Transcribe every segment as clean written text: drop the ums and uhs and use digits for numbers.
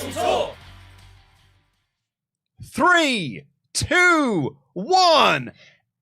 WrestleTalk. 3, 2, 1.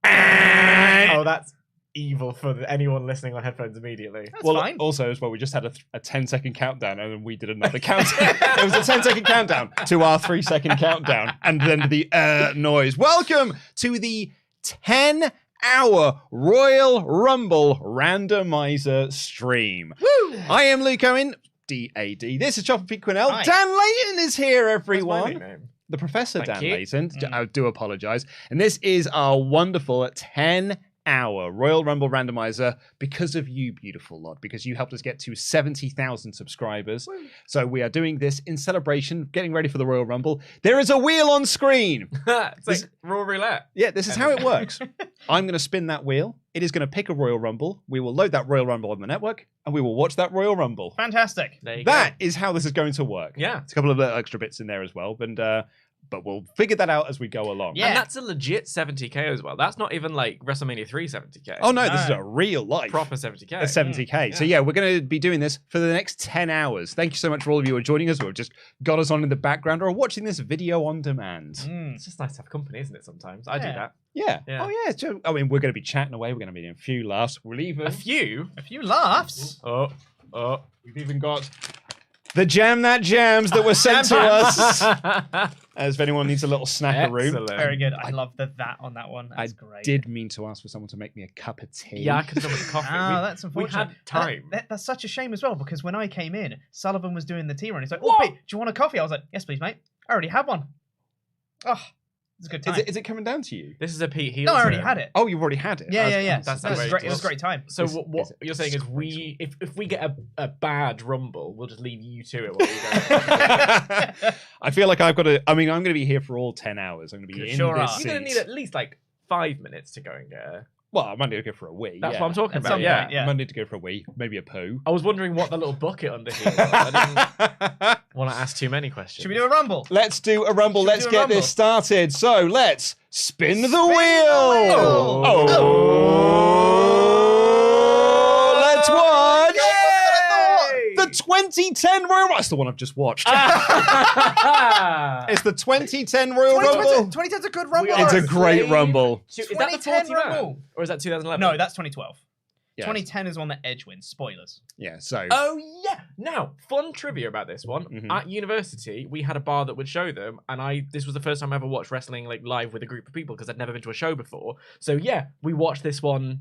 Oh, that's evil for anyone listening on headphones immediately. That's Well, fine. also as well, we just had a 10-second countdown, and then we did another countdown. It was a 10-second countdown to our 3-second countdown, and then the noise. Welcome to the 10-hour Royal Rumble Randomizer stream. Woo! I am Luke Owen, DAD. This is Chopper Pete Quinnell. Hi. Dan Layton is here, What's my everyone. nickname? The Professor Thank Dan you. Layton. I do apologise. And this is our wonderful 10-hour Royal Rumble Randomizer because of you, beautiful lot, because you helped us get to 70,000 subscribers. So we are doing this in celebration, getting ready for the Royal Rumble. There is a wheel on screen. It's like Raw Roulette. Yeah, this is how it works. I'm going to spin that wheel. It is going to pick a Royal Rumble. We will load that Royal Rumble on the network, and we will watch that Royal Rumble. Fantastic. There you That is how this is going to work. Yeah. It's a couple of little extra bits in there as well, but we'll figure that out as we go along. Yeah. And that's a legit 70k as well. That's not even like WrestleMania 3 70k. Oh no, this is No. a real life. Proper 70k. A 70k. So yeah, we're going to be doing this for the next 10 hours. Thank you so much for all of you who are joining us, who have just got us on in the background or are watching this video on demand. It's just nice to have company, isn't it, sometimes? I do Yeah. that. Yeah. Yeah. Oh yeah. So, I mean, we're going to be chatting away. We're going to be doing a few laughs. We'll even... A few? A few laughs. Oh. We've even got the Jam That Jams that were sent to us. As if anyone needs a little snacker room. Excellent. Very good. I love the that on that one. That's I great. did mean to ask for someone to make me a cup of tea. Yeah, I could have done with the coffee. Oh, that's we unfortunate. had time. That's such a shame as well, because when I came in, Sullivan was doing the tea run. He's like, What? "Oh, Pete, do you want a coffee?" I was like, "Yes, please, mate. I already have one." Oh, it's a good time. Is it coming down to you? This is a Pete Heel. No, I already turn. had it. Oh, you've already had it. Yeah, I was- yeah, yeah. that's It was outrageous. great. It was a great time. So Is- what is it you're saying is disgraceful? if we get a bad rumble, we'll just leave you to it while you go. I feel like I've got to. I mean, I'm going to be here for all 10 hours. I'm going to be You in sure this are. seat. You're gonna need at least like 5 minutes to go and get her. Well, I might need to go for a wee. That's yeah. what I'm talking At about. some Yeah. point, yeah. I might need to go for a wee, maybe a poo. I was wondering what the little bucket under here was. I didn't want to ask too many questions. Should we do a rumble? Let's do a rumble. Should we Let's do a get rumble? this started. So let's spin the wheel. wheel. Oh. Let's watch the 2010 Royal Rumble. That's the one I've just watched. It's the 2010 Royal Rumble. 2010's a good rumble. It's a are great slave rumble. Is that the 2010 40 man? Rumble. Or is that 2011? No, that's 2012. Yeah. 2010 is one that Edge wins. Spoilers. Yeah. So. Oh yeah. Now, fun trivia about this one. Mhm. At university, we had a bar that would show them, and this was the first time I ever watched wrestling like live with a group of people because I'd never been to a show before. So yeah, we watched this one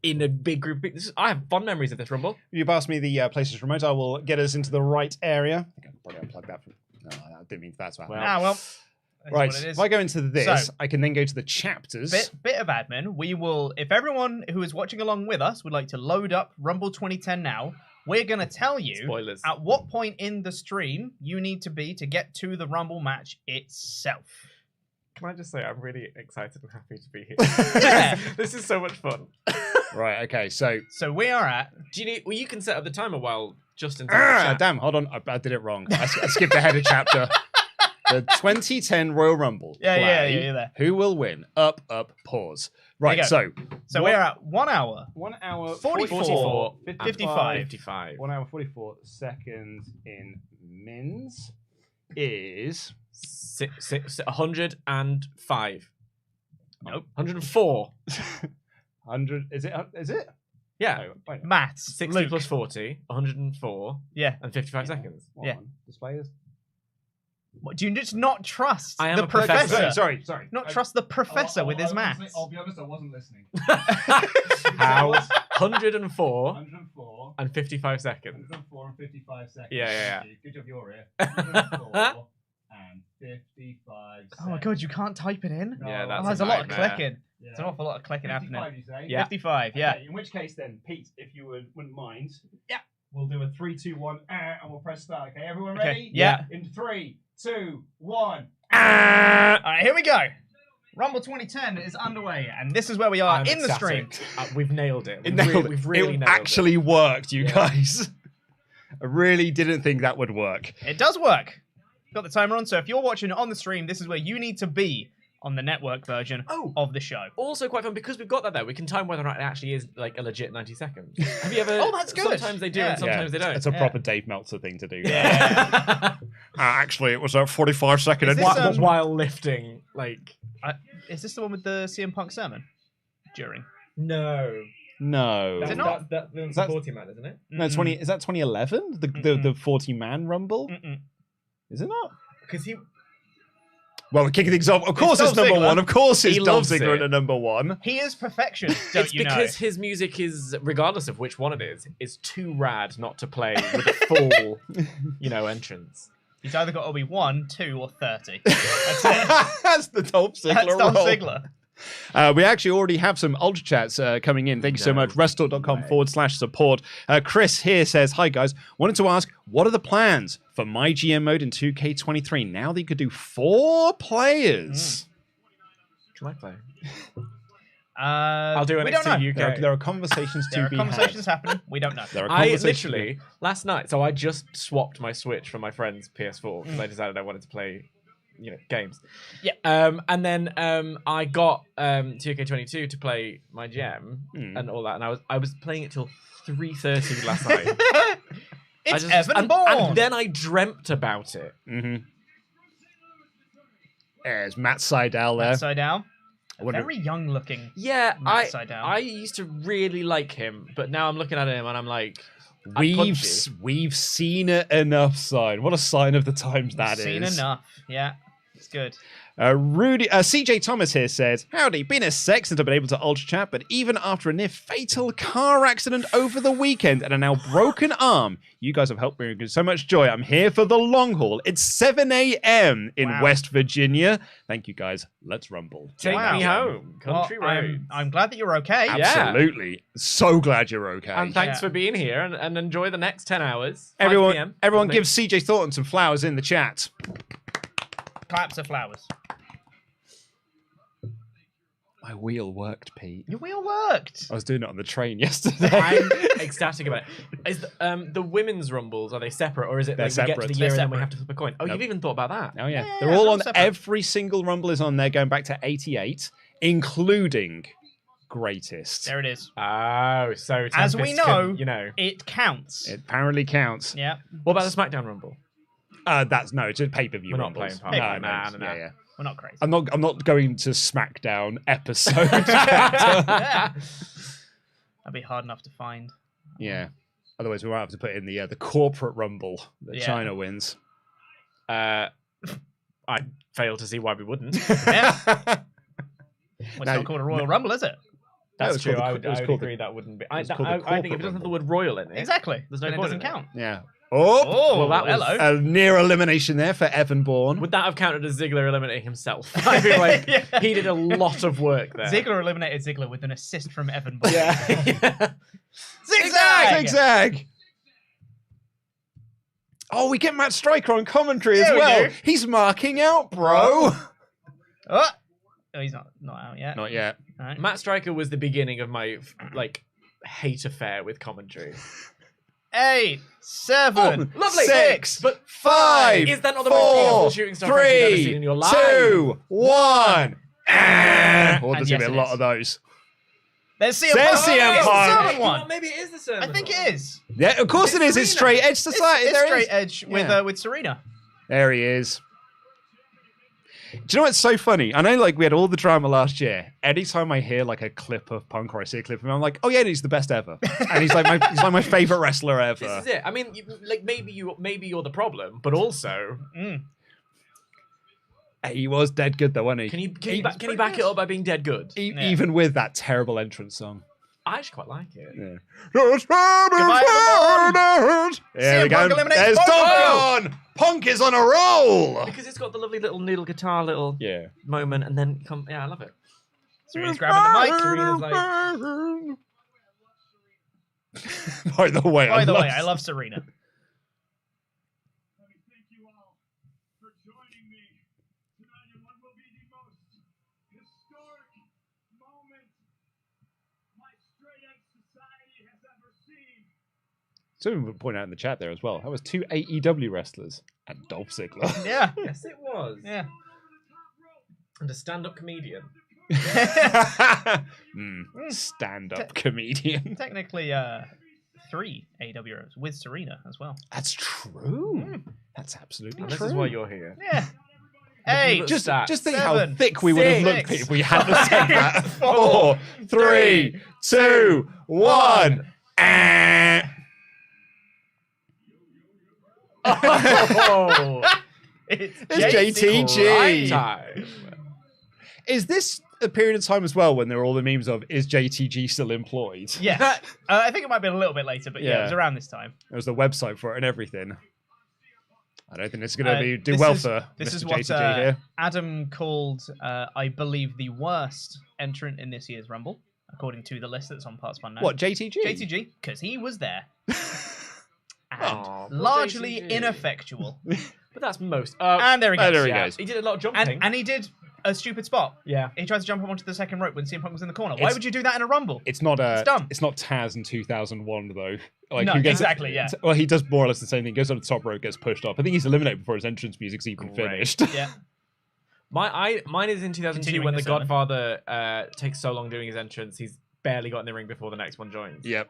in a big group of people. I have fond memories of this rumble. You pass me the PlayStation remote. I will get us into the right area. I think I can probably unplug that. No, I didn't mean for that to happen. Well, Well, that's Right. what it is. If I go into this, So- I can then go to the chapters. Bit of admin. We will, if everyone who is watching along with us would like to load up Rumble 2010 now, we're going to tell you Spoilers. at what point in the stream you need to be to get to the Rumble match itself. Can I just say I'm really excited and happy to be here. Yeah. This is so much fun. Right. Okay. So. So we are at. Do you need? Well, you can set up the timer while Justin's. Damn. Hold on. I did it wrong. I skipped ahead a chapter. The 2010 Royal Rumble. Yeah, play. you're there. Who will win? Up. Pause. Right. There So. you So we're at 1 hour. 1 hour 44, 55. 55. 1 hour 44 seconds in mins is 105. Nope. 104. 100. Is it? Is it? Yeah. Oh, wait. Maths. 60 Luke. plus 40, 104, Yeah. and 55 seconds. What Yeah. one? Displayers. What, do you just not trust I am the a professor. professor? Sorry. Not trust the professor with his maths. I'll be honest, I wasn't listening. How? 104 104. and 55 seconds. 104 and 55 seconds. Yeah. Good job you're here. 104 and 55 seconds. Oh my god, you can't type it in? Yeah, Oh, that's there's a a lot of nightmare. clicking. Yeah. There's an awful lot of clicking 55, happening. you say? Yeah. 55, yeah. Okay, in which case then, Pete, if you wouldn't mind. Yeah. We'll do a 3, 2, 1, and we'll press start. Okay, everyone Okay, ready? yeah. In 3, 2, 1. Alright, here we go. Rumble 2010 is underway, and this is where we are I'm in the stream. ecstatic. We've nailed it. It We've really it nailed actually worked, you Yeah. guys. I really didn't think that would work. It does work. Got the timer on, so if you're watching on the stream, this is where you need to be on the network version of the show. Also quite fun because we've got that there. We can time whether or not it actually is like a legit 90 seconds. Have you ever? Oh, that's good. Sometimes they do and sometimes they don't. It's a proper Dave Meltzer thing to do. Yeah. Actually, it was a 45-second. Is this, while lifting, like. Is this the one with the CM Punk sermon? During? No. Is it not? That's the 40-man, isn't it? No, is that 2011? The 40-man Rumble? Is it not? Because he. Well, we're kicking things off. Of course it's number one. Of course it's Dolph Ziggler at number one. He is perfection, it's because his music is, regardless of which one it is too rad not to play with a full, entrance. He's either got to be 1, 2, or 30. That's it. That's the Dolph Ziggler That's Dolph role. Ziggler. We actually already have some Ultra Chats coming in. Thank you so much. WrestleTalk.com/support. Chris here says, hi guys, wanted to ask, what are the plans for my GM mode in 2K23 now that you could do 4 players? Can I play? I'll do it. We don't know. UK. There are conversations to be conversations happening. We don't know. I literally, last night, so I just swapped my Switch for my friend's PS4 because I decided I wanted to play games. Yeah. And then I got 2K22 to play my gem and all that, and I was playing it till 3:30 last night. It's Evan Bourne. And then I dreamt about it. There's Matt Seidel there. Matt Seidel. Very young looking. Yeah, Matt Seidel. I used to really like him, but now I'm looking at him and I'm like, we've seen it enough, sign. What a sign of the times that is. Seen enough. Yeah. It's good. CJ Thomas here says, howdy, been a sec since I've been able to Ultra Chat, but even after a near fatal car accident over the weekend and a now broken arm, you guys have helped me with so much joy. I'm here for the long haul. It's 7 a.m. in West Virginia. Thank you guys. Let's rumble. Take me home. Country road. I'm glad that you're okay. Absolutely. Yeah. So glad you're okay. And thanks for being here and enjoy the next 10 hours. Everyone give CJ Thornton some flowers in the chat. Claps of flowers. My wheel worked, Pete. Your wheel worked. I was doing it on the train yesterday. I'm ecstatic about it. Is the women's rumbles, are they separate, or is it like separate. We get to the year and then we have to flip a coin? Oh, you've even thought about that. Oh yeah, they're all on. Separate. Every single rumble is on there, going back to '88, including greatest. There it is. Oh, so as we know, it counts. It apparently counts. Yeah. What about the SmackDown rumble? It's a pay-per-view. We're not rumbles. playing. No. Yeah. We're not crazy. I'm not going to SmackDown episode. That'd be hard enough to find. Yeah. Otherwise, we might have to put in the corporate rumble that China wins. I fail to see why we wouldn't. Yeah. Well, it's not called a Royal Rumble, is it? That's true. I would agree that wouldn't be. I think if it doesn't have the word royal in it, exactly, there's no point. It doesn't count. Yeah. Well, that was a near elimination there for Evan Bourne. Would that have counted as Ziggler eliminating himself? I feel like he did a lot of work there. Ziggler eliminated Ziggler with an assist from Evan Bourne. Yeah. Zigzag! Oh, we get Matt Stryker on commentary as well. He's marking out, bro. Oh, he's not out yet. Not yet. Right. Matt Stryker was the beginning of my hate affair with commentary. 8, 7, lovely. 6, but 5. Is that not the most beautiful shooting star you've ever seen in your life? 2, 1. Oh, there's going to be a lot of those. There's CM Punk. Well, maybe it is the sermon. I think it is. Yeah, of course it is. It's Straight Edge Society. It's Straight Edge with Serena. There he is. Do you know what's so funny? I know, we had all the drama last year. Anytime I hear a clip of Punk or I see a clip of him, I'm like, oh yeah, he's the best ever, and he's like my favorite wrestler ever. This is it. I mean, maybe you're the problem, but also, he was dead good though, wasn't he? Can you back it up by being dead good? Even with that terrible entrance song. I actually quite like it. Yeah. There we go. There's Punk. Punk is on a roll. Because it's got the lovely little noodle guitar moment, and then I love it. Serena's grabbing the mic. Serena's like... By the way, I love Serena. Someone point out in the chat there as well. That was 2 AEW wrestlers and Dolph Ziggler. Yeah. Yes, it was. Yeah. And a stand-up comedian. Stand-up comedian. Technically, 3 AWOs with Serena as well. That's true. That's absolutely And true. this is why you're here. Yeah. Hey, Just think 7, how thick we would have 6, looked if we hadn't said that. 4, 4, 3, 2, 1. Oh, it's JTG. time. Is this a period of time as well when there are all the memes of, is JTG still employed? Yes. I think it might be a little bit later, but yeah, it was Yeah. around this time. There was the website for it and everything. I don't think it's going to do this well is- for This Mr. is what JTG here. Adam called, I believe, the worst entrant in this year's Rumble, according to the list that's on partsFUNknown. What, JTG? JTG, because he was there. And Aw, poor largely JTG. ineffectual. But that's most. And there he goes. there he yeah. goes. He did a lot of jumping. And he did a stupid spot. yeah. He tried to jump up onto the second rope when CM Punk was in the corner. Why It's- would you do that in a Rumble? It's not dumb. It's not Taz in 2001 though. Like No, who gets exactly, yeah. Well, he does more or less the same thing. Goes on the top rope, gets pushed up. I think he's eliminated before his entrance music's even Great. finished. Yeah. Mine is in 2002 Continuing when the the sermon. Godfather takes so long doing his entrance, he's barely got in the ring before the next one joins. Yep.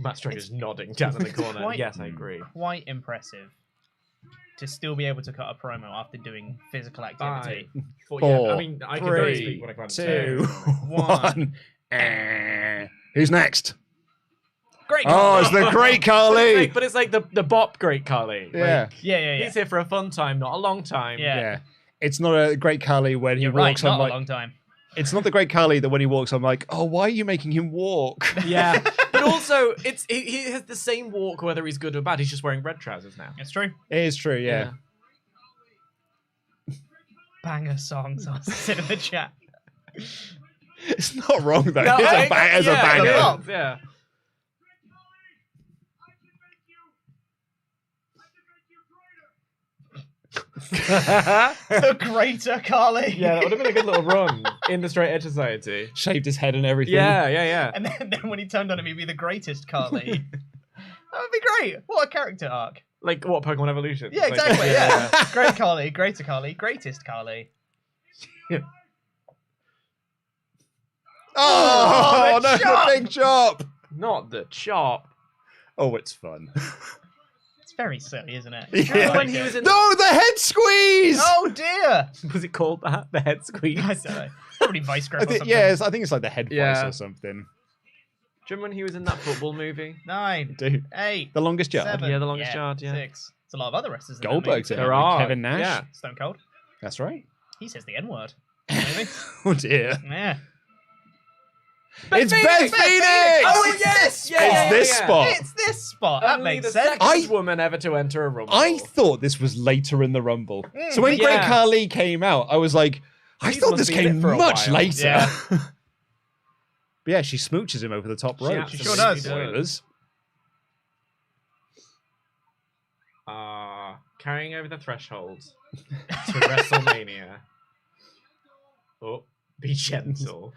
Matt Striker's nodding down in the corner. quite- Yes, I agree. Quite impressive to still be able to cut a promo after doing physical activity. Four, Four, yeah, I mean, I can barely 3, speak what I can 2, 1. 1. Who's next? Great. Oh, it's the Great Khali. But it's like the bop Great Khali. Yeah. Yeah. He's here for a fun time, not a long time. Yeah. Yeah. It's not a Great Khali when he You're right, walks not on a like. long time. It's not the Great Khali that when he walks, I'm like, oh, why are you making him walk? Yeah. But also, he has the same walk whether he's good or bad. He's just wearing red trousers now. It's true. It is true, yeah. Banger songs. I said in the chat. It's not wrong though. No, it's I- a banger. yeah, the yeah, bop. yeah. The greater Carly. Yeah, that would have been a good little run in the Straight Edge Society. Shaved his head and everything. Yeah. And then when he turned on him, he'd be the greatest Carly. That would be great. What a character arc. Like, what, Pokemon Evolution? Yeah, Like, exactly. Yeah. Great Carly, greater Carly, greatest Carly. Oh, the no, chop! the big chop. Not the chop. Oh, it's fun. It's very silly, isn't it? Yeah. I When like he it. was in... No, the head squeeze. Oh dear! Was it called that? The head squeeze? I don't know. Probably vice grip I or think, something. I think it's like the head vice Yeah. or something. Do you remember when he was in that football movie? 9, Dude, 8, the longest yard. 7, Yeah, the longest yard, yeah. 6. It's a lot of other wrestlers. In that Goldberg's movie, in too. it. There are. Kevin Nash. Yeah. Stone Cold. That's right. He says the N word. Maybe. Oh dear. Yeah. It's Beth Phoenix! Phoenix. Oh, yes! Yeah, It's yeah, this yeah. spot. It's this spot. That Only makes the sense. second woman ever to enter a Rumble. I thought this was later in the Rumble. So when but Great yeah. Khali came out, I was like, I These thought must this be in came it for a much while. later. Yeah. But yeah, she smooches him over the top rope. absolutely sure does. Spoilers. Carrying over the threshold to WrestleMania. Oh, be gentle.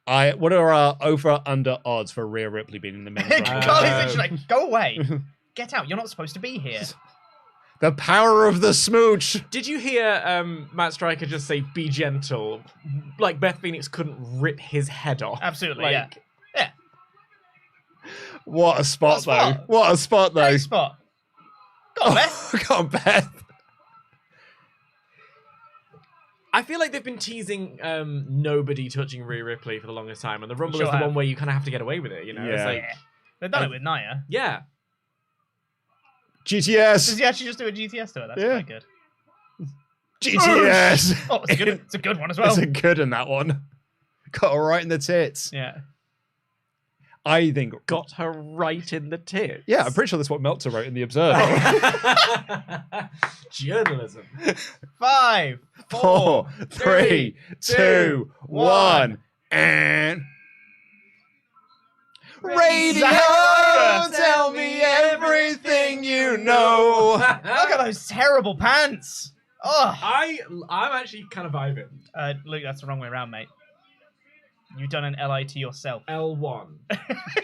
What are our over/under odds for Rhea Ripley being in the men's Rumble? Carly's literally like, go away. Get out. You're not supposed to be here. The power of the smooch. Did you hear Matt Striker just say, be gentle? Like Beth Phoenix couldn't rip his head off. Absolutely, Like, yeah. Yeah. What a spot, What a spot. though. What a spot, though. Great spot. Go on, Beth. Come on, Beth. I feel like they've been teasing nobody touching Rhea Ripley for the longest time, and the Rumble Sure is the have. one where you kind of have to get away with it, you know? It's Yeah. like, They've done it with Nia. yeah. Does GTS. he actually just do a GTS to it? That's Yeah. quite good. GTS. Oh, it's a good one as well. It's a good in that one. Got her right in the tits. Yeah. I think. Got her right in the tits. Yeah, I'm pretty sure that's what Meltzer wrote in The Observer. Journalism. 5, 4, 3, 2, 1, and. Radio, Exactly. tell me everything you know. Look at those terrible pants. Oh, I'm actually kind of vibing. Luke, that's the wrong way around, mate. You've done an LI to yourself. L1.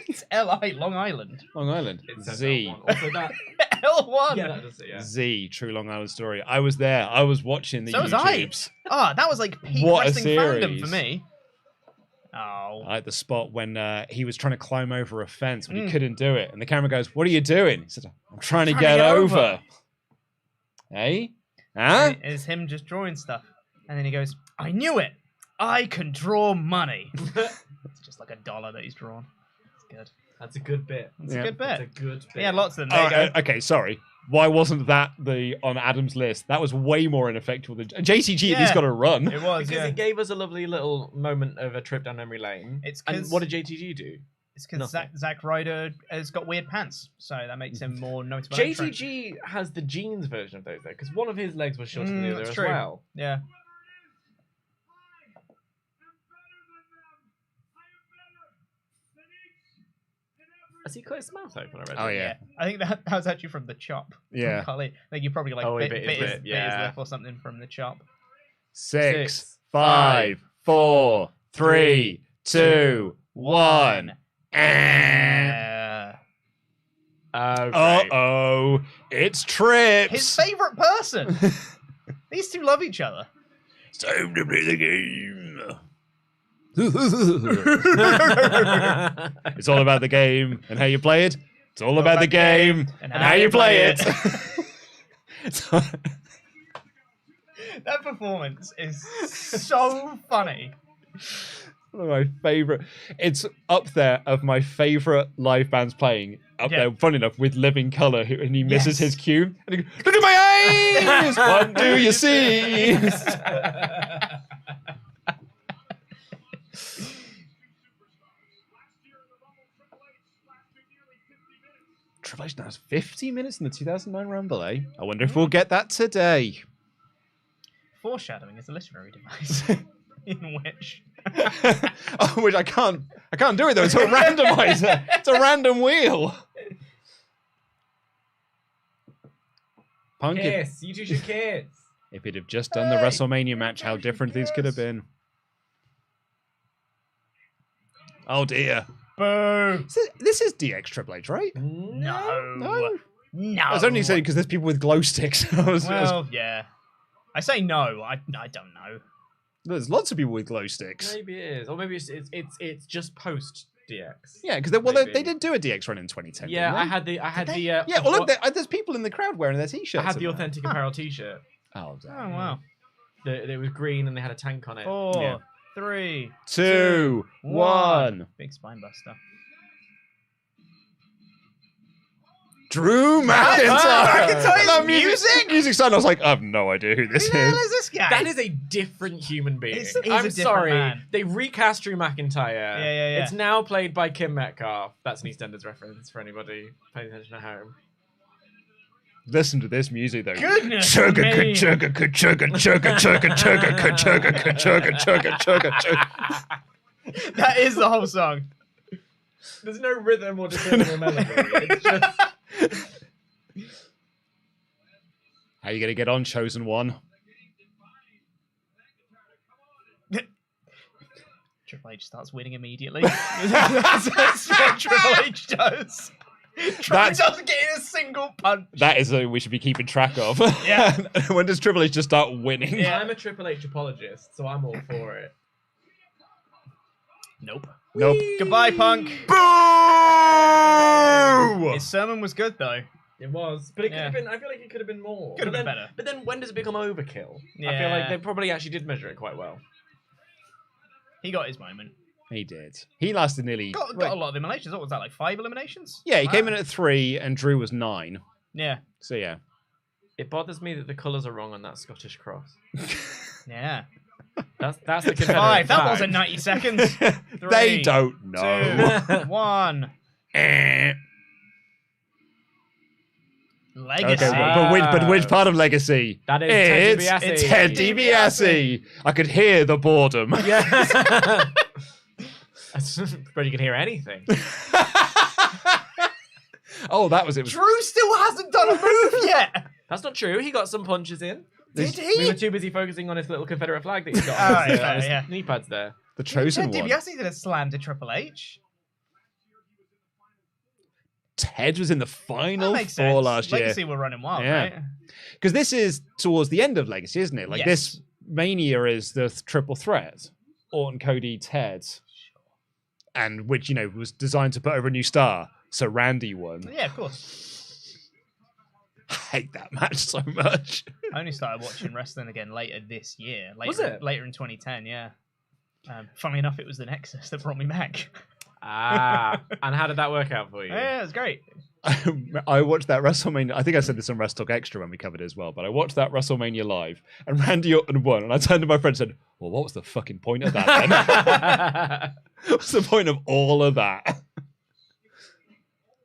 It's LI, Long Island. Long Island. It says Z. L1. Also that. L1. Yeah, that does it. Yeah. Z. True Long Island Story. I was there. I was watching the So was I. YouTubes. That was like peak What a wrestling fandom series. for me. Oh. I like the spot when he was trying to climb over a fence, but he couldn't do it. And the camera goes, "What are you doing?" He said, "I'm trying to get over." Hey? Huh? And it's him just drawing stuff. And then he goes, "I knew it. I can draw money." It's just like $1 that he's drawn. It's good. That's a good bit. It's a good bit. That's a good bit. Yeah, lots of them. There you go. Okay, sorry. Why wasn't that on Adam's list? That was way more ineffectual than JTG. At least got a run. It was, Because it gave us a lovely little moment of a trip down memory lane. And what did JTG do? It's because Zack Ryder has got weird pants, so that makes him more notable. JTG has the jeans version of those, though, because one of his legs was shorter than the other as well. Yeah. Has he cut his mouth open already? Oh, yeah. I think that was actually from the chop. Yeah. I think you probably bit his lip or something from the chop. 6, 5, 4, 3, 2, 1. Uh-oh. It's Trips. His favourite person. These two love each other. It's time to play the game. It's all about the game and how you play it. It's all about the game and how you play it. That performance is so funny. One of my favourite. It's up there of my favourite live bands playing. Up there, funny enough, with Living Colour, and he misses his cue. And he goes, "Look at my eyes! What do you see?" Triple H now has 50 minutes in the 2009 Rumble, eh? I wonder if we'll get that today. Foreshadowing is a literary device in which... which I can't do it though. It's a randomizer. It's a random wheel. Punk, Kiss. You two should kiss. if it had just done the WrestleMania match, how different things could have been. Oh dear. Boo. This is DX Triple H, right? No. I was only saying because there's people with glow sticks. Yeah. I say no. I don't know. There's lots of people with glow sticks. Maybe it is, or maybe it's just post DX. Yeah, because they did do a DX run in 2010. Yeah, didn't they? I had the. Yeah, well, look, there's people in the crowd wearing their t-shirts. I had the authentic apparel t-shirt. Oh, wow. It was green and they had a tank on it. 4, 3, 2, 1. Big spine buster. Drew McIntyre! McIntyre's music started. I was like, I have no idea who this Who the hell is. is this guy? That is a different human being. He's a I'm different sorry. man. They recast Drew McIntyre. Yeah. It's now played by Kim Metcalf. That's an EastEnders reference for anybody paying attention at home. Listen to this music though. Goodness Chugga me. chugga chugga chugga chugga chugga chugga chugga chugga chugga chugga. That is the whole song. There's no rhythm or discernible melody. It's just. How are you gonna get on, Chosen One? Triple H starts winning immediately. That's what Triple H does. Triple H doesn't get in a single punch. That is something we should be keeping track of. Yeah. When does Triple H just start winning? Yeah, I'm a Triple H apologist, so I'm all for it. Nope. Nope. Goodbye, Punk. Boo! His sermon was good, though. It was, but it could have been. I feel like it could have been more. Could have been better. But then, when does it become overkill? Yeah. I feel like they probably actually did measure it quite well. He got his moment. He did. He lasted nearly. Got a lot of eliminations. What was that, like 5 eliminations? Yeah, he came in at 3 and Drew was 9. Yeah. So yeah. It bothers me that the colours are wrong on that Scottish cross. Yeah. That's the Confederate 5. That flag. wasn't 90 seconds. 3, They don't know. 2, 1. Legacy. Okay, but which part of Legacy? That is Ted DiBiase. It's Ted DiBiase. I could hear the boredom. Yeah. But you can hear anything. Oh, that was it. Drew still hasn't done a move yet. That's not true. He got some punches in. Did We he? were too busy focusing on his little Confederate flag that he's got Oh, on his, yeah, his yeah. knee pads there. The chosen Ted one. DiBiase did a slam to Triple H. Ted was in the That final makes four sense. last year. Legacy were running wild, Yeah. right? Because this is towards the end of Legacy, isn't it? Like Yes. this Mania is the triple threat. Orton, Cody, Ted. And which, was designed to put over a new star. So Randy won. Yeah, of course. I hate that match so much. I only started watching wrestling again later this year. Later, Was it? Later in 2010, yeah. Funnily enough, it was the Nexus that brought me back. And how did that work out for you? Yeah, it was great. I watched that WrestleMania. I think I said this on WrestleTalk Extra when we covered it as well. But I watched that WrestleMania live, and Randy Orton won. And I turned to my friend and said, "Well, what was the fucking point of that? Then? What's the point of all of that?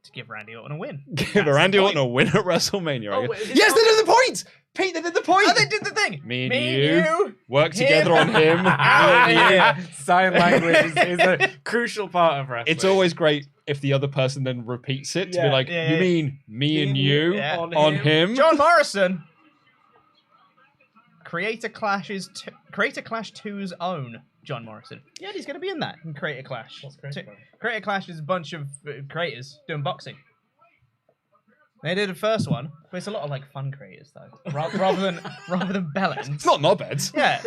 To give Randy Orton a win. Give Randy Orton a win at WrestleMania? Oh, I guess. wait, is it Yes, not- they did the point. Pete, they did the point. Oh, they did the thing. Me and Me you. and you. Work him. together on him. Ah, Me and you. yeah. Sign language is a crucial part of wrestling. It's always great if the other person then repeats it to be Yeah, like, yeah, "You yeah. mean me and you Yeah. on him?" John Morrison. Creator Clash 2's own John Morrison. Yeah, he's going to be in that in Creator Clash. What's Creator Clash? Creator Clash is a bunch of creators doing boxing. They did the first one, but it's a lot of like fun creators though, rather than bellends. It's not knobheads. Yeah,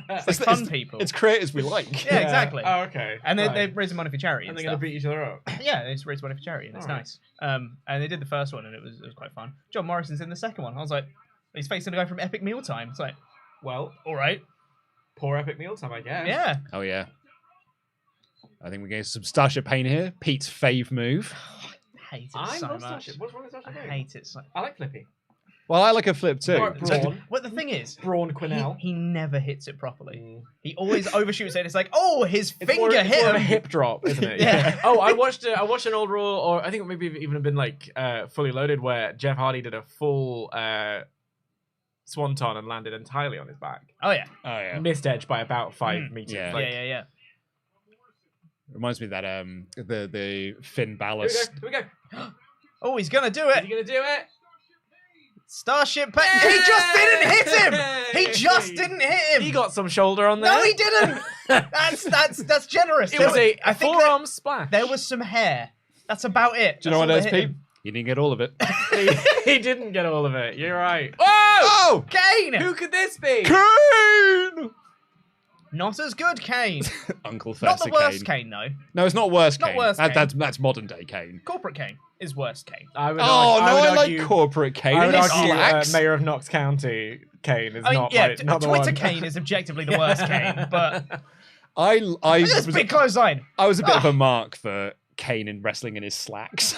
it's like fun people. It's creators we like. Yeah, exactly. Oh, okay. And Right. they're raising money for charity. And And they're stuff. going to beat each other up. Yeah, they just raised money for charity, and it's Alright. nice. And they did the first one, and it was quite fun. John Morrison's in the second one. I was like, he's facing a guy from Epic Mealtime. It's like, Well, all right, poor epic mealtime, I guess. yeah. Oh yeah. I think we're getting some Starship Pain here. Pete's fave move. I hate it I so love much. Starship. What's wrong with I Starship? hate it so. I like Flippy. Well, I like a flip too. Right, Braun. What the thing is, Braun Quinnell. he never hits it properly. Mm. He always overshoots it. It's like, oh, his It's finger more of hit a him. hip drop, isn't it? Yeah. Oh, I watched an old Raw, or I think maybe even been like fully loaded, where Jeff Hardy did a full swanton and landed entirely on his back. Oh yeah, Oh yeah. Missed edge by about 5 meters. Yeah. Like, yeah. Reminds me of that the Finn Balor. Here we go. Oh, he's gonna do Is it. he gonna do it? Starship Pain. He just didn't hit him. He just didn't hit him. He got some shoulder on there. No, he didn't. That's generous. It was a I think forearm splash. there was some hair. That's about it. Do you know what it That's is, all that hit Pete? him. You didn't get all of it. he didn't get all of it. You're right. Whoa! Oh! Kane. Who could this be? Kane! Not as good, Kane. Uncle Not Fester the worst Kane. Kane, though. No, it's not worse Not Kane. worse Kane. That's modern day Kane. Corporate Kane is worse Kane. I would Oh no, I like argue, corporate Kane. I would and his argue slacks. Mayor of Knox County Kane is I mean, not, yeah, not the Twitter one. Kane is objectively the worst Kane, but I that's a was big close line. I was a bit of a mark for Kane in wrestling in his slacks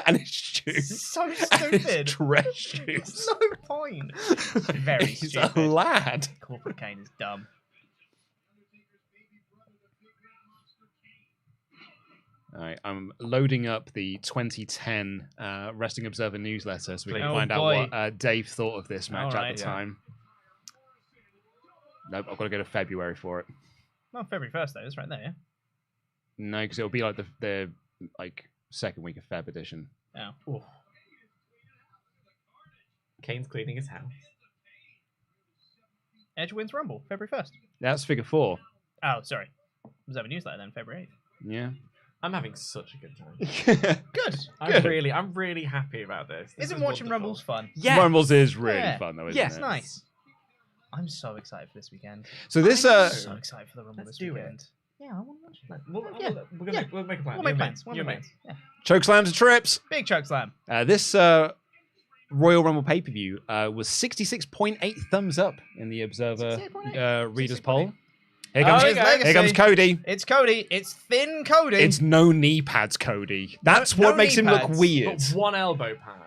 and his shoes. So And his stupid. dress shoes. No point. Very He's stupid. a lad. Corporate Kane is dumb. All right, I'm loading up the 2010 Wrestling Observer newsletter so we can Oh, find boy. out what Dave thought of this match Alright, at the yeah. time. Nope, I've got to go to February for it. Well, February 1st, though. It's right there, yeah? No, because it'll be like the like second week of Feb edition. Oh. Kane's cleaning his house. Edge wins Rumble, February 1st. That's figure 4. Oh, sorry. Observer newsletter then, February 8th. Yeah. I'm having such a good time. Good. Good. I'm really happy about this. This Isn't is watching wonderful. Rumbles fun? Yeah. Rumbles is really Yeah. fun though, isn't Yeah. it? It's nice. I'm so excited for this weekend. So this I know. So excited for the Rumble Let's this do it. weekend. Yeah, I want to watch it. We'll Yeah. make a plan. We'll make You plans. We'll You make and me. plans. Yeah. choke slams and trips. Big choke slam. This Royal Rumble pay-per-view was 66.8 thumbs up in the Observer 68.8? readers 66.8. poll. Here comes, Oh, okay. here comes Cody. It's Cody. It's thin Cody. It's no knee pads, Cody. That's No what makes knee him look pads. weird. But one elbow pad.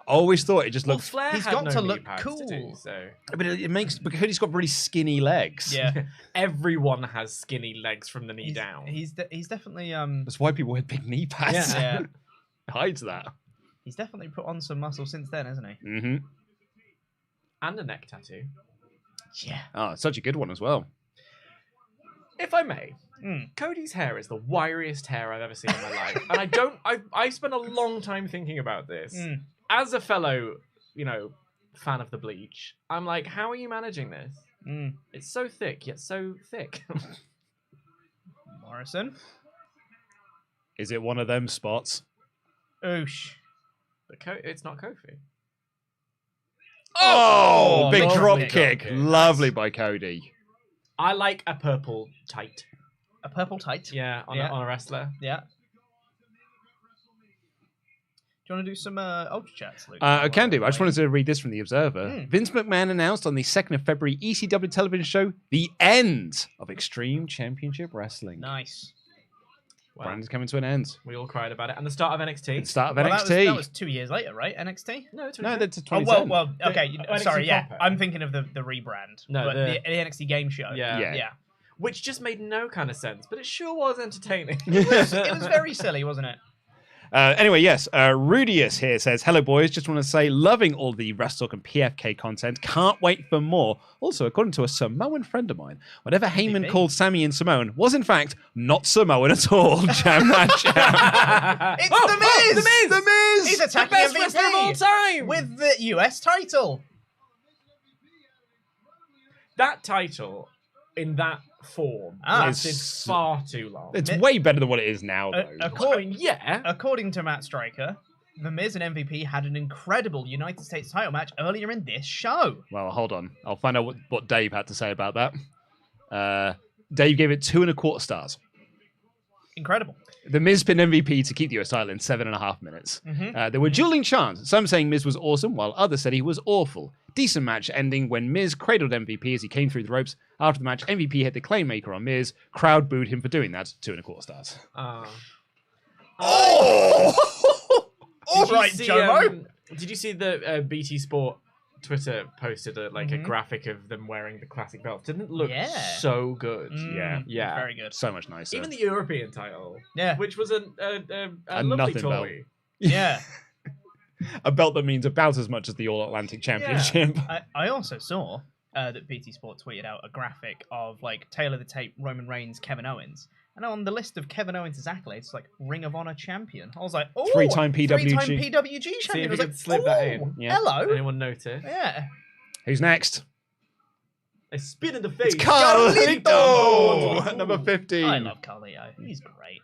Always thought it just Well, looks, Flair he's had got no to knee look pads cool. To do, so but it makes because Cody's got really skinny legs. Yeah. everyone has skinny legs from the knee He's, down. he's definitely That's why people wear big knee pads. yeah. Hides that. He's definitely put on some muscle since then, hasn't he? Mm-hmm. And a neck tattoo. Yeah. Oh, it's such a good one as well. If I may, Mm. Cody's hair is the wiriest hair I've ever seen in my life, and I spent a long time thinking about this. Mm. As a fellow, fan of the bleach. I'm like, how are you managing this? It's so thick, yet so thick. Morrison. Is it one of them spots? Oosh. But it's not Kofi. Oh, big lovely drop drop kick. kick. Lovely by Cody. I like a purple tight. A purple tight. Yeah, on a wrestler. Yeah. Do you want to do some Ultra Chats, Luke? I can do. I just wanted to read this from The Observer. Vince McMahon announced on the 2nd of February ECW television show the end of Extreme Championship Wrestling. Nice. Wow. Brand's coming to an end. We all cried about it. And the start of NXT. The start of Well, NXT. that was 2 years later, right? NXT? No, it's No, that's a Oh, 2010. well, okay. NXT Sorry, yeah. proper. I'm thinking of the rebrand. No, but the- the NXT game show. Yeah. Yeah. Which just made no kind of sense, but it sure was entertaining. It was very silly, wasn't it? Anyway, yes, Rudius here says, hello, boys. Just want to say, loving all the WrestleTalk and PFK content. Can't wait for more. Also, according to a Samoan friend of mine, whatever Heyman called Sammy and Simone was, in fact, not Samoan at all. Jam that jam. It's The Miz! The Miz! He's The attacking best MVP wrestler of all time! with the US title. That title, in that form, lasted far too long. It's way better than what it is now, though. I mean, yeah. According to Matt Stryker, The Miz and MVP had an incredible United States title match earlier in this show. Well, hold on. I'll find out what Dave had to say about that. Dave gave it 2.25 stars. Incredible. The Miz pinned MVP to keep the US title in 7.5 minutes. There were dueling chants, some saying Miz was awesome, while others said he was awful. Decent match ending when Miz cradled MVP as he came through the ropes. After the match, MVP hit the Claymaker on Miz. Crowd booed him for doing that. 2.25 stars. All right, Jomo. Did you see the BT Sport Twitter posted a graphic of them wearing the classic belts? Didn't it look so good? Yeah. Very good. So much nicer. Even the European title, which was a lovely nothing toy. belt. Yeah. A belt that means about as much as the All-Atlantic Championship. I also saw that BT Sport tweeted out a graphic of Taylor the Tape, Roman Reigns, Kevin Owens. And on the list of Kevin Owens' accolades, it's Ring of Honor champion. I was like, oh, Three-time PWG. Three-time PWG champion. See if I was you could slip that in. Yeah. Hello. Anyone notice? Yeah. Who's next? A spin in the face. It's Carlito! Number 15. I love Carlito. He's great.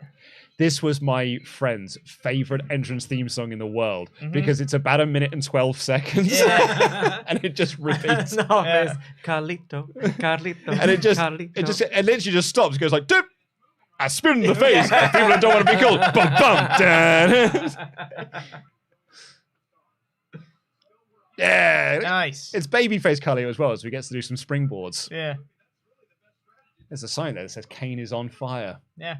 This was my friend's favorite entrance theme song in the world because it's about 1 minute and 12 seconds. Yeah. And it just repeats. It's Carlito. And it literally just stops. It goes like, doop, I spin in the face. People that don't want to be called. Bum, bum, dan. Yeah. Nice. It's babyface Carlito as well, so he gets to do some springboards. Yeah. There's a sign there that says Kane is on fire. Yeah.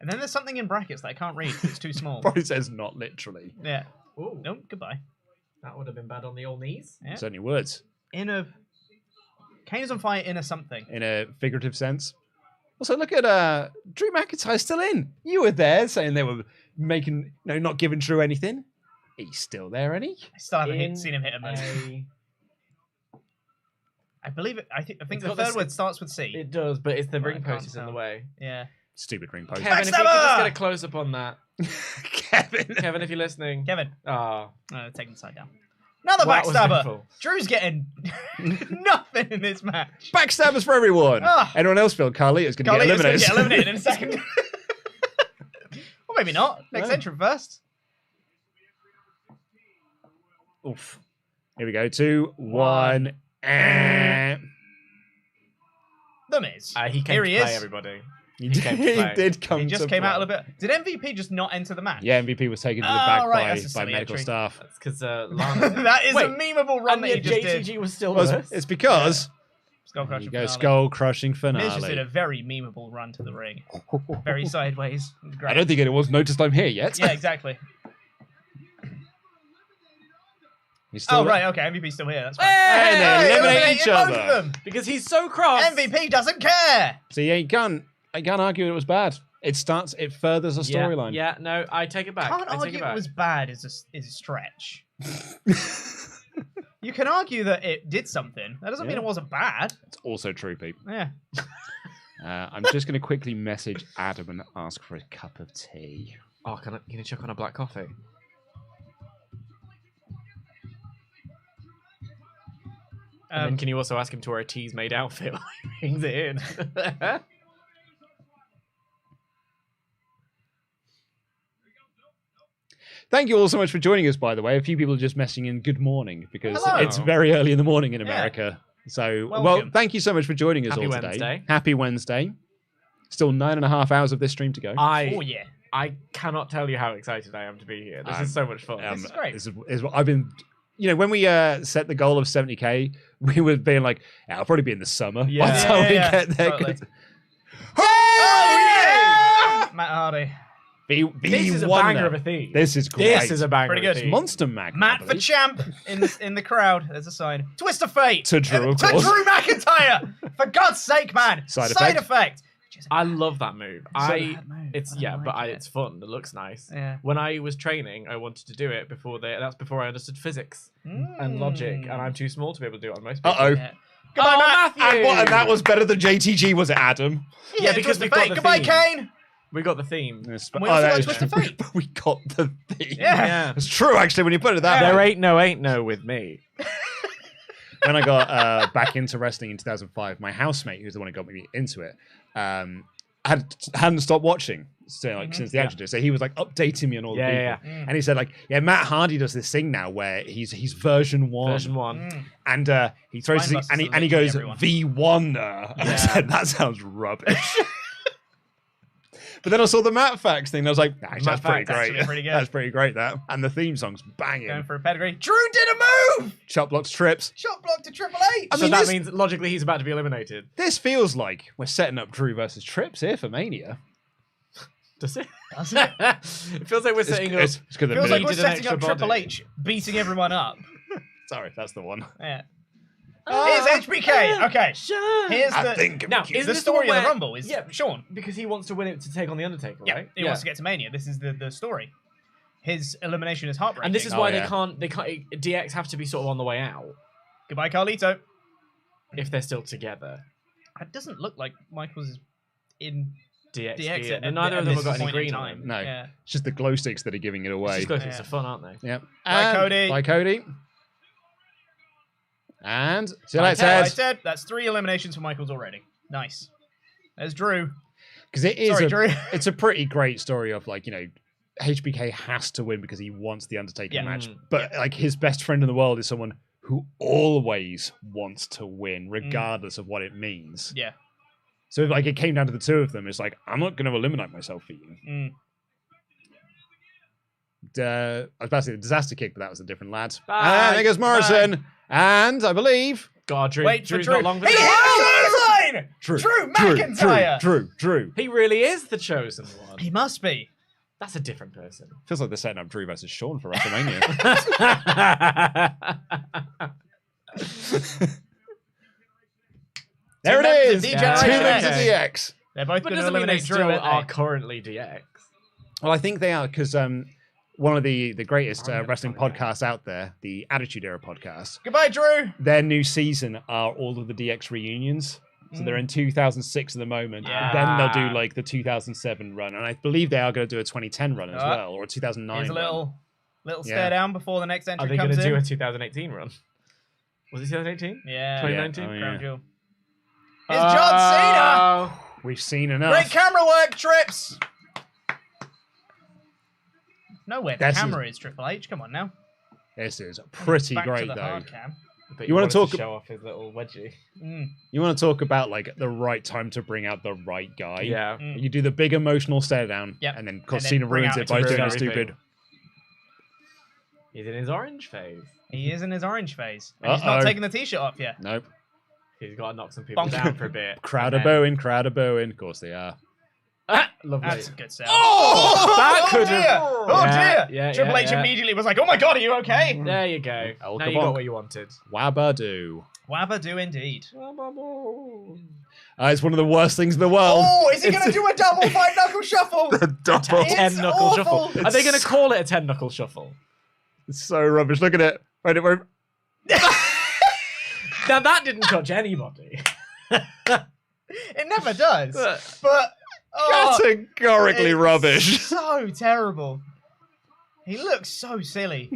And then there's something in brackets that I can't read 'cause it's too small. Probably says not literally. Yeah. Ooh, No, goodbye. that would have been bad on the old knees. Yeah. Certainly words. Kane is on fire in a something. In a figurative sense. Also, look at Drew McIntyre still in. You were there saying they were making, not giving Drew anything. He's still there, isn't he? I still haven't seen him hit a move. I believe it. I think the third word starts with C. It does, but it's the Right, ring I can't post is in the tell. way. Yeah. Stupid ring post. Kevin, if you could just get a close up on that. Kevin. Kevin, if you're listening. Kevin. Ah. Taking the side down. Another Well, that was backstabber. painful. Drew's getting nothing in this match. Backstabbers for everyone. Ah. Anyone else feel Carlito's going to get Carlito's gonna eliminated? get eliminated in a second. Or maybe not. Next No. entrant first. Oof. Here we go. 2, 1. The Miz. He came Here to he play, is. everybody. He came to play. did come He just to came out a play. little bit. Did MVP just not enter the match? Yeah, MVP was taken to the Oh, back right, that's a by silly medical entry. staff. That's because Lana. That is Wait, a memeable run and that he yet just JTG did. was still Well, with us. it's because Skull there crushing you go, finale. skull crushing Miz just did finale. a very memeable run to the ring. Very sideways. It was great. I don't think anyone noticed I'm here yet. Yeah, exactly. He's still Oh, right, okay. MVP's still here. That's fine. And they eliminate eliminated each both other. of them. Because he's so cross. MVP doesn't care. So yeah, you can't argue it was bad. It furthers a storyline. Yeah, no, I take it back. Can't I take argue it back. it was bad is a stretch. You can argue that it did something. That doesn't mean Yeah. it wasn't bad. It's also true, Pete. Yeah. I'm just going to quickly message Adam and ask for a cup of tea. Oh, can you chuck on a black coffee? And then can you also ask him to wear a tease-made outfit while he brings it in? Thank you all so much for joining us, by the way. A few people are just messaging in good morning because Hello. it's very early in the morning in America. So, Welcome. thank you so much for joining us Happy all today. Wednesday. Happy Wednesday. Still 9.5 hours of this stream to go. Oh yeah. I cannot tell you how excited I am to be here. This is so much fun. This is great. This is what I've been... when we set the goal of 70k, we were being like, I'll probably be in the summer by the Yeah. time we get there. Totally. Oh, yeah! Matt Hardy. This is a banger of a theme. This is great. This is a banger Pretty of a good. theme. Monster Mag. Matt for champ in the crowd. There's a sign. Twist of fate. To Drew, of To course. Drew McIntyre. For God's sake, man. Side Side effect. effect. I love that move. bad move. It's I don't like it. it's fun. It looks nice. Yeah. When I was training, I wanted to do it that's before I understood physics and logic, and I'm too small to be able to do it on most people. Uh-oh. Yeah. Goodbye, Matt. Matthew! And that was better than JTG, was it, Adam? Yeah, because Twist we of got fate. the Goodbye, theme. Kane. We got the theme. We also got Twist of Fate. We got the theme. Yeah. It's true, actually, when you put it that There way. ain't no with me. When I got back into wrestling in 2005, my housemate, who's the one who got me into it, hadn't stopped watching since the Exodus. So he was like updating me on all the people. Yeah. And he said, like, Matt Hardy does this thing now where he's version 1. Version 1. And he throws his, Spine and he goes everyone. V1 there. And I said, that sounds rubbish. But then I saw the Matt Facts thing, and I was like, that's Matt pretty Facts, great. actually pretty good. That's pretty great, that. And the theme song's banging. Going for a pedigree. Drew did a move. Chop blocks, trips. Shot block to Triple H. I So mean, that this- means logically he's about to be eliminated. This feels like we're setting up Drew versus Trips here for Mania. Does it? Does it? It feels like we're setting up. It's good that Feels like Billy- we're Needed an setting up extra Triple body. H beating everyone up. Sorry, that's the one. Yeah. Here's HBK. Okay. Here's I the think Now, cute. is the this story the of one the where- Rumble is Yeah. Sean. Because he wants to win it to take on the Undertaker, Yeah, right? he wants to get to Mania. This is the story. His elimination is heartbreaking. And this is Oh, why yeah. they can't DX have to be sort of on the way out Goodbye, Carlito. if they're still together. It doesn't look like Michael's in DX, DX gear. at Neither of them this have got any point in green time. on them. No, Yeah. it's just the glow sticks that are giving it It's away. just good, Yeah. it's fun, aren't they? Yep. Bye, Cody. Bye, Cody. And see you Bye, later, Ted. I Ted. said that's 3 eliminations for Michaels already. Nice. There's Drew. Because it is Sorry, Drew. it's a pretty great story of like, HBK has to win because he wants the Undertaker Yeah. match. Mm. But like his best friend in the world is someone who always wants to win, regardless of what it means. Yeah. So if like it came down to the two of them, it's like, I'm not going to eliminate myself for you. Mm. I was about to say the disaster kick, but that was a different lad. Bye. And there goes Morrison. And I believe God, Drew, Wait for Drew's Drew. not long for He hit this. the line! Drew McIntyre! Drew. He really is the chosen one. He must be. That's a different person. Feels like they're setting up Drew versus Sean for WrestleMania. There it members is. of Two D-Generation members of X. DX. They're both But going to doesn't mean they eliminate Drew, still aren't are they? currently DX. Well, I think they are because one of the greatest I'm gonna wrestling find podcasts out there, the Attitude Era podcast, Goodbye, Drew. their new season are all of the DX reunions. So they're in 2006 at the moment. Yeah. And then they'll do like the 2007 run. And I believe they are going to do a 2010 run as Oh. well, or a 2009 Here's a run. little Yeah. stare down before the next Are entry they going comes to do in. a 2018 run? Was it 2018? Yeah. 2019? Yeah. Oh, Crown yeah. jewel. Here's John Cena. We've seen enough. Great camera work, Trips. Know where the That's camera is, Triple H. Come on now. This is pretty Back great, to the though. hard cam. But You wanna wanted talk- to show off his little wedgie. Mm. You want to talk about like the right time to bring out the right guy? Yeah. Mm. You do the big emotional stare down, Yep. and then of course And then Cena bring ruins out it by it's doing a very stupid. big. He's in his orange phase. He is in his orange phase. And he's not Uh-oh. taking the t-shirt off yet. Nope. He's got to knock some people Bonk. down for a bit. Crowd are And then- booing, crowd are booing. Of course they are. Ah, lovely. That's a good sound. that could dear. have. Oh Yeah, dear. yeah, Triple yeah, H yeah. immediately was like, "Oh my god, are you okay?" There you go. El Now you Kabonk. got what you wanted. Wabadoo. Wabba do indeed. It's one of the worst things in the world. Oh, is he going to do a double fight knuckle shuffle? Double. It's 10 knuckle awful. shuffle. Are they going to call it a 10 knuckle shuffle? It's so rubbish. Look at it. Wait, wait. Now that didn't touch anybody. It never does. But- But oh, Categorically it's rubbish. So terrible. He looks so silly.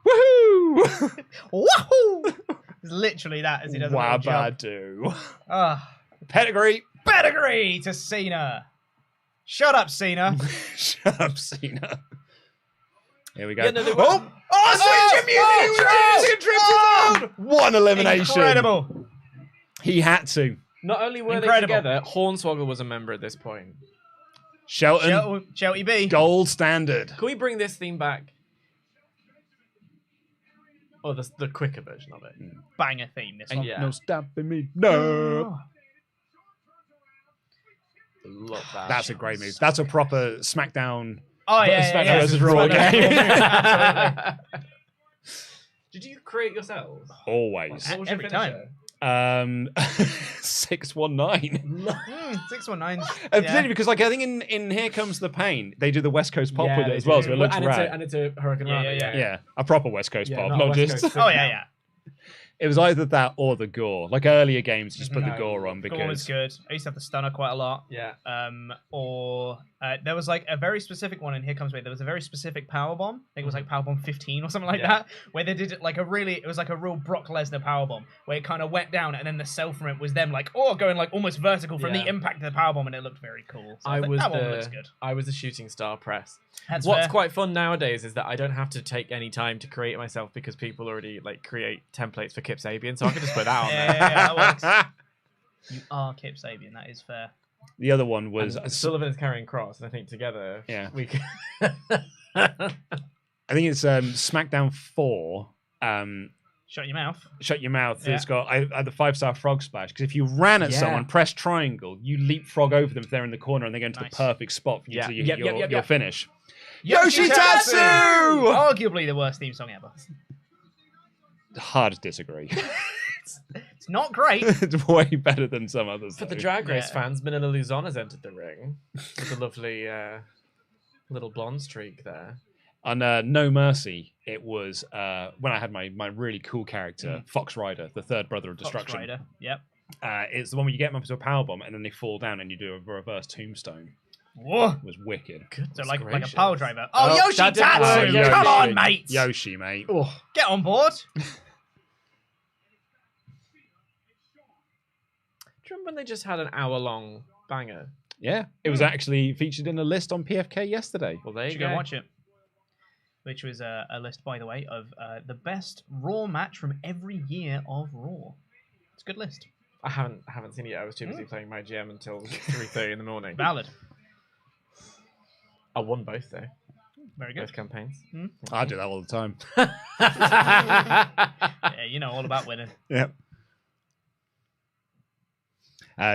Woohoo! Woohoo! His literally that as he does a little jump. Wabadu. Ah, Pedigree. pedigree to Cena. Shut up, Cena. Shut up, Cena. Here we go. Yeah, no, they were- Oh, one elimination. Incredible. He had to. Not only were Incredible. they together, Hornswoggle was a member at this point. Shelton, Shelty B. gold standard. Can we bring this theme back? Oh, the quicker version of it. Banger theme, this one. Yeah. No stopping me. No. Love that. That's a great move. That's a proper SmackDown. Oh, yeah. SmackDown yeah, versus yeah. Raw game. Absolutely. Did you create yourselves? Always. What was your Every finisher? 619. 619. Particularly because, like, I think in Here Comes the Pain, they do the West Coast pop with it as well, so it looks rad. And it's a Hurricane Rana. Yeah, a proper West Coast pop, not not West just. Coast Oh, yeah. It was either that or the gore. Like earlier games, just put the gore on Gore was because. good. I used to have the stunner quite a lot. Yeah. Or there was like a very specific one in Here Comes Me. There was a very specific powerbomb. I think it was like powerbomb 15 or something like that, where they did it like it was like a real Brock Lesnar powerbomb, where it kind of went down and then the sell from it was them like going like almost vertical from the impact of the powerbomb, and it looked very cool. So that one looks good. I was the shooting star press. That's What's fair. quite fun nowadays is that I don't have to take any time to create it myself because people already like create templates for Kip Sabian, so I can just put that on there. Yeah, that works. You are Kip Sabian. That is fair. The other one was. And Sullivan is carrying Cross, and I think together we can. I think it's SmackDown 4. Shut your mouth. Shut your mouth. Yeah. It's got the 5-star frog splash. Because if you ran at someone, press triangle, you leapfrog over them if they're in the corner and they go into the perfect spot for you to your finish. Yoshitatsu! Arguably the worst theme song ever. Hard to disagree. It's not great. It's way better than some others. For the though. Drag Race fans, Manila Luzon has entered the ring with a lovely little blonde streak there. On No Mercy, it was when I had my really cool character, Fox Rider, the third brother of Destruction. Fox Rider. Yep. It's the one where you get them up into a powerbomb and then they fall down and you do a reverse tombstone. Whoa. It was wicked. So like a power driver. Oh, that didn't Yoshitatsu! work. Come on, mate. Yoshi, mate. Oh. Get on board. Do you remember when they just had an hour-long banger? Yeah, it was actually featured in a list on PFK yesterday. Well, there you Should go. go watch it. Which was a list, by the way, of the best Raw match from every year of Raw. It's a good list. I haven't seen it yet. I was too busy playing my GM until 3:30 in the morning. Valid. I won both though. Very good. Both campaigns. I do that all the time. Yeah, you know all about winning. Yep.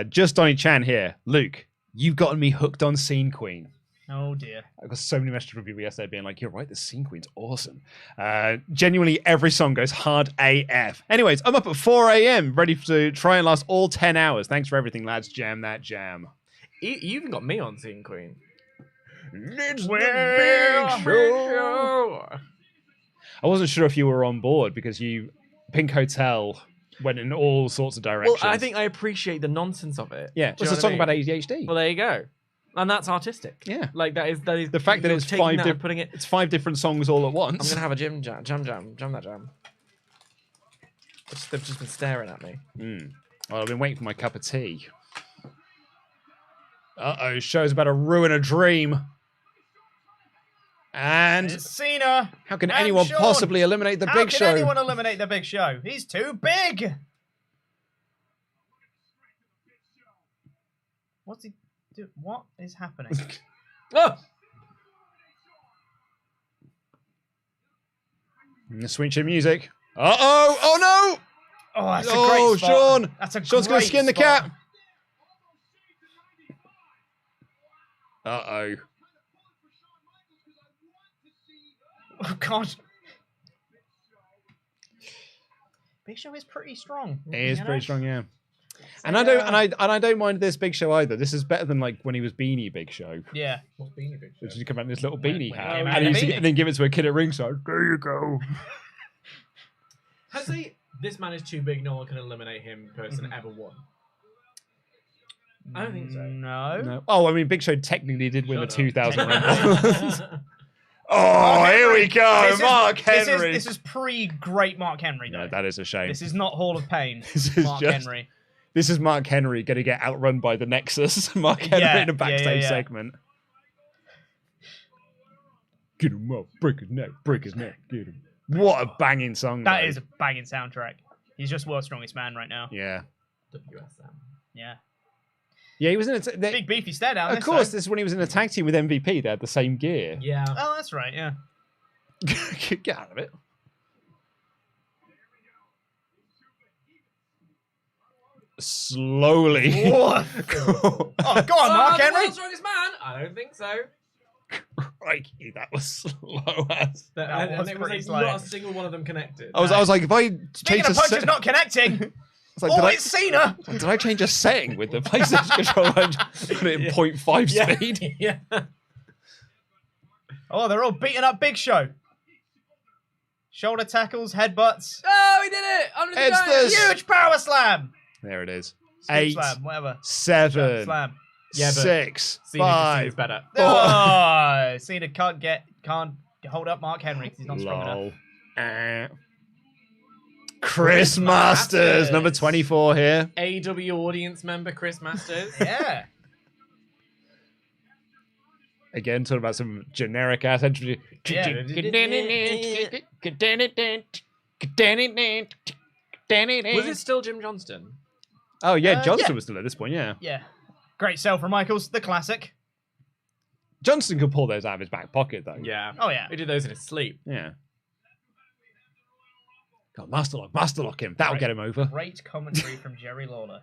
Just Donny Chan here. Luke, you've gotten me hooked on Scene Queen. Oh dear. I got so many messages from people yesterday being like, you're right, the Scene Queen's awesome. Genuinely, every song goes hard AF. Anyways, I'm up at 4 a.m. ready to try and last all 10 hours. Thanks for everything, lads. Jam that jam. You even got me on Scene Queen. It's the big show. I wasn't sure if you were on board because Pink Hotel went in all sorts of directions. Well, I think I appreciate the nonsense of it. Yeah, it's a song about ADHD. Well, there you go. And that's artistic. Yeah. Like that is the fact that it's putting it. It's 5 different songs all at once. I'm gonna have a jam that jam. They've just been staring at me. Well, I've been waiting for my cup of tea. Uh-oh, show's about to ruin a dream. And It's Cena. how can and anyone Shawn. possibly eliminate the Big Show? How can anyone eliminate the Big Show? He's too big. What's he do? What is happening? Oh! Switch in music. Uh-oh! Oh, no! Oh, that's a great spot. Shawn! That's a Shawn's going to great skin the spot. cat. Uh-oh. Oh God. Big Show is pretty strong. It is pretty strong, yeah. And I don't mind this Big Show either. This is better than like when he was Beanie Big Show. Yeah. What's Beanie Big Show? Which is come out in this little beanie When hat, he came out and, in a he used to beanie. and then give it to a kid at ringside. There you go. Has this man is too big, no one can eliminate him person ever won? I don't think so. No. No. Oh, I mean, Big Show technically did win the Shut up. 2000 Rumble. Oh, here we go. Mark Henry. This is pre-great Mark Henry, though. No, that is a shame. This is not Hall of Pain. This is Mark Henry. This is Mark Henry going to get outrun by the Nexus. Mark Henry in a backstage segment. Get him up, break his neck, get him. What a banging song. That is a banging soundtrack. He's just world's strongest man right now. Yeah. WSM. Yeah. Yeah, he was in a big beefy stare down. Of course, this is when he was in a tag team with MVP. They had the same gear. Yeah. Oh, that's right. Yeah. Get out of it. Slowly. Oh, go on, Mark Henry. World's strongest man? I don't think so. Crikey, that was slow as. And was it was pretty like slow. not a single one of them connected. I was like, if I Speaking change of a punches not connecting. It's Cena. Did I change a setting with the PlayStation controller and put it in 0.5 speed? Yeah. Oh, they're all beating up Big Show. Shoulder tackles, headbutts. Oh, he did it! Under the It's giant. the- Huge power slam. There it is. Scoop 8, slam, whatever. 7, Slam. Yeah, but 6, Cena 5. is better. Oh, Cena can't hold up Mark Henry because he's not strong enough. Lol. Chris Masters, number 24 here. AW audience member Chris Masters. Yeah. Again, talking about some generic ass entry. Yeah. Was it still Jim Johnston? Oh yeah, Johnston yeah. was still at this point. Yeah, Yeah. Great sell from Michaels, the classic. Johnston could pull those out of his back pocket though. Yeah. Oh, yeah. He did those in his sleep. Yeah. God, master lock him. That'll get him over. Great commentary from Jerry Lawler.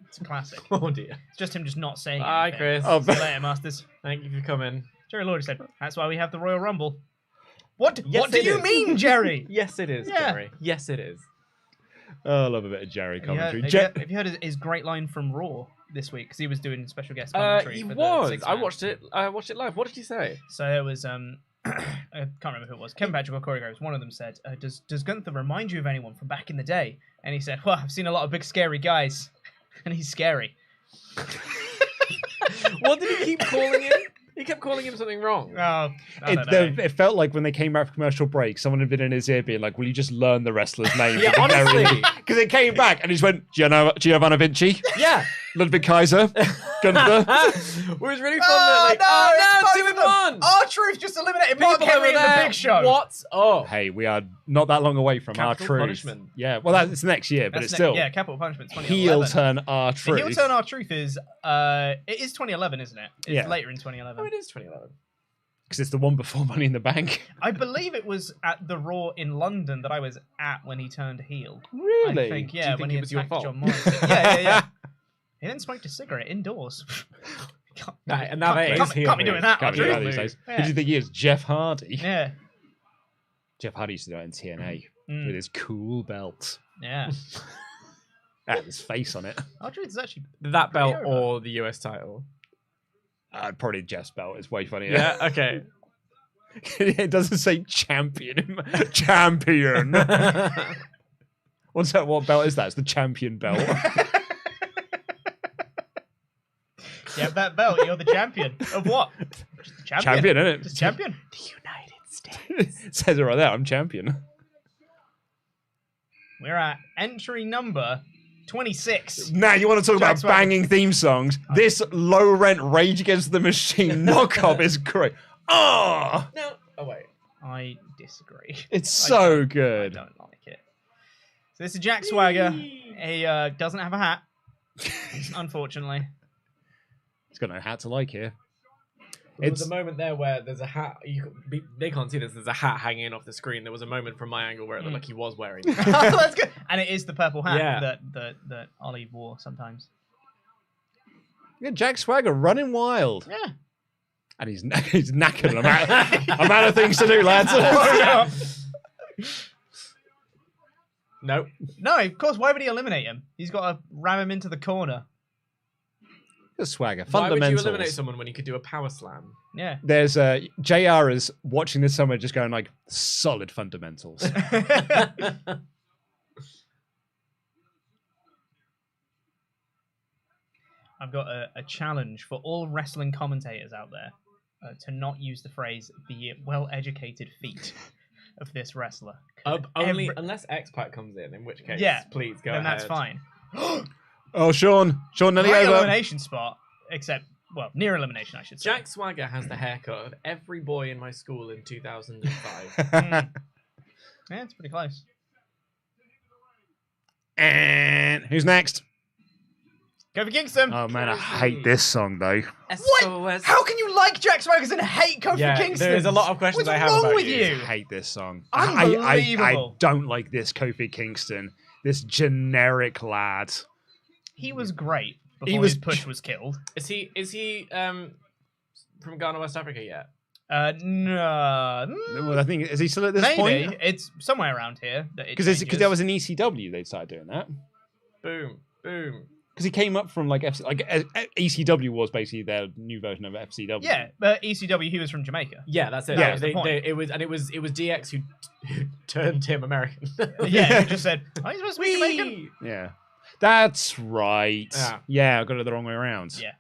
It's a classic. Oh dear. It's just him just not saying Hi, anything. Chris. Oh, See you later, Masters. Thank you for coming. Jerry Lawler said, that's why we have the Royal Rumble. What Yes, do it you is. mean, Jerry? Yes, it is, Yeah. Jerry. Yes, it is. Oh, I love a bit of Jerry commentary. Have you heard his great line from Raw this week? Because he was doing special guest commentary. He for the was. six I man. watched it. I watched it live. What did he say? So it was I can't remember who it was. Kevin Patrick or Corey Graves. One of them said, "Does Gunther remind you of anyone from back in the day?" And he said, "Well, I've seen a lot of big scary guys, and he's scary." What did he keep calling him? He kept calling him something wrong. Oh, I don't know. It felt like when they came back from commercial break, someone had been in his ear being like, "Will you just learn the wrestler's name?" Yeah, honestly. Because it came back and he just went, Giovanni Vinci, Yeah. Ludwig Kaiser, Gunther. It was really fun. That, it's two both in of them. one. R-Truth just eliminated Mark People Henry over in the there. Big Show. What's up? Hey, we are not that long away from Capital R-Truth. punishment. Yeah, well, that's next year, but That's it's still yeah, Capital Punishment. heel 2011. turn The R-Truth. heel turn R-Truth is it is 2011, isn't it? It's Yeah. later in Oh, 2011. it is 2011. Because it's the one before Money in the Bank. I believe it was at the Raw in London that I was at when he turned heel. Really? I think, Do yeah, you think when it he was your attacked fault? John Morrison. Yeah. He then smoked a cigarette indoors. Right, and now that is heel can't be doing that. Can't do R-Truth. that these days. Yeah. Who do you think he is? Jeff Hardy. Yeah. Jeff Hardy used to do that in TNA Mm. with his cool belt. Yeah. Had his face on it. R-Truth is actually That belt over. or the US title? Probably Jeff's belt. It's way funnier. Yeah, okay. It doesn't say champion. Champion. What's that? What belt is that? It's the champion belt. You have that belt, you're the champion. Of what? Just the champion. Champion, isn't it? Just champion. The United States. It says it right there. I'm champion. We're at entry number 26. Now you want to talk Jack about Swagger. banging theme songs? This low rent Rage Against the Machine knockoff is great. Oh, No. Oh, wait. I disagree. it's I so I good. don't like it. So this is Jack Swagger. He doesn't have a hat, unfortunately. He's got no hat to like here. There was It's- a moment there where there's a hat. They can't see this. There's a hat hanging off the screen. There was a moment from my angle where it looked like he was wearing it. That's good. And it is the purple hat Yeah. that Ollie wore sometimes. Yeah, Jack Swagger running wild. Yeah. And he's knackered. I'm out of things to do, lads. Nope. No, of course. Why would he eliminate him? He's got to ram him into the corner. The Swagger. Why would you eliminate Fundamentals. someone when you could do a power slam? Yeah. There's JR is watching this somewhere just going like solid fundamentals. I've got a challenge for all wrestling commentators out there. to not use the phrase "the well-educated feet" of this wrestler. Only unless X-Pac comes in which case, please go then ahead. that's fine. Oh, Sean nearly Great over. elimination spot, except, well, near elimination, I should say. Jack Swagger has the haircut of every boy in my school in 2005. Yeah, it's pretty close. And who's next? Kofi Kingston. Oh man, I hate this song though. What? How can you like Jack Swagger and hate Kofi Kingston? There's a lot of questions What's I have wrong about with you. you? I hate this song. Unbelievable. I don't like this Kofi Kingston. This generic lad. He was great before his push was killed. Is he from Ghana, West Africa yet? No. Well, I think is he still at this Maybe. point? It's somewhere around here. Because there was an ECW they started doing that. Boom. Because he came up from like ECW was basically their new version of FCW. Yeah, but ECW, he was from Jamaica. Yeah, that's it. Yeah, it was DX who turned him American. Yeah, he just said, "Oh, he's supposed to be Jamaican." Yeah, that's right. Yeah, I got it the wrong way around. Yeah.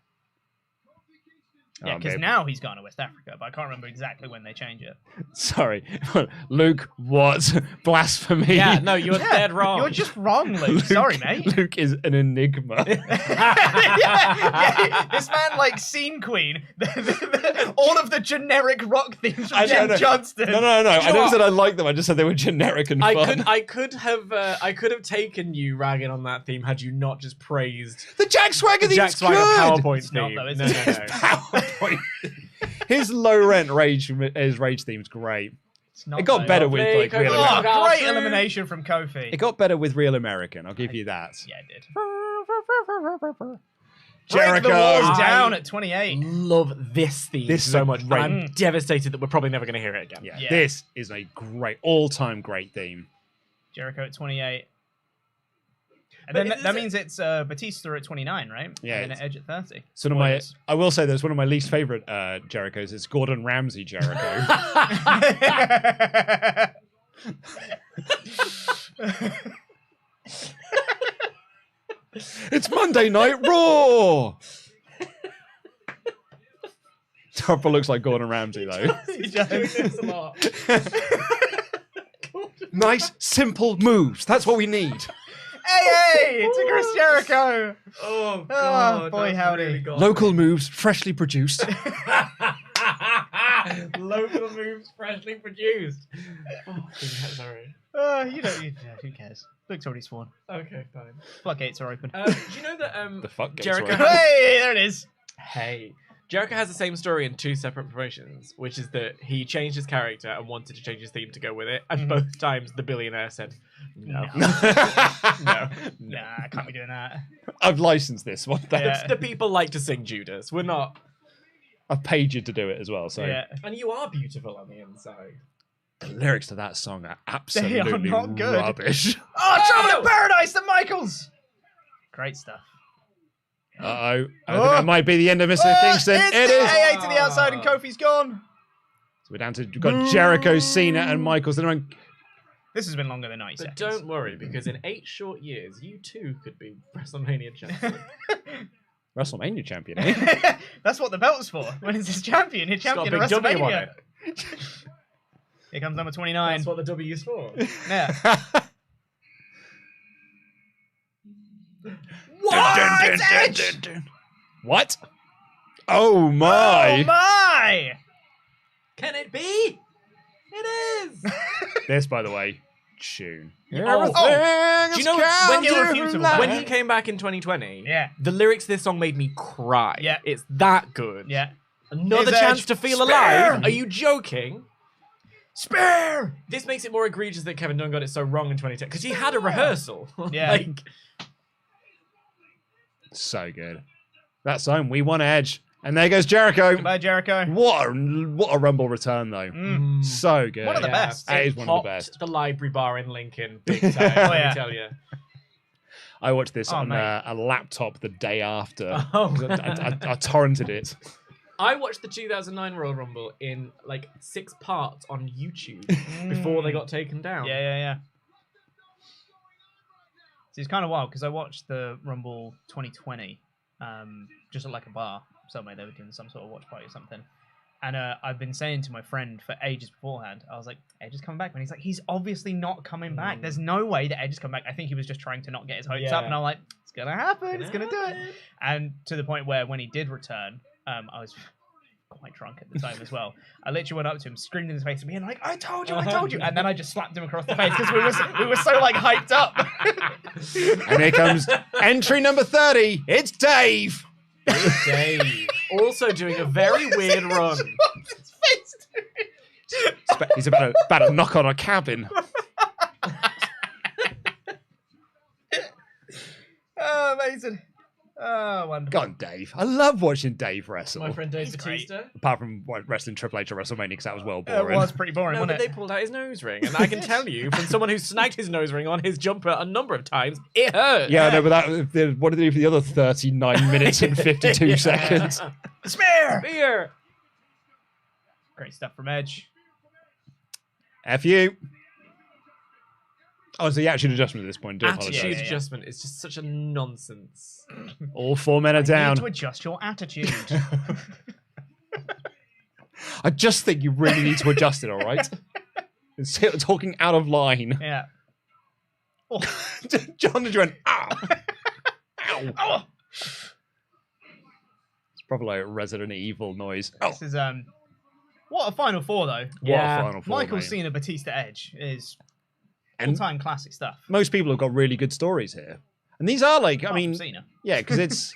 Yeah, because now he's gone to West Africa, but I can't remember exactly when they change it. Sorry, Luke. What blasphemy? Yeah, no, you're dead wrong. You're just wrong, Luke. Sorry, mate. Luke is an enigma. yeah, this man like Scene Queen, all of the generic rock themes from Jim Johnston. No. I never said I liked them. I just said they were generic and fun. I could have taken you ragging on that theme had you not just praised the Jack Swagger theme. Jack Swagger PowerPoint it's theme. Not, though, No. PowerPoint. His low rent rage theme's great. It got better with like Real American. Great elimination from Kofi. It got better with Real American. I'll give you that. Yeah, it did. Jericho. Break the walls down at 28. Love this theme so much. Great. I'm devastated that we're probably never going to hear it again. Yeah, this is a great, all-time great theme. Jericho at 28. And then that means it's Batista at 29, right? Yeah. And then Edge at 30. So I will say there's one of my least favorite Jerichos. It's Gordon Ramsay Jericho. It's Monday Night Raw. Topper looks like Gordon Ramsay though. He does a lot. Nice, simple moves. That's what we need. Hey, it's a Chris Jericho. Oh, God. Boy, howdy. Really Local moves, freshly produced. Local moves, freshly produced. Oh, sorry. Who cares? Luke's already sworn. Okay, fine. Floodgates are open. Do you know that The fuck Jericho? Hey, there it is. Hey. Jericho has the same story in two separate promotions, which is that he changed his character and wanted to change his theme to go with it, and both times the billionaire said, no. No. Nah, I can't be doing that. I've licensed this one. The people like to sing Judas. We're not. I've paid you to do it as well. So And you are beautiful on the inside. the lyrics to that song are absolutely not good. rubbish. Oh, Trouble in Paradise, the Michaels. Great stuff. I think it might be the end of Mr. Kingston. It's It the is. AA to the outside and Kofi's gone. So we're down to we've got Jericho, Cena, and Michaels. This has been longer than 90 But seconds. don't worry, because in 8 short years, you too could be WrestleMania champion. WrestleMania champion, eh? That's what the belt's for. When it's his champion, his champion at It's got a big W on WrestleMania. it. Here comes number 29. That's what the W's for. Yeah. What? Oh my! Oh my! Can it be? It is! This, by the way, tune. Do you know when he came back in 2020? Yeah. The lyrics to this song made me cry. Yeah. It's that good. Yeah. Another His chance Edge. to feel Spare! alive? Are you joking? Spare! This makes it more egregious that Kevin Dunn got it so wrong in 2010 because he had a rehearsal. Yeah. Like, So good. That song, we won Edge. And there goes Jericho. Goodbye, Jericho. What a Rumble return, though. So good. One of the best. That is one of the popped best. the library bar in Lincoln big time, Oh, let yeah. me tell you. I watched this on mate. a laptop the day after. Oh. I torrented it. I watched the 2009 Royal Rumble in like 6 parts on YouTube before they got taken down. Yeah. So it's kind of wild because I watched the Rumble 2020 just at like a bar somewhere. They were doing some sort of watch party or something. And I've been saying to my friend for ages beforehand, I was like, Edge is coming back. And he's like, he's obviously not coming back. There's no way that Edge is coming back. I think he was just trying to not get his hopes up. And I'm like, it's going to happen. It's going to do it. And to the point where when he did return, I was quite drunk at the time as well. I literally went up to him, screamed in his face, and being like, I told you. And then I just slapped him across the face because we were so like hyped up. And here comes entry number 30. It's Dave. Dave. Also doing a very weird run. He's about to knock on a cabin. Oh, amazing. Oh, wonderful. Go on, Dave. I love watching Dave wrestle. My friend Dave He's Batista. Apart from wrestling Triple H or WrestleMania, because that was well boring. It was pretty boring, No, wasn't but it? they pulled out his nose ring, and I can tell you, from someone who snagged his nose ring on his jumper a number of times, it hurt. Yeah, no, but what did they do for the other 39 minutes and 52 seconds? Spear! Beer. Great stuff from Edge. F you. Oh, so the attitude adjustment at this point. Do apologize. Attitude Yeah. adjustment is just such a nonsense. All 4 men are You down. need to adjust your attitude. I just think you really need to adjust it, all right? It's talking out of line. Yeah. John just went, ow. Ow. Oh! It's probably like a Resident Evil noise. Oh, This is what a Final Four though. what a Final Four, Michael mate. Cena Batista Edge is And all-time classic stuff. most people have got really good stories here. And these are like, I Apart from mean, Cena. yeah, because it's,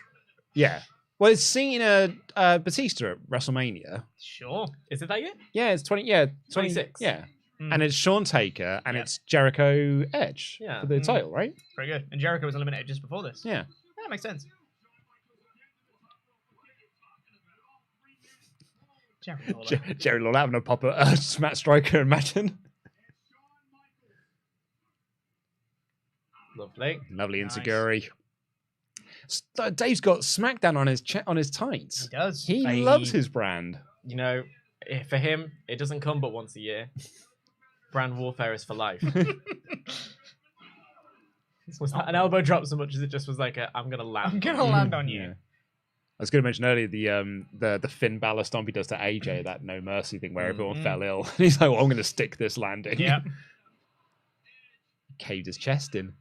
yeah. Well, it's Cena, Batista at WrestleMania. Sure. Is it that year? Yeah, it's 20, yeah. 26. Yeah. Mm. And it's Shawn Taker and Yeah. it's Jericho Edge Yeah. for the Mm. title, right? Very good. And Jericho was eliminated just before this. Yeah. That makes sense. Jericho Lawler. Jerry Lawler having a pop at Matt Striker, imagine. Lovely. Lovely Nice. Insecurity. Dave's got SmackDown on his tights. He does. He Hey. loves his brand. You know, for him, it doesn't come but once a year. Brand warfare is for life. Was that an elbow drop so much as it just was like I'm gonna land? I'm gonna land on you. Yeah. I was going to mention earlier the Finn Balor stomp he does to AJ, that No Mercy thing where everyone fell ill. And he's like, well, I'm going to stick this landing. Yeah. Caved his chest in.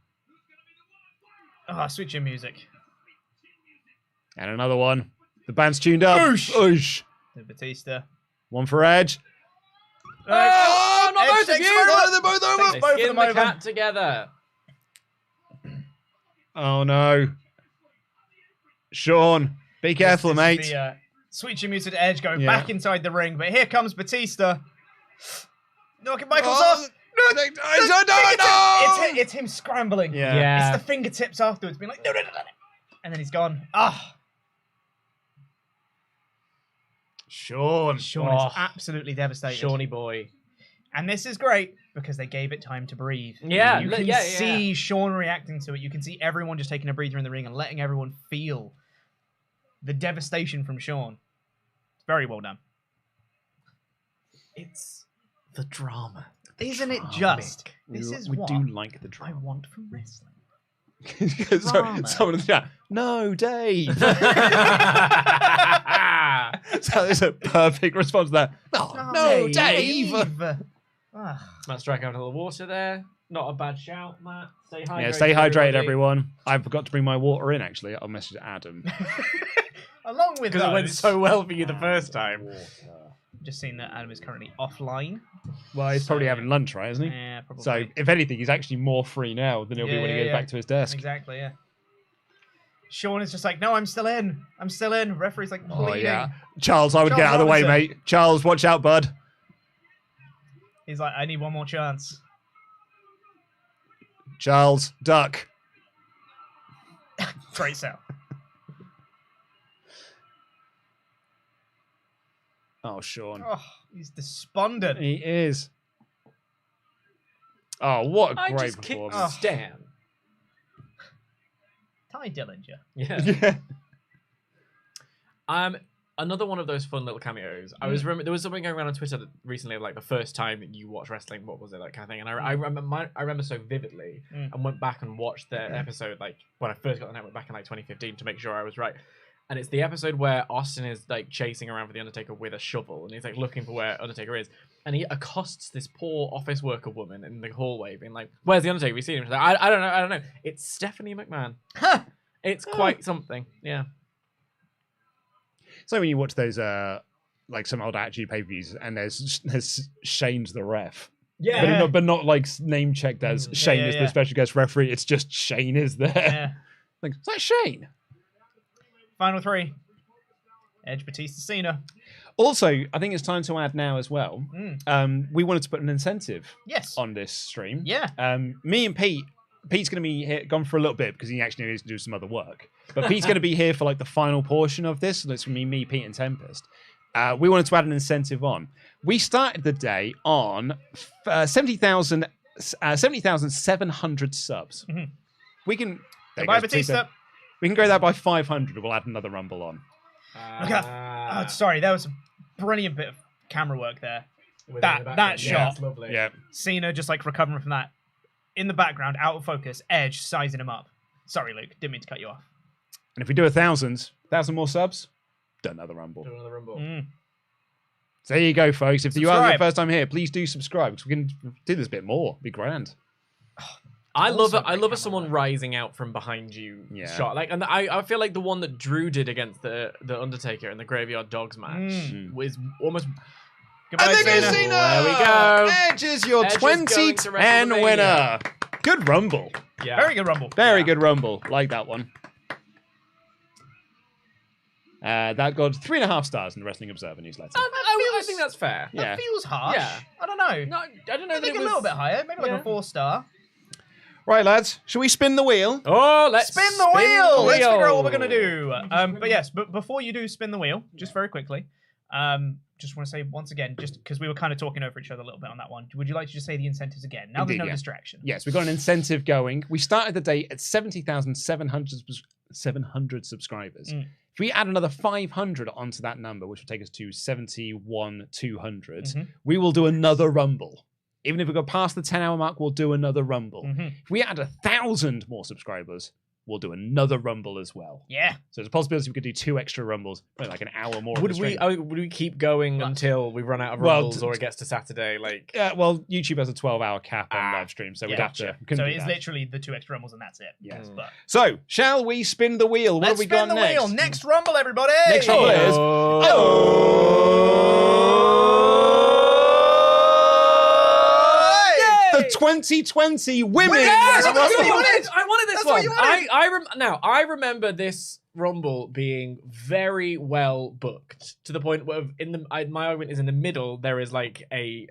Oh, switch your music. And another one. The band's tuned up. Oosh. Oosh. To Batista. One for Edge. Oh, not Edge both of takes you! them over. They're both over. They Both of skin them the over. cat together. Oh, no. Sean, be careful, This mate. is the, switch your music to Edge going Yeah. back inside the ring. But here comes Batista. Knocking Michaels Oh, off. No, no. It's him scrambling. Yeah. Yeah. It's the fingertips afterwards being like, no. And then he's gone. Ah. Sean. Sean is absolutely devastated. Shawnee boy. And this is great because they gave it time to breathe. Yeah, You can yeah. see Sean reacting to it. You can see everyone just taking a breather in the ring and letting everyone feel the devastation from Sean. It's very well done. It's the drama. Isn't it just? This is we what do like the I drama. want from wrestling. So, someone in the chat, no, Dave. So it's a perfect response to that. Oh, no, Dave. Ah. Matt Striker having a little water there. Not a bad shout, Matt. Stay hydrated. Yeah, stay hydrated, everybody. everyone. I forgot to bring my water in, actually. I'll message Adam. Along with Because it went those, so well for you the first time. just seen that Adam is currently offline. Well, he's probably having lunch, right, isn't he? Yeah, probably. So, if anything, he's actually more free now than he'll be when he goes back to his desk. Exactly, yeah. Sean is just like, no, I'm still in. I'm still in. Referee's like bleeding. Oh, yeah. Charles, I would Charles get out of the way, Robinson. mate. Charles, watch out, bud. He's like, I need one more chance. Charles, duck. Great sell. Oh, Sean. Oh, he's despondent. He is. Oh, what a I great just kicked performance. Stan. Ty Dillinger. Yeah. Another one of those fun little cameos. I was there was something going around on Twitter recently of like the first time that you watched wrestling. What was it, that kind of thing? And I remember so vividly, and went back and watched the episode like when I first got the network back in like 2015 to make sure I was right. and it's the episode where Austin is like chasing around for the Undertaker with a shovel, and he's like looking for where Undertaker is, and he accosts this poor office worker woman in the hallway, being like, "Where's the Undertaker? Have you seen him?" She's like, I don't know. It's Stephanie McMahon. It's quite something. Yeah. So when you watch those like some old Attitude pay-per-views, and there's Shane's the ref. Yeah. But not like name checked as Shane is the special guest referee. It's just Shane is there. Yeah. Like, is that Shane? Final 3. Edge, Batista, Cena. Also, I think it's time to add now as well. We wanted to put an incentive on this stream. Yeah. Me and Pete's going to be here, gone for a little bit because he actually needs to do some other work. But Pete's going to be here for like the final portion of this. So it's going to be me, Pete, and Tempest. We wanted to add an incentive on. We started the day on 70,700 subs. We can... Goodbye, Batista. We can go there by 500. We'll add another Rumble on. Look at that. Oh, sorry, that was a brilliant bit of camera work there. That shot. Lovely. Yeah. Cena just like recovering from that. In the background, out of focus, Edge sizing him up. Sorry, Luke. Didn't mean to cut you off. And if we do 1,000 more subs, do another Rumble. So there you go, folks. If you are your first time here, please do subscribe because we can do this a bit more. It'd be grand. I love it. I love someone rising out from behind you shot. Like, and I feel like the one that Drew did against the Undertaker in the Graveyard Dogs match was almost. Goodbye, Cena. There we go. Edge is your 2010 winner. Good Rumble. Yeah. Very good Rumble. Very good Rumble. Like that one. That got 3.5 stars in the Wrestling Observer newsletter. I think that's fair. That feels harsh. Yeah. I don't know. No, I don't know. I think a little bit higher. Maybe like a 4-star. Right, lads. Shall we spin the wheel? Oh, let's spin the wheel. Let's figure out what we're going to do. But yes, but before you do spin the wheel, just very quickly, just want to say once again, just because we were kind of talking over each other a little bit on that one, would you like to just say the incentives again? Now there's no distraction. Yes, we've got an incentive going. We started the day at 70,700 subscribers. If we add another 500 onto that number, which will take us to 71,200, we will do another Rumble. Even if we go past the 10-hour mark, we'll do another Rumble. If we add 1,000 more subscribers, we'll do another Rumble as well. Yeah. So there's a possibility we could do 2 extra Rumbles, like an hour more. Would we keep going until we run out of Rumbles or it gets to Saturday? Like, well, YouTube has a 12-hour cap on live stream, so we'd have to. So it's literally the 2 extra Rumbles and that's it. Yes. So shall we spin the wheel? What have we got next? Let's spin the wheel. Next Rumble, everybody. Next Rumble is. The 2020 Women's Rumble. I wanted this one. I remember this Rumble being very well booked to the point where my argument is in the middle there is like a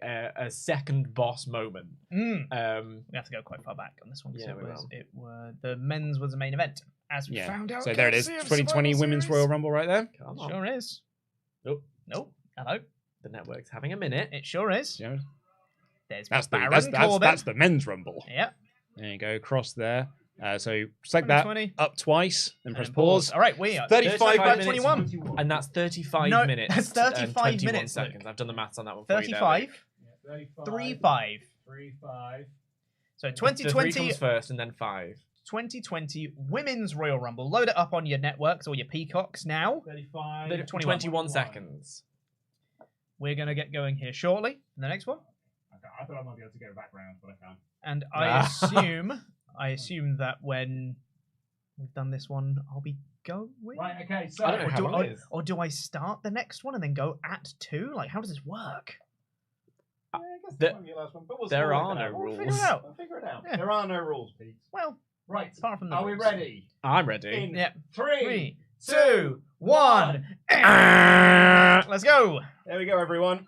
second boss moment. We have to go quite far back on this one because the men's was the main event as we found out. So there it is, 2020 Women's Royal Rumble right there. Come on. Sure is. Nope. Hello. The network's having a minute. It sure is. Yeah. That's the men's Rumble. Yep. There you go, across there. So select that up twice, then press pause. All right, we are 35 21. And that's 35 minutes. That's 35 minutes. Seconds. I've done the maths on that one. 35. 35. So 2020 comes first and then 5. 2020 Women's Royal Rumble. Load it up on your networks or your peacocks now. 21 seconds. We're going to get going here shortly. The next one. I thought I might be able to go back round, but I can't. And I assume that when we've done this one, I'll be going. Right, okay, so I don't know how long it is. Or do I start the next one and then go at 2? Like, how does this work? I guess that might be your last one, but there are no rules. We'll figure it out. Yeah. There are no rules, Pete. Well, right. Apart from the rules. We ready? I'm ready. Yeah. 3, 2, 1. Let's go. There we go, everyone.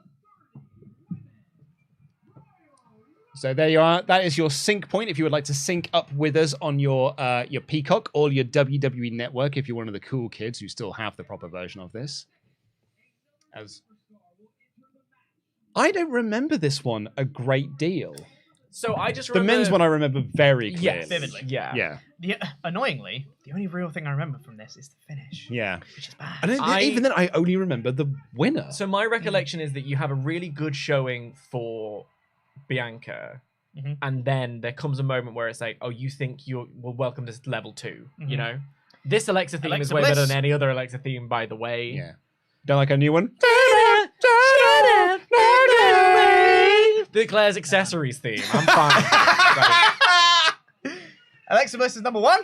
So there you are. That is your sync point if you would like to sync up with us on your Peacock or your WWE Network if you're one of the cool kids who still have the proper version of this. I don't remember this one a great deal. So I just remember... The men's one I remember very clearly. Yes, vividly. Yeah. Annoyingly, the only real thing I remember from this is the finish. Yeah. Which is bad. Even then, I only remember the winner. So my recollection is that you have a really good showing for Bianca, and then there comes a moment where it's like, oh, you think you're welcome to level 2, you know? This Alexa theme Alexa is way Bliss. better than any other Alexa theme, by the way. Yeah. Don't like our new one? The Claire's accessories theme. I'm fine. Alexa Bliss is number 1.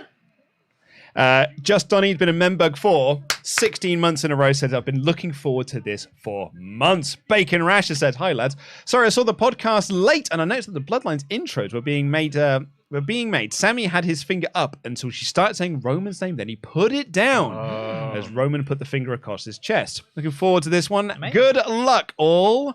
Just Donnie's been a Membug for 16 months in a row. Says, I've been looking forward to this for months. Bacon Rasher says, hi lads. Sorry, I saw the podcast late and I noticed that the Bloodlines intros were being made. Sammy had his finger up until she started saying Roman's name. Then he put it down as Roman put the finger across his chest. Looking forward to this one. Amazing. Good luck, all.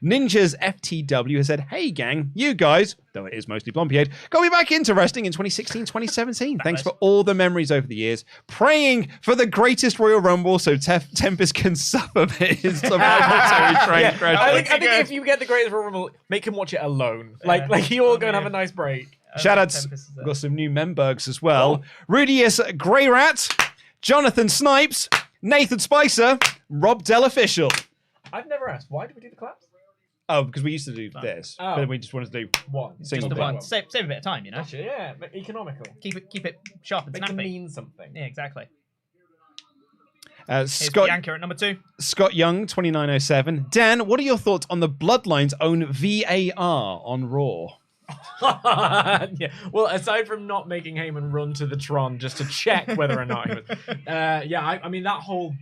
Ninjas FTW has said, hey gang, you guys, though it is mostly Blompiade, got me back into wrestling in 2016, 2017. Thanks for all the memories over the years. Praying for the greatest Royal Rumble so Tempest can suffer his I think if you get the greatest Royal Rumble, make him watch it alone. Like you all go and have a nice break. Shout outs, got some new Membergs as well. Rudius Grey Rat, Jonathan Snipes, Nathan Spicer, Rob Del Official. I've never asked, why did we do the claps? Oh, because we used to do this, but then we just wanted to do One. single Just the thing. one. Save a bit of time, you know. Actually, yeah, economical. Keep it sharp and Make it snappy. mean something. Yeah, exactly. Here's Scott Bianca at number 2. Scott Young, 2907. Dan, what are your thoughts on the Bloodlines' own VAR on Raw? Yeah. Well, aside from not making Heyman run to the Tron just to check whether or not he was, I mean that whole.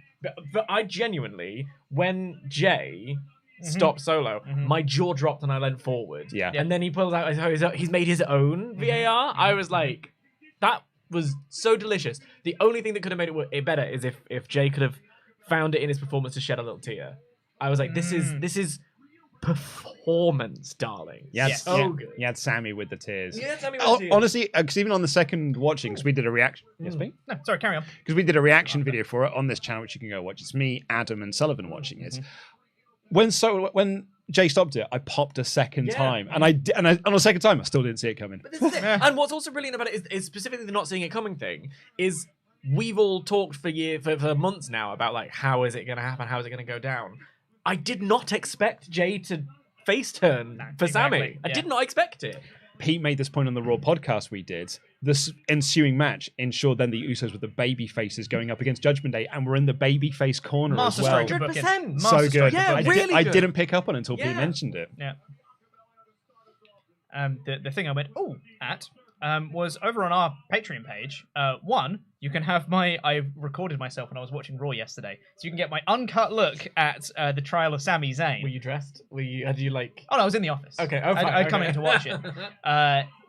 But I genuinely, when Jay stopped Solo, my jaw dropped and I leant forward. Yeah. And then he pulls out he's made his own VAR. I was like, that was so delicious. The only thing that could have made it better is if Jay could have found it in his performance to shed a little tear. I was like, this is performance, darling. Yeah, good. You had Sammy with the tears. Yeah, Sammy with the tears. Honestly, because even on the second watching, because we did a reaction. Yes, me? No, sorry, carry on. Because we did a reaction video for it on this channel, which you can go watch. It's me, Adam, and Sullivan watching it. When Jay stopped it, I popped a second time, and on the second time, I still didn't see it coming. But this is it. And what's also brilliant about it is specifically the not seeing it coming thing is we've all talked for months now about like how is it going to happen, how is it going to go down. I did not expect Jay to face turn for Sammy. I did not expect it. Pete made this point on the Raw podcast we did. This ensuing match ensured then the Usos with the baby faces going up against Judgment Day, and we're in the baby face corner Master as well. Striker booking. 100%. So good. Yeah, really I good. didn't pick up on it until Pete mentioned it. Yeah. The thing I went at was over on our Patreon page. One, you can have I recorded myself when I was watching Raw yesterday, so you can get my uncut look at the trial of Sami Zayn. Were you dressed? Had you like? Oh no, I was in the office. Okay. I'd come in to watch it.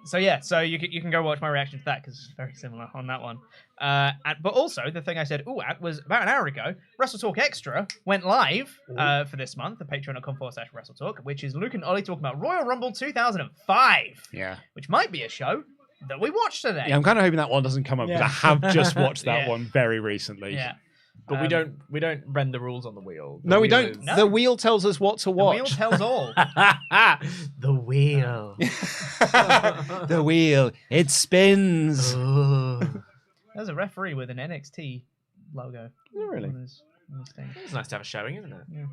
So you can go watch my reaction to that because it's very similar on that one. But also the thing I said at was about an hour ago. WrestleTalk Extra went live for this month, the patreon.com/WrestleTalk, which is Luke and Ollie talking about Royal Rumble 2005. Yeah. Which might be a show that we watched today. Yeah, I'm kind of hoping that one doesn't come up because I have just watched that Yeah. one very recently. Yeah. But we don't bend the rules on the wheel. No, we don't. No. The wheel tells us what to The watch. wheel tells all. The wheel. The wheel. It spins. There's a referee with an NXT logo. Oh, really? on his thing. It's nice to have a showing, isn't it? Yeah.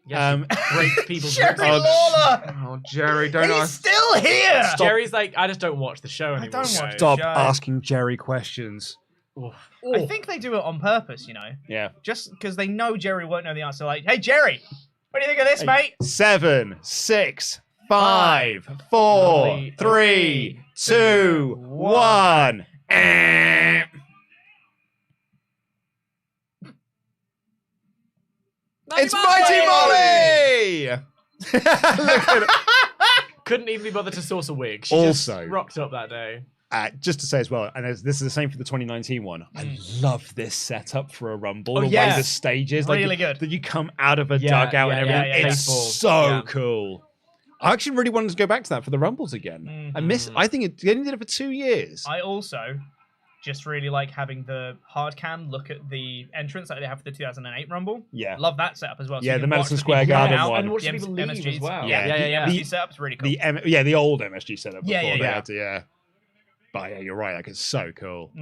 Yes, great people. Jerry Lawler! Oh, Jerry, don't He's still here! Jerry's like, I just don't watch the show anymore. don't watch guys. Stop Show. asking Jerry questions. I think they do it on purpose, you know? Yeah. Just because they know Jerry won't know the answer. Like, hey, Jerry, what do you think of this, mate? 7, 6, 5, 4, 3, 2, 1. It's Mighty Molly! Look at it. Couldn't even be bothered to source a wig. She Also- just rocked up that day. Just to say as well, and this is the same for the 2019 one. I love this setup for a Rumble. Oh, the yes. way the stage is, Really good. That you come out of a Yeah, dugout and yeah, everything. yeah, It's faithful. so Yeah. cool. I actually really wanted to go back to that for the Rumbles again. I think they only did it for 2 years. I also just really like having the hard cam look at the entrance like they have for the 2008 Rumble. Yeah. Love that setup as well. Yeah, you the can Madison watch Square people Garden come out one. And watch the people M- leave MSGs. as well. Yeah. The- The setup's really cool. the old MSG setup before Yeah, they yeah. had to, yeah. But yeah, you're right. Like, it's so cool.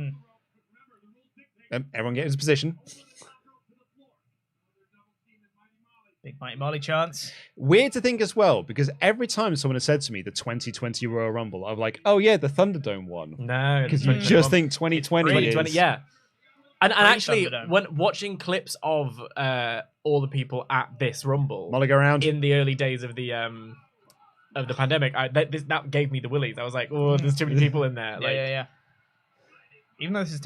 Everyone get into position. Big Mighty Molly chance. Weird to think as well, because every time someone has said to me the 2020 Royal Rumble, I'm like, oh yeah, the Thunderdome one. No, Because you just think 2020 2020, is... yeah. And actually, Thunderdome. when watching clips of all the people at this Rumble Molly go around. in the early days of the pandemic, that gave me the willies. I was like, oh, there's too many people in there. Yeah. Even though this is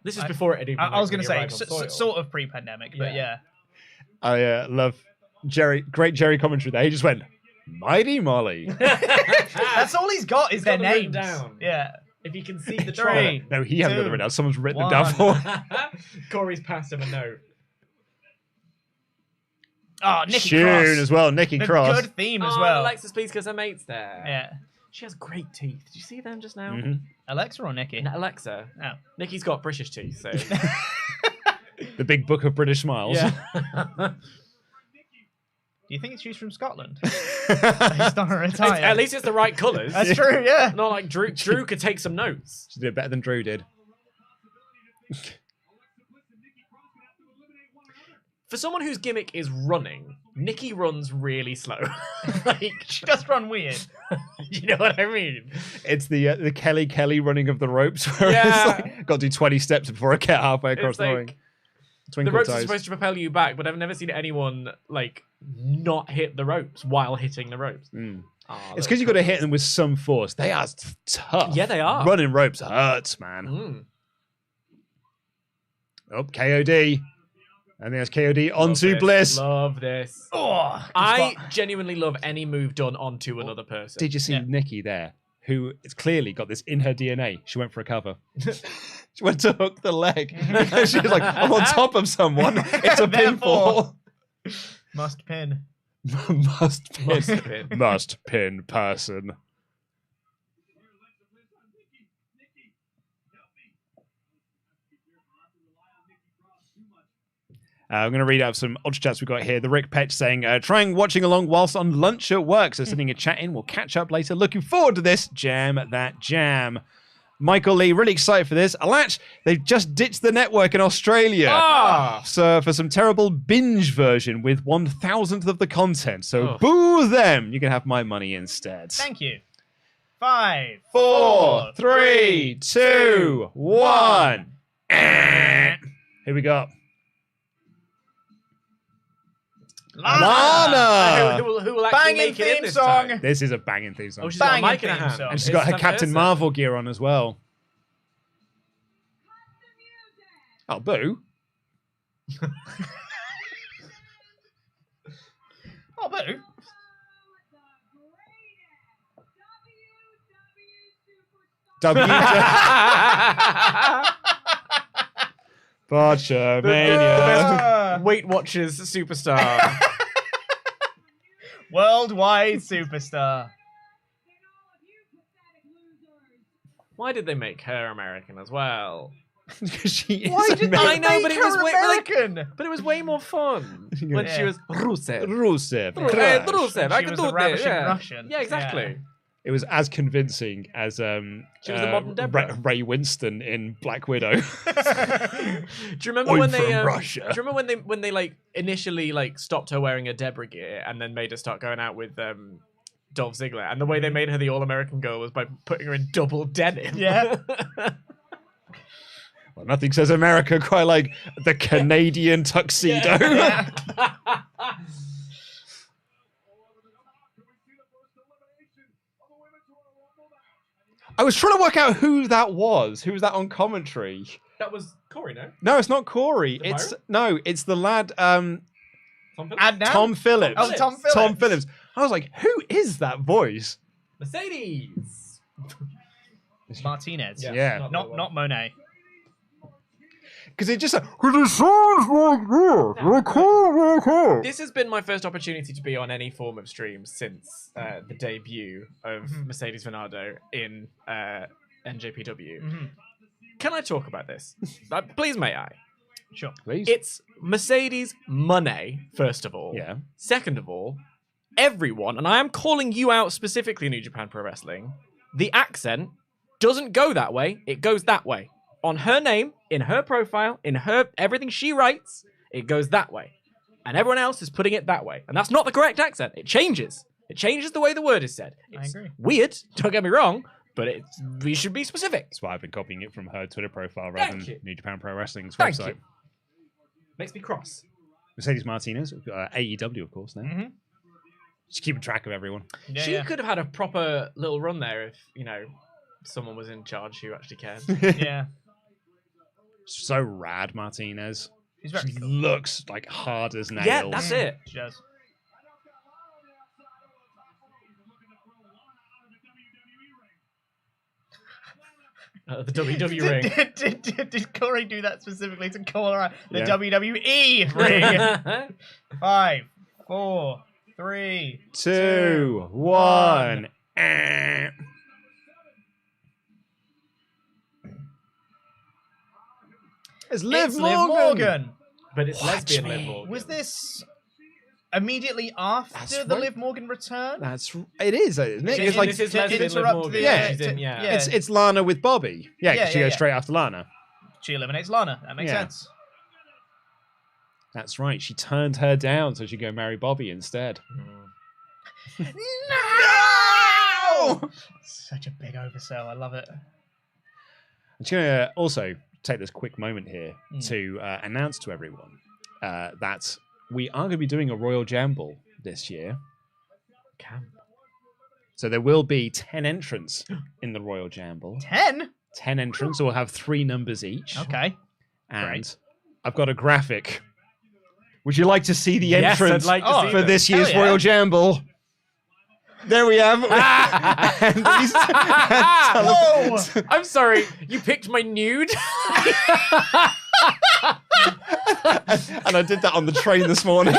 This is before it even. I was going going to to say sort of pre-pandemic, but yeah. I love great Jerry commentary there. He just went, Mighty Molly. That's all he's got is their got them written names. down. Yeah. If you can see the Three. tray. No, he hasn't got them written down. Someone's written them down one. for Corey's passed him a note. Oh, Nikki Tune Cross. as well. Nikki The Cross. good theme as Oh, well. Alexis, please, because her mate's there. Yeah. She has great teeth. Did you see them just now? Mhm. Alexa or Nikki? And Alexa. Oh. Nikki's got British teeth, so. The big book of British smiles. Yeah. Do you think she's from Scotland? Based on her attire. At least it's the right colours. That's true, yeah. Not like Drew. Drew could take some notes. She did better than Drew did. For someone whose gimmick is running, Nikki runs really slow. Like, She does run weird. you know what I mean? It's the Kelly running of the ropes, where Yeah. it's like, got to do 20 steps before I get halfway across It's the like, ring. the Twinkle ropes are toes. supposed to propel you back, but I've never seen anyone like not hit the ropes while hitting the ropes. Mm. Oh, It's because you've got to hit them with some force. They are tough. Yeah, they are. Running ropes hurts, man. Mm. Oh, KOD. And there's KOD Love onto this. Bliss. Love this. Oh, good I spot. genuinely love any move done onto another person. Did you see Yeah. Nikki there? Who has clearly got this in her DNA. She went for a cover. She went to hook the leg. Because she was like, I'm on top of someone. It's a Therefore- pinfall. Must pin. Must pin. Must pin. Must pin person. I'm going to read out some odd chats we got here. The Rick Petch saying, trying watching along whilst on lunch at work. So sitting and chatting. We'll catch up later. Looking forward to this. Jam that jam. Michael Lee, really excited for this. Alatch, they've just ditched the network in Australia. Ah! So for some terrible binge version with 1,000th of the content. So Ugh. boo them. You can have my money instead. Thank you. 5, 4, 3, 2, 1. Here we go. Lana! Who will actually Banging make it in theme this song. time? This is a banging theme song. Oh, she's got a Banging mic in her theme hand. song. And she's It's got her some Captain person. Marvel gear on as well. Oh, boo. Oh, boo. Botchamania. Weight Watchers superstar. Worldwide superstar. Why did they make her American as well? She is Why did they American. know, make but it her was way- like- American? But it was way more fun when she Yeah. was Rusev. Rusev. Rusev, Crash. Rusev, I She can was do the this. ravishing Yeah. Russian. Yeah, exactly. It was as convincing as She was the modern Deborah. Ray Winston in Black Widow. Do you remember I'm when they? from Russia. Do you remember when they like initially like stopped her wearing a Deborah gear and then made her start going out with Dolph Ziggler? And the way they made her the All-American girl was by putting her in double denim. Yeah. Well, nothing says America quite like the Canadian tuxedo. Yeah. I was trying to work out who that was. Who was that on commentary? That was Corey, no? No, it's not Corey. The It's pirate? no, it's the lad Tom Phillips? And now? Tom Phillips. Oh, Tom Phillips. Tom Phillips. I was like, who is that voice? Mercedes. Martinez. Yeah. Not Monet. Because it just it sounds like this. This has been my first opportunity to be on any form of stream since the debut of Mercedes Venado in NJPW. Mhm. Can I talk about this? Please, may I? Sure. Please. It's Mercedes money, first of all. Yeah. Second of all, everyone, and I am calling you out specifically, New Japan Pro Wrestling, the accent doesn't go that way. It goes that way. On her name, in her profile, in her everything she writes, it goes that way. and everyone else is putting it that way. And that's not the correct accent. It changes. It changes the way the word is said. It's agree. weird, don't get me wrong, but we should be specific. That's why I've been copying it from her Twitter profile rather Thank than you. New Japan Pro Wrestling's Thank website. you. Makes me cross. Mercedes Martinez, AEW, of course, now. Mm-hmm. Just keeping track of everyone. Yeah, She yeah. could have had a proper little run there if, someone was in charge who actually cared. Yeah. So rad, Martinez. She's very She cool. looks like hard as nails. Yeah, that's it. She does. The WWE ring. Did Corey do that specifically to call her out? The Yeah. WWE ring. 5, 4, 3, 2, 1. It's Liv It's Morgan. Liv Morgan. But it's Watch lesbian me. Liv Morgan. Was this immediately after That's the right. Liv Morgan return? It is, isn't it? It's like this is to lesbian Liv interrupt Morgan. the, Yeah. She's in, yeah. yeah. it's Lana with Bobby. Yeah, 'cause Yeah, she yeah, goes yeah. straight after Lana. She eliminates Lana. That makes Yeah. sense. That's right. She turned her down so she could go marry Bobby instead. No! Such a big oversell. I love it. I'm just going to also take this quick moment here Mm. to announce to everyone that we are going to be doing a Royal Jamble this year. Camp. So there will be 10 entrants in the Royal Jamble. 10? 10 entrants, so we'll have 3 numbers each. Okay. And great. I've got a graphic. Would you like to see the Yes, entrance I'd like to see for them. this year's Hell yeah. Royal Jamble? There we have. And these- Whoa! I'm sorry, you picked my nude? And I did that on the train this morning.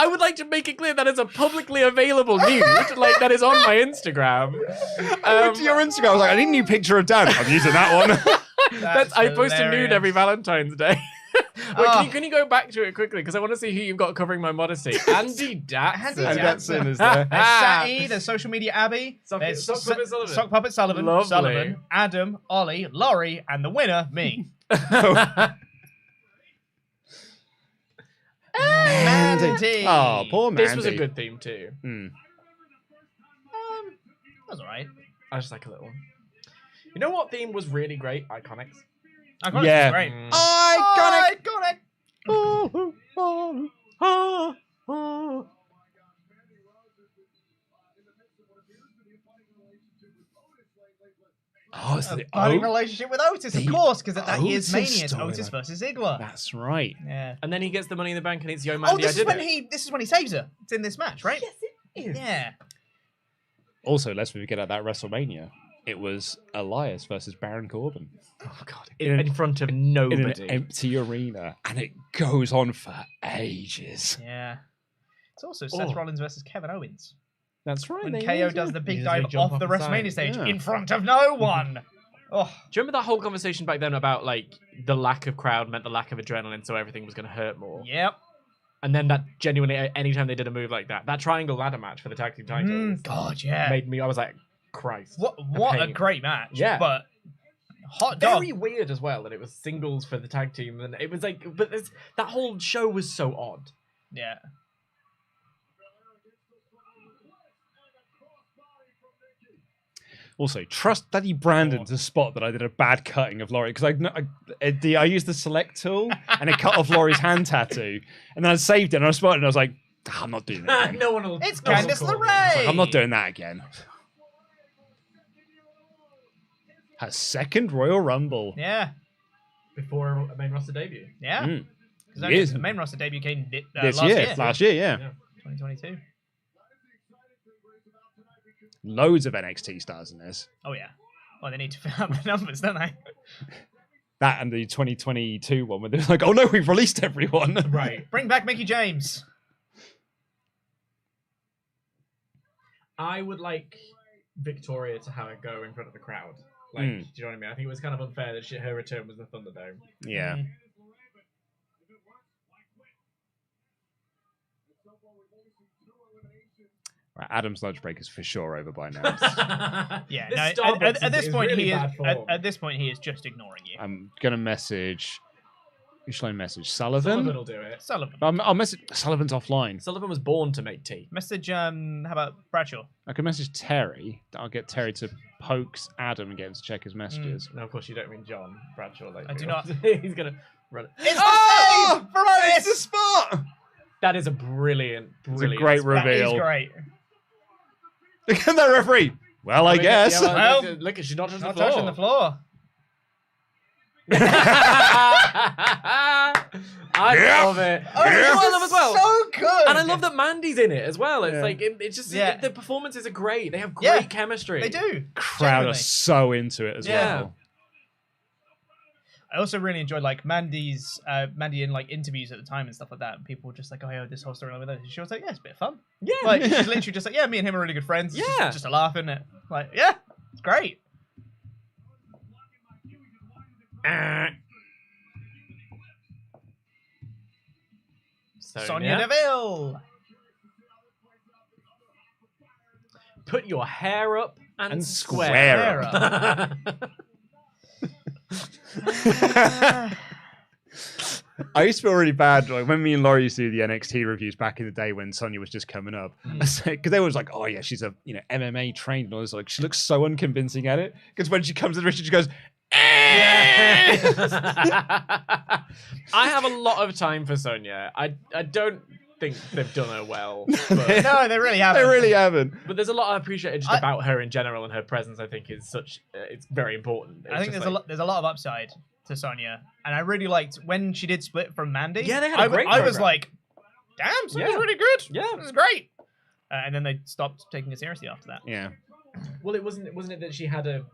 I would like to make it clear that is a publicly available nude. Like, that is on my Instagram. I went to your Instagram. I was like, I need a new picture of Dan. I'm using that one. I post a nude hilarious. every Valentine's Day. Wait, Oh. can you go back to it quickly? Because I want to see who you've got covering my modesty. Andy Datson. And that's in, is There's there? Satty, there's Social Media Abby, Sock there's Puppet Sullivan. Sock Puppet Sullivan, Lovely. Adam, Ollie, Laurie, and the winner, me. Mandy. Oh, poor Mandy. This was a good theme too. Mm. That's alright. I just like a little one. You know what theme was really great? Iconics. Iconic Yeah. is great. Mm. Iconic. Iconic. Oh, it's A the budding relationship with Otis, of the course, because at that year's Otis Mania, it's storyline. Otis versus Ziggler. That's right. Yeah. And then he gets the money in the bank and it's Yo Oh, Mandy, I this is did when it. this is when he saves her. It's in this match, right? Yes, it is. Yeah. Also, let's forget at that WrestleMania, it was Elias versus Baron Corbin Oh god. In In front of in nobody. an empty arena, and it goes on for ages. Yeah. It's also Seth Oh. Rollins versus Kevin Owens. That's right. When there KO is, does yeah. the big He does a dive big jump off the off the WrestleMania side. stage Yeah. in front of no one. Oh, Do you remember that whole conversation back then about like the lack of crowd meant the lack of adrenaline, so everything was going to hurt more? yep. And then that genuinely, anytime they did a move like that triangle ladder match for the tag team titles, God, yeah. made me. I was like, Christ. What a pain. great match. Yeah. But hot dog. Very weird as well that it was singles for the tag team, and it was like, but that whole show was so odd. Yeah. Also, trust Daddy Brandon to spot that I did a bad cutting of Laurie, because I used the select tool and it cut off Laurie's hand tattoo, and then I saved it and I spotted it and I was like, I'm not doing that again. no one will. It's no one will Candice call me. LeRae. I'm not doing that again. Her second Royal Rumble. Yeah. Before a main roster debut. Yeah. Mm. Because Years. the main roster debut came This last year. Last year, yeah. Yeah. 2022. Loads of NXT stars in this. Oh, yeah. Well, they need to fill out the numbers, don't they? That and the 2022 one where they're like, oh no, we've released everyone. Right. Bring back Mickey James. I would like Victoria to have it go in front of the crowd. Like, Mm. do you know what I mean? I think it was kind of unfair that her return was the Thunderdome. Yeah. Mm. Right, Adam's lunch break is for sure over by now. Yeah. This No, Starbucks at this is point, really he is bad form. at this point he is just ignoring you. I'm gonna message Who shall I message? Sullivan Sullivan? will do it. Sullivan. I'll message. Sullivan's offline. Sullivan was born to make tea. Message, how about Bradshaw? I can message Terry. I'll get Terry to poke Adam and get him to check his messages. No, of course you don't mean John Bradshaw. Like I do not. He's gonna run it. It's the save from It's the Otis! spot! That is a brilliant. It's a great That reveal. is great. Look at that referee. Well, I guess. Yeah, Well, look, she's not touching the Not floor. touching the floor. I Yeah. love it. Oh, Yeah. this I love is as well. so good. And I love that Mandy's in it as well. It's Yeah. like it's just Yeah. the performances are great. They have great Yeah. chemistry. They do. Crowd Genuinely. are so into it as Yeah. well. I also really enjoyed like Mandy in like interviews at the time and stuff like that. And people were just like, "Oh, yeah, this whole storyline with her." She was like, "Yeah, it's a bit of fun." Yeah. Like she's literally just like, "Yeah, me and him are really good friends." It's Yeah. just a laugh, isn't it? Like, yeah, it's great. Sonya Deville. Put your hair up and, And square square up. I used to feel really bad like when me and Laurie used to do the NXT reviews back in the day when Sonya was just coming up. Because they were like, "Oh yeah, she's a MMA trained," and I was like, she looks so unconvincing at it. Because when she comes to the ring, she goes, I have a lot of time for Sonya. I don't think they've done her well. But, No, they really haven't. They really haven't. but there's a lot I appreciate just about her in general, and her presence I think is such it's very important. I think there's a lot of upside to Sonya, and I really liked when she did split from Mandy. Yeah, they had a great I was program. like, "Damn, Sonya's Yeah. really good. Yeah. This is great." And then they stopped taking it seriously after that. Yeah. Well, wasn't it that she had a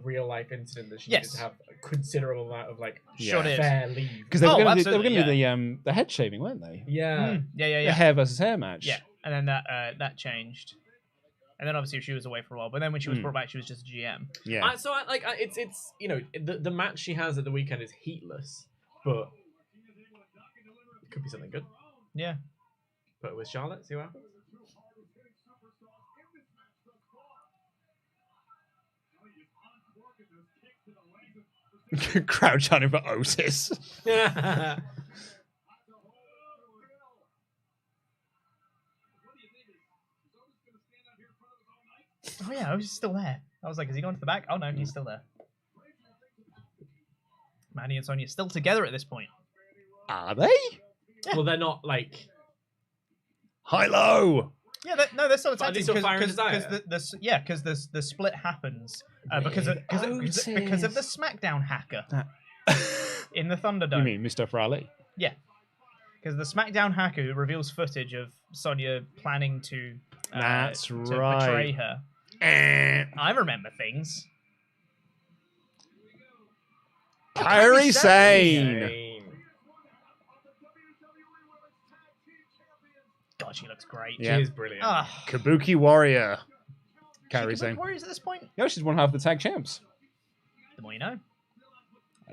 real life incident that she needed Yes. to have a considerable amount of like Sure did. fair leave. Because they were Oh, going to absolutely, do the head shaving, weren't they? Yeah. Yeah. The hair versus hair match. Yeah, and then that changed, and then obviously she was away for a while. But then when she was brought back, she was just a GM. Yeah. It's the match she has at the weekend is heatless, but it could be something good. Yeah. Put it with Charlotte, see what happens. Crowd chanting for Otis. Oh yeah, I was still there. I was like, "Is he going to the back?" Oh no, he's still there. Mandy and Sonya still together at this point. Are they? Well, they're not like. High low. Yeah, they're still But are attacking they still Fire and because the split happens because of the SmackDown hacker in the Thunderdome. You mean Mr. Fraley? Yeah, because the SmackDown hacker who reveals footage of Sonya planning to That's to right. betray her. I remember things. Kyrie Sane. God, she looks great. Yeah. She is brilliant. Ah, Kabuki Warrior. Kyrie Kabuki Sane. Warriors at this point. Yeah, she's one half the tag champs. The more you know.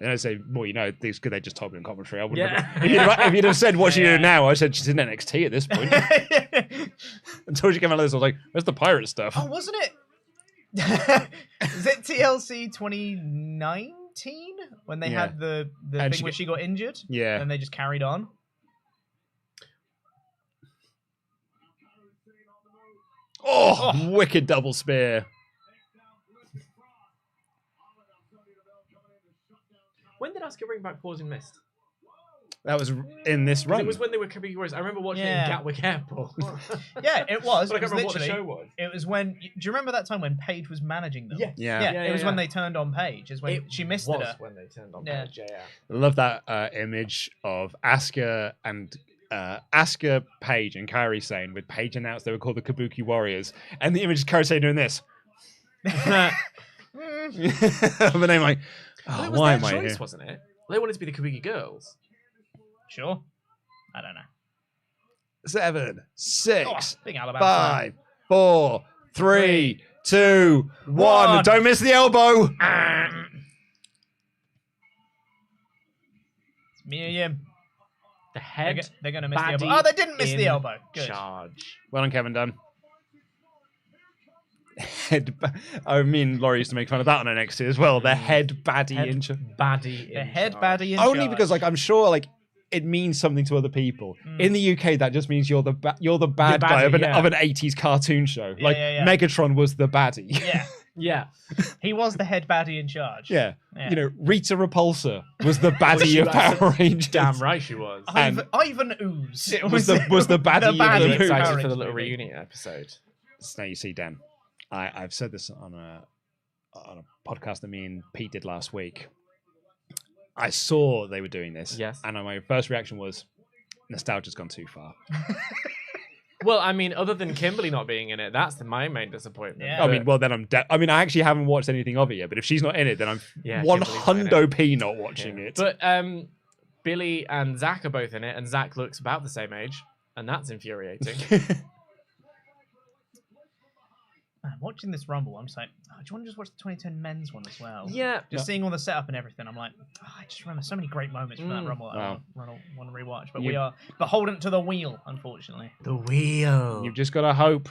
And I say, well, these could they just told me in commentary. I wouldn't Yeah. have, if you'd have said what she Yeah. did now, I said she's in NXT at this point. Until she came out of this, I was like, where's the pirate stuff? Oh, wasn't it? Is it TLC 2019 when they Yeah. had the And thing where she got injured? Yeah. And they just carried on. Oh, wicked double spear. When did Asuka bring back Pausing Mist? That was in this 'Cause run. It was when they were Kabuki Warriors. I remember watching it Yeah. in Gatwick Airport. Yeah, it was. But I It was can't remember what the literally. show was. It was when. Do you remember that time when Paige was managing them? Yeah. Yeah. Yeah, it was when they turned on Paige. Is when she missed was her. when they turned on Yeah. Paige, yeah. I love that image of Asuka and Asuka, Paige, and Kairi Sane with Paige announced they were called the Kabuki Warriors. And the image is Kairi Sane doing this. Of a name like, Well, it was why their am I choice, here? wasn't it? They wanted to be the Kabuki Girls. Sure. I don't know. 7, 6, Big Alabama. 5, 4, 3, 2, 1. One. Don't miss the elbow. It's Mia Yim. The head They're going to miss the baddie elbow. Oh, they didn't miss the in elbow. Good. charge. Well done, Kevin Dunn. I mean, Laurie used to make fun of that on NXT as well. The head baddie in charge. The head baddie in Only charge. because, like, I'm sure, like, it means something to other people. In the UK, that just means you're the bad guy of an 80s cartoon show. Like, Megatron was the baddie. Yeah. Yeah. He was the head baddie in charge. Yeah. You know, Rita Repulsa was the baddie of Power Rangers. Damn right she was. Ivan Ooze was the baddie of the I'm Who. excited for the little reunion episode. So now you see, Dan, I've said this on a podcast that me and Pete did last week. I saw they were doing this. Yes. And my first reaction was, nostalgia's gone too far. Well, I mean, other than Kimberly not being in it, that's my main disappointment. Yeah. I mean, well, then I mean, I actually haven't watched anything of it yet, but if she's not in it, then I'm not watching it. But Billy and Zach are both in it, and Zach looks about the same age, and that's infuriating. Man, watching this Rumble, I'm just like, do you want to just watch the 2010 men's one as well? Yeah. Just seeing all the setup and everything, I'm like, I just remember so many great moments from that Rumble. I want to rewatch, but we are beholden to the wheel, unfortunately. The wheel. You've just got to hope.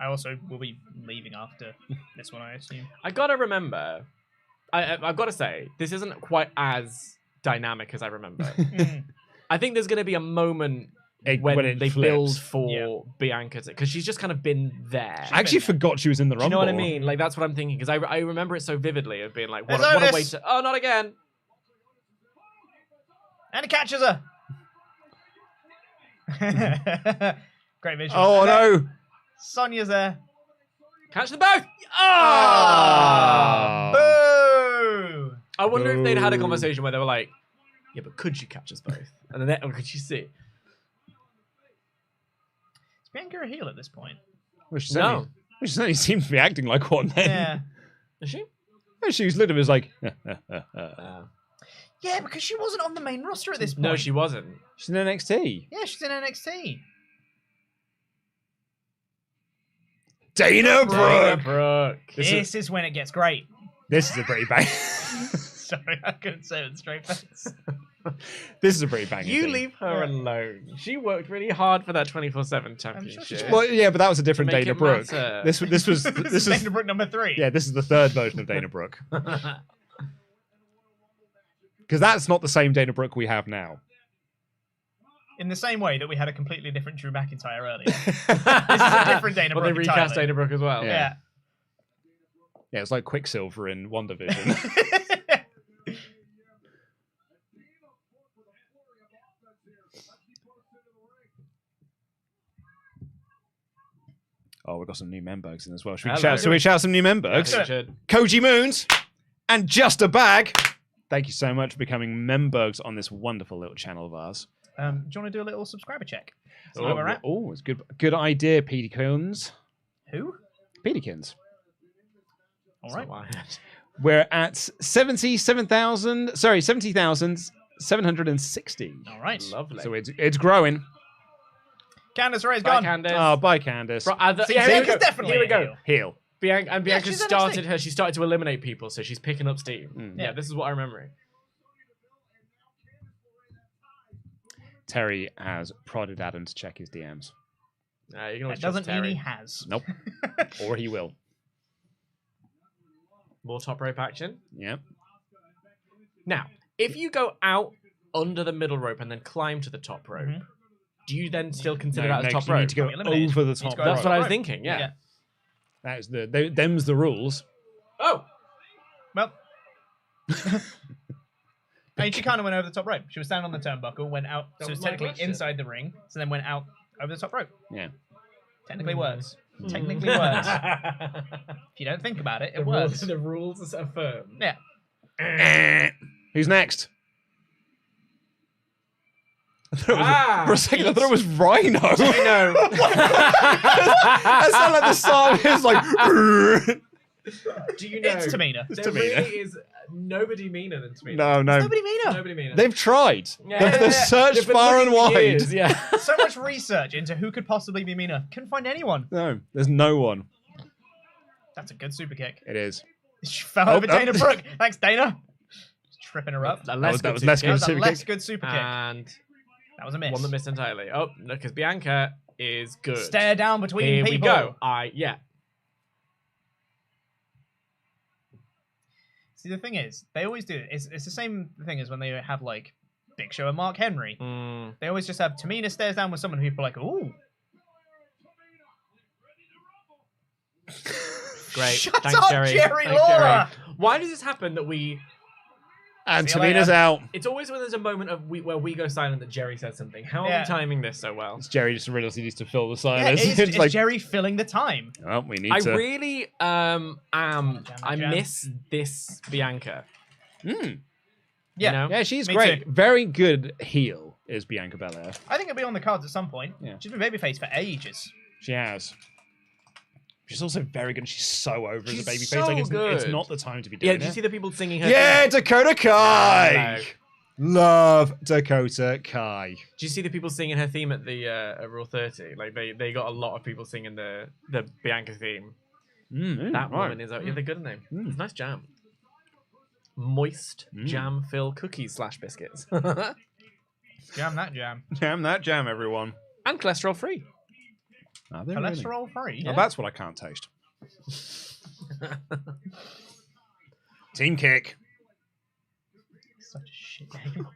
I also will be leaving after this one, I assume. I gotta remember. I've got to say, this isn't quite as dynamic as I remember. I think there's going to be a moment when they build for Bianca, because she's just kind of been there. I actually forgot she was in the Rumble. Do you know what I mean? Like, that's what I'm thinking, because I remember it so vividly of being like, what a way to... Oh, not again. And he catches her. Great visual. Oh, no. Sonya's there. Catch them both. Oh! Boo! I wonder if they'd had a conversation where they were like, yeah, but could you catch us both? And then, or could you see? Is Bianca a heel at this point? Well, she certainly seems to be acting like one then. Yeah. Is she? Yeah, she was literally like... Yeah, because she wasn't on the main roster at this point. No, she wasn't. She's in NXT. Yeah, she's in NXT. Dana Brooke. This is when it gets great. This is a pretty bang. Sorry, I couldn't say it with a straight face. This is a pretty banging You thing. leave her alone. She worked really hard for that 24/7 championship. Sure Well, yeah, but that was a different To make Dana it Brooke. matter. This was Dana Brooke number 3. Yeah, this is the third version of Dana Brooke. Because that's not the same Dana Brooke we have now. In the same way that we had a completely different Drew McIntyre earlier. This is a different Dana Brooke. Well, they recast Dana Brooke as well. Yeah. Yeah, it's like Quicksilver in WandaVision. Oh, we've got some new Membergs in as well. Should we shout some new Membergs? Yeah, should. Koji Moons and Just a Bag. Thank you so much for becoming Membergs on this wonderful little channel of ours. Do you want to do a little subscriber check? See where we're at? Oh, it's good idea, Petykins. Who? Petykins. All right. We're at 70,760. All right. Lovely. So it's growing. Candice Ray's Bye, gone. Candice. Oh, bye, Candice. Bianca's definitely Here we a go. heel. Heel. Bianca she's started NXT. she started to eliminate people, so she's picking up steam. Yeah, this is what I'm remembering. Terry has prodded Adam to check his DMs. You can always That doesn't trust Terry. mean he has. Nope. Or he will. More top rope action. Yep. Now, if you go out under the middle rope and then climb to the top rope, do you then still consider that as top you rope? need to go Eliminated. over the Needs to top go rope. That's what I was Right. thinking. Yeah. Yeah. That's them's the rules. Oh, Well. I mean, she kind of went over the top rope. She was standing on the turnbuckle, went out. So it's technically inside the ring, so then went out over the top rope. Yeah. Technically works. Technically works. If you don't think about it, it works. The rules are firm. Yeah. Who's next? For a second, I thought it was Rhino. I know. That sounded like the start of his like. Do you know? It's Tamina. There really is nobody meaner than Tamina. No. Nobody meaner. Nobody meaner. They've tried. Yeah. They've searched They've been far and looking for wide. years, Yeah. So much research into who could possibly be meaner. Couldn't find anyone. No, there's no one. That's a good super kick. It is. She fell over Dana Brooke. Thanks, Dana. Tripping her up. That was less That was a super less kick. good super kick. And That was a miss. one that missed entirely. Oh, no, because Bianca is good. Stare down between Here people. we go. Yeah. See, the thing is, they always do it. It's the same thing as when they have like Big Show and Mark Henry. They always just have Tamina stares down with someone who people are like, ooh. Great. Shut Thanks, up, Jerry. Jerry Thanks, Lawler. Why does this happen that we... And See you Tamina's later. out. It's always when there's a moment of where we go silent that Jerry says something. How are Yeah. we timing this so well? It's Jerry just realized he needs to fill the Yeah, silence. it's It's like, Jerry filling the time. well, we need I to. really Jam. I miss this Bianca. Mm. Yeah. You know? Yeah, she's Me great. too. Very good heel is Bianca Belair. I think it'll be on the cards at some point. Yeah. She's been babyface for ages. She has. She's also very good. She's so over She's as a babyface. so Like, it's good. not the time to be Yeah, doing did you it. see the people singing her? Yeah, theme? Dakota Kai. Hello. Love Dakota Kai. Did you see the people singing her theme at the at Raw 30? Like they got a lot of people singing the Bianca theme. That woman is they're good, aren't they? It's a nice jam. Moist jam filled cookies / biscuits. Jam that jam. Jam that jam, everyone. And cholesterol free. Are they really? Cholesterol free. Well, that's what I can't taste. Team kick. Such a shit name.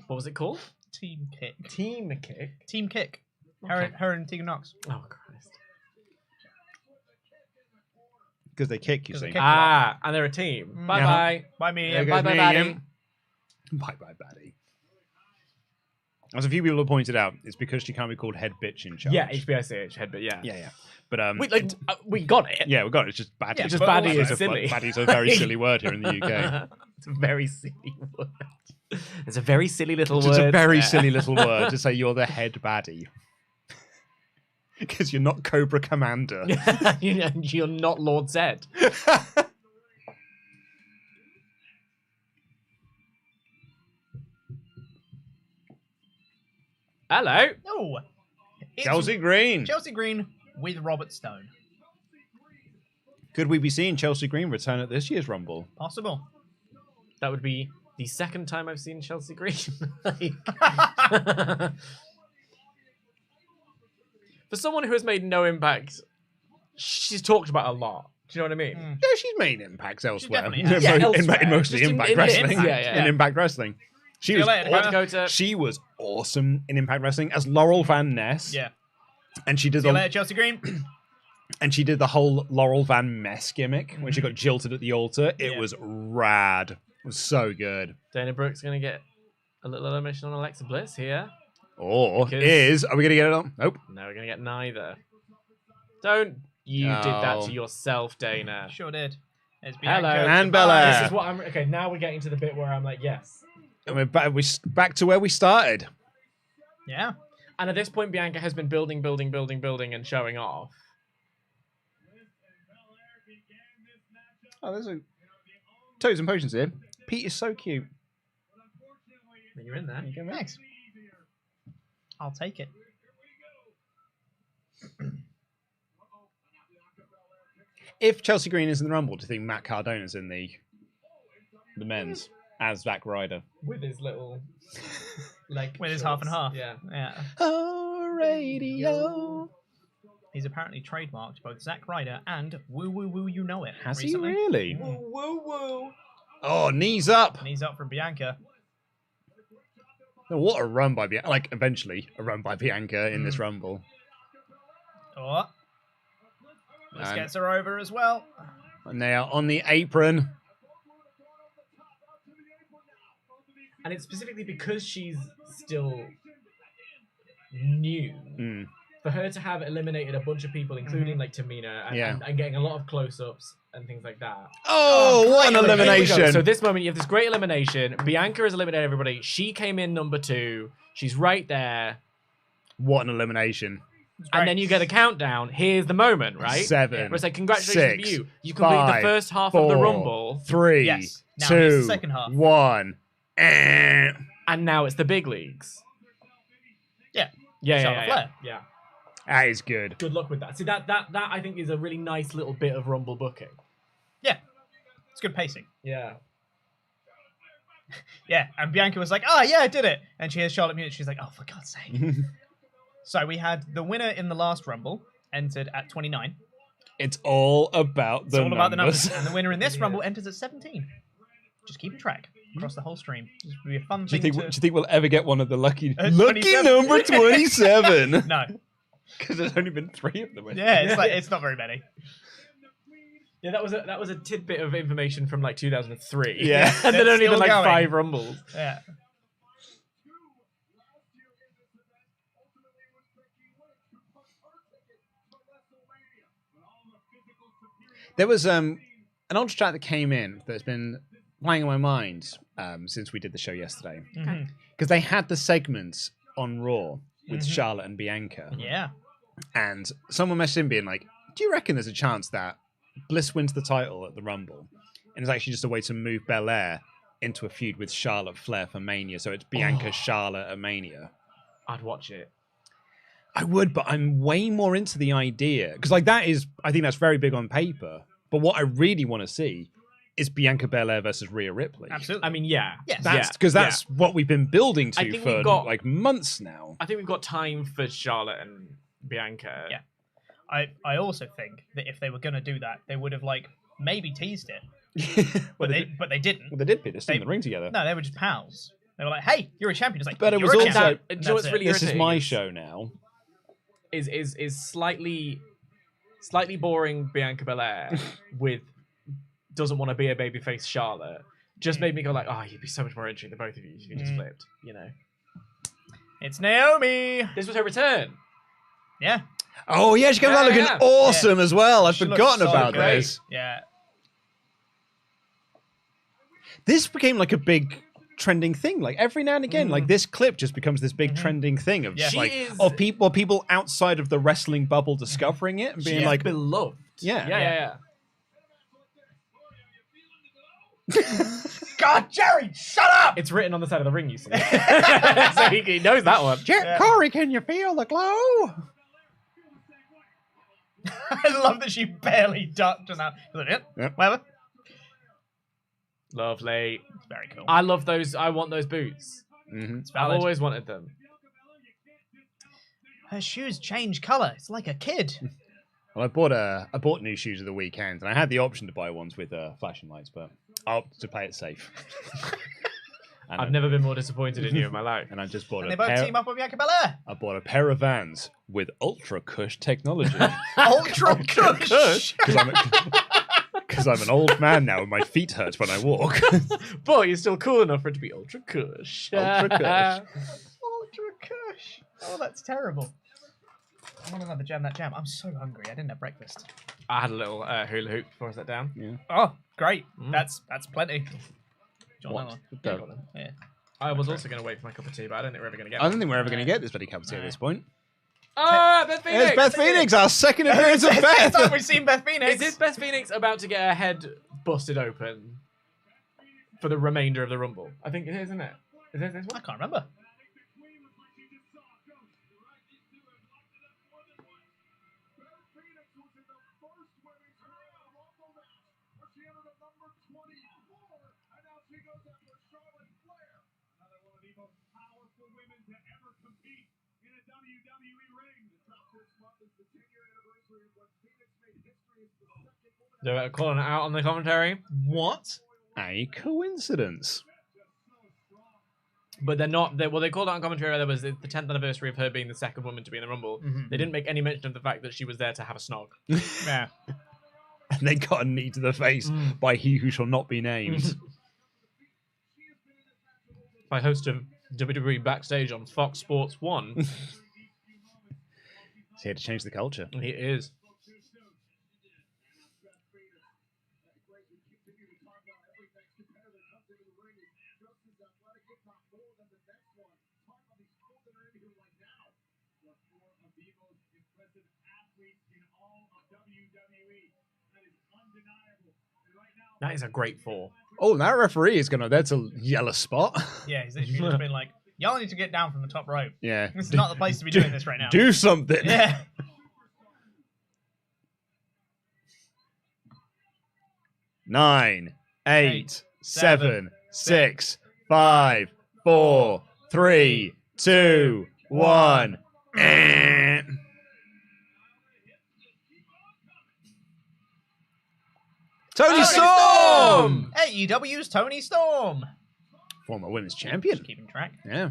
What was it called? Team Kick. Team Kick. Team Kick. Okay. Her and Tegan Knox. Oh Christ. Because they kick, you 'Cause they see. kick. And they're a team. Bye bye. Bye, me. There Bye goes bye, Miriam. baddie. Bye bye, baddie. As a few people have pointed out, it's because she can't be called head bitch in charge. Yeah, HBICH head, but yeah. Yeah. But We got it. yeah, we got it. It's just baddie. Yeah, Just but baddie also- is silly. Baddie's a very silly word here in the UK. It's a very silly word. It's a very silly little It's word. just a very there. silly little word to say you're the head baddie. Because you're not Cobra Commander. You're not Lord Zed. Hello. No. It's Chelsea Green. Chelsea Green with Robert Stone. Could we be seeing Chelsea Green return at this year's Rumble? Possible. That would be the second time I've seen Chelsea Green. For someone who has made no impact, she's talked about a lot. Do you know what I mean? Yeah, she's made impacts elsewhere. definitely has. Yeah, in elsewhere. mostly Just in Impact Impact. Wrestling. Yeah. In Impact Wrestling. She See you was, later, Or Dakota. Dakota. she was awesome in Impact Wrestling as Laurel Van Ness. Yeah. And she did See you later, Chelsea Green. and she did the whole Laurel Van Mess gimmick when she got jilted at the altar. It Yeah. was rad. It was so good. Dana Brooke's going to get a little elimination on Alexa Bliss here. Or Because- are we gonna get it on? Nope. No, we're going to get neither. Don't you did that to yourself, Dana. Sure did. There's Hello. Bianca. And Goodbye. Belair. This is what I'm... Okay, now we're getting to the bit where I'm like, yes. And we're back to where we started. Yeah. And at this point, Bianca has been building and showing off. Oh, there's a Toes and Potions here. Pete is so cute. You're in there. Thanks. I'll take it. If Chelsea Green is in the Rumble, do you think Matt Cardona's in the men's as Zack Ryder? With his little... like With his half and half. Yeah. Yeah. Oh, radio. He's apparently trademarked both Zack Ryder and Woo Woo Woo You Know It. Has recently. he really? Woo woo. Oh, knees up. And he's up from Bianca. Oh, what a run by Bianca. Like, eventually, a run by Bianca in this Rumble. Oh. This And- gets her over as well. And they are on the apron. And it's specifically because she's still new. Mm. For her to have eliminated a bunch of people, including like Tamina, and, Yeah. and getting a lot of close-ups and things like that. Oh, what an Here we go. elimination. So this moment, you have this great elimination. Bianca has eliminated everybody. She came in number 2. She's right there. What an elimination. And then you get a countdown. Here's the moment, right? 7. Where it's like, congratulations 6, to you. You completed 5, the first half of the 4, Rumble. 3, Yes. Now here's 2, the second half. 1. Eh. And now it's the big leagues. Yeah. Yeah, Charlotte Flair. yeah. That is good. Good luck with that. See, that I think is a really nice little bit of Rumble booking. Yeah. It's good pacing. Yeah. Yeah. And Bianca was like, oh, yeah, I did it. And she hears Charlotte mute. She's like, oh, for God's sake. So we had the winner in the last Rumble entered at 29. It's all about It's all about the numbers. And the winner in this Rumble enters at 17. Just keeping track across the whole stream. This would be a fun thing do you think we'll ever get one of the lucky 27. number 27? No. Because there's only been 3 of them. Yeah, it's not very many. Yeah, that was a tidbit of information from like 2003. Yeah. And then only Still been like going. 5 Rumbles. Yeah. There was an ultra chat that came in that's been playing on my mind since we did the show yesterday. Because they had the segments on Raw with Charlotte and Bianca. Yeah. And someone messaged in being like, do you reckon there's a chance that Bliss wins the title at the Rumble? And it's actually just a way to move Belair into a feud with Charlotte Flair for Mania. So it's Bianca, Charlotte at Mania. I'd watch it. I would, but I'm way more into the idea. Because like I think that's very big on paper. But what I really want to see is Bianca Belair versus Rhea Ripley. Absolutely. I mean, yeah. Yes. That's what we've been building I to think for we've got- like months now. I think we've got time for Charlotte and Bianca. Yeah. I also think that if they were going to do that, they would have like maybe teased it, but they didn't. Well, they did put this in the ring together. No, they were just pals. They were like, "Hey, you're a champion." It's like, But it "You're was a also- champion." Do And you know what's that's really it. This is irritating my is- show now. Is slightly boring Bianca Belair with doesn't want to be a babyface Charlotte. Just made me go like, oh, you'd be so much more interesting than both of you if you just flipped, you know. It's Naomi. This was her return. Yeah. Oh yeah, she comes out looking Yeah. awesome as well. I'd She looks forgotten so about great. this. Yeah. This became like a big trending thing. Like every now and again, like this clip just becomes this big trending thing of Yeah. She like is- of people outside of the wrestling bubble discovering it and being She's like, beloved. Yeah. Yeah. God, Jerry, shut up! It's written on the side of the ring, you see. So he knows that one. Corey, can you feel the glow? I love that she barely ducked and that. Like, Yep. Whatever. Lovely. It's very cool. I love those. I want those boots. Mm-hmm. It's I've valid. always wanted them. Her shoes change colour. It's like a kid. Well, I bought new shoes at the weekend, and I had the option to buy ones with flashing lights, but I opted to play it safe. And I've never been more disappointed in you in my life. And I just bought And they a both pair. team up with Bianca Belair. I bought a pair of Vans with Ultra Cush technology Ultra Kush. because I'm an old man now, and my feet hurt when I walk. Boy, you're still cool enough for it to be ultra cush. Ultra Kush. Ultra Kush. Oh, that's terrible. I want another jam that jam. I'm so hungry. I didn't have breakfast. I had a little hula hoop before I sat down. Yeah. Oh, great. Mm. That's plenty. Do you want What? that one? Don't. Yeah. I was also going to wait for my cup of tea, but I don't think we're ever going to get I one. don't think we're ever going to get this bloody cup of tea at this point. Ah, Beth Phoenix! It's Beth Phoenix, our second appearance of It's the first time Beth. we've seen Beth Phoenix. Is this Beth Phoenix about to get her head busted open for the remainder of the Rumble? I think it is, isn't it? Is it this I one? can't remember. They're calling it out on the commentary, What? A coincidence. but they're not. They called it on commentary. There was the 10th anniversary of her being the second woman to be in the Rumble. Mhm. They didn't make any mention of the fact that she was there to have a snog. Yeah. And they got a knee to the face by he who shall not be named. By host of WWE Backstage on Fox Sports 1. He's here to change the culture. He is. That is a great fall. Oh, that referee is gonna. That's a yellow spot. Yeah, he's literally just been like, y'all need to get down from the top rope. Yeah. This is not the place to be doing this right now. Do something. Yeah. 9, 8, Eight, 7, 6, 5, 4, 3, 2, 1. Tony Storm! AEW's Tony Storm. Former women's champion. Just keeping track. Yeah.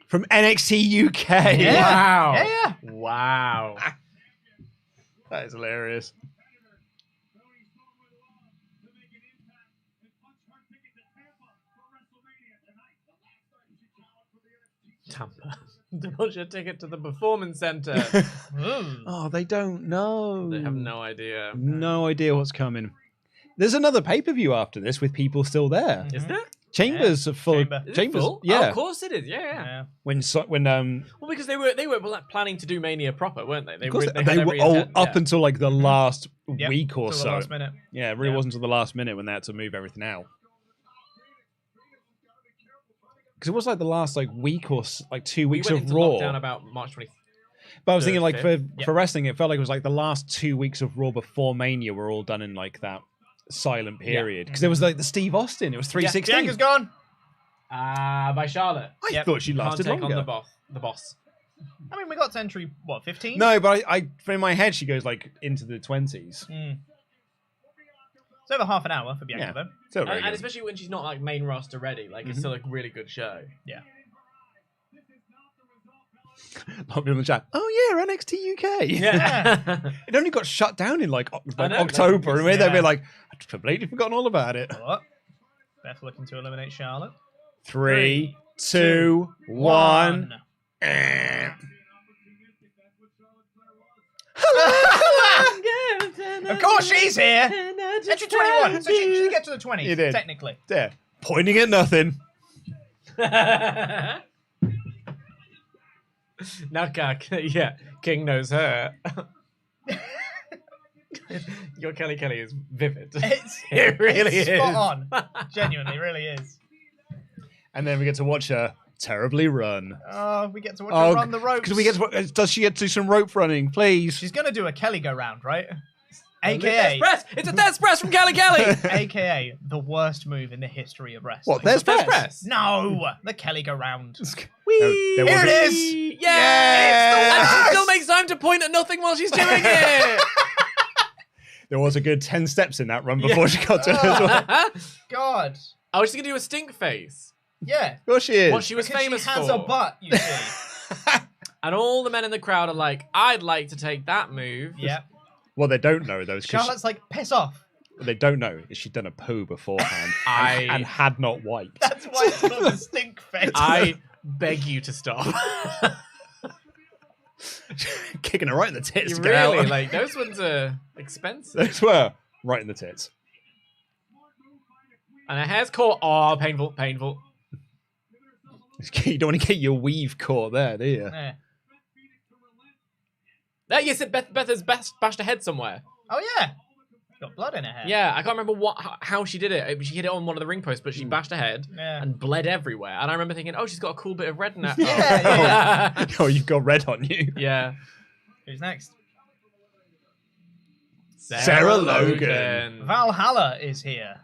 From NXT UK. Yeah. Wow. Yeah. Wow. That is hilarious. Tampa. What's your ticket to the Performance Center? Ooh. Oh, they don't know. They have no idea. No idea what's coming. There's another pay-per-view after this with people still there. Is there? Chambers are full. Chamber. Is it Chambers, full? yeah. Oh, of course it is. Yeah. When Well, because they were like, planning to do Mania proper, weren't they? of course had they were every all intent, up yeah. until like the last Yep, week or till the so. last minute. Yeah, it really Yeah. wasn't until the last minute when they had to move everything out. Because it was like the last like week or like 2 We weeks went of into Raw. lockdown about March 20th. But I was thinking like for Yep. for wrestling, it felt like it was like the last 2 weeks of Raw before Mania were all done in like that silent period. Because there was like the Steve Austin. It was 316. Bianca's gone. By Charlotte. I Yep. thought she Can't lasted take longer. on the boss. I mean, we got to entry, 15? No, but I in my head she goes like into the 20s. Mm. It's over half an hour for Bianca, Yeah. though. So very And good. especially when she's not like main roster ready, like it's still a really good show. Yeah. A lot of people in the chat. Oh yeah, NXT UK. Yeah. It only got shut down in like I know, October, like, and they'd be yeah. like, I'd completely forgotten all about it. What? Beth looking to eliminate Charlotte. 3, 2, 1. Of course she's here. Entry 21. So she should get to the 20s, You did. technically. There, pointing at nothing. Now, yeah, King knows her. Your Kelly is vivid. It really it's is. spot on. Genuinely, really is. And then we get to watch her terribly run. Oh, we get to watch her run the ropes. Because we get to, does she get to do some rope running, please? She's going to do a Kelly go round, right? Death AKA, press! It's a death press from Kelly! AKA the worst move in the history of wrestling. What? There's Death press. press. No, the Kelly go round. Whee! There Here was it a- is. Yeah! And she worst! still makes time to point at nothing while she's doing it! There was a good 10 steps in that run before she got to it as well. God. I was just gonna do a stink face. Yeah. Of course she is. What she was Because famous she has for. a butt, you see. And all the men in the crowd are like, I'd like to take that move. Yeah. What they don't know, though, is because Charlotte's like, piss off. what they don't know is she'd done a poo beforehand and had not wiped. That's why it's called a stink face. I beg you to stop. Kicking her right in the tits. You to get out. really, like, those ones are expensive. Those were right in the tits. And her hair's caught. Oh, painful, painful. You don't want to get your weave caught there, do you? Yeah. Yes, Beth has bashed her head somewhere. Oh, yeah. Got blood in her hair. Yeah, I can't remember how she did it. She hit it on one of the ring posts, but she bashed her head Yeah. and bled everywhere. And I remember thinking, oh, she's got a cool bit of red in her. Yeah, Oh, you've got red on you. Yeah. Who's next? Sarah Logan. Valhalla is here.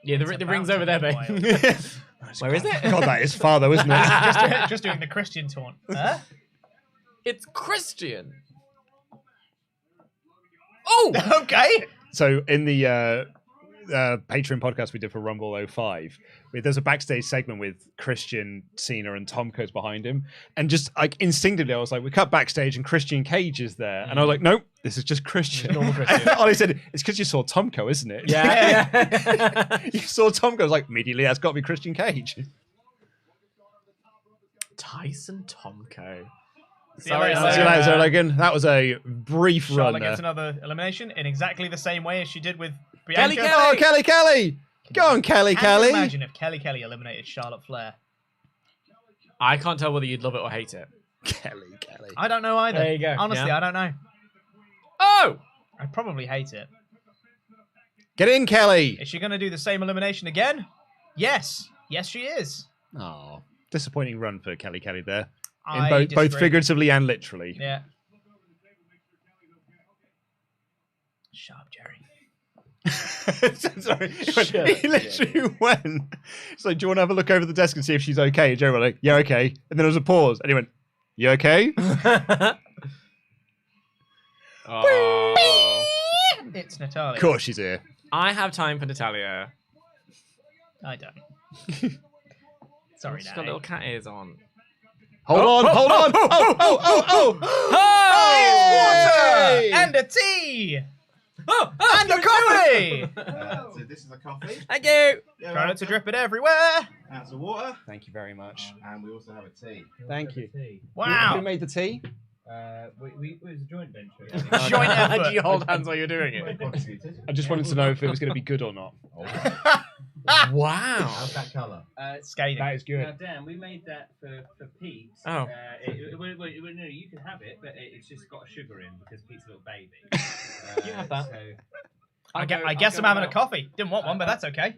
Yeah, It's the ring's about over there, to babe. be wild. Where is it? God, that is far though, isn't it? just doing the Christian taunt. Huh? It's Christian. Oh! Okay. So in the Patreon podcast we did for Rumble 05, there's a backstage segment with Christian, Cena, and Tom Coates behind him, and just like instinctively I was like, we cut backstage and Christian Cage is there, and I was like, nope, this is just Christian. Normal Christian. And Ollie said, it's because you saw Tomko, isn't it? Yeah. You saw Tomko. I was like, immediately that's got to be Christian Cage. Tyson Tomko. See you later, See you Sarah. later, Sarah Logan. That was a brief run Charlotte there. gets another elimination in exactly the same way as she did with Bianca. Kelly. Oh, Kelly! Go on, Kelly! Can you imagine if Kelly eliminated Charlotte Flair? I can't tell whether you'd love it or hate it. Kelly. I don't know either. There you go, Honestly, yeah. I don't know. Oh! I'd probably hate it. Get in, Kelly! Is she going to do the same elimination again? Yes. Yes, she is. Oh, disappointing run for Kelly there. In I both disagree. figuratively and literally. Yeah. Shut up, Jerry. Sorry. He literally went. So, do you want to have a look over the desk and see if she's okay? And Joe went like, yeah, okay. And then there was a pause. And he went, you okay? Oh. It's Natalia. Of course she's here. I have time for Natalia. I don't. Sorry, She's got Daddy. little cat ears on. Hold on. Oh! Water Hey! and a tea Oh, and a coffee. So this is a coffee. Thank you. Try not to drip it everywhere. That's a water. Thank you very much. And we also have a tea. Thank you. Wow. Who made the tea? It was a joint venture. Joint effort. Did you hold hands while you're doing it? I just wanted to know if it was going to be good or not. Wow. How's that colour? Scathing. That is Now, good. Dan, we made that for Pete. Oh. No, you can have it, but it's just got sugar in because Pete's a little baby. You have that. So I guess I'm having a coffee. Didn't want one, but that's okay.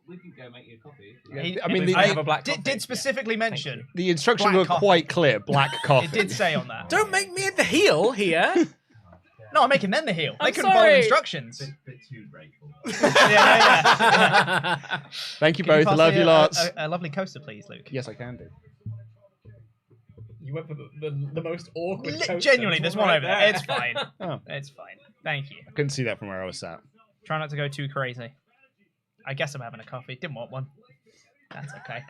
we can go make you a coffee. I mean, Please the, have a black coffee. Did specifically mention. the instructions Black were coffee. quite clear. Black coffee. It did say on that. Don't make me the heel here. No, I'm making them the heel. They I'm couldn't follow sorry. instructions. Bit too grateful. yeah. Thank you Can both. I pass love me you lots. A lovely coaster, please, Luke. Yes, I can do. You went for the most awkward. Genuinely, there's one over there. It's fine. Oh, It's fine. Thank you. I couldn't see that from where I was sat. Try not to go too crazy. I guess I'm having a coffee. Didn't want one. That's okay.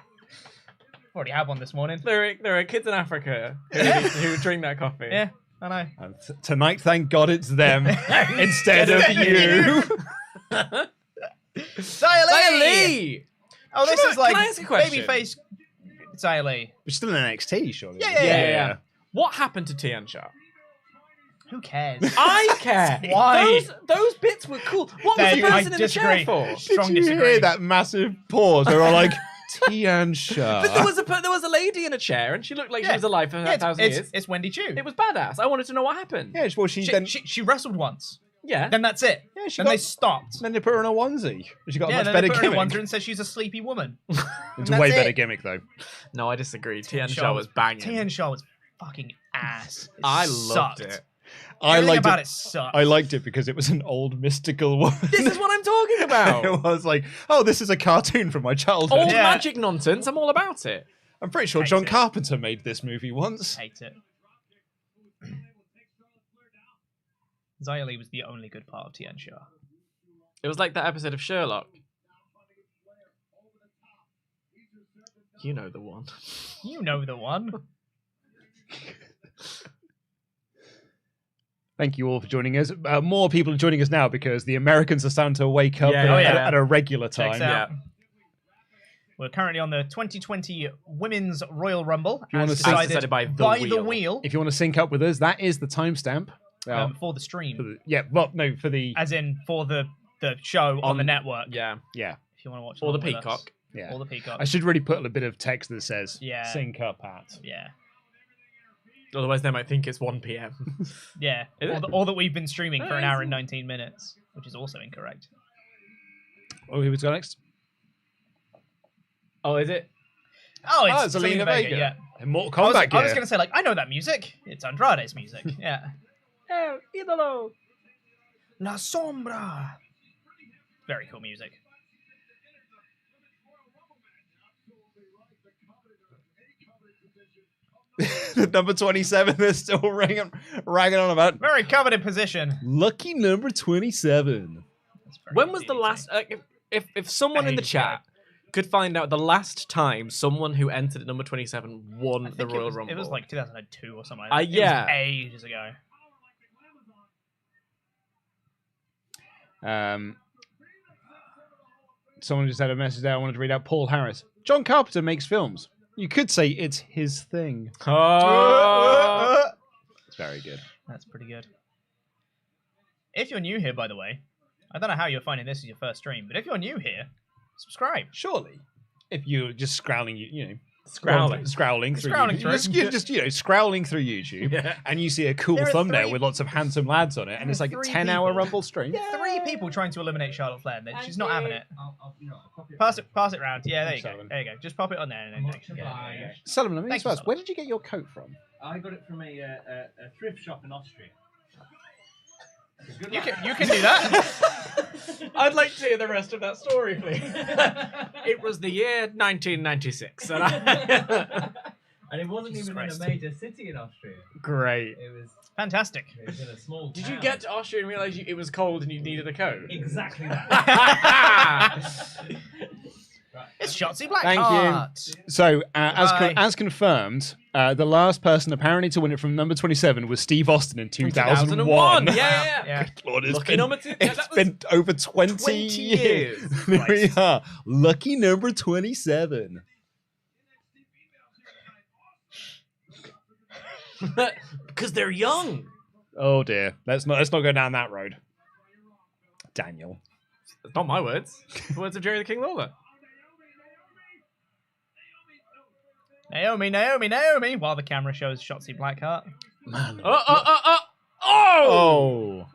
Already had one this morning. There are kids in Africa who drink that coffee. Yeah, I know. And tonight, thank God it's them instead of you. Xia Xia Li! Li! Oh, this is like Can I ask a question? babyface Xia Li. We're still in NXT, surely. Yeah. What happened to Tian Sha? Who cares? I care. Why? Those bits were cool. What was the Dave, I person in the chair disagree. for? Did Strong you disagree. hear that massive pause? They were like, Tian Sha. But there was a lady in a chair, and she looked like she Yeah. was alive for Yeah, 1,000 years. it's Wendy Chu. It was badass. I wanted to know what happened. Yeah, well, She wrestled once. Yeah. Then that's it. Yeah, she Then got- they stopped. Then they put her in a onesie. She got a Yeah, much then better they put her in a gimmick. onesie and said she's a sleepy woman. It's and a way that's better it. gimmick, though. No, I disagree. Tian Tian Sha Sha was banging. Tian Sha was fucking ass. It I sucked. loved it. I Everything liked about it. it sucked. I liked it because it was an old mystical woman. This is what I'm talking about. It was like, oh, this is a cartoon from my childhood. Old Yeah. magic nonsense. I'm all about it. I'm pretty sure Hate John it. Carpenter made this movie once. Hate it. Xia Li was the only good part of Tian Sha. It was like that episode of Sherlock. You know the one. You know the one. Thank you all for joining us. More people are joining us now because the Americans are starting to wake up Yeah, at a regular time. Checks out. We're currently on the 2020 Women's Royal Rumble, you wanna as see- As decided decided by the wheel If you want to sync up with us, that is the timestamp. for the stream, For the as in for the show on the network. Yeah. yeah. If you want to watch, Or the along with us. Peacock. Yeah. Or the Peacock. I should really put a bit of text that says Yeah. sync up at. Yeah. Otherwise, they might think it's 1 p.m. Yeah. Is it? Or that we've been streaming for an hour and Amazing. 19 minutes, which is also incorrect. Oh, who was go next? Oh, is it? Oh, it's Zelina Zelina Vega. Yeah. In Mortal Kombat I was gear. going to say, like, I know that music. It's Andrade's music. Yeah. El ídolo. La Sombra. Very cool music. Number 27, they're still ragging on about. Very coveted position. Lucky number 27. That's very When was easy the to last? say. If someone in the Age, chat could find out the last time someone who entered at number 27 won I the think Royal Rumble, It was like 2002 or something like that. yeah. It was ages ago. Someone just had a message there I wanted to read out. Paul Harris. John Carpenter makes films. You could say it's his thing. Oh. It's very good. That's pretty good. If you're new here, by the way, I don't know how you're finding this as your first stream, but if you're new here, subscribe. Surely. If you're just scrolling, Scrowling. scrolling through Scrolling YouTube. through. You're just scrolling through YouTube, Yeah. and you see a cool There are thumbnail three- with lots of handsome lads on it, and it's like a three 10-hour people. Rumble stream. 3 people trying to eliminate Charlotte Flair. She's not having it. I'll copy Pass it round. Yeah, there you go. Sullivan. there you go. Just pop it on there. And then Much get it. There you go. Sullivan, let me Thank just you, ask, where did you get your coat from? I got it from a thrift shop in Austria. You can do that. I'd like to hear the rest of that story, please. It was the year 1996. And And it wasn't Jesus even Christ. in a major city in Austria. Great. It was Fantastic. in a small did town. you get to Austria and realize it was cold and you needed a coat? Exactly that. Right. It's Shotzi Thank you. Blackheart. So, Bye. as confirmed, the last person apparently to win it from number 27 was Steve Austin in 2001. Yeah. Yeah. Good Lord, it's Lucky been, number two. it's That was been over 20, 20 years. There we are. Lucky number 27. Because they're young. Oh dear. Let's not go down that road. Daniel. It's not my words. The words of Jerry the King Lawler. Naomi, while the camera shows Shotzi Blackheart. Man. Oh! Oh.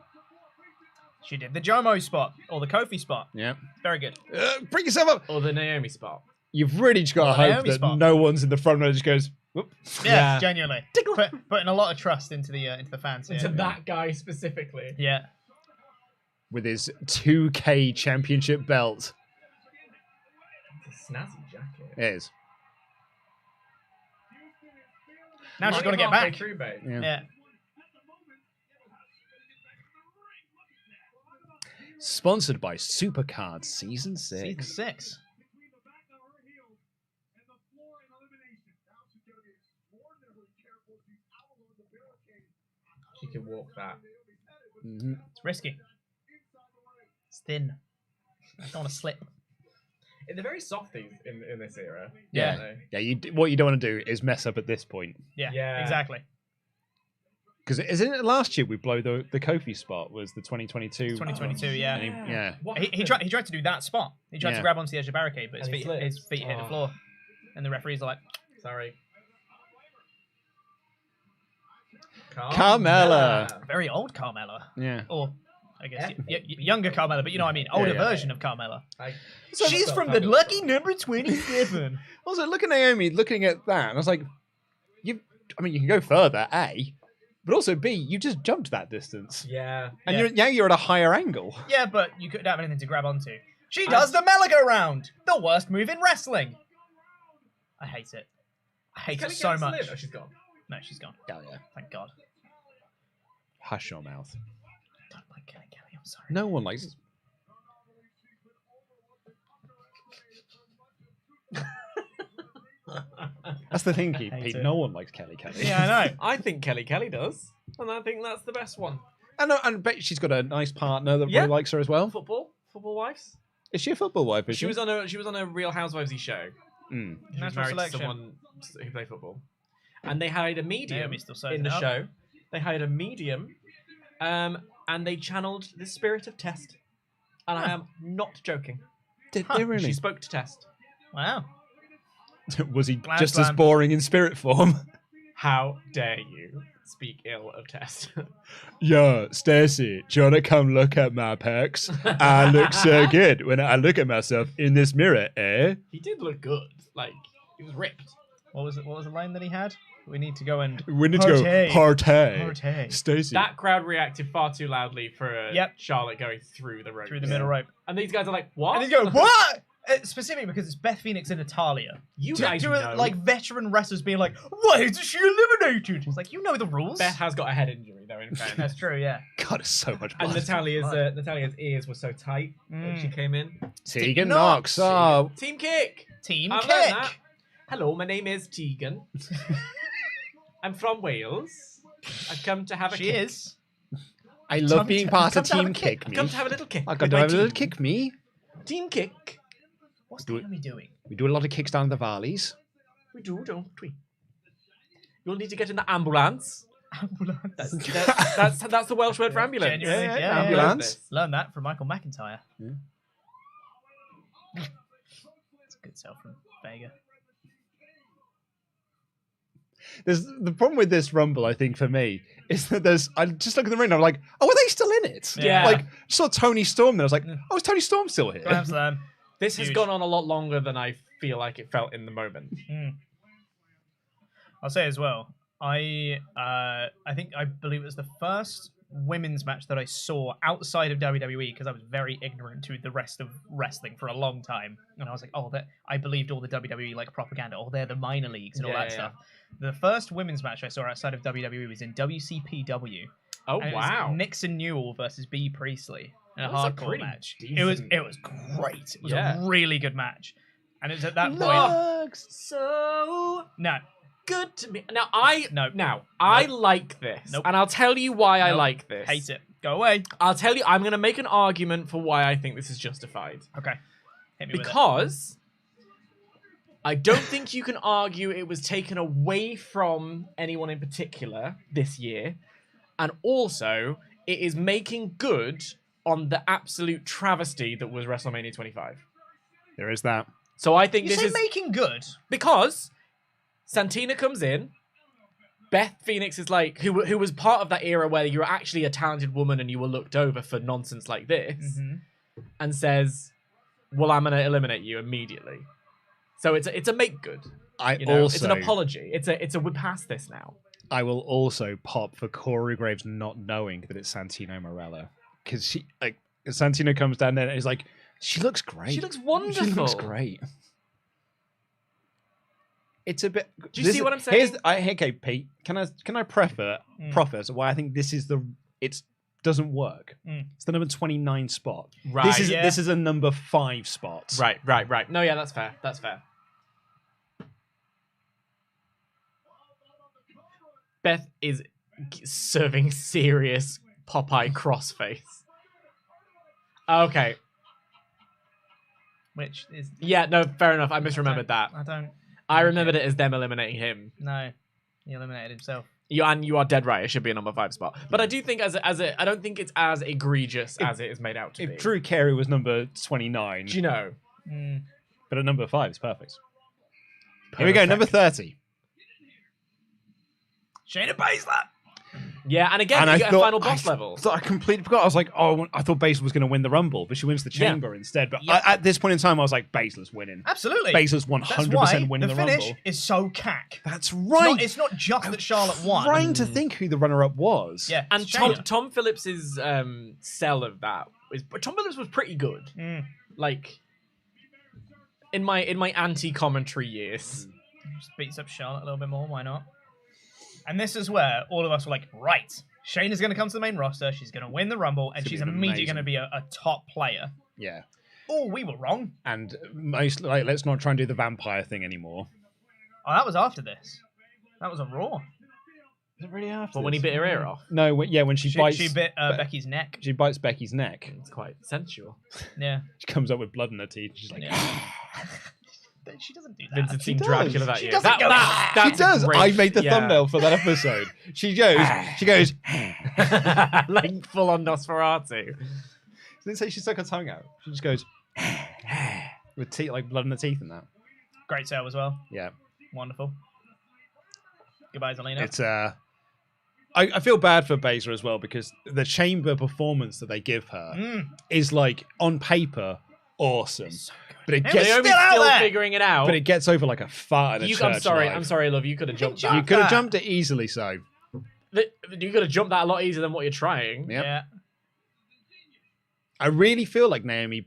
She did the Jomo spot, or the Kofi spot. Yeah. Very good. Bring yourself up. Or the Naomi spot. You've really just got to Well, hope Naomi that spot. no one's in the front row just goes, whoop. Yeah, Yeah. genuinely. Putting a lot of trust into the fans here. To that guy specifically. Yeah. With his 2K championship belt. It's a snazzy jacket. It is. Now she's Might got to get halfway back. through, babe. Yeah. Yeah. Sponsored by Supercard Season 6. Season 6. She can walk that. Mm-hmm. It's risky. It's thin. I don't want to slip. They're very softies in this era. Yeah. aren't they? Yeah, what you don't want to do is mess up at this point. Yeah, Yeah. exactly. Because isn't it last year we blow the Kofi spot was the 2022? 2022, yeah. And yeah. What He tried to do that spot. He tried Yeah. to grab onto the edge of the barricade, but And he slipped. his feet hit the Oh. floor. And the referees are like, Sorry. Carmella. very old Carmella. Yeah. Or, I guess, Yeah. younger Carmella, but you know what I mean. Older yeah. version of Carmella. So- She's from the lucky number 27. Also, look at Naomi looking at that, and I was like, you can go further, A, but also B, you just jumped that distance. Yeah. And Yeah. you're at a higher angle. Yeah, but you couldn't have anything to grab onto. She does the Meligo-round! The worst move in wrestling! I hate it. I hate it so much. Oh, she's gone. No, she's gone. Oh, yeah. Thank God. Hush your mouth. Don't like Kelly, I'm sorry. No one likes it. That's the thing, Pete. Hate it. No one likes Kelly. Yeah, I know. I think Kelly does. And I think that's the best one. And I bet she's got a nice partner that Yeah. really likes her as well. Football wives. Is she a football wife? Is She was on a Real Housewives-y show. Mm. She was Natural married selection. to someone who played football. And they hired a medium Naomi's still serving in the it up. show. They hired a medium, and they channeled the spirit of Test. And I am not joking. Did they really? She spoke to Test. Wow. Was he Glad just as slam. boring in spirit form? How dare you speak ill of Test? Yo, Stacy, do you want to come look at my pecs? I look so good when I look at myself in this mirror, eh? He did look good. Like, he was ripped. What was the line that he had? We need to go and We need to go partay. Partay. Stacy. That crowd reacted far too loudly for Yep. Charlotte going through the rope. through the middle rope. And these guys are like, what? And he's going, what? Specifically because it's Beth Phoenix and Natalia. You guys know. Like veteran wrestlers being like, why is she eliminated? It's like, you know the rules. Beth has got a head injury, though, in fairness. That's true, yeah. God, it's so much And blood. Natalia's ears were so tight when she came in. Tegan Knox. Knox. Oh, Team Kick! Team I Kick. learned that. Hello, my name is Tegan. I'm from Wales. I've come to have a She kick. is. I love being part come of to have Team a kick. Kick I've Me. come to have a little kick. I with got to my have a little team. kick me. Team Kick. What's Do it. Naomi doing? We do a lot of kicks down the valleys. We do, don't we? You'll need to get in the ambulance. Ambulance. That's the Welsh word for ambulance. Genuinely, Yeah, yeah. ambulance. Learned that from Michael McIntyre. Yeah. It's a good self from Vega. There's the problem with this Rumble, I think, for me, is that I just look at the ring and I'm like, oh, are they still in it? Yeah. Like, saw Tony Storm there. I was like, oh, is Tony Storm still here? Slam slam. This has Huge. gone on a lot longer than I feel like it felt in the moment. I'll say as well. I believe it was the first women's match that I saw outside of WWE because I was very ignorant to the rest of wrestling for a long time, and I was like, oh, I believed all the WWE like propaganda. Oh, they're the minor leagues and all that stuff. The first women's match I saw outside of WWE was in WCPW. Oh, And it wow. was Nixon Newell versus B Priestley in a That's a hardcore pretty match. decent- It was great. It was a really good match, and it was at that point. Looks so No, good to me. Now, I Nope. like this. Nope. And I'll tell you why I Nope. like this. hate it. Go away. I'll tell you, I'm going to make an argument for why I think this is justified. Okay. Hit me with it. Because I don't think you can argue it was taken away from anyone in particular this year. And also, it is making good on the absolute travesty that was WrestleMania 25. There is that. So I think You this say is making good. because Santina comes in. Beth Phoenix is like, who was part of that era where you were actually a talented woman and you were looked over for nonsense like this, and says, well, I'm going to eliminate you immediately. So it's a make good. It's an apology. It's a we're past this now. I will also pop for Corey Graves not knowing that it's Santino Marella, because Santino comes down there and is like, she looks great. She looks wonderful. She looks great. It's a bit. Do you see what I'm saying? Okay, Pete. Can I preface why I think this is it doesn't work. It's the number 29 spot. Right. This is a number 5 spot. Right. No, yeah, that's fair. That's fair. Beth is serving serious Popeye crossface. Okay. Which is Yeah, no, fair enough. I misremembered that. I remembered it as them eliminating him. No, he eliminated himself. You are dead right. It should be a number 5 spot. But I do think I don't think it's as egregious as it is made out to be. If Drew Carey was number 29, Do you know? but at number 5 is perfect. Here we go, number 30. Shayna Baszler. Yeah, and again, you get a final boss level. I completely forgot. I was like, oh, I thought Baszler was going to win the Rumble, but she wins the Chamber instead. But at this point in time, I was like, Baszler's winning. Absolutely. Baszler's That's 100% why winning the finish Rumble. is so cack. That's right. It's not just that Charlotte won. Trying to think who the runner-up was. Yeah, And it's Shayna. Tom Phillips's sell of that Tom Phillips was pretty good. Like in my anti-commentary years. Just beats up Charlotte a little bit more. Why not? And this is where all of us were like, right, Shayna's going to come to the main roster. She's going to win the Rumble, and she's immediately going to be a top player. Yeah. Oh, we were wrong. And let's not try and do the vampire thing anymore. Oh, that was after this. That was a Raw. Is it really after? But when he bit her ear off, No, when she bites. She bit Becky's neck. She bites Becky's neck. it's quite sensual. Yeah. She comes up with blood in her teeth. She's like, She doesn't do that. Vince had seen does. Dracula that She year. doesn't go, she does. I made the thumbnail for that episode. She goes. like full on Nosferatu. Didn't say she stuck her tongue out. She just goes with teeth, like blood in the teeth and that. Great sale as well. Yeah. Wonderful. Goodbye, Zelina. It's I feel bad for Baszler as well because the chamber performance that they give her is like on paper awesome. But it gets Naomi's still out still there. figuring it out. but it gets over like a fart in a church. I'm sorry, love. You could have jumped You that. could have jumped it easily, so You could have jumped that a lot easier than what you're trying. Yep. Yeah. I really feel like Naomi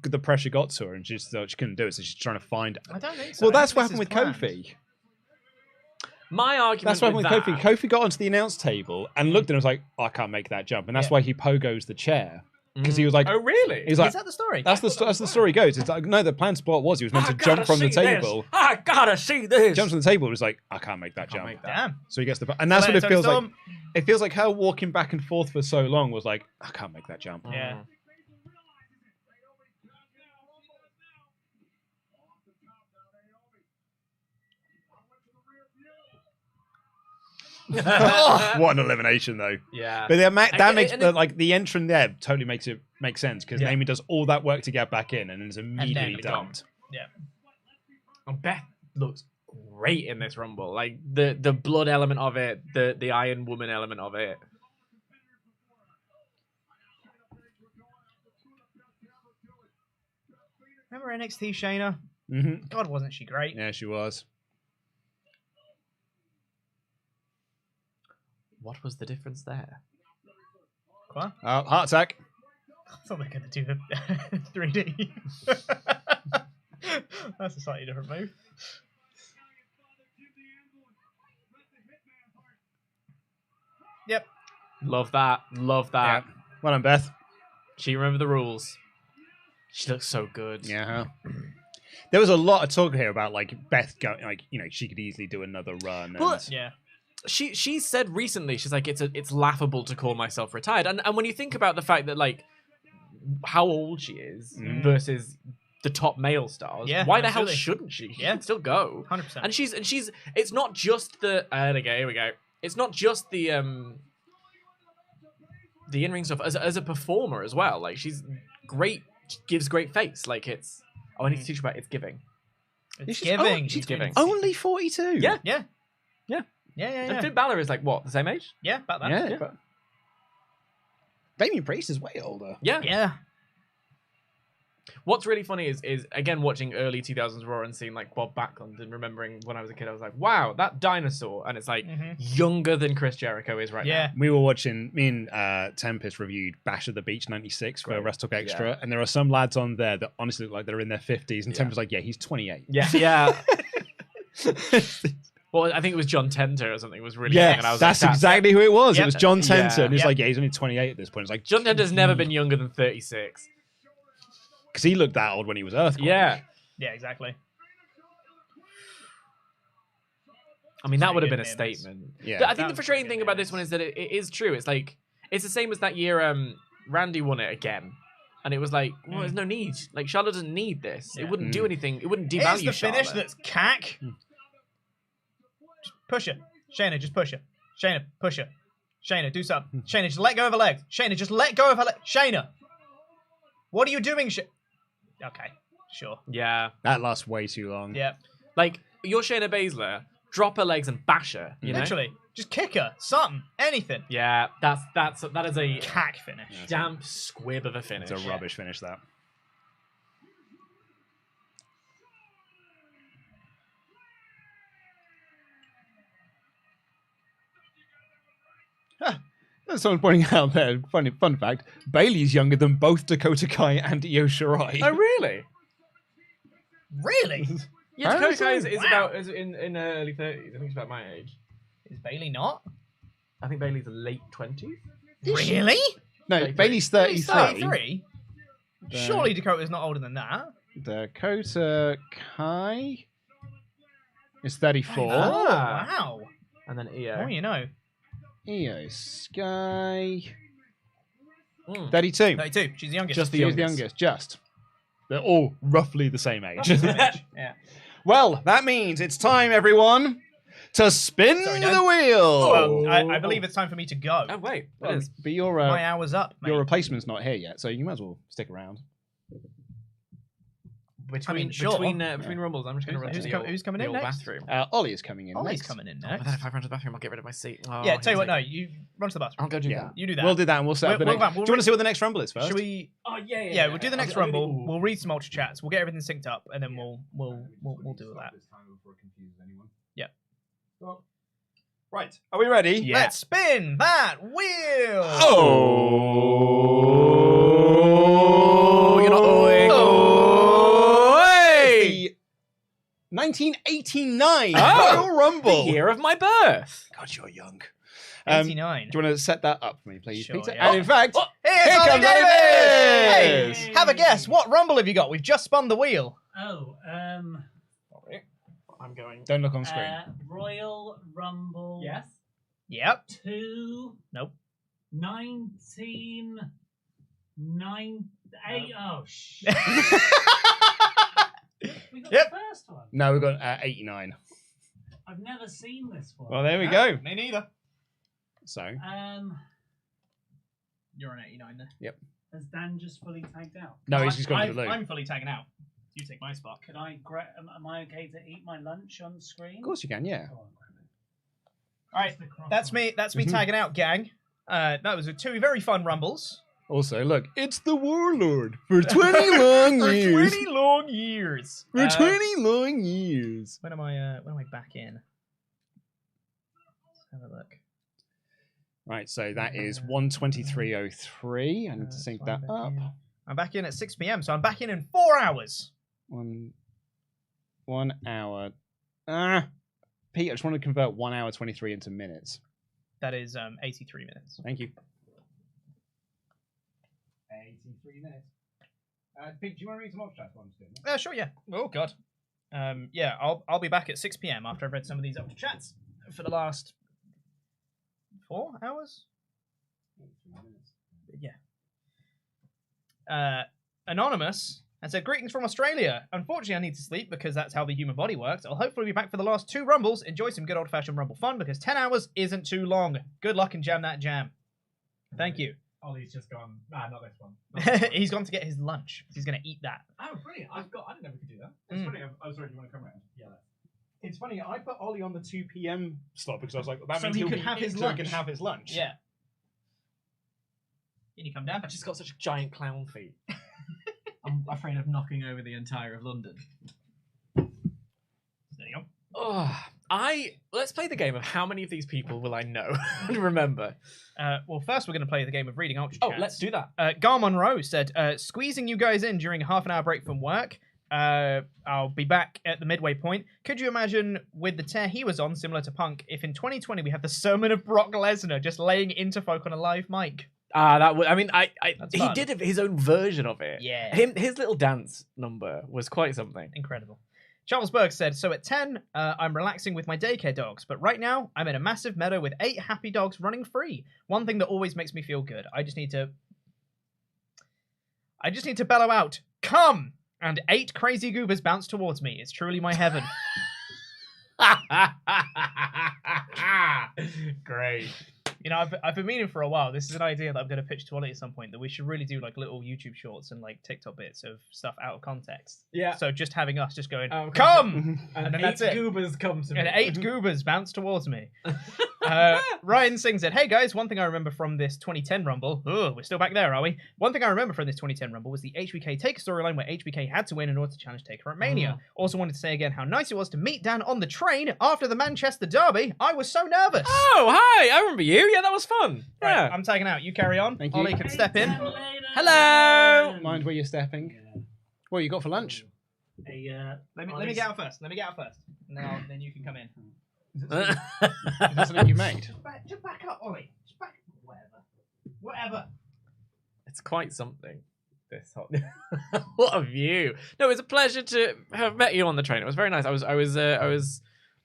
the pressure got to her and she couldn't do it, so she's trying to find. I don't think so. Well, that's I what think happened with this is Kofi. My argument That's what happened with that, Kofi. Kofi got onto the announce table and looked and was like, oh, I can't make that jump. And that's why he pogos the chair. Because he was like, oh really? He's like, Is that the story? that's the story goes. It's like, no, the plan spot was he was meant to jump from the table. I gotta see this. Jumps from the table and was like, I can't make that Can't jump. make that. Damn. So he gets the, and that's Well, what it Tony feels like. Storm. It feels like her walking back and forth for so long was like, I can't make that jump. Yeah. What an elimination though. Yeah. But that makes and it- like the entrance there totally makes it make sense because Yeah. Naomi does all that work to get back in and is immediately then dumped. Yeah. And Beth looks great in this Rumble. Like the blood element of it, the Iron Woman element of it. Remember NXT Shayna? Mm-hmm. God, wasn't she great? Yeah, she was. What was the difference there? What? Heart attack. I thought they were going to do the 3D. That's a slightly different move. Yep. Love that. Love that. Yeah. Well done, Beth. She remembered the rules. She looks so good. Yeah. There was a lot of talk here about like Beth going, like, you know, she could easily do another run. And... Well, Yeah. She said recently, she's like, it's laughable to call myself retired. And when you think about the fact that like how old she is versus the top male stars, Yeah, why the hell absolutely. shouldn't she? She Yeah. can still go. 100%. And she's it's not just the here we go. It's not just the in-ring stuff as a performer as well. Like she's great, gives great face. Like it's I need to teach you about it's giving. It's She's- giving. she's giving. Only 42. Yeah. Yeah. Yeah. Yeah, yeah, And yeah. Finn Balor is like what, the same age? Yeah, about that. Yeah. But... Damien Priest is way older. Yeah. Yeah. What's really funny is again watching early 2000s Raw and seeing like Bob Backlund and remembering when I was a kid, I was like, wow, that dinosaur, and it's like younger than Chris Jericho is right now. Yeah. We were watching, me and Tempest reviewed Bash at the Beach 96 for Great. WrestleTalk Extra, and there are some lads on there that honestly look like they're in their 50s, and Yeah. Tempest was like, yeah, he's 28. Yeah, yeah. Well, I think it was John Tenter or something was really young, Yeah, and I was that's like, exactly who it was. Yep. It was John Tenter, Yeah. and he's Yep. like, yeah, he's only 28 at this point. It's like, John Tenter's never been younger than 36. because he looked that old when he was Earthquake. Yeah. Yeah, exactly. I mean, that would have been a Pretty good statement. Yeah. I think That the was frustrating pretty thing good about this one is that it is true. It's like, it's the same as that year Randy won it again. And it was like, well, there's no need. Like, Charlotte doesn't need this. Yeah. It wouldn't do anything. It wouldn't Here's devalue the finish Charlotte. that's cack. Just push her. Shayna, just push her. Shayna, push her. Shayna, do something. Shayna, just let go of her leg. Shayna, just let go of her leg. Shayna! What are you doing, Okay, sure. Yeah. That lasts way too long. Yeah. Like, you're Shayna Baszler, drop her legs and bash her, you know? Literally. Just kick her. Something. Anything. Yeah, that is a Cack finish. damp squib of a finish. It's a rubbish finish, that. There's someone pointing out there, fun fact, Bailey's younger than both Dakota Kai and Io Shirai. Oh, really? Really? Yeah, Dakota Kai is Wow. about is in her early 30s. I think she's about my age. Is Bailey not? I think Bailey's late 20s. Really? No, 33. Bailey's 33. 33? Surely Dakota's not older than that. Dakota Kai is 34. Oh, Ah. wow. And then Oh, Io. you know. Io Sky Mm. 32. 32. She's the youngest. Just the She is the youngest. youngest, just. They're all roughly the same age. Yeah. Well, that means it's time, everyone, to spin Sorry, the Dan. wheel. I believe it's time for me to go. Oh, wait. It Well, is. but your My hour's up, mate. replacement's not here yet, so you might as well stick around. Between sure. between rumbles, I'm just going to run Who's to com- who's coming the in old next? bathroom. Ollie is coming in Ollie's next. coming in Oh, but next. then if I run to the bathroom, I'll get rid of my seat. Oh, Yeah, tell you what, he's no, like- you run to the bathroom. I'll go do Yeah. that. You do that. We'll do that and we'll set up the We'll- next... we'll do you want to see what the next rumble is first? Should we? Oh yeah, Yeah, we'll do the next rumble. Ooh. We'll read some ultra chats. We'll get everything synced up, and then we'll do that. Yep. Right. Are we ready? Yeah. Let's spin that wheel. Oh, you're not owing. Oh, hey! 1989 Oh, Royal Rumble. The year of my birth. God, you're young. 89. Do you want to set that up for me, please, Sure, Peter? yeah. And in fact, Here's here Ollie comes Davis! Ollie Davis! Hey, have a guess. What rumble have you got? We've just spun the wheel. Oh, I'm going. Don't look on screen. Royal Rumble. Yes. Yep. 2. Nope. 1998. Oh shit. We got Yep. the first one. No, we've got 89. I've never seen this one. Well, there we go. Me neither. So, You're on 89 there. has Dan just fully tagged out? no, he's just gone to the loo. I'm fully tagging out. You take my spot. Could I am I okay to eat my lunch on screen? Of course you can, yeah. Go on, grab it. All right, Just the cross that's one. me. That's me tagging out, gang. That was two very fun rumbles. Also, look, it's the Warlord for 20 long For years. 20 long years. For 20 long years. When am I back in? Let's have a look. Right, so that is 1:23:03. I need to sync that up. I'm back in at 6 p.m., so I'm back in 4 hours. 1 hour. Pete, I just want to convert 1 hour 23 into minutes. That is 83 minutes. Thank you. 83 minutes. Pete, do you want to read some ultra chats while I'm just doing this? Sure, yeah. Oh, God. Yeah, I'll be back at 6 p.m. after I've read some of these ultra chats for the last 4 hours. Yeah. Anonymous and said, greetings from Australia. Unfortunately, I need to sleep because that's how the human body works. I'll hopefully be back for the last 2 Rumbles. Enjoy some good old-fashioned Rumble fun because 10 hours isn't too long. Good luck and jam that jam. Thank you. Ollie's just gone. Nah, not this one. He's gone to get his lunch. He's going to eat that. Oh, brilliant! I didn't know we could do that. It's funny. Oh, sorry. Do you want to come around? Yeah. It's funny. I put Ollie on the 2 p.m. slot because I was like, that So means he he'll could be have his in so he lunch. can have his lunch. Yeah. Can you come down? I just got such giant clown feet. I'm afraid of knocking over the entire of London. There you go. Oh, let's play the game of how many of these people will I know and remember. Well, first we're going to play the game of reading ultra Oh, chats. let's do that. Gar Monroe said, squeezing you guys in during a half an hour break from work. I'll be back at the midway point. Could you imagine with the tear he was on, similar to Punk, if in 2020 we have the sermon of Brock Lesnar just laying into folk on a live mic? That would. I mean, That's he fun. did his own version of it. Yeah. His little dance number was quite something. Incredible. Charles Berg said, so at 10, I'm relaxing with my daycare dogs, but right now I'm in a massive meadow with 8 happy dogs running free. One thing that always makes me feel good. I just need to bellow out, come! And 8 crazy goobers bounce towards me. It's truly my heaven. Great. You know, I've been meaning for a while. This is an idea that I'm going to pitch to Ollie at some point, that we should really do like little YouTube shorts and like TikTok bits of stuff out of context. Yeah. So just having us just going, Oh, okay. come! And then that's it. Goobers come to me. And 8 goobers bounce towards me. Ryan Singh said, hey guys, one thing I remember from this 2010 Rumble, we're still back there, are we? One thing I remember from this 2010 Rumble was the HBK Taker storyline where HBK had to win in order to challenge Taker at Mania. Also wanted to say again how nice it was to meet Dan on the train after the Manchester Derby. I was so nervous. Oh, hi! I remember you. Yeah, that was fun. Right, Yeah. I'm tagging out. You carry on. Thank you. Ollie can step in. Hello. Mind where you're stepping. What you got for lunch? Let me get out first. And then you can come in. Is that something you made? Just back up, Ollie. Just back. Whatever. It's quite something. This whole... What a view! No, it's a pleasure to have met you on the train. It was very nice. I was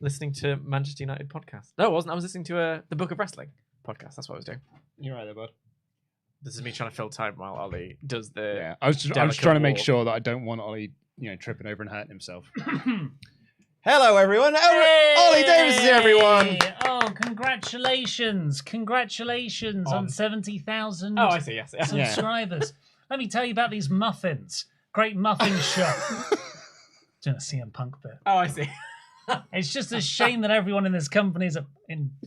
listening to Manchester United podcast. No, I wasn't. I was listening to the Book of Wrestling podcast. That's what I was doing. You're right there, bud. This is me trying to fill time while Ollie does the. Yeah, I was delicate trying to make walk. sure that I don't want Ollie, tripping over and hurting himself. Hello, everyone. Ollie Davis is here, everyone. Oh, congratulations. Congratulations on 70,000 Oh, I see. Yes. Yeah. subscribers. Let me tell you about these muffins. Great muffin shop. Doing a CM Punk bit. Oh, I see. It's just a shame that everyone in this company is a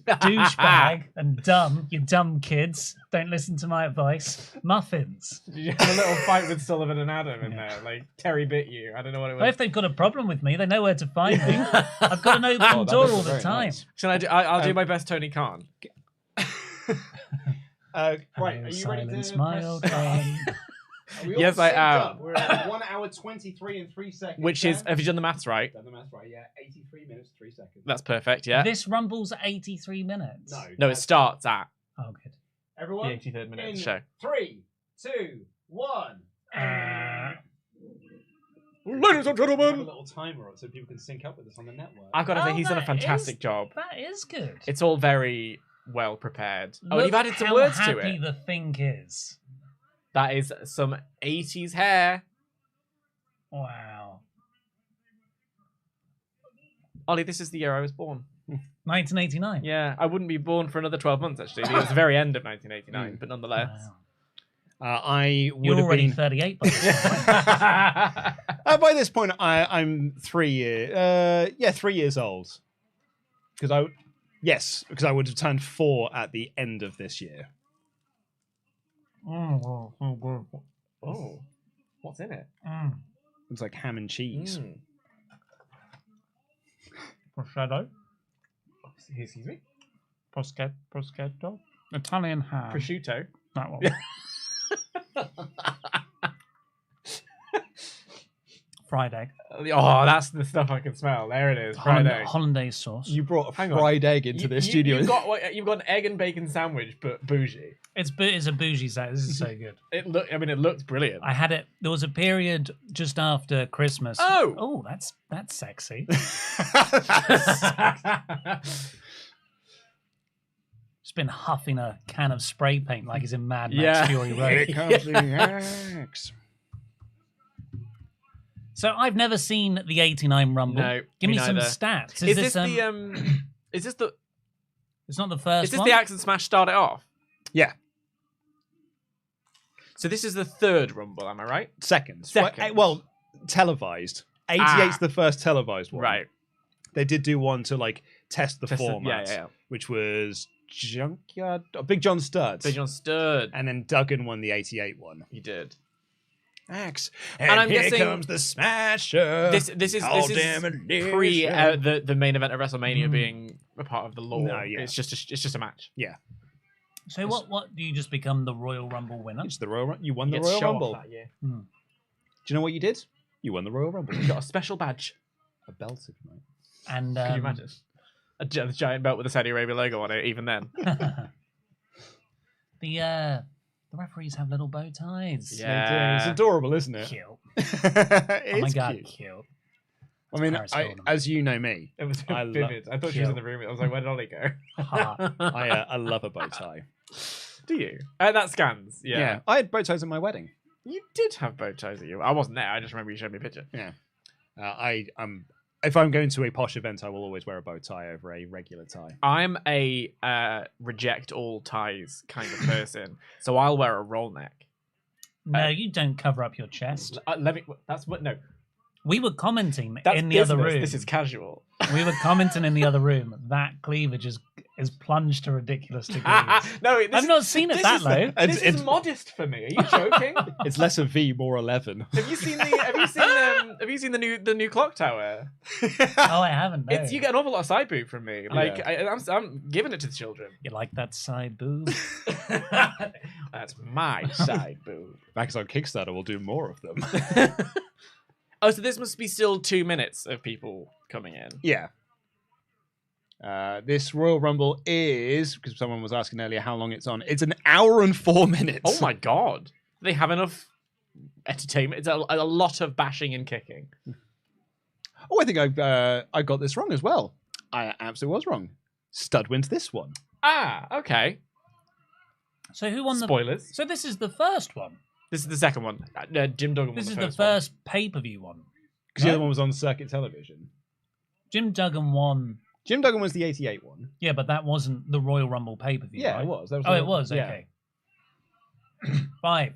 douchebag and dumb. You dumb kids. Don't listen to my advice. Muffins. Did you have a little fight with Sullivan and Adam in there? Like, Terry bit you. I don't know what it Well, was. if they've got a problem with me, they know where to find me. I've got an open Oh, that door was all the very time. nice. Shall I do? I'll do my best Tony Khan. Right, Hello, are you ready silence, to my press old start? friend. Are we all Yes, I synced am. up? We're at 1 hour 23 and 3 seconds. Which is, Dan? have you done the maths right? Done the math right, yeah. 83 minutes, 3 seconds. That's perfect. Yeah. This rumble's 83 minutes. No, it starts at Oh, good. the Everyone, 83rd minute of in the show. 3, 2, 1. Ladies and We have a gentlemen, little timer up so people can sync up with us on the network. I've got to Oh, say he's done a that fantastic is- job. That is good. It's all very well prepared. Oh, and Look you've added some how words to happy it. the thing is. That is some 80s hair. Wow. Ollie, this is the year I was born. 1989. Yeah, I wouldn't be born for another 12 months, actually. It was the very end of 1989, Mm. but nonetheless. Wow. I would You're have already been... 38 by this point. By this point, I'm 3 years... 3 years old. Because I would have turned 4 at the end of this year. Oh, what's in it? It's like ham and cheese. Mm. Prosciutto. Excuse me? Prosciutto. Italian ham. Prosciutto. That one. Fried egg. Oh, that's the stuff I can smell. There it is. Fried egg. Hollandaise sauce. You brought a Hang on. fried egg into the studio. You've got an egg and bacon sandwich, but bougie. It's a bougie side. This is so good. It looked brilliant. I had it. There was a period just after Christmas. Oh, that's sexy. Just been huffing a can of spray paint like he's in Mad Max Fury Road. Here comes the axe. So I've never seen the '89 Rumble. No, Give me me some neither. stats. Is this the Is this the? It's not the first. Is this one? the Axe and Smash start it off? Yeah. So this is the third Rumble, am I right? Second. Second. Well, televised. 88's the first televised one. Right. They did do one to like test the Test it- format, yeah. which was Junkyard, Big John Studd. Big John Sturd. And then Duggan won the 88 one. He did. Axe. And I'm here guessing comes the Smasher. This is pre the main event of WrestleMania being a part of the lore. No, yeah. It's just a match. Yeah. So what do you just become the Royal Rumble winner? It's the Royal. You won the You get to Royal show off Rumble. that year. Do you know what you did? You won the Royal Rumble. You got a special badge. A belt, if you know. And Can you imagine? A giant belt with the Saudi Arabia logo on it. Even then. the referees have little bow ties. Yeah. It's adorable, isn't it? Cute. It Oh my is god, cute. cute. I mean, Paris Hilton. as you know me, It was I vivid. I thought she was in the room. I was like, where did Ollie go? Heart. I love a bow tie. Do you? That scans. Yeah. I had bow ties at my wedding. You did have bow ties at you. I wasn't there. I just remember you showed me a picture. Yeah. If I'm going to a posh event, I will always wear a bow tie over a regular tie. I'm a reject all ties kind of person, so I'll wear a roll neck. No, you don't cover up your chest. Let me. That's what. No, We were commenting that's in the other business. room. This is casual. We were commenting in the other room. That cleavage is plunged to ridiculous degrees. No, I've not seen it that low. This is modest for me. Are you joking? It's less a V, more 11. Have you seen the new clock tower? Oh, I haven't. No. You get an awful lot of side boob from me. Like Yeah. I'm giving it to the children. You like that side boob? That's my side boob. Max on Kickstarter will do more of them. Oh, so this must be still 2 minutes of people coming in. Yeah. This Royal Rumble is, because someone was asking earlier how long it's on, it's an hour and 4 minutes. Oh my god. They have enough entertainment. It's a lot of bashing and kicking. Oh, I think I got this wrong as well. I absolutely was wrong. Stud wins this one. Ah, okay. So who won the? Spoilers. So this is the first one. This is the second one. Jim Duggan won This the is first the first pay-per-view one. Because the other one was on circuit television. Jim Duggan won. Jim Duggan was the 88 one. Yeah, but that wasn't the Royal Rumble pay-per-view. Yeah, right? it was. That was Oh, the- it was. yeah. Okay. 5.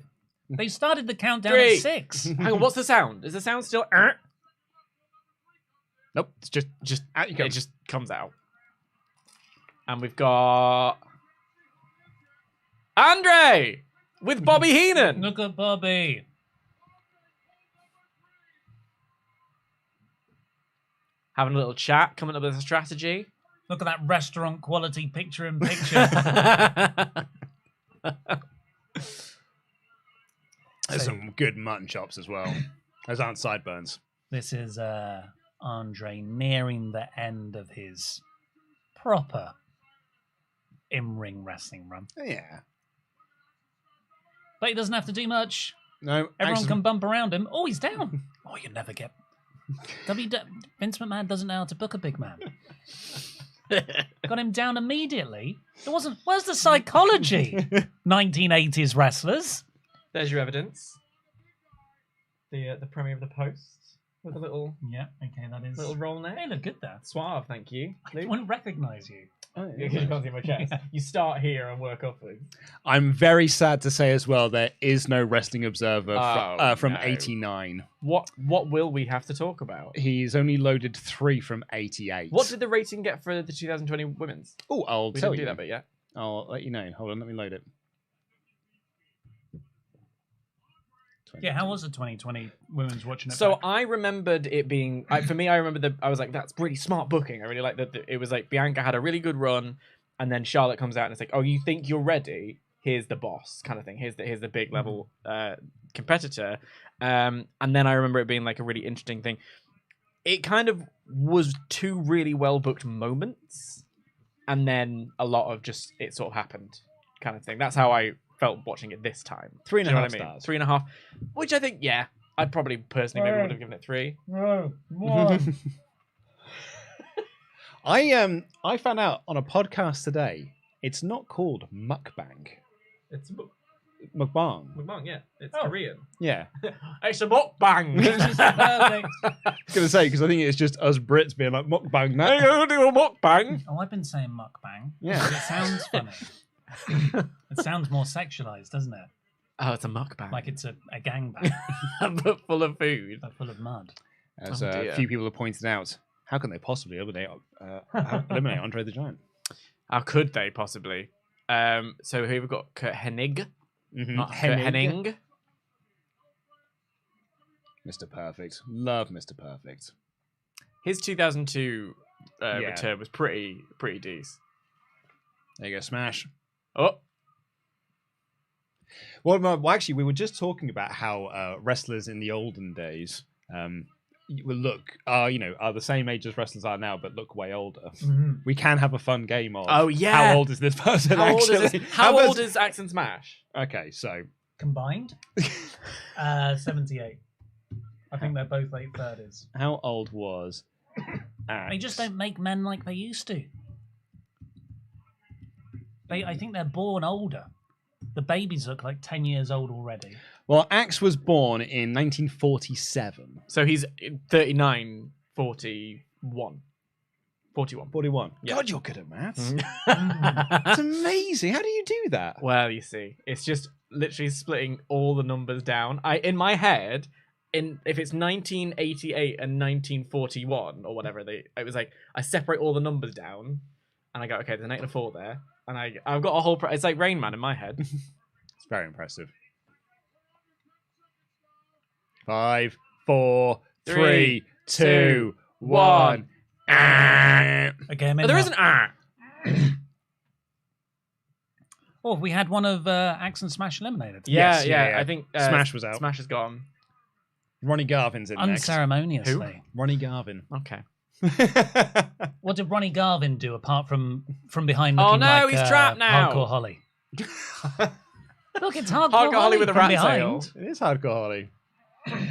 They started the countdown 3. at 6. one. Hang on, what's the sound? Is the sound still? Nope, it's just out you go. It just comes out. And we've got Andre with Bobby Heenan. Look at Bobby. Having a little chat, coming up with a strategy. Look at that restaurant quality picture in picture. There's some good mutton chops as well. Those aren't sideburns. This is Andre nearing the end of his proper in-ring wrestling run. Yeah. But he doesn't have to do much. No, Everyone can bump around him. Oh, he's down. Oh, you never get... Vince McMahon doesn't know how to book a big man. Got him down immediately. It wasn't... Where's the psychology? 1980s wrestlers. There's your evidence. The premiere of the post with a little Yeah, okay, that is... roll neck. They look good there. Suave, thank you. I wouldn't recognise you. Oh, Because you can't see my chest. Yeah. You start here and work upwards. I'm very sad to say as well, there is no Wrestling Observer from no. 89. What will we have to talk about? He's only loaded 3 from 88. What did the rating get for the 2020 women's? Oh, I'll We tell didn't you. do that bit yet. I'll let you know. Hold on, let me load it. Yeah, how was the 2020 women's watching it So back? I remembered it being, for me, I remember I was like, that's pretty smart booking. I really like that. It was like Bianca had a really good run. and then Charlotte comes out and it's like, oh, you think you're ready? Here's the boss kind of thing. Here's the big level competitor. And then I remember it being like a really interesting thing. It kind of was 2 really well booked moments, and then a lot of just it sort of happened kind of thing. That's how I felt watching it this time. 3.5 stars. 3.5, which I think, yeah, I'd probably personally maybe would have given it 3. No, more. I found out on a podcast today, it's not called mukbang. It's Mukbang. mukbang, yeah. It's Oh. Korean. Yeah. It's a mukbang. Perfect. I was going to say, because I think it's just us Brits being like, mukbang Hey, that. I'm gonna do a mukbang. Oh, I've been saying mukbang. Yeah. It sounds funny. It sounds more sexualized, doesn't it? Oh, it's a mukbang. Like it's a gangbang, but full of food. but full of mud. As Oh, a dear. few people have pointed out, how can they possibly eliminate Andre the Giant? How could they possibly? So here we've got Kurt Hennig. Mm-hmm. Not Kurt Hennig. Mr. Perfect. Love Mr. Perfect. His 2002 Yeah. return was pretty decent. There you go, smash. Oh, Well, actually, we were just talking about how wrestlers in the olden days will look, are the same age as wrestlers are now, but look way older. We can have a fun game of. Oh, yeah. How old is this person? how old actually? is this? How old is Axe and Smash? Okay, so Combined, 78. I think they're both late 30s. how old was? They just don't make men like they used to. I think they're born older. The babies look like 10 years old already. Well, Axe was born in 1947. So he's 39, 41. 41. 41. Yeah. God, you're good at maths. Mm. It's amazing. How do you do that? Well, you see, it's just literally splitting all the numbers down. In my head, if it's 1988 and 1941 or whatever, it was like I separate all the numbers down, and I go, okay, there's an 8 and a 4 there, and I've got a whole. It's like Rain Man in my head. It's very impressive. 5, 4, 3, 2, 1. Okay, I mean, There is an Oh, we had one of Axe and Smash eliminated. Yeah, Yes, yeah. yeah. I think Smash was out. Smash is gone. Ronnie Garvin's in next. Unceremoniously. Ronnie Garvin. Okay. What did Ronnie Garvin do apart from behind Oh, looking no, like he's trapped now. Hardcore Holly? Look, it's Hardcore, Hardcore Holly with a from rat behind. tail. It is hardcore Holly.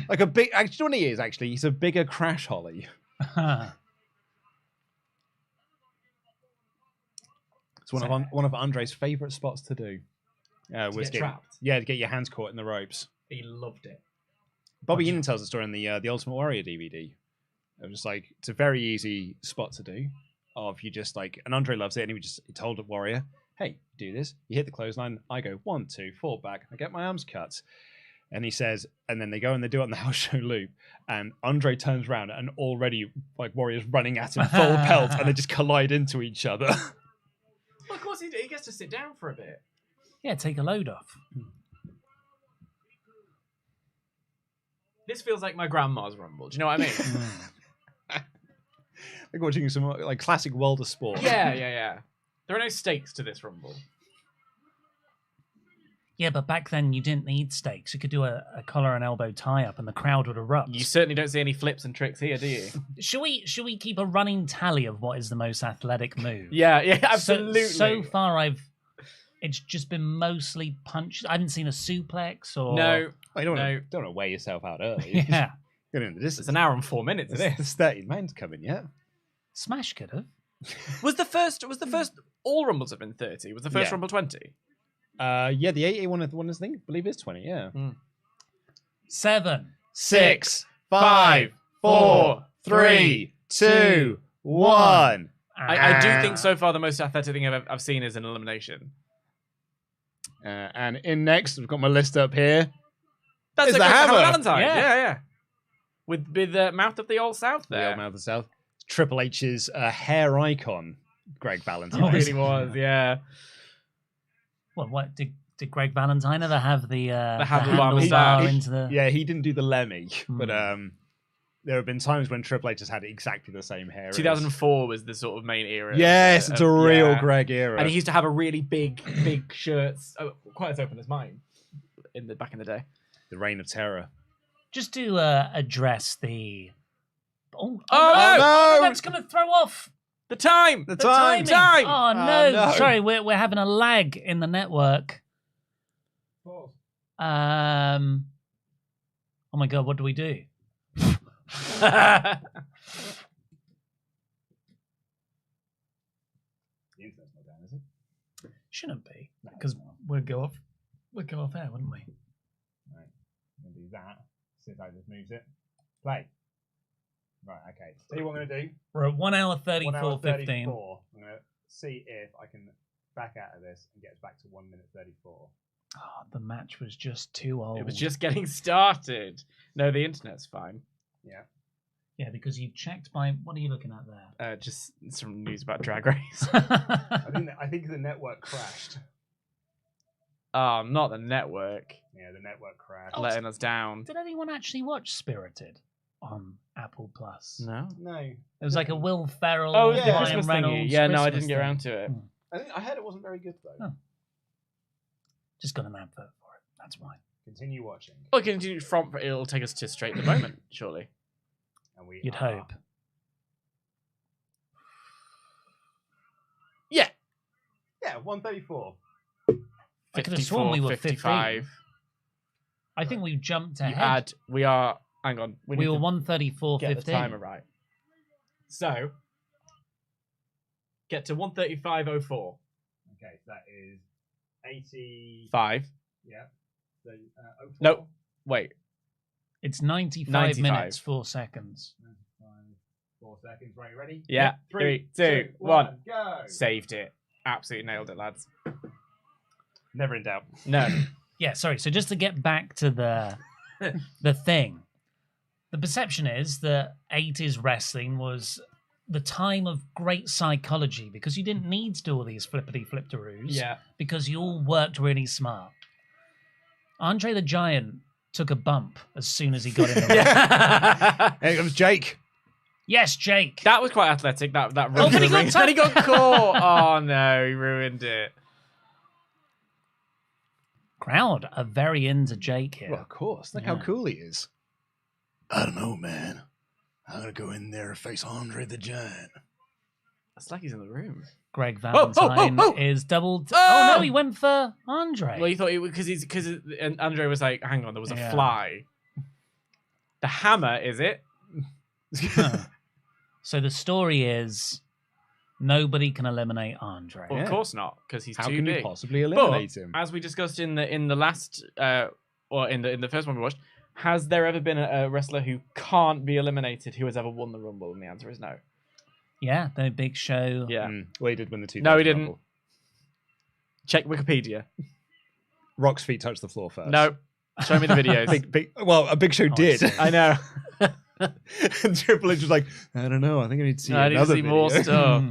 Like a big. Actually, you know what he is? Actually, he's a bigger Crash Holly. It's one of Andre's favorite spots to do. Was get trapped. Yeah, to get your hands caught in the ropes. He loved it. Bobby Heenan tells the story in the Ultimate Warrior DVD. It was just like it's a very easy spot to do. Of you just like, and Andre loves it, and he told the Warrior, "Hey, do this. You hit the clothesline. I go 1, 2, 4 back. I get my arms cut." And he says, and then they go and they do it on the house show loop. And Andre turns around, and already like Warrior's running at him full pelt, and they just collide into each other. Well, of course, he gets to sit down for a bit. Yeah, take a load off. This feels like my grandma's rumble. Do you know what I mean? Like watching some like classic world of sport. Yeah. There are no stakes to this rumble. Yeah, but back then you didn't need stakes. You could do a collar and elbow tie-up and the crowd would erupt. You certainly don't see any flips and tricks here, do you? Should we keep a running tally of what is the most athletic move? Yeah, absolutely. So far, it's just been mostly punch. I haven't seen a suplex or No, Oh, you don't No. want to wear yourself out early. Yeah, Get into this. it's an hour and 4 minutes of this. There's 13 men's coming yet. Smash could have. Was the first all rumbles have been 30? Was the first Yeah. rumble 20? Yeah, the 88 one is I think, I believe is 20. Yeah. 7, 6, 5, 4, 3, 2, 1. I do think so far the most athletic thing I've seen is an elimination. And in next, I've got my list up here. That's It's a the good hammer. Valentine. Yeah. Yeah. With the mouth of the old South The there. old mouth of the South. Triple H's hair icon, Greg Valentine. Oh, It is really was, yeah. What did Greg Valentine ever have the handlebar handlebar moustache. into the? Yeah, he didn't do the Lemmy, but there have been times when Triple H has had exactly the same hair. 2004 was the sort of main era. Yes, it's a real yeah. Greg era. And he used to have a really big shirts, quite as open as mine, back in the day. The Reign of Terror. Just to address the. Oh, no! That's going to throw off The time! The time! timing. Oh no! no. Sorry, we're having a lag in the network. Pause. Oh my god! What do we do? The internet's not down, is it? Shouldn't be, because we'd go off air, wouldn't we? Right. I'm going to do that. See if that just moves it. Play. Right, okay. Tell you what I'm going to do. We're at 1 hour 1 hour 34:15. 34. I'm going to see if I can back out of this and get us back to 1 minute 34. Oh, the match was just too old. It was just getting started. No, the internet's fine. Yeah. Yeah, because you checked my. What are you looking at there? Just some news about Drag Race. I think the network crashed. Oh, not the network. Yeah, the network crashed. Oh, Letting us down. Did anyone actually watch Spirited on Apple Plus? No. No. It was like a Will Ferrell, Oh, yeah, Ryan Christmas Reynolds. thingy. Yeah, no, I Christmas didn't get thing. around to it. I heard it wasn't very good, though. Oh. Just got an advert for it. That's why. Continue watching. Well, continue from. It'll take us to straight the moment, surely. And we You'd are- hope. Yeah. Yeah, 134. I could have sworn we were 55. I think we jumped You ahead. we are. Hang on. We need were to 134.15. get the timer right. So, get to 135.04. Okay, so that is 80. 5. Yeah. So, 04. Nope. Wait. It's 95 95. minutes, 4 seconds. 95, 4 seconds. Right, you ready? Yeah. 3, 2, 1. Go. Saved it. Absolutely nailed it, lads. Never in doubt. No. Yeah, sorry. So just to get back to the thing, the perception is that 80s wrestling was the time of great psychology because you didn't need to do all these flippity flipteroos. Yeah. Because you all worked really smart. Andre the Giant took a bump as soon as he got in the ring. Yeah. Here comes Jake. Yes, Jake. That was quite athletic. That run Oh, to but the he got ring. Then he got caught. Oh no, he ruined it. Crowd are very into Jake here. Well, of course. Look how cool he is. I don't know, man. I'm going to go in there and face Andre the Giant. It's like he's in the room. Greg Valentine is doubled. Oh no, he went for Andre. Well, you thought because Andre was like, hang on, there was a Yeah. fly. The hammer, is it? Huh. So the story is nobody can eliminate Andre. Well, Yeah. of course not, because he's How too can big. you possibly eliminate him? As we discussed in the last or in the first one we watched, has there ever been a wrestler who can't be eliminated who has ever won the Rumble? And the answer is no. Yeah, the Big Show. Yeah. Well, he did win the 2000 No, he didn't. Rumble. Check Wikipedia. Rock's feet touched the floor first. No. Show me the videos. Well, a Big Show Oh, I did. see. I know. And Triple H was like, I don't know. I think I need to see I need to another see more video. stuff.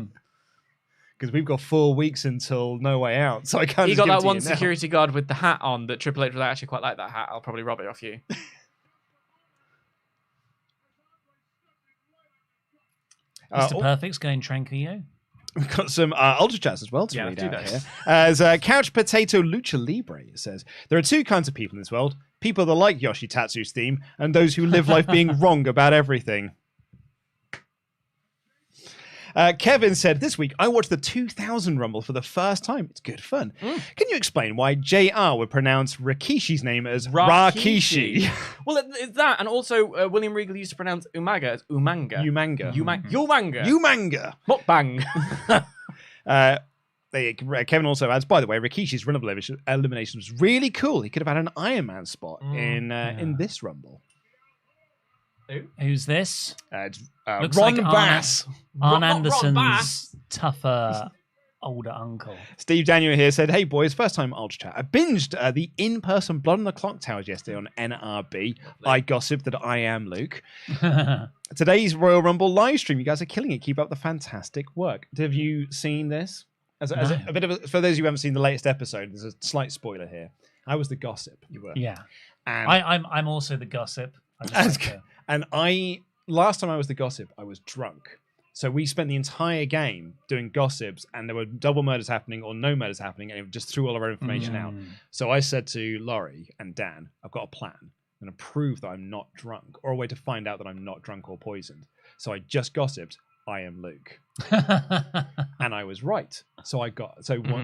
Because we've got 4 weeks until No Way Out, so I can't. He just got give it that to one you now. security guard with the hat on that Triple H was like, I actually quite like that hat. I'll probably rob it off you. Mr. Perfect's going Tranquillo. We've got some Ultra Chats as well to Yeah, read let's do out those. here. As Couch Potato Lucha Libre says, there are 2 kinds of people in this world: people that like Yoshi Tatsu's theme, and those who live life being wrong about everything. Kevin said, this week I watched the 2000 Rumble for the first time. It's good fun. Can you explain why JR would pronounce Rikishi's name as Rakishi? Well, it's that, and also William Regal used to pronounce Umaga as Umanga. Umanga. Umanga. Umanga. Mukbang. Kevin also adds, by the way, Rikishi's run of elimination was really cool. He could have had an Iron Man spot in this Rumble. Who's this? It's, Looks Ron like Bass. Arn Ron Anderson's Bass. tougher older uncle. Steve Daniel here said, hey boys, first time Ultra Chat. I binged the in-person Blood on the Clock Towers yesterday on NRB. I gossip that I am Luke. Today's Royal Rumble live stream, you guys are killing it. Keep up the fantastic work. Have you seen this? As No. a bit of for those who haven't seen the latest episode, there's a slight spoiler here. I was the gossip. You were. Yeah. And I'm also the gossip. I just like to- And I last time I was the gossip, I was drunk. So we spent the entire game doing gossips, and there were double murders happening or no murders happening, and it just threw all of our information out. So I said to Laurie and Dan, I've got a plan. I'm going to prove that I'm not drunk, or a way to find out that I'm not drunk or poisoned. So I just gossiped, I am Luke. And I was right. So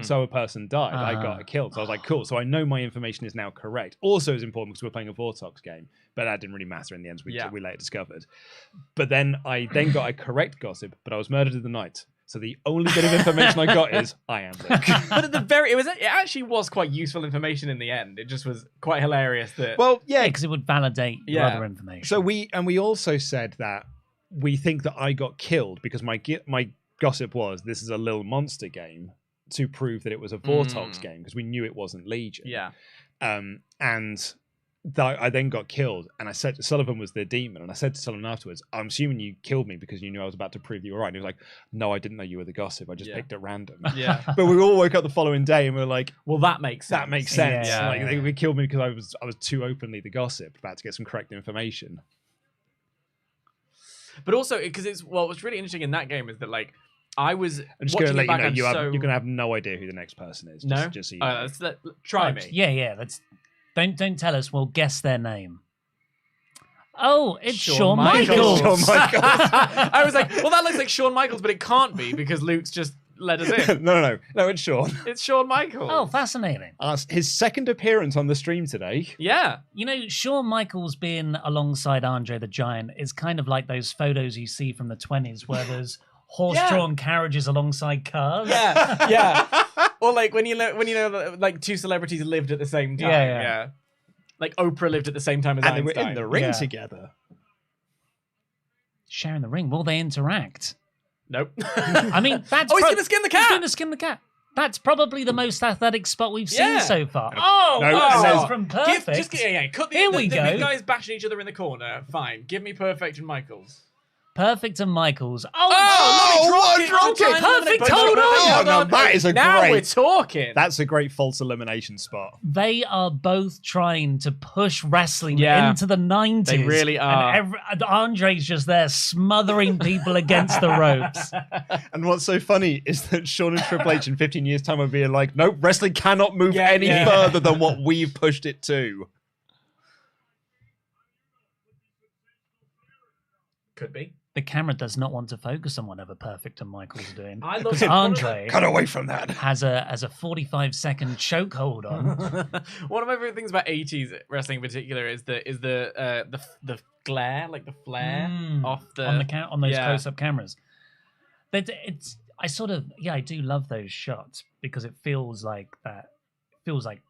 so a person died, I got killed. So I was like, cool. So I know my information is now correct. Also, it's important because we're playing a Vortox game, but that didn't really matter in the end. We later discovered. But then I got a correct gossip, but I was murdered in the night. So the only bit of information I got is I am Luke. But at it actually was quite useful information in the end. It just was quite hilarious that. Well, Yeah, because it would validate your other information. So we also said that we think that I got killed because my gossip was this is a Lil Monster game to prove that it was a Vortox game because we knew it wasn't Legion. Yeah. And I then got killed, and I said Sullivan was the demon, and I said to Sullivan afterwards, I'm assuming you killed me because you knew I was about to prove you were right. And he was like, no, I didn't know you were the gossip. I just picked at random. Yeah. But we all woke up the following day and we were like, well, that makes sense. That makes sense. Yeah, like yeah. they killed me because I was too openly the gossip, about to get some correct information. But also, because what's really interesting in that game is that, like, I was I'm just going to watching let it you back, know I'm you're going to have no idea who the next person is. No? Just so you know. Try me. Yeah. Don't tell us. We'll guess their name. Oh, it's Shawn Michaels. Shawn Michaels. I was like, well, that looks like Shawn Michaels, but it can't be because Luke's just let us in. No, it's Shawn. It's Shawn Michaels. Oh, fascinating. His second appearance on the stream today. Yeah. You know, Shawn Michaels being alongside Andre the Giant is kind of like those photos you see from the 20s where there's horse-drawn carriages alongside cars. Yeah. Or like when you know that, like two celebrities lived at the same time. Yeah. Like Oprah lived at the same time as And they Einstein. were in the ring Yeah. together. Sharing the ring. Will they interact? Nope. I mean, that's... he's going to skin the cat. He's going to skin the cat. That's probably the most athletic spot we've seen Yeah. so far. No, Oh, no. from Perfect. Cut Here the we big go. guys bashing each other in the corner. Fine. Give me Perfect and Michaels. Perfect and Michaels. Oh, Perfect, hold on. Oh, now that is a now great... we're talking. That's a great false elimination spot. They are both trying to push wrestling Yeah. into the 90s. They really are. And Andre's just there smothering people against the ropes. And what's so funny is that Shawn and Triple H in 15 years' time will be like, nope, wrestling cannot move any further than what we've pushed it to. Could be. The camera does not want to focus on whatever Perfect and Michaels are doing. I love Because Andre Cut away from that. has a 45-second chokehold on. One of my favorite things about 80s wrestling in particular is the glare, like the flare off the on those close-up cameras. But I do love those shots because it feels like that. It feels like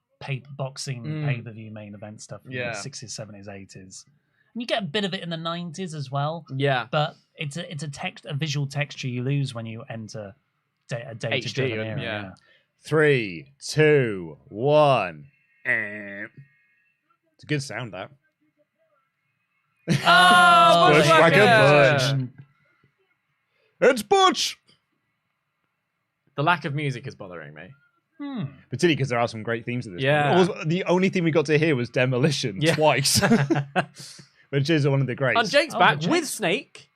boxing pay-per-view main event stuff from the 60s, 70s, 80s. And you get a bit of it in the 90s as well. Yeah. But it's a visual texture you lose when you enter a data-driven era. yeah. 3, 2, 1. It's a good sound, that. Oh, Bushwhacker Butch. It's Butch! The lack of music is bothering me. Particularly because there are some great themes in this. Yeah. one. The only theme we got to hear was Demolition twice. Which is one of the greats. And Jake's back with Snake.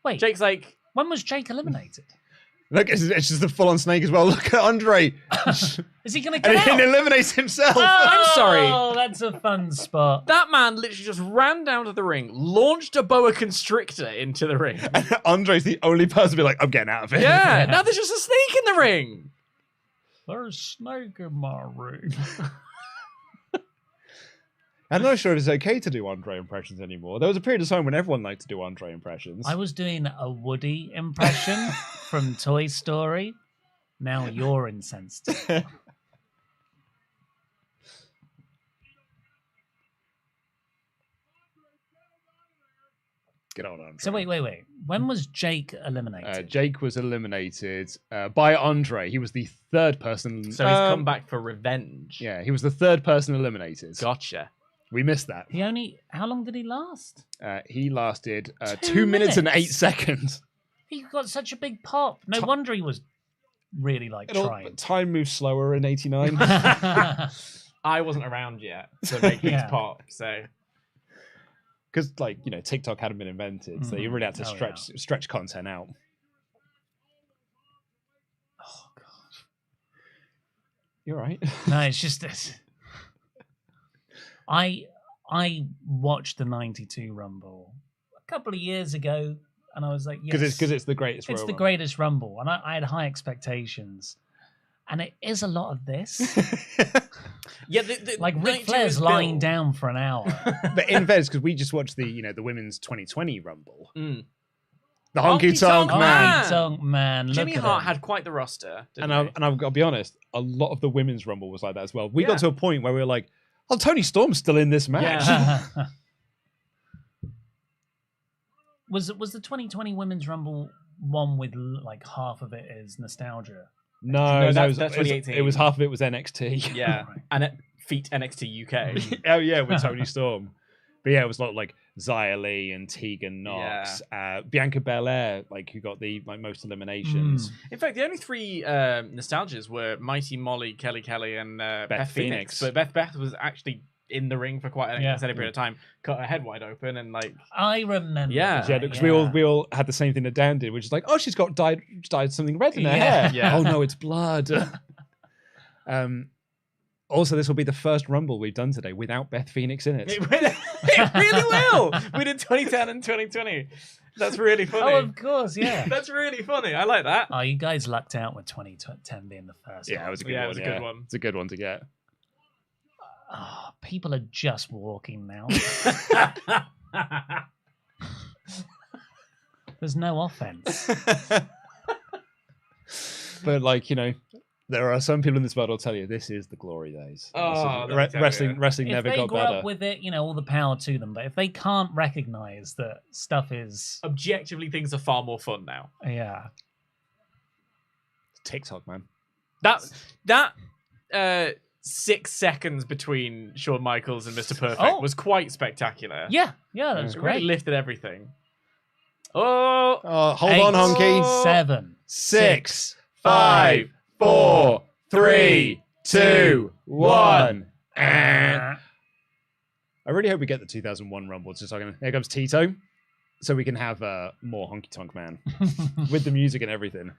Wait, Jake's like, when was Jake eliminated? Look, it's just the full-on Snake as well. Look at Andre. Is he going to And get he out? eliminates himself. I'm sorry. Oh, that's a fun spot. that man literally just ran down to the ring, launched a boa constrictor into the ring. And Andre's the only person to be like, I'm getting out of it. Yeah, now there's just a snake in the ring. There's Snake in my ring. I'm not sure if it's okay to do Andre impressions anymore. There was a period of time when everyone liked to do Andre impressions. I was doing a Woody impression from Toy Story. Now you're insensitive. Get on, Andre. So wait. When was Jake eliminated? Jake was eliminated by Andre. He was the third person. So he's come back for revenge. Yeah, he was the third person eliminated. Gotcha. We missed that. How long did he last? He lasted 2 2 minutes and minutes. 8 seconds. He got such a big pop. No wonder he was really trying. But time moves slower in 89. I wasn't around yet to make these pop, so because TikTok hadn't been invented, so you really had to stretch content out. Oh god. You're right. No, it's just this. I watched the '92 Rumble a couple of years ago, and I was like, yes, because it's the greatest. It's Royal the Rumble. greatest Rumble, and I had high expectations, and it is a lot of this. Yeah, Like Ric 92 Flair's is lying built- down for an hour. But in fairness, because we just watched the women's 2020 Rumble, Mm. the honky tonk Honky-tonk man. Oh, Tonk man, Jimmy look at Hart him. had quite the roster. And Didn't I've got to be honest, a lot of the women's Rumble was like that as well. We Yeah. got to a point where we were like, "Oh, Tony Storm's still in this match." Yeah. Was the 2020 Women's Rumble one with like half of it is nostalgia? No, that's it was 2018. It was half of it was NXT. Yeah, Right. and it feat NXT UK. Oh yeah, with Tony Storm. But yeah, it was a lot like Xia Li and Tegan Knox, Bianca Belair, like who got the most eliminations. In fact, the only three nostalgias were Mighty Molly, Kelly Kelly, and Beth Phoenix. But Beth was actually in the ring for quite an extended period of time, cut her head wide open, and like I remember. Yeah. that, Because we all had the same thing that Dan did, which is like, oh, she's got dyed something red in her hair. Yeah. Oh no, it's blood. Also, this will be the first Rumble we've done today without Beth Phoenix in it. it really will. We did 2010 and 2020. That's really funny. Oh, of course, yeah. That's really funny. I like that. Oh, you guys lucked out with 2010 being the first. Yeah, one. it was a good Yeah, one. it was a good one. It's a good one to get. Oh, people are just walking now. There's no offense. But there are some people in this world who'll tell you this is the glory days. Oh, This is- they'll tell you. wrestling If never they got grew better. up with it, all the power to them. But if they can't recognize that stuff is, Objectively, things are far more fun now. yeah, TikTok, man. That 6 seconds between Shawn Michaels and Mr. Perfect Oh. was quite spectacular. yeah, that's It great. really lifted everything. Oh, Hold on, honky. 7, 6, 5, 4, 3, 2, 1. I really hope we get the 2001 Rumble. It's just like, here comes Tito, so we can have more Honky Tonk Man with the music and everything.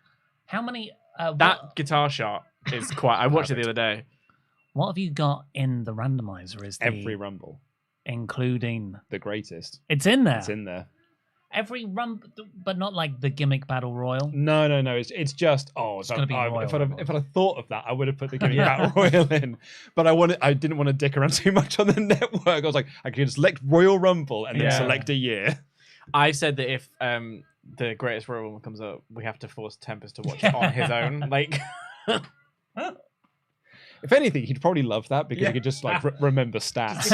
How many? that guitar shot is quite. I watched it the other day. What have you got in the randomizer? Is the, Every Rumble, including? the greatest. It's in there. It's in there. Every rumble, but not like the gimmick battle royal. No. It's just It's gonna be Royal if Rumble. I'd have thought of that, I would have put the Gimmick Yeah. Battle Royal in. But I didn't want to dick around too much on the network. I was like, I could select Royal Rumble and then Yeah. select a year. I said that if the Greatest Royal Rumble comes up, we have to force Tempest to watch it on his own. Like, If anything, he'd probably love that because Yeah. he could just remember stats.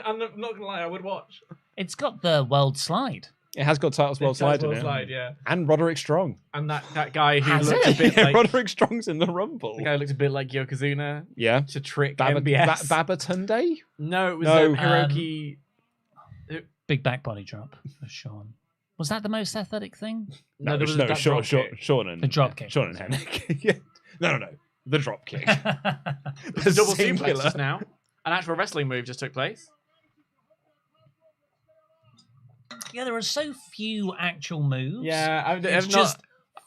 I'm not gonna lie, I would watch. It's got the world slide. It has got Titles World Slide in it. Slide, yeah. And Roderick Strong. And that guy who Has looked it? a bit Yeah, like Roderick Strong's in the Rumble. the guy who looked a bit like Yokozuna Yeah. to trick MBS. Babatunde? No, it was No. Hiroki. Big back body drop for Sean. Was that the most athletic thing? No, there was that drop kick. Sean and The drop kick. Sean and Hennick. Yeah. No. The drop kick. The double suplex singular. just now. An actual wrestling move just took place. Yeah, there are so few actual moves. Yeah, I've It's just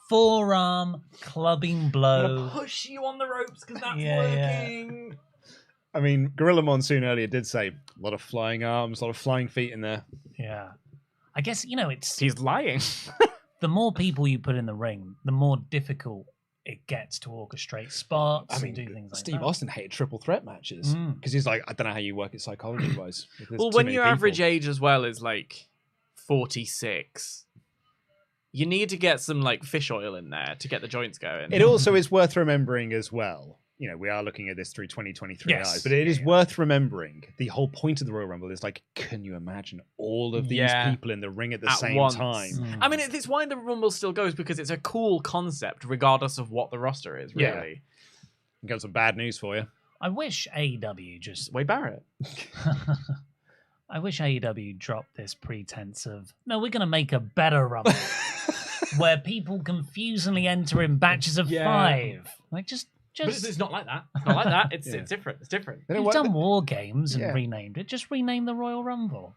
forearm clubbing blow. push you on the ropes because that's Yeah, yeah. working. I mean, Gorilla Monsoon earlier did say a lot of flying arms, a lot of flying feet in there. Yeah. I guess, it's He's lying. the more people you put in the ring, the more difficult it gets to orchestrate spots I mean, and do things like Steve that. Austin hated triple threat matches Mm. because he's like, I don't know how you work it psychology-wise. if there's Well, too when many your people. average age as well is like 46, you need to get some like fish oil in there to get the joints going. It also is worth remembering as well. We are looking at this through 2023 Yes. eyes, but it is worth remembering the whole point of the Royal Rumble is like, can you imagine all of these Yeah. people in the ring at the At same once. time? Mm. I mean, it's why the Rumble still goes, because it's a cool concept, regardless of what the roster is, Yeah. really. I've got some bad news for you. I wish AEW just Wade Barrett. I wish AEW dropped this pretense of, no, we're going to make a better Rumble where people confusingly enter in batches of Yeah. 5. Like, just But it's not like that. It's not like that. It's Yeah. it's different. It's different. They don't you've work- done War Games and Yeah. renamed it. Just rename the Royal Rumble.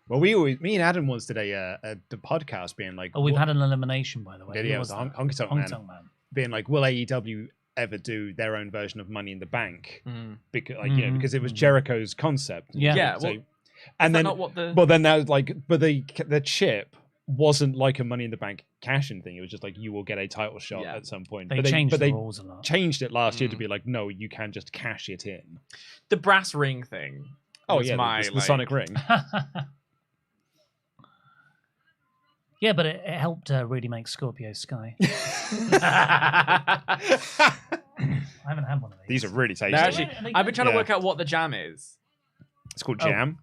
Well, me and Adam once did a podcast being like, Oh, we've had an elimination, by the way. Yeah, Who it was that? Honky Tonk Honky Man. Tonk Man. being like, will AEW ever do their own version of Money in the Bank? Because because it was Jericho's concept. Yeah. So, Well, and then not what the well then that was like, but the chip wasn't like a Money in the Bank cash-in thing. It was just like, you will get a title shot at some point. They changed the rules a lot. Changed it last year to be like, no, you can just cash it in. The brass ring thing. Oh was yeah, the Sonic ring. Yeah, but it helped really make Scorpio Sky. I haven't had one of these. These are really tasty. They're actually, I've been trying to work out what the jam is. It's called jam.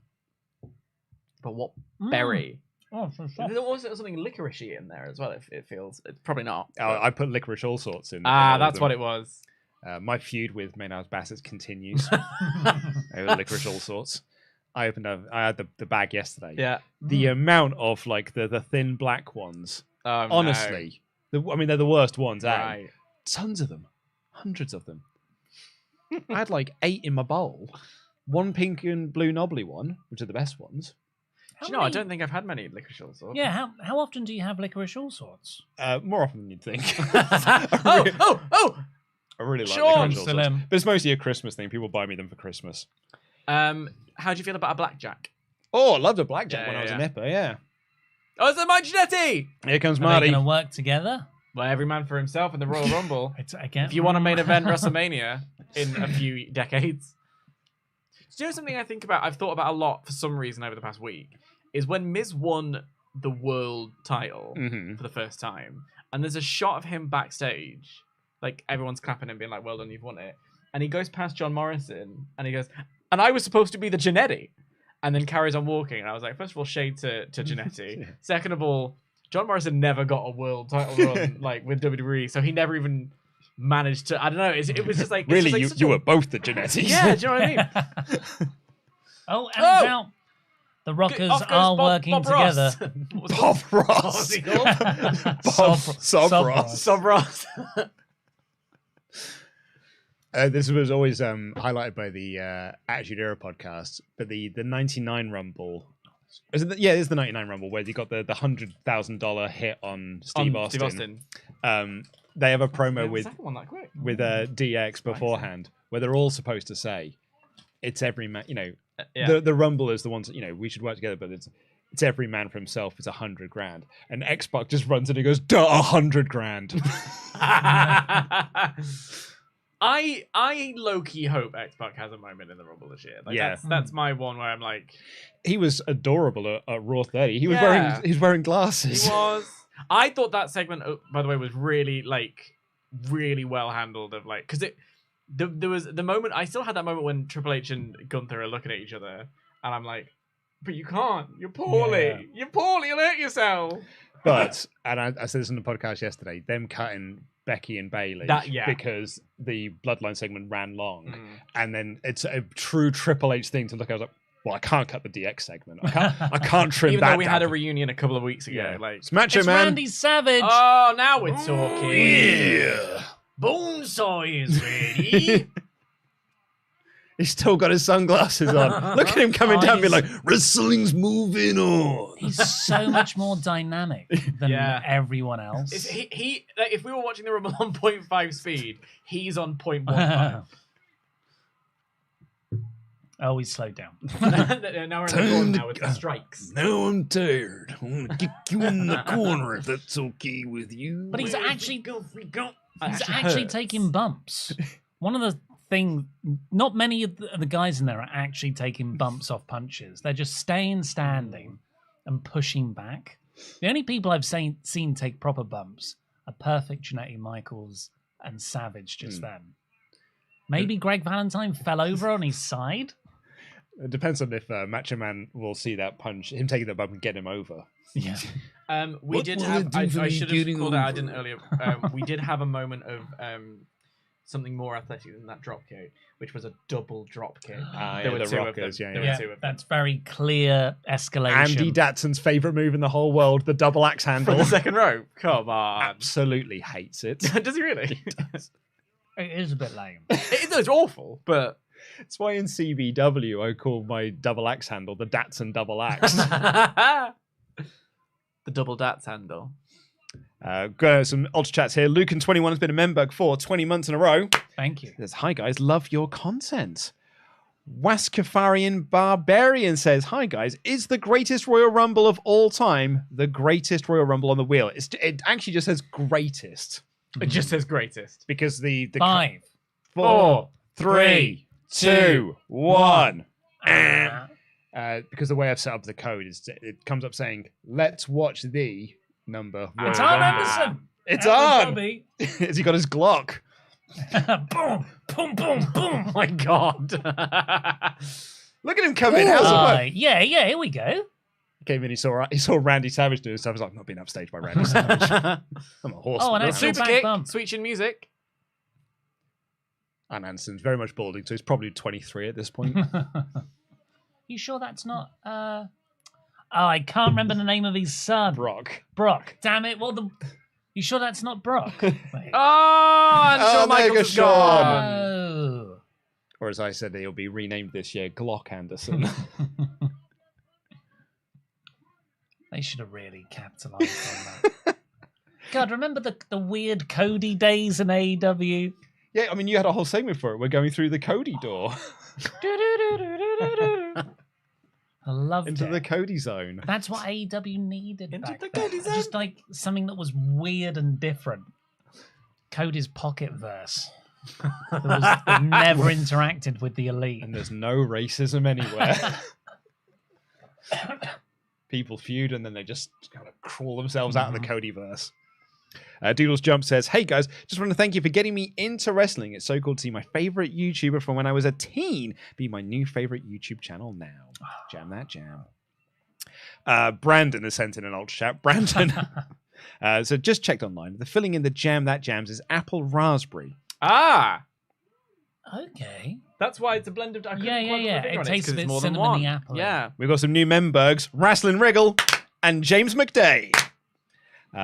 But what berry? Oh, so soft. There was something licoricey in there as well. It feels. It's probably not. Oh, I put licorice all sorts in. That's what it was. My feud with Maynard's Bassett continues. Over licorice all sorts. I had the bag yesterday. Yeah. The amount of like the thin black ones. Honestly, they're the worst ones out. Right. Tons of them, hundreds of them. I had like 8 in my bowl. One pink and blue knobbly one, which are the best ones. Do you know, I don't think I've had many licorice all sorts. Yeah, how often do you have licorice all sorts? More often than you'd think. Oh! I really like Sean licorice all sorts. But it's mostly a Christmas thing. People buy me them for Christmas. How do you feel about a blackjack? Oh, I loved a blackjack when I was a nipper, yeah. Oh, it's a Mike Giannetti! Here comes Are Marty. they going to work together? Well, every man for himself in the Royal Rumble. Again. If you want to main event WrestleMania in a few decades. Do you know something I've thought about a lot for some reason over the past week, is when Miz won the world title for the first time, and there's a shot of him backstage, like everyone's clapping and being like, well done, you've won it. And he goes past John Morrison, and he goes, and I was supposed to be the Jannetty, and then carries on walking. And I was like, first of all, shade to Jannetty. Second of all, John Morrison never got a world title run like with WWE, so he never even managed to. I don't know. It was just like really, just like you were both the Jannetties. Yeah, do you know what I mean? Now the Rockers are working together. Bob Ross. Sob Ross. This was always highlighted by the Attitude Era podcast, but the 99 Rumble. Is it it's the 99 Rumble where you got the $100,000 hit on Steve Austin. They have a promo with DX beforehand where they're all supposed to say, "It's every man." The Rumble is the ones that, we should work together, but it's every man for himself. It's $100,000, and X-Pac just runs in and goes, "Duh, $100,000." I low-key hope X-Pac has a moment in the Rumble this year. That's my one where I'm like, he was adorable at Raw 30. He was wearing glasses. He was. I thought that segment, by the way, was really well handled. Of like, because there was the moment. I still had that moment when Triple H and Gunther are looking at each other, and I'm like, but you can't. You're poorly. Yeah. You're poorly. You'll hurt yourself. But and I said this on the podcast yesterday. Them cutting Becky and Bayley because the Bloodline segment ran long, and then it's a true Triple H thing to look at. I was like, well, I can't cut the DX segment. I can't trim Even that. though we had a reunion a couple of weeks ago, it's Macho Man. Randy Savage. Oh, now we're talking. Yeah. Bonesaw is ready. He's still got his sunglasses on. Look at him coming down, being like, "Wrestling's moving on." He's so much more dynamic than everyone else. He if we were watching the Rumble on 0.5 speed, he's on 0.15. Oh, he's slowed down. Now we're in the corner now with the strikes. Now I'm tired. I want to kick you in the corner if that's okay with you. But he's actually taking bumps. One of the things, not many of the guys in there are actually taking bumps off punches. They're just staying standing and pushing back. The only people I've seen take proper bumps are Perfect, Jannetty, Michaels, and Savage just then. Maybe Greg Valentine fell over on his side. It depends on if Macho Man will see that punch, him taking the bump and get him over. Yeah. We did have. I should have called out. I didn't earlier. We did have a moment of something more athletic than that drop kick, which was a double drop kick. There were the two Rockers, of them. yeah. There were two of them. That's very clear escalation. Andy Datson's favourite move in the whole world, the double axe handle. For the second rope. Come on. Absolutely hates it. Does he really? It is a bit lame. It's awful, but That's why in CBW I call my double axe handle the Datsun double axe. The double dats handle. Got some ultra chats here. Lucan21 has been a member for 20 months in a row. Thank you. Says, hi guys, love your content. Waskafarian Barbarian says, hi guys, is the greatest Royal Rumble of all time the greatest Royal Rumble on the wheel? It actually just says greatest. It just says greatest. Because the 5, 4, 3, 2, 1. Ah. Because the way I've set up the code is it comes up saying, let's watch the number. It's Royal on, Rumble." Anderson. It's Abu on. Dhabi. Has he got his Glock? Boom, boom, boom, boom. Oh my god. Look at him come in. How's it work? Yeah, here we go. Came in, he saw Randy Savage doing stuff. I was like, I'm not being upstaged by Randy Savage. I'm a horse. Oh, and man. that's Super back kick, bump. sweet chin music. And Anderson's very much balding, so he's probably 23 at this point. You sure that's not? Oh, I can't remember the name of his son. Brock. Brock. Damn it. Well, you sure that's not Brock? Wait. Oh, and Shawn there you Michaels is go, gone. Oh. Or as I said, he'll be renamed this year, Glock Anderson. They should have really capitalized on that. God, remember the weird Cody days in AEW? Yeah, I mean, you had a whole segment for it. We're going through the Cody door. I loved Into it. the Cody zone. That's what AEW needed. Into back the then. Cody zone. Just like something that was weird and different. Cody's pocket verse. That never interacted with the elite. And there's no racism anywhere. People feud and then they just kind of crawl themselves out of the Cody verse. Doodles Jump says, hey guys, just want to thank you for getting me into wrestling. It's so cool to see my favorite YouTuber from when I was a teen be my new favorite YouTube channel now. Jam that jam. Brandon has sent in an ultra chat. Brandon. So just checked online. The filling in the jam that jams is apple raspberry. Ah, Okay. that's why it's a blend of. Yeah. It tastes a bit more than cinnamony one. apple. Yeah. We've got some new members, Wrestling Wriggle and James McDay.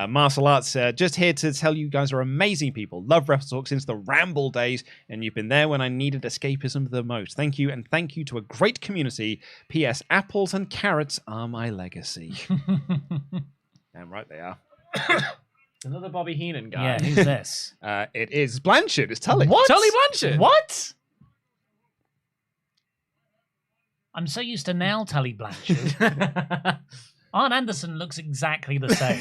Martial Arts, just here to tell you guys are amazing people. Love WrestleTalk since the Ramble days, and you've been there when I needed escapism the most. Thank you, and thank you to a great community. P.S. Apples and carrots are my legacy. Damn right they are. Another Bobby Heenan guy. Yeah, who's this? It is Blanchard. It's Tully. What? Tully Blanchard. What? I'm so used to now Tully Blanchard. Arn Anderson looks exactly the same.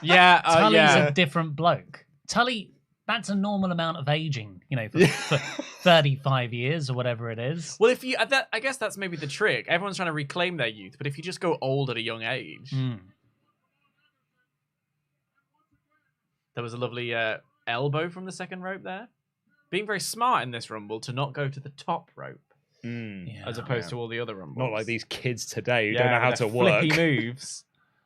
Yeah. Tully's yeah. a different bloke. Tully, that's a normal amount of aging, for 35 years or whatever it is. Well, if you, I guess that's maybe the trick. Everyone's trying to reclaim their youth, but if you just go old at a young age, there was a lovely elbow from the second rope there. Being very smart in this Rumble to not go to the top rope Yeah. as opposed to all the other Rumbles. Not like these kids today who don't know how to work. Flippy moves.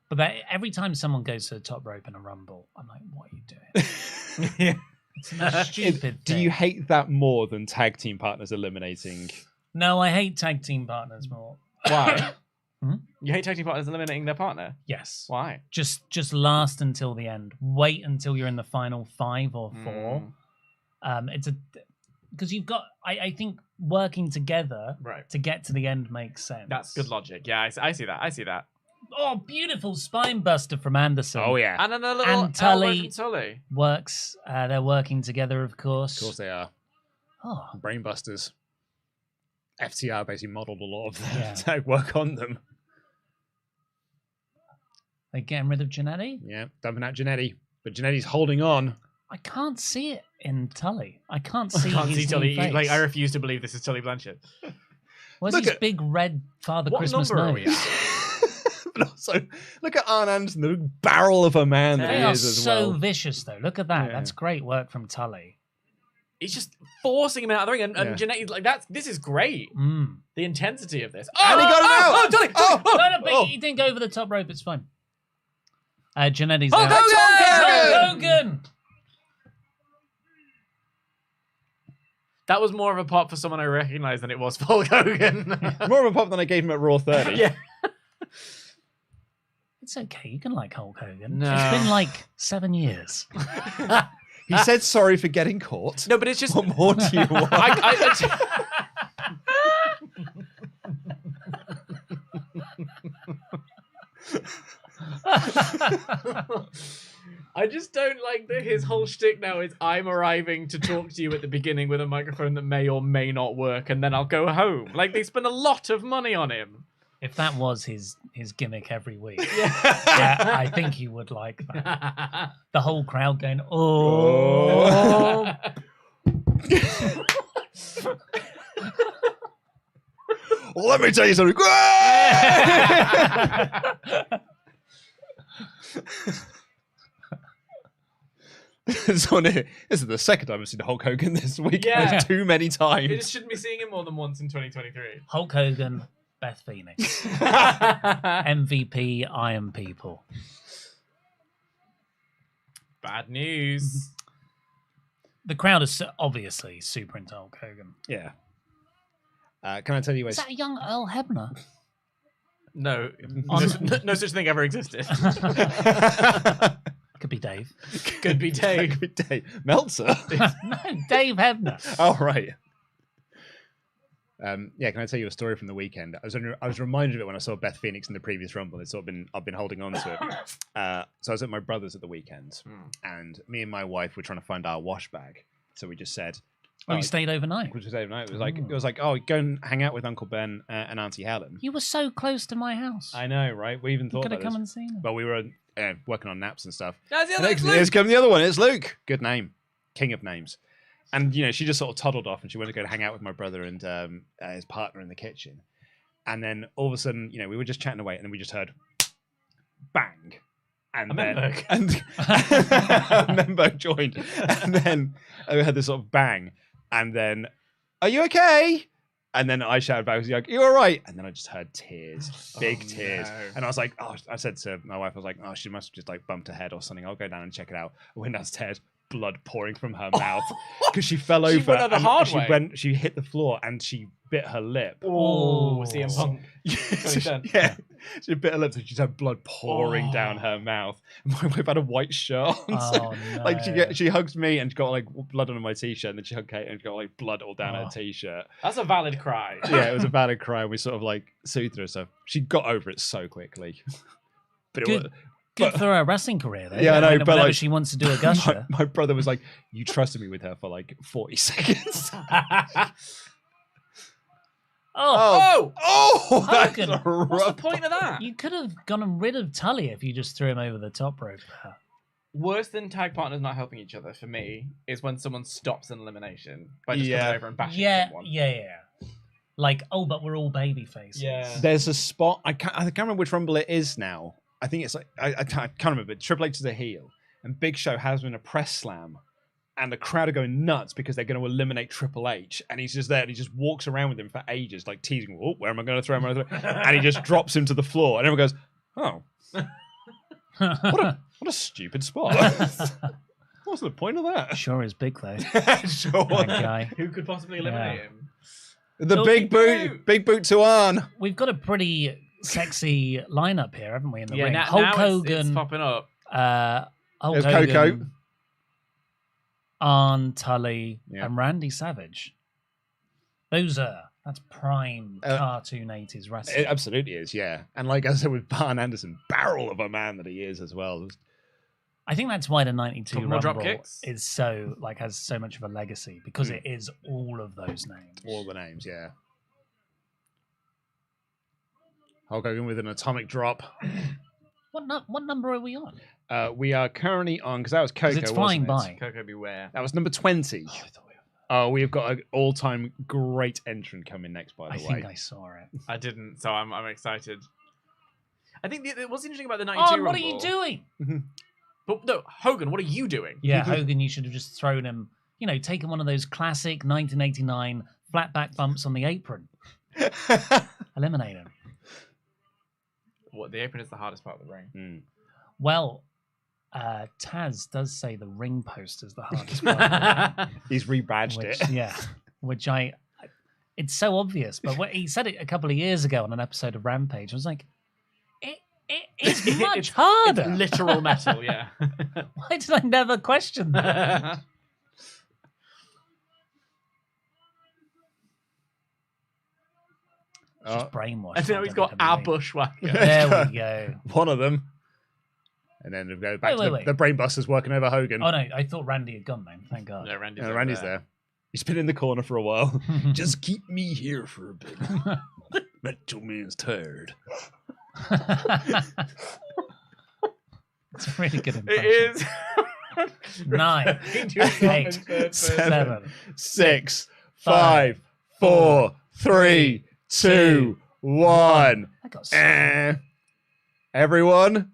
But every time someone goes to the top rope in a rumble, I'm like, what are you doing? Yeah. It's a stupid Do thing. you hate that more than tag team partners eliminating? No, I hate tag team partners more. Why? Hmm? You hate tag team partners eliminating their partner? Yes. Why? Just last until the end. Wait until you're in the final 5 or 4. It's because you've got. I think working together Right. to get to the end makes sense. That's good logic. Yeah, I see that. I see that. Oh, beautiful spine buster from Anderson. Oh, yeah. And then a little And Tully- elbow from Tully. Works. They're working together, of course. Of course they are. Oh, Brainbusters. FTR basically modelled a lot of their Yeah. tag work on them. they're getting rid of Jannetty? Yeah, dumping out Jannetty. But Jannetty's holding on. I can't see it in Tully. I can't see Can't his see Tully. new face. Like, I refuse to believe this is Tully Blanchard. Where's Look his at- big red Father What Christmas number are nose? we at? But also, look at Arn Anderson, the big barrel of a man that They he are is as so well. vicious, though. Look at that. Yeah. That's great work from Tully. He's just forcing him out of the ring, and Yeah. Jannetty's like, this is great. Mm. The intensity of this. And he got him out! Oh, Tully! Oh! No, but he didn't go over the top rope. It's fine. Jannetty's Hulk out. Hogan! Hulk Hogan! That was more of a pop for someone I recognized than it was for Hulk Hogan. More of a pop than I gave him at Raw 30. Yeah. It's okay. You can like Hulk Hogan. No. It's been like 7 years. He said sorry for getting caught. No, but it's just. What more do you want? I just don't like that his whole shtick now is I'm arriving to talk to you at the beginning with a microphone that may or may not work, and then I'll go home. Like, they spend a lot of money on him. If that was his gimmick every week, Yeah. I think he would like that. The whole crowd going, oh. Well, let me tell you something. This is the second time I've seen Hulk Hogan this week. Yeah. There's too many You just times. shouldn't be seeing him more than once in 2023. Hulk Hogan, Beth Phoenix, MVP, Iron People. Bad news. The crowd is obviously super into Hulk Hogan. Yeah. Can I tell you Is that a young Earl Hebner? No, On- no such thing ever existed. Could be Dave. Could be Dave. Meltzer? No, Dave Hebner. Oh, right. Yeah, can I tell you a story from the weekend? I was reminded of it when I saw Beth Phoenix in the previous Rumble. It's sort of I've been holding on to it. So I was at my brother's at the weekend, and me and my wife were trying to find our wash bag. So we just said, Oh, you stayed overnight. which was overnight. It was like, oh, go and hang out with Uncle Ben and Auntie Helen. You were so close to my house. I know, right? We even You thought could about have come this. and seen it. Well, we were working on naps and stuff. That's the And other next, here's come the other one. It's Luke. Good name. King of names. And, she just sort of toddled off and she went to go hang out with my brother and his partner in the kitchen. And then all of a sudden, we were just chatting away and then we just heard bang. And A then Memberg. a Memberg joined. And then we had this sort of bang. And then, are you okay? And then I shouted back, I was like, you all right? And then I just heard tears, big tears. no. And I was like, I said to my wife, I was like, she must have just like bumped her head or something. I'll go down and check it out. I went downstairs, blood pouring from her mouth because she fell over. She went out the and hard way. She hit the floor and she bit her lip. Oh, CM Punk. So she bit her lip, so she had blood pouring down her mouth. My wife had a white shirt on. Oh, no. Like she hugged me and got like blood on my t-shirt, and then she hugged Kate and got like blood all down her t-shirt. That's a valid cry. Yeah, it was a valid cry. And we sort of like soothed her, so she got over it so quickly. But Good. Good for her wrestling career, though. Yeah, I know, but whenever like, she wants to do a gusher. my brother was like, "You trusted me with her for like 40 seconds." Oh, That's Hogan. a What's the rough- point of that? you could have gotten rid of Tully if you just threw him over the top rope. Worse than tag partners not helping each other for me is when someone stops an elimination by just Yeah. coming over and bashing Yeah, someone. yeah. Like, but we're all baby faces. Yeah. There's a spot. I can't remember which Rumble it is now. I think it's like I can't remember. But Triple H is a heel, and Big Show has him in a press slam, and the crowd are going nuts because they're going to eliminate Triple H, and he's just there and he just walks around with him for ages, like teasing. Oh, where am I going to throw him? And he just drops him to the floor, and everyone goes, "Oh, what a stupid spot." What's the point of that? Sure is big, though. Sure. That guy. Who could possibly eliminate him? The So- big boot to Arn. We've got a pretty sexy lineup here, haven't we, in the Yeah, ring? now, Hulk now Hogan, it's popping up. Hulk There's Hogan, Coco. Arn, Tully, Yeah. and Randy Savage. That's prime cartoon 80s wrestling. It absolutely is, yeah. And like I said with Barn Anderson, barrel of a man that he is as well. I think that's why the 92 Couple more drop Rumble kicks? is so, has so much of a legacy, because it is all of those names. All the names, yeah. Hulk Hogan with an atomic drop. What number are we on? We are currently on, because that was 'Cause Coco, it's flying wasn't it? by. Coco beware. That was number 20. Oh, we've got an all-time great entrant coming next, by the I way. think I saw it. I didn't, so I'm excited. I think what's interesting about the 92 Oh, Rumble... what are you doing? But no, Hogan, what are you doing? Yeah, Hogan, you should have just thrown him, taken one of those classic 1989 flat back bumps on the apron. Eliminate him. What, the apron is the hardest part of the ring. Mm. Well, Taz does say the ring post is the hardest part. He's rebadged which, it. Yeah, which it's so obvious. But he said it a couple of years ago on an episode of Rampage. I was like, it's much harder. It's literal metal, yeah. Why did I never question that? Oh, Just brainwashed. And now by he's got WWE. our bushwhacker. There we go. one of them. And then we go back Wait, to wait. the Brainbusters working over Hogan. Oh no, I thought Randy had gone then. Thank God. No, Randy's, No, Randy's there. He's been in the corner for a while. Just keep me here for a bit. Metal Man's tired. It's a really good impression. It is. 9, 8, 7, 6, 5, 4, 3, 2, 1. I got so Everyone,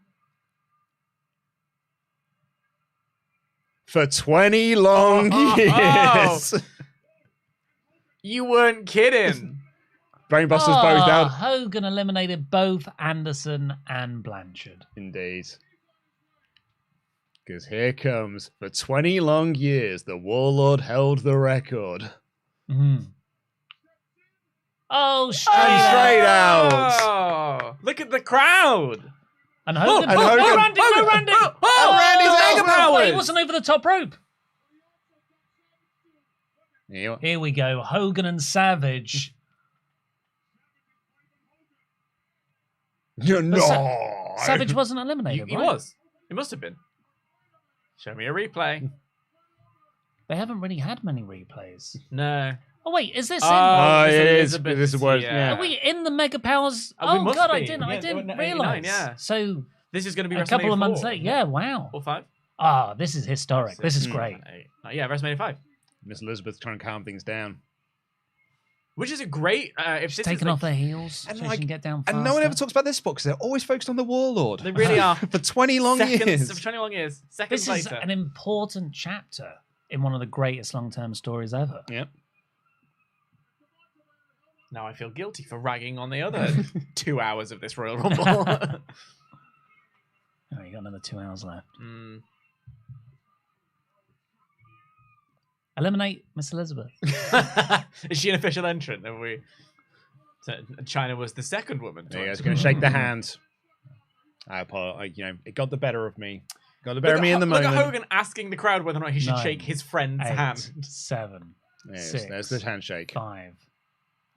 for 20 long years. You weren't kidding. Brainbusters both down. Hogan eliminated both Anderson and Blanchard. Indeed. Because here comes, for 20 long years, the Warlord held the record. Mm. Oh, straight Straight out. out. Oh, look at the crowd. And Hogan. And Hogan. Oh, Randy, Hogan. no, Randy. Randy's out. Mega powers. Wait, he wasn't over the top rope. Yeah. Here we go. Hogan and Savage. No. Savage wasn't eliminated, He right? was. He must have been. Show me a replay. They haven't really had many replays. No. Oh, wait, is this Oh, Miss it is. Elizabeth, This is what. yeah. Yeah. Are we in the Mega Powers? Oh, we Oh, must God, I be. didn't Yeah, realise. 89, yeah. So, This is going to be a couple WrestleMania of months 4, later. Yeah, wow. Or 5. Ah, this is historic. This is 6, great. 7, 8. Yeah, WrestleMania 5. Miss Elizabeth's trying to calm things down. Which is a great... if She's this taking is off their heels And so like- she can get down faster. And no one ever talks about this spot because they're always focused on the Warlord. They really are. For 20 long seconds years. of 20 long years. Seconds This is later. an important chapter in one of the greatest long-term stories ever. Yep. Now I feel guilty for ragging on the other 2 hours of this Royal Rumble. Oh, you got another 2 hours left. Mm. Eliminate Miss Elizabeth. Is she an official entrant? Have we? So China was the second woman. There you go. It's going to shake the hand. It got the better of me. Got the better of me in the Look moment. at Hogan asking the crowd whether or not he should 9, shake his friend's 8, hand. 7, There's 6, the handshake. 5.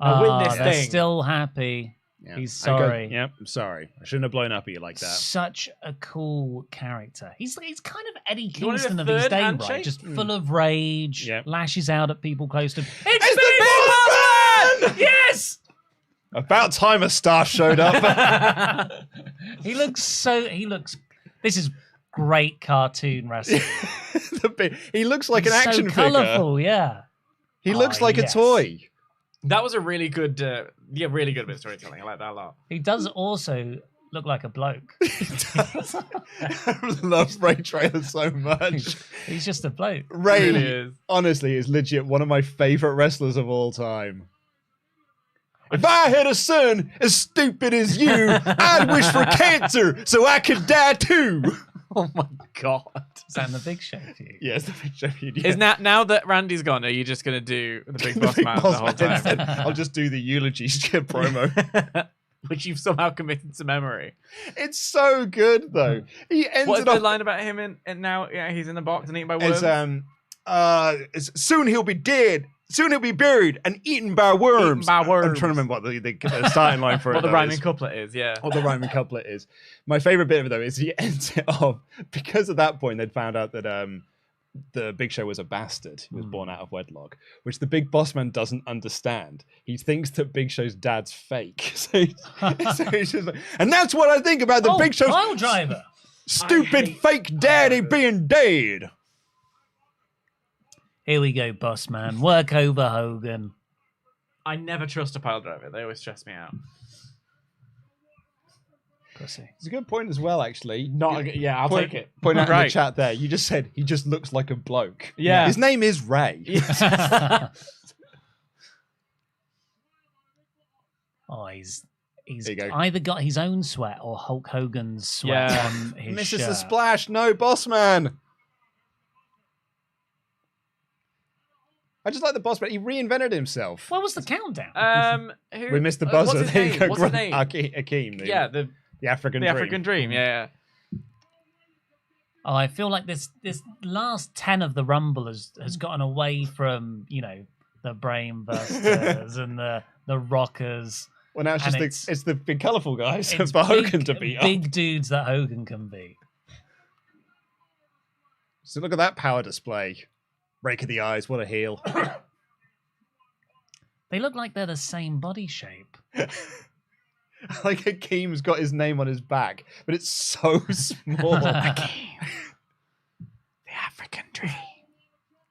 Now win this they're thing. still happy. Yeah. He's I go- sorry. Yep, I'm sorry. I shouldn't have blown up at you like that. Such a cool character. He's kind of Eddie You wanted a Kingston of his third day, handshake? right? Just full of rage, Yep. lashes out at people close to him. It's the Big Boss Man! Yes! About time a star showed up. He looks. This is great cartoon wrestling. He looks like He's an action so figure. colourful, yeah. He looks Oh, like yes. a toy. That was a really good, really good bit of storytelling. I like that a lot. He does also look like a bloke. I love Ray Traylor so much. He's just a bloke. Ray, It really is. honestly, is legit one of my favorite wrestlers of all time. If I had a son as stupid as you, I'd wish for cancer so I could die too. Oh my god. Is that in the Big Show for you? Yes, the Big Show. Yeah. Is now that Randy's gone, are you just gonna do the Big The Boss Big Man Boss the whole Man time? instead. I'll just do the eulogy promo. Which you've somehow committed to memory. It's so good though. He ends What is it the off. line about him and now he's in the box and eaten by worms? It's soon he'll be dead. Soon he'll be buried and eaten by worms. Eaten by worms. I'm trying to remember what the starting line for what it the though rhyming is. couplet is, yeah. What the rhyming couplet is. My favorite bit of it though is he ends it off because at that point they'd found out that the Big Show was a bastard. He was born out of wedlock, which the Big Boss Man doesn't understand. He thinks that Big Show's dad's fake. So he's just like, and that's what I think about the Big Show's pile driver. stupid fake daddy being dead. Here we go, boss man. Work over Hogan. I never trust a pile driver. They always stress me out. Pussy. It's a good point as well, actually. I'll Point- take it. Point out in the Right. chat there. You just said he just looks like a bloke. Yeah. His name is Ray. Oh, he's There you go. either got his own sweat or Hulk Hogan's sweat Yeah. on his Misses shirt. the splash. No, boss man. I just like the boss man. He reinvented himself. What was the countdown? Who, We missed the what's buzzer. his There you name? go. What's his name? Akeem. Yeah, the African the Dream. African Dream. Yeah. Oh, I feel like this last 10 of the Rumble has gotten away from, the Brain Busters and the Rockers. Well, now it's And just it's the big colourful guys It's for Hogan big- to beat up. Big dudes that Hogan can beat. So look at that power display. Rake of the eyes, what a heel. They look like they're the same body shape. Like Akeem's got his name on his back, but it's so small. Akeem. The African dream.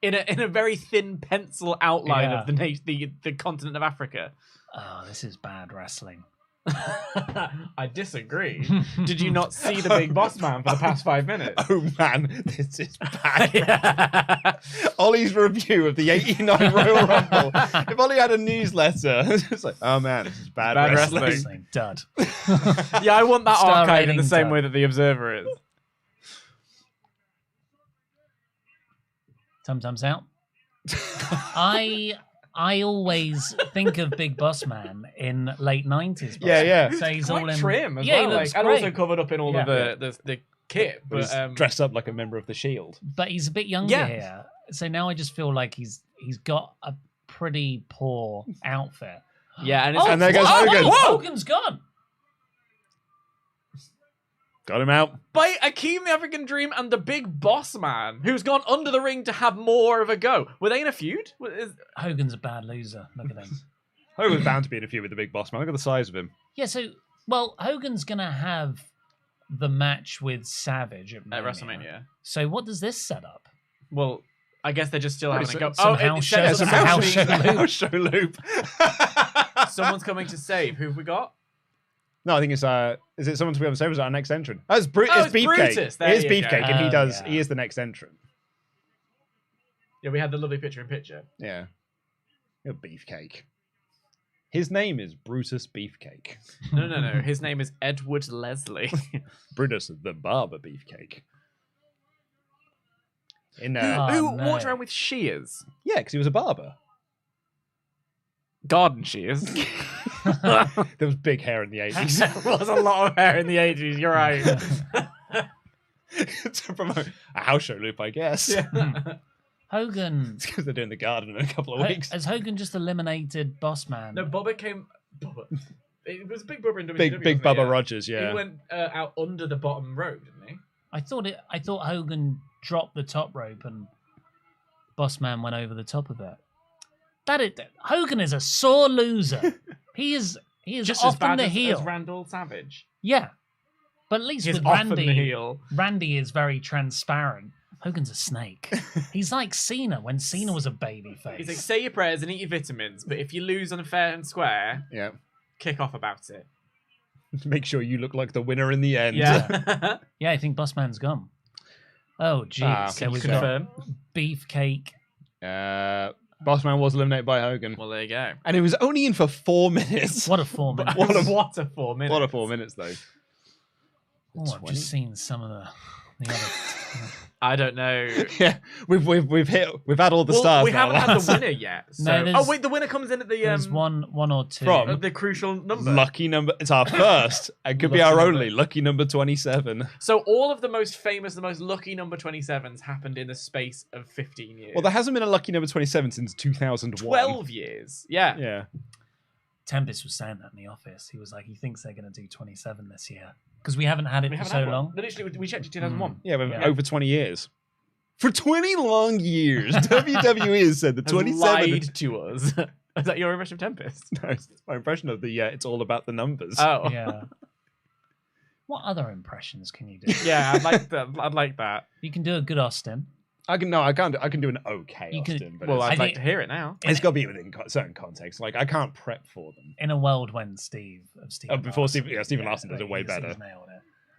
In a very thin pencil outline of the continent of Africa. Oh, this is bad wrestling. I disagree. Did you not see the Big Boss Man for the past 5 minutes? Oh man, this is bad. Ollie's review of the 89 Royal Rumble. If Ollie had a newsletter, it's like, oh man, this is bad wrestling. Wrestling. Dud. Yeah, I want that Star archive in rating the same done. way that the Observer is. Thumbs out. I always think of Big Boss Man in late 90s. Yeah. So he's all Quite in trim as yeah, well. he looks and great. also covered up in all of the kit. But But he's dressed up like a member of the Shield. But he's a bit younger Yeah. here. So now I just feel like he's got a pretty poor outfit. yeah, and, And there goes Hogan. Hogan's gone. Got him out. by Akeem the African Dream and the Big Boss Man, who's gone under the ring to have more of a go. Were they in a feud? Hogan's a bad loser. Look at him. Hogan's bound to be in a feud with the Big Boss Man. Look at the size of him. Yeah, so, well, Hogan's going to have the match with Savage at At WrestleMania. So what does this set up? Well, I guess they're just still having a go. some it house says show- it's some house actually- show. House show loop. Someone's coming to save. Who have we got? No, I think it's is it someone to be on the save? Is our next entrant? Oh, it's, Oh, it's it's Beefcake. Brutus. It There is you go. Beefcake, and Oh, yeah. he is the next entrant. Yeah, we had the lovely picture-in-picture. Yeah. You're Beefcake. His name is Brutus Beefcake. No. His name is Edward Leslie. Brutus the Barber Beefcake. In Oh, Who no. walked around with shears? yeah, because he was a barber. Garden shears. There was big hair in the 80s. There was a lot of hair in the 80s, you're right. To promote a house show loop, I guess. Hogan. It's because they're doing the garden in a couple of weeks. Has Hogan just eliminated Boss Man? No, Bubba came... Bubba. It was Big Bubba in WCW. Big wasn't it? Bubba Yeah. Rogers, yeah. He went out under the bottom rope, didn't he? I thought Hogan dropped the top rope and Boss Man went over the top of it. Hogan is a sore loser. He is Just as often bad the as heel. Randall Savage. Yeah, but at least He's with often Randy, the heel. Randy is very transparent. Hogan's a snake. He's like Cena when Cena was a baby face. He's like, say your prayers and eat your vitamins, but if you lose on fair and square, Yeah. kick off about it. Make sure you look like the winner in the end. Yeah. Yeah, I think Boss Man's gone. Oh, jeez. Can So you we've got Confirm. Beefcake. Bossman was eliminated by Hogan. Well, there you go. And it was only in for 4 minutes. What a 4 minutes. What a- What a 4 minutes. What a 4 minutes, though. Oh, I've 20. just seen some of the other. I don't know. Yeah, we've had all the Well, stars we now. haven't had the winner yet. So. No, there's- Oh wait, the winner comes in at the There's one or two. From- the crucial number. Lucky number. It's our first. It could be Lucky our number. only. Lucky number 27. So all of the most famous, the most lucky number 27s happened in the space of 15 years. Well, there hasn't been a lucky number 27 since 2001. 12 years. Yeah. Yeah. Tempest was saying that in the office. He was like, he thinks they're going to do 27 this year because we haven't had it We for haven't so had one. long. Literally, we checked it 2001. Yeah, but Yeah. over 20 years. For 20 long years, WWE has said the Has 27. lied to us. Is that your impression of Tempest? No, it's my impression of the it's all about the numbers. Oh. Yeah. What other impressions can you do? Yeah, I'd like that. I'd like that. You can do a good Austin. I can do an okay You can- Austin, but Well, it's, I'd I like think- to hear it now. it's got to be within certain context. Like I can't prep for them. In a world when Steve Before Larson- Stephen Larson does it way he's better. nailed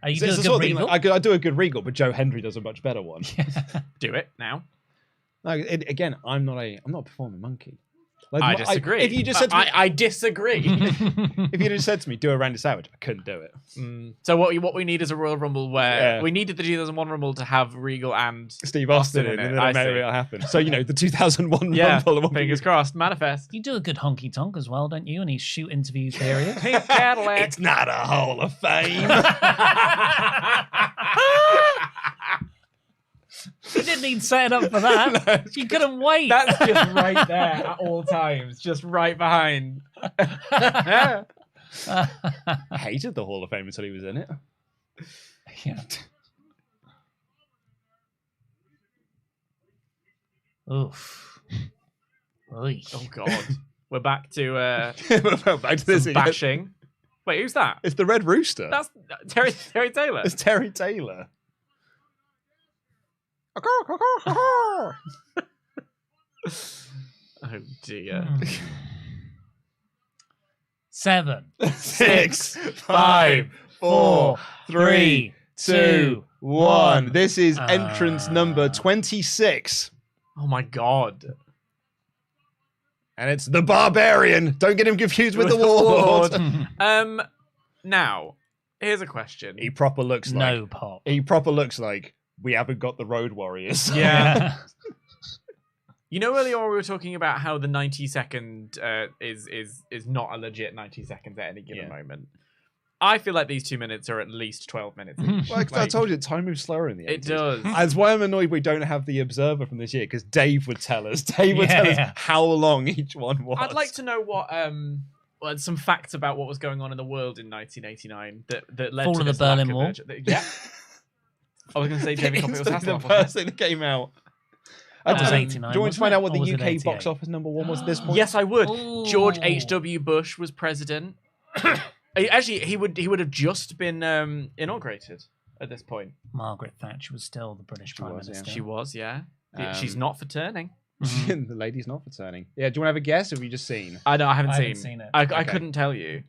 it. You It's do a the good sort of thing, Regal. like, I do a good Regal, but Joe Hendry does a much better one. Do it now. Like, again, I'm not a performing monkey. Like, I disagree. if you just said to me, I disagree. if you just said to me, do a Randy Savage, I couldn't do it. So what we need is a Royal Rumble where Yeah. we needed the 2001 Rumble to have Regal and Steve Austin, Austin in and it, then I maybe see. it'll happen. So the 2001 yeah. Rumble. it won't be- Fingers crossed. Manifest. You do a good honky tonk as well, don't you? And his shoot interview period. Pink Cadillac. It's not a Hall of Fame. You didn't need setting up for that. You couldn't wait. That's just right there at all times, just right behind. I hated the Hall of Fame until he was in it. Yeah. Oof. Oy. Oh God. We're back to Back to this some again. bashing. Wait, who's that? It's the Red Rooster. That's Terry Taylor. It's Terry Taylor. Oh dear. 7, 6, 5, 4, 3, 2, 1. This is entrance number 26. Oh my God. And it's the Barbarian. Don't get him confused with the Warlord. Now, here's a question. He proper looks like... no pop. He proper looks like we haven't got the Road Warriors. Yeah. You know, earlier on we were talking about how the 90-second is not a legit 90 seconds at any given moment. I feel like these 2 minutes are at least 12 minutes each. Like, I told you, time moves slower in the 80s. It does. That's why I'm annoyed we don't have the Observer from this year, because Dave would tell us. Dave would tell us how long each one was. I'd like to know what some facts about what was going on in the world in 1989 that led Fall to of the this lack Berlin of Wall. Yeah. I was going to say David Copperfield Instantly the first thing that came out. That was Do 89, you want to find wasn't it? out what Or the was it UK box 88? office number one was at this point? Yes, I would. Ooh. George H.W. Bush was president. Actually, he would have just been inaugurated at this point. Margaret Thatcher was still the British Prime was, yeah. Minister. She was, yeah. Um, She's not for turning. The lady's not for turning. Yeah, do you want to have a guess, or have you just seen? I know, I haven't I haven't seen. seen it. I Okay. couldn't tell you.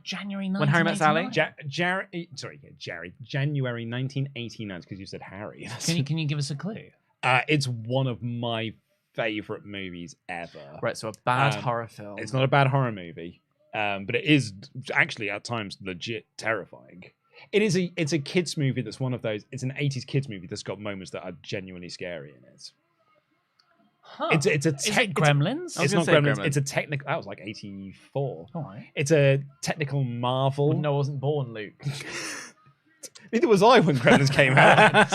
January When Harry Met Sally? 1989? January 1989, because you said Harry. Can you give us a clue? It's one of my favourite movies ever. Right, so a bad Um, horror film. It's not a bad horror movie, but it is actually at times legit terrifying. It's a kids movie that's one of those. It's an 80s kids movie that's got moments that are genuinely scary in it. Huh. It's a Is it Gremlins? I was It's gonna not say Gremlins. Gremlins. It's a technical. That was like 84. All right. It's a technical marvel. No, I wasn't born, Luke. Neither was I when Gremlins came out.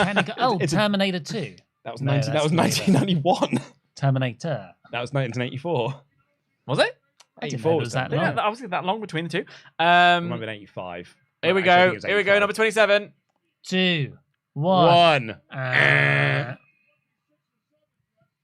It's Terminator 2. That was No, 19, that that's was later. 1991. Terminator. That was 1984. Was it? I didn't 84 know it was was that that. long. Yeah, obviously that long between the two. It might have been 85. Here we Actually, I think go. it was Here we go. 85. Number 27. 2, 1. One.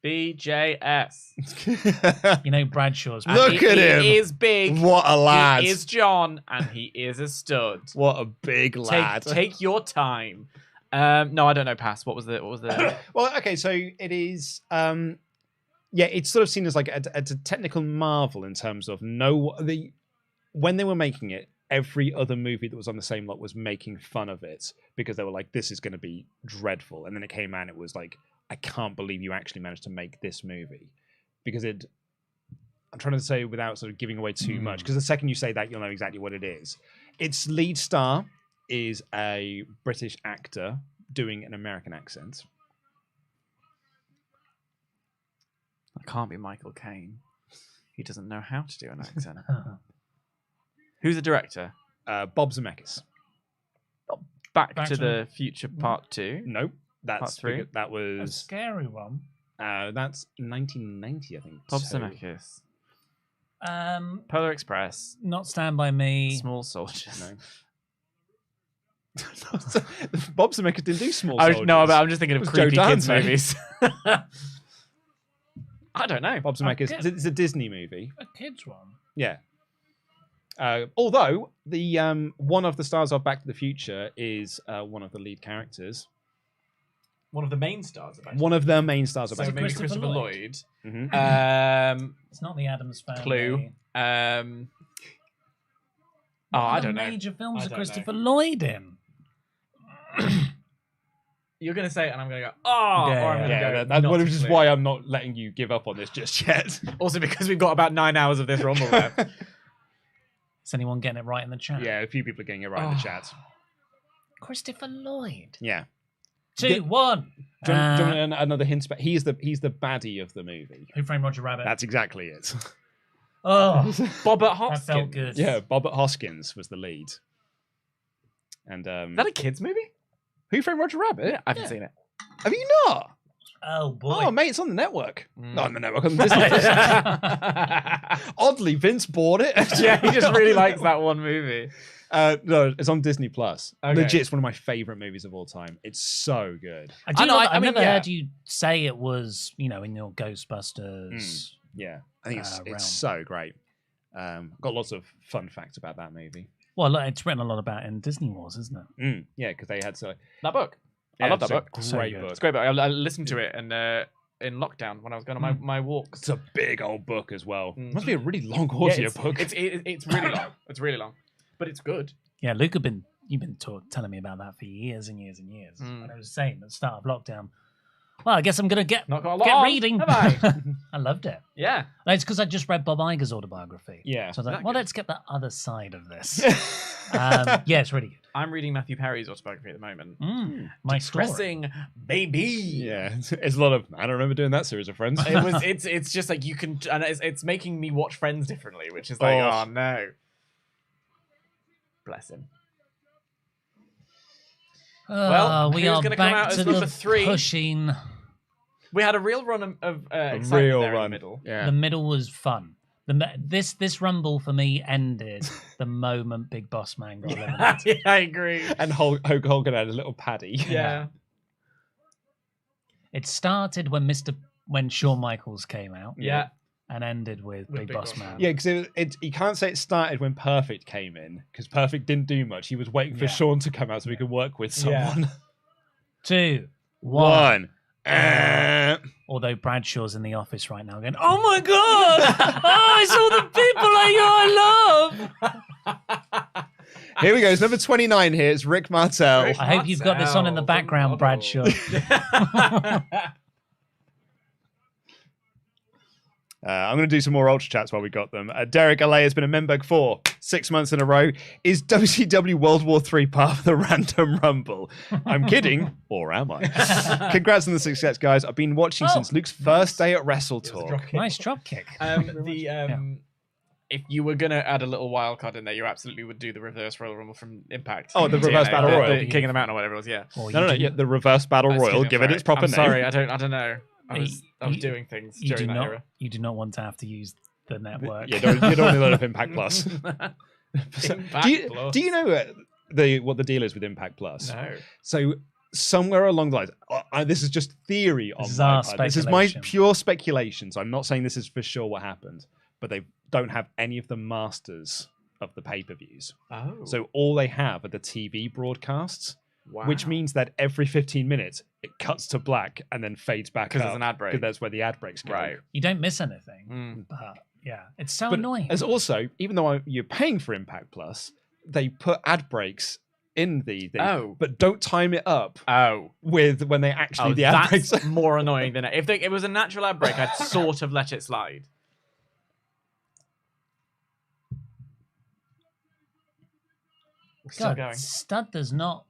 BJS. You know Bradshaw's. And Look at him. He is big. What a lad. He is John, and he is a stud. What a big lad. Take your time. No, I don't know. Pass. What was the? Well, okay, so it is. Yeah, it's sort of seen as like a technical marvel in terms of when they were making it, every other movie that was on the same lot was making fun of it because they were like, this is going to be dreadful. And then it came out and it was like, I can't believe you actually managed to make this movie. Because I'm trying to say without sort of giving away too much, because the second you say that, you'll know exactly what it is. Its lead star is a British actor doing an American accent. It can't be Michael Caine. He doesn't know how to do an accent. Who's the director? Bob Zemeckis. Back Back to to the Future Part 2. Nope. Part That's 3? that A was scary one. that's 1990, I think. Bob so. Zemeckis. Uh, Polar Express. Not Stand By Me. Small Soldiers. No. Bob Zemeckis didn't do Small Oh, Soldiers. no, but I'm just thinking of It was Joe creepy kids Dante. movies. I don't know. Bob Zemeckis. Okay. It's a Disney movie. A kids one. Yeah. Although the one of the stars of Back to the Future is one of the lead characters. One of the main stars of One of the main stars of So Back to the maybe Christopher Christopher Lloyd. Lloyd. Mhm. It's not the Addams Family. Clue. What I other don't know. major films I are don't Christopher Lloyd in? You're going to say it and I'm going to go, oh! Yeah, or I'm yeah. gonna Yeah, go, that's not which a is clue. why I'm not letting you give up on this just yet. Also because we've got about 9 hours of this rumble left. Is anyone getting it right in the chat? Yeah, a few people are getting it right in the chat. Christopher Lloyd. Yeah. 2, 1. Do you want another hint? He's the baddie of the movie. Who Framed Roger Rabbit? That's exactly it. Oh, Bobbert that Hoskins. felt good. Yeah, Bobbert Hoskins was the lead. And Is that a kids movie? Who Framed Roger Rabbit? Yeah, I haven't seen it. Have you not? Oh boy. Oh, mate, it's on the network. Mm. Not on the network, on Disney. Oddly, Vince bought it. Yeah, he just really likes that one movie. No, it's on Disney Plus. Okay. Legit, it's one of my favorite movies of all time. It's so good. I know, I've I mean, never yeah. heard you say it was, in your Ghostbusters. Yeah, I think it's realm. so great. Got lots of fun facts about that movie. Well, look, it's written a lot about in Disney Wars, isn't it? Yeah, because they had so. That book. I Yeah, love that it's a book. So Great good. book. It's a great book. I listened to it and in lockdown when I was going on my walks. It's a big old book as well. Mm. Must be a really long Yeah, audio it's, book. It's really long. It's really long, but it's good. Yeah, Luke, you've been telling me about that for years and years and years. Mm. And I was saying at the start of lockdown, well, I guess I'm going to Not got a lot get on, reading. have I? I loved it. Yeah. No, it's because I just read Bob Iger's autobiography. Yeah. So I was like, That well, good? let's get the other side of this. Yeah, it's really good. I'm reading Matthew Perry's autobiography at the moment. My story. Depressing, baby. Yeah, it's a lot of. I don't remember doing that series of Friends. It's just like you can, and it's making me watch Friends differently, which is like, oh no. Bless him. Well, we who's are gonna come back out as to number the 3? pushing. We had a real run of A excitement real there in run. the middle. Yeah. The middle was fun. This rumble for me ended the moment Big Boss Man got eliminated. Yeah, I agree. And Hulk Hogan had a little paddy. Yeah. It started when Shawn Michaels came out Yeah. and ended with Big Big Boss Boss Man. Yeah, because you can't say it started when Perfect came in, because Perfect didn't do much. He was waiting for Yeah. Sean to come out so he could work with Yeah. someone. 2, 1. Although Bradshaw's in the office right now going, oh my God! Oh, it's all the people I love! Here we go. It's number 29 here. It's Rick Martel. Rick- I hope you've got this on in the Martel, background, the Bradshaw. I'm going to do some more Ultra Chats while we got them. Derek Alay has been a member for 6 months in a row. Is WCW World War III part of the Random Rumble? I'm kidding, or am I? Congrats on the success, guys. I've been watching since Luke's first day at WrestleTalk. Nice drop kick. If you were gonna add a little wild card in there, you absolutely would do the reverse Royal Rumble from Impact. Oh, the reverse TNA, Battle the Royal. King of the Mountain or whatever it was. Yeah. Or No, you do- the Reverse Battle Excuse Royal. me, Give I'm it its sorry. proper I'm name. sorry, I don't know. I was doing things You do during that not. era. You do not want to have to use the network. Yeah, you don't want to load up Impact Plus. Impact Plus. Do you know what the deal is with Impact Plus? No. So somewhere along the lines, this is just theory on This is my our part. This is my speculation. pure speculation. So I'm not saying this is for sure what happened, but they don't have any of the masters of the pay-per-views. Oh. So all they have are the TV broadcasts, wow. which means that every 15 minutes it cuts to black and then fades back because up. there's an ad break. Because that's where the ad breaks go. Right. You don't miss anything. Mm. But yeah, it's so But annoying. as also, even though you're paying for Impact Plus, they put ad breaks in the thing, Oh. but don't time it up Oh. with when they actually the ad breaks. That's more annoying than it. If it was a natural ad break, I'd sort of let it slide. We're still God, going. Stud does not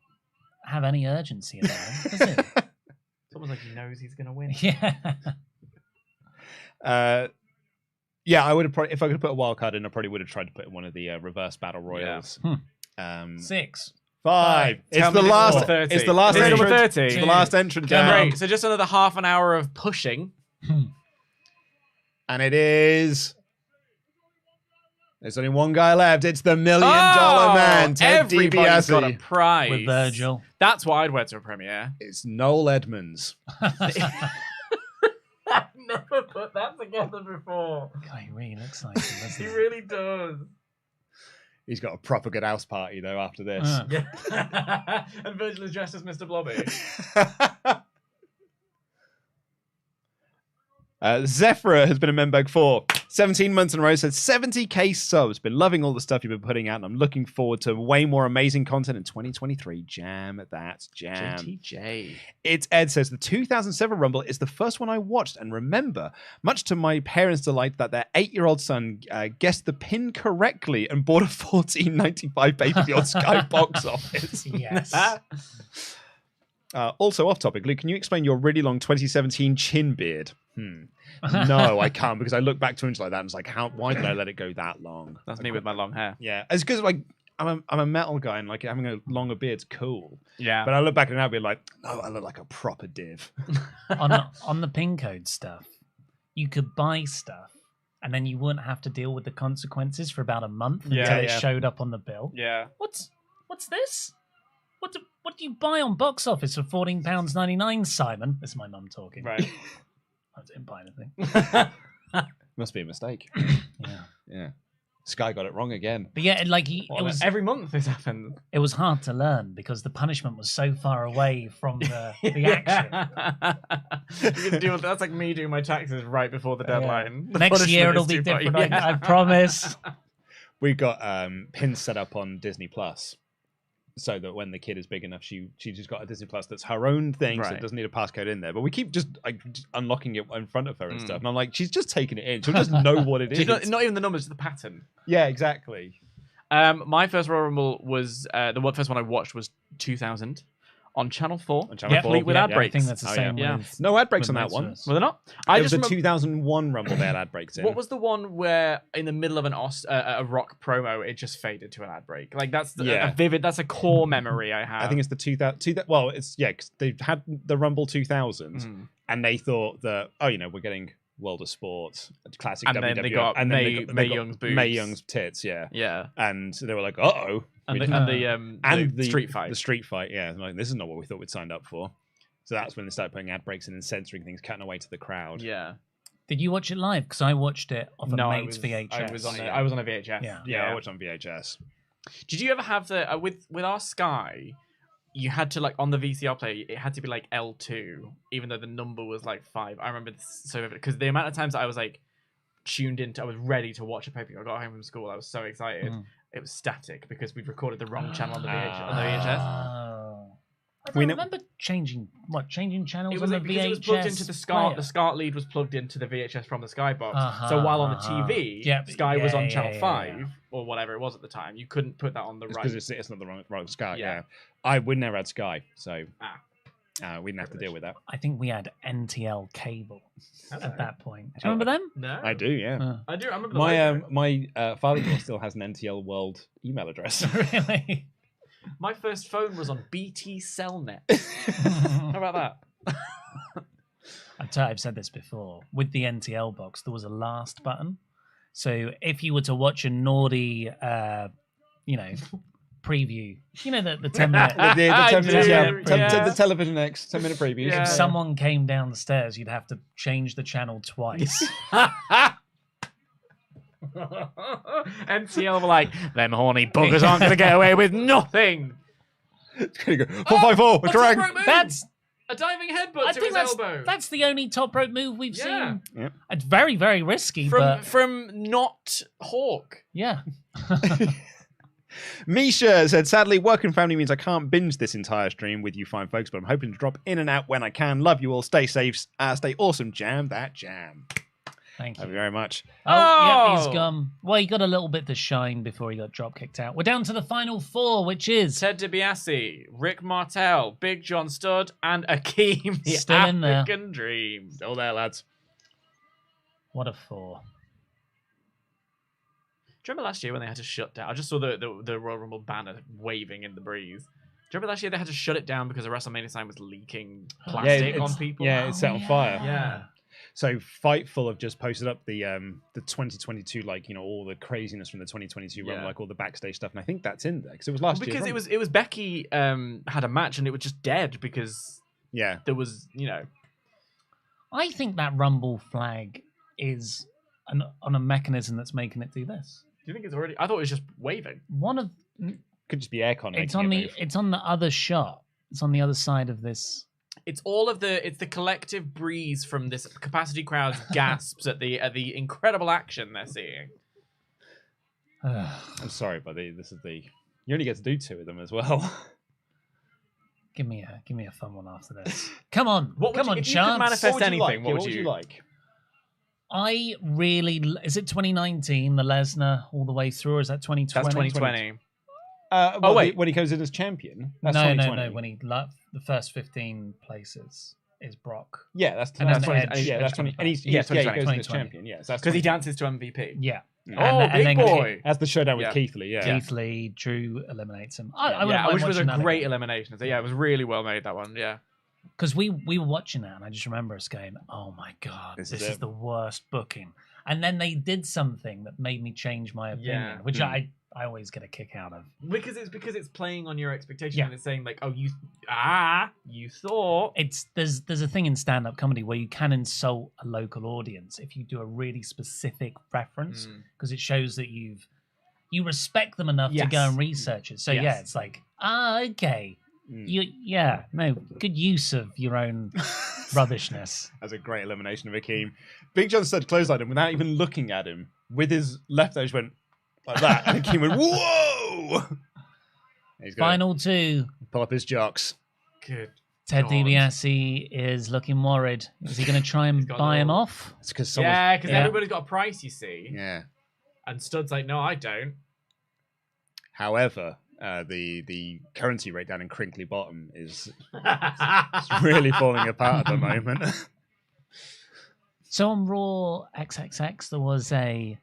have any urgency about it, does it? It's almost like he knows he's going to win. Yeah. Yeah, I would have probably, if I could put a wild card in, I probably would have tried to put in one of the reverse battle royals. Yeah. 6. 5. It's Tell me the this is last. number 30. It's the last Is it number entrant. 30? It's the last entrant down. Great. So just another half an hour of pushing. And it is. There's only one guy left. It's the $1 million man, Ted Everybody's got a DiBiase. prize. With Virgil. That's why I'd wear to a premiere. It's Noel Edmonds. I've never put that together before. God, he really looks like him, doesn't He he? really does. He's got a proper good house party though after this. Yeah. And Virgil is dressed as Mr. Blobby. Zephyr has been a member for 17 months in a row, said 70k subs. Been loving all the stuff you've been putting out, and I'm looking forward to way more amazing content in 2023. Jam, that's jam. JTJ. It's Ed says the 2007 Rumble is the first one I watched and remember, much to my parents' delight, that their 8-year-old son guessed the pin correctly and bought a $14.95 pay-per-view on Sky Box Office. Yes. Also off topic, Luke, can you explain your really long 2017 chin beard? No, I can't, because I look back 2 inches like that and it's like, why did I let it go that long? That's me with my long hair. Yeah, it's because like I'm a metal guy and like having a longer beard's cool. Yeah. But I look back at it now and be like, no, I look like a proper div. on the pin code stuff, you could buy stuff and then you wouldn't have to deal with the consequences for about a month Yeah, until it yeah. showed up on the bill. Yeah. What's this? What do you buy on box office for £14.99, Simon? This is my mum talking. Right. I didn't buy anything. Must be a mistake. Yeah. Yeah. Sky got it wrong again. But yeah, like Every month this happens. it was hard to learn because the punishment was so far away from the action. You can deal with that's like me doing my taxes right before the deadline. The Next year punishment it'll is be too far- different. Yeah. I promise. We got pins set up on Disney Plus, so that when the kid is big enough, she just got a Disney Plus that's her own thing, so Right. it doesn't need a passcode in there. But we keep just unlocking it in front of her and stuff, and I'm like, she's just taking it in. She'll just know what it is. She's not even the numbers, the pattern. Yeah, exactly. My first Royal Rumble was first one I watched was 2000 on Channel 4. On Channel 4, complete with yeah, ad yeah. I breaks. think that's the Oh, same yeah. with No ad breaks on with that one. most of us. Were they not? It was the remember- 2001 Rumble they had ad breaks in. What was the one where in the middle of a rock promo it just faded to an ad break? Like that's Yeah. a vivid. That's a core memory I have. I think it's the 2000. Well, it's because they had the Rumble 2000, Mhm. and they thought that we're getting World of Sport, classic And WWF, then they got and then Mae they got Young's boobs. Mae Young's tits, yeah. Yeah, And they were like, "Uh-oh." and We- the street fight. The street fight, yeah. Like, this is not what we thought we'd signed up for. So that's when they started putting ad breaks in and censoring things, cutting away to the crowd. Yeah. Did you watch it live? Because I watched it off a No, I mate's was, VHS. I was on a VHS. Yeah. Yeah, I watched on VHS. Did you ever have the with our Sky? You had to on the VCR player. It had to be like L2, even though the number was like 5. I remember this so vivid because the amount of times that I was tuned into, I was ready to watch a paper. I got home from school. I was so excited. It was static because we'd recorded the wrong channel on the VHS. Oh. I We don't know- remember changing channels It was on the because VHS. it was plugged into the SCART. player. The SCART lead was plugged into the VHS from the Skybox. Uh-huh, So while on the uh-huh. TV, Yeah, Sky was yeah, on yeah, channel yeah, 5 yeah. or whatever it was at the time. You couldn't put that on the It's right. because it's not the wrong Sky, Yeah. yeah. We never had Sky, so Ah. we didn't have to deal with that. I think we had NTL cable at that point. Do Oh, you remember them? No, I do, yeah. I do. I remember the My logo. my father-in-law still has an NTL World email address. Really? My first phone was on BT Cellnet. How about that? I've said this before. With the NTL box, there was a last button. So if you were to watch a naughty, preview, the 10-minute. the I 10 minutes, do, yeah. The Television X 10-minute previews. Yeah. If someone came down the stairs, you'd have to change the channel twice. NCL were like, them horny buggers aren't going to get away with nothing. Gonna go, 454, we're trying. That's a diving headbutt I to think his elbow. that's the only top rope move we've Yeah. seen. Yeah. It's very, very risky, but from not Hawk. yeah. Misha said, sadly, work and family means I can't binge this entire stream with you fine folks, but I'm hoping to drop in and out when I can. Love you all. Stay safe. Stay awesome. Jam that jam. Thank Thank you you. very much. Oh, yeah, Oh. he's gone. Well, he got a little bit to shine before he got drop kicked out. We're down to the final 4, which is Ted DiBiase, Rick Martel, Big John Studd, and Akeem, the Still in there. African Dream. Still there, lads. what a 4. Do you remember last year when they had to shut down? I just saw the Royal Rumble banner waving in the breeze. Do you remember last year they had to shut it down because the WrestleMania sign was leaking plastic on people? Yeah, it's set on fire. Yeah. So Fightful have just posted up the 2022, all the craziness from the 2022 run, Yeah. all the backstage stuff, and I think that's in there because it was last year. Because it was Becky had a match and it was just dead because Yeah. there was I think that Rumble flag is on a mechanism that's making it do this. Do you think it's already? I thought it was just waving. One of Could just be aircon. it's making on it the move. it's on the other shot. It's on the other side of this. It's the collective breeze from this capacity crowd's gasps at the incredible action they're seeing. I'm sorry, buddy. This is you only get to do 2 of them as well. Give me a fun one after this. Come on, What would come you- on, if you could Chance. manifest anything, what would you like? I really is it 2019 the Lesnar all the way through, or is that 2020? That's 2020. Well, wait. when he goes in as champion. That's No, 2020. when he the first 15 places is Brock. Yeah, that's And then 20. Edge- Yeah, Edge that's 20. comes And he's back. yeah, Yeah, he goes in as 2020. champion. Yes, that's Because he 20. dances to MVP. Yeah. Oh, big then boy. That's the showdown with Yeah. Keith Lee. Yeah. Keith Lee, Drew eliminates him. I Yeah, wouldn't mind which was a watching that great again. elimination. So yeah, it was really well made, that one. Yeah. because we were watching that, and I just remember us going, "Oh my god, This this is is it. the worst booking." And then they did something that made me change my opinion, Yeah. which Hmm. I always get a kick out of. Because it's playing on your expectation Yeah. and it's saying like, oh, you thought. There's a thing in stand-up comedy where you can insult a local audience if you do a really specific reference, because it shows that you respect them enough to go Yes. and research it. So Yes. yeah, it's like, okay. Mm. Good use of your own rubbishness. That's a great elimination of Akeem. Big John started clothesline him without even looking at him. With his left edge went like that, and Akeem went, whoa! He's gonna Final two. pull up his jocks. Good. Ted God. DiBiase is looking worried. Is he going to try and He's got buy him no- off? It's because someone. Yeah, because Yeah. everybody's got a price, you see. Yeah. And Stud's like, no, I don't. However, the currency rate down in Crinkly Bottom is really falling apart at the moment. So on Raw XXX, there was a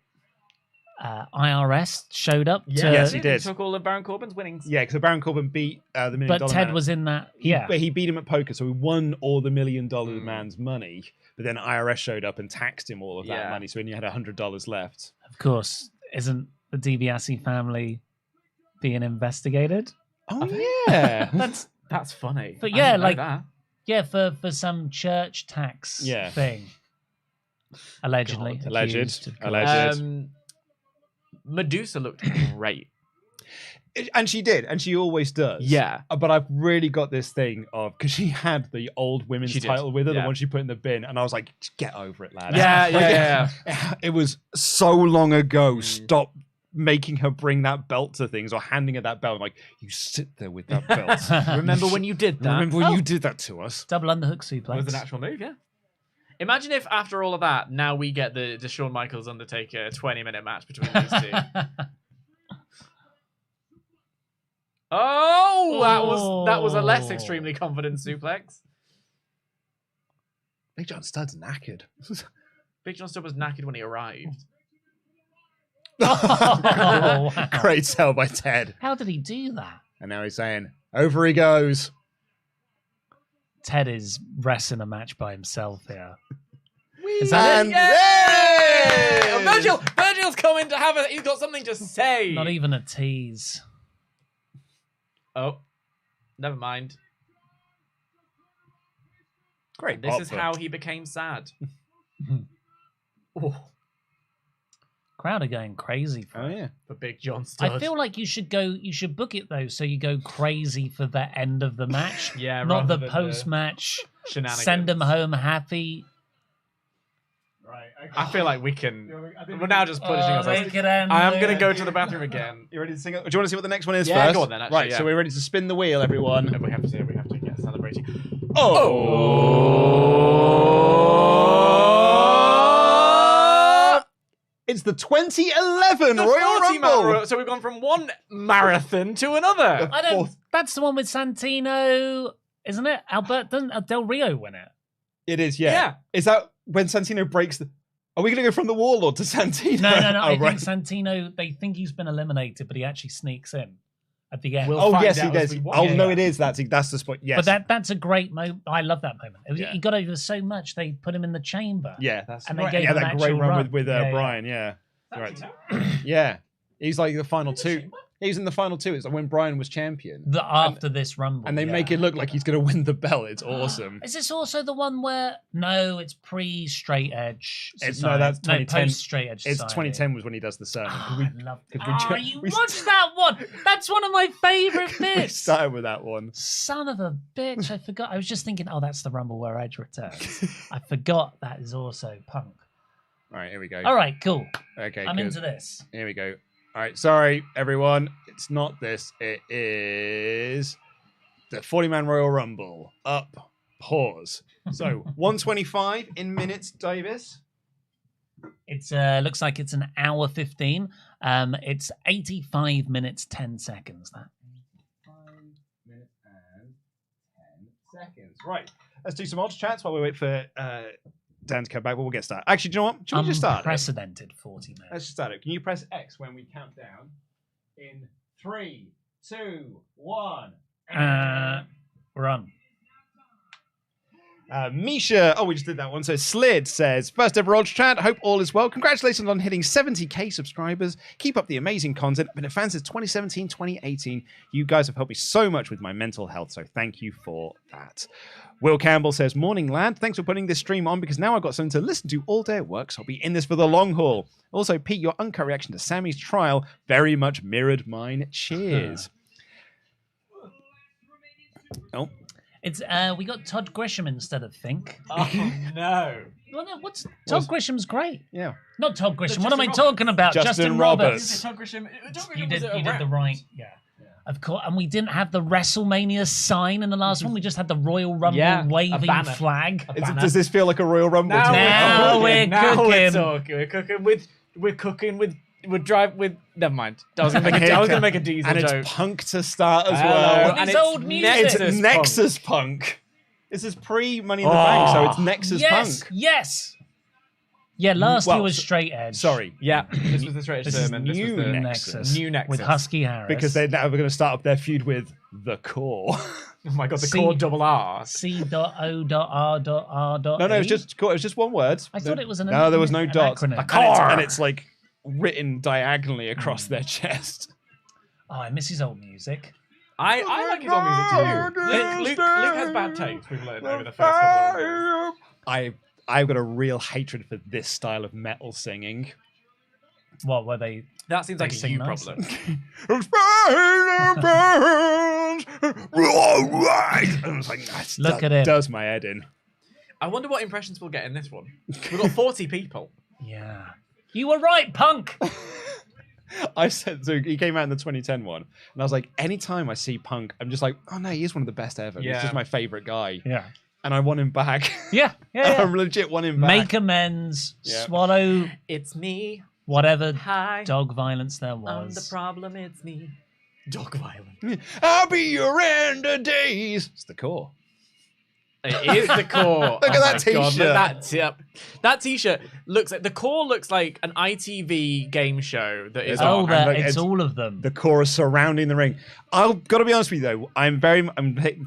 IRS showed up. Yes, he He did. took all of Baron Corbin's winnings. Yeah, because Baron Corbin beat the $1 million But Ted man. was in that. But he beat him at poker, so he won all the $1 million Mm. man's money. But then IRS showed up and taxed him all of that Yeah. money, so he only had $100 left. Of course, isn't the DiBiase family being investigated? Oh yeah, That's funny. But I yeah, didn't know like- that. Yeah, for some church tax Yeah. thing. Allegedly. God. Alleged. accused, of course. Alleged. Medusa looked great. And she did, and she always does. Yeah. But I've really got this thing of because she had the old women's She did, title with her, yeah. the one she put in the bin, and I was like, "Just get over it, lad." Yeah, Like, yeah. It was so long ago. Mm. Stop making her bring that belt to things or handing her that belt. I'm like, you sit there with that belt. Remember when you did that? Remember when you did that to us? Double underhook It suplex. was an actual move, yeah. Imagine if after all of that, now we get the Shawn Michaels Undertaker 20-minute match between these two. Oh, that was a less extremely confident suplex. Big John Stud's knackered. Big John Studd was knackered when he arrived. Oh, wow. Great sell by Ted. How did he do that? And now he's saying, over he goes. Ted is wrestling a match by himself here. Is And Yay! there it Oh, is. Virgil's coming to have he's got something to say. Not even a tease. Oh, never mind. Great. This pop is for- how he became sad. Oh, Crowd are going crazy for Oh it. yeah. for Big John Studd. I feel like you should book it though, so you go crazy for the end of the match, yeah, not rather the than post-match. shenanigans. Send them home happy. Right. Okay. I feel like we can. I think We're now just punishing ourselves. make it end I am going to there. go to the bathroom again. You ready to sing it? Do you want to see what the next one is Yeah, first? go on then, actually, right, yeah. so we're ready to spin the wheel, everyone. We have to get celebrating. Oh! It's the 2011 The Royal 40 Rumble. Rumble. So we've gone from one marathon to another. I don't. That's the one with Santino, isn't it? Doesn't Del Rio win it? It is, yeah. Yeah. Is that when Santino breaks the... Are we going to go from the Warlord to Santino? No. Oh, I right. think Santino. They think he's been eliminated, but he actually sneaks in at the end. We'll Oh, find yes, he out as does. we watch. Oh, Yeah, no, yeah. it is. That's the spot. Yes. But that's a great moment. I love that moment. Yeah. He got over so much they put him in the chamber. Yeah, that's And they right. gave Yeah, him that an great actual run run. with Yeah, yeah. Brian, yeah. Right. Yeah. He's like the final two. He was in the final two. It's like when Brian was champion. After this Rumble, And they yeah. make it look like he's going to win the belt. It's awesome. Is this also the one where it's pre-straight edge? No, that's 2010. post-straight edge. It's Society. 2010 was when he does the sermon. Oh, We- I love. could we Oh, ju- you we- watched that one? That's one of my favorite we bits. started with that one. Son of a bitch! I forgot. I was just thinking, oh, that's the Rumble where Edge returns. I forgot that is also Punk. All right, here we go. All right, cool. Okay, I'm good. into this. Here we go. All right, sorry, everyone. It's not this. It is the 40-man Royal Rumble. Up, pause. So, 125 in minutes, Davis. It's looks like it's an hour 15. It's 85 minutes 10 seconds. That 5 minutes and 10 seconds. Right, let's do some odds chats while we wait for Dan to come back. But we'll get started. Actually, do you know what? Should we just start it? unprecedented 40 minutes. Let's just start it. Can you press X when we count down? In 3, 2, 1. We're on. Misha, we just did that one. So Slid says, first ever Ultra Chat, hope all is well. Congratulations on hitting 70k subscribers. Keep up the amazing content. I've been a fan since 2017, 2018. You guys have helped me so much with my mental health, so thank you for that. Will Campbell says, morning lad, thanks for putting this stream on because now I've got something to listen to all day at work, so I'll be in this for the long haul. Also, Pete, your uncut reaction to Sammy's trial very much mirrored mine. Cheers. Oh. It's we got Todd Grisham instead of Fink. Oh no! Well, no, Todd Grisham's great. Yeah. Not Todd Grisham. No, What am I Justin talking about? Justin Roberts. Todd Grisham. You did the right. Yeah. Of course, and we didn't have the WrestleMania sign in the last one. We just had the Royal Rumble waving banner. flag. Does this feel like a Royal Rumble? Now we're cooking. We're cooking with. Never mind. I was gonna make a diesel and joke. it's Punk to start as Hello. well. And it's old music. It's Nexus Punk. This is pre Money in the Bank, so it's Nexus Punk. Yes. Yeah, last year was Straight Edge. Sorry. Yeah, this was the straight This sermon. is This was new the Nexus. New Nexus with Husky Harris. Because they're now going to start up their feud with The Core. Oh my god, the core double R. C.O.R.R.R. No, it was just one word. I thought it was No, there was no dot. acronym. And it's like written diagonally across their chest. Oh, I miss his old music. I like his old music too. Luke has bad taste, we've learned over the first couple of years. I've got a real hatred for this style of metal singing. What were they? That seems like a sing you nice. problem. Look at it. Does my head in. I wonder what impressions we'll get in this one. We've got 40 people. Yeah. You were right, Punk. I said, so he came out in the 2010 one, and I was like, anytime I see Punk, I'm just like, oh no, he is one of the best ever. Yeah. He's just my favorite guy. Yeah. And I want him back. Yeah. I'm legit want him back. Make amends. Yeah. Swallow It's me. whatever Hi. dog violence there I'm was. the problem, it's me. Dog violence. I'll be your end of days. It's the core. It is the core. Look at that t-shirt. That t-shirt looks like the core looks like an ITV game show that is Oh, on. and it's all of them. The core is surrounding the ring. I've got to be honest with you though. I'm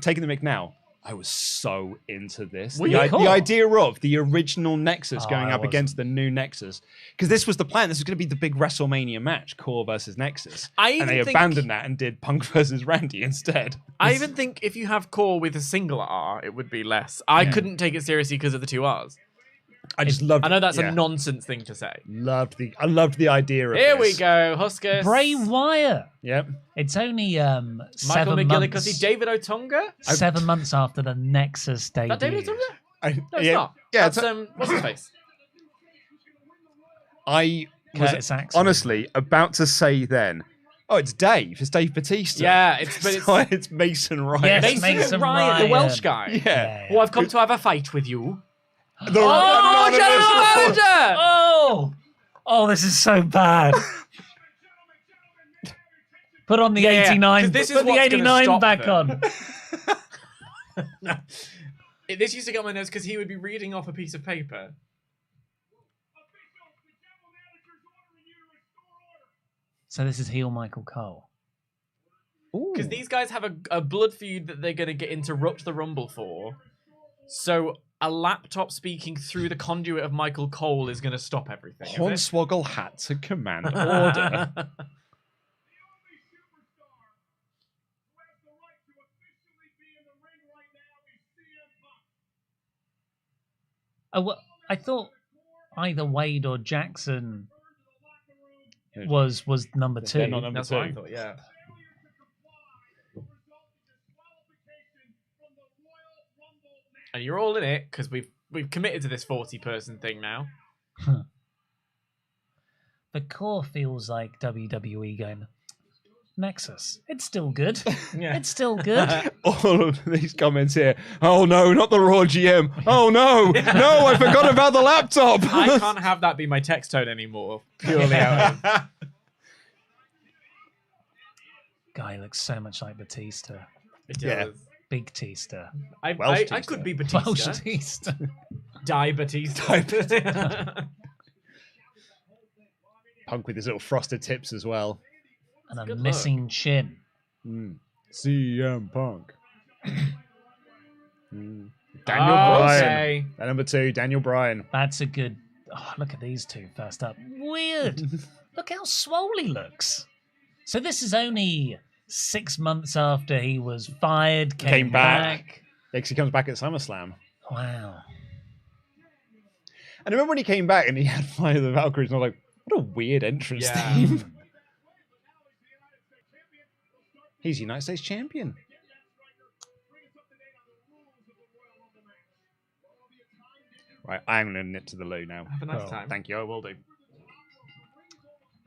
taking the mic now. I was so into this. Were you? Cool. The idea of the original Nexus going I up wasn't. against the new Nexus, because this was the plan. This was going to be the big WrestleMania match, Core versus Nexus, and they abandoned that and did Punk versus Randy instead. I even think if you have core with a single R, it would be less. I couldn't take it seriously because of the two R's. I just loved. I know that's yeah. a nonsense thing to say. I loved the idea of Here this. we go, Huskus. Bray Wyatt. Yep. It's only Michael 7 McGillicuddy, months. David Otunga. 7 months after the Nexus debut. That David Otunga? No, it's yeah, not. Yeah, That's what's his face? I Curtis was Axel. honestly about to say then. Oh, it's Dave. It's Dave Batista. Yeah, it's Mason Ryan. Yes, Mason Ryan, Ryan. the Welsh guy. Yeah. Well, I've come to have a fight with you. The Oh, anonymous General report. Manager! Oh, this is so bad. Put on the 89. 'cause this is Put the what's gonna 89 stop back them. on. This used to get on my nerves because he would be reading off a piece of paper. So this is heel Michael Cole. Because these guys have a blood feud that they're going to get interrupt the Rumble for. So a laptop speaking through the conduit of Michael Cole is going to stop everything. is it? Hornswoggle had to command order. I thought either Wade or Jackson was number 2. They're not number That's 2. what I thought, yeah. And you're all in it because we've committed to this 40-person thing now. The core feels like WWE going, Nexus. It's still good. Yeah. It's still good. All of these comments here. Oh no, not the Raw GM. Oh no, no, I forgot about the laptop. I can't have that be my text tone anymore. Purely out of... Guy looks so much like Batista. It Yeah. does. Big Tista. I Welsh could be Welsh Batista. Batista. Die Batista. Punk with his little frosted tips as well. And a Good missing chin. CM Punk. Daniel Bryan. Okay. At number 2, Daniel Bryan. That's a good. Oh, look at these two first up. Weird. Look how swole he looks. So this is only 6 months after he was fired, came back. Because he comes back at SummerSlam. Wow. And I remember when he came back and he had Fly of the Valkyries, and I was like, what a weird entrance Yeah. theme. He's United States champion. Right, I'm going to nip to the loo now. Have a nice Cool. time. Thank you, I will do.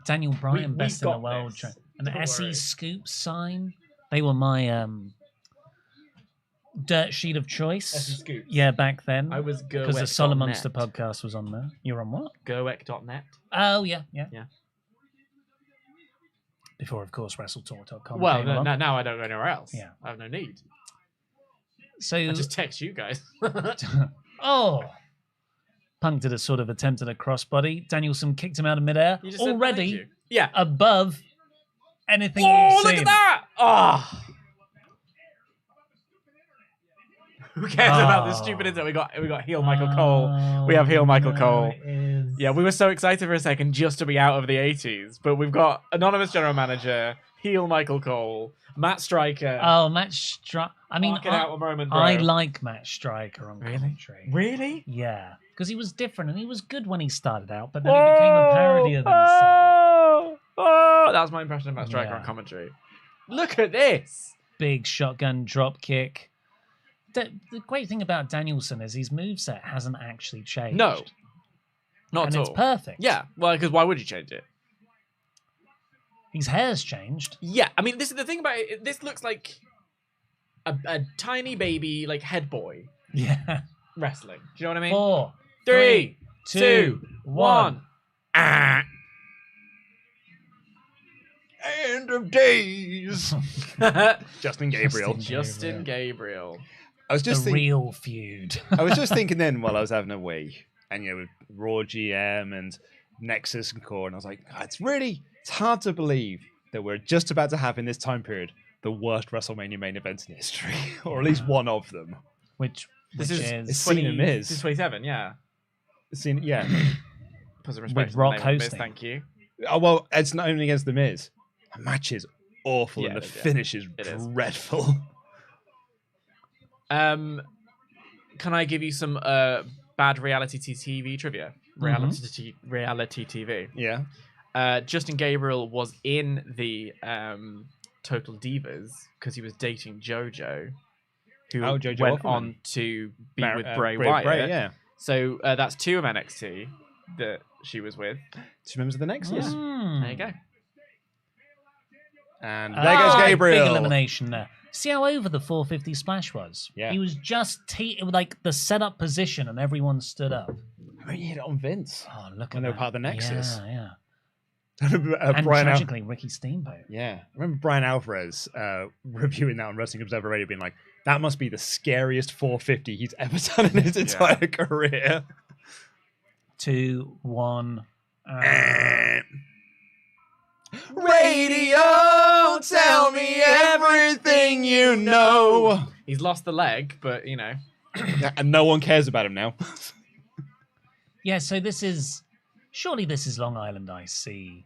Daniel Bryan, we've best in the got world. this. An Don't SE worry. Scoop sign. They were my dirt sheet of choice. SE Scoops. Yeah, back then. I was because the Solomon Monster podcast was on there. You're on what? Goek.net. Oh, yeah. Yeah. Before, of course, WrestleTalk.com. Well, came no, along. now I don't go anywhere else. Yeah. I have no need. So, I just text you guys. oh, Punk did a sort of attempt at a crossbody. Danielson kicked him out of midair. You just said thank Already you. Yeah. above anything Oh, you've look seen. at that! Oh. Who cares about this stupid internet? We got heel Michael Cole. We have heel Michael Cole. Yeah, we were so excited for a second just to be out of the 80s, but we've got anonymous general manager, heel Michael Cole, Matt Stryker. Oh, Matt Stryker. I mean, Mark it out a moment, bro. I like Matt Stryker on Really? commentary. Really? Yeah, because he was different and he was good when he started out, but then he became a parody of himself. That was my impression of Matt Stryker Yeah. on commentary. Look at this. Big shotgun drop kick. The great thing about Danielson is his moveset hasn't actually changed. No. Not and at it's all. perfect. Yeah, well, because why would you change it? His hair's changed. Yeah, I mean, this is the thing about it. This looks like a tiny baby, like head boy Yeah. wrestling. Do you know what I mean? 4, 3, 2, 2, 1. Ah. End of days. Justin Gabriel. Justin Gabriel. I was The just thinking. real feud. I was just thinking then while I was having a wee, and with Raw GM and Nexus and Core, and I was like, "God, it's hard to believe that we're just about to have in this time period the worst WrestleMania main events in history, or at least one of them." Which This is it's Cena Miz. This is 27, yeah. Yeah. Put some respect With on the Rock name of Miz, hosting. thank you. Oh, well, it's not only against the Miz. The match is awful, Yeah, and the it is, yeah. finish is It is. dreadful. Can I give you some bad reality TV trivia? Reality TV. Yeah. Justin Gabriel was in the Total Divas because he was dating JoJo, who JoJo went Offerman. on to be with Bray Bray, Wyatt. yeah. So that's 2 of NXT that she was with. 2 members of the Nexus. There you go. And there goes Gabriel. Big elimination there. See how over the 450 splash was? Yeah. He was just like the setup position and everyone stood up. I mean, he hit it on Vince. Oh, look When at they were that. part of the Nexus. Yeah. I remember, And Brian Al- tragically, Ricky Steamboat. Yeah. I remember Brian Alvarez reviewing that on Wrestling Observer Radio being like, that must be the scariest 450 he's ever done in his entire career. 2, 1. Radio, tell me everything you know. He's lost the leg, but you know. And no one cares about him now. Yeah, so surely this is Long Island IC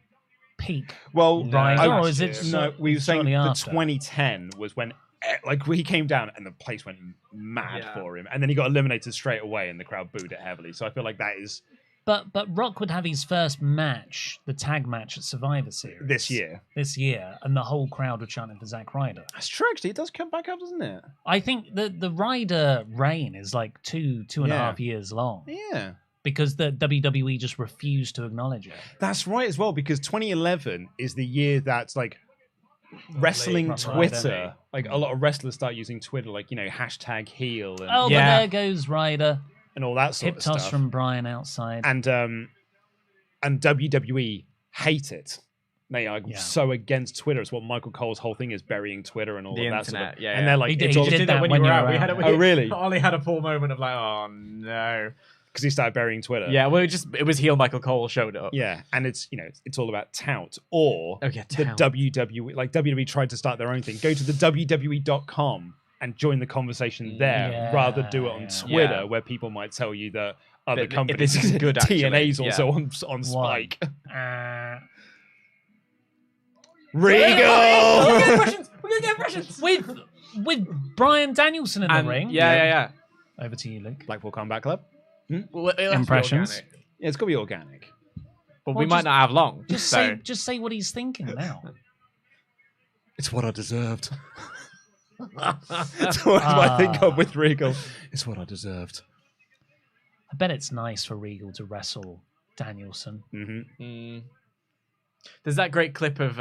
peak. Well, Right, I- or is it no, we were saying shortly the after? 2010 was when he came down and the place went mad Yeah. for him, and then he got eliminated straight away, and the crowd booed it heavily. So I feel like that is But Rock would have his first match, the tag match at Survivor Series. this year. And the whole crowd were chanting for Zack Ryder. That's true. Actually, it does come back up, doesn't it? I think the Ryder reign is like two and a Yeah. half years long Yeah, because the WWE just refused to acknowledge it. that's right as well. Because 2011 is the year that's like wrestling Right. Twitter. Like a lot of wrestlers start using Twitter, like hashtag heel and, Oh, Yeah. but there goes Ryder. and all that sort Hip of toss stuff. from Brian outside. And WWE hate it. They are Yeah. so against Twitter. It's what Michael Cole's whole thing is, burying Twitter and all The of that internet, sort of. yeah, And yeah. they're like, He did- it's he all did that when you were out. We had Oh, really? Ollie had a full moment of like, oh no. because he started burying Twitter. Yeah, well, it was heel Michael Cole showed up. Yeah, and it's it's all about tout or Oh yeah, the tout. WWE. Like WWE tried to start their own thing. Go to the WWE.com and join the conversation there rather than do it on Twitter, Yeah. where people might tell you that other But companies this is good, actually. TNA's Yeah. also on Spike. Regal! We're gonna get impressions. With Bryan Danielson in the ring. Yeah. Over to you, Luke. Blackpool Combat Club. Well, it'll have to be Impressions? organic. Yeah, it's got to be organic. But Well, we might just- not have long. Just so. say what he's thinking now. It's what I deserved. That's what I think of with Regal. It's what I deserved. I bet it's nice for Regal to wrestle Danielson. There's that great clip of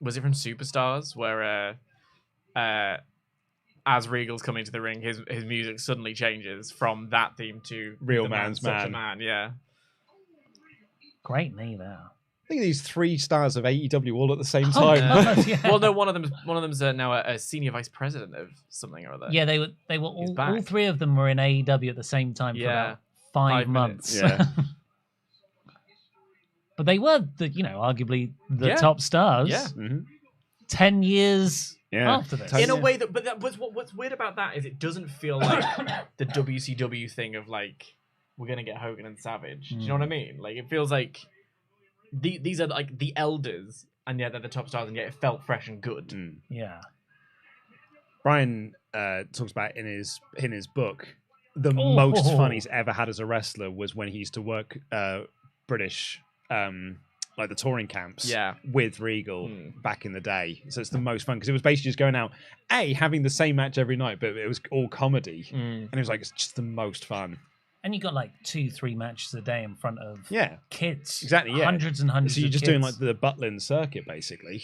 was it from Superstars where as Regal's coming to the ring, his music suddenly changes from that theme to Real The Man's Such a Man. Man. Yeah. Great knee there. Look at these 3 stars of AEW all at the same Oh, time. God, yeah. Well, no, one of them's now a senior vice president of something or other. Yeah, they were He's all back. 3 of them were in AEW at the same time for about 5 5 months. minutes. Yeah. But they were arguably the Yeah. top stars. Yeah. 10 years Yeah. after this. In a way what's weird about that is it doesn't feel like the WCW thing of like we're gonna get Hogan and Savage. Do you know what I mean? Like it feels like these are like the elders, and yet they're the top stars, and yet it felt fresh and good. Yeah. Brian talks about in his book the most fun he's ever had as a wrestler was when he used to work British like the touring camps with Regal back in the day. So it's the most fun because it was basically just going out having the same match every night, but it was all comedy and it was like it's just the most fun. And you got like 2-3 matches a day in front of kids. Exactly, yeah. Hundreds and hundreds So you're of just kids. doing like the Butlin circuit basically.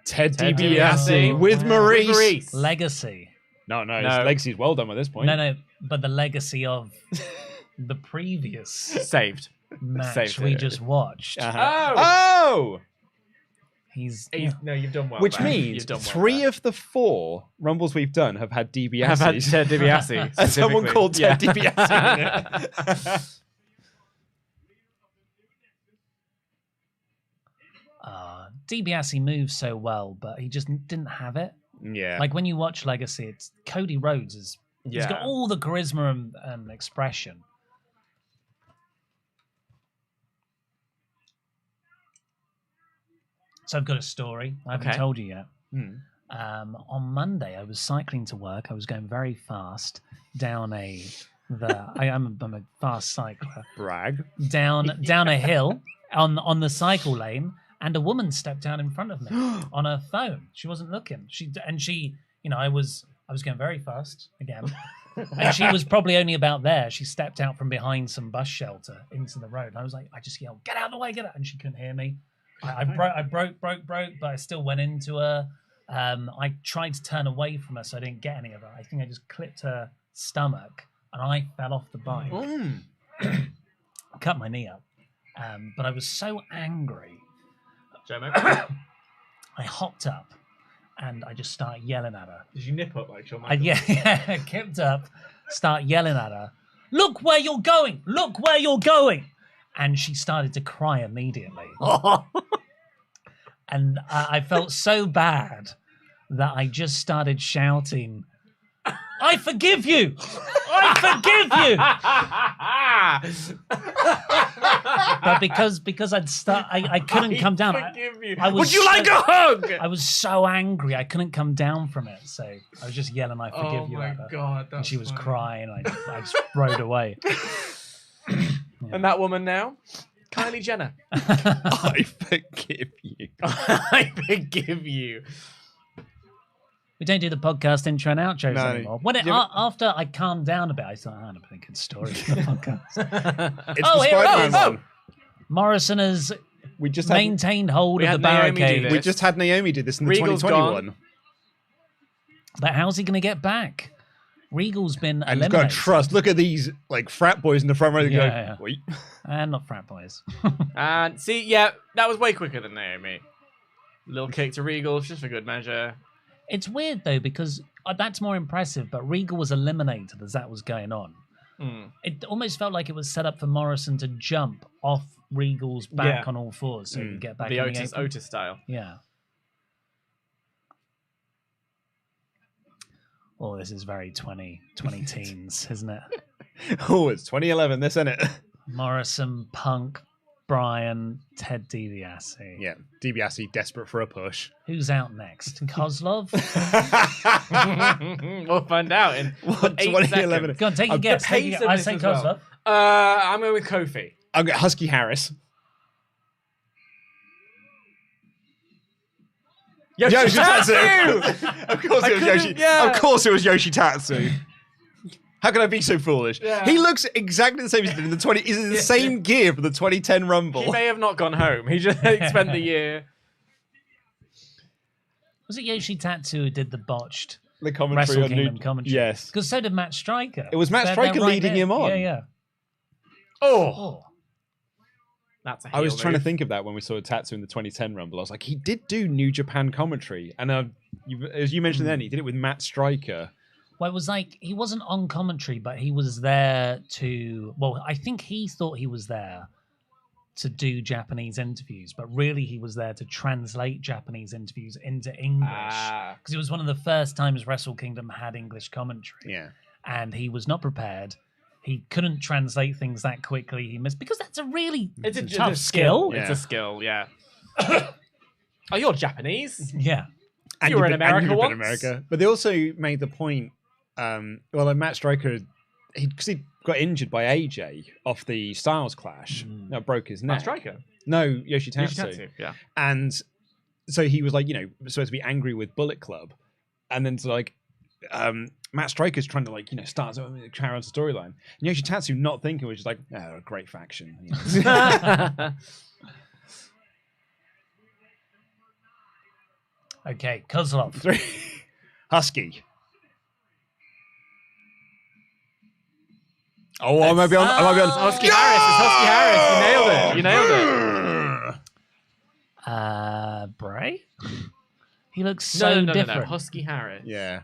Ted DiBiase with Maurice. Legacy. No, his legacy's well done at this point. No, but the legacy of the previous Saved. match Saved we it. just watched. Oh! He's No, you've done well. Which man. means You've done well 3 there. of the 4 Rumbles we've done have had DiBiase. Have had Ted DiBiase. And someone specifically. called Ted Yeah. DiBiase in it. DiBiase moves so well, but he just didn't have it. Yeah. Like when you watch Legacy, it's Cody Rhodes he's got all the charisma and expression. So I've got a story. I haven't told you yet. On Monday, I was cycling to work. I was going very fast down I'm a fast cycler. Brag. Down a hill on the cycle lane, and a woman stepped down in front of me on her phone. She wasn't looking. I was going very fast again, and she was probably only about there. She stepped out from behind some bus shelter into the road. And I was like, I just yelled, "Get out of the way, get out!" And she couldn't hear me. I broke, but I still went into her. I tried to turn away from her, so I didn't get any of her. I think I just clipped her stomach, and I fell off the bike. Cut my knee up. But I was so angry. I hopped up and I just started yelling at her. Did you nip up like Shawn I Michaels? kicked up, start yelling at her. Look where you're going! Look where you're going! And she started to cry immediately. And I felt so bad that I just started shouting, "I forgive you! I forgive you!" But because I couldn't come down. Would you like a hug? I was so angry I couldn't come down from it. So I was just yelling, "I forgive you!" Oh my at her. god, And she was funny. crying. I just rode away. And that woman now, Kylie Jenner. I forgive you. I forgive you. We don't do the podcast intro and outros No. anymore. After I calmed down a bit, I thought, I had a pretty good story for the podcast. It's Oh, the here it Spider-Man is. one. Morrison has We just had, maintained hold We of the had Naomi do barricade. this. we just had Naomi do this in the Regal's 2021. But how's he going to get back? Regal's been And you've eliminated. got to trust. Look at these like frat boys in the front row. They Yeah. go, wait. And not frat boys. And see, yeah, that was way quicker than Naomi. Little kick to Regal, just for good measure. It's weird, though, because that's more impressive, but Regal was eliminated as that was going on. It almost felt like it was set up for Morrison to jump off Regal's back Yeah. on all fours so he could get back The in Otis the apron. style. Yeah. Oh, this is very 20 teens, isn't it? Oh, it's 2011, this, isn't it? Morrison, Punk, Bryan, Ted DiBiase. Yeah, DiBiase desperate for a push. Who's out next? Kozlov? We'll find out in 8 2011. seconds. Go on, take your The guess. pace of I this say as well. Kozlov. I'm going with Kofi. I'll get Husky Harris. Yoshitatsu! Of course I it was couldn't- Yoshi. yeah. Of course it was Yoshitatsu. How can I be so foolish? Yeah. He looks exactly the same as he did in the 20. He's in the same gear for the 2010 Rumble. He may have not gone home. He just spent the year. Was it Yoshitatsu who did the botched The commentary Wrestle on Kingdom New... commentary? Yes. Because so did Matt Stryker. It was Matt They're Stryker right leading there. him on. Yeah, yeah. Oh, Oh. that's a I was heel trying to move. think of that when we saw Tatsu in the 2010 Rumble. I was like, he did do New Japan commentary. And as you mentioned then, he did it with Matt Stryker. Well, it was like he wasn't on commentary, but he was there to. Well, I think he thought he was there to do Japanese interviews, but really he was there to translate Japanese interviews into English. Because it was one of the first times Wrestle Kingdom had English commentary. Yeah. And he was not prepared. He couldn't translate things that quickly. He missed because that's a really It's a tough it's a skill. Yeah. It's a skill, yeah. Oh, you're Japanese? Yeah. And You were you've in been- and America you've been once? in America. But they also made the point, like Matt Stryker, because he got injured by AJ off the Styles Clash. That broke his neck. Matt Stryker. No, Yoshitatsu. Yoshitatsu, yeah. And so he was like, supposed to be angry with Bullet Club. And then so like, Matt Stryker's trying to like, start a carry on storyline. And Yoshitatsu not thinking was just like, oh, a great faction. Okay, Kozlov. 3. Husky. Oh, I might be on. Husky Harris. It's Husky Harris. You nailed it. Bray? He looks so No. different. Husky Harris. Yeah.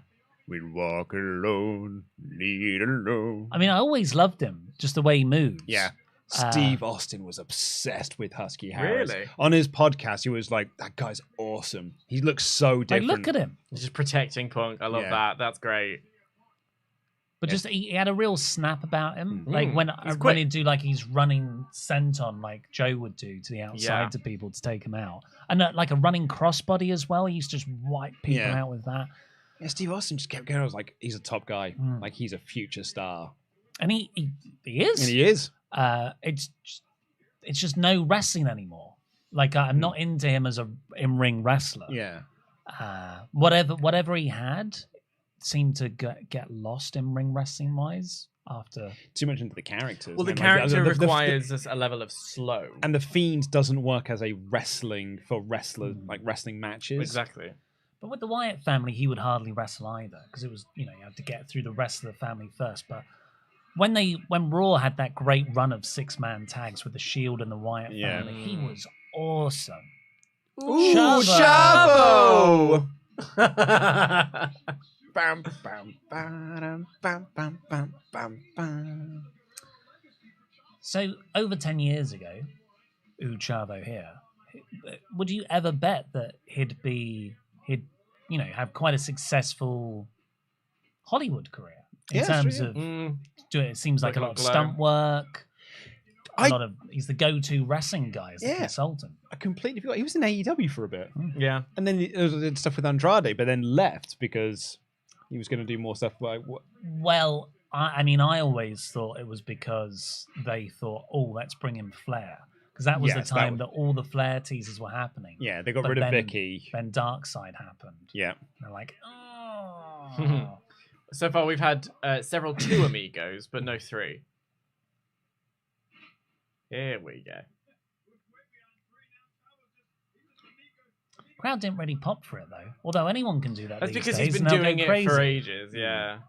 We'd walk alone, lead alone. I mean, I always loved him, just the way he moves. Yeah. Steve Austin was obsessed with Husky Harris. Really? On his podcast, he was like, that guy's awesome. He looks so Like, different. look at him. He's just protecting Punk. I love Yeah. that. That's great. But just he had a real snap about him. Like He's when quick. he'd do like he's running senton like Joe would do to the outside Yeah. to people to take him out. And like a running crossbody as well. He used to just wipe people Yeah. out with that. Yeah, Steve Austin just kept going. I was like, he's a top guy. Like, he's a future star. And he is. And he is. It's just no wrestling anymore. Like I'm not into him as a in-ring wrestler. Yeah. Whatever he had seemed to get lost in ring wrestling wise after. Too much into the characters. Well, the And, like, character the- requires us a level of slow. and the Fiend doesn't work as a wrestling for wrestler, like wrestling matches. Exactly. But with the Wyatt family, he would hardly wrestle either because it was, you had to get through the rest of the family first. But when Raw had that great run of 6-man tags with the Shield and the Wyatt Yeah. family, he was awesome. Ooh, Chavo! Chavo! Bam, bam, bam, bam, bam, bam, bam, bam. So over 10 years ago, Chavo here, would you ever bet that he'd have quite a successful Hollywood career in Yeah, terms sure, of doing it seems like a lot of Glow. stunt work. He's the go-to wrestling guy as a Yeah. consultant. I completely forgot. He was in AEW for a bit. Yeah. And then he did stuff with Andrade, but then left because he was going to do more stuff like... Well, I always thought it was because they thought, let's bring in Flair. Because that was Yes, the that time was- that all the Flair teasers were happening. Yeah, they got But rid of then- Vicky. Then Darkseid happened. Yeah. And they're like, oh. So far, we've had several 2 amigos, but no 3. Here we go. Crowd didn't really pop for it though. Although anyone can do that. That's these because days, he's been and they'll doing go it crazy. for ages. Yeah.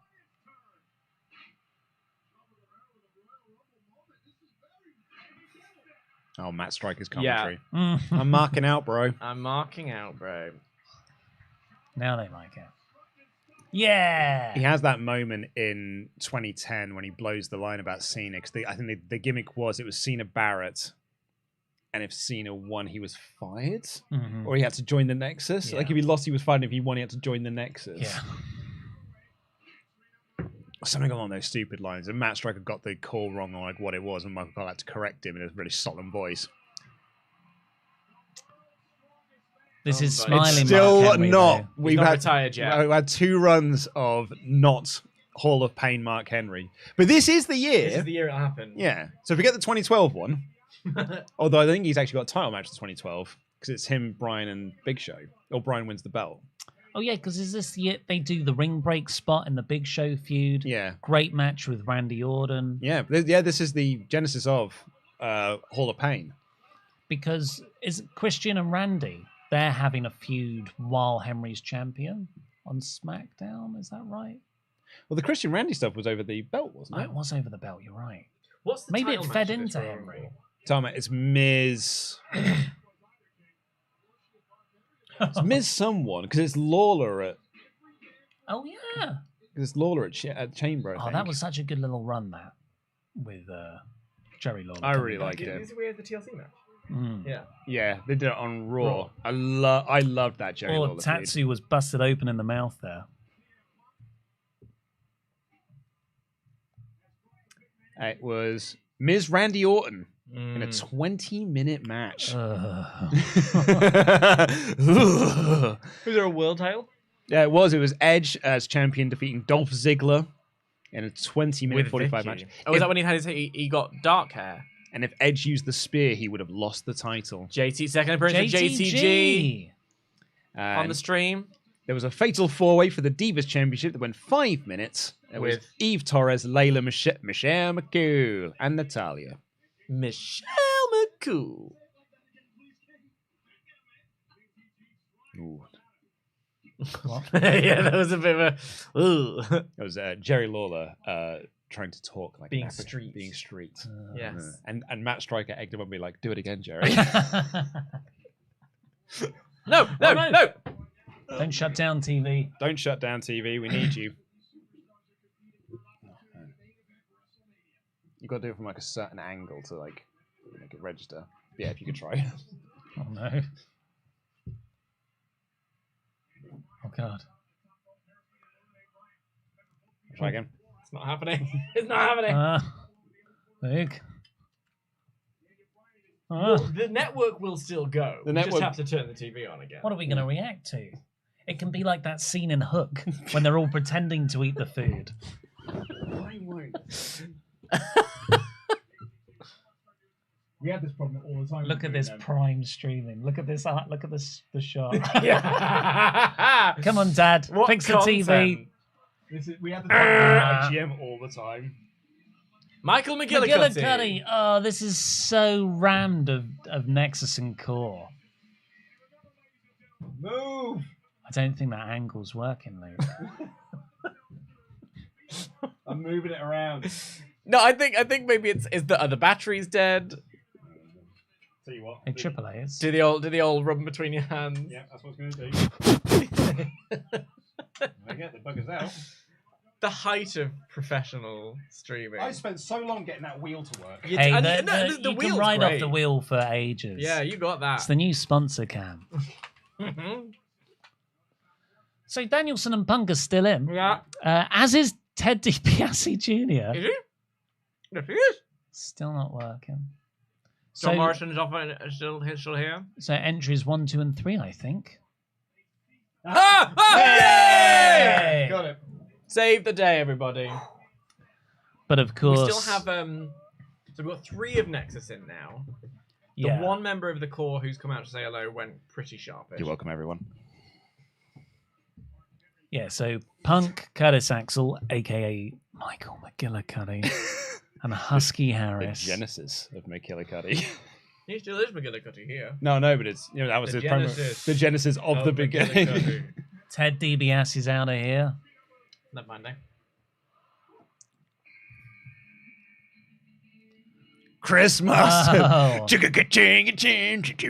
Oh, Matt Stryker's Yeah. commentary. Mm. I'm marking out, bro. I'm marking out, bro. Now they like it. Yeah. He has that moment in 2010 when he blows the line about Cena. Because I think the gimmick was it was Cena Barrett. And if Cena won, he was fired? Mhm. Or he had to join the Nexus? Yeah. Like if he lost, he was fired. And if he won, he had to join the Nexus. Yeah. something along those stupid lines. And Matt Striker got the call wrong on like what it was, and Michael Cole had to correct him in a really solemn voice. This is But smiling. It's still Mark Henry, not. though. We've not had retired yet. We've had 2 runs of not Hall of Pain Mark Henry, but this is the year. This is the year it happened. Yeah. So forget the 2012 one. Although I think he's actually got a title match in 2012 because it's him, Brian, and Big Show. Or Brian wins the belt. Oh yeah, because is this the year they do the ring break spot in the Big Show feud? Yeah. Great match with Randy Orton. Yeah. This is the genesis of Hall of Pain. Because is Christian and Randy, they're having a feud while Henry's champion on SmackDown. Is that right? Well, the Christian Randy stuff was over the belt, wasn't Oh, it? it was over the belt. You're right. What's the Maybe title it fed match of this into Royal Henry. Rumble? Tom, it's Miz. It's Miz someone because it's Lawler at. Oh yeah. Because it's Lawler at Chamber. I Oh, think. that was such a good little run that with Jerry Lawler. I really coming liked back. it. Is it weird the TLC match? Mm. Yeah. Yeah, they did it on Raw. Raw. I loved that Jerry Or Lawler feud. Tatsu was busted open in the mouth there. It was Miz Randy Orton in a Mm. 20-minute match. Was there a world title? Yeah, it was. It was Edge as champion defeating Dolph Ziggler in a 20-minute 45 match. Oh, was that when he had he got dark hair? And if Edge used the spear, he would have lost the title. JT second appearance of JTG on And the stream. there was a fatal 4-way for the Divas Championship that went 5 minutes. It was With- Eve Torres, Layla, Michelle McCool, and Natalia. Michelle McCool. Ooh. Yeah, that was a bit of a. Ooh. It was Jerry Lawler trying to talk like Being an African- street. being street. Yes. And Matt Striker egged him up and be like, "Do it again, Jerry." No. Don't shut down TV. Don't shut down TV. We need you. You got to do it from like a certain angle to like make it register. Yeah, if you could try. Oh no. Oh god. Try again. It's not happening. It's not happening. Luke. Well, the network will still go. The We network- just have to turn the TV on again. What are we going to react to? It can be like that scene in Hook when they're all pretending to eat the food. Why won't? We have this problem all the time. Look at this prime streaming. Look at this art. Look at this the shot. Yeah. Come on, Dad. What Fix the TV. content? We have this problem IGM all the time. Michael McGillicuddy. McGillicuddy. Oh, this is so rammed of Nexus and Core. Move! I don't think that angle's working, Luke. I'm moving it around. No, I think maybe it's the battery's dead. Tell you what. Hey, Triple A is. Do the old rub between your hands. Yeah, that's what it's going to do. I get the buggers out. The height of professional streaming. I spent so long getting that wheel to work. You- Hey, and- the, the you can wheel's ride great. off the wheel for ages. Yeah, you got It's that. the new sponsor cam. So Danielson and Punk are still in, Yeah. as is Ted DiBiase Jr. Is he? Yes, he is. Still not working. John So, Morrison's off still here. so entries 1, 2, and 3, I think. Ah! Yay! Yay! Got it. Save the day, everybody. But of course, We still have so we've got 3 of Nexus in now. The yeah. one member of the core who's come out to say hello went pretty sharpish. You're welcome, everyone. Yeah, so Punk, Curtis Axel, aka Michael McGillicuddy, and Husky The Harris. genesis of McGillicuddy. He still is McGillicuddy here. no, but it's that was The his promo. genesis The genesis of the beginning. McGillicuddy. Ted DiBiase is out of here. Never mind, eh? Christmas. Oh. I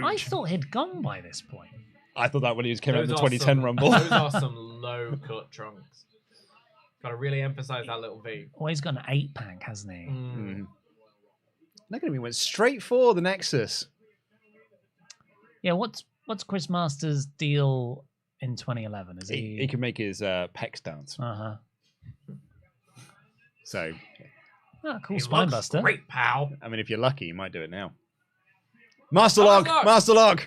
I thought he'd gone by this point. thought that when he came out in the Those 2010 are Rumble. Those are some low cut trunks. Gotta really emphasize that little V. Oh, he's got an 8-pack, hasn't he? Mm. Look at him, he went straight for the Nexus. Yeah, what's Chris Masters' deal in 2011? Is He can make his pecs dance. Uh-huh. So, Oh, cool It spine looks buster. great, pal. I mean, if you're lucky, you might do it now. Master Log! Log! Master Log!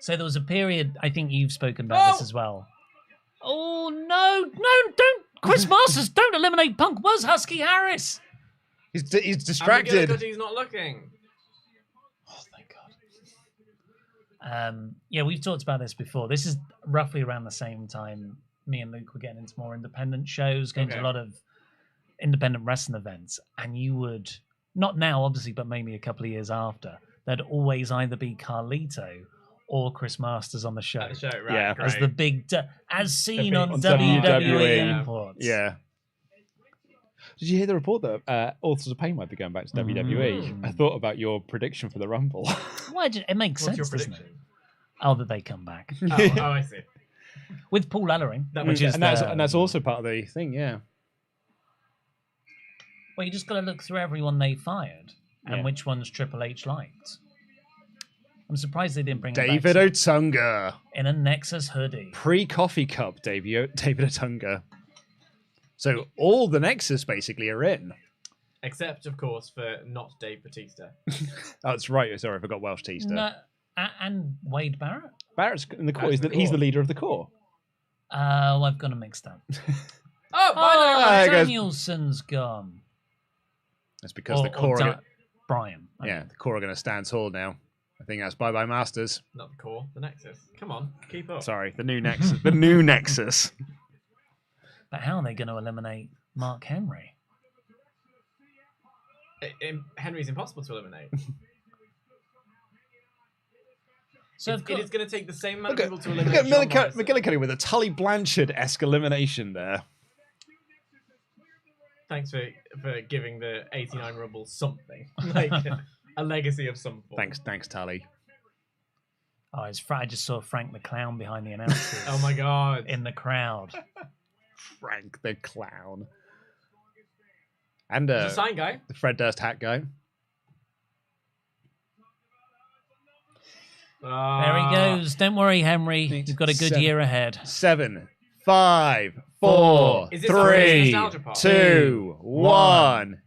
So there was a period, I think you've spoken about this as well. Oh, no, don't. Chris Masters, don't eliminate Punk. Where's Husky Harris? He's And distracted. McGillicuddy's not looking. Oh, thank God. Yeah, we've talked about this before. This is roughly around the same time me and Luke were getting into more independent shows, going to a lot of independent wrestling events, and you would, not now obviously, but maybe a couple of years after, there'd always either be Carlito or Chris Masters on the show. At the show, right? Yeah. Great. As the big, as seen big- on on WWE WWE. imports. Yeah. Did you hear the report that Authors of Pain might be going back to WWE? I thought about your prediction for the Rumble. Why? It makes What's your sense, doesn't it? prediction? Oh, that they come back Oh, I see. with Paul Ellering, That which makes is and that's also part of the thing, yeah. Well, you just got to look through everyone they fired and Yeah. which ones Triple H liked. I'm surprised they didn't bring him David back Otunga. in a Nexus hoodie. Pre-coffee cup, David Otunga. So all the Nexus basically are in. Except, of course, for not Dave Bautista. Oh, that's right. Sorry, I forgot Welsh Teaster. No, and Wade Barrett. Barrett's in the core. Barrett's in the He's the core. leader of the core. Oh, I've got them mixed up. Oh, Oh, there it goes. Danielson's gone. That's because the Or core. Brian. I Yeah, mean. the core are going to stand tall now. I think that's bye-bye Masters. Not the core, the Nexus. Come on, keep up. Sorry, the new Nexus. The new Nexus. But how are they going to eliminate Mark Henry? Henry's impossible to eliminate. So It is going to take the same amount of people to Look eliminate. at Shawn Morrison. McGillicuddy with a Tully Blanchard-esque elimination there. Thanks for giving the 89 Rumble something. Like a legacy of some form. Thanks, Tully. Oh, I just saw Frank the Clown behind the announcers. Oh my god. In the crowd. Frank the Clown. And There's a sign guy. the Fred Durst hat guy. There he goes. Don't worry, Henry. You've got a good 7, year ahead. 7, 5, 4, Is this the 3, nostalgia part? 2, 1.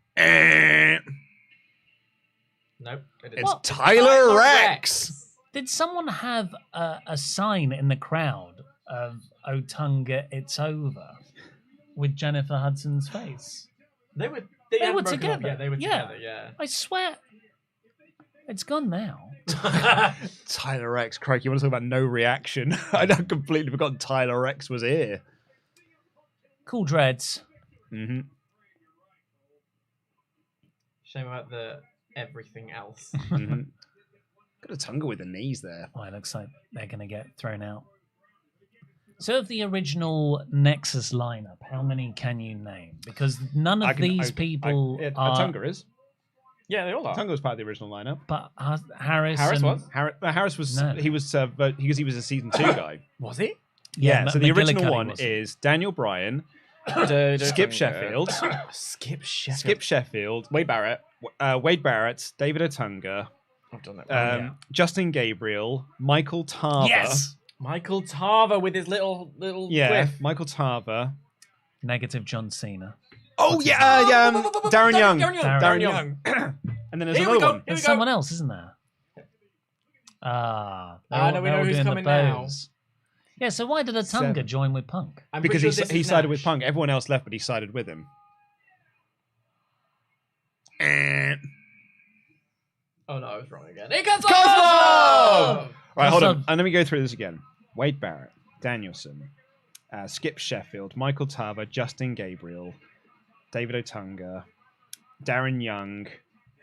Nope. It's What? Tyler Rex. Did someone have a sign in the crowd of Otunga, it's over, with Jennifer Hudson's face? They were They were hadn't broken up together. yet. They were Yeah. together, yeah. I swear. It's gone now. Tyler Rex. Crikey, you want to talk about no reaction? I'd completely forgotten Tyler Rex was here. Cool dreads. Mm-hmm. Shame about the everything else. Mm-hmm. Got a tongue with the knees there. Oh, it looks like they're going to get thrown out. So of the original Nexus lineup, how many can you name? Because none of these people are... Tonga is. Yeah, they all are. Tonga was part of the original lineup. But Harris Harris and... was. Harris was. No. He was because he was a season 2 guy. Was he? Yeah. So the original McGillicuddy one wasn't. is Daniel Bryan, Skip Sheffield, Skip Sheffield. Skip Sheffield, Wade Barrett. Wade Barrett, David Otunga, I've done that. Justin Gabriel, Michael Tarver. Yes! Michael Tarver with his little Yeah, quiff. Michael Tarver. Negative John Cena. Oh What's his yeah, Darren Young. Darren Young. And then there's Here we another go. one. There's someone else, isn't there? Ah, they're no, we they're know who's doing the coming now. bows. Yeah, so why did Otunga 7. join with Punk? I'm Because pretty sure this he is sided with Nash. Punk. Everyone else left, but he sided with him. Oh no, I was wrong again. It comes Kozlov! Right, hold on. Kozlov. And let me go through this again. Wade Barrett, Danielson, Skip Sheffield, Michael Tarver, Justin Gabriel, David Otunga, Darren Young.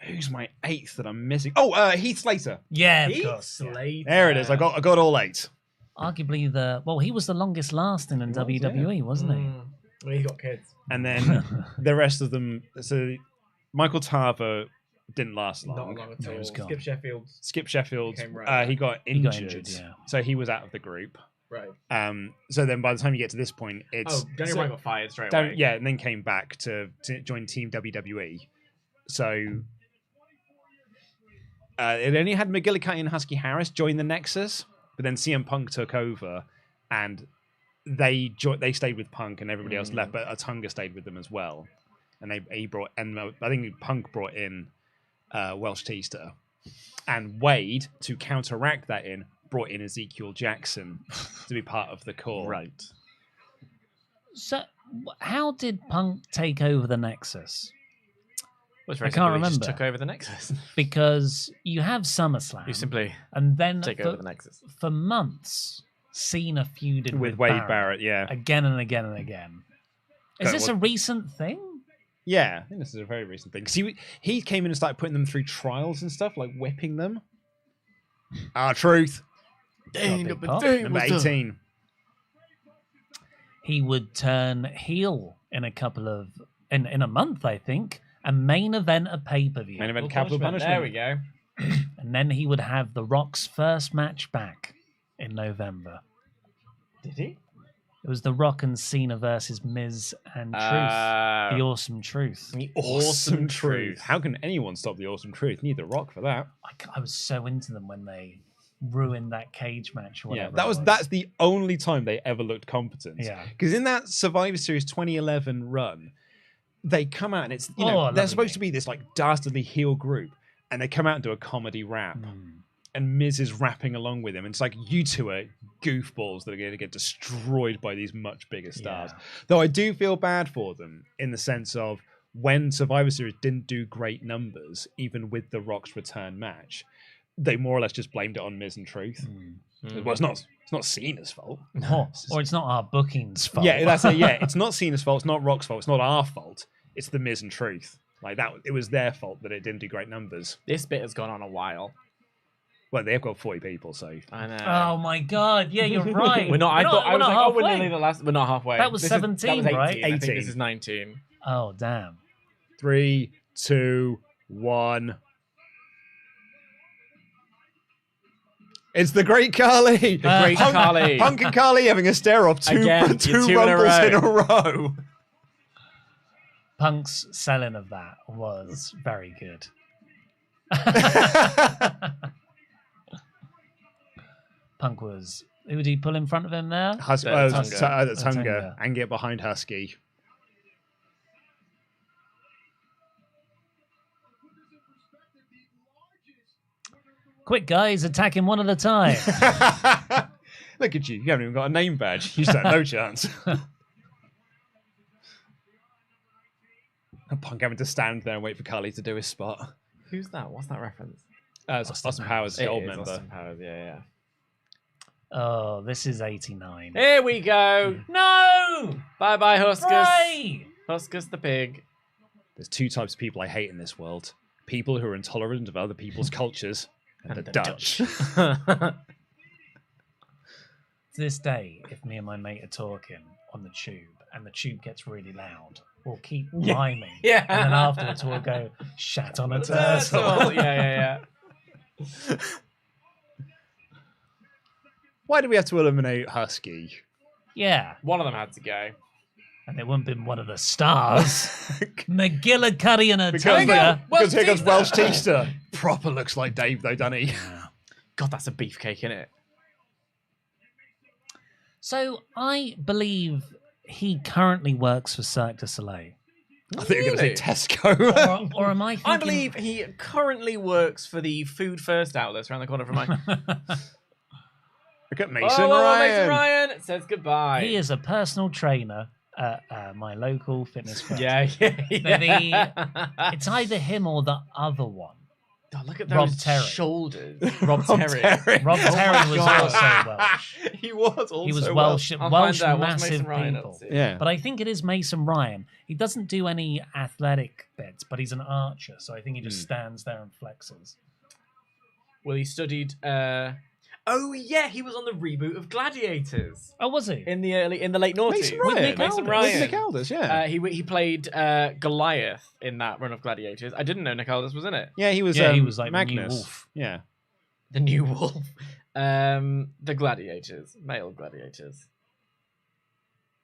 Who's my 8th that I'm missing? Oh, Heath Slater. Yeah, of Heath course. yeah. Slater. There it is. I got all 8. Arguably he was the longest lasting in He was, WWE, wasn't he? Well, he's got kids. And then the rest of them. So Michael Tarver didn't last Not long. long at No, all. he's gone. Skip Sheffield. Skip Sheffield, Came right he got He injured, got injured, yeah. so he was out of the group. Right. So then by the time you get to this point, it's Oh, Daniel Bryan got fired straight Darren- away. yeah, and then came back to join Team WWE. So it only had McGillicuddy and Husky Harris join the Nexus, but then CM Punk took over, and they stayed with Punk, and everybody else left, but Otunga stayed with them as well. and I think Punk brought in Welsh Teaster, and Wade to counteract that brought in Ezekiel Jackson to be part of the core. Right. So, how did Punk take over the Nexus? Well, I can't remember. Just took over the Nexus. Because you have SummerSlam, You simply and then take over the Nexus. for months, Cena feuded With Wade Barrett, yeah. again and again and again. Is this a recent thing? Yeah, I think this is a very recent thing. Because he came in and started putting them through trials and stuff, like whipping them. Truth. Number 18. He would turn heel in in a month, I think, and main event a pay-per-view. Main event Capital Punishment. There we go. And then he would have The Rock's first match back in November. Did he? It was The Rock and Cena versus Miz and Truth. The Awesome Truth. The Awesome Truth. How can anyone stop the Awesome Truth? Need The Rock for that. I was so into them when they ruined that cage match or whatever. Yeah, that's the only time they ever looked competent. Yeah. Because in that Survivor Series 2011 run, they come out and it's they're supposed to be this like dastardly heel group, and they come out and do a comedy rap, and Miz is rapping along with him. And it's like, you two are goofballs that are going to get destroyed by these much bigger stars. Yeah. Though I do feel bad for them in the sense of when Survivor Series didn't do great numbers, even with The Rock's return match, they more or less just blamed it on Miz and Truth. Well, it's not Cena's fault. No, or it's not our booking's fault. Yeah, that's it. Yeah, it's not Cena's fault. It's not Rock's fault. It's not our fault. It's the Miz and Truth. Like that, it was their fault that it didn't do great numbers. This bit has gone on a while. Well, they've got 40 people, so. I know. Oh my God! Yeah, you're right. We're not. I thought I was like, halfway. we're nearly the last. We're not halfway. That was This 17, that was 18, right? I think 18. this is 19. Oh damn! 3, 2, 1. It's the Great Khali. The Great Khali. Punk and Khali having a stare off two Again, two you're two in a rumbles in a row. row. Punk's selling of that was very good. Punk was. Who did he pull in front of him there? Tunga. And get behind Husky. Quick, guys, attacking one at a time. Look at you. You haven't even got a name badge. You stand no chance. And Punk having to stand there and wait for Khali to do his spot. Who's that? What's that reference? It's Austin Powers, the It old is member. Austin Powers. Yeah. Oh, this is 89. Here we go. No! Bye bye, Huskus. Right! Huskus the pig. There's two types of people I hate in this world. People who are intolerant of other people's cultures. And the Dutch. To this day, if me and my mate are talking on the tube and the tube gets really loud, we'll keep rhyming. Yeah. And then afterwards we'll go, shat on a turtle. Yeah. Why do we have to eliminate Husky? Yeah. One of them had to go. And it wouldn't have been one of the stars. McGillicuddy and a Because here comes Welsh Teaster. Teaster. Proper looks like Dave though, doesn't he? God, that's a beefcake, innit? So I believe he currently works for Cirque du Soleil. I think you're going to say Tesco. Or am I thinking... I believe he currently works for the Food First outlets around the corner from mine. Look at Mason Ryan says goodbye. He is a personal trainer at my local fitness club. Yeah. It's either him or the other one. God, look at Rob those Terry. shoulders. Rob Terry. Rob Terry was God. also Welsh. He was also He was Welsh, I'll Welsh find out what's massive Mason Ryan people. up to. Yeah. But I think it is Mason Ryan. He doesn't do any athletic bits, but he's an archer, so I think he just stands there and flexes. Well, he studied. Oh yeah, he was on the reboot of Gladiators Oh, was he? in the late noughties. Mason Ryan. Mason Aldis. Ryan. With Nick Aldis, yeah. He played Goliath in that run of Gladiators. I didn't know Nick Aldis was in it. Yeah, he was he was like Magnus. the new wolf. Yeah. The new wolf. The Gladiators. Male Gladiators.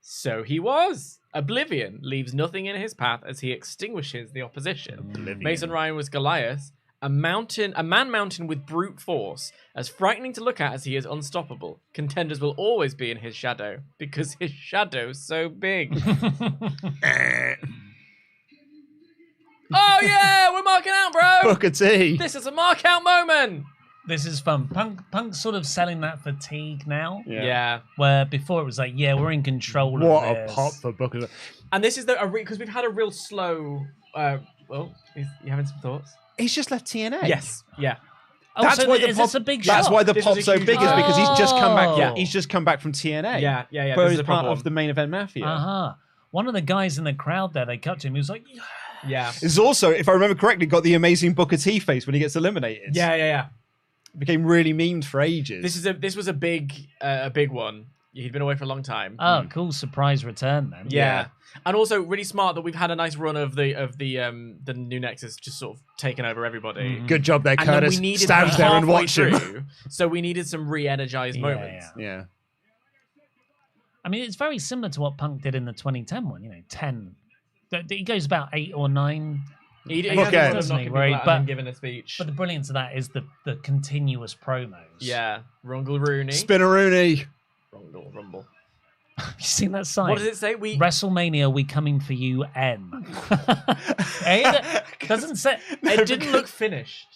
So he was. Oblivion leaves nothing in his path as he extinguishes the opposition. Oblivion. Mason Ryan was Goliath, a man mountain with brute force, as frightening to look at as he is unstoppable. Contenders will always be in his shadow, because his shadow's so big. Oh yeah, we're marking out, bro. Booker T. This is a mark out moment. This is fun. Punk's sort of selling that fatigue now, Yeah. where before it was like, yeah, we're in control What of a this. pop for Booker. And this is because we've had a real slow. Well, you having some thoughts? He's just left TNA. Yes. Yeah. Oh, That's so why the is pop- this a big That's shot? why the This was pop's a so huge big is shot. because he's just come back. Oh. He's just come back from TNA. Yeah. Where This he's is a part problem. of the main event mafia. Uh-huh. One of the guys in the crowd there, they cut to him. He was like, Yeah. It's also, if I remember correctly, got the amazing Booker T face when he gets eliminated. Yeah. Became really memed for ages. This was a big one. He'd been away for a long time. oh, cool surprise return then. Yeah. And also really smart that we've had a nice run of the new Nexus just sort of taking over everybody. Mhm. Good job there, And then Curtis. we needed Stands them there and halfway watch him. through, so we needed some re-energized Yeah, moments. Yeah. I mean, it's very similar to what Punk did in the 2010 one, 10. He goes about 8 or 9. He Okay. has Doesn't knocking he? people Where he- out and but- then giving a speech. But the brilliance of that is the continuous promos. Yeah. Rungle Rooney. Spinneroony. Rumble. Have you seen that sign? What does it say? WrestleMania, we coming for you, N. It doesn't say. It didn't look finished.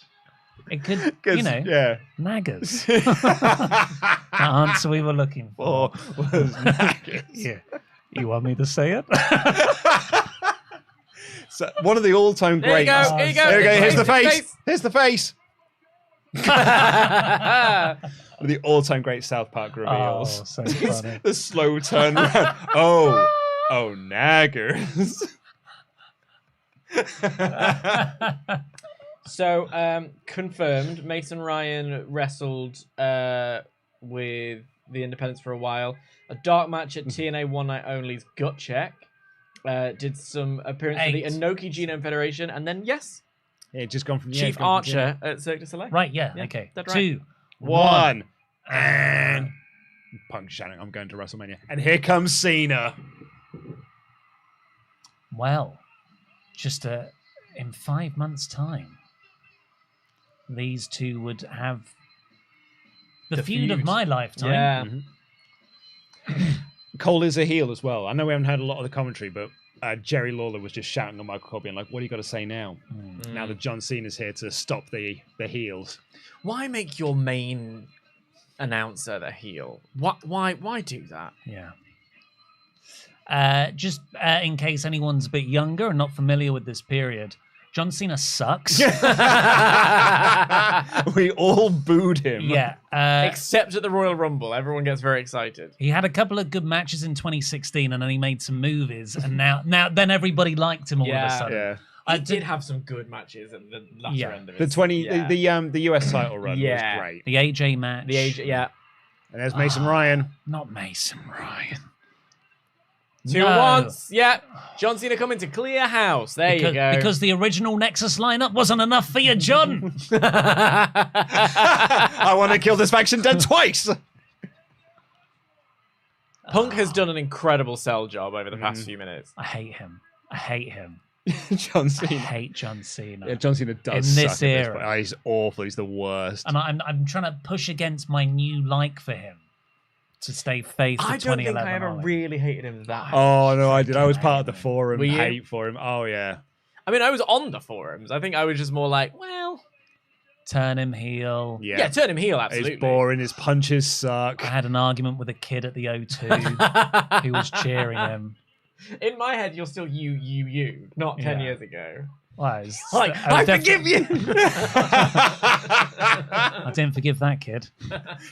It could, Yeah. naggers. The answer we were looking for. Or was naggers. Yeah. You want me to say it? So, one of the all-time There you greats. go. Here you go. There we go. Here's the Face. face. Here's the face. One of the all-time great South Park Oh, reveals. so funny. The slow turn around. Oh, naggers. So, confirmed, Mason Ryan wrestled with the Independents for a while. A dark match at TNA One Night Only's Gut Check. Did some appearance for the 8. Inoki Genome Federation. And then, yes, Yeah, just gone from Chief Archer at Cirque du Soleil. Right, yeah, Yeah, okay. that's right. 2, 1. And Punk shouting, I'm going to WrestleMania. And here comes Cena. Well, just in 5 months' time, these two would have the feud of my lifetime. Yeah. Cole is a heel as well. I know we haven't heard a lot of the commentary, but Jerry Lawler was just shouting on Michael Cole, being like, what do you got to say now? Now that John Cena's here to stop the heels. Why make your main announcer the heel? Why do that? Yeah. Just in case anyone's a bit younger and not familiar with this period, John Cena sucks. We all booed him. Yeah. Except at the Royal Rumble, everyone gets very excited. He had a couple of good matches in 2016, and then he made some movies, and then everybody liked him all of a Yeah. sudden. Yeah. I did have some good matches at the latter end of it. The US title run Yeah. was great. The AJ match. The age, yeah. And there's Mason Ryan. Not Mason Ryan. 2 No. at once. Yeah. John Cena coming to clear house. There you go. Because the original Nexus lineup wasn't enough for you, John. I want to kill this faction dead twice. Punk has done an incredible sell job over the past few minutes. I hate him. I hate him. John I Cena. hate John Cena. Yeah, John Cena does In suck this at era. point. Oh, he's awful. He's the worst. And I'm trying to push against my new like for him to stay faithful I to don't think 2011. I ever Ollie. really hated him that much. Oh no, I did. I was part of the forum Were you? hate for him. Oh yeah. I mean, I was on the forums. I think I was just more like, well, Turn him heel. yeah, turn him heel, absolutely. He's boring. His punches suck. I had an argument with a kid at the O2 who was cheering him. In my head, you're still you, not 10 Yeah. years ago. Well, it's- Like, I I def- forgive you! I didn't forgive that kid.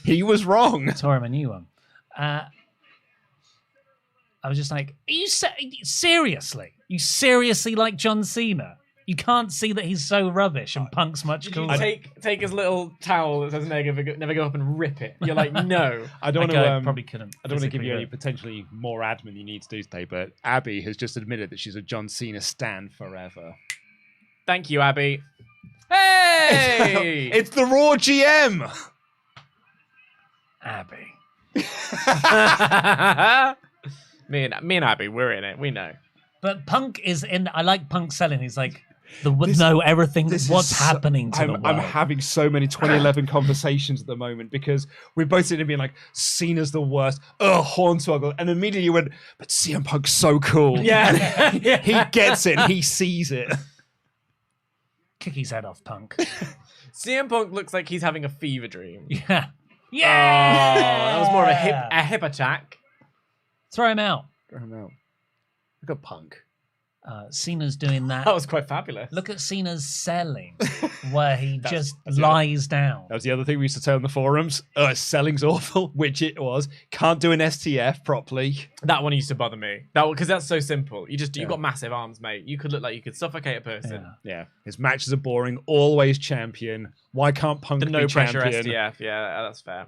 He was wrong. Tore him a new one. I was just like, are you seriously? You seriously like John Cena? You can't see that he's so rubbish and Punk's much Did you cooler. take his little towel that says never go up and rip it? You're like, no. I don't want Like, to. probably couldn't. I don't want to give physically you do any it. potentially more admin you need to do today, but Abby has just admitted that she's a John Cena stan forever. Thank you, Abby. Hey! It's the Raw GM. Abby. me and Abby, we're in it. We know. But Punk is in. I like Punk selling. He's like, know everything. This What's is happening to the world. I'm having so many 2011 conversations at the moment because we're both sitting there being like, Cena's the worst. Hornswoggle. And immediately you went, but CM Punk's so cool. Yeah. He gets it. He sees it. Kick his head off, Punk. CM Punk looks like he's having a fever dream. Yeah. Oh, that was more of a hip attack. Throw him out. Throw him out. Look at Punk. Cena's doing that. That was quite fabulous. Look at Cena's selling, where he just that's lies down. That was the other thing we used to say on the forums. Selling's awful, which it was. Can't do an STF properly. That one used to bother me. That because that's so simple. You got massive arms, mate. You could look like you could suffocate a person. Yeah. His matches are boring. Always champion. Why can't Punk The be no pressure champion? STF. Yeah, that's fair.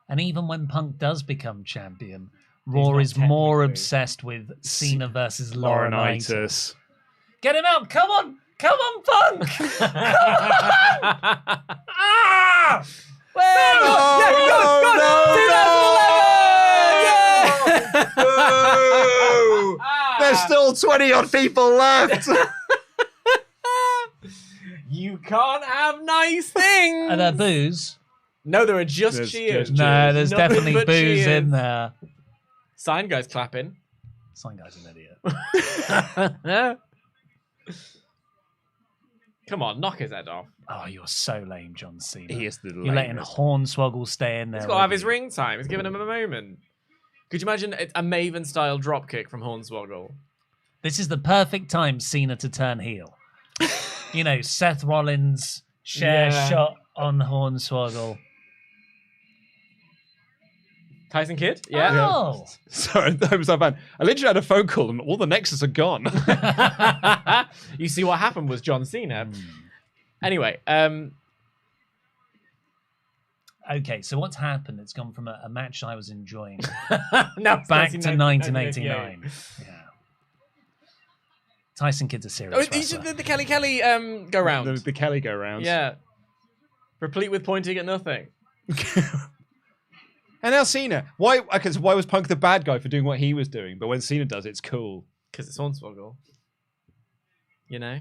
And even when Punk does become champion, Raw not is more technically. obsessed with Cena versus Laurinaitis. Laurinaitis. Get him out! Come on! Come on, Punk! Come on! Ah! No! There's still 20 odd people left. You can't have nice things. Are there booze? No, there are just There's cheers. just- No, there's Nothing definitely but booze cheers. in there. Sign guy's clapping. Sign guy's an idiot. Come on, knock his head off. Oh, you're so lame, John Cena. He is the You're letting lamest. Hornswoggle stay in there. He's got to have with his you. ring time. He's giving him a moment. Could you imagine a Maven-style dropkick from Hornswoggle? This is the perfect time Cena to turn heel. You know, Seth Rollins share Yeah. shot on Hornswoggle. Tyson Kidd? Yeah. Oh. Sorry, I was so bad. I literally had a phone call and all the Nexus are gone. You see what happened was John Cena. Anyway, Okay, so what's happened? It's gone from a match I was enjoying now it's back to 1988. 1989. Yeah. Tyson Kidd's a Oh, serious he wrestler. did the Kelly go round. the Kelly go rounds. Yeah. Replete with pointing at nothing. And now Cena. Why was Punk the bad guy for doing what he was doing? But when Cena does it, it's cool. Because it's Hornswoggle. You know?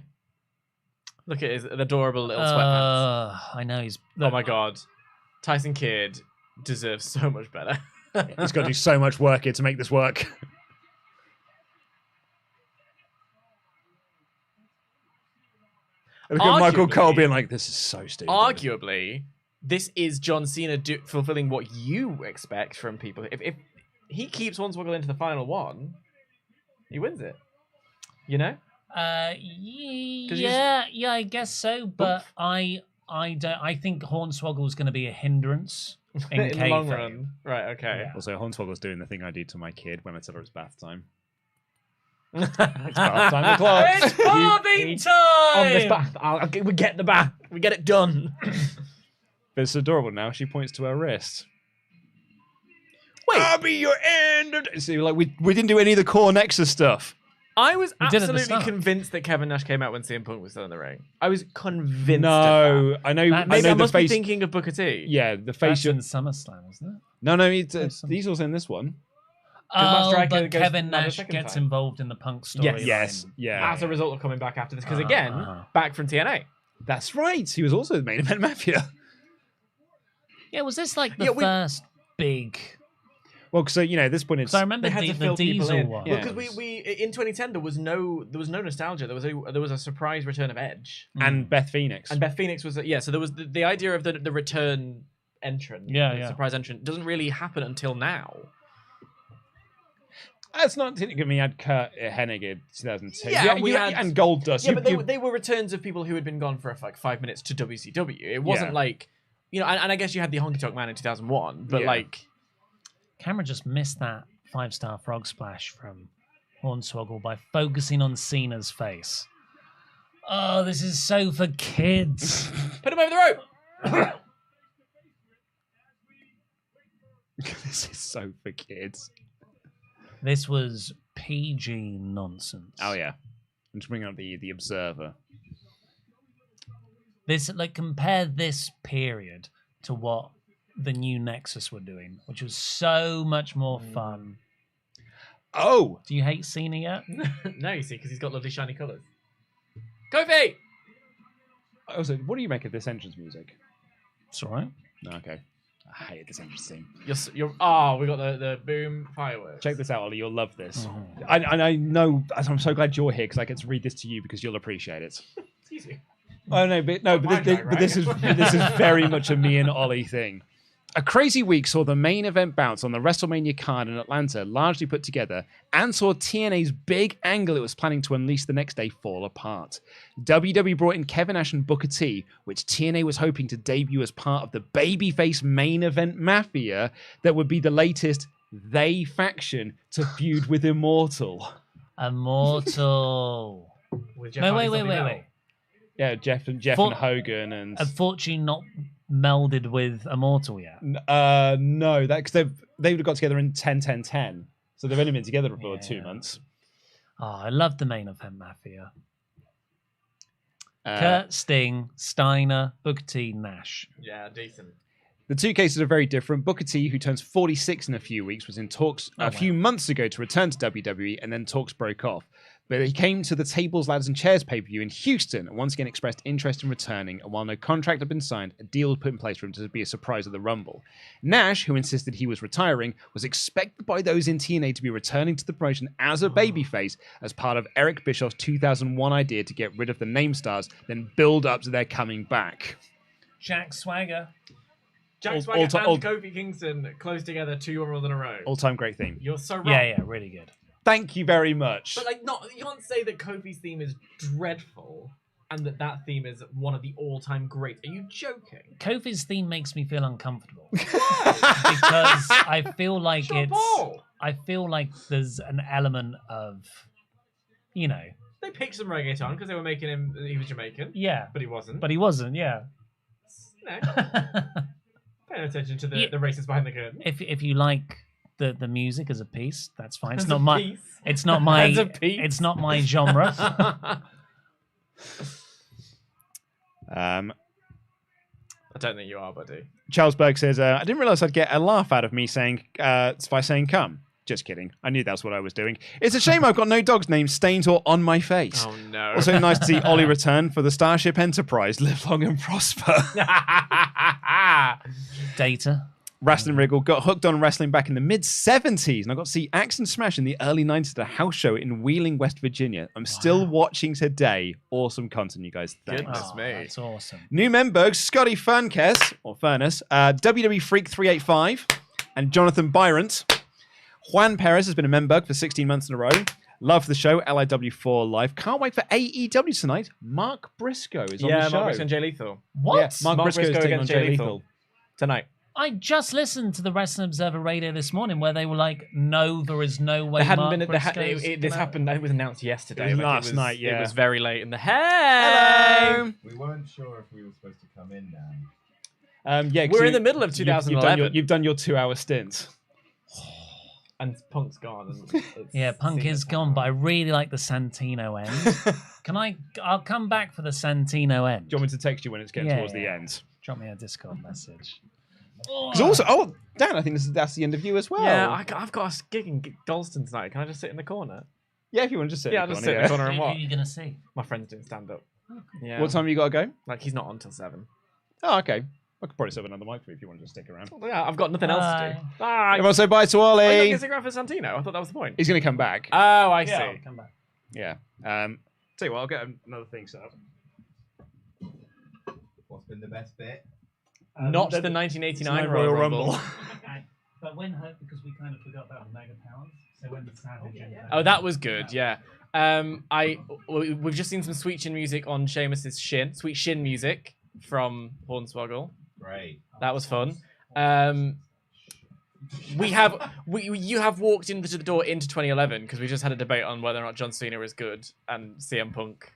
Look at his adorable little sweatpants. I know he's. Oh my god. Tyson Kidd deserves so much better. He's got to do so much work here to make this work. Look at Michael Cole Arguably- being like, this is so stupid. Arguably, this is John Cena fulfilling what you expect from people. If he keeps Hornswoggle into the final one, he wins it. You know? Yeah, I guess so. But I don't. I think Hornswoggle's going to be a hindrance in, In the long kayfabe. run. Right, okay. Yeah. Also, Hornswoggle's doing the thing I do to my kid when I tell her it's bath time. It's bath time o'clock. It's bathing time. On this bath. We get the bath. We get it done. But it's adorable now. She points to her wrist. Wait. I'll be your end. See, like we didn't do any of the core Nexus stuff. I was We did at the absolutely start. convinced that Kevin Nash came out when CM Punk was still in the ring. I was convinced No, of that. I know. That- I Maybe know I the must be face. thinking of Booker T. Yeah, the face. That's in SummerSlam, isn't it? No, There's some- Diesel's in this one. Matt Oh, Striker but goes Kevin down the Nash second gets time. involved in the Punk storyline. Yes, yeah. As a result of coming back after this. Because again, Uh-huh. back from TNA. That's right. He was also the main event Mafia. Yeah, was this like the Yeah, we- first big? Well, so you know, at this point, it's Because I remember They had to the fill people Diesel in. one. Yeah. Because we in 2010 there was no nostalgia. There was a surprise return of Edge. and Beth Phoenix. And Beth Phoenix was so there was the idea of the return entrant, Yeah. surprise entrant doesn't really happen until now. That's not. I mean, we had Kurt Hennig in 2002. Yeah, we had- and Goldust. Yeah, You- but you- they were returns of people who had been gone for like 5 minutes to WCW. It wasn't Yeah. like and I guess you had the Honky Tonk Man in 2001, but Yeah. like Cameron just missed that 5-star frog splash from Hornswoggle by focusing on Cena's face. Oh, this is so for kids. put him over the rope. this is so for kids. This was PG nonsense. Oh yeah, I'm just bringing up the Observer. This compare this period to what the new Nexus were doing, which was so much more fun. Oh, Do you hate Cena yet? No, you see, because he's got lovely shiny colours. Kofi! also, what do you make of this entrance music? It's all right. No, okay. I hate this entrance theme. We got the boom fireworks. Check this out, Ollie. You'll love this. Mhm. I know. I'm so glad you're here because I get to read this to you because you'll appreciate it. It's easy. Oh no, but this is very much a me and Ollie thing. A crazy week saw the main event bounce on the WrestleMania card in Atlanta largely put together and saw TNA's big angle it was planning to unleash the next day fall apart. WWE brought in Kevin Nash and Booker T, which TNA was hoping to debut as part of the babyface main event mafia that would be the latest they faction to feud with Immortal. Immortal. Wait. Yeah, Jeff and Hogan and unfortunately not melded with Immortal yet. No, that because they would have got together in 10-10-10, so they've only been together for 2 months. Oh, I love the main event mafia. Kurt, Sting, Steiner, Booker T, Nash. Yeah, decent. The two cases are very different. Booker T, who turns 46 in a few weeks, was in talks a few months ago to return to WWE, and then talks broke off. But he came to the Tables, Ladders, and Chairs pay-per-view in Houston and once again expressed interest in returning, and while no contract had been signed, a deal was put in place for him to be a surprise at the Rumble. Nash, who insisted he was retiring, was expected by those in TNA to be returning to the promotion as a babyface as part of Eric Bischoff's 2001 idea to get rid of the name stars, then build up to their coming back. Jack Swagger. Jack Swagger and Kofi Kingston close together 2 Raws in a row. All-time great theme. You're so wrong. Yeah, really good. Thank you very much. But you can't say that Kofi's theme is dreadful and that theme is one of the all-time greats. Are you joking? Kofi's theme makes me feel uncomfortable. Because I feel like I feel like there's an element of, They picked some reggaeton because they were making him. He was Jamaican. Yeah, but he wasn't. Yeah. Paying attention to the racists behind the curtain. If you like the music as a piece, that's fine. It's not my it's not my genre. I don't think you are, buddy. Charles Berg says, I didn't realize I'd get a laugh out of me by saying come. Just kidding. I knew that's what I was doing. It's a shame I've got no dog's name stained or on my face. Oh, no. Also nice to see Ollie return for the Starship Enterprise. Live long and prosper. Data. Wrestling Wriggle got hooked on wrestling back in the mid-70s, and I got to see Axe and Smash in the early 90s at a house show in Wheeling, West Virginia. I'm still watching today. Awesome content, you guys. Thanks. Goodness me. That's awesome. New members, Scotty Furness, WWE Freak 385, and Jonathan Byrant. Juan Perez has been a member for 16 months in a row. Love the show, LIW4 Live. Can't wait for AEW tonight. Mark Briscoe is on the show. Yeah, Mark Briscoe and Jay Lethal. What? Yeah, Mark Briscoe is taking on Jay Lethal tonight. I just listened to the Wrestling Observer Radio this morning where they were like, no, there is no way There hadn't Mark been Briscoe's this happened. It was announced yesterday. It was last night. Yeah, it was very late in the Hello. We weren't sure if we were supposed to come in now. We're in the middle of 2011. You've done your 2-hour stint. And Punk's gone. And yeah, Punk is gone, but I really like the Santino end. I'll come back for the Santino end. Do you want me to text you when it's getting towards the end? Drop me a Discord message. Because also, Dan, I think that's the end of you as well. Yeah, I've got a gig in Dalston tonight. Can I just sit in the corner? Yeah, if you want to just sit in the corner. I'll just sit in the corner and Who watch. are you going to see? My friend's doing stand-up. Yeah. What time have you got to go? He's not on till 7. Oh, okay. I could probably serve another mic for you if you want to just stick around. Yeah, I've got nothing else to do. Bye. Everyone say bye to Ollie. Are you not going to stick around for Santino? I thought that was the point. He's going to come back. Oh, I see. I'll come back. Yeah. Tell you what, I'll get another thing set up. What's been the best bit? Not the 1989 Royal Rumble. But when hurt because we kind of forgot about the Mega Powers. So when the Savage. Oh, that was good. Yeah. We've just seen some Sweet Chin music on Sheamus's shin. Sweet Shin music from Hornswoggle. Great. That was fun. You have walked into the door into 2011 because we just had a debate on whether or not John Cena is good and CM Punk.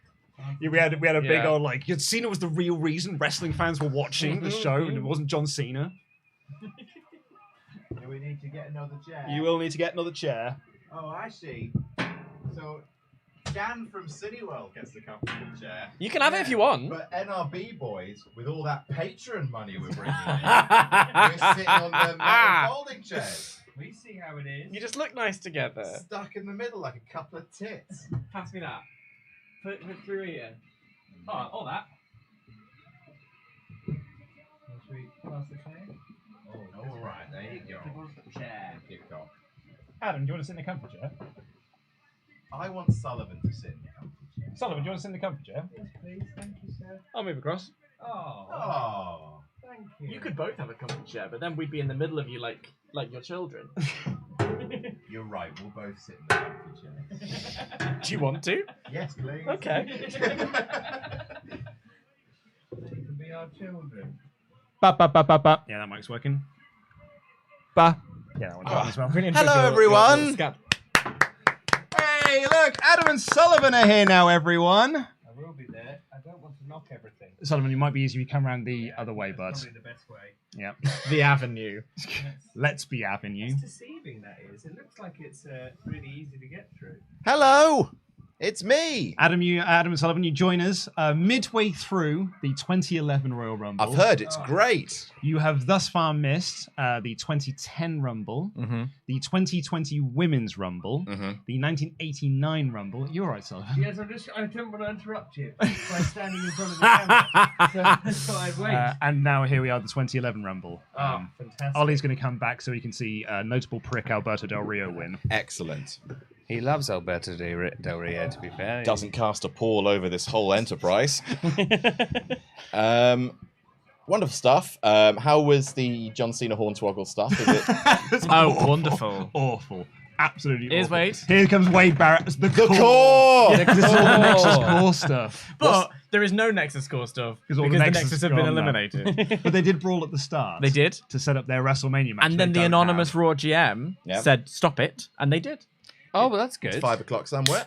Yeah, we had a big old Cena was the real reason wrestling fans were watching the show, and it wasn't John Cena. Do we need to get another chair? You will need to get another chair. Oh, I see. So, Dan from Cineworld gets the comfortable chair. You can have it if you want. But NRB boys, with all that Patreon money we're bringing in, we're sitting on the metal folding chairs. We see how it is. You just look nice together. Stuck in the middle like a couple of tits. Pass me that. Put it through here. Oh, all that. Should we pass the chair? Oh, all right, there you go. Chair. Adam, do you want to sit in the comfort chair? I want Sullivan to sit in the comfort chair. Sullivan, do you want to sit in the comfy chair? Yes, please. Thank you, sir. I'll move across. Oh. Thank you. You could both have a comfy chair, but then we'd be in the middle of you like your children. You're right. We'll both sit in the comfy chair. Do you want to? Yes, please. Okay. They can be our children. Ba ba ba ba ba. Yeah, that mic's working. Ba. Yeah, that one's working as well. Hello, everyone. Hey, look, Adam and Sullivan are here now, everyone. I will be there. I don't want to knock everything. Sullivan, you might be easier if you come around the other way, bud. That's probably the best way. Yeah. The Avenue. Let's be Avenue. It's deceiving, that is. It looks like it's really easy to get through. Hello. It's me. Adam and Sullivan, you join us midway through the 2011 Royal Rumble. I've heard it's great. You have thus far missed the 2010 Rumble, the 2020 Women's Rumble, the 1989 Rumble. You're right, Sullivan. Yes, I don't want to interrupt you by standing in front of the camera. So that's why I wait. And now here we are, the 2011 Rumble. Fantastic. Ollie's going to come back so he can see notable prick Alberto Del Rio win. Excellent. He loves Alberto Del Rio, to be fair. Doesn't cast a pall over this whole enterprise. Wonderful stuff. How was the John Cena Hornswoggle stuff? Is it Oh, wonderful. Awful. Absolutely Here's awful. Wade. Here comes Wade Barrett as the core. core? Yeah, 'cause this is all the Nexus core stuff. But there is no Nexus core stuff because all the the Nexus Nexus have is been gone now. eliminated. But they did brawl at the start. They did. To set up their WrestleMania match. And then they the don't anonymous have. Raw GM Yep. said, stop it. And they did. Oh, well, that's good. It's 5 o'clock somewhere.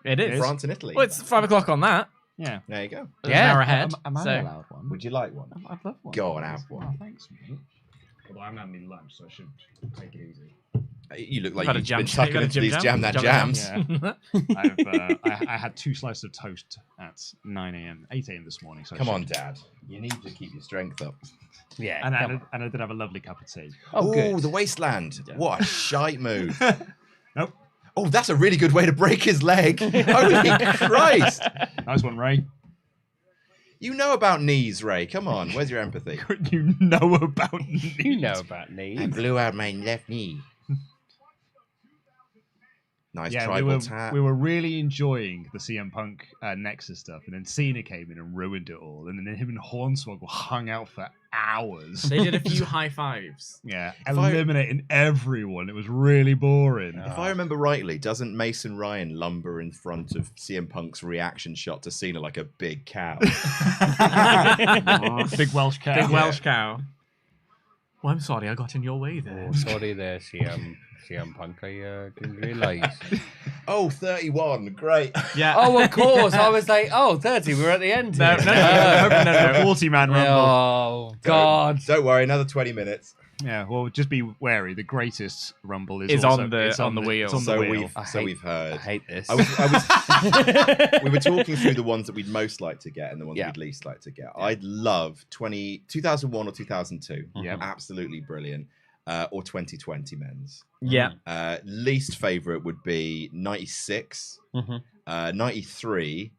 It is. France and Italy. Well, it's 5 o'clock on that. Yeah. There you go. There's an hour ahead. Am I so- allowed one? Would you like one? I'd love one. Go on, have one. Oh, thanks, mate. Although I haven't had any lunch, so I should take it easy. You look like Had a you've jam been jam. tucking Got a into jam these jam? jam that Jam jams. jam. I had 2 slices of toast at 9 a.m., 8 a.m. this morning. So I Come on, should- Dad. You need to keep your strength up. Yeah. And come on. I did have a lovely cup of tea. Oh, Ooh, good. the wasteland. What a shite move. Nope. Oh, that's a really good way to break his leg. Holy Christ. Nice one, Ray. You know about knees, Ray. Come on. Where's your empathy? You know about knees. You know about I knees. blew out my left knee. Nice Yeah, tribal tat. we were really enjoying the CM Punk Nexus stuff, and then Cena came in and ruined it all, and then him and Hornswoggle hung out for hours. They did a few high fives. Yeah, If I- eliminating everyone. It was really boring. If I remember rightly, doesn't Mason Ryan lumber in front of CM Punk's reaction shot to Cena like a big cow? Big Welsh cat. Big Welsh cow. Well, I'm sorry, I got in your way there. Oh, sorry there, CM Punk. I didn't realise. Oh, 31. Great. Yeah. Oh, of course. I was like, oh, 30. We're at the end. No, here. no. 40-man rumble. Oh, God. Don't worry, another 20 minutes. Yeah, well, just be wary. The greatest rumble is Is also, on the- it's on the wheel. It's on So the wheel. we've heard. I hate this. We were talking through the ones that we'd most like to get and the ones Yeah. we'd least like to get. I'd love 2001 or 2002. Yeah. Absolutely brilliant. Or 2020 men's. Yeah. Least favorite would be 96, Mhm. 93.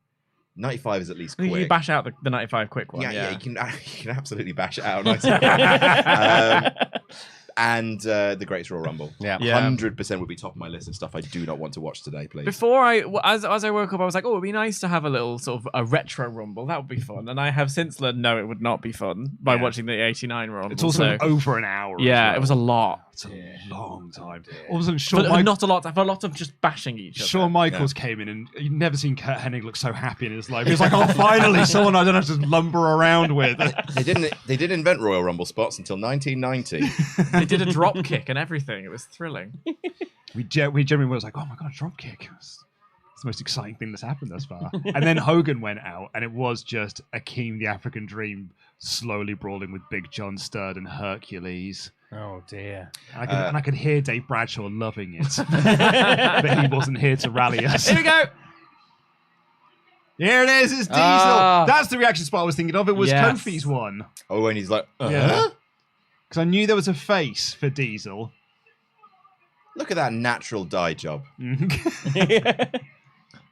95 is at least You quick. bash out the 95 quick one. yeah, Yeah. you can absolutely bash it out. Nice and quick. And the Greatest Royal Rumble. Yeah. 100% would be top of my list of stuff I do not want to watch today, please. Before as I woke up, I was like, oh, it'd be nice to have a little sort of a retro rumble. That would be fun. And I have since learned, no, it would not be fun by watching the 89 rumble. It's also so- over an hour. as yeah, well. it was a lot. It's a long time. All of a sudden, Shawn, But not a lot. A lot of just bashing each other. Shawn Michaels came in, and you'd never seen Kurt Hennig look so happy in his life. He was like, "Oh, finally, someone I don't have to lumber around with." They didn't invent Royal Rumble spots until 1990. They did a drop kick and everything. It was thrilling. we generally was like, "Oh my god, drop kick!" It's the most exciting thing that's happened thus far. And then Hogan went out, and it was just Akeem the African Dream slowly brawling with Big John Studd and Hercules. Oh, dear. And I could hear Dave Bradshaw loving it, but he wasn't here to rally us. Here we go. Here it is, it's Diesel. Ah. That's the reaction spot I was thinking of. It was Yes. Kofi's one. Oh, and he's like, Yeah. Because I knew there was a face for Diesel. Look at that natural dye job.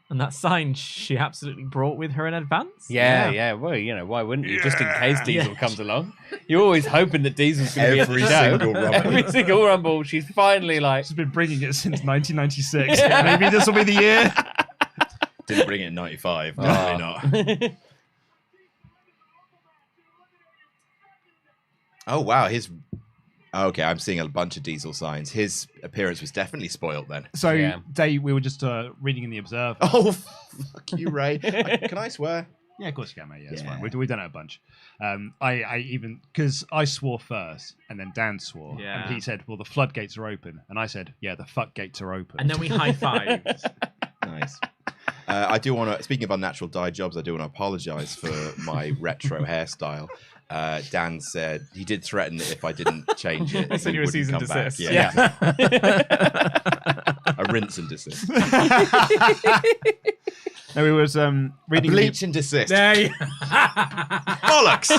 And that sign she absolutely brought with her in advance. Yeah. Well, why wouldn't you? Just in case Diesel comes along. You're always hoping that Diesel's going to be at the Every show. single Rumble. Every single Rumble. She's finally like... She's been bringing it since 1996. Maybe this will be the year. Didn't bring it in 95. Definitely not. Oh, wow. Okay, I'm seeing a bunch of Diesel signs. His appearance was definitely spoiled then. So, Yeah. Dave, we were just reading in the Observer. Oh, fuck you, Ray. Can I swear? Yeah, of course you can, mate. Yeah, it's Yeah. fine. We've done it a bunch. I even, because I swore first, and then Dan swore. Yeah. And he said, well, the floodgates are open. And I said, yeah, the fuck gates are open. And then we high-fived. Nice. I do want to, speaking of unnatural dye jobs, I do want to apologize for my retro hairstyle. Dan said he did threaten that if I didn't change it, I sent he you a wouldn't cease and come back. desist. Yeah. A rinse and desist. No, we was A reading bleach and desist. There you Bollocks!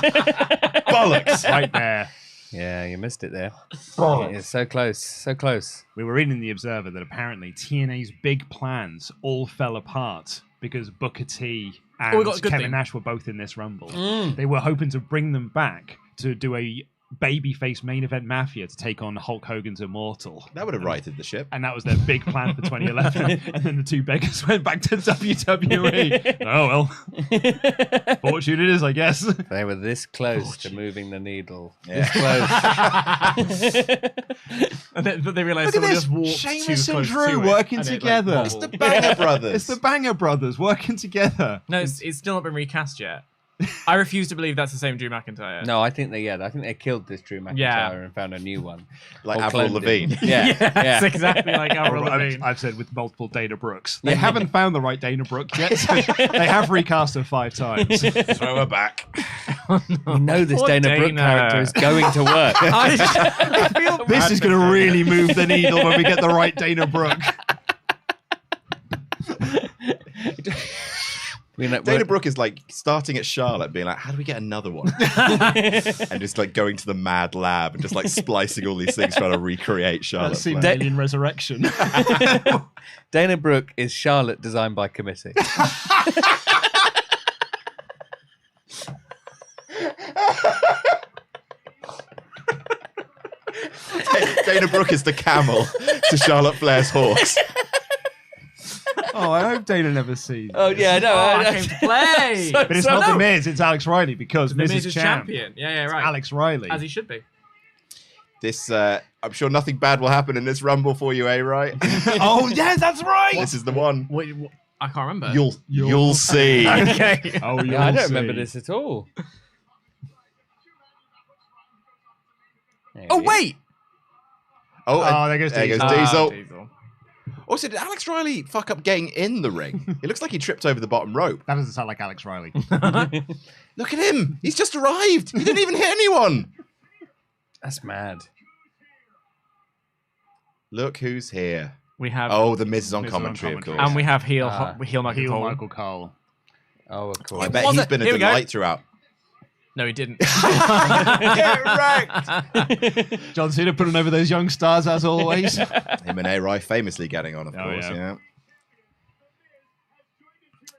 Bollocks! right there. Yeah, you missed it there. It's so close, so close. We were reading in the Observer that apparently TNA's big plans all fell apart because Booker T and we got a good Kevin thing. Nash were both in this Rumble. They were hoping to bring them back to do a babyface main event Mafia to take on Hulk Hogan's Immortal. That would have righted the ship. And that was their big plan for 2011. And then the two beggars went back to WWE. Oh, well. Fortune it is, I guess. They were this close to moving the needle. Yeah. This close. But they realised Look at someone this. just walked Sheamus too and close Drew to it, working and it, together. Like, It's the wobbled. Banger Brothers. It's the Banger Brothers working together. No, it's still not been recast yet. I refuse to believe that's the same Drew McIntyre. No, I think they killed this Drew McIntyre Yeah. and found a new one. Like Or Avril cloned Lavigne. him. Yeah, It's yeah. exactly like Avril Lavigne. I've said with multiple Dana Brooks. They haven't found the right Dana Brooks yet. So they have recast her 5 times. Throw her back. You know this Poor Dana Brooke Dana. character is going to work. I feel This bad is for going to Dana. really move the needle when we get the right Dana Brooke. Dana Brooke is like starting at Charlotte, being like, how do we get another one? And just like going to the mad lab and just like splicing all these things, trying to recreate Charlotte. That seems Flair. Alien Resurrection. Dana Brooke is Charlotte designed by committee. Dana Brooke is the camel to Charlotte Flair's horse. Oh, I hope Dana never sees. Oh yeah, no. I came to play. So- But it's not The Miz, it's Alex Riley because The Miz Miz is is champ. champion. Yeah, right. Alex Riley. As he should be. This, I'm sure nothing bad will happen in this Rumble for you, right? Oh, yes, that's right. This is the one. Wait, I can't remember. You'll see. Okay. Oh, Yeah, I don't remember this at all. There Oh it is. wait. Oh, there goes Diesel. Diesel. Also, did Alex Riley fuck up getting in the ring? It looks like he tripped over the bottom rope. That doesn't sound like Alex Riley. Look at him. He's just arrived. He didn't even hit anyone. That's mad. Look who's here. We have Oh, the Miz is on Miz is on commentary, of commentary. course. and we have heel Ah. heel Michael Heel Cole. Michael Cole. Oh, of I course. bet Was he's it? been a Here we go. delight throughout. No, he didn't. Get wrecked. John Cena putting over those young stars as always. Him and A-Rai famously getting on, of Oh, course, yeah. yeah.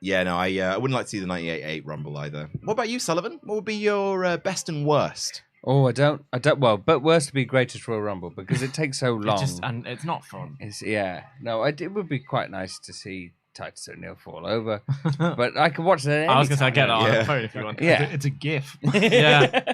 Yeah, no, I wouldn't like to see the 98-8 Rumble either. What about you, Sullivan? What would be your best and worst? Oh, I don't. Well, but worse to be greatest Royal Rumble because it takes so long. and it's not fun. It would be quite nice to see Titus O'Neil fall over, but I could watch that. I was going to say, get that on Yeah. the phone if you want. Yeah. It's a GIF. Yeah.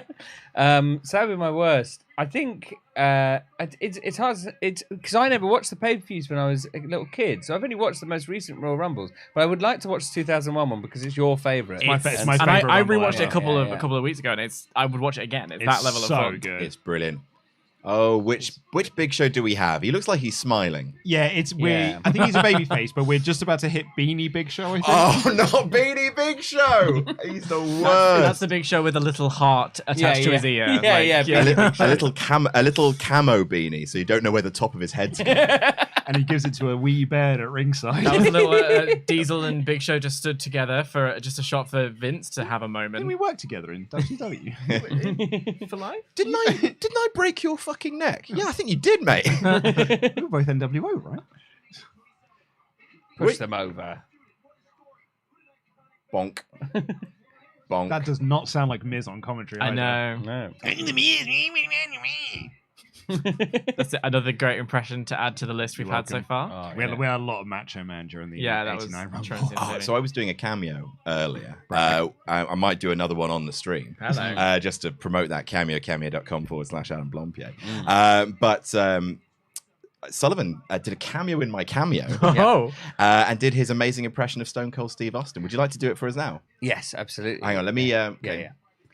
So that'd be my worst. I think it's hard. It's because I never watched the pay-per-views when I was a little kid, so I've only watched the most recent Royal Rumbles. But I would like to watch the 2001 one because it's your favorite. my It's- my and favourite I Rumble rewatched it ever. a couple Yeah, of yeah. a couple of weeks ago, and I would watch it again. It's It's that level of so fun. good. It's brilliant. Oh, which Big Show do we have? He looks like he's smiling. Yeah, Yeah. I think he's a babyface, but we're just about to hit Beanie Big Show, I think. Oh, not Beanie Big Show. He's the That's worst. the Big Show with a little heart attached to his ear. Yeah, Like, yeah, A little camo beanie, so you don't know where the top of his head's going. And he gives it to a wee bear at ringside. That was a little Diesel and Big Show just stood together for just a shot for Vince to have a Didn't moment. we work together in WCW? For life? Didn't I break your fucking neck? Yeah, I think you did, mate. we were both NWO, right? Push them over. Bonk. Bonk. That does not sound like Miz on commentary. I either. know. No. That's another great impression to add to the list we've had so far. Oh, We had a lot of Macho Man during the Yeah, that was 89 Rumble. transcendent. So I was doing a cameo earlier. I might do another one on the stream. Hello. Just to promote that cameo, cameo.com/Adam Blompier. But Sullivan did a cameo in my cameo Oh, and did his amazing impression of Stone Cold Steve Austin. Would you like to do it for us now? Yes, absolutely. Hang on, let me yeah.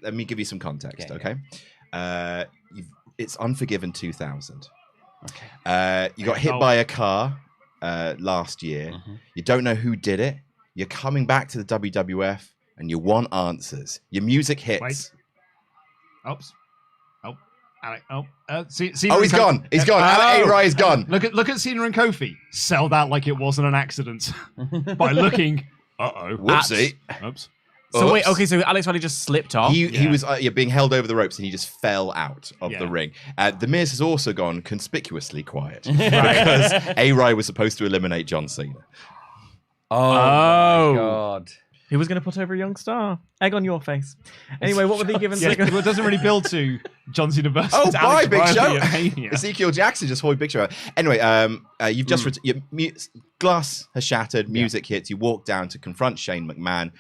let me give you some context, Yeah, okay? It's Unforgiven 2000. Okay. You got hit by a car last year. You don't know who did it. You're coming back to the WWF and you want answers. Your music hits. Wait. Oops. Oh, Alec. Oh, He's gone. He's gone. Alec A. is gone. Look at Cena and Kofi. Sell that like it wasn't an accident by looking. Whoopsie. Oops. so wait, okay, so Alex Riley just slipped off. He was being held over the ropes and he just fell out of Yeah. the ring. The Miz has also gone conspicuously quiet because A-Rai was supposed to eliminate John Cena. Oh, my God. He was going to put over a young star. Egg on your face. Anyway, what were they given? Yeah, well, it doesn't really build to John Cena versus Oh, bye, Alex Big Riley Show. at Mania. Ezekiel Jackson just holding Big Show out. Anyway, you've just your glass has shattered, music hits, you walk down to confront Shane McMahon.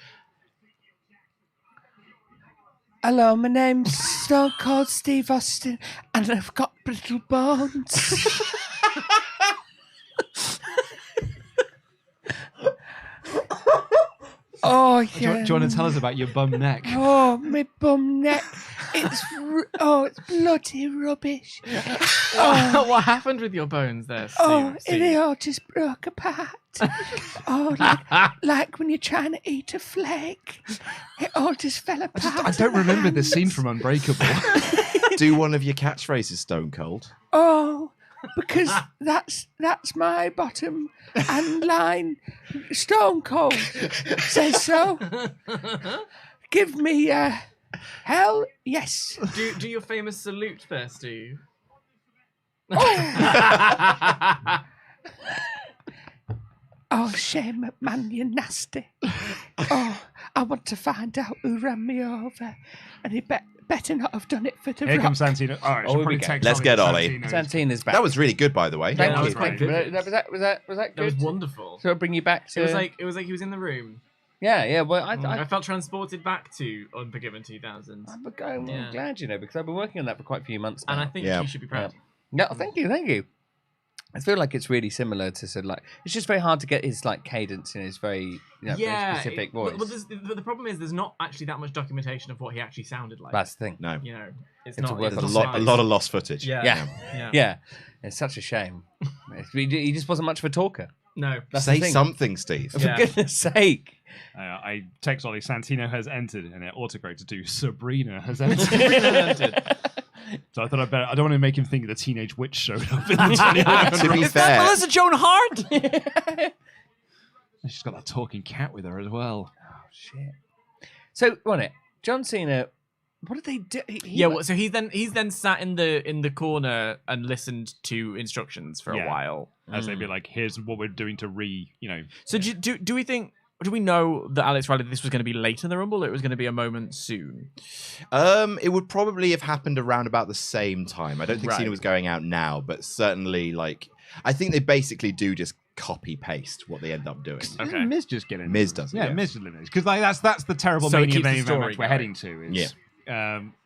Hello, my name's Stone Cold Steve Austin, and I've got brittle bones. Oh, yeah. Do you want to tell us about your bum neck? Oh, my bum neck. It's bloody rubbish. What happened with your bones there, Steve? They all just broke apart. Like when you're trying to eat a flake. It all just fell apart. I don't remember this scene from Unbreakable. Do one of your catchphrases, Stone Cold. Oh, because that's my bottom and line. Stone Cold says so. Give me hell, yes. Do your famous salute there, Steve. Oh, Shane McMahon, you're nasty. Oh, I want to find out who ran me over. And he better not have done it for the Here Rock. comes Santino. All right, Oh, should we probably go. text Let's Ollie get that Ollie. Santino's- Santina's back. That was really good, by the way. Thank that you. was quite Thank you. good. Was that good? That was wonderful. So I'll bring you back to... It was like he was in the room. Yeah, well, I felt transported back to Unforgiven 2000. I'm Yeah. glad, because I've been working on that for quite a few months now. And I think Yeah. you should be proud. No, thank you. I feel like it's really similar to sort of like it's just very hard to get his like cadence in his very very specific voice. Well, the problem is there's not actually that much documentation of what he actually sounded like. That's the thing. No. You know, it's a not. work it's There's not a lot of lost footage. Yeah. Yeah, it's such a shame. He just wasn't much of a talker. No. That's the Say thing. something, Steve. For Yeah. goodness sake. I text Ollie, Santino has entered, and it autocorrected to Sabrina has entered. So I thought I don't want to make him think the Teenage Witch showed up in the 21. To be Is that fair, Melissa Joan Hart? She's got that talking cat with her as well. Oh shit. So, John Cena. What did they do? So he's then sat in the corner and listened to instructions for a while. As they'd be like, here's what we're doing to So do we know that Alex Riley this was going to be late in the Rumble, or it was going to be a moment soon? it would probably have happened around about the same time. I don't think Right. Cena was going out now, but certainly, I think they basically do just copy paste what they end up doing. Okay. Miz just get in. Miz does it, Yeah, yeah. Miz just eliminates. Because that's the terrible So it Mania keeps the main event story match we're going. heading to. Is,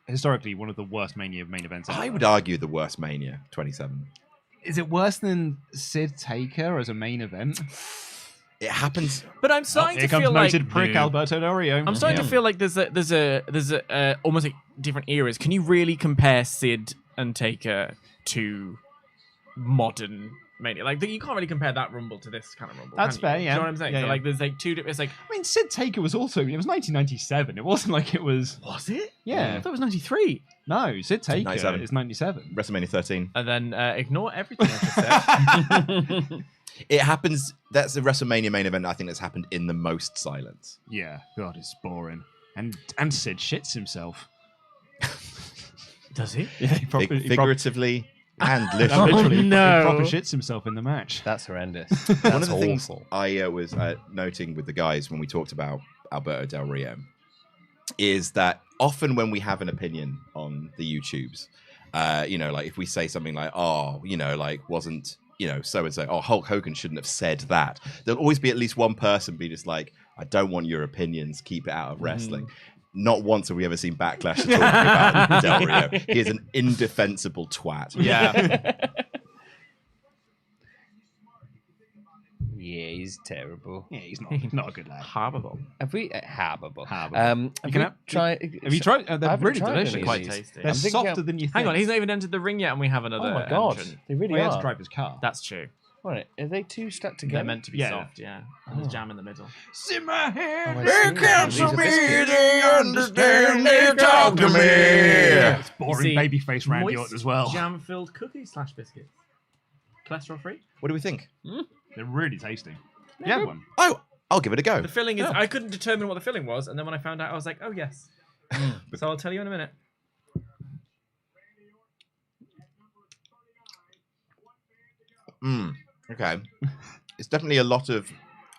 historically, one of the worst Mania main events ever. I would argue the worst Mania 27. Is it worse than Sid Taker as a main event? It happens. But I'm starting Here to comes feel like noted prick Alberto Del Rio. I'm starting to feel like there's a almost like different eras. Can you really compare Sid and Taker to modern Mania? Like you can't really compare that Rumble to this kind of Rumble. That's can you? fair, Do yeah. you know what I'm saying? Yeah, So, yeah. like there's like two. It's like I mean, Sid Taker was also. It was 1997. It wasn't like it was. was it? Yeah. I thought it was 93. No, Sid Taker 97. is 97. WrestleMania 13. And then ignore everything I just said. It happens. That's the WrestleMania main event. I think that's happened in the most silence. Yeah, God, it's boring. And Sid shits himself. Does he? Yeah, he Figuratively and No, literally. literally, he no. proper shits himself in the match. That's horrendous. One That's of the things awful. I was noting with the guys when we talked about Alberto Del Rio is that often when we have an opinion on the YouTubes, You know, like if we say something like, oh, you know, like wasn't, you know, so and so, oh, Hulk Hogan shouldn't have said that. There'll always be at least one person be just like, I don't want your opinions, keep it out of wrestling. Not once have we ever seen Backlash talking about Del Rio. He is an indefensible twat. Yeah. Yeah, he's terrible. Yeah, he's not a good lad. Horrible. Have we Habable? Habable. Have you tried? Have you tried? They're haven't really tried delicious. any of Quite these. tasty. They're I'm thinking softer than you think. Hang on, he's not even entered the ring yet, and we have another. Oh my god, entrant. they really Well, he had to are. drive his car. That's true. Right, are they two stuck They're together? meant to be Yeah. soft, yeah. And there's jam in the middle. Sit my hand. Oh, I see. These are biscuits. they understand, they talk to me. It's boring see, babyface Randy moist Orton as well. Jam-filled cookies / biscuits. Cholesterol free. What do we think? They're really tasty. You had one. Oh, I'll give it a go. The filling is. I couldn't determine what the filling was, and then when I found out, I was like, oh yes. So I'll tell you in a minute. Okay. It's definitely a lot of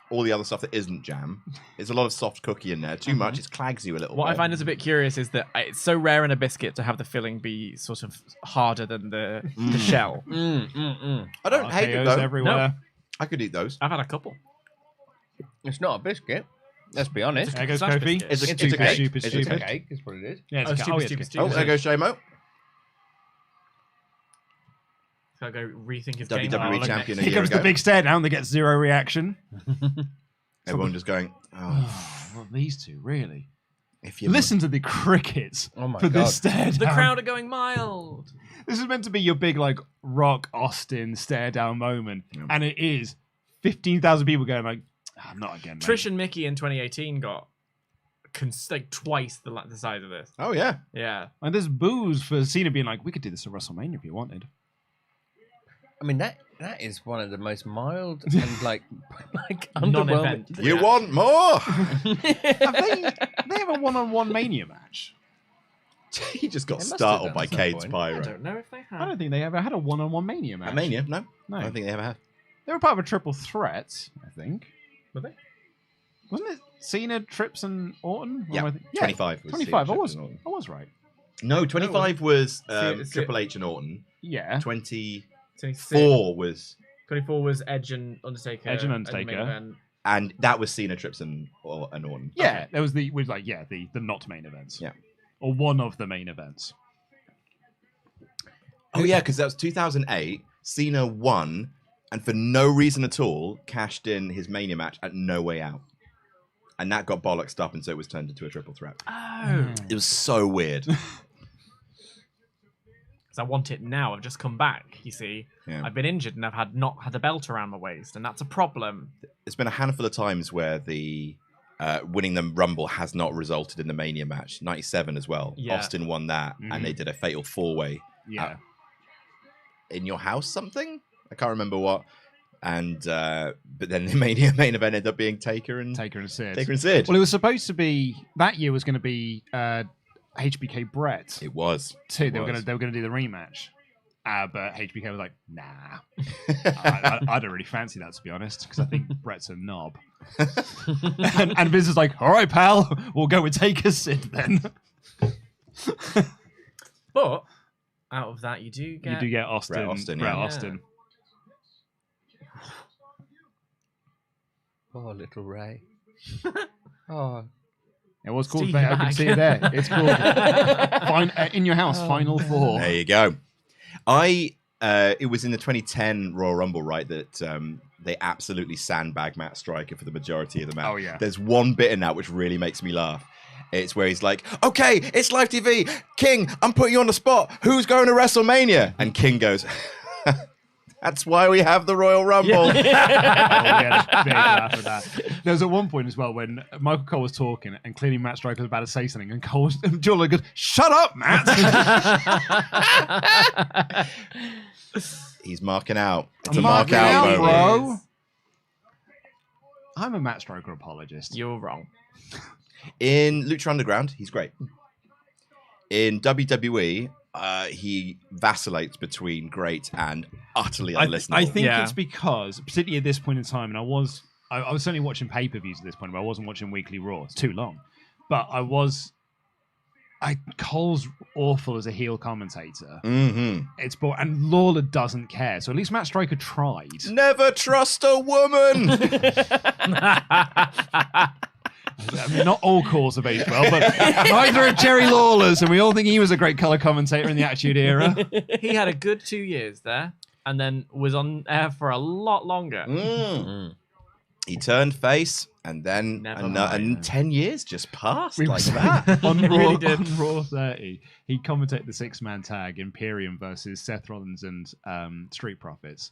all the other stuff that isn't jam. There's a lot of soft cookie in there. Too much, it clags you a little What bit. I find is a bit curious is that it's so rare in a biscuit to have the filling be sort of harder than the shell. I don't hate it RKOs though. everywhere. I could eat those. I've had a couple. It's not a biscuit. Let's be honest. There goes Slash Kofi. biscuit. It's a It's a cake. Stupid, It's a stupid. cake. Is what it is. Yeah, Oh, it's stupid, yeah, stupid, it's stupid. Oh, there goes Shamo. So I go rethink his WWE game. Oh, look champion next. a Here year comes ago. the big stare down that gets zero reaction. Everyone just going, oh, Well, these two, really. if you Listen to the crickets Oh my for God. this stare The down. crowd are going mild. This is meant to be your big, like, Rock Austin stare down moment. Yeah. And it is 15,000 people going, like, not again, mate. Trish and Mickey in 2018 got like twice the size of this. Oh yeah. Yeah. And there's boos for Cena being like, we could do this at WrestleMania if you wanted. I mean, that is one of the most mild and like Non-event. underwhelming. You want more? They have a one-on-one Mania match. He just got They must have startled done by at some Cade's point. I pyro. don't know if they I have. don't think they ever had a one-on-one Mania match. At Mania? No. No. I don't think they ever have. They were part of a triple threat, I think. Were they? Wasn't it Cena, Trips, and Orton? Or Yeah, am I 25 was 25. Cena, I was Trips, and Orton. I was right. No, 25 was See- Triple H and Orton. Yeah. 24 24 was, 24 was Edge and Undertaker. Edge and as the main Undertaker. event. and that was Cena, Trips, and Orton. Yeah, there was the not main events. Yeah. Or one of the main events. Oh yeah, because that was 2008. Cena won, and for no reason at all, cashed in his Mania match at No Way Out, and that got bollocksed up, and so it was turned into a triple threat. Oh. It was so weird. Because I want it now. I've just come back, you see. Yeah. I've been injured and I've not had the belt around my waist, and that's a problem. There's been a handful of times where the winning the Rumble has not resulted in the Mania match. 97 as well. Yeah. Austin won that, and they did a fatal four-way Yeah. in your house something. I can't remember what. And but then the main event ended up being Taker and Taker and Sid. Sid. Well, it was supposed to be that year was going to be HBK Brett It was. too. It They were was. going to do the rematch, but HBK was like, nah. I don't really fancy that, to be honest, because I think Brett's a knob. and Vince is like, all right, pal, we'll go with Taker Sid then. But out of that, you do get. You do get Austin. Bret Austin, Bret yeah. Austin. Oh, little Ray. Oh, It was called. Steve I can Mac. see it there. It's called In Your House, Final Four. There you go. It was in the 2010 Royal Rumble, right, that they absolutely sandbagged Matt Striker for the majority of the match. Oh, yeah. There's one bit in that which really makes me laugh. It's where he's like, okay, it's live TV. King, I'm putting you on the spot. Who's going to WrestleMania? And King goes, that's why we have the Royal Rumble. Oh, we had a big laugh at that. There was at one point as well when Michael Cole was talking and clearly Matt Striker was about to say something and Joel goes, shut up, Matt. He's marking out. It's I'm a mark marking out out, moment. bro. I'm a Matt Striker apologist. You're wrong. In Lucha Underground, he's great. In WWE, he vacillates between great and utterly unlistenable. I think Yeah. it's because, particularly at this point in time, and I was certainly watching pay-per-views at this point, but I wasn't watching Weekly Raw. It's too long. But I was Cole's awful as a heel commentator. Mm-hmm. It's and Lawler doesn't care. So at least Matt Stryker tried. Never trust a woman. I mean, not all calls have aged well, but neither are Jerry Lawler's, and we all think he was a great color commentator in the Attitude Era. He had a good 2 years there, and then was on air for a lot longer. He turned face, and then Never and mind. 10 years just passed We like were- that. on, It Raw, really did. on Raw 30, he commentated the 6-man tag Imperium versus Seth Rollins and Street Profits.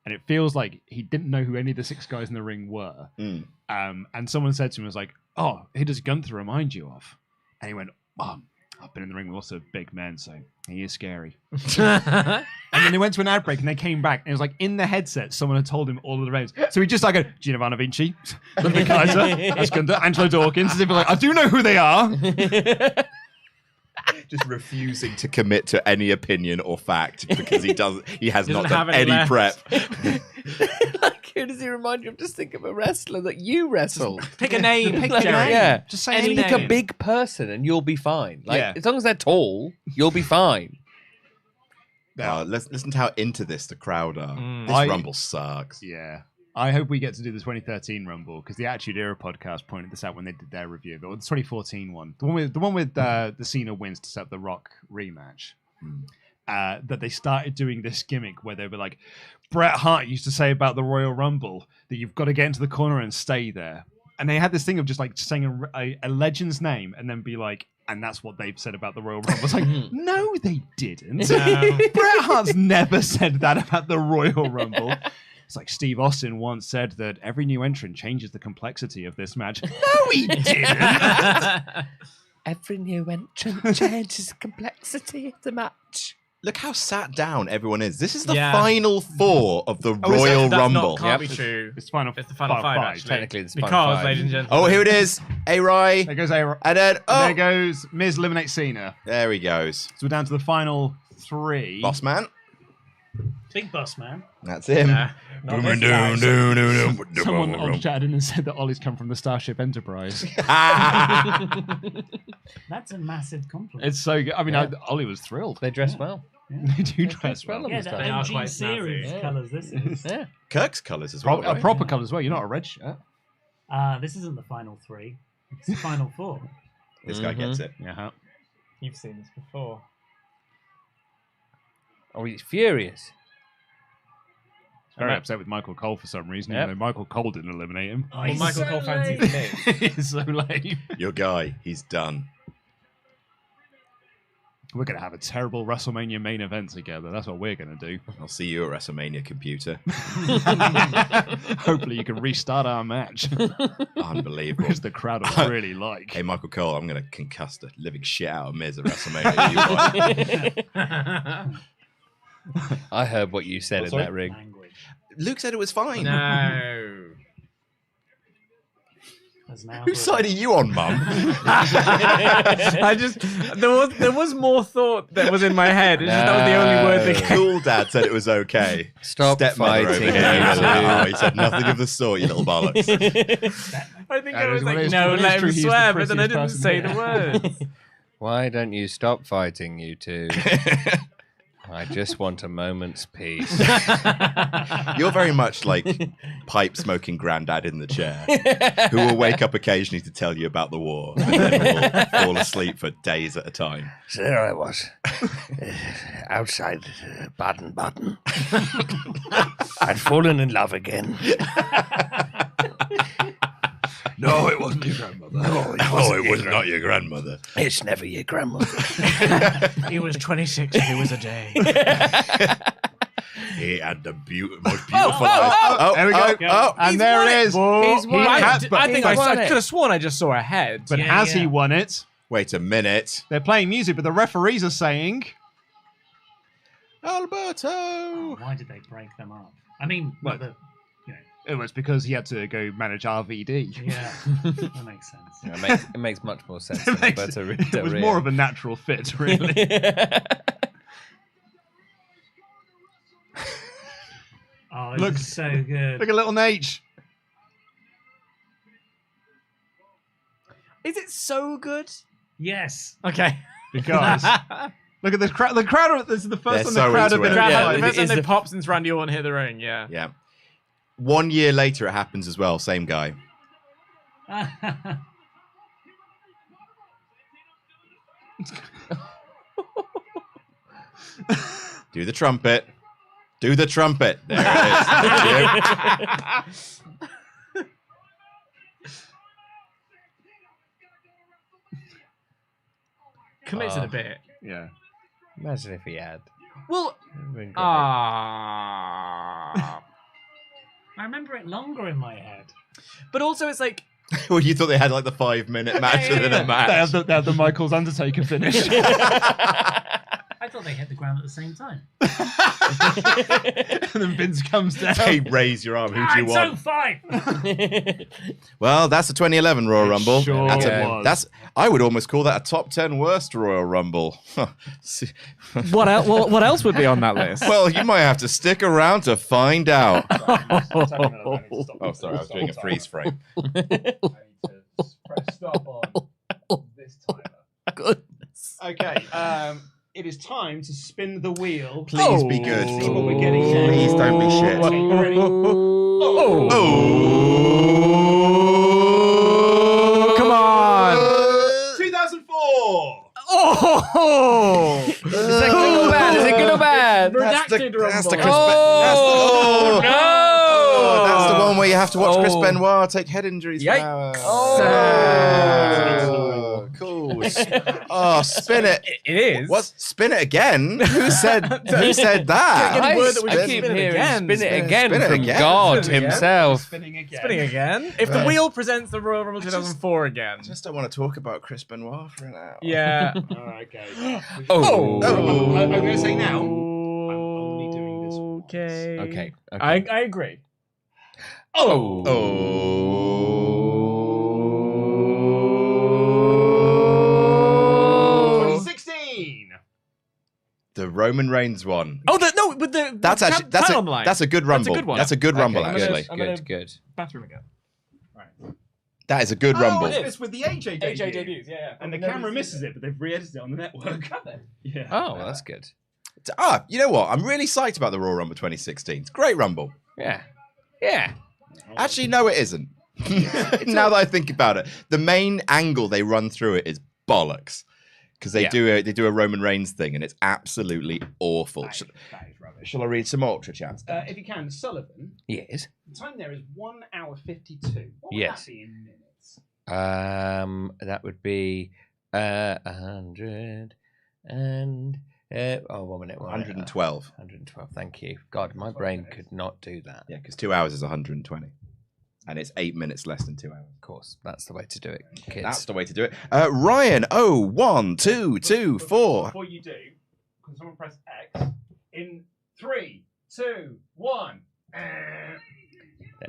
And it feels like he didn't know who any of the 6 guys in the ring were. Mm. And someone said to him, was like, "Oh, who does Gunther remind you of?" And he went, "Oh, I've been in the ring with lots of big men, so he is scary." And then they went to an ad break and they came back and it was like in the headset, someone had told him all of the names. So he just like, Giovanni Vinci, Ludwig Kaiser, that's Gunther, Angelo Dawkins. As if like, I do know who they are. Just refusing to commit to any opinion or fact because he has not Doesn't done have any any left. prep. Like, who does he remind you of? Just think of a wrestler that you wrestled. Pick a name, Like, Jerry. yeah. Just say Any any Pick a name. big person and you'll be fine. Like, Yeah. as long as they're tall, you'll be fine. Let's listen to how into this the crowd are. Mm. This I- Rumble sucks. Yeah. I hope we get to do the 2013 Rumble because the Attitude Era podcast pointed this out when they did their review. The 2014 one, the one with the Cena wins to set up the Rock rematch. That they started doing this gimmick where they were like, Bret Hart used to say about the Royal Rumble that you've got to get into the corner and stay there. And they had this thing of just like saying a legend's name and then be like, and that's what they've said about the Royal Rumble. It's like, no, they didn't. No. Bret Hart's never said that about the Royal Rumble. It's like Steve Austin once said that every new entrant changes the complexity of this match. No, he didn't. Every new entrant changes the complexity of the match. Look how sat down everyone is. This is the Yeah. final 4 of the is that- Royal That's Rumble. not, can't Yep. be true. It's final. It's the final five, actually. Technically, it's final Because, five. ladies and gentlemen. Oh, here it is. A-Rai. There goes A. And then, There goes Miz eliminates Cena. there he goes. So we're down to the final 3. Boss man. Big boss man. That's him. Nah, not this guy. Someone on chat in and said that Ollie's come from the Starship Enterprise. That's a massive compliment. It's so good. I mean, Yeah. Ollie was thrilled. They dress well. They do dress well. well. yeah, the They are OG quite series snazzy. colours this is. Yeah. Kirk's colours as well. A right? proper colour as well. You're not a red shirt. This isn't the final 3. It's the final 4. This guy gets it. Yeah. You've seen this before. Oh, he's furious. Very upset with Michael Cole for some reason, Yep. even though Michael Cole didn't eliminate him. Oh, Well, he's Michael so Cole fancies lame. the name. It's so lame. Your guy, he's done. We're going to have a terrible WrestleMania main event together. That's what we're going to do. I'll see you at WrestleMania, computer. Hopefully you can restart our match. Unbelievable. Which the crowd will really like. Hey, Michael Cole, I'm going to concuss the living shit out of Miz at WrestleMania. You want. I heard what you said in sorry? that ring. Language. Luke said it was fine. No. As now Whose side are you on, Mum? I just there was more thought that was in my head. It's just that was the only word that came. Cool Dad said it was okay. Stop Stepmother over fighting. here. you two. Oh, he said nothing of the sort, you little bollocks. I think That I was is what it like, is. no, What let is him true, he is the swear, but then I prettiest didn't person say the here. words. Why don't you stop fighting, you two? I just want a moment's peace. You're very much like pipe smoking granddad in the chair, who will wake up occasionally to tell you about the war, and then will fall asleep for days at a time. So there I was, outside Baden-Baden. I'd fallen in love again. No, it wasn't your grandmother. No, it was not your grandmother. It's never your grandmother. He was 26 if it was a day. He had the most beautiful eyes. There we go. And He's there won it it. is. He's won I, it. has- I think he's won I it. could have sworn I just saw a head. But Yeah, has he yeah. won it? Wait a minute. They're playing music, but the referees are saying... Alberto! Why did they break them up? I mean, well, It was because he had to go manage RVD. yeah, that makes sense. Yeah, it makes much more sense than Alberto It was more of a natural fit, really. Oh, this Look. is so good. Look at little Nate. Is it so good? Yes. Okay. because look at this crowd. The crowd. This is the first They're time so the crowd have into been. it. Yeah, Yeah, the first time is they the- pop since Randy Orton hit the ring. Yeah. Yeah. 1 year later, it happens as well. Same guy. Do the trumpet. Do the trumpet. There it is. Thank you. Commits it a bit. Yeah. Imagine if he had. Well, Been great. ah. I remember it longer in my head. But also, it's like Well, you thought they had like the 5-minute match within a match. They have the Michael's Undertaker finish. I thought they hit the ground at the same time. And then Vince comes down. Hey, raise your arm. Who do you Alright, want? so fine. Well, that's the 2011 Royal Rumble. sure that's, was. that's I would almost call that a top 10 worst Royal Rumble. what else? What else would be on that list? Well, you might have to stick around to find out. Oh, sorry, I was doing a freeze frame. I need to press stop on this timer. Goodness. Okay. It is time to spin the wheel. Please be good. See what we're getting next. Please don't be shit. Okay, you ready? Oh. Oh. Come on. 2004. Oh. Is it good or bad? Is it good or bad? That's the Redacted Chris Rumble. Oh, Ben- no! Oh, that's the one where you have to watch Chris Oh. Benoit take head injuries. for Yikes. hours. Oh. Cool. Oh, spin it. It is. What? Spin it again? Who said that? Any word that we I can keep spin it hearing again. spin it again Spin it from again. God Spin it again. himself. Spinning again. Spinning again? If the Right. wheel presents the Royal Rumble 2004 again. I just don't want to talk about Chris Benoit for an hour. Yeah. Okay. Oh. I'm going to say now. I'm only doing this once. Okay. Okay. I agree. Oh. Oh. 2016. The Roman Reigns one. Oh, no, with the That's the actually that's title a on the line. that's a good rumble. good one. That's a good rumble Okay, actually. I'm gonna- Good. bathroom again. That is a good rumble. Oh, it's with the AJ debut. AJ debuts, yeah. And the camera misses it, but they've re-edited it on the network. Yeah. Oh, well, that's good. You know what? I'm really psyched about the Royal Rumble 2016. It's a great rumble. Yeah. Yeah. Actually, no, it isn't. Now that I think about it, the main angle they run through it is bollocks because they Yeah. do a Roman Reigns thing and it's absolutely awful. That is rubbish. Shall I read some Ultra chats? If you can, Sullivan, Yes. the time there is 1 hour 52. What would Yes. that be in minutes? That would be 100 and 1 minute. 112. 112. Thank you. God, my brain could not do that. Yeah, because 2 hours is 120. And it's 8 minutes less than 2 hours. Of course, that's the way to do it, kids. That's the way to do it. Ryan, 1-2-2-4. Before you do, can someone press X? In 3, 2, 1. There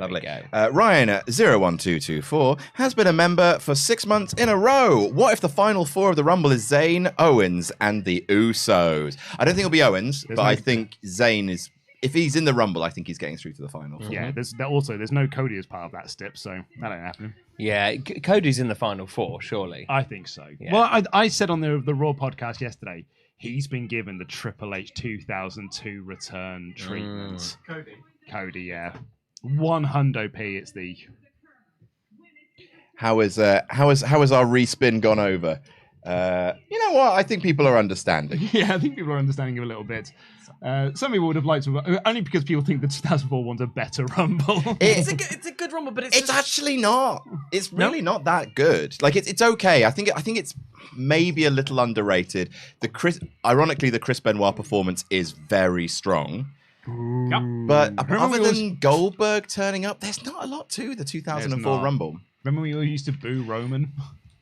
Lovely. we go. Ryan, 01224, has been a member for 6 months in a row. What if the final four of the Rumble is Zayn, Owens, and the Usos? I don't think it'll be Owens, There's but no- I think Zayn is... If he's in the Rumble, I think he's getting through to the final. Yeah, there's no Cody as part of that stip, so that ain't happening. Yeah, Cody's in the final four, surely. I think so. Yeah. Well, I said on the Raw podcast yesterday, he's been given the Triple H 2002 return treatment. Cody, yeah. 100p, it's the... How is our respin gone over? You know what? I think people are understanding. Yeah, I think people are understanding it a little bit. Some people would have liked to, only because people think the 2004 one's a better Rumble. It's a good rumble, but it's It's just... actually not. It's really not that good. Like it's okay. I think it's maybe a little underrated. Ironically, the Chris Benoit performance is very strong. But Remember other we than Goldberg turning up, there's not a lot to the 2004 not. Rumble. Remember we all used to boo Roman?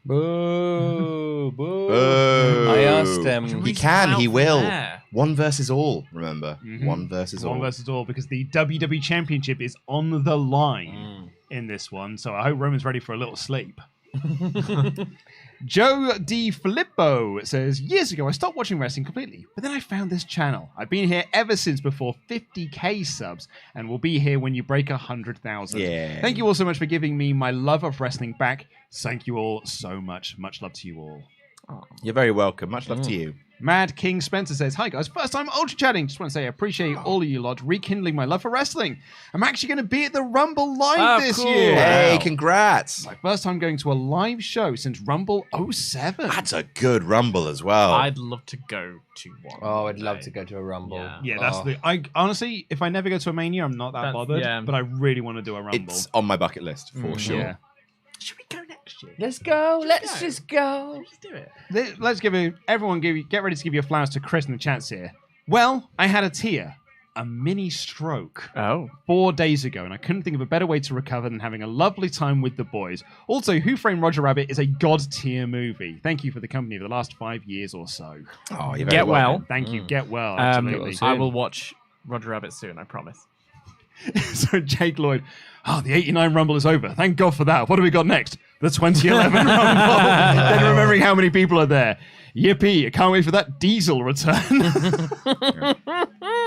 Boo, boo. Boo. I asked him. He can, he will. there. One versus all, remember? Mhm. One versus all. One versus all, because the WWE Championship is on the line in this one, so I hope Roman's ready for a little sleep. Joe D. Filippo says, years ago I stopped watching wrestling completely, but then I found this channel. I've been here ever since before 50k subs, and will be here when you break 100,000. Yeah. Thank you all so much for giving me my love of wrestling back. Thank you all so much. Much love to you all. You're very welcome. Much love to you. Mad King Spencer says, "Hi guys, first time ultra chatting. Just want to say I appreciate all of you lot rekindling my love for wrestling. I'm actually going to be at the Rumble live this year. Hey, congrats. My first time going to a live show since Rumble 07. That's a good Rumble as well. I'd love to go to one. Oh, I'd love to go to a Rumble. Yeah, that's Oh. the. I honestly, if I never go to a Mania, I'm not that bothered. yeah. But I really want to do a Rumble. It's on my bucket list for sure. Yeah. Should we go next year? Let's go. Let's just go. Let's do it. Let's get ready to give your flowers to Chris in the chats here. Well, I had a tear, a mini stroke. Oh. 4 days ago, and I couldn't think of a better way to recover than having a lovely time with the boys. Also, Who Framed Roger Rabbit is a god-tier movie. Thank you for the company for the last 5 years or so. Oh, you're very Get well. welcome. Thank you. Get well. Absolutely. I will watch Roger Rabbit soon, I promise. So, Jake Lloyd, the 89 Rumble is over. Thank God for that. What do we got next? The 2011 Rumble. Then remembering how many people are there. Yippee. I can't wait for that Diesel return.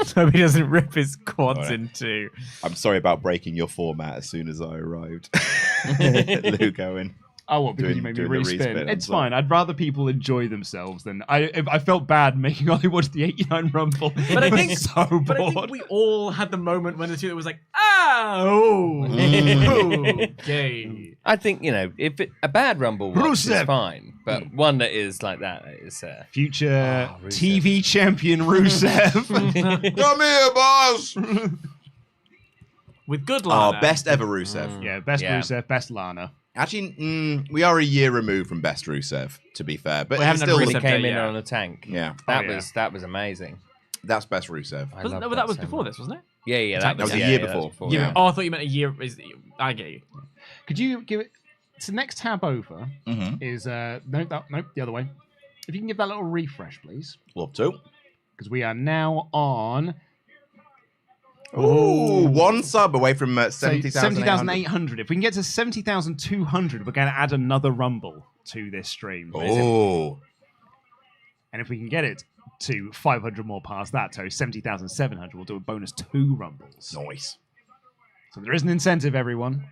So he doesn't rip his quads Alright. in two. I'm sorry about breaking your format as soon as I arrived. Luke Owen. Oh, what? Because you made me doing the respin. respin, I'm It's sorry. fine. I'd rather people enjoy themselves than I felt bad making Ollie watch the 89 Rumble. But I was think- so bored. But I think we all had the moment when the two that was like, oh, okay. I think, if a bad Rumble watch is Rusev. fine, but one that is like that is... Future Oh, Rusev. TV champion Rusev. Come here, boss. With good Lana. Oh, best ever Rusev. Yeah, best Yeah. Rusev, best Lana. Actually, we are a year removed from best Rusev, to be fair. But We it's haven't had still, Rusev When he came Day, in yeah. on a tank. yeah, That was amazing. that's best Rusev. I Wasn't, love that was so before much. this, wasn't it? Yeah, That was a yeah, year that was before. yeah. Oh, I thought you meant a year. I get you. Could you give it? So next tab over Mm-hmm. is nope, the other way. If you can give that little refresh, please, Love to. because we are now on Ooh, one sub away from 70,800. 70,800. If we can get to 70,200, we're going to add another Rumble to this stream. Oh, And if we can get it to 500 more past that, so 70,700, we'll do a bonus 2 Rumbles. nice. So there is an incentive, everyone.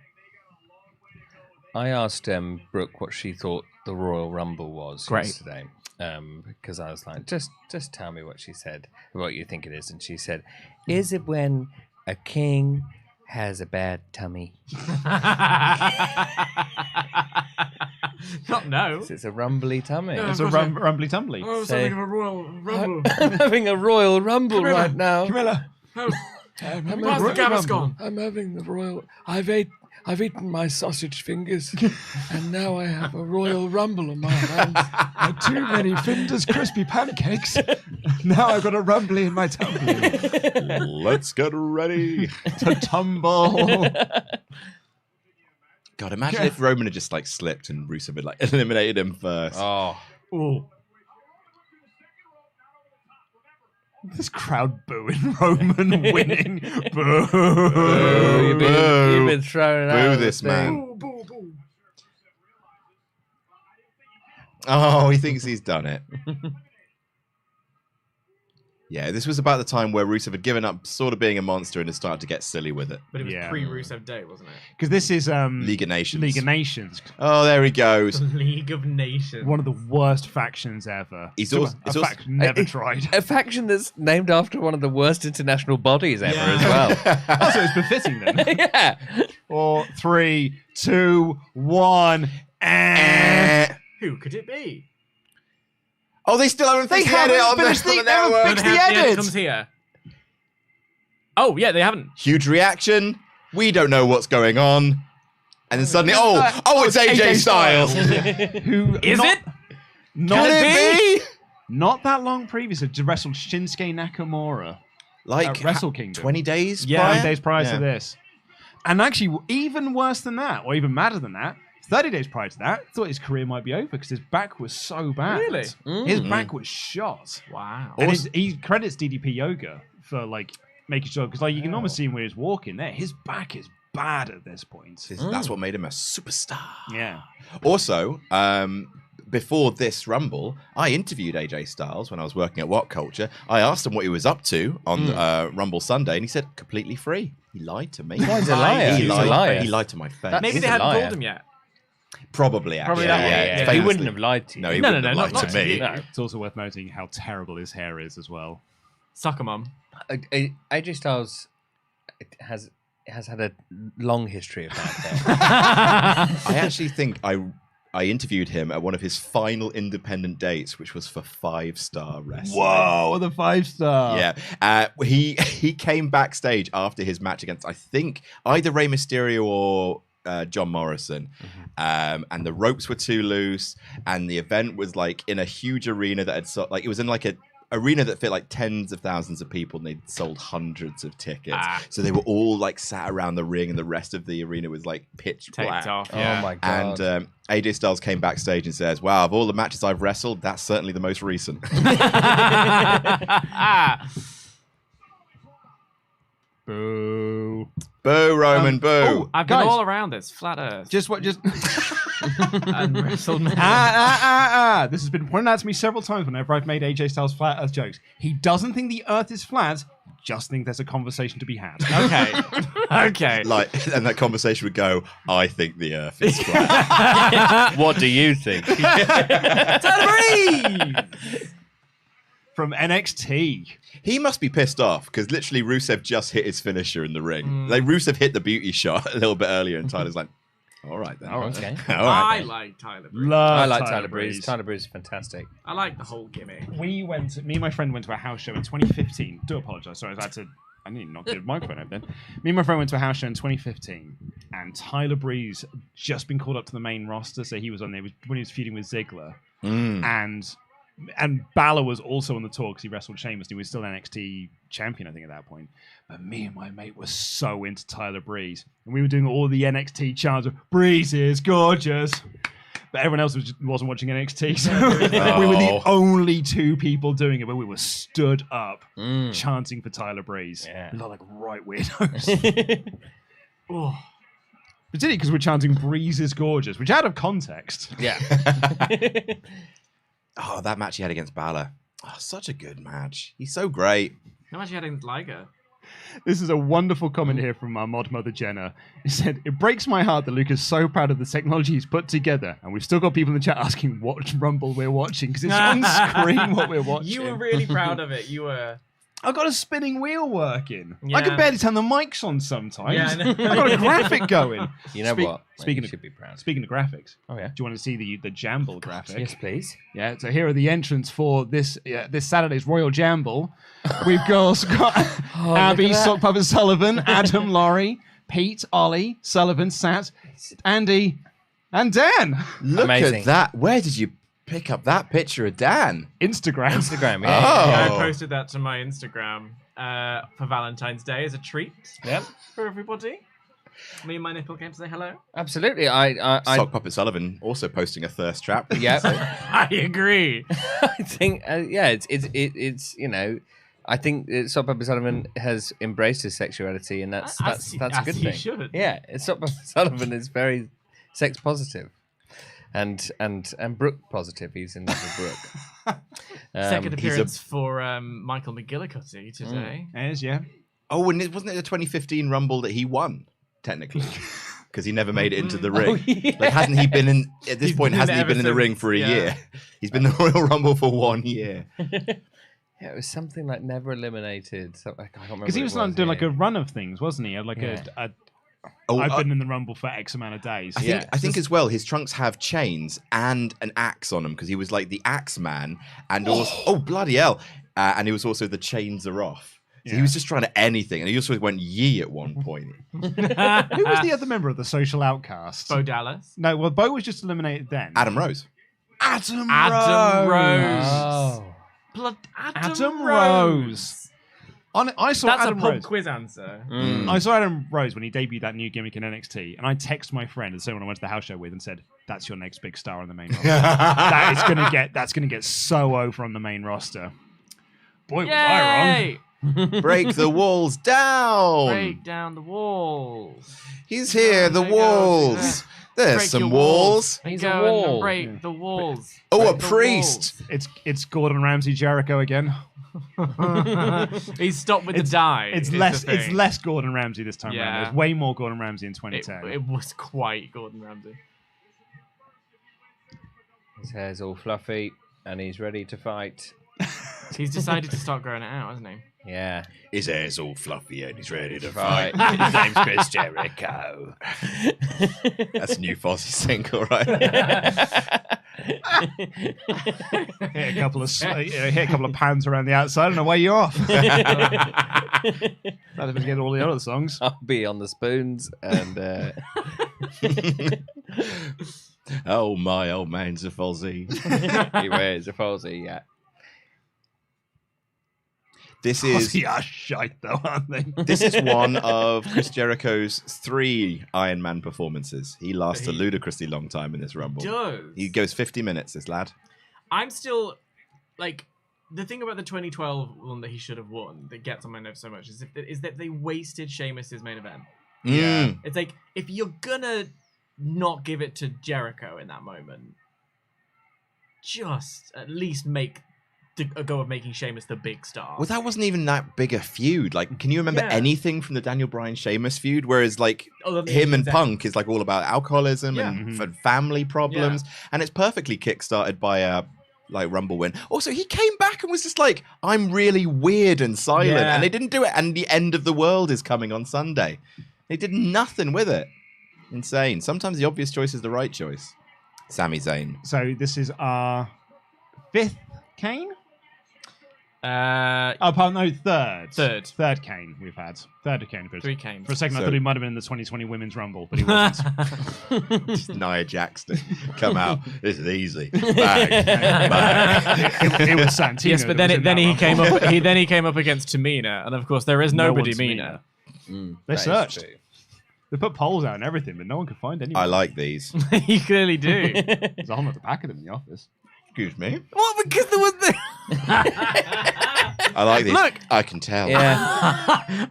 I asked Brooke what she thought the Royal Rumble was Great. yesterday. Because I was like, just tell me what she said, what you think it is. And she said, is it when a king has a bad tummy? Not no. It's a rumbly tummy. Yeah. It's a rumbly tumbly. Oh, Say- something of a Royal Rumble. I'm having a Royal Rumble Camilla. right now. Camilla. Oh, I'm pass the Gaviscon. I'm having the Royal... I've eaten my sausage fingers, and now I have a Royal Rumble in my hands. Too many Finder's crispy pancakes. Now I've got a rumbly in my tummy. Let's get ready. To tumble. God, imagine if Roman had just slipped and Rusev had eliminated him first. Oh, Ooh. This crowd booing Roman winning. Boo. you've boo. been thrown out. Boo of the this thing. man. Oh, he thinks he's done it. Yeah, this was about the time where Rusev had given up sort of being a monster and had started to get silly with it. But it was Yeah. pre-Rusev Day, wasn't it? Because this is League of Nations. League of Nations. Oh, there he goes. The League of Nations. One of the worst factions ever. It's So also- a it's also- faction never tried. A faction that's named after one of the worst international bodies ever Yeah. as well. Also, it's befitting then. Yeah. 4, 3, 2, 1, and Who could it be? Oh, they still haven't fixed the edit on finished the they haven't network. fixed Oh, the edit edit. comes here. Oh, yeah, they haven't. Huge reaction. We don't know what's going on. And then suddenly, it's AJ Styles. Who Is not, it? Not, Can it be? not that long previously to wrestle Shinsuke Nakamura Like at Wrestle Kingdom. 20 days Yeah. 20 days prior Yeah. to this. And actually, even worse than that, or even madder than that, 30 days prior to that, thought his career might be over because his back was so bad. Really? His back was shot. Wow. And he credits DDP Yoga for making sure, because you can almost see him where he's walking there. His back is bad at this point. That's what made him a superstar. Yeah. Also, before this Rumble, I interviewed AJ Styles when I was working at What Culture. I asked him what he was up to on Rumble Sunday, and he said completely free. He lied to me. He's a liar. He He's a lied. liar. He lied to my face. That- Maybe He's they a hadn't liar. told him yet. Probably, actually. that one, yeah. yeah. He Famously. wouldn't have lied to you. No, he No, wouldn't no, have no, lied not to to me. you. No, it's also worth noting how terrible his hair is as well. Sucker mum. AJ Styles has had a long history of bad hair. I actually think I interviewed him at one of his final independent dates, which was for 5-Star Wrestling. Whoa, the 5-star. Yeah. He came backstage after his match against, I think, either Rey Mysterio or John Morrison. And the ropes were too loose, and the event was like in a huge arena that had it was in like a arena that fit like tens of thousands of people, and they'd sold hundreds of tickets. So they were all like sat around the ring, and the rest of the arena was like pitch black. Taped off. Oh Yeah. my god. And AJ Styles came backstage and says, "Wow, of all the matches I've wrestled, that's certainly the most recent." Boo. Boo, Roman, boo. Oh, I've guys, been all around this flat Earth. just what? Just And wrestled me. This has been pointed out to me several times whenever I've made AJ Styles flat Earth jokes. He doesn't think the Earth is flat. Just think there's a conversation to be had. Okay. Okay. And that conversation would go, "I think the Earth is flat." What do you think? From NXT. He must be pissed off because literally Rusev just hit his finisher in the ring. Like Rusev hit the beauty shot a little bit earlier, and Tyler's like, "All right then." Okay. All right. I like Tyler Breeze. Love I like Tyler Breeze. Tyler Breeze is fantastic. I like the whole gimmick. Me and my friend went to a house show in 2015. Do apologize. Sorry, I need to knock the microphone over then. Me and my friend went to a house show in 2015, and Tyler Breeze just been called up to the main roster, so he was on there when he was feuding with Ziggler, and Balor was also on the tour because he wrestled Sheamus. He was still NXT champion, I think, at that point. But me and my mate were so into Tyler Breeze, and we were doing all the NXT chants of "Breeze is gorgeous." But everyone else wasn't watching NXT, so we were the only two people doing it. But we were stood up chanting for Tyler Breeze. Yeah. We looked like right weirdos. Particularly because we're chanting "Breeze is gorgeous," which out of context. Yeah. Oh, that match he had against Balor. Oh, such a good match. He's so great. How much you had in Liger? This is a wonderful comment here from our mod mother Jenna. He said, "It breaks my heart that Luke is so proud of the technology he's put together, and we've still got people in the chat asking what Rumble we're watching because it's on screen what we're watching." You were really proud of it. You were. I've got a spinning wheel working. Yeah. I can barely turn the mics on sometimes. Yeah, I know. I've got a graphic going. You know what? Speaking you of should be proud. Speaking of graphics, Oh yeah. do you want to see the Jamble graphic? Yes, please. Yeah, so here are the entrants for this Saturday's Royal Jamble. We've got Abby, look at that. Sock Puppet Sullivan, Adam, Laurie, Pete, Ollie, Sullivan, Sat, Andy, and Dan. Look Amazing. at that. Where did you pick up that picture of Dan? Instagram. Instagram. Oh. Yeah. Yeah, I posted that to my Instagram for Valentine's Day as a treat Yep. for everybody. Me and my nipple came to say hello. Absolutely. I Sock Puppet Sullivan also posting a thirst trap. yeah. I agree. I think it's you know, I think Sock Puppet Sullivan has embraced his sexuality, and that's a good as he thing. should. Yeah, Sock Puppet Sullivan is very sex positive, and Brooke positive. He's in love with Brooke. Second he's appearance for Michael McGillicuddy today. Yes, yeah. Oh, and wasn't it the 2015 Rumble that he won, technically? Because he never made it into the ring. yeah. Like, hasn't he been in, at this He's point, been hasn't he ever been in the ring since, for a yeah. year? He's been in the Royal Rumble for 1 year. Yeah, it was something like never eliminated. So, I can't remember. Because he was doing like a run of things, wasn't he? Like Yeah. I've been in the Rumble for X amount of days. I think as well, his trunks have chains and an axe on them because he was like the axe man, and also bloody hell, and he was also the chains are off. So he was just trying to anything, and he also went yee at one point. Who was the other member of the Social Outcasts? Bo Dallas. No, well, Bo was just eliminated then. Adam Rose. Adam Rose. Oh. Blood Adam Rose. I saw That's Adam a pub Rose. quiz answer. I saw Adam Rose when he debuted that new gimmick in NXT, and I texted my friend and someone I went to the house show with and said, "That's your next big star on the main roster. That's gonna get so over on the main roster." Boy, was I wrong. Break the walls down. Break down the walls. He's here. The There you go. walls. There's Break some your walls. He's Go a and wall. break the walls. Oh, a Break the priest. It's Gordon Ramsay Jericho again. walls. He's stopped with the die. It's is the less thing. Gordon Ramsay this time Yeah. around. There's way more Gordon Ramsay in It, 2010. it was quite Gordon Ramsay. His hair's all fluffy, and he's ready to fight. He's decided to start growing it out, hasn't he? Yeah. His hair's all fluffy and he's ready to Fight. fight. His name's Chris Jericho. That's a new Fozzy single, right? Hit a couple of pounds around the outside and away you're off. That'll get all the other songs. I'll be on the spoons and Oh, my old man's a Fozzy. he wears a falsy, yeah. This is Fozzy are shite though, aren't they? this is one of Chris Jericho's 3 Iron Man performances. He lasts a ludicrously long time in this Rumble. Does. He goes 50 minutes, this lad. I'm still like the thing about the 2012 one that he should have won that gets on my nerves so much is that they wasted Sheamus's main event. Yeah. It's like if you're gonna not give it to Jericho in that moment, just at least make a go of making Sheamus the big star. Well, that wasn't even that big a feud. Like, can you remember Yeah. anything from the Daniel Bryan Sheamus feud? Whereas, like, Other than him and exactly. Punk is like all about alcoholism Yeah. and family problems, and it's perfectly kickstarted by a like Rumble win. Also, he came back and was just like, "I'm really weird and silent," Yeah. and they didn't do it. And the end of the world is coming on Sunday. They did nothing with it. Insane. Sometimes the obvious choice is the right choice. Sami Zayn. So this is our 5th Kane? Uh, Oh, pardon, no, third. Third. Third Kane we've had. Third of Kane. 3 Canes. For a second, I So- thought he might have been in the 2020 Women's Rumble, but he wasn't. Just Nia Jackson come out. This is easy. Bang. it was Santino. Yes, but that was in then that he Rumble. came up. He came up against Tamina, and of course there is No nobody one's meaner. They That is searched. true. They put polls out and everything, but no one could find anyone. I like these. You clearly do. There's a whole at the back of them in the office. Excuse me. Well, because there was the. I like these. Look. I can tell. Yeah.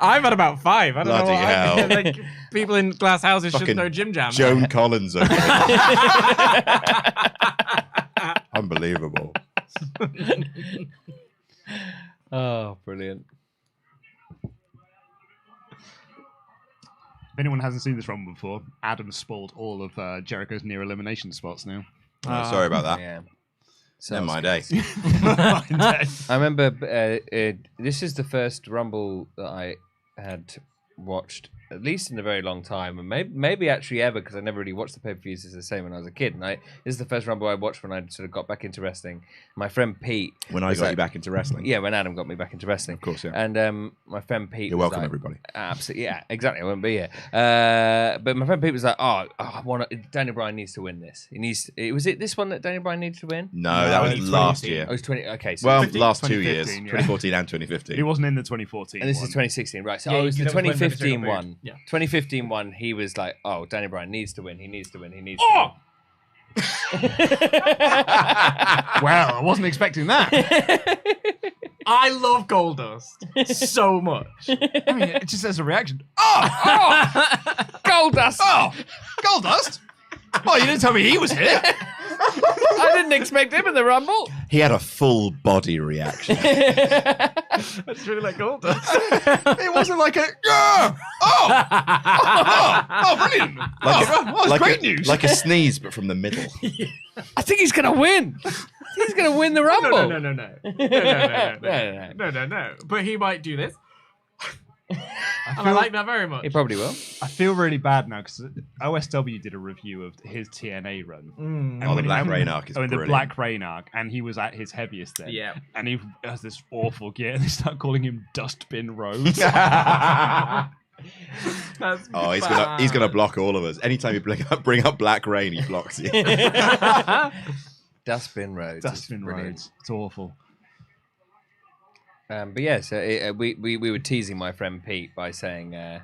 I've had about 5. I don't know Bloody what hell. like people in glass houses should Fucking throw Jim Jam. Joan Collins over there. Unbelievable. Oh, brilliant. If anyone hasn't seen this Rumble before, Adam spoiled all of Jericho's near elimination spots now. Oh, sorry about that. Yeah. Never mind, eh? I remember this is the first Rumble that I had watched, at least in a very long time, and maybe actually ever, because I never really watched the pay-per-views the same when I was a kid. And this is the first Rumble I watched when I sort of got back into wrestling. My friend Pete, When I was got like- you back into wrestling. yeah, when Adam got me back into wrestling, Of course, yeah. and my friend Pete, You're was welcome, like, everybody. Absolutely, yeah, exactly. I wouldn't be here. But my friend Pete was like, Daniel Bryan needs to win this. Was it this one that Daniel Bryan needed to win? No, that was 2015. last year. Oh, it was 20. Okay, so Well, 2015, last 2 years. 2015, yeah. 2014 and He 2015. wasn't in the 2014 and this one. is 2016, right? So Yeah, it was the that was when they 2015 took a one. Yeah. 2015 one, he was like, "Oh, Daniel Bryan needs to win. He needs to win. He needs Oh! to win." Well, I wasn't expecting that. I love Goldust so much. I mean, it just as a reaction. Oh, Goldust. oh, Goldust. Oh, you didn't tell me he was here. I didn't expect him in the Rumble. He had a full body reaction. I just really like Goldust. It wasn't like a yeah. Oh, brilliant. That's great news. Like a sneeze, but from the middle. I think he's gonna win. He's gonna win the Rumble. No. But he might do this. And I like that very much. He probably will. I feel really bad now because OSW did a review of his TNA run. And Oh, the when he- Black Rain arc is the brilliant. Black Rain arc, and he was at his heaviest then. Yeah. And he has this awful gear, and they start calling him Dustbin Rhodes. That's Oh, he's gonna block all of us. Anytime you bring up Black Rain, he blocks you. Dustbin Rhodes. Dustbin It's brilliant. Rhodes. It's awful. But yeah, so we were teasing my friend Pete by saying that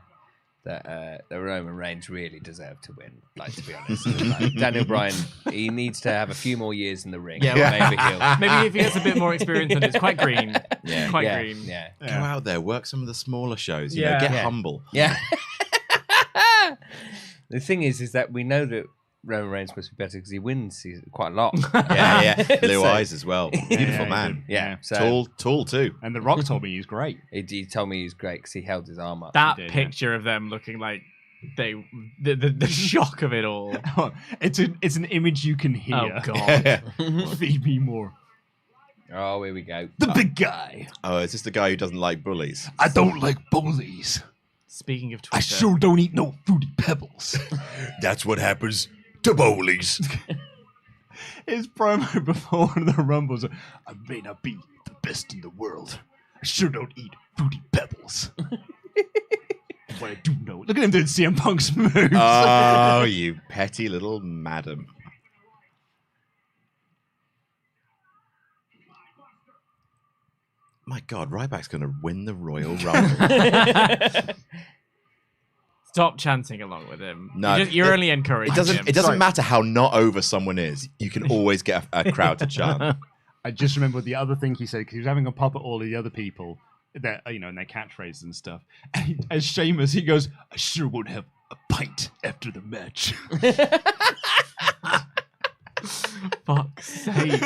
the Roman Reigns really deserved to win. Like, to be honest, like, Daniel Bryan, he needs to have a few more years in the ring. Yeah, Maybe if he gets a bit more experience and it's quite green. Yeah. Quite yeah, green. yeah, Go out there, work some of the smaller shows. You know, Yeah. get Yeah. humble. yeah. The thing is that we know that Roman Reigns must be better because he wins quite a lot. Yeah. Blue So- eyes as well. Beautiful man. Yeah, so Tall too. And The Rock told me he's great. he told me he's great because he held his arm up. That He did, picture of them looking like the shock of it all. It's an image you can hear. Oh god. Feed me more. Oh, here we go. The big guy. Oh, is this the guy who doesn't like bullies? I don't like bullies. Speaking of Twitter, I sure don't eat no fruity pebbles. That's what happens to bullies. His promo before one of the Rumbles. I may not be the best in the world. I sure don't eat fruity pebbles. What I do know. Look at him doing CM Punk's moves. Oh, you petty little madam. My God, Ryback's going to win the Royal Rumble. stop chanting along with him. No, you're only encouraging him. It doesn't matter how not over someone is. You can always get a crowd to chant. I just remember the other thing he said, because he was having a pop at all of the other people, that and their catchphrases and stuff. And as Sheamus, he goes, "I sure won't have a pint after the match." Fuck's sake.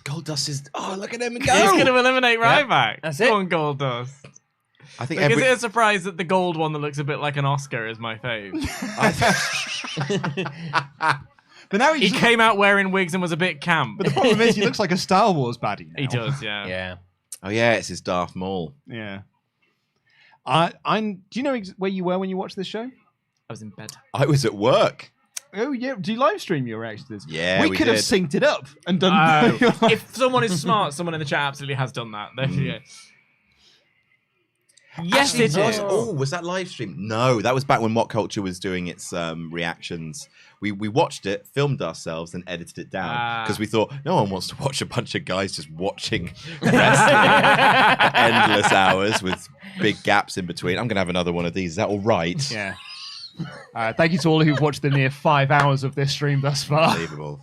Goldust is. Oh, look at him go! He's going to eliminate Ryback. That's it. Go on, Goldust. I think Is it a surprise that the gold one that looks a bit like an Oscar is my fave? But now He came out wearing wigs and was a bit camp. But the problem is, he looks like a Star Wars baddie now. He does, yeah. Yeah. Oh yeah, it's his Darth Maul. Yeah. Do you know where you were when you watched this show? I was in bed. I was at work. Oh yeah. Do you live stream your reaction to this? Yeah, we we could have did. synced it up and done. If someone is smart, someone in the chat absolutely has done that. Yeah. Yes, Actually, it was. is. Oh, was that live stream? No, that was back when What Culture was doing its reactions. We watched it, filmed ourselves, and edited it down because we thought no one wants to watch a bunch of guys just watching wrestling for endless hours with big gaps in between. I'm gonna have another one of these. Is that all right? Yeah. Thank you to all who've watched the near 5 hours of this stream thus far. Unbelievable.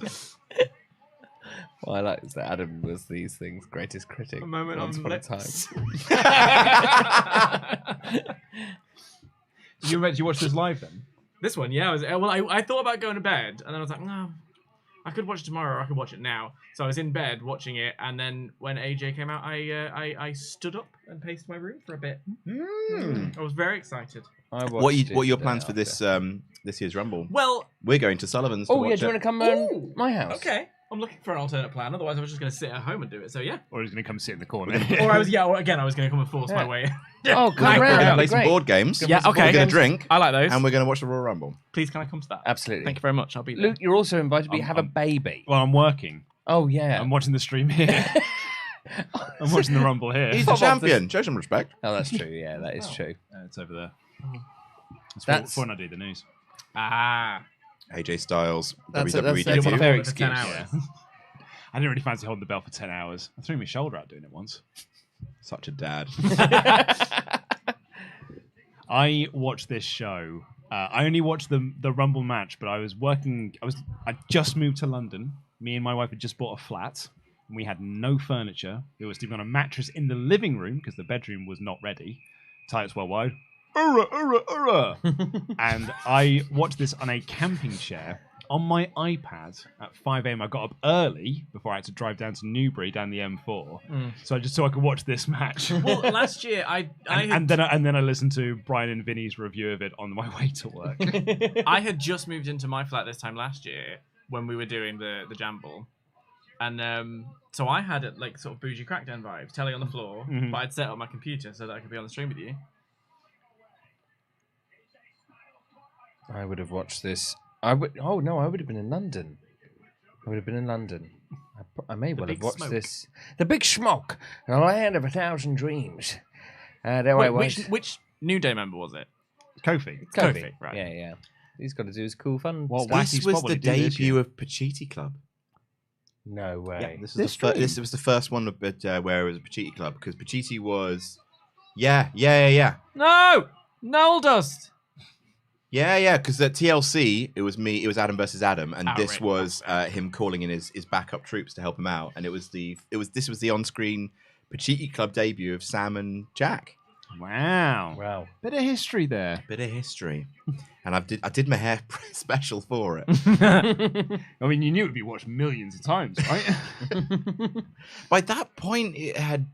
Well, I like that Adam was these things' greatest critic. A moment once on upon a lips. time. You watched this live then? This one, yeah. I thought about going to bed, and then I was like, no, I could watch it tomorrow, or I could watch it now. So I was in bed watching it, and then when AJ came out, I stood up and paced my room for a bit. I was very excited. What are your plans for this year's Rumble? Well, We're going to Sullivan's. Oh to yeah, watch do you it. want to come round my house? okay. I'm looking for an alternate plan. Otherwise, I was just going to sit at home and do it. So yeah. Or he's going to come sit in the corner. Or I was again, I was going to come and force my way. Oh, come We're round. going to that'd play be some great. board games. Yeah, okay. We're going to drink, I like those. and we're going to watch the Royal Rumble. Please, can I come to that? Absolutely. Thank you very much. I'll be there. Luke, you're also invited, but you have a I'm- baby. Well, I'm working. Oh yeah. I'm watching the stream here. I'm watching the Rumble here. He's the champion. Show some respect. Oh, that's true. Yeah, that is true. It's over there. That's- for when I do the news. AJ Styles, That's WWE a debut. fair for 10 excuse. hours. Yeah. I didn't really fancy holding the belt for 10 hours. I threw my shoulder out doing it once. Such a dad. I watched this show. I only watched the Rumble match, but I was working. I just moved to London. Me and my wife had just bought a flat, and we had no furniture. We were sleeping on a mattress in the living room because the bedroom was not ready. Tights worldwide. And I watched this on a camping chair on my iPad at 5 a.m. I got up early before I had to drive down to Newbury down the M4, so I could watch this match. Well, last year and then I listened to Brian and Vinny's review of it on my way to work. I had just moved into my flat this time last year when we were doing the Jamble. And so I had it like sort of bougie crackdown vibes, telly on the floor, but I'd set up my computer so that I could be on the stream with you. I would have watched this. I would have been in London. I may well have big watched smoke. this. The Big Smoke, the Land of 1,000 Dreams. There I was. Which New Day member was it? Kofi. Kofi, right. Yeah. He's got to do his cool fun. What stuff. wacky This was spot would the he do this debut year? of Pacitti Club. No way. This was the first one where it was a Pacitti Club because Pacitti was, yeah. No! Noel Dust! Yeah, because at TLC, it was Adam versus Adam, and this right. was him calling in his backup troops to help him out, and this was the on-screen Pacitti Club debut of Sam and Jack. Wow. Bit of history there. Bit of history, and I did my hair special for it. I mean, you knew it would be watched millions of times, right? By that point, it had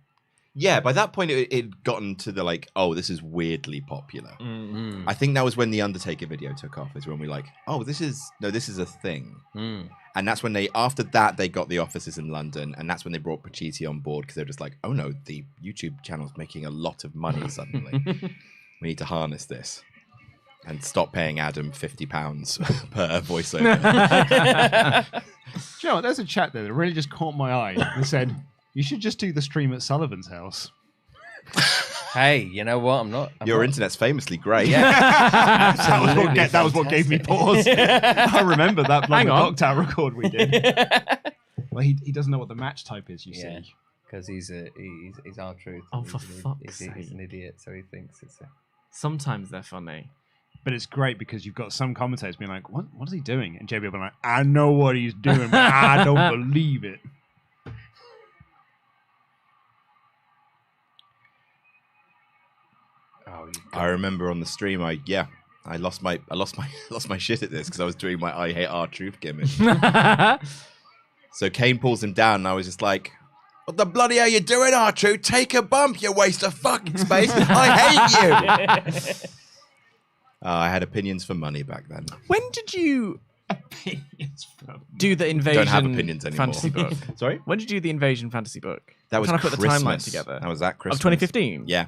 Yeah, by that point it gotten to the like, oh, this is weirdly popular. Mm. I think that was when the Undertaker video took off. Is when we like, oh, this is a thing. And that's when after that they got the offices in London, and that's when they brought Pacitti on board because they're just like, oh no, the YouTube channel's making a lot of money suddenly. We need to harness this and stop paying Adam £50 per voiceover. Do you know what? There's a chat there that really just caught my eye and said, you should just do the stream at Sullivan's house. Hey, you know what? I'm not. Your internet's famously great. that was what gave me pause. I remember that bloody Hang on. lockdown record we did. Well, he doesn't know what the match type is, you Yeah. see. Because he's our truth. Oh, for He's fuck's he's sake. an idiot, so he thinks it's a. Sometimes they're funny. But it's great because you've got some commentators being like, what is he doing? And JB will be like, I know what he's doing, but I don't believe it. Oh, I remember on the stream, I lost my shit at this because I was doing my I hate R-Truth gimmick. So Kane pulls him down, and I was just like, "What the bloody hell you doing, R-Truth? Take a bump, you waste of fucking space. I hate you." I had opinions for money back then. When did you do the Invasion Don't have opinions anymore. fantasy book? Sorry, When did you do the Invasion fantasy book? that was Trying to put the Christmas. timeline together. That was at Christmas Of 2015? Yeah.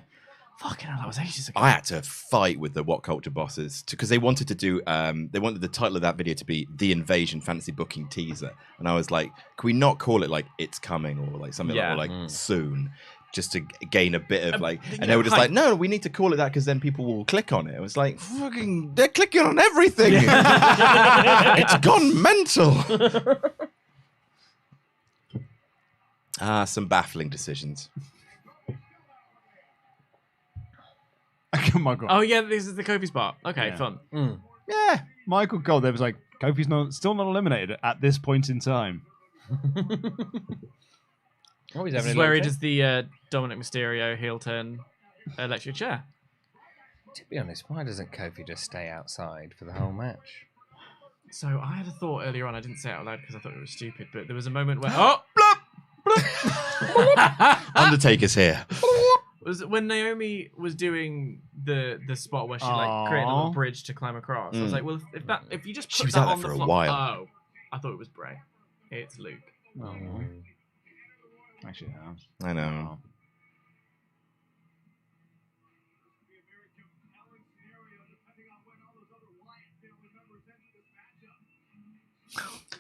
Fucking hell, that was ages ago. I had to fight with the What Culture bosses because they wanted to do. They wanted the title of that video to be the Invasion Fantasy Booking Teaser, and I was like, "Can we not call it like It's Coming or like something Yeah. like Soon, just to gain a bit of like?" you And they were just hype. like, "No, we need to call it that because then people will click on it." I was like, "Fucking, they're clicking on everything. It's gone mental." Some baffling decisions. Oh my God. Oh yeah, this is the Kofi spot. Okay, Yeah. fun. Yeah. Michael Gold, there was like, Kofi's still not eliminated at this point in time. Oh, he's This having is a where he little does the Dominic Mysterio heel turn electric chair. To be honest, why doesn't Kofi just stay outside for the whole match? So I had a thought earlier on. I didn't say it out loud because I thought it was stupid. But there was a moment where Undertaker's here. was when Naomi was doing the spot where she like created a little Aww. bridge to climb across. I was like, well, if you just She put was that out there on the for a floor. while. Oh, I thought it was Bray. It's Luke. Oh. Actually, no. I know.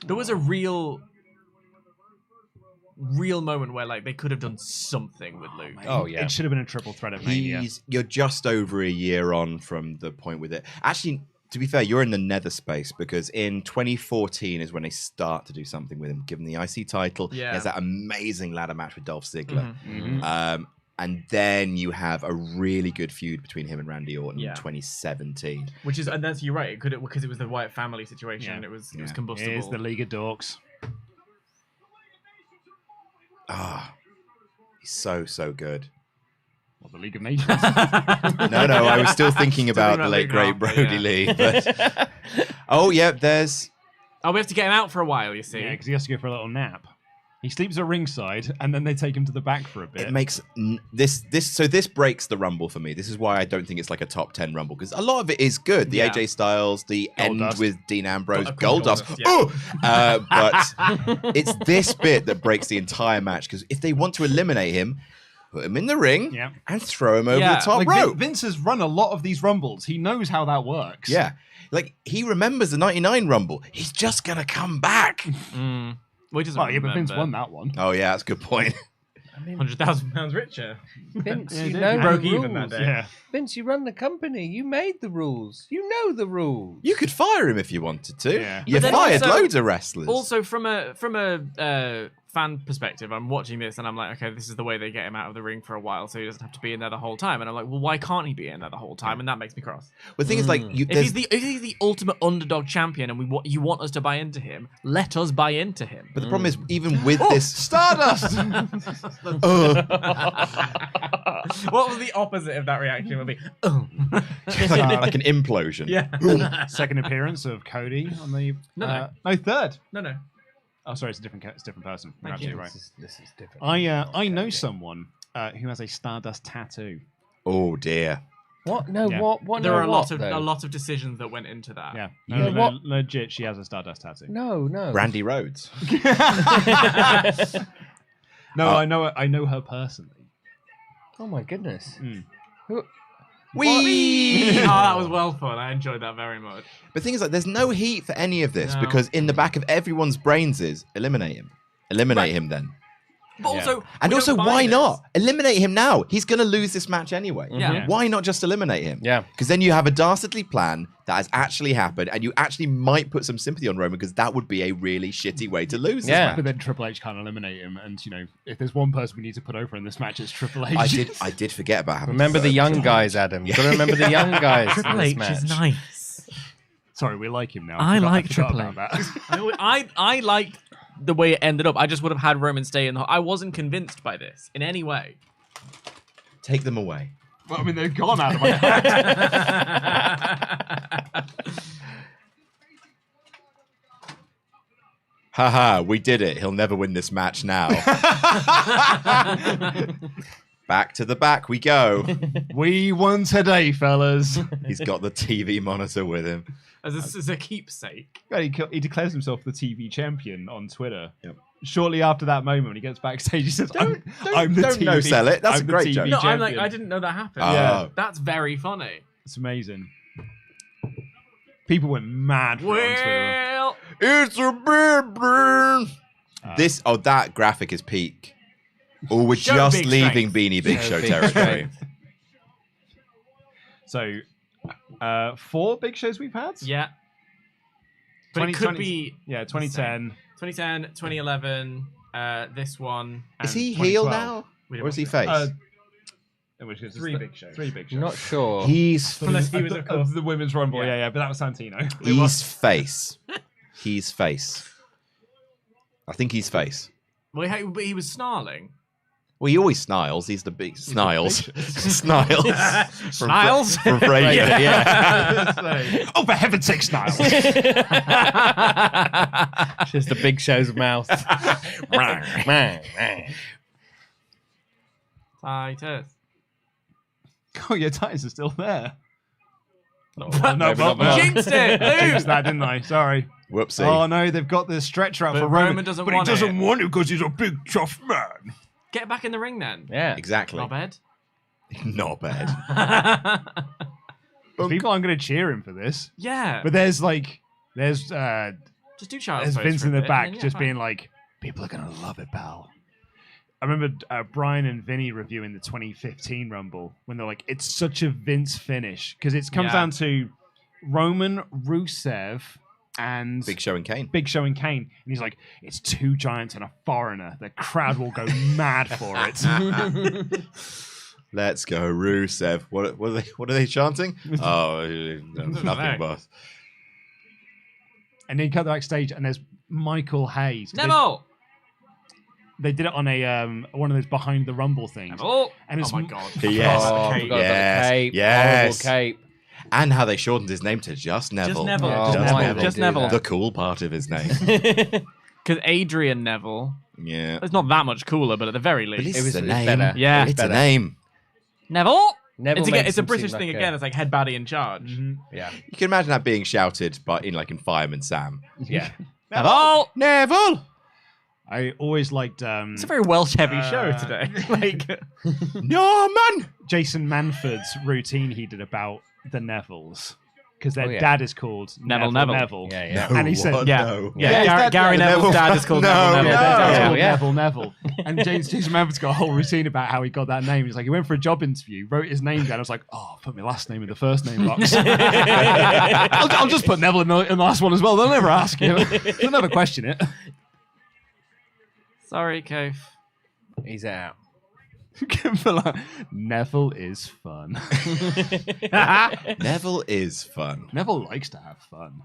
There was a real moment where like they could have done something with Luke. Oh, yeah. It should have been a triple threat at Mania. You're just over a year on from the point with it. Actually, to be fair, you're in the nether space because in 2014 is when they start to do something with him. Give him the IC title. Yeah. He has that amazing ladder match with Dolph Ziggler. Mhm. And then you have a really good feud between him and Randy Orton Yeah. in 2017. Which is, and that's you're right. It could because it was the Wyatt family situation. Yeah. And it was Yeah. combustible. Here's the League of Dorks. He's so good. Or the League of Nations. No, I was still thinking about the about late Luke great Harper, Brody yeah. Lee. But... oh, yeah, there's... Oh, we have to get him out for a while. You see. Yeah, because he has to go for a little nap. He sleeps at ringside, and then they take him to the back for a bit. It makes this breaks the Rumble for me. This is why I don't think it's like a top 10 Rumble because a lot of it is good. The Yeah. AJ Styles, the end Goldust. with Dean Ambrose, Goldust, Goldust. yeah. But it's this bit that breaks the entire match because if they want to eliminate him, put him in the ring Yeah. and throw him over Yeah, the top Like, rope. Vince has run a lot of these Rumbles. He knows how that works. Yeah, like he remembers the '99 Rumble. He's just gonna come back. Well, he doesn't Well, yeah, but Vince remember. won that one. Oh yeah, that's a good point. £100,000 richer. Vince, Yeah, you he know did. the Broke rules. even that day. Yeah. Vince, you run the company. You made the rules. You know the rules. You could fire him if you wanted to. Yeah. You But then fired also- loads of wrestlers. Also, from a fan perspective, I'm watching this and I'm like, okay, this is the way they get him out of the ring for a while, so he doesn't have to be in there the whole time. And I'm like, well, why can't he be in there the whole time? And that makes me cross. But the thing is, like, If he's the ultimate underdog champion, and you want us to buy into him, let us buy into him. but the problem is, even with Oh, this, Stardust! What was the opposite of that reaction? Would be, like an implosion. yeah. Second appearance of Cody on the... No. no, third. No. Oh, sorry, it's a different person. You're Thank absolutely you. right. This is different. I know someone who has a Stardust tattoo. Oh dear. What? No, Yeah. what? There no, are a lot what, of though? decisions that went into that. Yeah, Yeah, no, what- legit, she has a Stardust tattoo. No. Randy Rhodes. No, I know her personally. Oh my goodness. Wee! Oh, that was well fun. I enjoyed that very much. But the thing is, like, there's no heat for any of this No. because in the back of everyone's brains is eliminate him. Eliminate him then. But also, And we also, don't buy why this. not? Eliminate him now. He's going to lose this match anyway. Yeah. Why not just eliminate him? Yeah. Because then you have a dastardly plan that has actually happened and you actually might put some sympathy on Roman because that would be a really shitty way to lose Yeah. this But match. then Triple H can't eliminate him, and if there's one person we need to put over in this match, it's Triple H. I did forget about having Remember the third young charge. guys, Adam. You've got to remember the young guys in Triple this H match. is nice. Sorry, we like him now. I forgot- like forgot Triple about H. that. I liked the way it ended up. I just would have had Roman stay in the. I wasn't convinced by this in any way. Take them away. Well, I mean, they've gone out of my head. Haha, we did it. He'll never win this match now. Back to the back we go. We won today, fellas. He's got the TV monitor with him. As a keepsake. He declares himself the TV champion on Twitter. Yep. Shortly after that moment, when he gets backstage, he says, I'm the don't TV. no-sell it. That's I'm a the great TV joke. No, I'm like, champion." I didn't know that happened. Oh. Yeah. That's very funny. It's amazing. People went mad for it on Twitter. Well, It's a big burn. That graphic is peak. Oh, we're Show just big leaving strength. Beanie Big Show Show big territory. So, 4 big shows we've had? yeah. But it could be Yeah, 2010. 2010, 2011, this one. Is and he heel 2012. now? We didn't Or is he watch face? In which case, 3 big shows. 3 big shows. Not sure. He's Unless he was, of course. the women's rumble, Yeah. yeah, but that was Santino. he's face. He's face. I think he's face. Well, he was snarling. Well, he always sniles. He's the big sniles. Sniles. From Sniles? From Frasier, yeah. Oh, for heaven's sake, Styles. Just the Big Show's mouth. Titus. Oh, your Titus are still there. No, no, maybe not, but- Jinxed it! Jinxed that, didn't I? Sorry. Whoopsie. Oh, no, they've got the stretcher out But for Roman. Roman doesn't but want he doesn't it. want it because he's a big, tough man. Get back in the ring then. Yeah. Exactly. Not bad. Not bad. People aren't going to cheer him for this. Yeah. But there's Just do Child's Pose Vince for a in the bit, back and then, just fine. being like, people are going to love it, pal. I remember Brian and Vinny reviewing the 2015 Rumble when they're like, it's such a Vince finish. Because it comes Yeah. down to Roman, Rusev, and Big Show and Kane. Big Show and Kane. And he's like, it's 2 giants and a foreigner. The crowd will go mad for it. Let's go, Rusev. What are they chanting? Oh, nothing, boss. And then you cut backstage and there's Michael Hayes. Neville! They did it on a one of those behind the Rumble things. Neville! And it's Oh my god. Yes. Oh, Cape. forgot about Yes. the cape. Yes. Horrible cape. And how they shortened his name to just Neville. Neville. Oh, Just why Neville. did they Just do Neville. The cool part of his name. Because Adrian Neville. Yeah. It's not that much cooler, but at the very But least. it's was- a it was name. better. Yeah. It's Better. a name. Neville! Neville It's makes a him British seem thing like again. It's like head baddie in charge. Yeah. You can imagine that being shouted, but in Fireman Sam. Yeah. Neville! Neville! I always liked It's a very Welsh heavy show today. Like, Norman! Jason Manford's routine he did about the Nevilles. Because their Oh, yeah. dad is called Neville. Neville. Yeah, yeah. And he said, What? yeah. No. Yeah, Yeah, Gary, is that- Gary yeah, Neville's Neville- dad is called No, Neville. Yeah, Neville. their dad's Yeah, called yeah. Neville. And Jason Manford's got a whole routine about how he got that name. He's like, he went for a job interview, wrote his name down. I was like, oh, put my last name in the first name box. I'll just put Neville in the last one as well. They'll never ask you. They'll never question it. Sorry, Kof. He's out. Neville is fun. Neville is fun. Neville likes to have fun.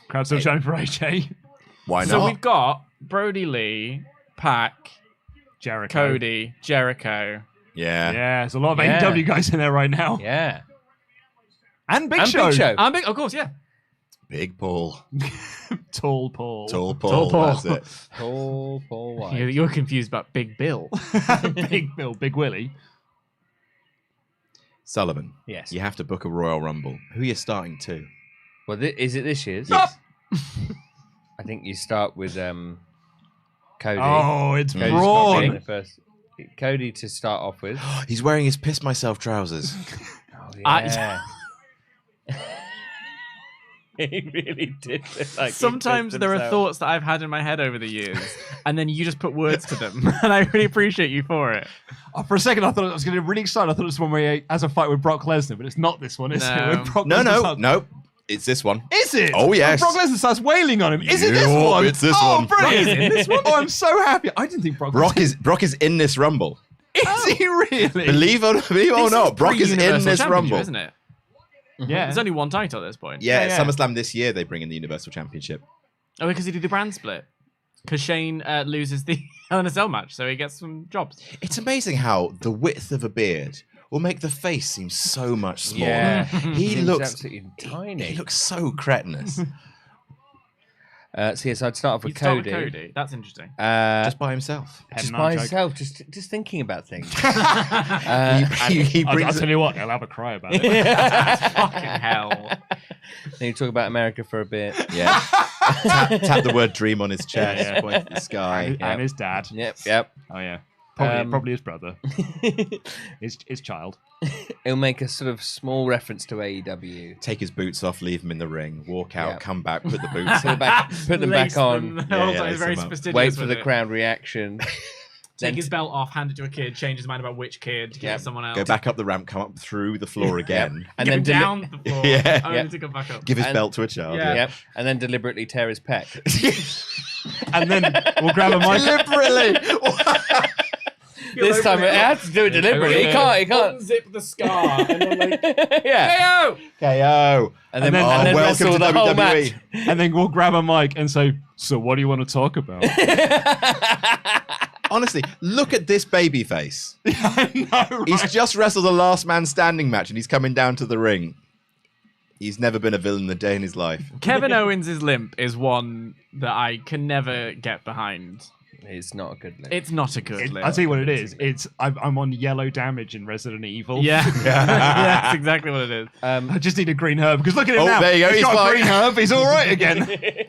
Crowd still shouting for AJ. Why So not? we've got Brody Lee, Pac, Jericho. Cody, Jericho. Yeah. Yeah, there's a lot of Yeah. AEW guys in there right now. Yeah. And Big And Show. Big Show. Big, of course, yeah. Big Paul. Tall Paul. Tall Paul. Tall Paul. That's it. Paul White. You're confused about Big Bill. Big Bill, Big Willie. Sullivan. Yes. You have to book a Royal Rumble. Who are you starting to? Well, is it this year's? Yes. I think you start with Cody. Oh, it's Cody's got to be in Braun. the first. Cody to start off with. He's wearing his piss myself trousers. Oh, I- yeah. He really did look like he Sometimes pissed there are himself. thoughts that I've had in my head over the years, and then you just put words to them, and I really appreciate you for it. Oh, for a second, I thought I was going to be really excited. I thought it was one where he has a fight with Brock Lesnar, but it's not this one, is No. it? When Brock No, Lesnar no, starts- no. It's this one. Is it? Oh, yes. When Brock Lesnar starts wailing on him. Is it this Yup, one? it's this oh, one. brilliant. Is it this one? Oh, I'm so happy. I didn't think Brock Brock is in this Rumble. Is he really? Believe it or not, Brock is in Pre-Universal this Championship, Rumble. isn't it? Yeah. There's only one title at this point. Yeah, Yeah, yeah. SummerSlam this year they bring in the Universal Championship. Oh, because he did the brand split. Because Shane loses the Hell in a Cell match, so he gets some jobs. It's amazing how the width of a beard will make the face seem so much smaller. Yeah. He Seems looks absolutely tiny. He looks so cretinous. So yes, I'd start off with You start Cody. with Cody. That's interesting. Just by himself. Just Head by nod joke. himself, just thinking about things. He I'll brings tell you what, I'll have a cry about it. Fucking hell. Then you talk about America for a bit. yeah. tap the word dream on his chest, Yeah, yeah. point to the sky. And his dad. Yep. Oh, yeah. Probably, Um, probably his brother. His child. He'll make a sort of small reference to AEW. Take his boots off, leave him in the ring, walk out, Yeah. come back, put the boots Put on. them back on. Them. Yeah, Also, yeah, he's very lace them up. fastidious Wait for with the it. crowd reaction. Take his belt off, hand it to a kid, change his mind about which kid, give Yep. it to someone else. Go back up the ramp, come up through the floor again. And Go then down the floor, Yeah. only Yep. to come back up. Give his And- belt to a child. Yeah. Yep. And then deliberately tear his pec. And then we'll grab a mic. Deliberately. This time it had to do it deliberately. He can't. Unzip the scar and then like, Yeah. KO! KO. And then, then- and then welcome wrestle to the whole WWE. match. And then we'll grab a mic and say, so what do you want to talk about? Honestly, look at this baby face. I know, right? He's just wrestled a last man standing match and he's coming down to the ring. He's never been a villain a day in his life. Kevin Owens' limp is one that I can never get behind. It's not a good limp. It's not a good It- limp. I'll tell you what it is. It's I'm on yellow damage in Resident Evil. Yeah. Yeah, that's exactly what it is. I just need a green herb because look at him Oh, now. there you go, He's he's got fine. a green herb. He's all right again.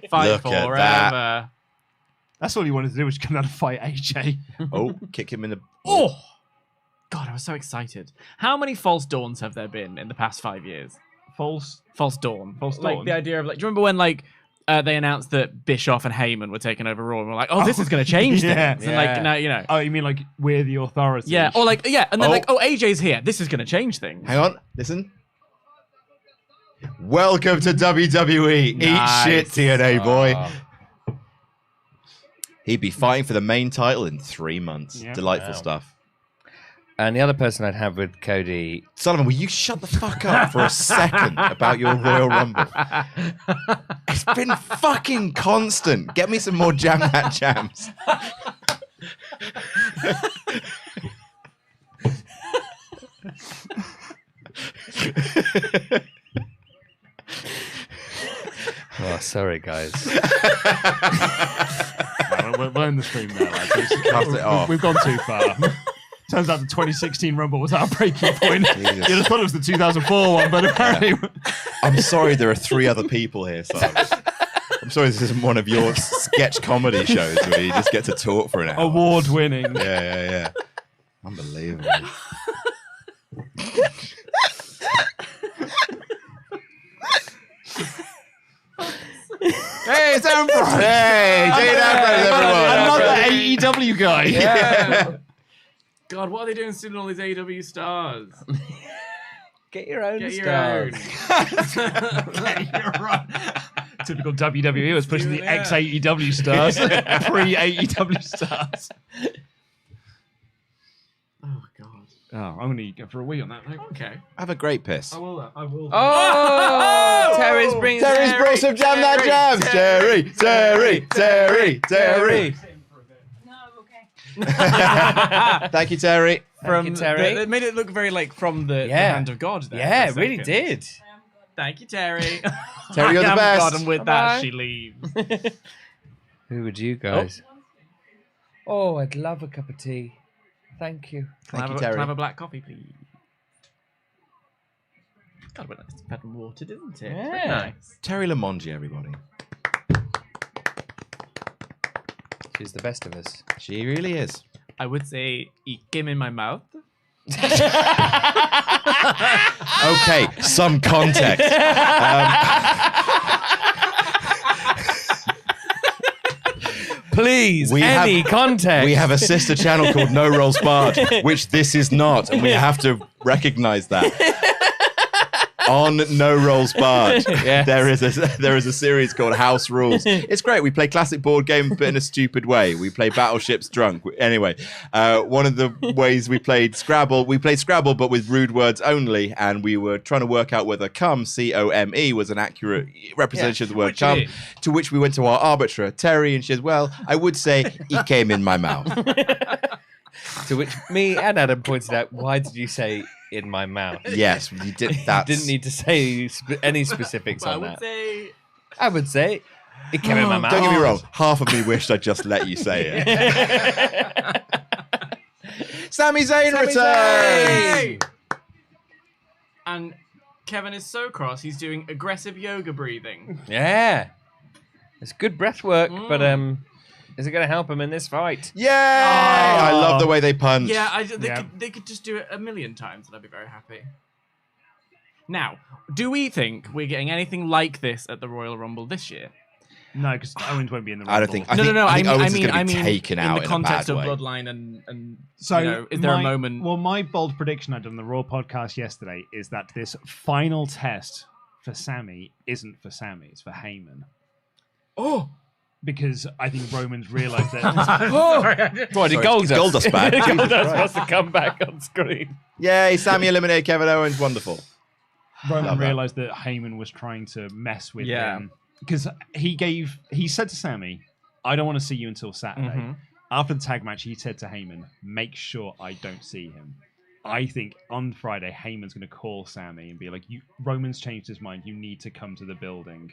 Fight Look at forever. That's all he wanted to do was come down to fight AJ. Oh, kick him in the... Oh! God, I was so excited. How many false dawns have there been in the past 5 years? False. False dawn. False Like dawn? the idea of like, do you remember when like they announced that Bischoff and Heyman were taking over Raw and we're like, oh, this is going to change Yeah. things. And like, Yeah. now, you know. Oh, you mean like we're the authority? Yeah, or like, yeah, and then Oh. like, oh, AJ's here. This is going to change things. Hang on, listen. Welcome to WWE. Nice. Eat shit, TNA boy. Oh. He'd be fighting for the main title in 3 months. Yeah. Delightful Wow. stuff. And the other person I'd have with Cody. Sullivan, will you shut the fuck up for a second about your Royal Rumble? It's been fucking constant. Get me some more Jam That Jams. Oh, sorry, guys. We're in the stream now, lads. Cast it off. We've gone too far. Turns out the 2016 Rumble was our breaking point. Jesus. You'd have thought it was the 2004 one, but apparently... I'm sorry there are 3 other people here, Simon. I'm sorry this isn't one of your sketch comedy shows where you just get to talk for an hour. Award-winning. Yeah. Unbelievable. Hey, it's Ambrose! Hey, Jade Ambrose, everyone. Another AEW guy. Yeah. God, what are they doing stealing all these AEW stars? Get your own Get your stars. own. You're right. Typical WWE was pushing the Yeah. ex-AEW stars, pre-AEW stars. Oh, God. Oh, I'm going to go for a wee on that. Mate. Okay. Have a great piss. I will. Oh! Terry's bringing Terry's brought some Jam That Jams. Terry. Thank you, Terry. Thank you, Terry. It made it look very like from the Yeah. hand of God. There Yeah, for it a really second. did. Thank you, Terry. Terry, you're the I am best. God, and with Bye-bye. that, she leaves. Who would you guys? Oh, I'd love a cup of tea. Thank you. Can I Thank you, have Terry. Can I have a black coffee, please? God, but it's better watered, isn't it? Very Yeah. nice. Terry Lamongi, everybody. She's the best of us. She really is. I would say it came in my mouth. Okay, some context. Please, We any have- context. We have a sister channel called No Rolls Barred, which this is not, and we have to recognize that. On No Rolls Barred, Yes. there is a series called House Rules. It's great. We play classic board games, but in a stupid way. We play battleships drunk. Anyway, one of the ways we played Scrabble, but with rude words only, and we were trying to work out whether "come" C-O-M-E was an accurate representation of the word Which it "come." is. To which we went to our arbiter Terry, and she says, "Well, I would say he came in my mouth." To which me and Adam pointed out, why did you say in my mouth? Yes, you did. You That's didn't need to say any specifics But I on would that. say I would say it came in my mouth. Don't get me wrong. Half of me wished I'd just let you say it. Sami Zayn returns. And Kevin is so cross, he's doing aggressive yoga breathing. Yeah. It's good breath work, but is it going to help him in this fight? Yay! I love the way they punch. Yeah, they Yeah. They could just do it a million times and I'd be very happy. Now, do we think we're getting anything like this at the Royal Rumble this year? No, because Owens won't be in the Rumble. I don't think. I think Owens is going to be taken in out the in a context bad of way. Bloodline and So, you know, is there a moment? Well, my bold prediction I did on the Raw podcast yesterday is that this final test for Sammy isn't for Sammy; it's for Heyman. Oh, Because I think Roman's realised that. What, did Sorry, Goldust? Goldust back. Jesus Goldust Christ. wants to come back on screen. Yay! Sammy eliminated Kevin Owens. Wonderful. Roman Love that. realised that Heyman was trying to mess with Yeah. him because he said to Sammy, "I don't want to see you until Saturday." Mhm. After the tag match, he said to Heyman, "Make sure I don't see him." I think on Friday, Heyman's going to call Sammy and be like, Roman's changed his mind. You need to come to the building."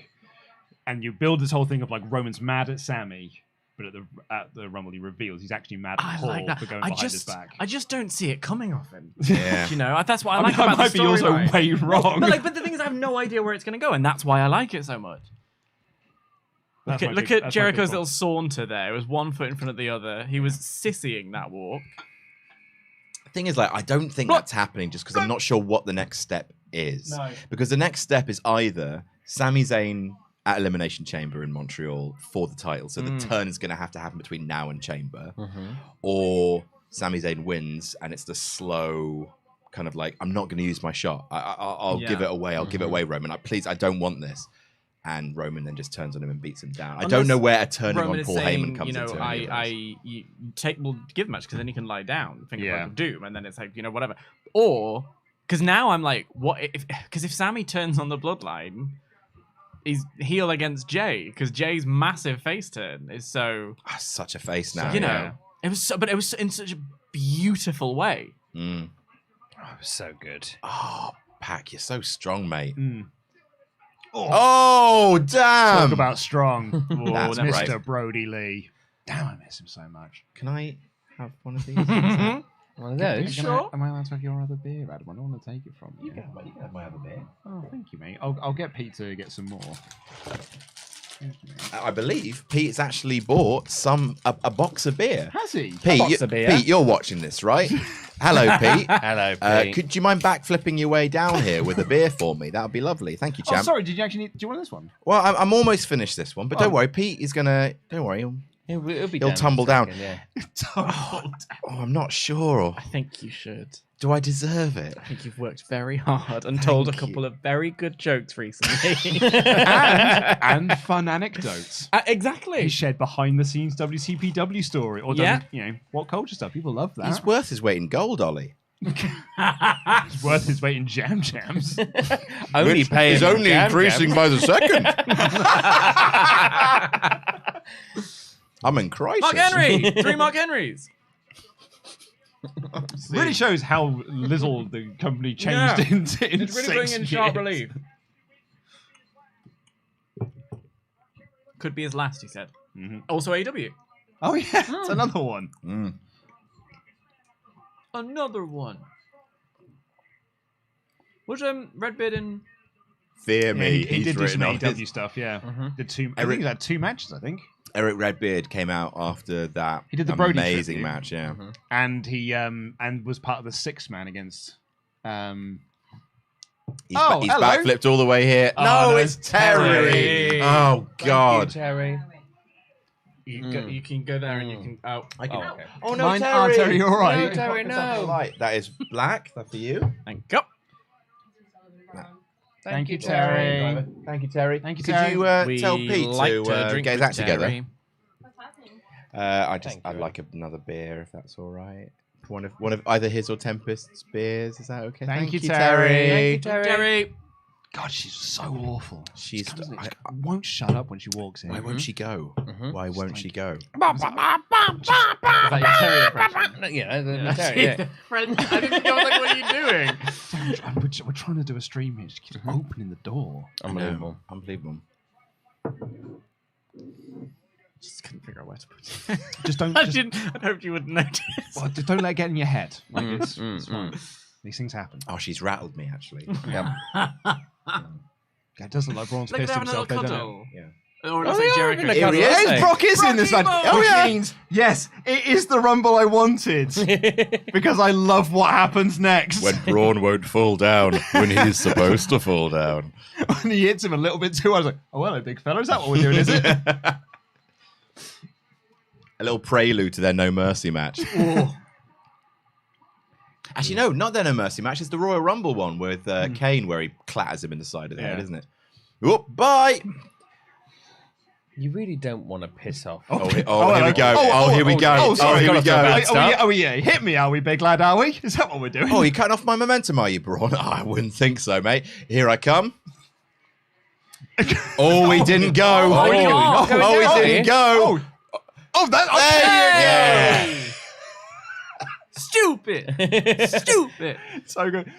And you build this whole thing of like Roman's mad at Sammy, but at the Rumble he reveals he's actually mad at I Paul like that. for going I behind his just, back. I just don't see it coming off him. Yeah. You know, that's what I I like mean, about that might the be also storyline. way wrong. But the thing is, I have no idea where it's going to go, and that's why I like it so much. That's Look my at, big- look at that's my Jericho's big little saunter there. It was one foot in front of the other. He was sissying that walk. The thing is, like, I don't think that's happening just because I'm not sure what the next step is. No. Because the next step is either Sami Zayn at Elimination Chamber in Montreal for the title, so the turn is going to happen between now and Chamber, or Sami Zayn wins and it's the slow kind of like, I'm not going to use my shot. I'll give it away. I'll give it away, Roman. Please, I don't want this. And Roman then just turns on him and beats him down. I don't know where a turning Roman on is Paul saying, Heyman comes you know, into any of this. we'll give a match because then he can lie down, think Yeah. of Doom, and then it's like, you know, whatever. Or because now I'm like, what if? Because if Sammy turns on the Bloodline, he's heel against Jay because Jay's massive face turn is so. Such a face now. You know, yeah. it was, but it was in such a beautiful way. Mm. Oh, it was so good. Oh, Pac, you're so strong, mate. Mm. Oh, damn. Talk about strong. Oh, That's Mr. right. Brody Lee. Damn, I miss him so much. Can I have one of these? One of those. Sure. Am I allowed to have your other beer, Adam? I don't want to take it from you. You can have my other beer. Oh, thank you, mate. I'll get Pete to get some more. Thank you, mate. I believe Pete's actually bought a box of beer. Has he? Pete, box of beer? Pete, you're watching this, right? Hello, Pete. Hello, Pete. Could you mind backflipping your way down here with a beer for me? That would be lovely. Thank you, Oh, champ. sorry. Did you actually need? Do you want this one? Well, I'm almost finished this one, but don't worry. Pete is gonna. Don't worry. It'll be He'll down in a tumble down. second, yeah. Oh, I'm not sure. I think you should. Do I deserve it? I think you've worked very hard and told a couple of very good jokes recently. and fun anecdotes. Exactly. He shared behind the scenes WCPW story, or Yeah. you know, what culture stuff. People love that. He's worth his weight in gold, Ollie. It's worth his weight in jams. Only Which paying is only jam increasing jam. by the second. I'm in crisis. Mark Henry! 3 Mark Henrys. Really shows how little the company changed Yeah. in It's really putting 6 in sharp years. relief. could be his last, he said. Mhm. Also AEW. Oh yeah, it's another one. Mm. Another one. Was Redbeard in... Fear Yeah, me. he he's did do written some on AEW his- stuff. Yeah, Mhm. did two. I think he had 2 matches. I think, Eric Redbeard came out after that. He did the Brody amazing tribute. match. Yeah. and he and was part of the 6-man against. He's, Oh, he's hello. backflipped all the way here. Oh, no, no, it's it's Terry. Terry. Oh God. Terry. You can go there and you can... Oh, I can, Oh, okay. oh no, Mine- Terry. oh, Terry, you're all right. No, Terry, no. Light. That is black. That's for you. thank you. Thank you, Terry. Thank you, Terry. Thank you, Could Terry. you We tell Pete like to drink get his with act together? Terry. What's happening? I'd like another beer if that's all right. One of either his or Tempest's beers. Is that okay? Thank you, Terry. Thank you, Terry. God, she's so awful. She's. She comes in, she won't shut up when she walks in. Why won't she go? Why won't she go? Is that your Terry impression? Yeah, the Terry. Yeah. Friend, I didn't know like, what are you doing? We're trying to do a stream here. She keeps opening the door. Unbelievable. Unbelievable. Just couldn't figure out where to put it. Just don't. I Just, didn't. I hoped you would notice. well, just don't let it get in your head. Like Mm, it's mm, fine. These things happen. Oh, she's rattled me actually. Yeah. It does look like Braun's Look, pissed they're having a himself. They little don't cuddle. Yeah. Or Oh, is they it are Jericho? having a Here he cuddle, is. aren't they? Brock is in this match. Oh, Which yeah. means Yes, it is the rumble I wanted because I love what happens next. when Braun won't fall down when he's supposed to fall down. When he hits him a little bit too, I was like, "Oh, hello, big fella. Is that what we're doing? Is it?" A little prelude to their No Mercy match. Actually, no, not their No Mercy match. It's the Royal Rumble one with Kane, where he clatters him in the side of the head, Yeah. isn't it? Oh, bye. You really don't want to piss off. Oh, here we hello. go. Oh, here we go. Oh, sorry. here we Got off to a go. bad Are we, hit me, are we, big lad? Are we? Is that what we're doing? Oh, you're cutting off my momentum, are you, Braun? Oh, I wouldn't think so, mate. Here I come. Oh, he didn't go. Oh, he didn't go. Oh, he didn't go. Oh, that. There you go. Stupid. Stupid. So good.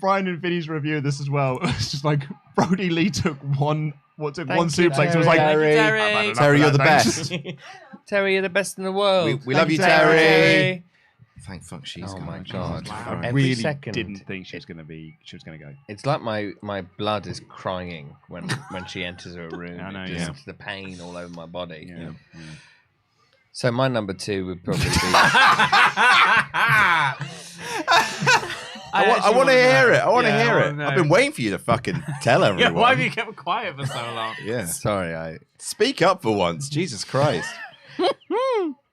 Brian and Vinny's review of this as well. It's just like Brody Lee took one you, suplex and was like, Terry. "I've had enough Terry, of you're the that, thanks." best. Terry, you're the best in the world. We love you, Thank Terry. Thank fuck she's Oh gone. my Jesus God. Christ. I Every really second. didn't think she was going to go. It's like my blood is crying when she enters a room. I know, It's yeah. just the pain all over my body. Yeah. So my number 2 would probably be. I want to hear it. I want to Yeah, heir I it. wanna know. I've been waiting for you to fucking tell Yeah, everyone. why have you kept quiet for so long? Yeah. Sorry, I. Speak up for once. Jesus Christ.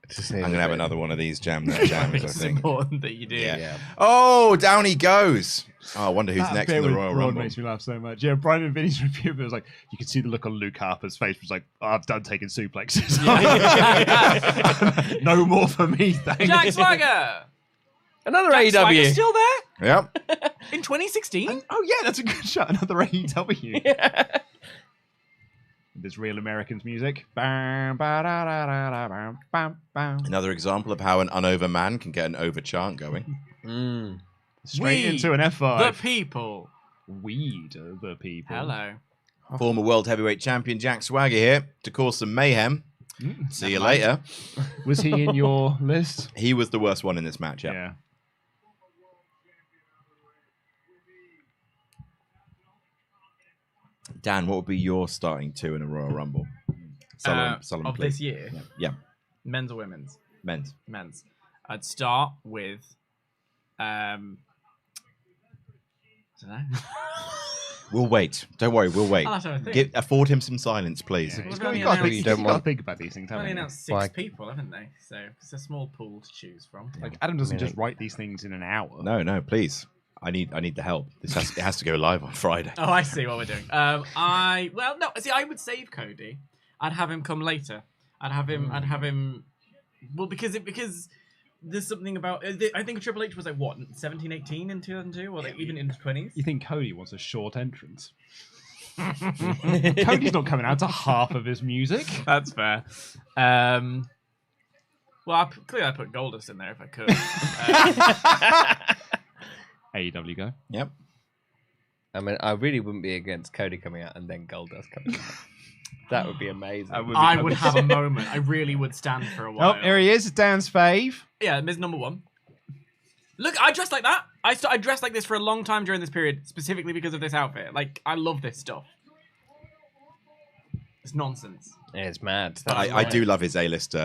Just I'm going to have another one of these jams, I It's think. important that you do. Yeah. Oh, down he goes. Oh, I wonder who's That next bit in the with Royal Braun Rumble. makes me laugh so much. Yeah, Brian and Vinny's review was like, you could see the look on Luke Harper's face. It was like, oh, I've done taking suplexes. No more for me, thanks. Jack Swagger. Another Jack Swagger's AEW. still there Yep. in 2016. Oh yeah, that's a good shot. Another AEW. This real Americans music. Bam, ba-da-da-da-da, bam, bam. Another example of how an unover man can get an over chant going. Straight We, into an The F5. people. Weed the people. Hello. Former World Heavyweight Champion Jack Swagger here to cause some mayhem. See you later. Was he in your list? He was the worst one in this match, yeah. Yeah. Dan, what would be your starting 2 in a Royal Rumble? Solemn Of plea. this year, Yeah. men's or women's? Men's. Men's. I'd start with, I don't know. We'll wait. Don't worry, we'll wait. I'll have to have a think. Afford him some silence, please. Yeah, We've you've only got to announced- think, think about these things, They've only haven't you? announced 6 Why? people, haven't they? So it's a small pool to choose from. Like Adam doesn't just write these things in an hour. No, please. I need the help. It has to go live on Friday. Oh, I see what we're doing. I would save Cody. I'd have him come later. I'd have him. Well, because there's something about. I think Triple H was like what 17, 18 in 2002, or like even in his 20s. You think Cody wants a short entrance? Cody's not coming out to half of his music. That's fair. Well, clearly I put Goldust in there if I could. AEW go. Yep. I mean, I really wouldn't be against Cody coming out and then Goldust coming out. That would be amazing. I would have a moment. I really would stand for a while. Oh, here he is, Dan's fave. Yeah, Miz number 1. Look, I dressed like that. I dressed like this for a long time during this period, specifically because of this outfit. Like, I love this stuff. It's nonsense. Yeah, it's mad. I do love his A-list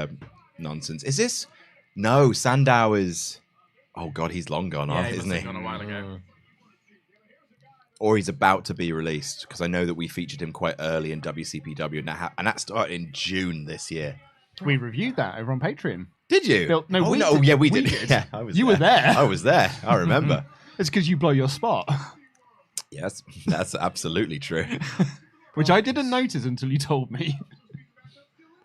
nonsense. Is this? No, Sandow is... Oh, God, he's long gone off, isn't he? Gone a while ago. Or he's about to be released, because I know that we featured him quite early in WCPW, and that started in June this year. We reviewed that over on Patreon. Did you? Bill, no, oh, we no, did. yeah, we We did. did. Yeah, I was You there. were there. I was there. I remember. It's because you blow your spot, Yes, that's absolutely true. which I didn't notice until you told me.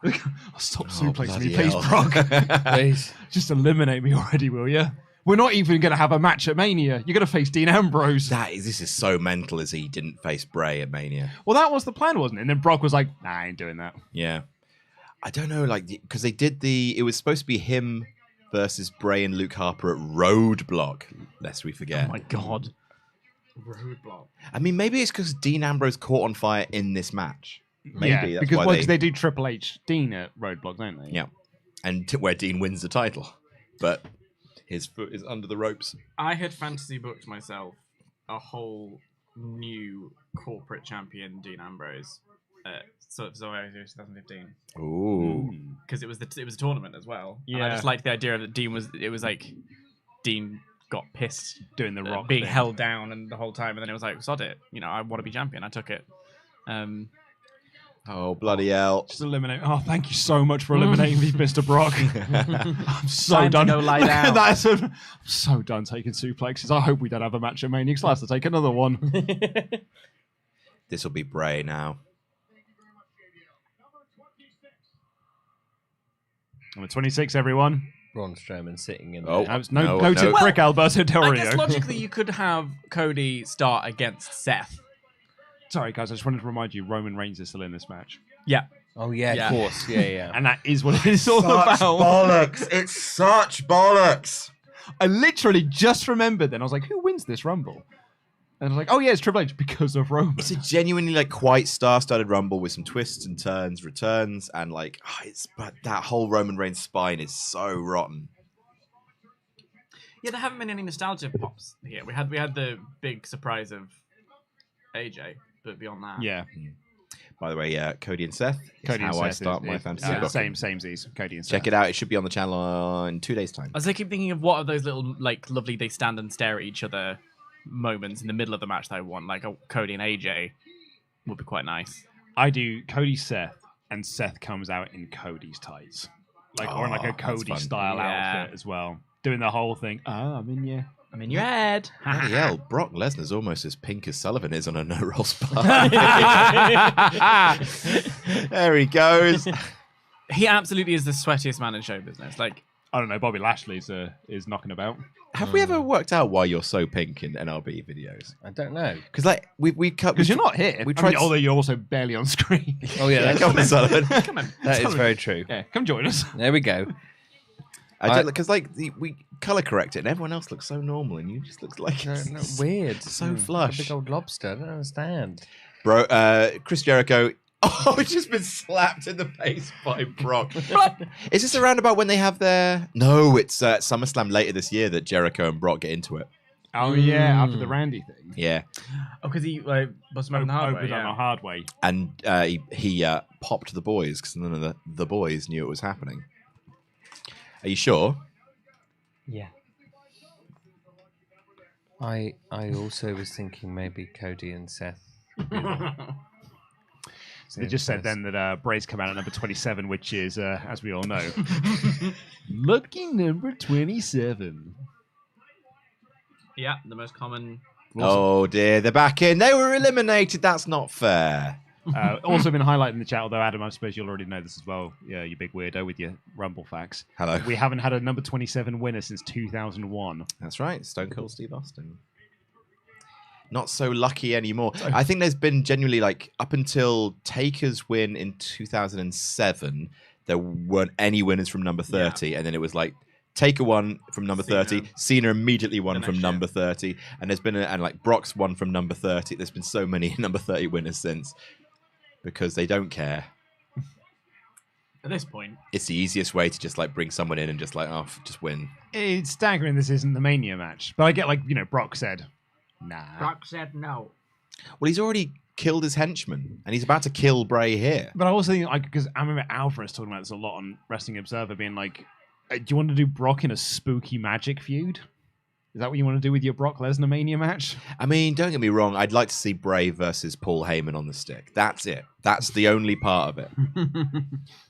I'll stop suplexing bloody me, please, hell. Brock. Please. Just eliminate me already, will you? We're not even going to have a match at Mania. You're going to face Dean Ambrose. This is so mental as he didn't face Bray at Mania. Well, that was the plan, wasn't it? And then Brock was like, nah, I ain't doing that. Yeah. I don't know, like, because they did it was supposed to be him versus Bray and Luke Harper at Roadblock, lest we forget. Oh my god. Roadblock. I mean, maybe it's because Dean Ambrose caught on fire in this match. Maybe yeah, that's because why they do Triple H Dean at Roadblock, don't they? Yeah. And where Dean wins the title. But his foot is under the ropes. I had fantasy booked myself a whole new corporate champion, Dean Ambrose, Survivor Series 2015, Ooh. because it was a tournament as well. And Yeah. I just liked the idea that Dean was like Dean got pissed Doing the Rock being thing. held down and the whole time, and then it was like, sod it, I want to be champion. I took it. Oh, bloody hell. Just eliminate. Oh, thank you so much for eliminating me, Mr. Brock. I'm so Time to done. go lie Look at down. that. I'm so done taking suplexes. I hope we don't have a match at Mania, because I'll have to take another one. This will be Bray now. Number 26, everyone. Braun Strowman sitting in Oh. there. No tip prick, Alberto Del I Rio. guess logically you could have Cody start against Seth. Sorry, guys. I just wanted to remind you, Roman Reigns is still in this match. Yeah. Oh, yeah, Yeah. of course. Yeah. And that is what it's all about. bollocks. It's such bollocks. I literally just remembered then. I was like, who wins this Rumble? And I was like, oh, yeah, it's Triple H because of Roman. It's a genuinely quite star-studded Rumble with some twists and turns, returns, and but that whole Roman Reigns spine is so rotten. Yeah, there haven't been any nostalgia pops here. We had the big surprise of AJ, but beyond that, Yeah. By the way, Cody and Seth. Cody and how I Seth start is- my is- fantasy yeah, booking. Samesies. Cody and Check Seth. it out. It should be on the channel in 2 days' time. As I keep thinking of what are those little lovely they stand and stare at each other moments in the middle of the match that I want, like Cody and AJ would be quite nice. I do Cody Seth, and Seth comes out in Cody's tights, or in a that's Cody fun. style Yeah. outfit as well, doing the whole thing. Oh, I'm in you. I'm in your head. Bloody hell, Brock Lesnar's almost as pink as Sullivan is on a no-roll spot. There he goes. He absolutely is the sweatiest man in show business. Like, I don't know. Bobby Lashley's is knocking about. Have we ever worked out why you're so pink in NRB videos? I don't know. Because we cut Because you're not here. We I tried. mean, although you're also barely on screen. Oh, yeah, Yeah, that's come on, Sullivan. come on. that is very true. Yeah, come join us. There we go. Because we color correct it, and everyone else looks so normal, and you just look like it's Weird. so A flush. big old lobster. I don't understand. Bro, Chris Jericho. Oh, it's just been slapped in the face by Brock. Is this around about when they have their? No, it's SummerSlam later this year that Jericho and Brock get into it. Oh yeah, after the Randy thing. Yeah, Oh, because he busted him open the hard way. Opened on a hard way. and he popped the boys because none of the boys knew it was happening. Are you sure? Yeah. I also was thinking maybe Cody and Seth. So they just said then that Bray's come out at number 27, which is, as we all know, lucky number 27. Yeah, the most common. Oh dear, they're back in. They were eliminated. That's not fair. Also been highlighted in the chat, although Adam, I suppose you'll already know this as well. Yeah, you big weirdo with your Rumble facts. Hello. We haven't had a number 27 winner since 2001. That's right, Stone Cold Steve Austin. Not so lucky anymore. I think there's been genuinely up until Taker's win in 2007, there weren't any winners from number 30, and then it was Taker won from number 30, Cena immediately won from number 30, and there's been Brock's won from number 30. There's been so many number 30 winners since. because they don't care. At this point, It's the easiest way to just like bring someone in and just like, oh, just win. It's staggering this isn't the Mania match. But I get, like, Brock said, nah. Brock said no. Well, he's already killed his henchman, and he's about to kill Bray here. But I also think, like, because I remember Alvarez talking about this a lot on Wrestling Observer, being like, do you want to do Brock in a spooky magic feud? Is that what you want to do with your Brock Lesnar Mania match? I mean, don't get me wrong. I'd like to see Bray versus Paul Heyman on the stick. That's it. That's the only part of it.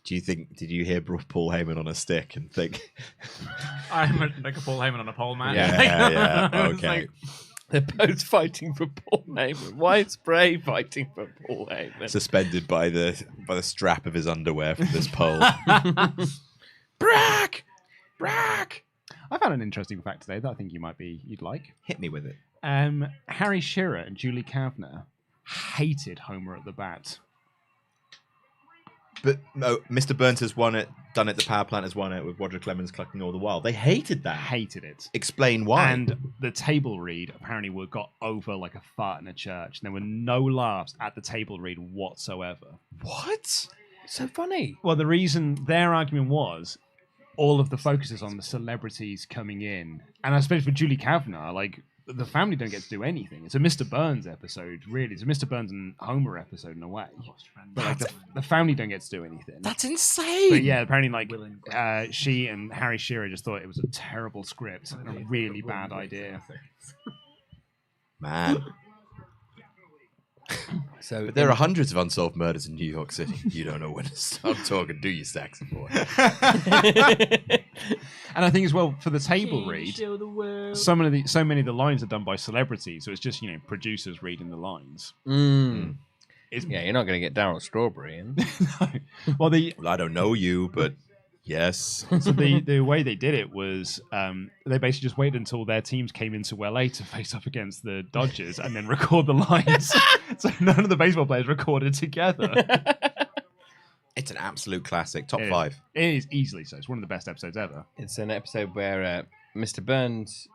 Did you hear Paul Heyman on a stick and think? I'm like a Paul Heyman on a pole, man. Yeah, It's okay. like, They're both fighting for Paul Heyman. Why is Bray fighting for Paul Heyman? Suspended by the strap of his underwear from this pole. Brack! I found an interesting fact today that I think you'd like. Hit me with it. Harry Shearer and Julie Kavner hated Homer at the Bat. But Mr. Burns has done it. The Power Plant has won it with Roger Clemens clucking all the while. They hated that. Hated it. Explain why. And the table read apparently got over like a fart in a church. And there were no laughs at the table read whatsoever. What? So funny. Well, the reason their argument was all of the focus is on the celebrities coming in. And I suppose for Julie Kavner, like, the family don't get to do anything. It's a Mr. Burns episode, really. It's a Mr. Burns and Homer episode in a way. But like the family don't get to do anything. That's insane. But yeah, apparently like she and Harry Shearer just thought it was a terrible script and a really bad idea. Man. So But there are hundreds of unsolved murders in New York City. You don't know when to start talking, do you, Saxon boy? And I think as well for the table read, so many of the lines are done by celebrities, so it's just producers reading the lines. Yeah, you're not going to get Darryl Strawberry in. No. Well, I don't know you, but yes. so the way they did it was they basically just waited until their teams came into LA to face up against the Dodgers and then record the lines. So none of the baseball players recorded together. It's an absolute classic. Top It is. 5. It is easily so. It's one of the best episodes ever. It's an episode where Mr. Burns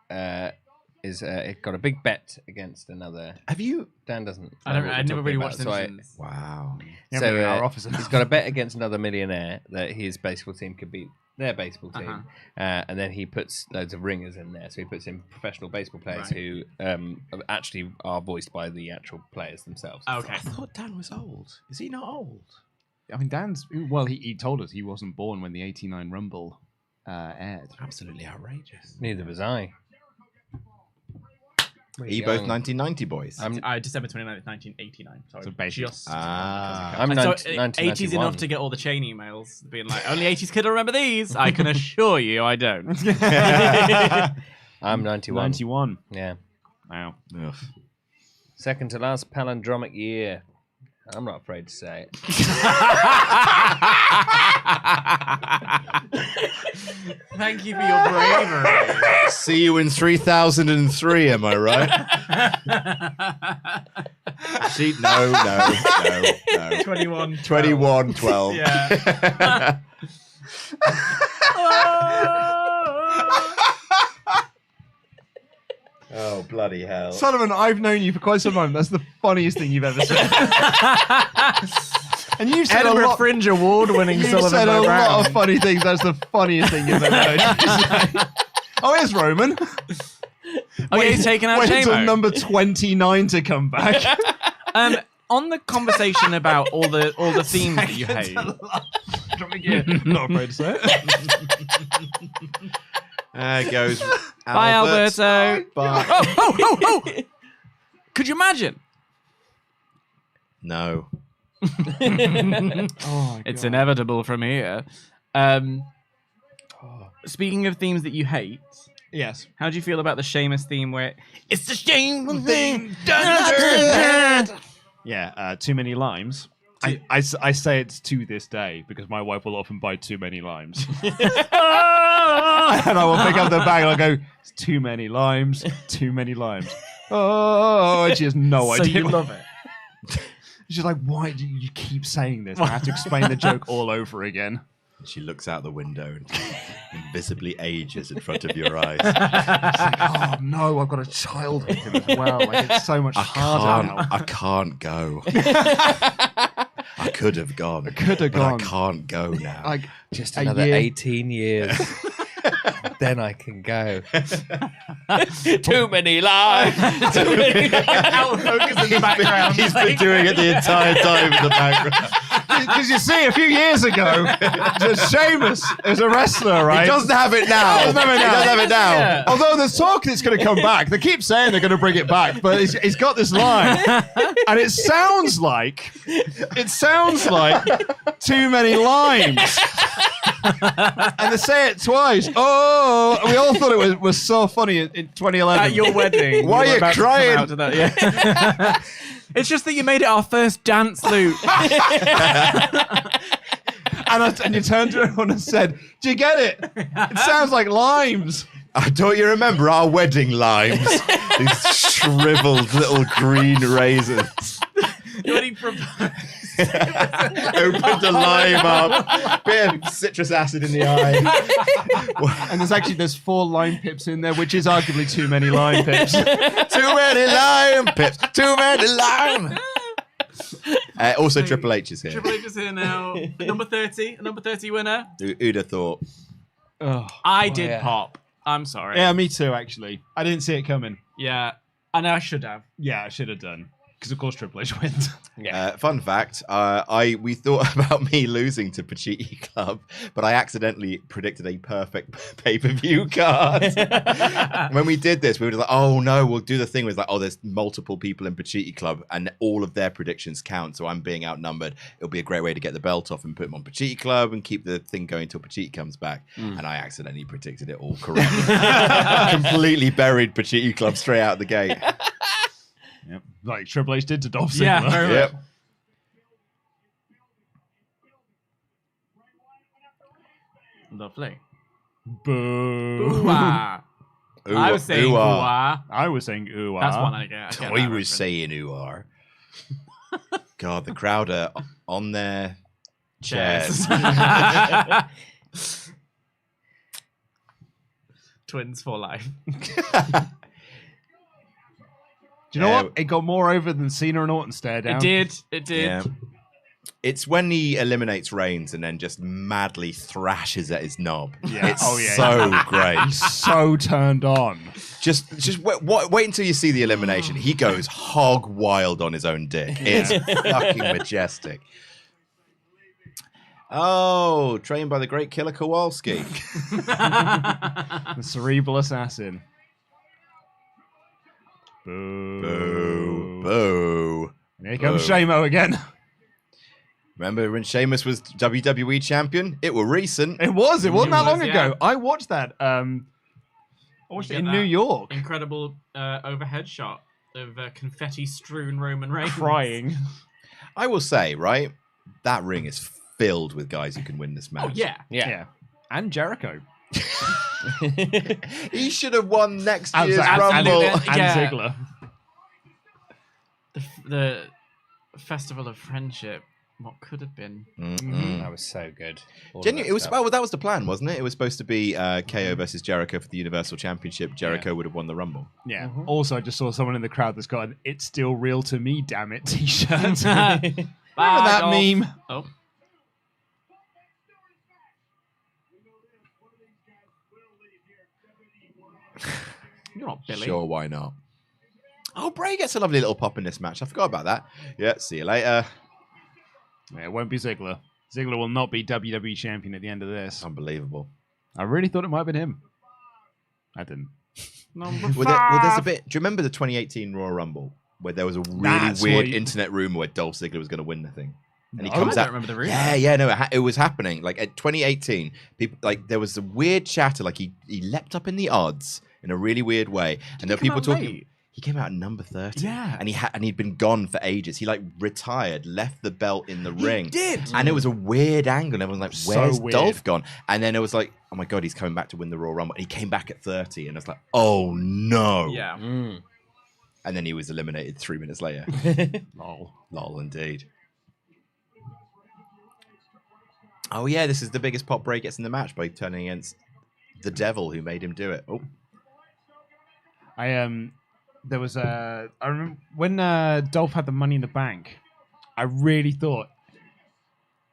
is got a big bet against another. Have you? Dan doesn't. I never really watched so The Simpsons. Wow. Yeah, So our office. he's got a bet against another millionaire that his baseball team could beat their baseball team, and then he puts loads of ringers in there. So he puts in professional baseball players who actually are voiced by the actual players themselves. Okay. I thought Dan was old. Is he not old? I mean, he told us he wasn't born when the '89 Rumble aired. Absolutely outrageous. Neither was I. Both 1990 boys. December 29th, 1989. Sorry. So basically- Just... I'm And so 1991. 80s enough to get all the chain emails being like, only 80s kid will remember these. I can assure you I don't. I'm 91. 91. Yeah. Wow. Ugh. Second to last palindromic year. I'm not afraid to say it. Thank you for your bravery. See you in 3003, am I right? Actually, no. 21. 21, 12. Yeah. Oh, bloody hell. Sullivan, I've known you for quite some time. That's the funniest thing you've ever said. And you've said Edinburgh a lot. Fringe Award-winning You've Sullivan said a Brown. lot of funny things. That's the funniest thing you've ever heard. Oh, here's Roman. Okay, he's taken out Wait until J-Mo. number 29 to come back. On the conversation about all the themes that you hate. Not afraid to say it. There goes Bye, Albert. Alberto. Bye. Oh! Could you imagine? No. It's inevitable from here. Speaking of themes that you hate, Yes. how do you feel about the Sheamus theme where it's the shameful thing? Yeah, too many limes. I say it's to this day because my wife will often buy too many limes. And I will pick up the bag and I'll go, it's too many limes, too many limes. Oh, and she has no So idea. you love it. She's like, why do you keep saying this? I have to explain the joke all over again. She looks out the window and invisibly ages in front of your eyes. Oh no, I've got a child with him as well. Like, it's so much harder now. I can't go. could have gone. Could have but gone. I can't go now. Like Just a another year. 18 years. Then I can go. Too many lives. Too many Out focus in the background. He's been doing it the entire time in the background. Because you see, a few years ago, Sheamus is a wrestler, right? He doesn't have it now. He doesn't have it He now. doesn't have it now. Yeah. Although there's talk that it's going to come back. They keep saying they're going to bring it back, but he's got this line. And it sounds like too many limes. And they say it twice. Oh, we all thought it was so funny in 2011. At your wedding. Why are were you about to come crying? out to that, yeah. It's just that you made it our first dance loop. And you turned to everyone and said, "Do you get it? It sounds like limes." Don't you remember our wedding limes? These shriveled little green raisins. When he proposed. Opened the lime up. Bit of citrus acid in the eye. And there's 4 lime pips in there, which is arguably too many lime pips. Too many lime pips. Too many lime. Also, Triple H is here. Triple H is here now. Number 30 winner. Who'd have thought? Oh, I did yeah. pop. I'm sorry. yeah, me too. Actually, I didn't see it coming. Yeah. I know I should have. Yeah, I should have done. Because of course Triple H wins. Fun fact: we thought about me losing to Pacitti Club, but I accidentally predicted a perfect pay-per-view card. When we did this, we were like, "Oh no, we'll do the thing with like, oh, there's multiple people in Pacitti Club, and all of their predictions count. So I'm being outnumbered. It'll be a great way to get the belt off and put him on Pacitti Club and keep the thing going until Pacitti comes back." And I accidentally predicted it all correctly. Completely buried Pacitti Club straight out the gate. Yep. Like Triple H did to Dolph Ziggler. Yeah, very Yep. much. Lovely. Boo. Ooh-ah. I was saying ooh-ah. I was saying ooh. That's one I get. I was saying who are. God, the crowd are on their chairs. Twins for life. Do you know what? It got more over than Cena and Orton stare down. It did. Yeah. It's when he eliminates Reigns and then just madly thrashes at his knob. Yeah. It's Oh, yeah. so great. He's so turned on. Just wait until you see the elimination. He goes hog wild on his own dick. It's fucking majestic. Oh, trained by the great Killer Kowalski. The cerebral assassin. Boo. Boo. Boo. And here comes Boo. Shamo again. Remember when Sheamus was WWE champion? It were recent. It wasn't that long was, ago. yeah. I watched that. I watched it Get in that. New York. Incredible overhead shot of confetti-strewn Roman Reigns. Crying. I will say, right, that ring is filled with guys who can win this match. Oh, yeah. Yeah. And Jericho. He should have won next And year's Zack- Rumble. And Yeah. Ziggler. The Festival of Friendship. What could have been? That was so good. All of Genuinely, that it was stuff. well. That was the plan, wasn't it? It was supposed to be KO versus Jericho for the Universal Championship. Jericho would have won the Rumble. Yeah. Also, I just saw someone in the crowd that's got an "It's still real to me, damn it" t-shirt. Remember that Dolph. meme? Oh. You're not Billy. Sure, why not? Oh, Bray gets a lovely little pop in this match. I forgot about that. Yeah, see you later. Yeah, it won't be Ziggler. Ziggler will not be WWE champion at the end of this. Unbelievable. I really thought it might have been him. I didn't. Number Well, there's a five. bit. Do you remember the 2018 Royal Rumble where there was a really That's weird what you- internet rumor where Dolph Ziggler was going to win the thing? And he No, comes I out. don't remember the rumor. Yeah, no, it was happening. Like at 2018, people like there was a weird chatter. Like he leapt up in the odds in a really weird way, and there were he people come out talking. late? He came out at number 30. Yeah. and he'd been gone for ages. He like retired, left the belt in the ring. did. And it was a weird angle. And everyone's like, So "Where's weird. Dolph gone?" And then it was like, "Oh my god, he's coming back to win the Royal Rumble." And he came back at 30, and it's like, "Oh no!" Yeah. Mm. And then he was eliminated 3 minutes later. Lol. Lol, indeed. Oh yeah, this is the biggest pop Bray gets in the match by turning against the devil who made him do it. Oh, There was I remember when Dolph had the Money in the Bank. I really thought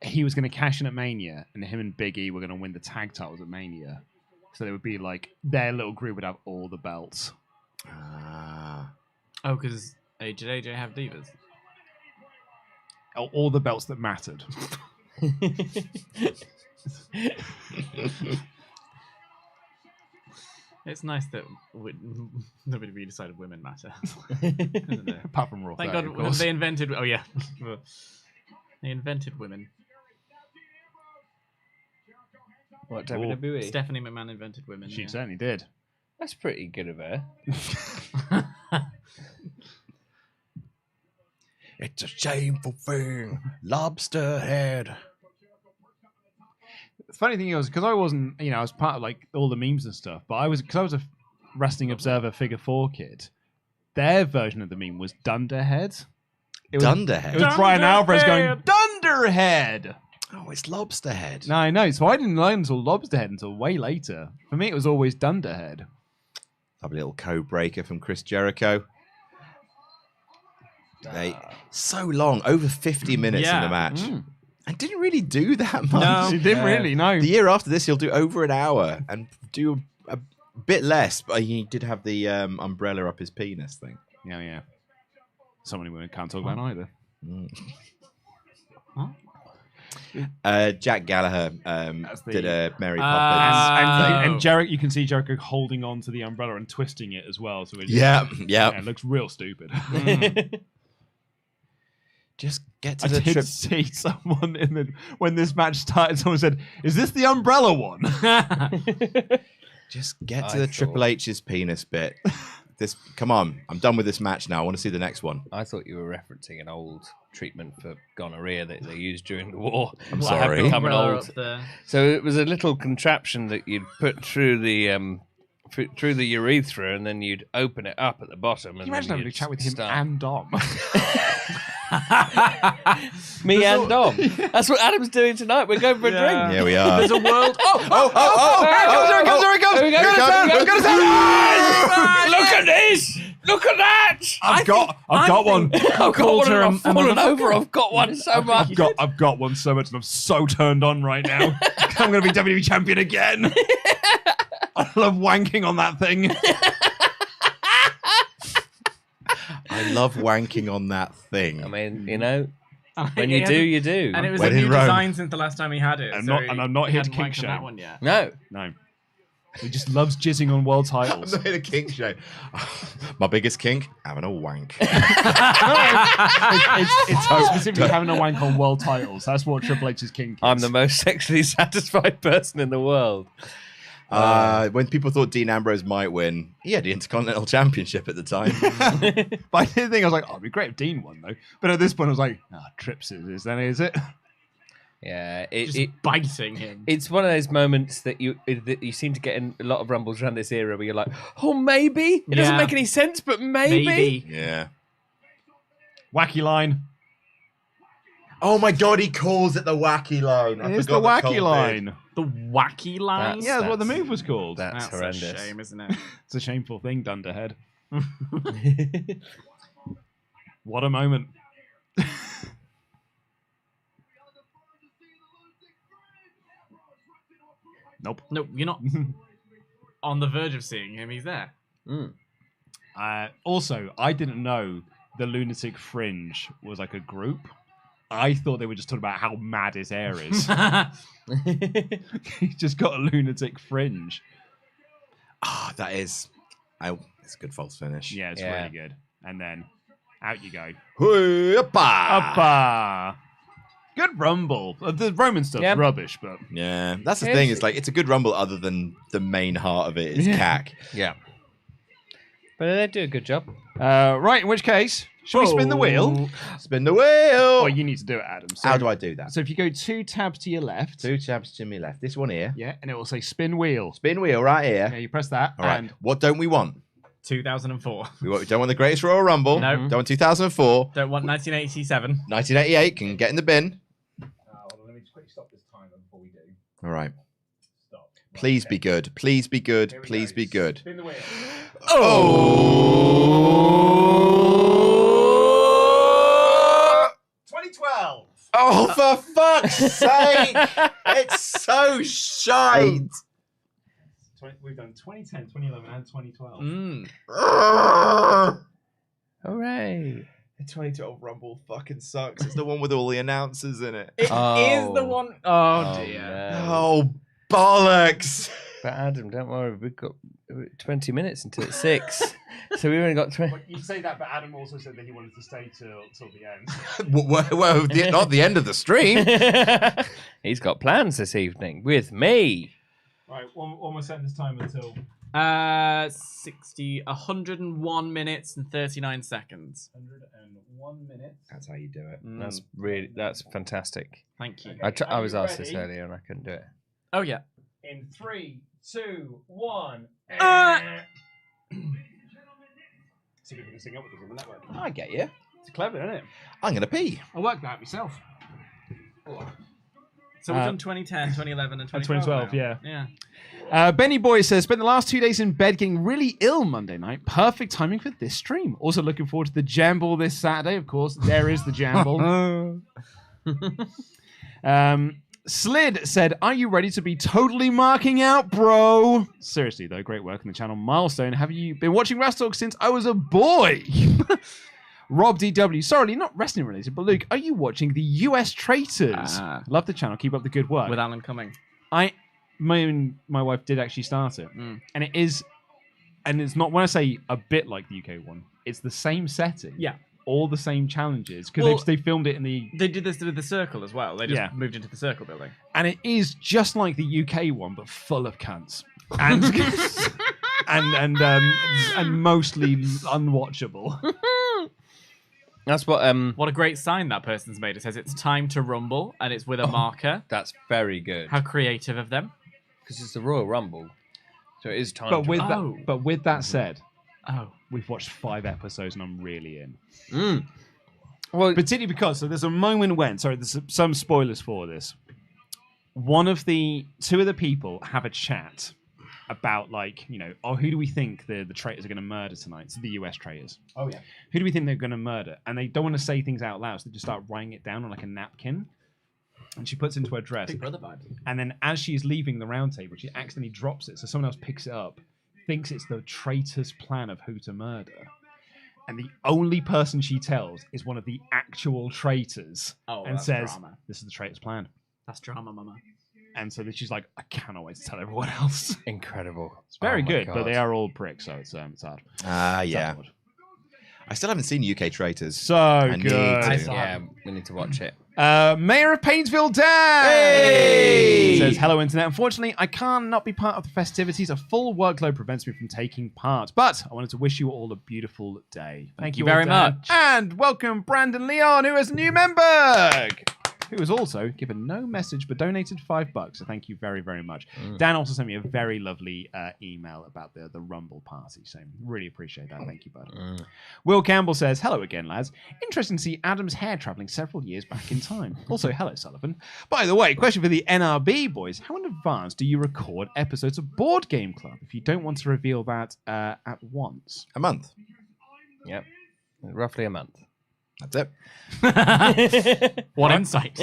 he was going to cash in at Mania, and him and Big E were going to win the tag titles at Mania. So they would be like, their little group would have all the belts. Oh, because did AJ have divas? All the belts that mattered. It's nice that nobody really decided women matter. Isn't it? Apart from Raw. Thank 30, God of course. they invented. Oh yeah, they invented women. What, WWE? Stephanie McMahon invented women. She yeah. certainly did. That's pretty good of her. It's a shameful thing. Lobster head. The funny thing was, because I wasn't, I was part of like all the memes and stuff, but I was a Wrestling Observer Figure 4 kid. Their version of the meme was Dunderhead. Dunderhead? It was Brian Alvarez going, Dunderhead! Oh, it's lobster head. No, I know. So I didn't learn until Lobsterhead until way later. For me, it was always Dunderhead. Lovely little code breaker from Chris Jericho. So long, over 50 minutes in the match. And didn't really do that much. No. She didn't really, no. The year after this, he'll do over an hour and do a bit less, but he did have the umbrella up his penis thing. Yeah. Someone we can't talk about either. Jack Gallagher did a Mary Oh. Poppins. And Jericho, you can see Jericho holding on to the umbrella and twisting it as well. So it it looks real stupid. Just get to I the did trip. see someone when this match started. Someone said, "Is this the umbrella one?" Just get to the Triple H's penis bit. Come on, I'm done with this match now. I want to see the next one. I thought you were referencing an old treatment for gonorrhea that they used during the war. I'm Well, I have sorry. become an Umbrella old. up there. So it was a little contraption that you'd put through the through the urethra, and then you'd open it up at the bottom. Can And you imagine then having a you'd chat with him start. and Dom? Me and Dom. That's what Adam's doing tonight. We're going for a drink. Here we are. There's a world. Here it comes! Here we go. Here it comes! Look at this! Look at that! I've got one. I've got one and I've fallen over. I've got one so much. I've got one so much, and I'm so turned on right now. I'm going to be WWE champion again. I love wanking on that thing. I love wanking on that thing. I mean, you know, when He you had do, a- you do. And it was When a in new Rome. design since the last time he had it. I'm so not he here to hadn't kink wanked on shame. that one yet. No. No. He just loves jizzing on world I'm titles. not in a kink show. My biggest kink, having a wank. It's specifically having a wank on world titles. That's what Triple H's kink is. I'm the most sexually satisfied person in the world. When people thought Dean Ambrose might win, he had the Intercontinental Championship at the time. But I didn't think, I was like, oh, it'd be great if Dean won, though. But at this point, I was like, Trips is then, is it? Yeah, Just biting him. it's one of those moments that you seem to get in a lot of rumbles around this era where you're like, oh, maybe it doesn't Yeah. make any sense, but maybe. Yeah. Wacky line. Oh my god, he calls it the wacky line. I It's the forgot that wacky Cole line. The wacky line. That's- Yeah, that's what the that's- move was called. That's That's a horrendous. shame, isn't it? It's a shameful thing, Dunderhead. What a moment. Nope. No, you're not on the verge of seeing him. He's there. Also, I didn't know the Lunatic Fringe was like a group. I thought they were just talking about how mad his hair is. He's just got a Lunatic Fringe. Ah, that is. It's a good false finish. Yeah, it's Yeah. really good. And then out you go. Hoo-yah-bah! Uppa! Good rumble. The Roman stuff's Yep. rubbish, but Yeah, that's the Yes. thing. It's like it's a good rumble, other than the main heart of it is cack. Yeah. But they do a good job. right. In which case, shall we spin the wheel? Spin the wheel. Oh, you need to do it, Adam. So, How do I do that? So if you go 2 tabs to your left, 2 tabs to me left. This one here. yeah, and it will say spin wheel. Spin wheel right here. Yeah, you press that, All right. and What don't we want? 2004. We don't want the Greatest Royal Rumble. No. Don't want 2004. Don't want 1987. 1988 can get in the bin. Hold on, let me just quickly stop this timer before we do. All right. Stop. Please be good. Please be good. Here we Please go. be good. Spin the wheel. Oh! 2012. Oh, for fuck's sake! It's so shite. We've done 2010, 2011, and 2012. Hooray. The 2012 Rumble fucking sucks. It's the one with all the announcers in it. It is Oh. the one oh dear. No. Oh, bollocks! But Adam, don't worry, we've got 20 minutes until it's 6. So we've only got 20. But you say that, but Adam also said that he wanted to stay till the end. Well, not the end of the stream. He's got plans this evening with me. Right, one more sentence time until 101 minutes and 39 seconds. 101 minutes. That's how you do it. That's fantastic. Thank you. I was asked ready? this earlier and I couldn't do it. Oh yeah. In 3, 2, 1. See if we can sing up with us on the network. I get you. It's clever, isn't it? I'm gonna pee. I worked that out myself. So we've done 2010, 2011, and 2012, 2012 yeah. Yeah. Benny Boy says, spent the last 2 days in bed getting really ill Monday night. Perfect timing for this stream. Also looking forward to the Jamble this Saturday, of course. There is the Jamble. Slid said, are you ready to be totally marking out, bro? Seriously, though, great work on the channel. Milestone, have you been watching WrestleTalk since I was a boy? Rob DW, sorry, not wrestling related, but Luke, are you watching the US Traitors? Love the channel. Keep up the good work. With Alan Cumming. My wife did actually start it, and it's not, when I say a bit like the UK one, it's the same setting, all the same challenges, because they filmed it in the. They did this with the Circle as well. They just moved into the Circle building, and it is just like the UK one, but full of cunts and and mostly unwatchable. That's what. What a great sign that person's made. It says it's time to rumble, and it's with a marker. That's very good. How creative of them. Because it's the Royal Rumble, so it is time. But to with that said, Oh, we've watched 5 episodes, and I'm really in. Well, Particularly because there's a moment when, there's some spoilers for this. Two of the people have a chat about, like, who do we think the traitors are going to murder tonight? It's the US traitors. Oh, yeah. Who do we think they're going to murder? And they don't want to say things out loud, so they just start writing it down on like a napkin. And she puts it into her dress. Big Brother vibe. And then as she's leaving the round table, she accidentally drops it, so someone else picks it up, thinks it's the traitor's plan of who to murder. And the only person she tells is one of the actual traitors. Oh, and that's says, drama. this is the traitor's plan. That's drama, mama. And so then she's like, I cannot wait to tell everyone else. incredible. It's very my good, but God. they are all pricks, so it's hard. Yeah. It's I still haven't seen UK Traitors. so I need good. to. Yeah, we need to watch it. Mayor of Painesville, Dan! Hey! Says, hello, Internet. Unfortunately, I can't not be part of the festivities. A full workload prevents me from taking part. But I wanted to wish you all a beautiful day. Thank you all, very Dan. much. And welcome Brandon Leon, who is a new member, who has also given no message but donated $5. So thank you very, very much. Dan also sent me a very lovely email about the Rumble party. So really appreciate that. Thank you, bud. Will Campbell says, hello again, lads. Interesting to see Adam's hair traveling several years back in time. Also, hello, Sullivan. By the way, question for the NRB boys. How in advance do you record episodes of Board Game Club if you don't want to reveal that at once? A month. Yep, roughly a month. That's it. What insight.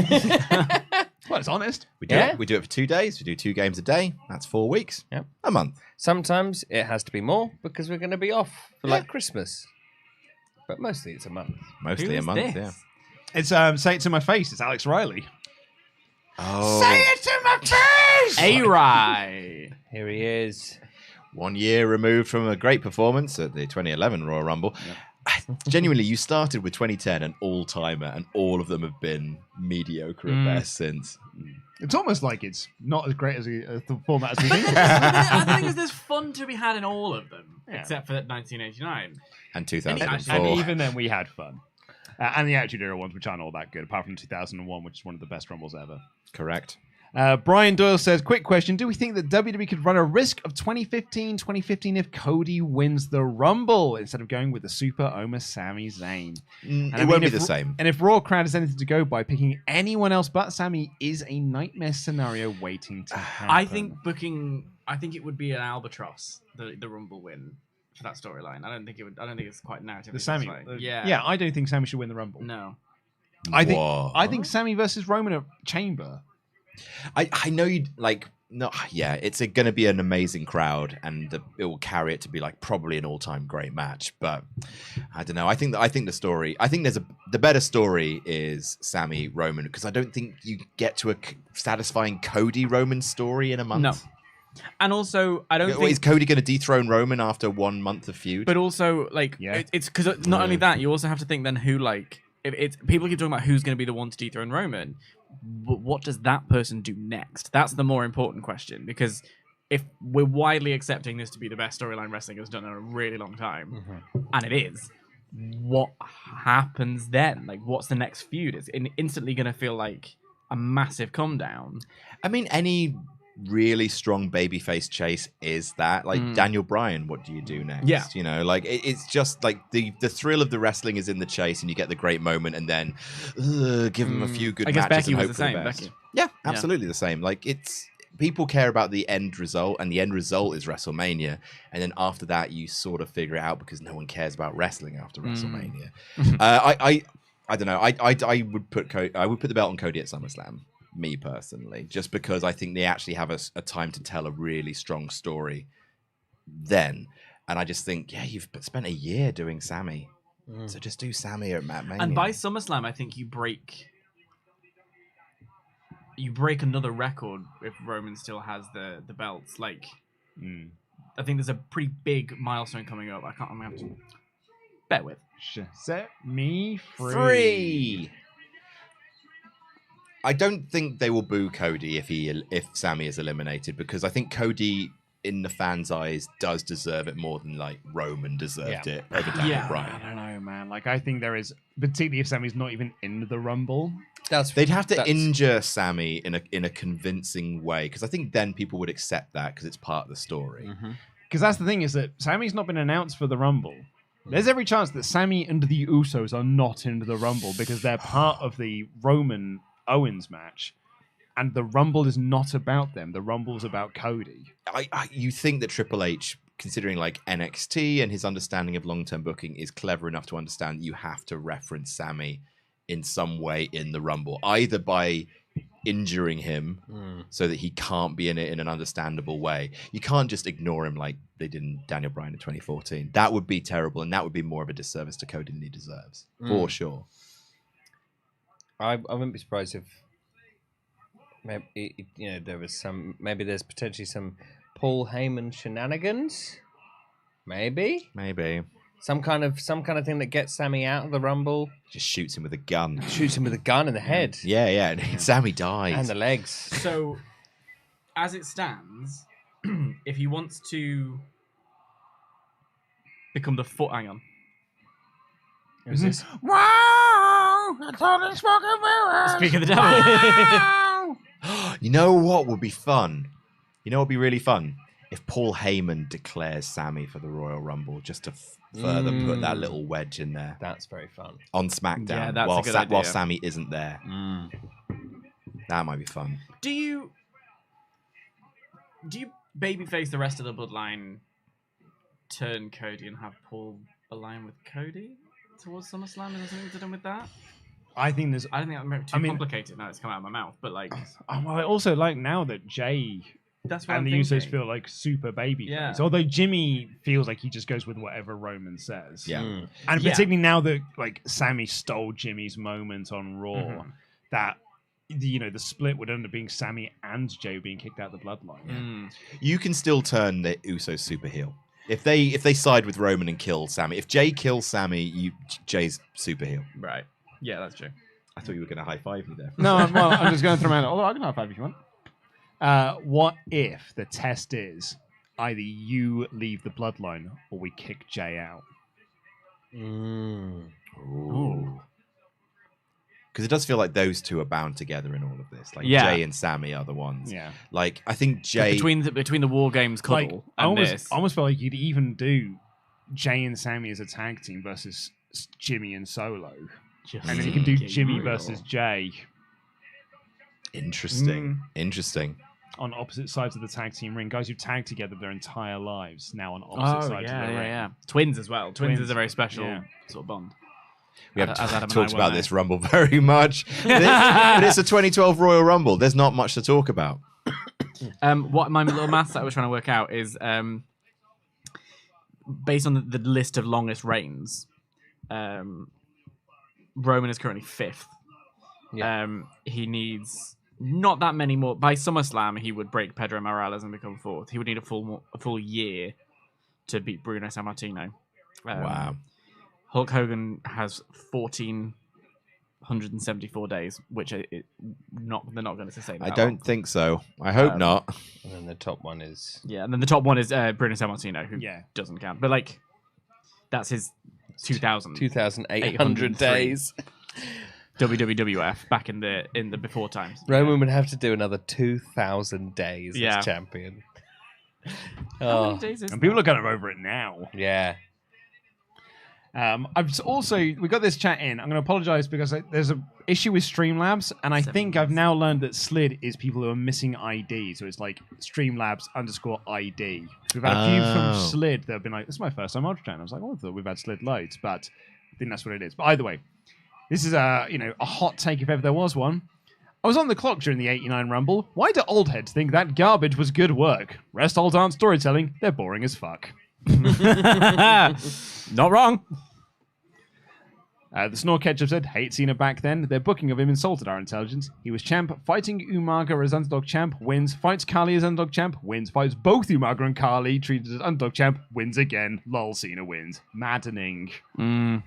Well, it's honest. We do Yeah. it. We do it for 2 days. We do 2 games a day. That's 4 weeks. Yep. A month. Sometimes it has to be more because we're going to be off for Yeah. like Christmas. But mostly it's a month. Mostly Who a is month. this? Yeah. It's say it to my face. It's Alex Riley. Oh. Say it to my face. A-Rye. Here he is. 1 year removed from a great performance at the 2011 Royal Rumble. Genuinely, you started with 2010, an all-timer, and all of them have been mediocre at best since. It's almost like it's not as great as the format as we think. I think there's fun to be had in all of them, Yeah. except for 1989. And 2004. And even then, we had fun. And the Attitude Era ones, which aren't all that good, apart from 2001, which is one of the best Rumbles ever. Correct. Brian Doyle says, quick question. Do we think that WWE could run a risk of 2015 if Cody wins the Rumble instead of going with the Super Omar Sami Zayn? It won't be the same. And if Raw crowd has anything to go by, picking anyone else but Sami is a nightmare scenario waiting to happen. I think it would be an albatross, the Rumble win for that storyline. I don't think it's quite narrative. The Sami. Yeah. Yeah, I don't think Sami should win the Rumble. No. I Whoa. think Sammy versus Roman at Chamber. I know you'd like. No, yeah, it's going to be an amazing crowd, and it will carry it to be like probably an all-time great match. But I don't know. I think the story. I think the better story is Sammy Roman, because I don't think you get to a satisfying Cody Roman story in a month. No. And also, I don't think... Is Cody going to dethrone Roman after 1 month of feud? But also, like, it's because not only that, you also have to think then who, like, if it's people keep talking about who's going to be the one to dethrone Roman. What does that person do next? That's the more important question, because if we're widely accepting this to be the best storyline wrestling has done in a really long time, and it is, what happens then? Like, what's the next feud? It's instantly going to feel like a massive come down. I mean, any really strong babyface chase is that. Like, Daniel Bryan, what do you do next? Yeah. You know, like, it's just like the thrill of the wrestling is in the chase, and you get the great moment, and then give them a few good I guess matches Becky and was hope the for same. the best. Becky. Yeah, absolutely the same. Like, it's people care about the end result, and the end result is WrestleMania, and then after that you sort of figure it out because no one cares about wrestling after WrestleMania. I don't know. I would put the belt on Cody at SummerSlam, me personally, just because I think they actually have a time to tell a really strong story then. And I just think, yeah, you've spent a year doing Sammy, so just do Sammy at Mania. And by SummerSlam, I think you break another record if Roman still has the belts. Like, I think there's a pretty big milestone coming up. I'm gonna have to bear with. Set me free. I don't think they will boo Cody if Sammy is eliminated, because I think Cody, in the fans' eyes, does deserve it more than like Roman deserved it over Daniel Bryan. I don't know, man. Like, I think there is, particularly if Sammy's not even in the Rumble. They'd have to injure Sammy in a convincing way, because I think then people would accept that because it's part of the story. Because that's the thing, is that Sammy's not been announced for the Rumble. There's every chance that Sammy and the Usos are not in the Rumble because they're part of the Roman Owens match, and the Rumble is not about them. The Rumble's about Cody. You think that Triple H, considering like NXT and his understanding of long-term booking, is clever enough to understand that you have to reference Sammy in some way in the Rumble, either by injuring him so that he can't be in it in an understandable way. You can't just ignore him like they did in Daniel Bryan in 2014. That would be terrible, and that would be more of a disservice to Cody than he deserves, for sure. I wouldn't be surprised if maybe there was maybe there's potentially some Paul Heyman shenanigans. Maybe some kind of thing that gets Sammy out of the Rumble. Just shoots him with a gun. Shoots him with a gun in the head. Yeah. And Sammy dies. And the legs. So, as it stands, if he wants to become the foot, hang on. Who's this? Wow! That's all the smoking mirrors! Speak of the devil. You know what would be fun? You know what would be really fun? If Paul Heyman declares Sammy for the Royal Rumble, just to further put that little wedge in there. That's very fun. On SmackDown, Yeah, that's a good idea. while Sammy isn't there. That might be fun. Do you babyface the rest of the bloodline, turn Cody, and have Paul align with Cody towards SummerSlam? Is there something to do with that? I think that's too complicated now. It's come out of my mouth, but like, I also like now that Jay that's what and I'm the thinking. Usos feel like super baby Yeah. face. Although Jimmy feels like he just goes with whatever Roman says. Yeah. And Yeah. particularly now that like Sammy stole Jimmy's moment on Raw, that the split would end up being Sammy and Jay being kicked out of the bloodline. You can still turn the Usos super heel. If they side with Roman and kill Sammy, if Jay kills Sammy, Jay's super heel. Right. Yeah, that's true. I thought you were going to high five me there. No, well, I'm just going to throw him out. Although I can high five if you want. What if the test is either you leave the bloodline or we kick Jay out? Because it does feel like those two are bound together in all of this. Like Yeah. Jay and Sammy are the ones. Yeah. Like I think Jay. Between the War Games Like, cuddle I and almost this. felt like you'd even do Jay and Sammy as a tag team versus Jimmy and Solo. And then you can do Jimmy versus Jay Interesting. on opposite sides of the tag team ring. Guys who tagged together their entire lives now on opposite sides of the ring. Twins as well. Twins is a very special Yeah. sort of bond. We haven't As Adam and I talked well about know. this Rumble very much. But it's a 2012 Royal Rumble. There's not much to talk about. What my little maths that I was trying to work out is based on the list of longest reigns. Roman is currently 5th. Yeah. He needs not that many more. By SummerSlam, he would break Pedro Morales and become 4th. He would need a full year to beat Bruno Sammartino. Wow. Hulk Hogan has 1,474 days, which they're not going to sustain. I that don't long. think so. I hope not. And then the top one is Yeah, and then the top one is Bruno Sammartino, who Yeah. doesn't count. But like, that's his 2,000 2,800 days. WWF back in the before times. Roman would have to do another 2,000 days Yeah. as champion. How many Oh, days is And people are kind of over it now. yeah. We got this chat in. I'm going to apologize because there's an issue with Streamlabs, and I 7 think I've days. now learned that Slid is people who are missing ID. So it's like Streamlabs_ID. We've had a few Oh. from Slid that have been like, "This is my first time Ultra Chat." I was like, "Oh, I thought we've had Slid loads," but I think that's what it is. But either way, this is a hot take if ever there was one. I was on the clock during the '89 Rumble. Why do old heads think that garbage was good work? Rest olds aren't storytelling. They're boring as fuck. Not wrong. The Snore Ketchup said, hate Cena back then. Their booking of him insulted our intelligence. He was champ, fighting Umaga as underdog champ, wins, fights Kali as underdog champ, wins, fights both Umaga and Kali, treated as underdog champ, wins again. Lol, Cena wins. Maddening. For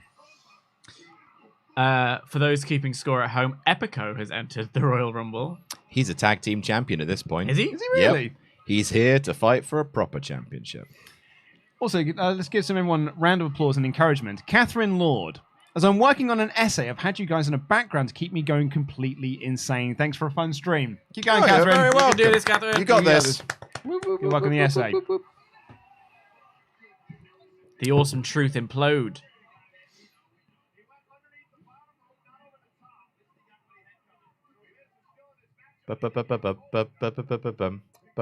those keeping score at home, Epico has entered the Royal Rumble. He's a tag team champion at this point. Is he? Is he really? Yep. He's here to fight for a proper championship. Also, let's give everyone a round of applause and encouragement. Catherine Lord. As I'm working on an essay, I've had you guys in a background to keep me going completely insane. Thanks for a fun stream. Keep going, Oh, you're Catherine. very You welcome. can do this, Catherine. You got You got this. Good luck on the essay. The awesome truth implode.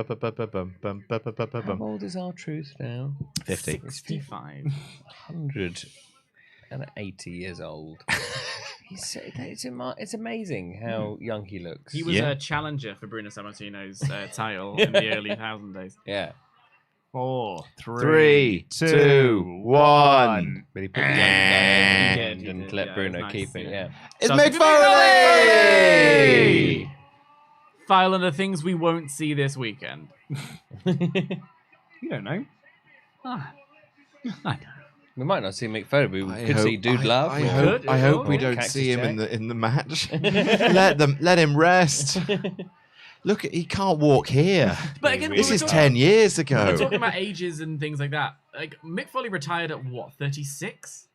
How old is our truth now? 50. 65. 180 years old. It's amazing how young he looks. He was Yeah. a challenger for Bruno Sammartino's title in the early 1,000 days. Yeah. 4, 3, 2, 1. But he put the young guy in He and did, and yeah, let it Bruno was keep nice, it. yeah. Yeah. It's So- Mick Foley! File under things we won't see this weekend. You don't know. Ah, I know. We might not see Mick Foley, but we could see Dude Love. I or- hope, I hope we or don't Cactus see him Jack. in the match. let him rest. Look, he can't walk here. But again, This we is were 10 years We're ago. talking about ages and things like that. Like Mick Foley retired at what, 36?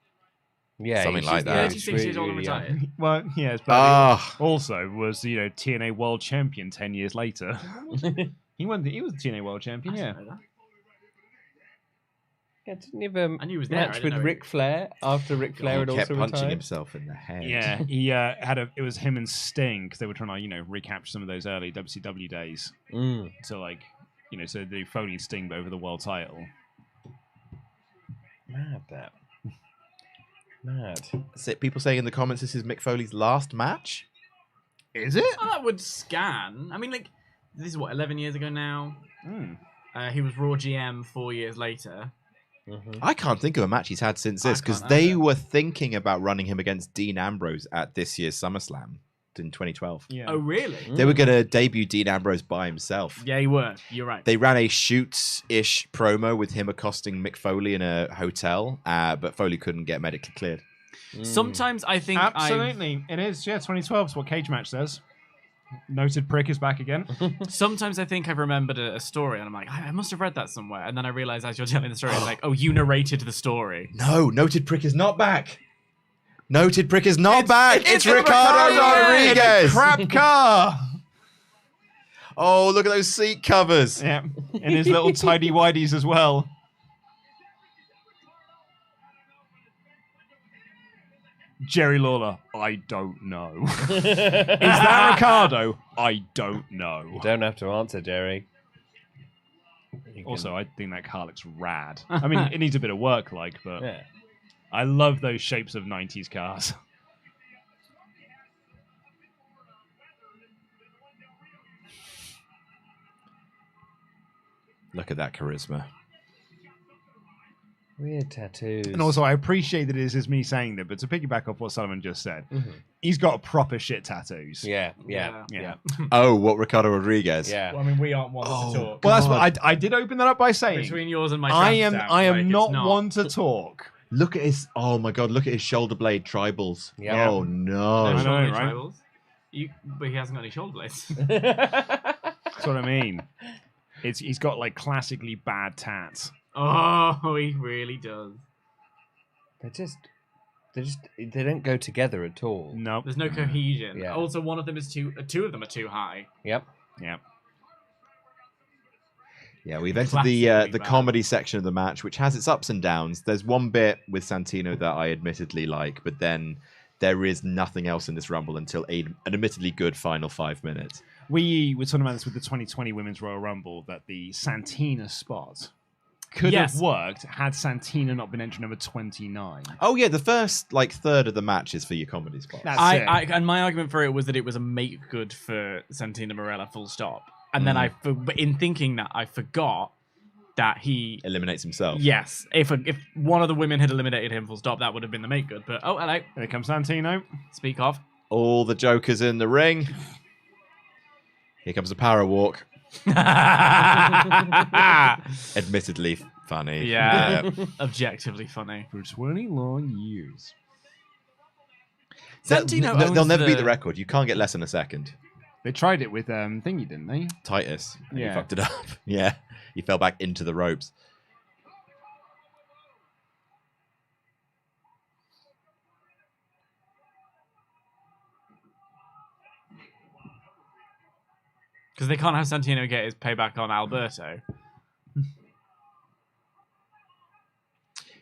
Yeah, Something he's like just- that. yeah, 36 years old and really young. retired. Well, yes, but Ah, also was TNA World Champion 10 years later. He was the TNA World Champion. I Yeah. didn't know that. Yeah, didn't he have a I knew he was there. I match didn't with know Ric Flair after Ric Flair he had kept also punching retired? himself in the head. Yeah, he it was him and Sting because they were trying to recapture some of those early WCW days. Mm. So so they do Foley and Sting but over the world title. Mad that. Mad. Is it people saying in the comments this is Mick Foley's last match? Is it? Oh, that would scan. I mean, like, this is what, 11 years ago now? Mm. He was Raw GM 4 years later. Mhm. I can't think of a match he's had since I this because can't they either. were thinking about running him against Dean Ambrose at this year's SummerSlam in 2012. Yeah. Oh, really? They were going to debut Dean Ambrose by himself. Yeah, you were. You're right. They ran a shoot-ish promo with him accosting Mick Foley in a hotel, but Foley couldn't get medically cleared. Sometimes I think Absolutely, it is. Yeah, 2012 is what Cage Match says. Noted prick is back again. Sometimes I think I've remembered a story, and I'm like, I must have read that somewhere. And then I realize as you're telling the story, it's like, oh, you narrated the story. No, Noted Prick is not back. Noted Prick is not back. It's Ricardo Ricardo Rodriguez. Crap car. Oh, look at those seat covers. Yeah, and his little tidy whities as well. Jerry Lawler, I don't know. Is that Ricardo? I don't know. Don't have to answer, Jerry. Also, I think that car looks rad. I mean, it needs a bit of work, but Yeah. I love those shapes of 90s cars. Look at that charisma. Weird tattoos. And also, I appreciate that it is me saying that, but to piggyback off what Sullivan just said, he's got proper shit tattoos. Yeah. Oh, what, Ricardo Rodriguez? Yeah. Well, I mean, we aren't one to talk. Well, that's what I did open that up by saying. Between yours and my I tramp am stamp, not it's one to talk. Look at his. Oh my God! Look at his shoulder blade tribals. Yeah. Oh no! I know, Shoulder right? tribals. But he hasn't got any shoulder blades. That's what I mean. He's got like classically bad tats. Oh, he really does. They don't go together at all. No. There's no cohesion. Yeah. Also, one of them is two of them are too high. Yep. Yeah. Yeah, we've entered Classically the bad. comedy section of the match, which has its ups and downs. There's one bit with Santino that I admittedly like, but then there is nothing else in this Rumble until an admittedly good final 5 minutes. We were talking about this with the 2020 Women's Royal Rumble, that the Santina spot could have worked had Santina not been entry number 29. Oh yeah, the first third of the match is for your comedy spot. That's it. And my argument for it was that it was a make good for Santina Morella, full stop. And then in thinking that, I forgot that he Eliminates himself. Yes, if one of the women had eliminated him, full stop, that would have been the make good. But hello, Here comes Santino. speak of. All the jokers in the ring. Here comes the power walk. Admittedly funny. Yeah, objectively funny. For 20 long years. Santino They'll owns never beat the record. You can't get less than a second. They tried it with Thingy, didn't they? Titus. And Yeah. He fucked it up. Yeah. He fell back into the ropes. Because they can't have Santino get his payback on Alberto.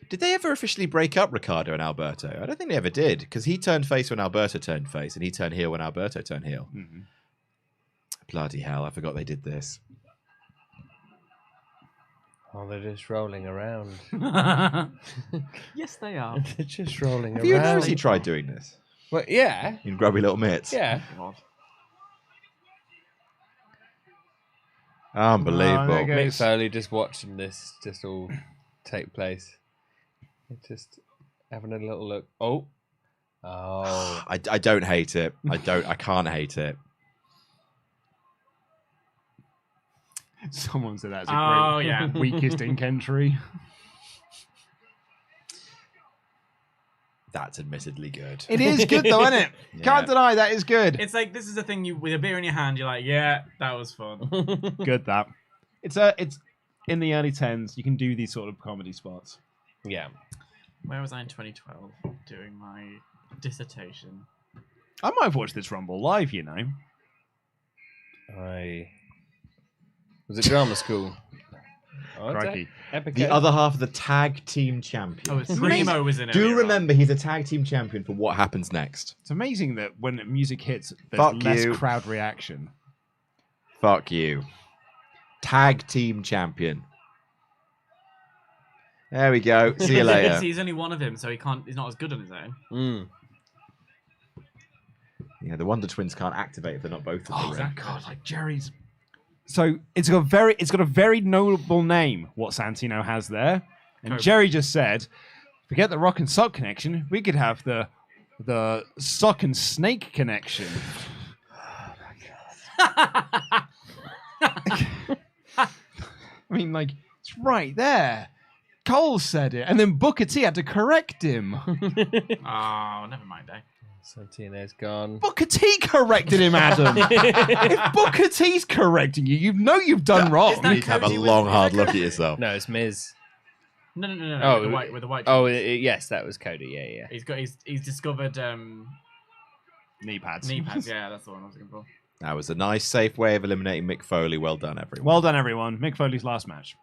Did they ever officially break up Ricardo and Alberto? I don't think they ever did, because he turned face when Alberto turned face, and he turned heel when Alberto turned heel. Mm-hmm. Bloody hell, I forgot they did this. Oh, they're just rolling around. Yes, they are. They're just rolling Have around. you noticed he tried doing this? Well, yeah. In grubby little mitts? Yeah. Unbelievable. Oh, there Mick goes- Foley just watching this just all take place. Just having a little look. Oh. I don't hate it. I can't hate it. Someone said that's a Oh, great yeah. weakest ink entry. That's admittedly good. It is good though, isn't it? Yeah. Can't deny that is good. It's like, this is the thing, you with a beer in your hand, you're like, yeah, that was fun. Good that. It's in the early 10s. You can do these sort of comedy spots. Yeah. Where was I in 2012 doing my dissertation? I might have watched this Rumble live, you know. Was it drama school? Oh, Crikey. The other half of the tag team champion. Oh, it's Primo was in it. Do remember he's a tag team champion for what happens next. It's amazing that when music hits, there's Fuck less you. crowd reaction. Fuck you. Tag team champion. There we go. See you later. He's only one of him, so he's not as good on his own. Yeah, the Wonder Twins can't activate if they're not both in the ring. God, like Jerry's. So it's got a very notable name. What Santino has there, and Cobra. Jerry just said, "Forget the rock and sock connection. We could have the sock and snake connection." I mean, like it's right there. Cole said it, and then Booker T had to correct him. Oh, never mind, eh? Santino's gone. Booker T corrected him, Adam. If Booker T's correcting you, you know you've done wrong. Is that You need to have a Cody with- long, is hard that look at Cody? yourself. No, it's Miz. No. Oh, with the white. Oh, jeans. yes, that was Cody. Yeah. He's discovered Knee pads. knee pads. Yeah, that's the one I was looking for. That was a nice, safe way of eliminating Mick Foley. Well done, everyone. Well done, everyone. Mick Foley's last match.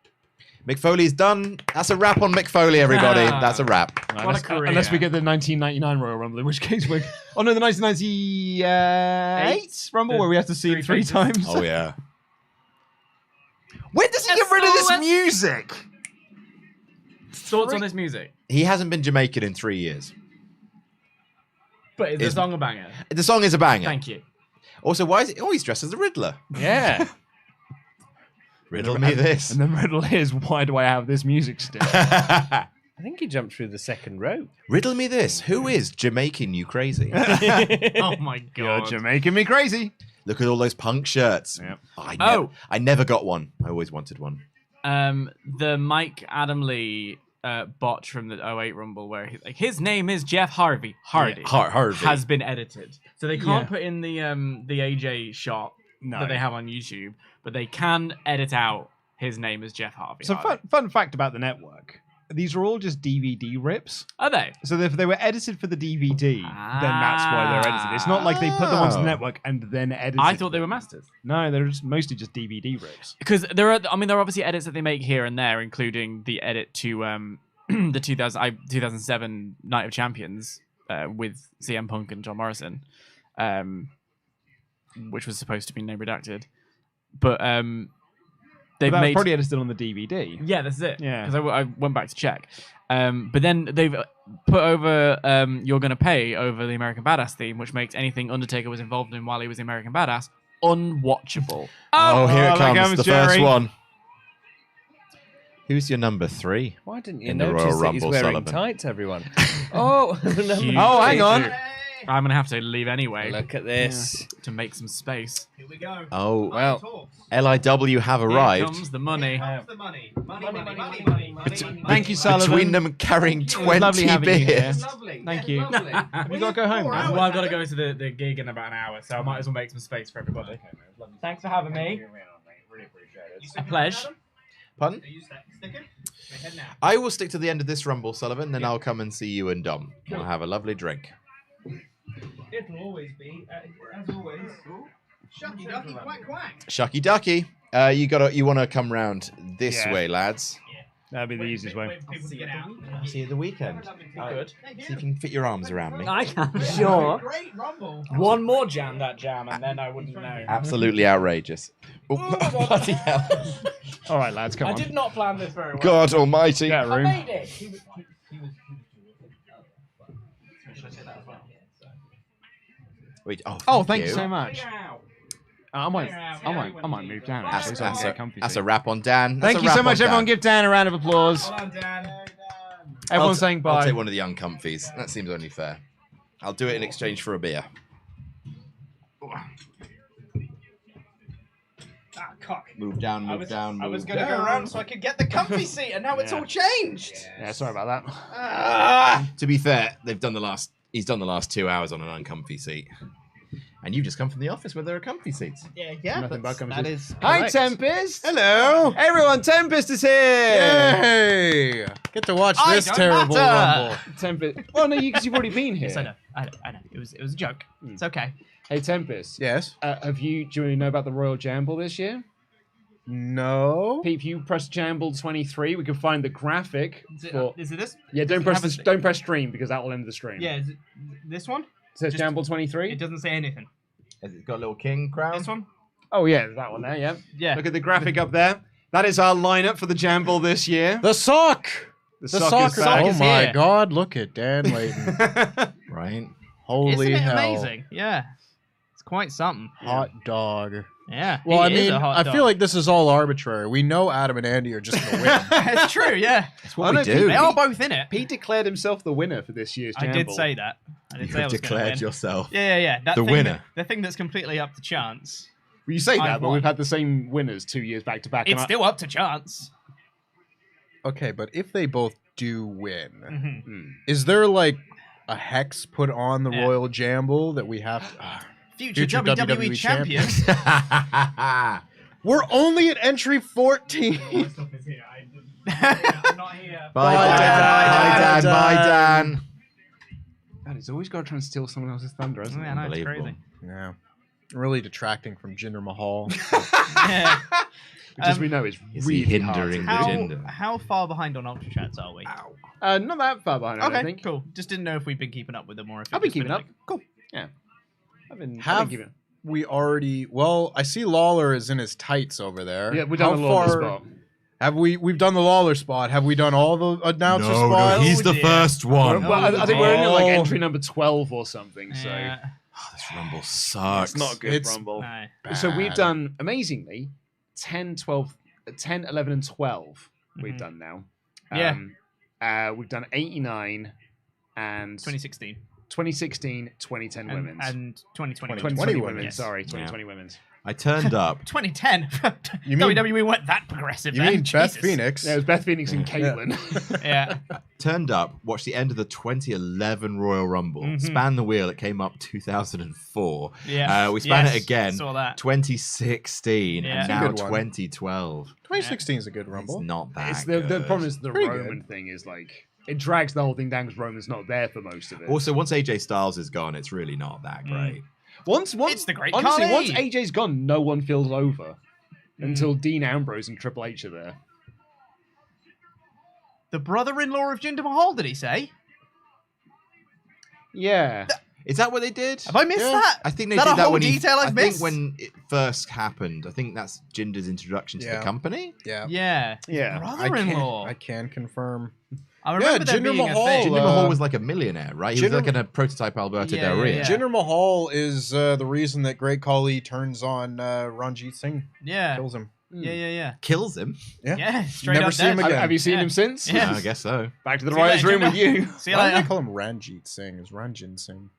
Mick Foley's done. That's a wrap on Mick Foley, everybody. Ah. That's a wrap. What a career. Unless we get the 1999 Royal Rumble, in which case we're... Oh, no, the 1998 Rumble, where we have to see it three times. Oh, yeah. When does he get rid of this music? Thoughts on this music? He hasn't been Jamaican in 3 years. But is the Is- song a banger? The song is a banger. Thank you. Also, why is it? Oh, he's dressed as the Riddler. Yeah. Riddle me this. And the riddle is, why do I have this music still? I think he jumped through the second rope. Riddle me this. Who is Jamaican you crazy? Oh my You're god. Jamaican me crazy. Look at all those punk shirts. Yep. I never got one. I always wanted one. The Mike Adam Lee botch from the 08 Rumble where his name is Jeff Harvey. Hardy. Harvey. Has been edited. So they can't put in the AJ shot No. that they have on YouTube, but they can edit out his name as Jeff Harvey. So Hardy. fun fact about the network. These are all just DVD rips. Are they? So if they were edited for the DVD, then that's why they're edited. It's not like they put them onto the network and then edited. I thought they were masters. No, they're mostly just DVD rips. Because there are obviously edits that they make here and there, including the edit to the 2007 Night of Champions with CM Punk and John Morrison, which was supposed to be name redacted, but they've But that was made probably edited on the DVD. yeah, that's it. Yeah. because I went back to check, but then they've put over "You're Gonna Pay" over the American Badass theme, which makes anything Undertaker was involved in while he was the American Badass unwatchable. Oh, here oh, it there comes. comes The Jerry. first one. Who's your number 3? Why didn't you In the notice Royal that he's Rumble, wearing Sullivan. tights, everyone? Oh, Huge. Oh, hang on. I'm gonna have to leave anyway look at this. to make some space. Here we go. Oh, Well, Talks. LIW have Here arrived. comes the money. Comes the money. Money. Thank you, Sullivan. Between them carrying It was lovely 20 having you here. beers. Lovely. Thank you. Lovely. Have you got to go home now? Well, I've got to go to the gig in about an hour, so I might as well make some space for everybody. Thanks for having me. A pleasure. Pardon? Are you sticking? We're heading out. I will stick to the end of this Rumble, Sullivan, then I'll come and see you and Dom. We'll have a lovely drink. It'll always be, as always. Shucky ducky quack quack. Shucky Ducky. You want to come round this Yeah. way, lads. That'd be the easiest way. Wait for people to get out. I'll see you at the weekend. Good. Thank See if you can fit your arms around me. I can. Sure. Great rumble. One more jam, and then I wouldn't know. Absolutely outrageous. Oh, bloody hell. All right, lads, come I on. did not plan this very well. God almighty. Get a room. I made it. Wait, Oh, thank you so much. I might move down. That's, Actually, so I can that's, get a, comfy that's seat. a wrap on Dan. That's Thank a you wrap so much, on everyone. Dan. Give Dan a round of applause. Hold on, Dan. Everyone's I'll saying I'll bye. take one of the uncomfies. That seems only fair. I'll do it in exchange for a beer. Ah, cock. Move down, I move was, down, move I was going to down. go around so I could get the comfy seat, and now it's Yeah. all changed. Yeah, sorry about that. Ah. To be fair, he's done the last 2 hours on an uncomfy seat. And you've just come from the office where there are comfy seats. Yeah. Nothing but comfy That seats. is. Hi, correct. Tempest. Hello. Everyone, Tempest is here. Yay! Get to watch I this don't terrible matter. rumble. Tempest. Well, no, because you've already been here. Yes, I know. I know. It was a joke. It's okay. Hey, Tempest. Yes. Do you know about the Royal Jamble this year? No. Pete, if you press Jamble 23, we can find the graphic. Is it, for... is it this? Yeah, does don't it press have a- don't press stream because that will end the stream. Yeah, is it this one? It says just- Jamble 23. It doesn't say anything. Has it got a little king crown? This one? Oh yeah, that one there. Yeah. Yeah. Look at the graphic up there. That is our lineup for the Jamble this year. The sock. The The sock sock. is back. Oh my here. God! Look at Dan Layton. Right. Holy Isn't it hell! amazing? Yeah. It's quite something. Hot dog. Yeah. Well, I he is mean, a hot I dog. feel like this is all arbitrary. We know Adam and Andy are just gonna win. It's true, yeah. That's what we no, do. They are both in it. Pete declared himself the winner for this year's I Jamble. did say that. I did You say I have was gonna declared win. yourself. Yeah. That the thing winner. the thing that's completely up to chance. Well, you say I that, but won. we've had the same winners 2 years back to back. It's still up to chance. Okay, but if they both do win, Mhm. is there like a hex put on the Yeah. Royal Jamble that we have to... Future, Future WWE, WWE champion. We're only at entry 14. I'm not here. Bye, Bye, Dan. Dan. Bye, Dan. Bye, Dan. God, he's always got to try and steal someone else's thunder, hasn't he? Yeah, I know, it's Unbelievable. crazy. Yeah. Really detracting from Jinder Mahal. Yeah. Which, as we know, is Is really he hindering hard the to do. agenda? How far behind on Ultra Chats are we? Not that far behind, I don't Okay, think. cool. Just didn't know if we'd been keeping up with them or if I've been it's just keeping up. like- cool. Yeah. I've been Have keeping up. we already... Well, I see Lawler is in his tights over there. Yeah, we've done How a little on the far- spot. We've done the Lawler spot. Have we done all the announcer spots? No, he's the first one. Well, I think we're only like entry number 12 or something. So Oh, this Rumble sucks. it's not a good It's Rumble. No. So we've done amazingly 10, 12, 10, 11, and 12. We've done now. We've done 89 and 2016 2016, 2010 and, women's. and 2020. 2020 women's. women's. Yes. Sorry, 2020 women's. I turned up. 2010. You mean- WWE weren't that progressive. You then. mean Beth Jesus. Phoenix? Yeah, it was Beth Phoenix and Caitlyn. Yeah. Turned up, watched the end of the 2011 Royal Rumble, span the wheel, it came up 2004. Yeah. We span Yes, it again, saw that. 2016, Yeah. and It's a now good one. 2012. 2016 is a good It's Rumble. not that It's good. the problem is the Pretty Roman thing is like it drags the whole thing down because Roman's not there for most of it. Also, once AJ Styles is gone, it's really not that great. Once It's the Great honestly, Khali. once AJ's gone, no one feels over until Dean Ambrose and Triple H are there. The brother-in-law of Jinder Mahal, did he say? Yeah. Is that what they did? Have I missed that? I think they Is that did a that whole when detail I've I think missed? when it first happened. I think that's Jinder's introduction to the Yeah. company. Yeah. Yeah. Yeah. Brother-in-law. I can confirm. I remember there Jinder being Mahal, a thing. Jinder Mahal was like a millionaire, right? He was Jinder- like in a prototype Alberto Yeah, Del yeah, Rio. yeah. Jinder Mahal is the reason that Great Khali turns on Ranjit Singh, Yeah. kills him. Yeah. Kills him. Yeah. Yeah. Straight Never up see him dead. again. Have you seen Yeah. him since? Yeah. I guess so. Back to the See you writer's later, room with Jinder. you. See you Why do they later. call him Ranjit Singh? It's Ranjin Singh.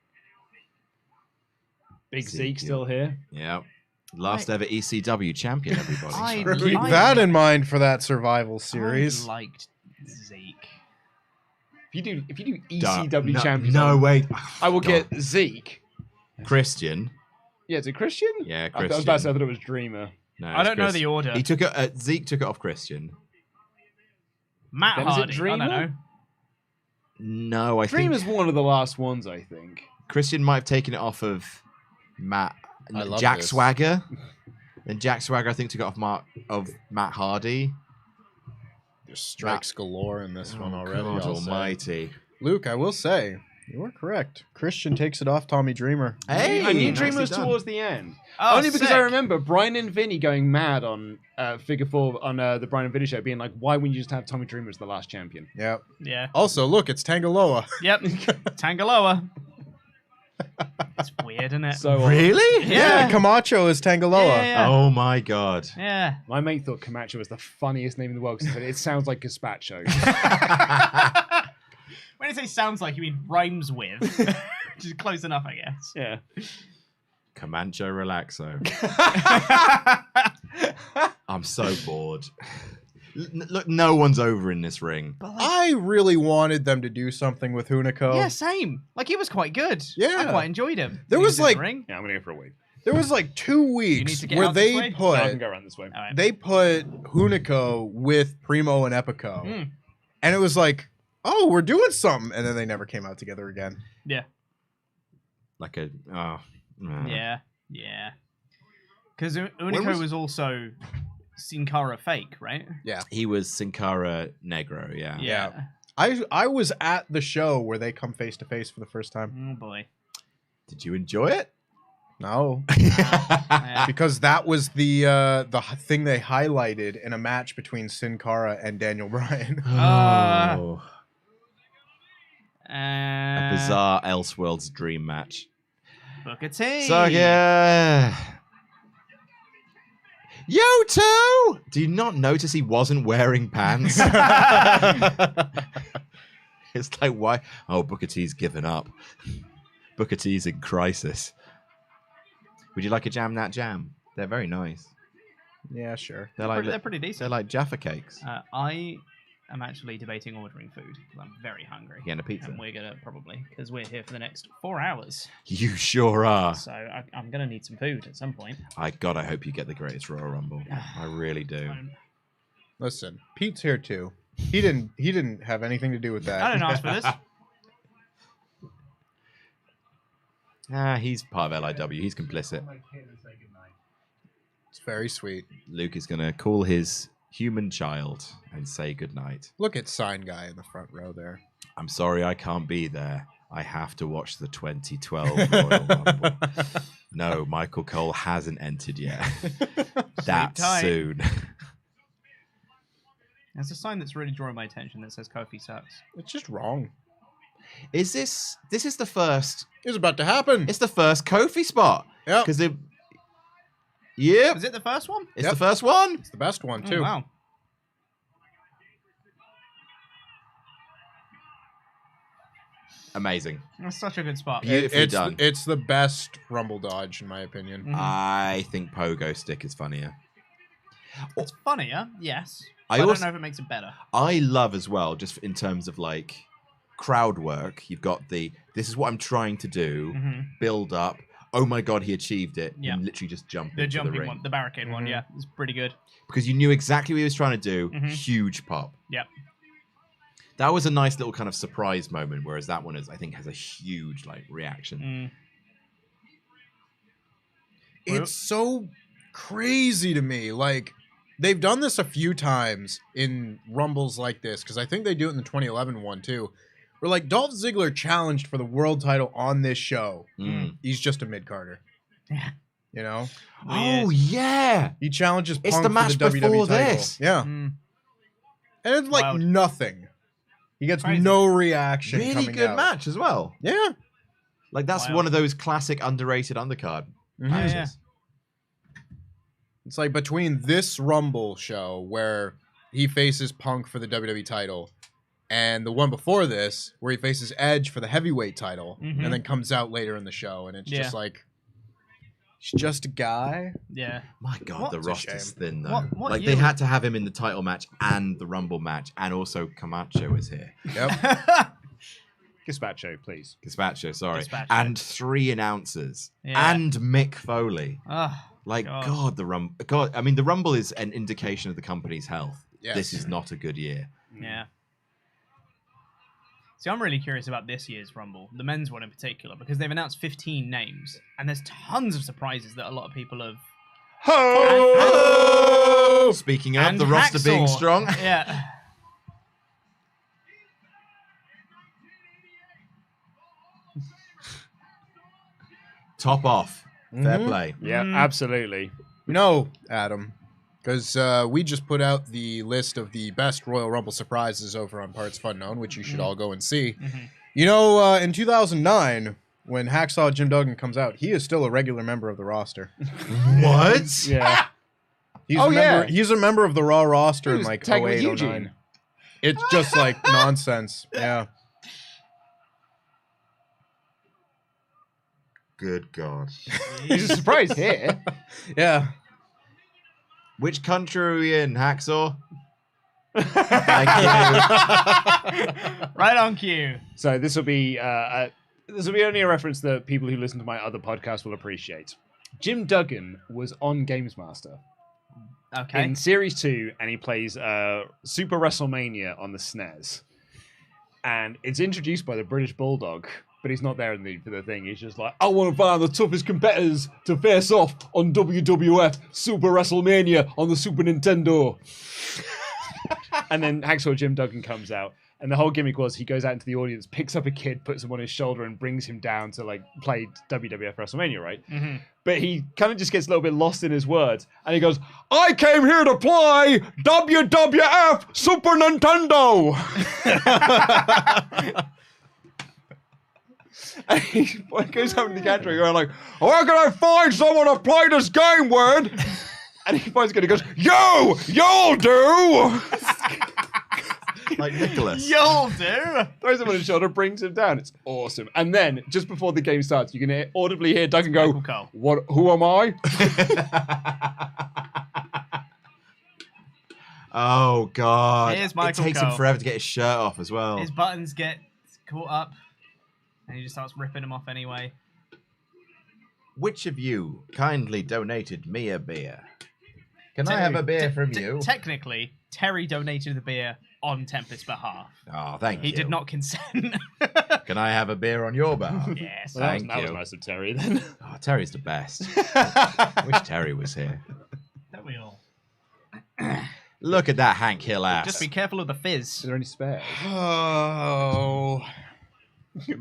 Big Zeke, Zeke still here. Yeah. Last ever ECW champion, everybody. I- Keep that in mind for that Survival series. I liked Zeke. If you do Duh. ECW no, champions, No, wait. I will God. get Zeke. Christian. Yeah, is it Christian? Yeah, I was Christian. about to say I thought it was Dreamer. No, I it's don't know Christian. the order. He took it. Zeke took it off Christian. Matt Then is it Hardy. I Dreamer? don't know. No, I Dreamer's think one of the last ones, I think. Christian might have taken it off of Matt. I love Jack this. Swagger. Then Jack Swagger, I think, took it off Matt Hardy. There's strikes galore in this one already. God I'll say. almighty. Luke, I will say, you are correct. Christian takes it off Tommy Dreamer. Hey, I knew nicely Dreamer was done. towards the end. Oh, Only because sick. I remember Brian and Vinny going mad on Figure 4 on the Brian and Vinny show, being like, why wouldn't you just have Tommy Dreamer as the last champion? Yeah. Yeah. Also, look, it's Tangaloa. Yep. Tangaloa. It's weird, isn't it? So Really? Yeah. Camacho is Tangaloa. Yeah. Oh my god. Yeah. my mate thought Camacho was the funniest name in the world because it sounds like gazpacho. When you say sounds like, you mean rhymes with. Which is close enough, I guess. Yeah. Comancho Relaxo. I'm so bored. Look, no one's over in this ring. But I really wanted them to do something with Hunico. yeah, same. Like, he was quite good. Yeah. I quite enjoyed him. There He was, in the like- ring. Yeah, I'm going to go for a week. There was like 2 need weeks to get where out this they way? No, I can put go around this way. All right. they put Hunico with Primo and Epico. Mm. And it was like, oh, we're doing something. And then they never came out together again. Yeah. Like a Yeah. Yeah. Because When Unico was- was also Sin Cara fake, right? He was Sin Cara Negro, yeah. Yeah. I was at the show where they come face to face for the first time. Oh boy. Did you enjoy it? No. Yeah. Because that was the thing they highlighted in a match between Sin Cara and Daniel Bryan. Oh. A Uh, bizarre Elseworlds dream match. Booker T. So yeah. Yoto! Do you not notice he wasn't wearing pants? It's like, why? Oh, Booker T's given up. Booker T's in crisis. Would you like a Jam Nat Jam? They're very nice. Yeah, sure. They're like They're pretty they're decent. like Jaffa cakes. I am actually debating ordering food because I'm very hungry. Getting a pizza. And we're gonna probably, because we're here for the next 4 hours. You sure are. So I'm gonna need some food at some point. I hope you get the greatest Royal Rumble. I really do. Listen, Pete's here too. He didn't have anything to do with that. I didn't ask for this. He's part of LIW. He's complicit. It's very sweet. Luke is gonna call his human child and say goodnight. Look at Sign Guy in the front row there. I'm sorry I can't be there. I have to watch the 2012 Royal Rumble. No, Michael Cole hasn't entered yet. That tight. soon. There's a sign that's really drawing my attention that says Kofi sucks. It's just wrong. Is this is the first? It's about to happen. It's the first Kofi spot. Yeah. Because it. Yep. Is it the first one? It's the first one. It's the best one too. Oh, wow. Amazing. That's such a good spot. Beautifully done. It's the best Rumble dodge in my opinion. Mhm. I think Pogo Stick is funnier. It's funnier, yes. I but I also- don't know if it makes it better. I love as well, just in terms of like crowd work. You've got this is what I'm trying to do. Mhm. Build up. Oh my god, he achieved it. Yeah. And literally just jump The into jumping the ring one, the barricade one, Mhm. yeah, it's pretty good. because you knew exactly what he was trying to do. Mhm. Huge pop. Yep. That was a nice little kind of surprise moment, whereas that one I think has a huge like reaction. Mm. It's so crazy to me. Like, they've done this a few times in Rumbles like this, because I think they do it in the 2011 one too, where like Dolph Ziggler challenged for the world title on this show. Mm. He's just a mid-carder. Yeah. You know? Oh yeah, He challenges Punk It's the for match the WWE before title. this. Yeah. Mm. And it's like Wild. nothing. He gets Crazy. no reaction really coming good out. match as well. Yeah. Like that's Wild. one of those classic underrated undercard Mhm. matches. Yeah. It's like between this Rumble show where he faces Punk for the WWE title and the one before this where he faces Edge for the heavyweight title Mhm. and then comes out later in the show and it's Yeah. just like he's just a guy. Yeah. My God, What? the It's a roster's shame. thin though. What like year they was- had to have him in the title match and the Rumble match, and also Camacho is here. Yep. Gazpacho, please. Gazpacho, sorry, Gazpacho. and 3 announcers Yeah. and Mick Foley. Ah, Like God. God, the Rumble. God, I mean, the Rumble is an indication of the company's health. Yes. This is not a good year. yeah. See, I'm really curious about this year's Rumble, the men's one in particular, because they've announced 15 names, and there's tons of surprises that a lot of people have. Ho! Speaking of And the roster being Hacksaw. strong, Yeah. top off. Fair Mhm. play. Yeah, Mm. absolutely. No, Adam. Because we just put out the list of the best Royal Rumble surprises over on partsFUNknown, which you should all go and see. Mhm. You know, in 2009, when Hacksaw Jim Duggan comes out, he is still a regular member of the roster. What? Yeah. He's Oh, a member, yeah. He's a member of the Raw roster He in was like tagged with 08, Eugene. 09. It's just like nonsense. Yeah. Good God. He's a surprise here. Yeah. Which country are we in, Hacksaw? Right on cue. So this will be only a reference that people who listen to my other podcast will appreciate. Jim Duggan was on Games Master Okay. in Series 2, and he plays Super WrestleMania on the SNES. And it's introduced by the British Bulldog, but he's not there for the thing. He's just like, I want to find the toughest competitors to face off on WWF Super WrestleMania on the Super Nintendo. And then Hacksaw Jim Duggan comes out, and the whole gimmick was he goes out into the audience, picks up a kid, puts him on his shoulder, and brings him down to like play WWF WrestleMania, right? Mhm. But he kind of just gets a little bit lost in his words, and he goes, I came here to play WWF Super Nintendo! And he goes out in the gantry going like, where can I find someone to play this game with? And he finds a kid, he goes, you'll do! Like Nicholas. You'll do. Throws him on his shoulder, brings him down. It's awesome. And then, just before the game starts, you can audibly hear Duggan go, Michael Cole. "What? Who am I?" Oh God! Here's It Michael takes him Cole. forever to get his shirt off as well. His buttons get caught up, and he just starts ripping them off anyway. Which of you kindly donated me a beer? Can I Terry- have a beer te- from te- you? Technically, Terry donated the beer on Tempest's behalf. Oh, thank you. He did not consent. Can I have a beer on your behalf? Yes. Well, Thank that was you. nice of Terry then. Oh, Terry's the best. Wish Terry was here. Don't we all? Look at that Hank Hill ass. Just be careful of the Is fizz. there any spares? Oh.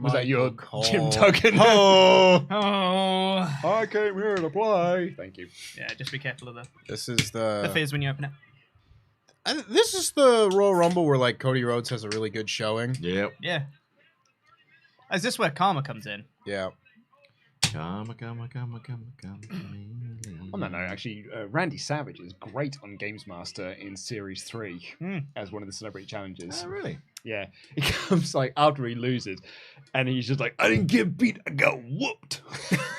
Was that your Michael Jim Cole. Duggan? Oh. Oh. I came here to play. Thank you. Yeah, just be careful of the This is the fizz when you open it. This is the Royal Rumble where like Cody Rhodes has a really good showing. Yep. Yeah. Is this where Karma comes in? Yeah. Come. On that note, actually, Randy Savage is great on Games Master in Series 3 as one of the celebrity challenges. Oh, really? Yeah. He comes like after he loses, and he's just like, I didn't get beat, I got whooped.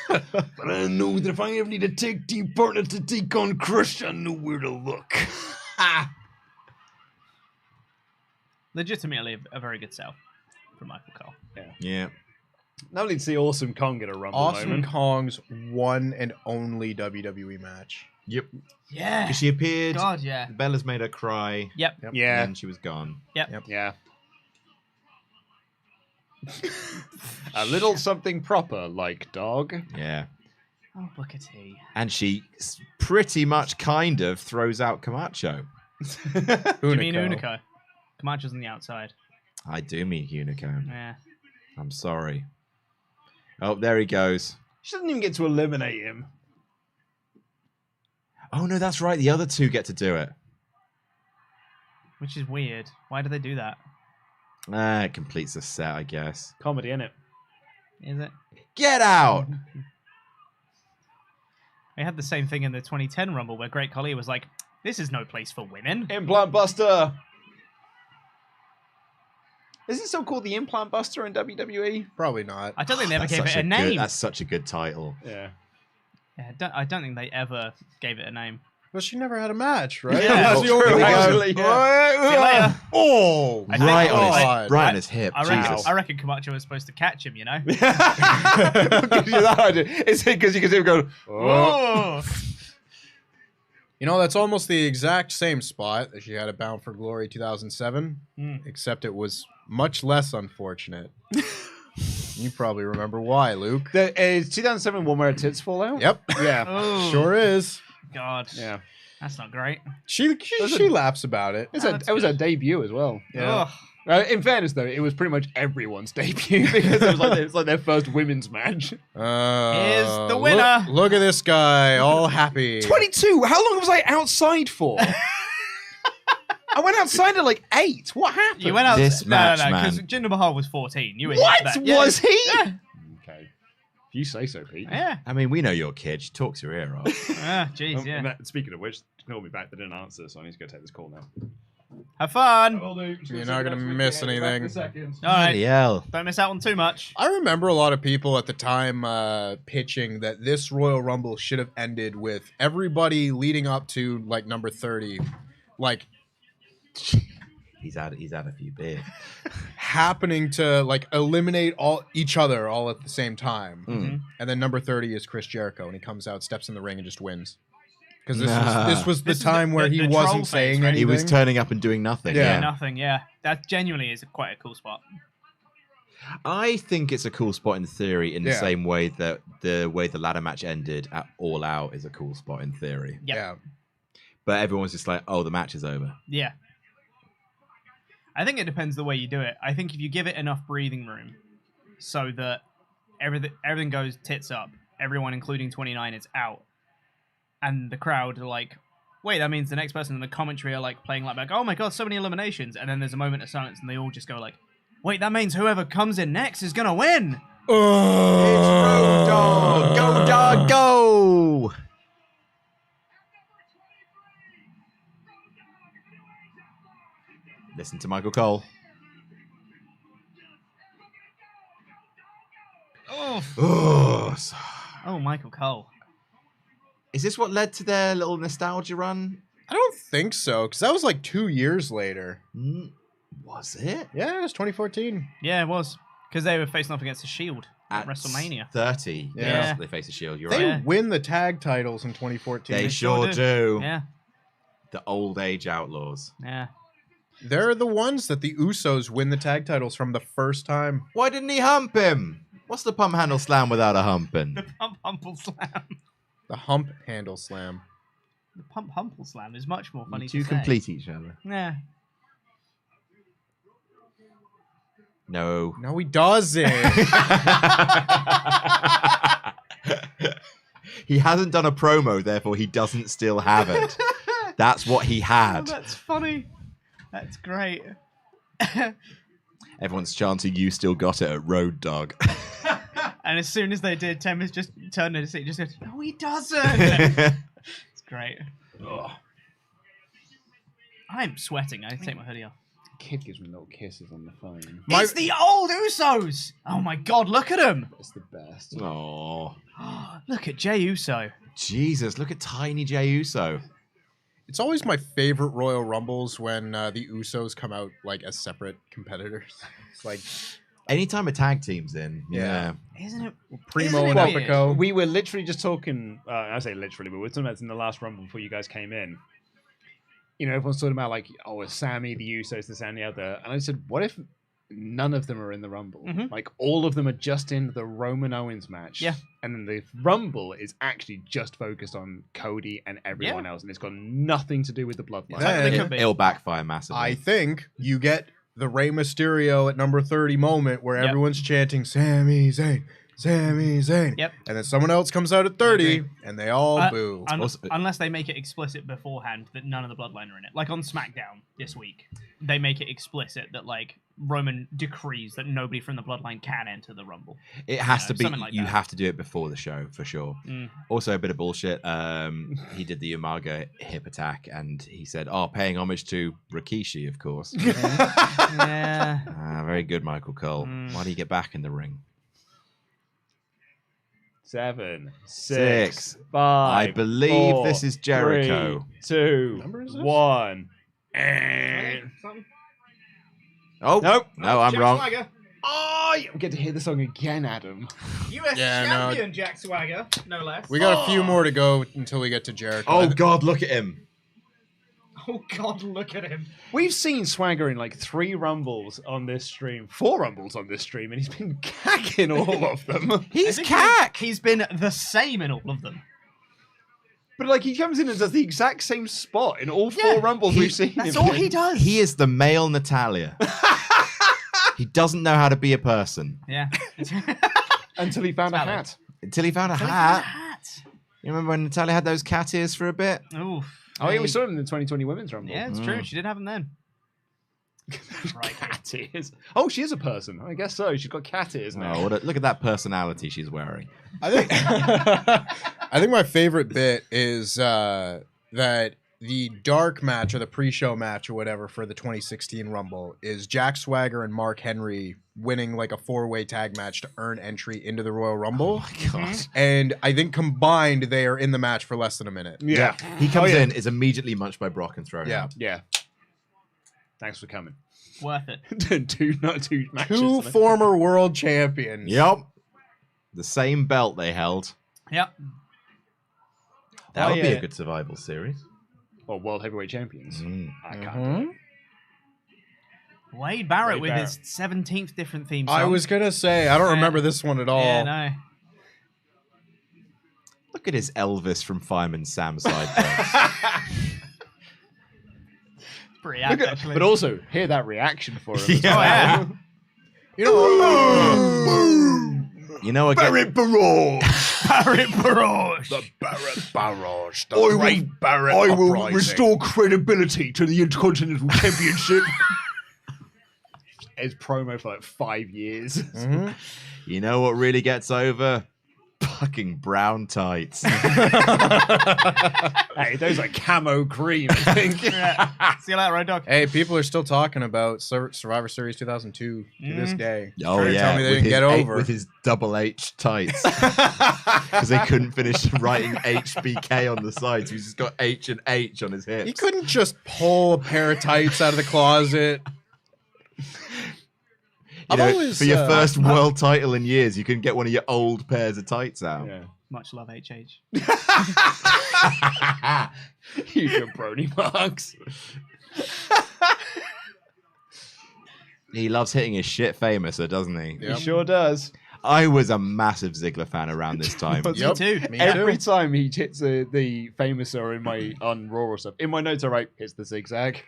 But I know that if I ever need a tag team partner to take on Crush, I know where to look. Legitimately a very good sell from Michael Cole. Yeah. Lovely to see Awesome Kong get a Rumble Awesome moment. Kong's one and only WWE match. Yep. Yeah. Because she appeared. God, yeah. Bella's made her cry. Yep. Yeah. And she was gone. Yeah. A little something proper, like dog. Yeah. Oh, Booker T. And she pretty much kind of throws out Camacho. You mean Unico? Camacho's on the outside. I do mean Unicorn. Yeah. I'm sorry. Oh, there he goes. She doesn't even get to eliminate him. Oh, no, that's right. The other two get to do it. Which is weird. Why do they do that? It completes the set, I guess. Comedy, innit? Is it? Get out! We had the same thing in the 2010 Rumble where Great Khali was like, this is no place for women. Implant Buster! Is it still called the Implant Buster in WWE? Probably not. I don't think they ever That's gave it such a name. That's such a good title. Yeah. Yeah, I don't think they ever gave it a name. Well, she never had a match, right? Yeah. That's Oh, the only here we one. go. Actually, See you later. Oh, I think- Right on his, God. right on his hip. I reckon, Jesus. I reckon Camacho was supposed to catch him, you know? What gives you that idea? Is it because you can see him go, Oh. You know, that's almost the exact same spot that she had at Bound for Glory 2007, except it was much less unfortunate. You probably remember why, Luke. Is 2007 one where her tits fall out? Yep. Yeah. Oh, Sure is. God. Yeah. That's not great. She laughs about it. It was her debut as well. Yeah. Ugh. In fairness, though, it was pretty much everyone's debut because it was like their first women's match. Here's the winner. Look at this guy, all happy. 22. How long was I outside for? I went outside at like 8. What happened? You went out. This match, no, man. because Jinder Mahal was 14. You were What here for that. was he? Yeah. Okay. If you say so, Pete. Yeah. I mean, we know your kid. She talks her ear off. Ah, jeez, yeah. And speaking of which, call me back. They didn't answer, so I need to go take this call now. Have fun. You're not going to miss anything. All right. Bloody hell. Don't miss out on too much. I remember a lot of people at the time pitching that this Royal Rumble should have ended with everybody leading up to like number 30, like He's had a few beers. happening to like eliminate each other all at the same time. Mm. And then number 30 is Chris Jericho, and he comes out, steps in the ring, and just wins. Because Nah. this was the This is time the- where the he troll wasn't phase, saying right? anything. He was turning up and doing nothing. Yeah. Yeah. Nothing, yeah. That genuinely is quite a cool spot. I think it's a cool spot in theory, in the Yeah. same way that the way the ladder match ended at All Out is a cool spot in theory. Yep. Yeah. But everyone's just like, oh, the match is over. Yeah. I think it depends the way you do it. I think if you give it enough breathing room so that everything goes tits up, everyone, including 29, is out, and the crowd are like, wait, that means the next person in the commentary are like playing like, oh my god, so many eliminations, and then there's a moment of silence and they all just go like, wait, that means whoever comes in next is gonna win. Road Dogg! Go, dog, go! Listen to Michael Cole. Oh, Michael Cole. Is this what led to their little nostalgia run? I don't think so, because that was like 2 years later. Was it? Yeah, it was 2014. Yeah, it was. Because they were facing off against the Shield at At WrestleMania. 30. Yeah. Yes, they face the Shield. You're They right. win the tag titles in 2014. They sure sure do. Yeah, The old age outlaws. yeah. They're the ones that the Usos win the tag titles from the first time. Why didn't he hump him? What's the pump handle slam without a humping? The Pump Humple Slam. The hump handle slam. The Pump Humple Slam is much more funny You two to say. complete each other. Yeah. No. No, he doesn't. He hasn't done a promo, therefore he doesn't still have it. That's what he Oh, had. that's funny. That's great. Everyone's chanting, "You still got it" at Road Dogg. And as soon as they did, Temmers just turned to his seat, just goes, "No, he doesn't." It's great. I'm sweating. I need to take my hoodie off. Kid gives me little kisses on the phone. It's the old Usos. Oh my God, look at him. It's the best. Oh, Look at Jey Uso. Jesus! Look at tiny Jey Uso. It's always my favorite Royal Rumbles when the Usos come out like as separate competitors. It's like Anytime a tag team's in, yeah. Isn't it? Primo Isn't and it weird? Epico. We were literally just talking. I say literally, but we were talking about this in the last Rumble before you guys came in. You know, everyone's talking about like, oh, it's Sammy, the Usos, this and the other. And I said, what if none of them are in the Rumble? Mhm. Like, all of them are just in the Roman Owens match. Yeah. And then the Rumble is actually just focused on Cody and everyone else. And it's got nothing to do with the bloodline. Exactly. could be. It'll backfire massively. I think you get the Rey Mysterio at number 30 moment where Yep. everyone's chanting Sami Zayn, Sami Zayn. Yep. And then someone else comes out at 30 and they all boo. Unless they make it explicit beforehand that none of the bloodline are in it. Like on SmackDown this week, they make it explicit that like Roman decrees that nobody from the bloodline can enter the Rumble. It has to be. something like You that. have to do it before the show for sure. Mm. Also, a bit of bullshit. He did the Umaga hip attack, and he said, "Oh, paying homage to Rikishi, of course." Yeah. Very good, Michael Cole. Why do you get back in the ring? 7, 6, 6, 5. I believe 4, this is Jericho. 3, 2, number is this? 1. Oh Nope. no, I'm wrong. Oh, we get to hear the song again, Adam. US Yeah, no. champion Jack Swagger, no less. We got a few more to go until we get to Jericho. Oh God, look at him. Oh God, look at him. We've seen Swagger in like 3 Rumbles on this stream, 4 Rumbles on this stream, and he's been cacking all of them. He's I think cack. He's been the same in all of them. But like he comes in and does the exact same spot in all 4 Rumbles we've seen. That's him all in. he does. He is the male Natalia. He doesn't know how to be a person Yeah. Until he found a Valid. hat. until he found a hat. You remember when Natalia had those cat ears for a bit? Ooh. Oh yeah, we saw him in the 2020 Women's Rumble. Yeah, it's true. She did have them then. Cat ears. Oh, she is a person. I guess so. She's got cat ears now. Oh, look at that personality she's wearing. I think I think my favorite bit is that the dark match or the pre-show match or whatever for the 2016 Rumble is Jack Swagger and Mark Henry winning like a 4-way tag match to earn entry into the Royal Rumble. Oh my God. And I think combined they are in the match for less than a minute. Yeah. He comes Oh, yeah. in, is immediately munched by Brock and thrown Yeah. out. Yeah. Thanks for coming. Worth it. two matches. Two former world champions. Yep. The same belt they held. Yep. That would be yeah. a good survival series. Or world heavyweight champions. I can't. Mhm. Wade Barrett Wade with his 17th different theme song. I was gonna say I don't Yeah. remember this one at all. Yeah, no. Look at his Elvis from Fireman Sam sideburns. Pretty Look apt, at- actually. but also, hear that reaction for him. as Yeah. well. You know, You know, again, Barrett Barrage! Barrett Barrage. The Barrett Barrage. The I will- great Barrett I will uprising. restore credibility to the Intercontinental Championship. His promo for like 5 years. Mhm. you know what really gets over? Fucking brown tights. Hey, those are camo green, I think. Yeah. See you later, Road Dogg. Hey, people are still talking about Survivor Series 2002 to this day. Oh Trying to yeah, tell me they with didn't his get over. with his double H tights because they couldn't finish writing HBK on the sides. He's just got H and H on his hips. He couldn't just pull a pair of tights out of the closet. You know, I've always, for your first world title in years, you couldn't get one of your old pairs of tights out. Yeah. Much love, HH. You jabroni marks. He loves hitting his shit famouser, doesn't he? Yep. He sure does. I was a massive Ziggler fan around this time. Yep. Me too. Me Every too. time he hits the famouser in my on Raw or stuff, in my notes I write, hits the zigzag.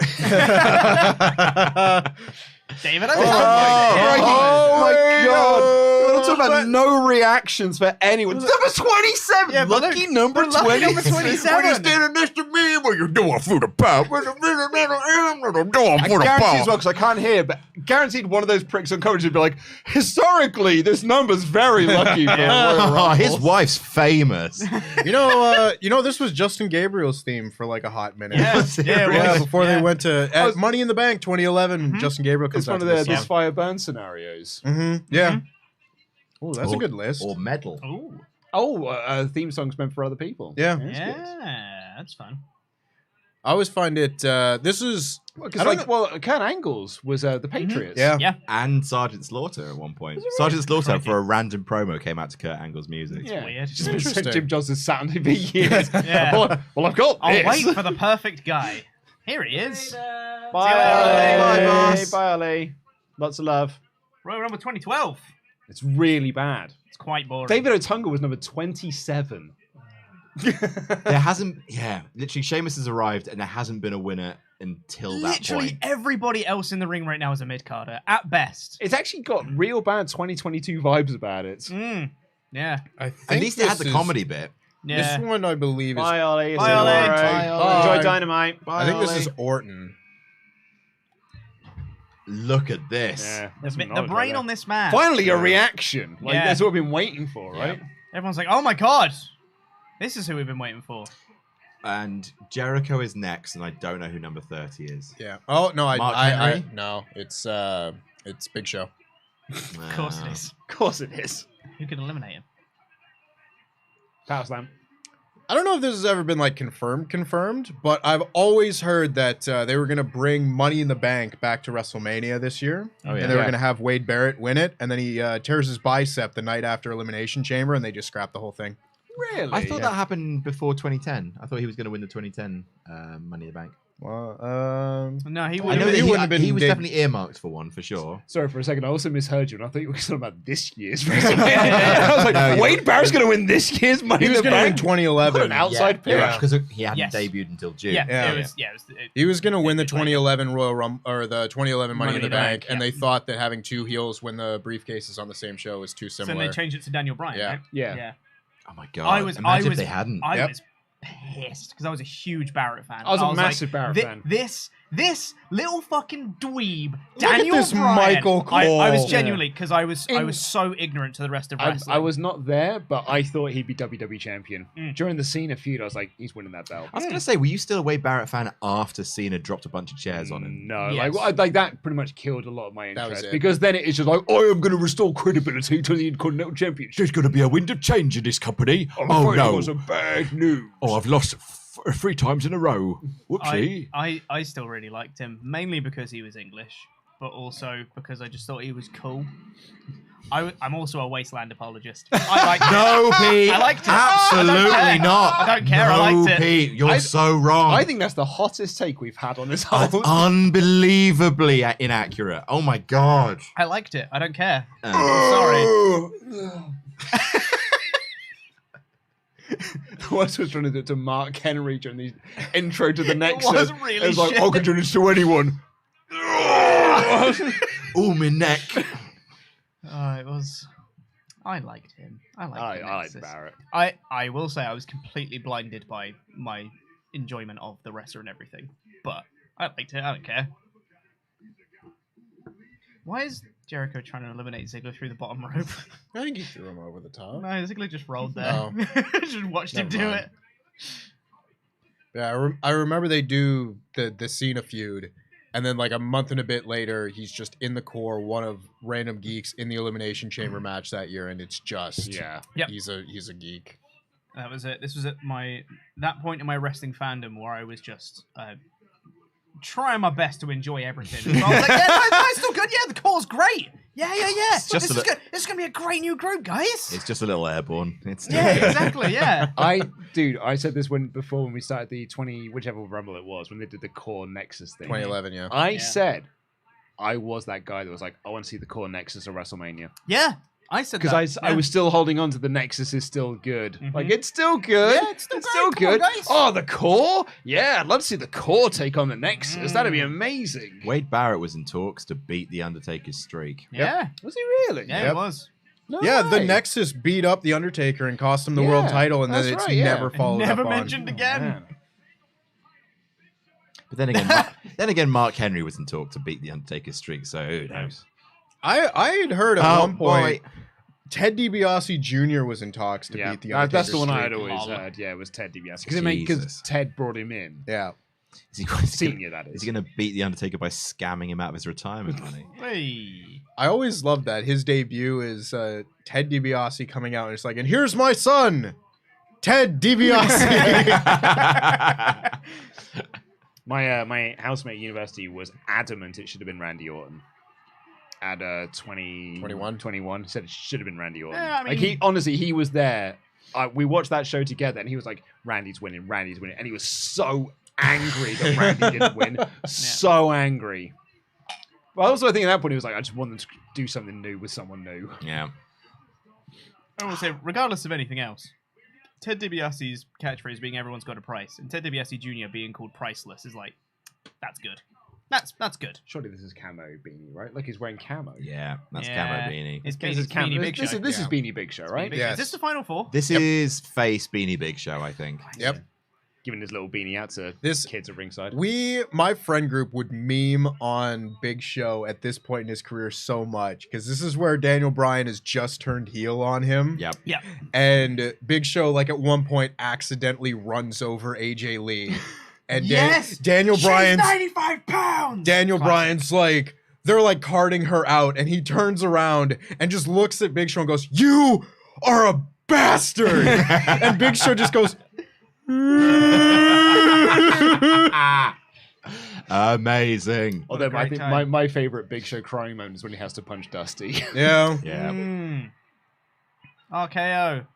David, Oh my god! talking about no reactions for anyone. Number 27. Yeah, but lucky number but lucky 20. number 27. When you're standing next to me, what you doing for the power? What you doing I for the guarantee as power? well, because I can't hear, but guaranteed one of those pricks on commentary would be like, historically, this number's very lucky for Royal Oh, Rumble. his wife's famous. You know, this was Justin Gabriel's theme for like a hot minute. Yeah, Yeah, before they went to I was- Money in the Bank 2011, Justin Gabriel comes It's one out of to the this this song. fire burn scenarios. Yeah. Oh, that's a good list. Or medal. Ooh. Oh, theme songs meant for other people. Yeah. Yeah, that's fun. I always find it. This is. Kurt Angle's was the Patriots. Yeah. Yeah. And Sergeant Slaughter at one point. Sergeant Slaughter for a random promo came out to Kurt Angle's music. Yeah. weird. Just been Interesting. Jim Johnson's sound for years. Yeah. Well, I've got I'll this. wait for the perfect guy. Here he is. Bye, Bye, Ali. boss. Bye, Ali. Lots of love. Royal Rumble 2012. It's really bad. It's quite boring. David Otunga was number 27. There hasn't, literally, Sheamus has arrived and there hasn't been a winner until that Literally point. everybody else in the ring right now is a mid-carder, at best. It's actually got real bad 2022 vibes about it. Yeah. I think At least it had this the is- comedy bit. Yeah. This one, I believe, is. Bye, Ollie. Bye, Ollie. Bye, Ollie. Enjoy Dynamite. I think this is Orton. Look at this. Yeah, The brain on this man. Finally, a reaction. Like, Yeah. that's what we've been waiting for, right? Everyone's like, oh my god. This is who we've been waiting for. And Jericho is next, and I don't know who number 30 is. Yeah. Oh no, Mark I Henry? no, it's Big Show. Of course it is. Of course it is. Who can eliminate him? Power Slam. I don't know if this has ever been like confirmed, but I've always heard that they were gonna bring Money in the Bank back to WrestleMania this year, and they were gonna have Wade Barrett win it, and then he tears his bicep the night after Elimination Chamber, and they just scrapped the whole thing. Really? I thought that happened before 2010. I thought he was going to win the 2010 Money in the Bank. Well, No, he I would know have that wouldn't have been he was big. definitely earmarked for one, for sure. Sorry for a second. I also misheard you, and I thought you were talking about this year's WrestleMania. I was like, No, Wade Barrett's going to win this year's Money he in was the gonna win Bank. 2011. What an outside pitch. Yeah. Because he hadn't Yes. debuted until June. Yeah. It was, it was, He was gonna win the It's like- 2011 Royal Rumble or the 2011 Money in the Bank, and they thought that having two heels win the briefcases on the same show was too so similar. then they changed it to Daniel Bryan, Yeah. right? Yeah. Oh my god! I was Imagine if they hadn't. I Yep. was pissed because I was a huge Barrett fan. I was a like, massive Barrett fan. This little fucking dweeb, Look at Daniel this Bryan. Michael I was Cole. genuinely because I was so ignorant to the rest of wrestling. I was not there, but I thought he'd be WWE champion. Mm. During the Cena feud, I was like, he's winning that belt. I was going to say, were you still a Wade Barrett fan after Cena dropped a bunch of chairs on him? No, Yes. like that pretty much killed a lot of my That was interest it. because then it's just like, I am going to restore credibility to the Intercontinental Championship. There's going to be a wind of change in this company. I'm Oh afraid I've no! got some bad news. Oh, I've lost 3 times in a row. Whoopsie. I still really liked him, mainly because he was English, but also because I just thought he was cool. I'm also a Wasteland apologist. I like No, Pete. I liked it. Absolutely I don't care. not. I don't care. I No, liked it. Pete, you're so wrong. I think that's the hottest take we've had on this That's whole. unbelievably inaccurate. Oh my god. I liked it. I don't care. Uh, Sorry. The worst was trying to do it to Mark Henry during the intro to the Nexus. was really It was like, shit. I could do this to anyone. Oh, my neck. It was. I liked him. I liked I the like Nexus. Barrett. I will say I was completely blinded by my enjoyment of the wrestler and everything, but I liked it. I don't care. Why is Jericho trying to eliminate Ziggler through the bottom rope? I think he threw him over the top. No, Ziggler just rolled there. Oh. Just watched him Never do mind. it. Yeah, I remember they do the Cena feud, and then like a month and a bit later, he's just in the core, one of random geeks in the Elimination Chamber match that year, and it's just Yeah. Yep. he's a geek. That was it. This was at that point in my wrestling fandom where I was just trying my best to enjoy everything. So I was like, yeah, no, it's still good. Yeah, the core's great. Yeah. It's just This is good. This is gonna be a great new group, guys. It's just a little airborne. It's Yeah, exactly. Yeah. I said this before when we started the 20 whichever Rumble it was when they did the core Nexus thing. 2011, yeah. I said I was that guy that was like, I want to see the core Nexus of WrestleMania Yeah. I said because that. I was still holding on to the Nexus is still good. Mhm. Like it's still good. Yeah, it's still great. Come on, good. guys. Oh, the core. Yeah, I'd love to see the core take on the Nexus. That'd be amazing. Wade Barrett was in talks to beat the Undertaker's streak. Yeah. Was he really? Yeah, Yep. it was. Yeah, the Nexus beat up the Undertaker and cost him the world title, and then that's it's right, yeah. never followed Never up on. mentioned again. But then again, Mark Henry was in talk to beat the Undertaker's streak, so who knows? I had heard at one point boy. Ted DiBiase Jr. was in talks to beat the Undertaker. That's the one I had streak. always heard. Yeah, it was Ted DiBiase because Jesus. Ted brought him in. Yeah. Is he Senior, that is. Is he going to beat the Undertaker by scamming him out of his retirement money? Hey. I always loved that. His debut is Ted DiBiase coming out and it's like, and here's my son, Ted DiBiase. My housemate at university was adamant it should have been Randy Orton. At 21, said it should have been Randy Orton. Yeah, I mean- like he was there. We watched that show together, and he was like, "Randy's winning," and he was so angry that Randy didn't win. So angry. But also, I think at that point he was like, "I just want them to do something new with someone new." Yeah. I will say, regardless of anything else, Ted DiBiase's catchphrase being "everyone's got a price" and Ted DiBiase Jr. being called priceless is like, that's good. That's good. Surely this is camo beanie, right? Like he's wearing camo. Yeah, that's Yeah. Camo Beanie. It's This is Beanie Big This Show. is Beanie Big Show, right? Big Show. Is this the final four? This is face Beanie Big Show, I think. Yep. Giving his little beanie out to This- kids at ringside. My friend group would meme on Big Show at this point in his career so much because this is where Daniel Bryan has just turned heel on him. Yep. Yeah. And Big Show, like at one point, accidentally runs over AJ Lee. And Yes! Daniel Bryan's 95 pounds! Daniel Bryan's like, they're like carting her out, and he turns around and just looks at Big Show and goes, "You are a bastard!" And Big Show just goes, Amazing. Although I great think time. my favorite Big Show crying moment is when he has to punch Dusty. yeah. Yeah. RKO.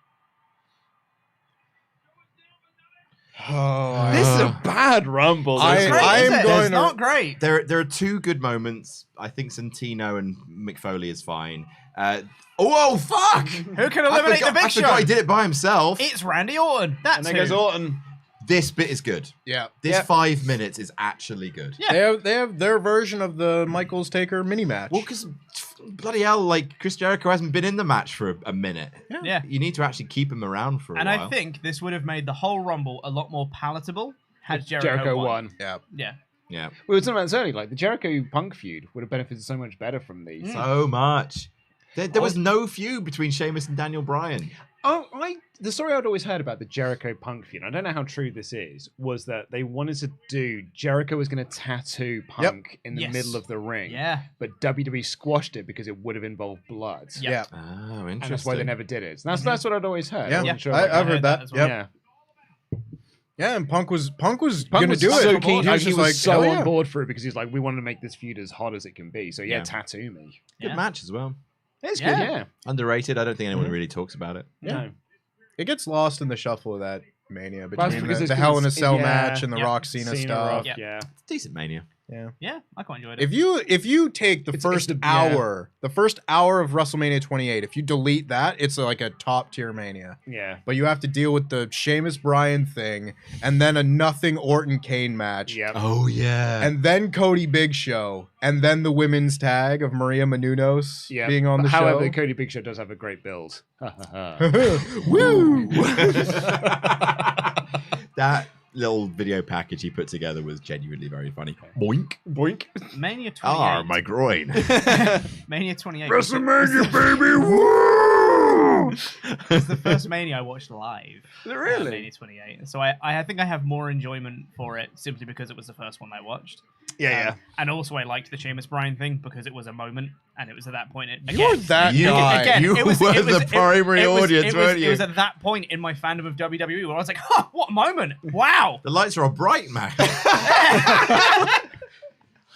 Oh, This is a bad rumble. I- This is- Great, I is am it? going It's to- not great. There are two good moments. I think Santino and McFoley is fine. Oh, fuck! Who can eliminate the Big I Show? forgot he did it by himself. It's Randy Orton. That's and then who. goes Orton. This bit is good. yeah. This 5 minutes is actually good. Yeah. They have their version of the Michaels Taker mini match. Well, because bloody hell, like Chris Jericho hasn't been in the match for a minute. Yeah. You need to actually keep him around for a And while. I think this would have made the whole Rumble a lot more palatable had Jericho won. Yeah. Yeah. Yeah, We were talking about this earlier. Like the Jericho Punk feud would have benefited so much better from these. so much. There was no feud between Sheamus and Daniel Bryan. The story I'd always heard about the Jericho Punk feud, I don't know how true this is, was that they wanted to do Jericho was going to tattoo Punk in the Yes. middle of the ring, Yeah. but WWE squashed it because it would have involved blood. Yeah. Yeah. Oh, And interesting. that's why they never did it. So that's what I'd always heard. Yeah. I wasn't sure I've about heard that. as well. Yep. Yeah. Yeah, and Punk was Punk gonna was do so it. keen. He was He just was like, so hell on yeah. board for it because he's like, we wanted to make this feud as hot as it can be. So yeah, Yeah. tattoo me. Good Yeah. match as well. It's Yeah. good. Yeah. Underrated. I don't think anyone really talks about it. No. It gets lost in the shuffle of that Mania That's between because the, it's- the Hell in a it's- Cell yeah. match and the Yep. Rock Cena Cena, stuff. Rock, Yep. yeah. Decent Mania. Yeah. I quite enjoyed it. If you take the It's first the- hour, the first hour of WrestleMania 28, if you delete that, it's like a top tier Mania. Yeah. But you have to deal with the Sheamus Bryan thing, and then a nothing Orton Kane match, Yeah. Oh yeah. and then Cody Big Show, and then the women's tag of Maria Menounos Yeah. being on the However, the show. Cody Big Show does have a great build. Woo! That little video package he put together was genuinely very funny. Boink. Boink. Mania 28. Ah, my groin. Mania 28. WrestleMania, baby! Woo! It's the first Mania I watched live. Is it really? Mania 28. So I think I have more enjoyment for it simply because it was the first one I watched. Yeah, And also I liked the Sheamus Bryan thing because it was a moment and it was at that point. You're that You- guy. Again, You it was, were it was, the primary audience, weren't It you? was at that point in my fandom of WWE where I was like, huh, what a moment. Wow. The lights are all bright, man.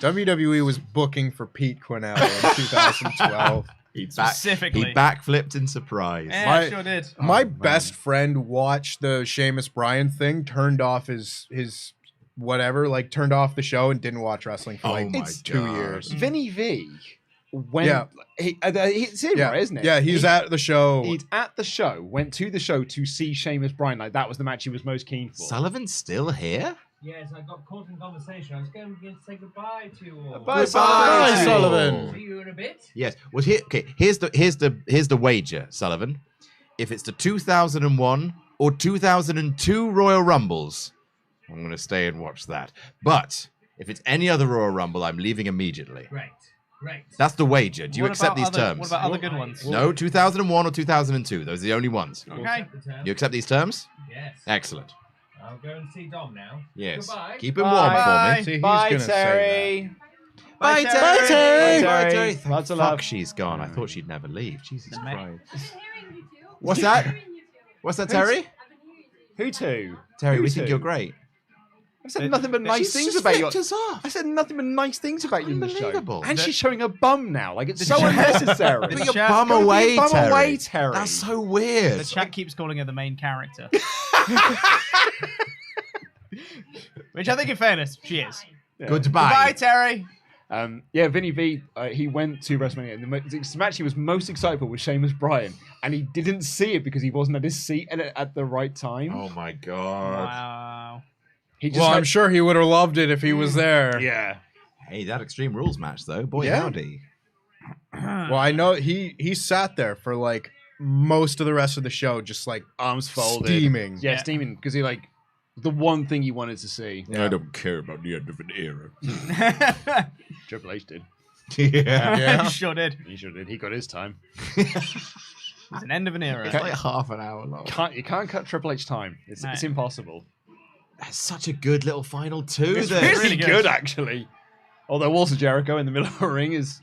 WWE was booking for Pete Quinnell in 2012. He Specifically. backflipped in surprise. Yeah, My- I sure did. My best friend watched the Sheamus Bryan thing, turned off his whatever, like turned off the show and didn't watch wrestling for Oh like my 2 God. years. Vinny V. When Yeah. it's him, Yeah, right, isn't it? yeah, he's at the show. He's at the show. Went to the show to see Sheamus Bryan. Like that was the match he was most keen for. Sullivan's still here? Yes, I got caught in conversation. I was going to say goodbye to you all. Bye, Goodbye, Sullivan. See you in a a bit. Yes. Well, here's the wager, Sullivan. If it's the 2001 or 2002 Royal Rumbles, I'm going to stay and watch that. But if it's any other Royal Rumble, I'm leaving immediately. Right. That's the wager. Do you What accept about these other- terms? What about other good ones? No, 2001 or 2002. Those are the only ones. Okay. You accept these terms? Yes. Excellent. I'll go and see Dom now. Yes. Goodbye. Keep it warm for me. See, he's Bye, gonna say Terry. Bye, Terry. Terry. Bye, Terry. Bye, Terry. Lots of Fuck, love. she's gone. I thought she'd never leave. Jesus The mate. Christ. What's that? What's that, Terry? Who to? Terry, we Who think to? you're great. I've said nothing but nice She's things just about you. flipped us off. I said nothing but nice things about you in the show. Unbelievable. And The- she's showing her bum now. Like, it's The so chat- unnecessary. Put The your chat- bum Go away, bum Terry. away, Terry. That's so weird. The chat keeps calling her the main character. Which I think, in fairness, she is. Yeah. Goodbye. Goodbye, Terry. Yeah, Vinny V, he went to WrestleMania, and the match he was most excited for was Sheamus Bryan, and he didn't see it because he wasn't at his seat at the right time. Oh my god. Wow. He just Well, had- I'm sure he would have loved it if he was there. Yeah. Hey, that Extreme Rules match though, boy Yeah. howdy. Well, I know he sat there for like most of the rest of the show, just like Arms folded. steaming. Yeah, steaming, because he like the one thing he wanted to see. Yeah. I don't care about the end of an era. Triple H did. Yeah. Yeah. Sure did. He sure did. He got his time. It's an end of an era. It's like half an hour long. You can't cut Triple H time. It's No. impossible. That's such a good little final two It's there. really really good. good. Actually. Although also Jericho in the middle of a ring is,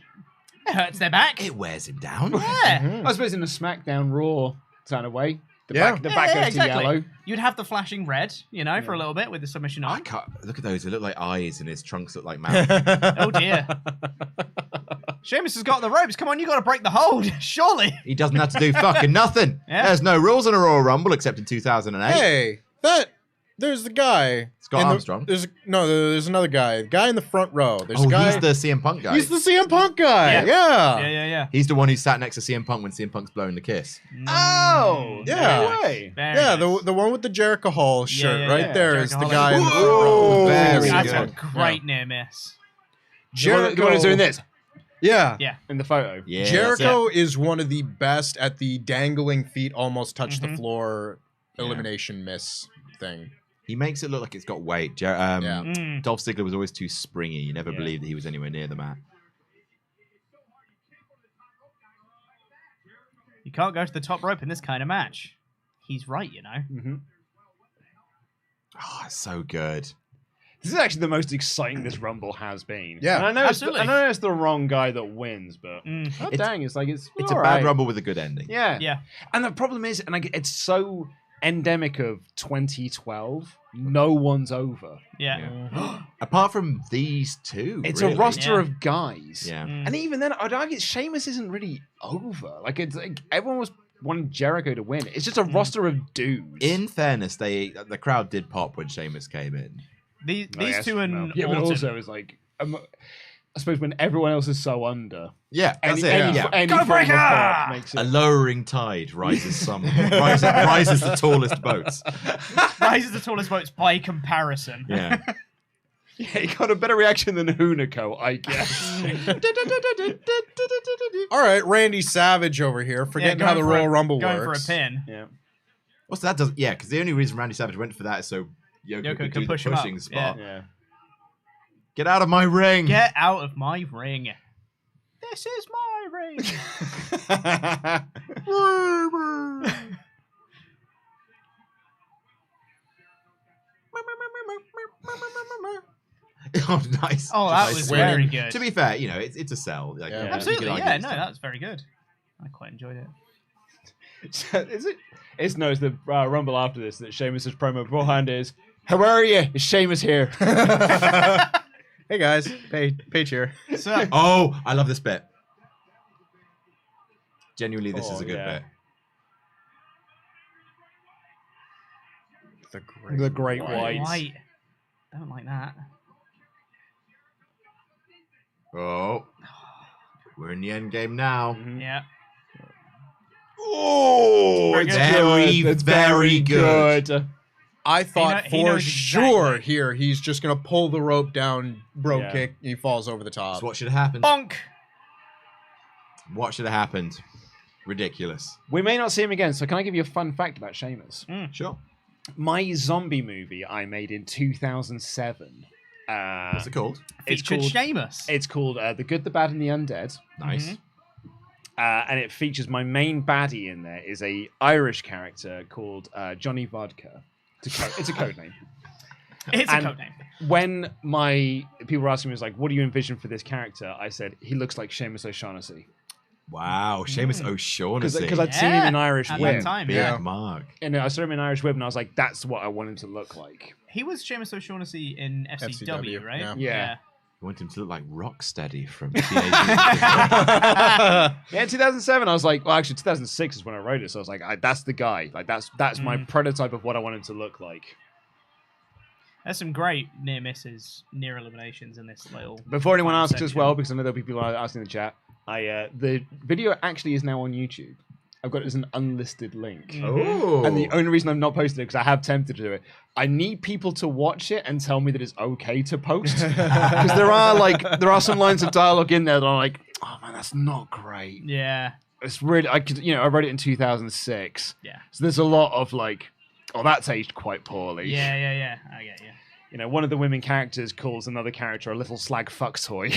It hurts their back. It wears him down. Yeah. I suppose, in a SmackDown Raw kind of way. The Yeah. back goes exactly. to yellow. You'd have the flashing red, for a little bit with the submission I on. can't look at those. They look like eyes, and his trunks look like mouth. Oh dear. Sheamus has got the ropes. Come on, you got to break the hold. Surely. He doesn't have to do fucking nothing. Yeah. There's no rules in a Royal Rumble except in 2008. Hey, there's the guy. Scott in the- Armstrong. There's another guy. The guy in the front row. There's Oh, a guy. he's the CM Punk guy. He's the CM Punk guy. Yeah. Yeah. Yeah. He's the one who sat next to CM Punk when CM Punk's blowing the kiss. Oh, Yeah. no way. Very Yeah, nice. the one with the Jericho Hall shirt yeah, right yeah. there is Jericho the Hall. guy in the front Ooh, row. very That's good. a great near miss. The one who's doing this Yeah. Yeah. in the photo. Yeah, Jericho is one of the best at the dangling feet almost touch the Mhm. floor Yeah. elimination miss thing. he makes it look like it's got weight. Yeah. Mm. Dolph Ziggler was always too springy. You never Yeah. believed that he was anywhere near the mat. You can't go to the top rope in this kind of match. He's right, Mm-hmm. Oh, it's so good. This is actually the most exciting this Rumble has been. Yeah. And I know Absolutely. I know it's the wrong guy that wins, but Mm. oh, It's- dang, it's It's a all bad right. Rumble with a good ending. Yeah. Yeah. And the problem is, it's so endemic of 2012. No one's over. Yeah. Apart from these two. It's really. a roster Yeah. of guys. Yeah. Mm. And even then, I'd argue Sheamus isn't really over. Like, it's like everyone was wanting Jericho to win. It's just a roster of dudes. In fairness, the crowd did pop when Sheamus came in. These Oh, yes, two and well, yeah, but Orton. also it's like, I suppose when everyone else is so under, Yeah, that's any, it. any, yeah. any Go form of breaker! pop makes A it. lowering tide rises rises the tallest boats. Rises the tallest boats by comparison. Yeah. Yeah, he got a better reaction than Hunico, I guess. All right, Randy Savage over here, forgetting how the Royal Rumble going works. for a pin. Yeah. What's that? Does because the only reason Randy Savage went for that is so Yoko Yoko could can do push the him up. pushing spot. Yeah. Get out of my ring. Get out of my ring. This is my ring. Oh, nice. Oh, that Nice was winning. very good. To be fair, it's a sell. Like, Yeah. you Absolutely, could argue yeah, it's no, tough. that's very good. I quite enjoyed it. Is it? It's no, it's the Rumble after this that Sheamus' promo beforehand is, "How are you? Is Sheamus here?" Hey guys, Paige here. So, Oh, I love this bit. Genuinely, this Oh, is a good yeah. bit. The Great Whites. white. Don't like that. Oh, we're in the end game now. Yeah. Oh, Very it's good. very, It's very good. I thought he for knows sure exactly. here he's just gonna pull the rope down, bro Yeah. kick, and he falls over the top. That's what should happen. Bonk. What should have happened? Ridiculous. We may not see him again, so can I give you a fun fact about Sheamus? Sure. My zombie movie I made in 2007. What's it called? It's Featured called Sheamus. It's called The Good, the Bad, and the Undead. Nice. And it features my main baddie in there is a Irish character called Johnny Vodka. It's a code name. It's a code name. When my people were asking me, what do you envision for this character? I said, he looks like Sheamus O'Shaughnessy. Wow, Seamus O'Shaughnessy. Because I'd seen him in Irish at Whip. that time, Big yeah. Mark. And I saw him in Irish Whip, and I was like, that's what I want him to look like. He was Seamus O'Shaughnessy in FCW, right? Yeah. You want him to look like Rocksteady from Teenage Yeah, in 2007, I was like, well, actually, 2006 is when I wrote it, so I was like, that's the guy. Like, that's my prototype of what I want him to look like. There's some great near misses, near eliminations in this little. Before anyone final asks as section. well, because I know there'll be people asking in the chat, the video actually is now on YouTube. I've got it as an unlisted link. Oh. And the only reason I've not posted it, because I have tempted to do it, I need people to watch it and tell me that it's okay to post. Because there are some lines of dialogue in there that I'm like, oh man, that's not great. Yeah. It's really, I wrote it in 2006. Yeah. So there's a lot of that's aged quite poorly. Yeah. I get you. One of the women characters calls another character a little slag fuck toy.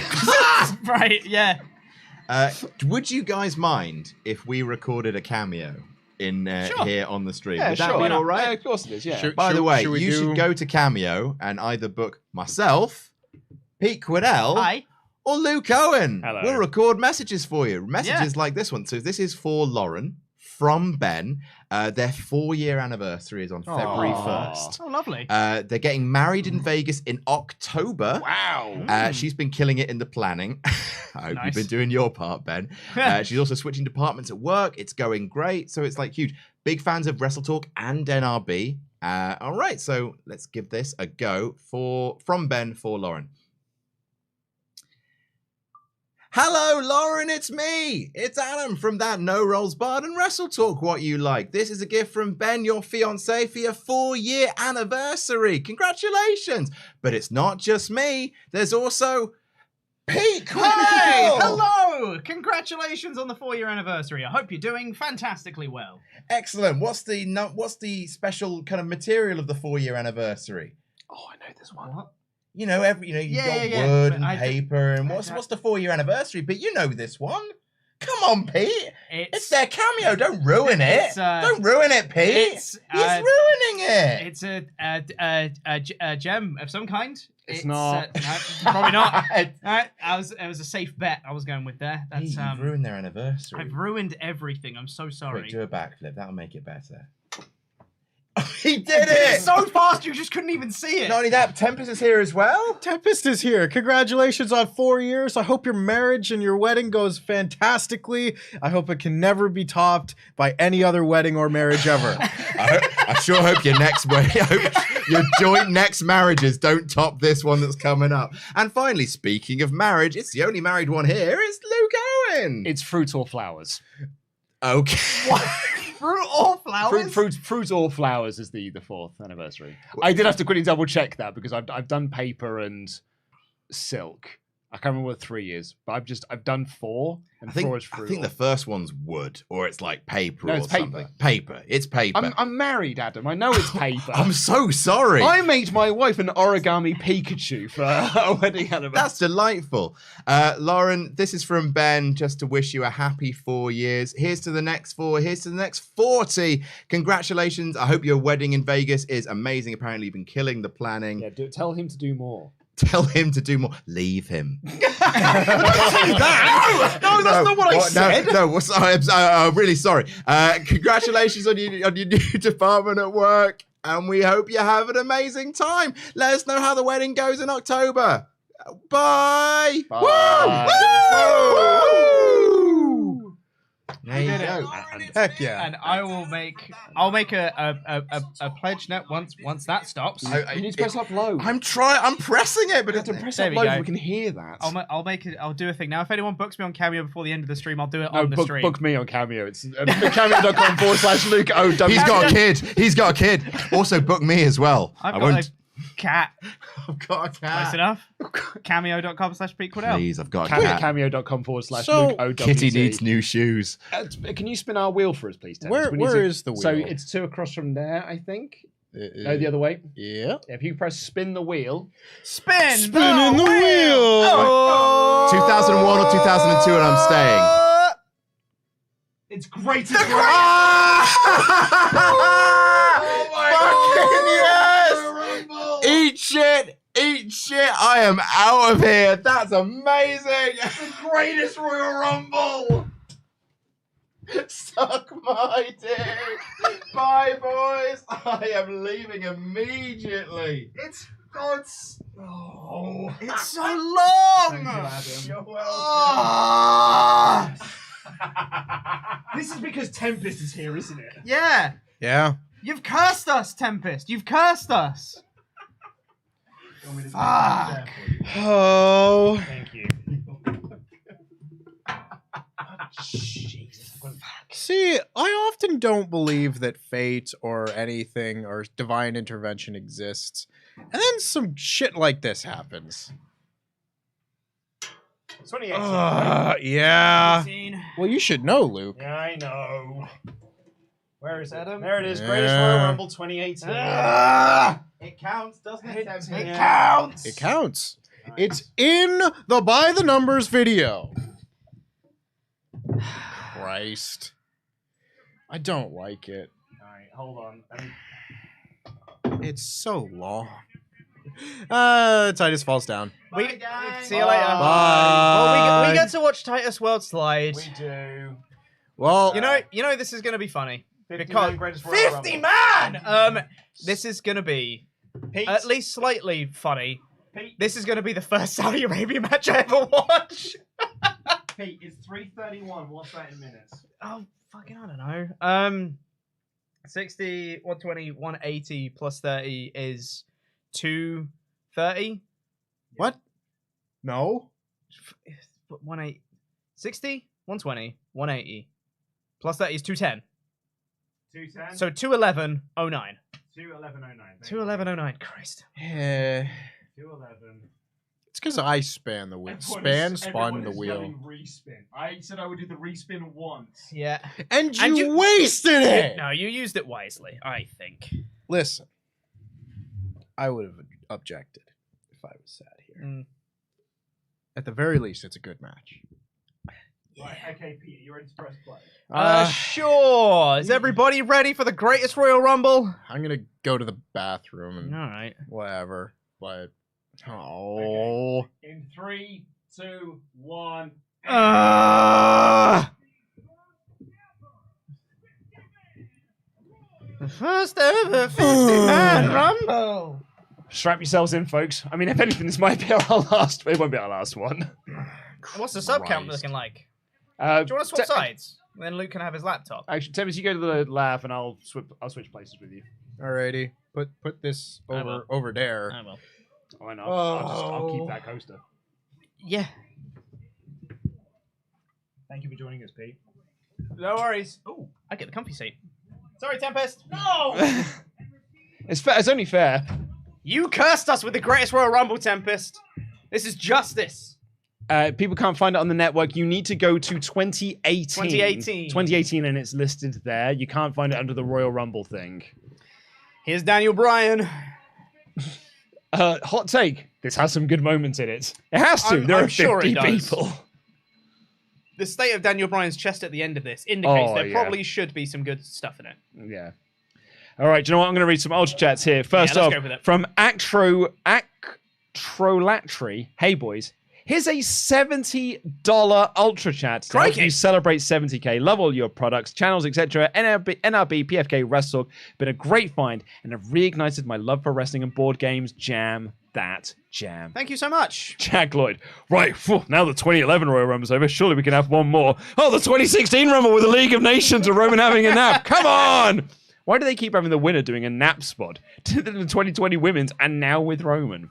Right, yeah. Would you guys mind if we recorded a cameo in here on the stream? Yeah, Would that sure. be all right? Yeah, of course it is, yeah. By the way, we you should go to Cameo and either book myself, Pete Quiddell, Hi. or Luke Owen. Hello. We'll record messages for you. Messages like this one. So this is for Lauren from Ben. Their 4-year anniversary is on February 1st. Oh, lovely. They're getting married in Vegas in October. Wow. She's been killing it in the planning. I hope Nice. you've been doing your part, Ben. She's also switching departments at work. It's going great. So it's huge. Big fans of WrestleTalk and NRB. All right. So let's give this a go from Ben for Lauren. Hello, Lauren, it's me. It's Adam from that No Rolls Barred and WrestleTalk What You Like. This is a gift from Ben, your fiancé, for your 4-year anniversary. Congratulations. But it's not just me. There's also Pete Quiddell. Hey, hello! Congratulations on the 4-year anniversary. I hope you're doing fantastically well. Excellent. What's the special kind of material of the 4-year anniversary? Oh, I know this one. What? You've got Yeah, wood but and paper, and what's the 4-year anniversary? But you know this one. Come on, Pete. It's their cameo. Don't ruin it. Don't ruin it, Pete. He's ruining it. It's a gem of some kind. It's not. No, probably not. It was a safe bet I was going with there. That's You've ruined their anniversary. I've ruined everything. I'm so sorry. Quick, do a backflip. That'll make it better. He did it! So fast, you just couldn't even see it. Not only that, Tempest is here as well. Tempest is here. Congratulations on 4 years. I hope your marriage and your wedding goes fantastically. I hope it can never be topped by any other wedding or marriage ever. I sure hope your next wedding, I hope your joint next marriages don't top this one that's coming up. And finally, speaking of marriage, it's the only married one here. It's Luke Owen. It's fruit or flowers. Okay. What? Fruit or flowers? Fruit or flowers is the 4th anniversary. I did have to quickly double check that because I've done paper and silk. I can't remember what 3 is, but I've done 4, and 4 is fruit. I think the first one's wood, or it's like paper No, or it's paper. something. Paper. It's paper. I'm married, Adam. I know it's paper. I'm so sorry. I made my wife an origami Pikachu for a wedding anniversary. That's delightful. Lauren, this is from Ben, just to wish you a happy 4 years. Here's to the next 4. Here's to the next 40. Congratulations. I hope your wedding in Vegas is amazing. Apparently, you've been killing the planning. Yeah, tell him to do more. Tell him to do more. Leave him. No, that's not what I said. No, I'm really sorry. Congratulations on your new department at work, and we hope you have an amazing time. Let us know how the wedding goes in October. Bye. Bye. Woo! Woo! There you did it. go. Heck yeah. And I'll make a pledge net once that stops. You need to press up low. I'm pressing it, but You have to press There up we low go. so we can hear that. I'll do a thing now. If anyone books me on Cameo before the end of the stream, I'll do it on the stream. Book me on Cameo. It's cameo.com/Luke O. He's got a kid. Also, book me as well. I've I got won't. Cat. I've got a cat. Close enough. Cameo.com/Pete Cordell. Please, I've got a cat. Cameo.com/Luke So, OWT. Kitty needs new shoes. Can you spin our wheel for us, please, Dennis? Where We need is the wheel? So it's 2 across from there, I think. No, the other way. Yeah. If you press spin the wheel. Spin Spinning the wheel. Oh. 2001 or 2002, and I'm staying. It's great. Oh my God! Eat shit! Eat shit! I am out of here. That's amazing. The greatest Royal Rumble. Suck my dick. Bye, boys. I am leaving immediately. It's God's. Oh, It's so long. You're welcome. Ah! This is because Tempest is here, isn't it? Yeah. Yeah. You've cursed us, Tempest. You've cursed us. Fuck. Oh. Thank you. See, I often don't believe that fate or anything or divine intervention exists. And then some shit like this happens. 2018. Yeah. Well, you should know, Luke. Yeah, I know. Where is it? Adam? There it is. Yeah. Greatest Royal Rumble 2018. It counts, doesn't it? It counts. It counts. It's in the By the Numbers video. Christ. I don't like it. Alright, hold on. It's so long. Titus falls down. We Bye, guys. see you later. Bye. Well, we get to watch Titus World Slide. We do. Well, You know, this is gonna be funny 50 because man greatest Royal 50 Rumble. man. This is gonna be Pete, at least slightly funny. Pete, This is gonna be the first Saudi Arabia match I ever watch. Pete, it's 3:31. What's that in minutes? Oh, fucking, I don't know. 60, 120, 180 plus 30 is 230. what? No. 180, 60, 120, 180 plus 30 is 210. 2:10. So 211.09. 2:11:09. 211.09. Christ. Yeah. 2:11. It's because I span the wheel. Spun the wheel. Respin. I said I would do the respin once. Yeah. And And you you- wasted it! No, you used it wisely, I think. Listen. I would have objected if I was sat here. Mm. At the very least, it's a good match. Right, okay, Peter, you're ready to press play. Sure. Is everybody ready for the greatest Royal Rumble? I'm going to go to the bathroom and All right. whatever. But, oh. In 3, 2, 1. The first ever 50-man Rumble. strap yourselves in, folks. I mean, if anything, this might be our last. It won't be our last one. What's the sub count Christ. looking like? Uh, Do you want to swap sides? Then Luke can have his laptop. Actually, Tempest, you go to the laugh, and I'll switch places with you. Alrighty. Put this over there. I will. Why not? I'll keep that coaster. Yeah. Thank you for joining us, Pete. No worries. Oh, I get the comfy seat. Sorry, Tempest. No! It's fair. It's only fair. You cursed us with the greatest Royal Rumble, Tempest. This is justice. People can't find it on the network. You need to go to 2018. 2018. 2018, and it's listed there. You can't find it under the Royal Rumble thing. Here's Daniel Bryan. Hot take. This has some good moments in it. It has to. There I'm are 50 sure it does. people. The state of Daniel Bryan's chest at the end of this indicates Oh, there yeah. probably should be some good stuff in it. Yeah. All right. Do you know what? I'm going to read some ultra chats here. First let's off, go with it. from Actrolatry. Hey, boys. Here's a $70 ultra chat to help Crikey. you celebrate 70k. Love all your products, channels, etc. NRB, PFK, WrestleTalk. Been a great find and have reignited my love for wrestling and board games. Jam that jam. Thank you so much. Jack Lloyd. Right, phew, now the 2011 Royal Rumble's over. Surely we can have one more. Oh, the 2016 Rumble with the League of Nations and Roman having a nap. Come on! Why do they keep having the winner doing a nap spot? The 2020 women's and now with Roman.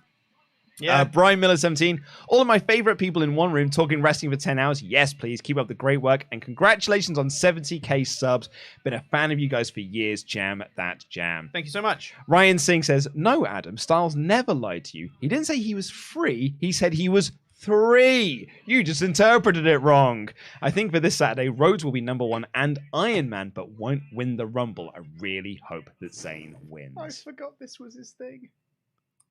Yeah. Brian Miller 17. All of my favorite people in one room talking wrestling for 10 hours. Yes, please. Keep up the great work. And congratulations on 70k subs. Been a fan of you guys for years. Jam that jam. Thank you so much. Ryan Singh says, no, Adam. Styles never lied to you. He didn't say he was free. He said he was 3. You just interpreted it wrong. I think for this Saturday, Rhodes will be number 1 and Iron Man, but won't win the Rumble. I really hope that Zayn wins. I forgot this was his thing.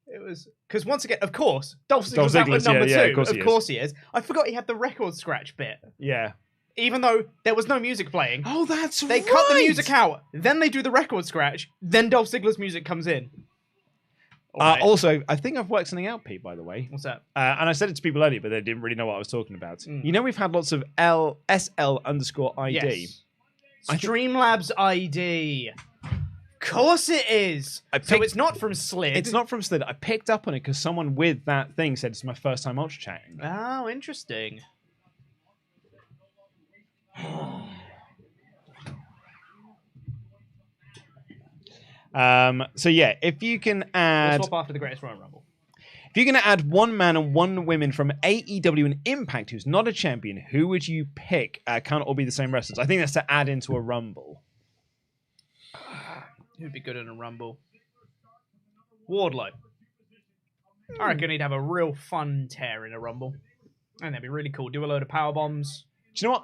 It was because once again, of course, Dolph Ziggler's out at number 2. Of course he is. I forgot he had the record scratch bit. Yeah. Even though there was no music playing. Oh, that's They cut the music out, then they do the record scratch, then Dolph Ziggler's music comes in. Right. Also, I think I've worked something out, Pete, by the way. What's that? And I said it to people earlier, but they didn't really know what I was talking about. You know, we've had lots of SL_ID. Yes. Streamlabs ID. Course it is. So it's not from Slid. It's not from Slid. I picked up on it because someone with that thing said it's my first time ultra chatting. Oh, interesting. So yeah, if you can add... We'll swap after the Greatest Royal Rumble. If you're going to add 1 man and 1 woman from AEW and Impact who's not a champion, who would you pick? Can't all be the same wrestlers. I think that's to add into a Rumble. Who'd be good in a Rumble? Wardlow. I reckon he'd have a real fun tear in a Rumble. And that'd be really cool. Do a load of power bombs. Do you know what?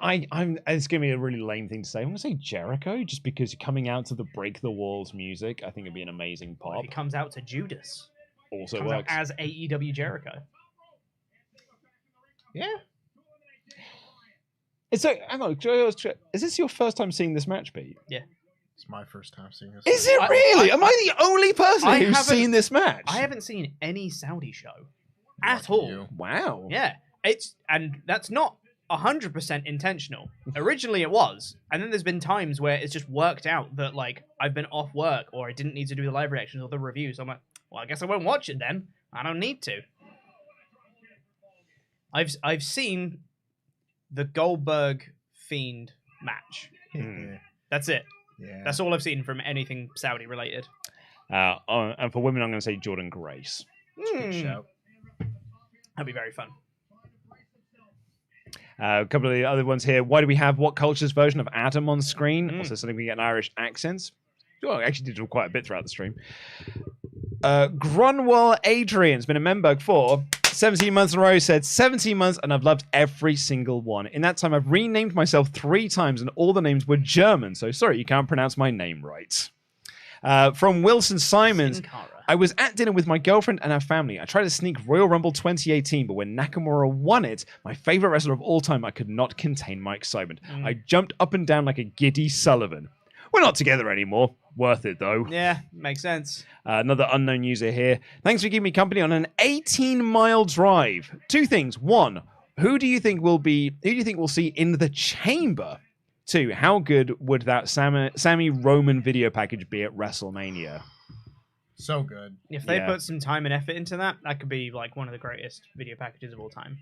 It's going to be a really lame thing to say. I'm going to say Jericho, just because coming out to the Break the Walls music, I think it'd be an amazing pop. Well, if he comes out to Judas. Also comes works. out as AEW Jericho. Yeah. Hang on, is this your first time seeing this match, Pete? Yeah. It's my first time seeing this. Is it really? Am I the only person who's seen this match? I haven't seen any Saudi show at all. Wow. Yeah. And that's not 100% intentional. Originally it was, and then there's been times where it's just worked out that like I've been off work or I didn't need to do the live reactions or the reviews. So I'm like, well, I guess I won't watch it then. I don't need to. I've seen the Goldberg Fiend match. That's it. Yeah. That's all I've seen from anything Saudi related. And for women, I'm going to say Jordan Grace. Good shout. That'd be very fun. A couple of the other ones here. Why do we have What Culture's version of Adam on screen? Also, something we get in Irish accents. Oh, I actually did quite a bit throughout the stream. Grunwell Adrian's been a member for 17 months in a row, said 17 months, and I've loved every single one. In that time, I've renamed myself 3 times, and all the names were German, so sorry, you can't pronounce my name right. From Wilson Simons, I was at dinner with my girlfriend and her family. I tried to sneak Royal Rumble 2018, but when Nakamura won it, my favorite wrestler of all time, I could not contain my excitement. I jumped up and down like a giddy Sullivan. We're not together anymore. Worth it, though. Yeah, makes sense. Another unknown user here. Thanks for giving me company on an 18-mile drive. 2 things. 1, who do you think we'll see in the chamber? 2, how good would that Sammy Roman video package be at WrestleMania? So good. If they put some time and effort into that, that could be like one of the greatest video packages of all time.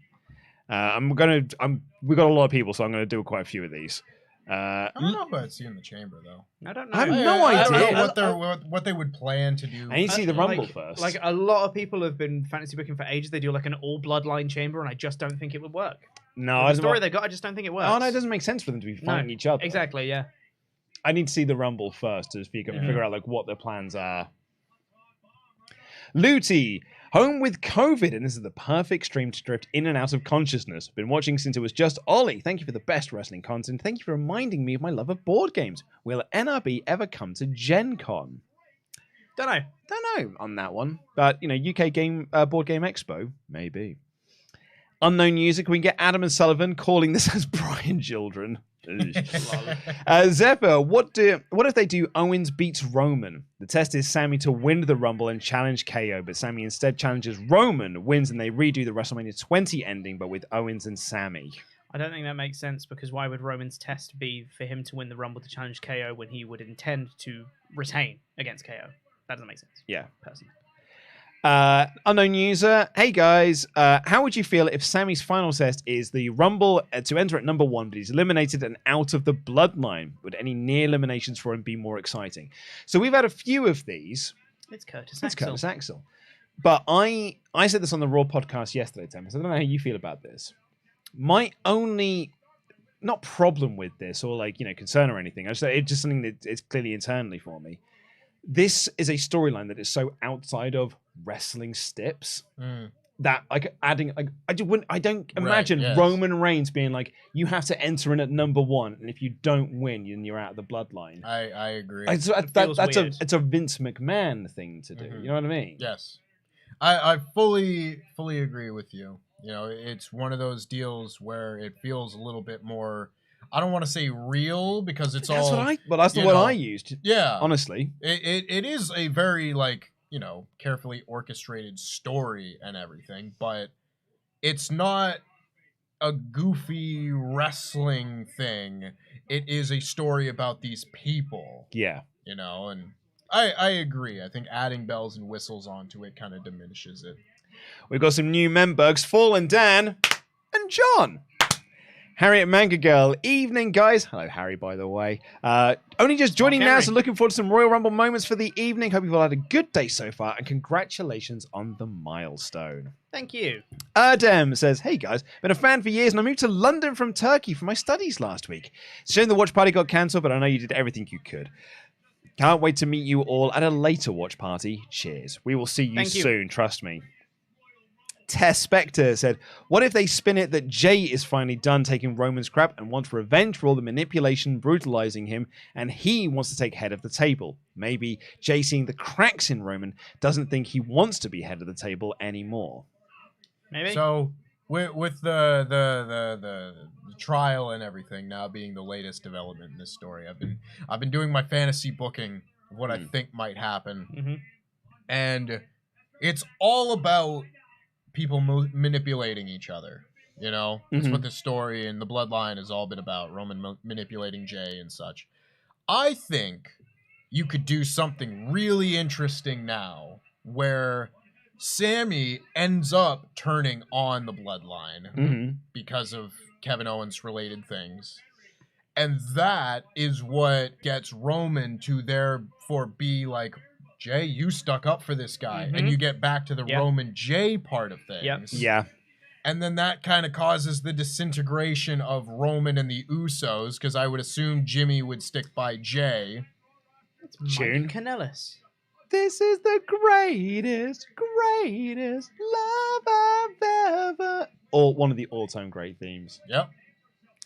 We've got a lot of people, so I'm gonna do quite a few of these. I don't know about seeing the chamber though. I don't know. I have no idea. I don't know what they would plan to do. I need to see the Rumble first. Like a lot of people have been fantasy booking for ages. They do like an all bloodline chamber, and I just don't think it would work. No, the story they got, I just don't think it works. Oh no, it doesn't make sense for them to be fighting each other. Exactly, yeah. I need to see the Rumble first to figure out like what their plans are. Looty, home with COVID, and this is the perfect stream to drift in and out of consciousness. Been watching since it was just Ollie. Thank you for the best wrestling content. Thank you for reminding me of my love of board games. Will NRB ever come to Gen Con? Don't know on that one. But, UK Board Game Expo, maybe. Unknown user, can we get Adam and Sullivan calling this as Brian Children? Zephyr, what if they do Owens beats Roman? The test is Sammy to win the Rumble and challenge KO, but Sammy instead challenges Roman, wins, and they redo the WrestleMania 20 ending, but with Owens and Sammy. I don't think that makes sense, because why would Roman's test be for him to win the Rumble to challenge KO when he would intend to retain against KO? That doesn't make sense. Yeah. Personally. Unknown user, hey guys, how would you feel if Sammy's final test is the Rumble to enter at number 1, but he's eliminated and out of the bloodline? Would any near eliminations for him be more exciting? So we've had a few of these. It's Curtis Axel. But I said this on the Raw podcast yesterday, Tim. So I don't know how you feel about this. My only not problem with this or like, concern or anything. It's just something that is clearly internally for me. This is a storyline that is so outside of wrestling steps that adding I don't imagine Roman Reigns being like, you have to enter in at number 1, and if you don't win, then you're out of the bloodline. I agree. It's a Vince McMahon thing to do. You know what I mean? Yes. I fully agree with you. It's one of those deals where it feels a little bit more, I don't want to say real because it's that's all... that's the word I used. Yeah. Honestly. It is a very, carefully orchestrated story and everything, but it's not a goofy wrestling thing. It is a story about these people. Yeah. And I agree. I think adding bells and whistles onto it kind of diminishes it. We've got some new members, Fallen Dan and John. Harriet Manga Girl, evening guys. Hello Harry, by the way. Only just joining now, so looking forward to some Royal Rumble moments for the evening. Hope you've all had a good day so far, and congratulations on the milestone. Thank you. Erdem says, hey guys, been a fan for years and I moved to London from Turkey for my studies last week. It's a shame the watch party got cancelled, but I know you did everything you could. Can't wait to meet you all at a later watch party. Cheers. We will see you soon, trust me. Tess Spectre said, what if they spin it that Jay is finally done taking Roman's crap and wants revenge for all the manipulation, brutalizing him, and he wants to take head of the table? Maybe Jay, seeing the cracks in Roman, doesn't think he wants to be head of the table anymore. Maybe. So with the trial and everything now being the latest development in this story, I've been doing my fantasy booking of what I think might happen, and it's all about people manipulating each other. That's what this story and the bloodline has all been about. Roman manipulating Jay and such. I think you could do something really interesting now where Sammy ends up turning on the bloodline because of Kevin Owens related things. And that is what gets Roman to therefore be like, Jay, you stuck up for this guy. And you get back to the Roman Jay part of things. Yeah. And then that kind of causes the disintegration of Roman and the Usos, because I would assume Jimmy would stick by Jay. It's Mike Kanellis. This is the greatest love I've ever... one of the all-time great themes. Yep.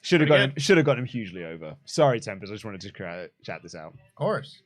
Should have got him hugely over. Sorry, Tempest. I just wanted to chat this out. Of course.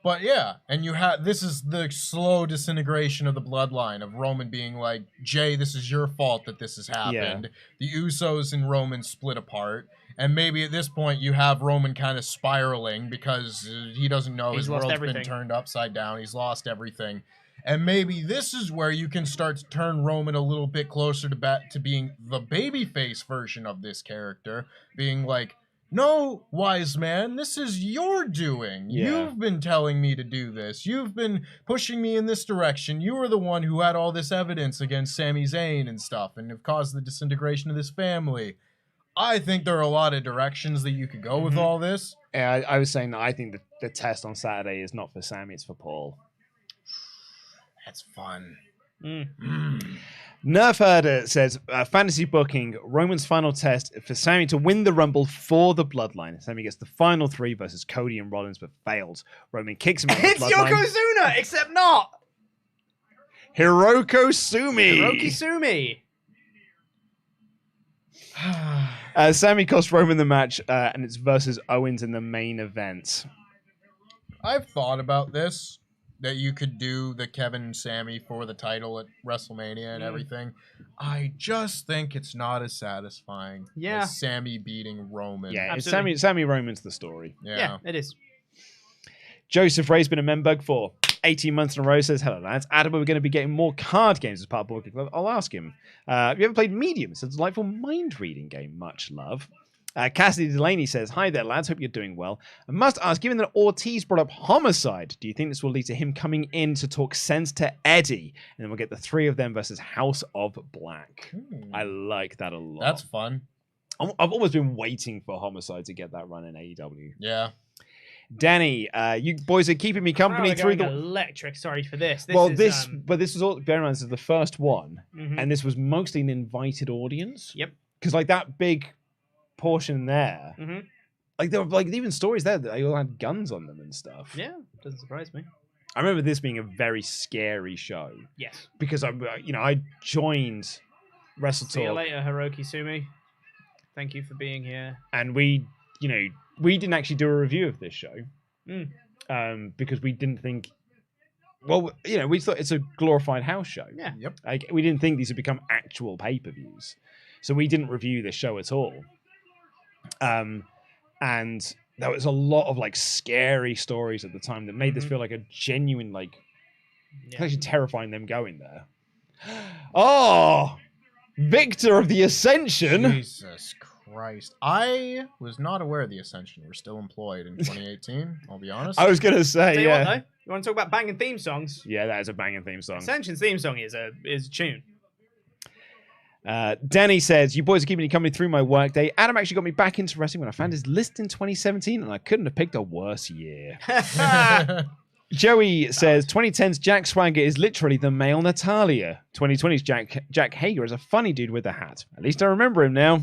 But yeah, and this is the slow disintegration of the bloodline of Roman being like, Jay, this is your fault that this has happened. Yeah. The Usos and Roman split apart. And maybe at this point you have Roman kind of spiraling because he doesn't know his world's been turned upside down. He's lost everything. And maybe this is where you can start to turn Roman a little bit closer to being the babyface version of this character. Being like, no, wise man, this is your doing. Yeah. You've been telling me to do this. You've been pushing me in this direction. You were the one who had all this evidence against Sami Zayn and stuff and have caused the disintegration of this family. I think there are a lot of directions that you could go with all this. Yeah, I was saying that I think the test on Saturday is not for Sami, it's for Paul. That's fun. Nerf Herder says, fantasy booking, Roman's final test for Sami to win the Rumble for the Bloodline. Sami gets the final 3 versus Cody and Rollins, but fails. Roman kicks him out of the Bloodline. It's Yokozuna, except not! Hiroko Sumi! Sami cost Roman the match, and it's versus Owens in the main event. I've thought about this, that you could do the Kevin and Sami for the title at WrestleMania and everything. I just think it's not as satisfying as Sami beating Roman. Yeah, it's Sami Roman's the story. Yeah, it is. Joseph Ray's been a membug for 18 months in a row, says, hello lads. Adam, we're going to be getting more card games as part of Board Club. I'll ask him. Have you ever played Medium? It's a delightful mind-reading game. Much love. Cassidy Delaney says, hi there lads, hope you're doing well. I must ask, given that Ortiz brought up Homicide, do you think this will lead to him coming in to talk sense to Eddie? And then we'll get the 3 of them versus House of Black. I like that a lot. That's fun. I've always been waiting for Homicide to get that run in AEW. Yeah. Danny, you boys are keeping me company through the. electric. Sorry for this. Well, but this was all. Bear in mind, this is the first one, Mhm. and this was mostly an invited audience. Yep. Because like that big portion there, Mhm. like there were like even stories there that they all had guns on them and stuff. Yeah, doesn't surprise me. I remember this being a very scary show Yes. because I joined See you WrestleTalk, later, Hiroki Sumi. Thank you for being here. and we didn't actually do a review of this show, because we didn't think. Well, we thought it's a glorified house show. Yeah. Yep. Like we didn't think these would become actual pay-per-views, so we didn't review this show at all. And there was a lot of like scary stories at the time that made this feel like a genuine it's actually terrifying them going there. Oh, Victor of the Ascension. Jesus Christ. I was not aware the Ascension were still employed in 2018, I'll be honest. I was gonna say, Tell you yeah, what, though, you want to talk about banging theme songs? yeah, that is a banging theme song. Ascension's theme song is a tune. Danny says, you boys are keeping me company through my workday. Adam actually got me back into wrestling when I found his list in 2017, and I couldn't have picked a worse year. Joey says, 2010's Jack Swagger is literally the male Natalia. 2020's Jack Hager is a funny dude with a hat. At least I remember him now.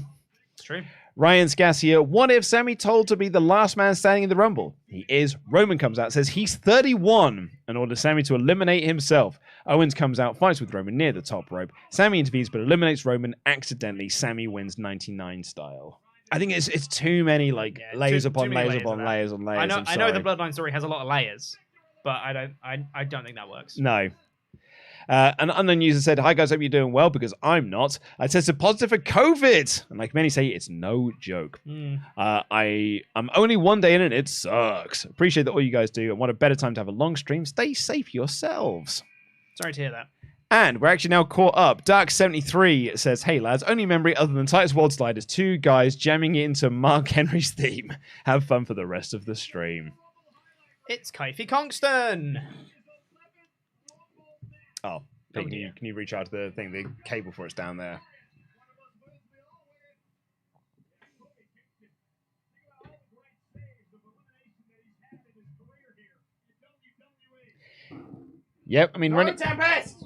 It's true. Ryan Scasia, what if Sammy told to be the last man standing in the Rumble? He is. Roman comes out, says he's 31 and orders Sammy to eliminate himself. Owens comes out, fights with Roman near the top rope. Sammy intervenes but eliminates Roman accidentally. Sammy wins 99 style. I think it's too many layers too upon many layers layers upon of layers on layers. I know the Bloodline story has a lot of layers, but I don't think that works. No. An unknown user said, hi guys, hope you're doing well because I'm not. I tested positive for COVID. And like many say, it's no joke. I'm only one day in and it sucks. Appreciate that all you guys do. And what a better time to have a long stream. Stay safe yourselves. Sorry to hear that. And we're actually now caught up. Dark73 says, hey lads, only memory other than Titus World Slide is two guys jamming it into Mark Henry's theme. Have fun for the rest of the stream. It's Kofi Kingston. Oh, Pete, can you reach out to the cable for it's down there? Yep, I mean, Tempest!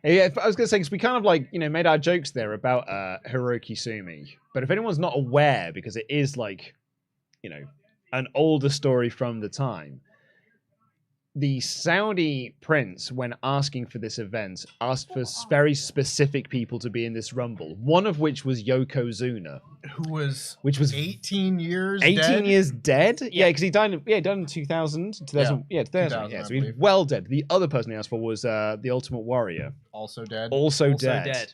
Yeah, I was going to say, because we kind of made our jokes there about Hiroki Sumi. But if anyone's not aware, because it is an older story from the time, the Saudi prince, when asking for this event, asked for very specific people to be in this Rumble. One of which was Yokozuna, which was 18 years 18 dead? years dead. Yeah, because he died in 2000. 2000. Yeah, 2000. Yeah, so he's well dead. The other person he asked for was the Ultimate Warrior, also dead. Also dead.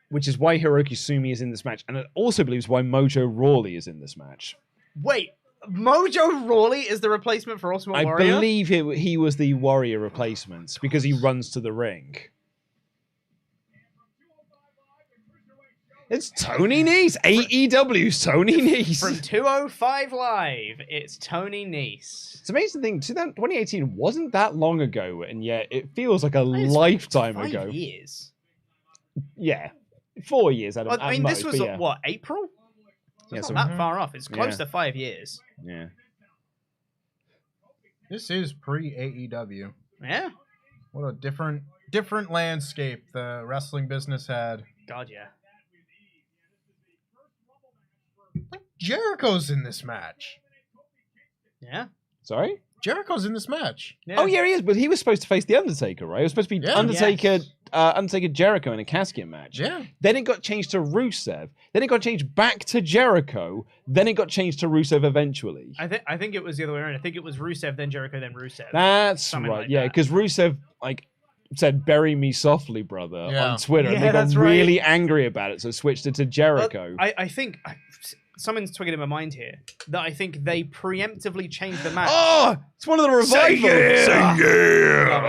Which is why Hiroki Sumi is in this match, and it also believes why Mojo Rawley is in this match. Wait, Mojo Rawley is the replacement for Ultimate Warrior? I believe he was the Warrior replacement because he runs to the ring. It's Tony Nese. AEW's Tony Nese. From 205 Live, it's Tony Nese. It's an amazing thing. 2018 wasn't that long ago, and yet it feels like a lifetime ago. 5 years. Yeah. 4 years at I mean, most, this was, yeah. what, April? So it's not that far off. It's close to 5 years. Yeah. This is pre-AEW. Yeah. What a different landscape the wrestling business had. God, yeah. Jericho's in this match. Yeah. Sorry? Jericho's in this match. Yeah. Oh, yeah, he is, but he was supposed to face The Undertaker, right? It was supposed to be Undertaker Jericho in a casket match. Yeah. Then it got changed to Rusev. Then it got changed back to Jericho. Then it got changed to Rusev eventually. I think it was the other way around. I think it was Rusev, then Jericho, then Rusev. That's Something right. like Yeah, that. because Rusev said "bury me softly, brother" on Twitter, and Yeah, they got that's right. really angry about it, so switched it to Jericho. I think someone's twigging in my mind here that I think they preemptively changed the match. Oh, it's one of the revivals. Love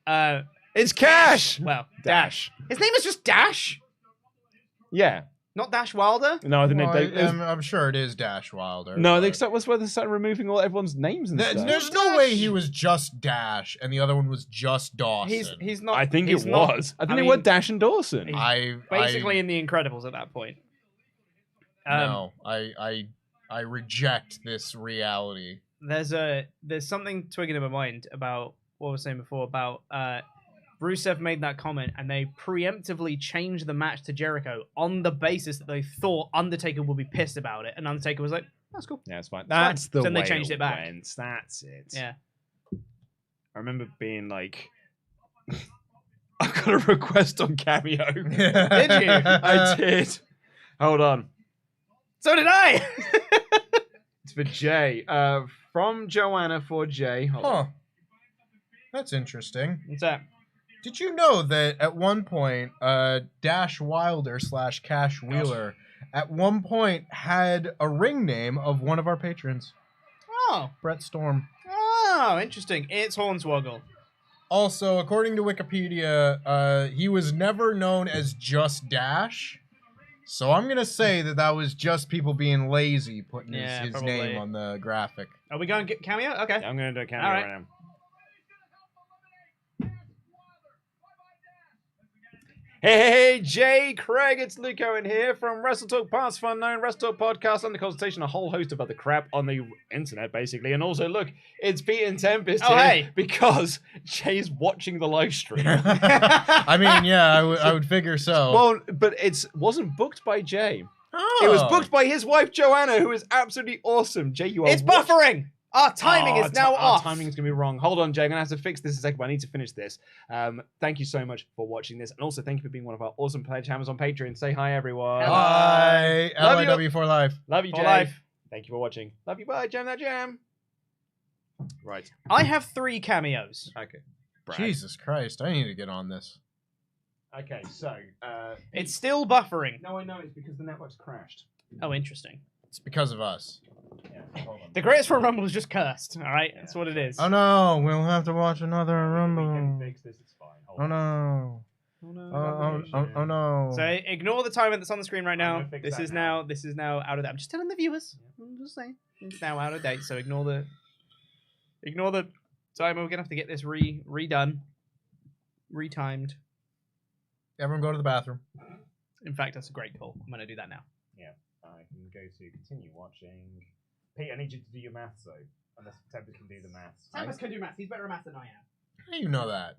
it. It's Cash. Well, Dash. His name is just Dash, Yeah. not Dash Wilder. No, I think I'm sure it is Dash Wilder. no, but- that's where they started removing everyone's names and stuff. There's no way he was just Dash and the other one was just Dawson. He's not. I think he's it not- was. I think I they mean, were Dash and Dawson. basically in the Incredibles at that point. No, I I reject this reality. There's something twigging in my mind about what I was saying before about Rusev made that comment and they preemptively changed the match to Jericho on the basis that they thought Undertaker would be pissed about it, and Undertaker was like, "That's cool." Yeah, it's fine. That's the So then way they changed it back. went. That's it. Yeah. I remember being like, I've got a request on Cameo. Did you? I did. Hold on. So did I. It's for Jay. From Joanna for Jay. Hold on. Huh. That's interesting. What's that? Did you know that at one point, Dash Wilder / Cash Wheeler at one point had a ring name of one of our patrons, Oh. Brett Storm. Oh, interesting. It's Hornswoggle. Also, according to Wikipedia, he was never known as just Dash. So I'm going to say that was just people being lazy putting his probably. name on the graphic. Are we going to get Cameo? Okay. I'm going to do a Cameo All right. right now. Hey, Jay, Craig, it's Luke Owen here from WrestleTalk partsFUNknown, WrestleTalk Podcast, under consultation, a whole host of other crap on the internet, basically. And also, look, it's Pete and Tempest Oh, here hey. because Jay's watching the live stream. I mean, yeah, I would figure so. Well, but it wasn't booked by Jay. Oh. It was booked by his wife, Joanna, who is absolutely awesome. Jay, you are It's buffering. Our timing is now Our off. timing is going to be wrong. Hold on, Jay. I'm going to have to fix this in a second, but I need to finish this. Thank you so much for watching this. And also, thank you for being one of our awesome pledge hammers on Patreon. Say hi, everyone. Hi. Love you. LIW for life. Love you, For Jay. life. Thank you for watching. Love you. Bye. Jam that jam. Right. I have 3 cameos. Okay. Brad. Jesus Christ, I need to get on this. Okay, so... It's still buffering. No, I know. It's because the network's crashed. Oh, interesting. It's because of us. Yeah, hold on. The Greatest Royal Rumble is just cursed. All right, that's what it is. Oh no, we'll have to watch another We can Rumble. fix this. It's fine. Hold Oh on. no. Oh, no. Oh no. So ignore the timer that's on the screen right now. gonna fix This that is now. now out of date. I'm just telling the viewers. I'm just saying it's now out of date. So ignore the timer. We're gonna have to get this redone, retimed. Everyone go to the bathroom. In fact, that's a great call. I'm gonna do that now. I can go to continue watching. Pete, I need you to do your maths, though. Unless Tempest can do the maths. Thomas can do maths. He's better at maths than I am. How do you know that?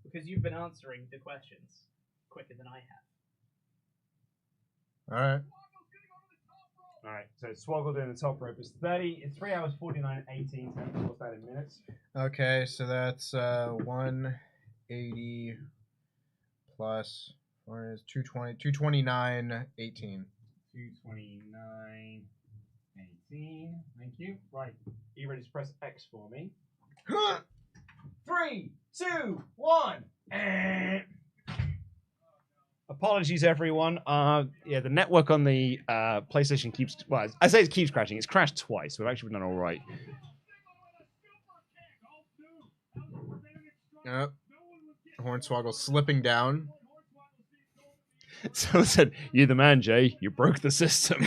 Because you've been answering the questions quicker than I have. All right. Alright, so Swoggle doing the top rope is 3 hours 49 and 18. So what's that in minutes? Okay, so that's 180 plus 229, 18. 229, 18. Thank you. Right, are you ready to press X for me? 3, 2, 1. Apologies, everyone. Yeah, the network on the PlayStation keeps. Well, I say it keeps crashing. It's crashed twice. We've actually done all right. Yep. Hornswoggle slipping down. Someone said, "You're the man, Jay. You broke the system."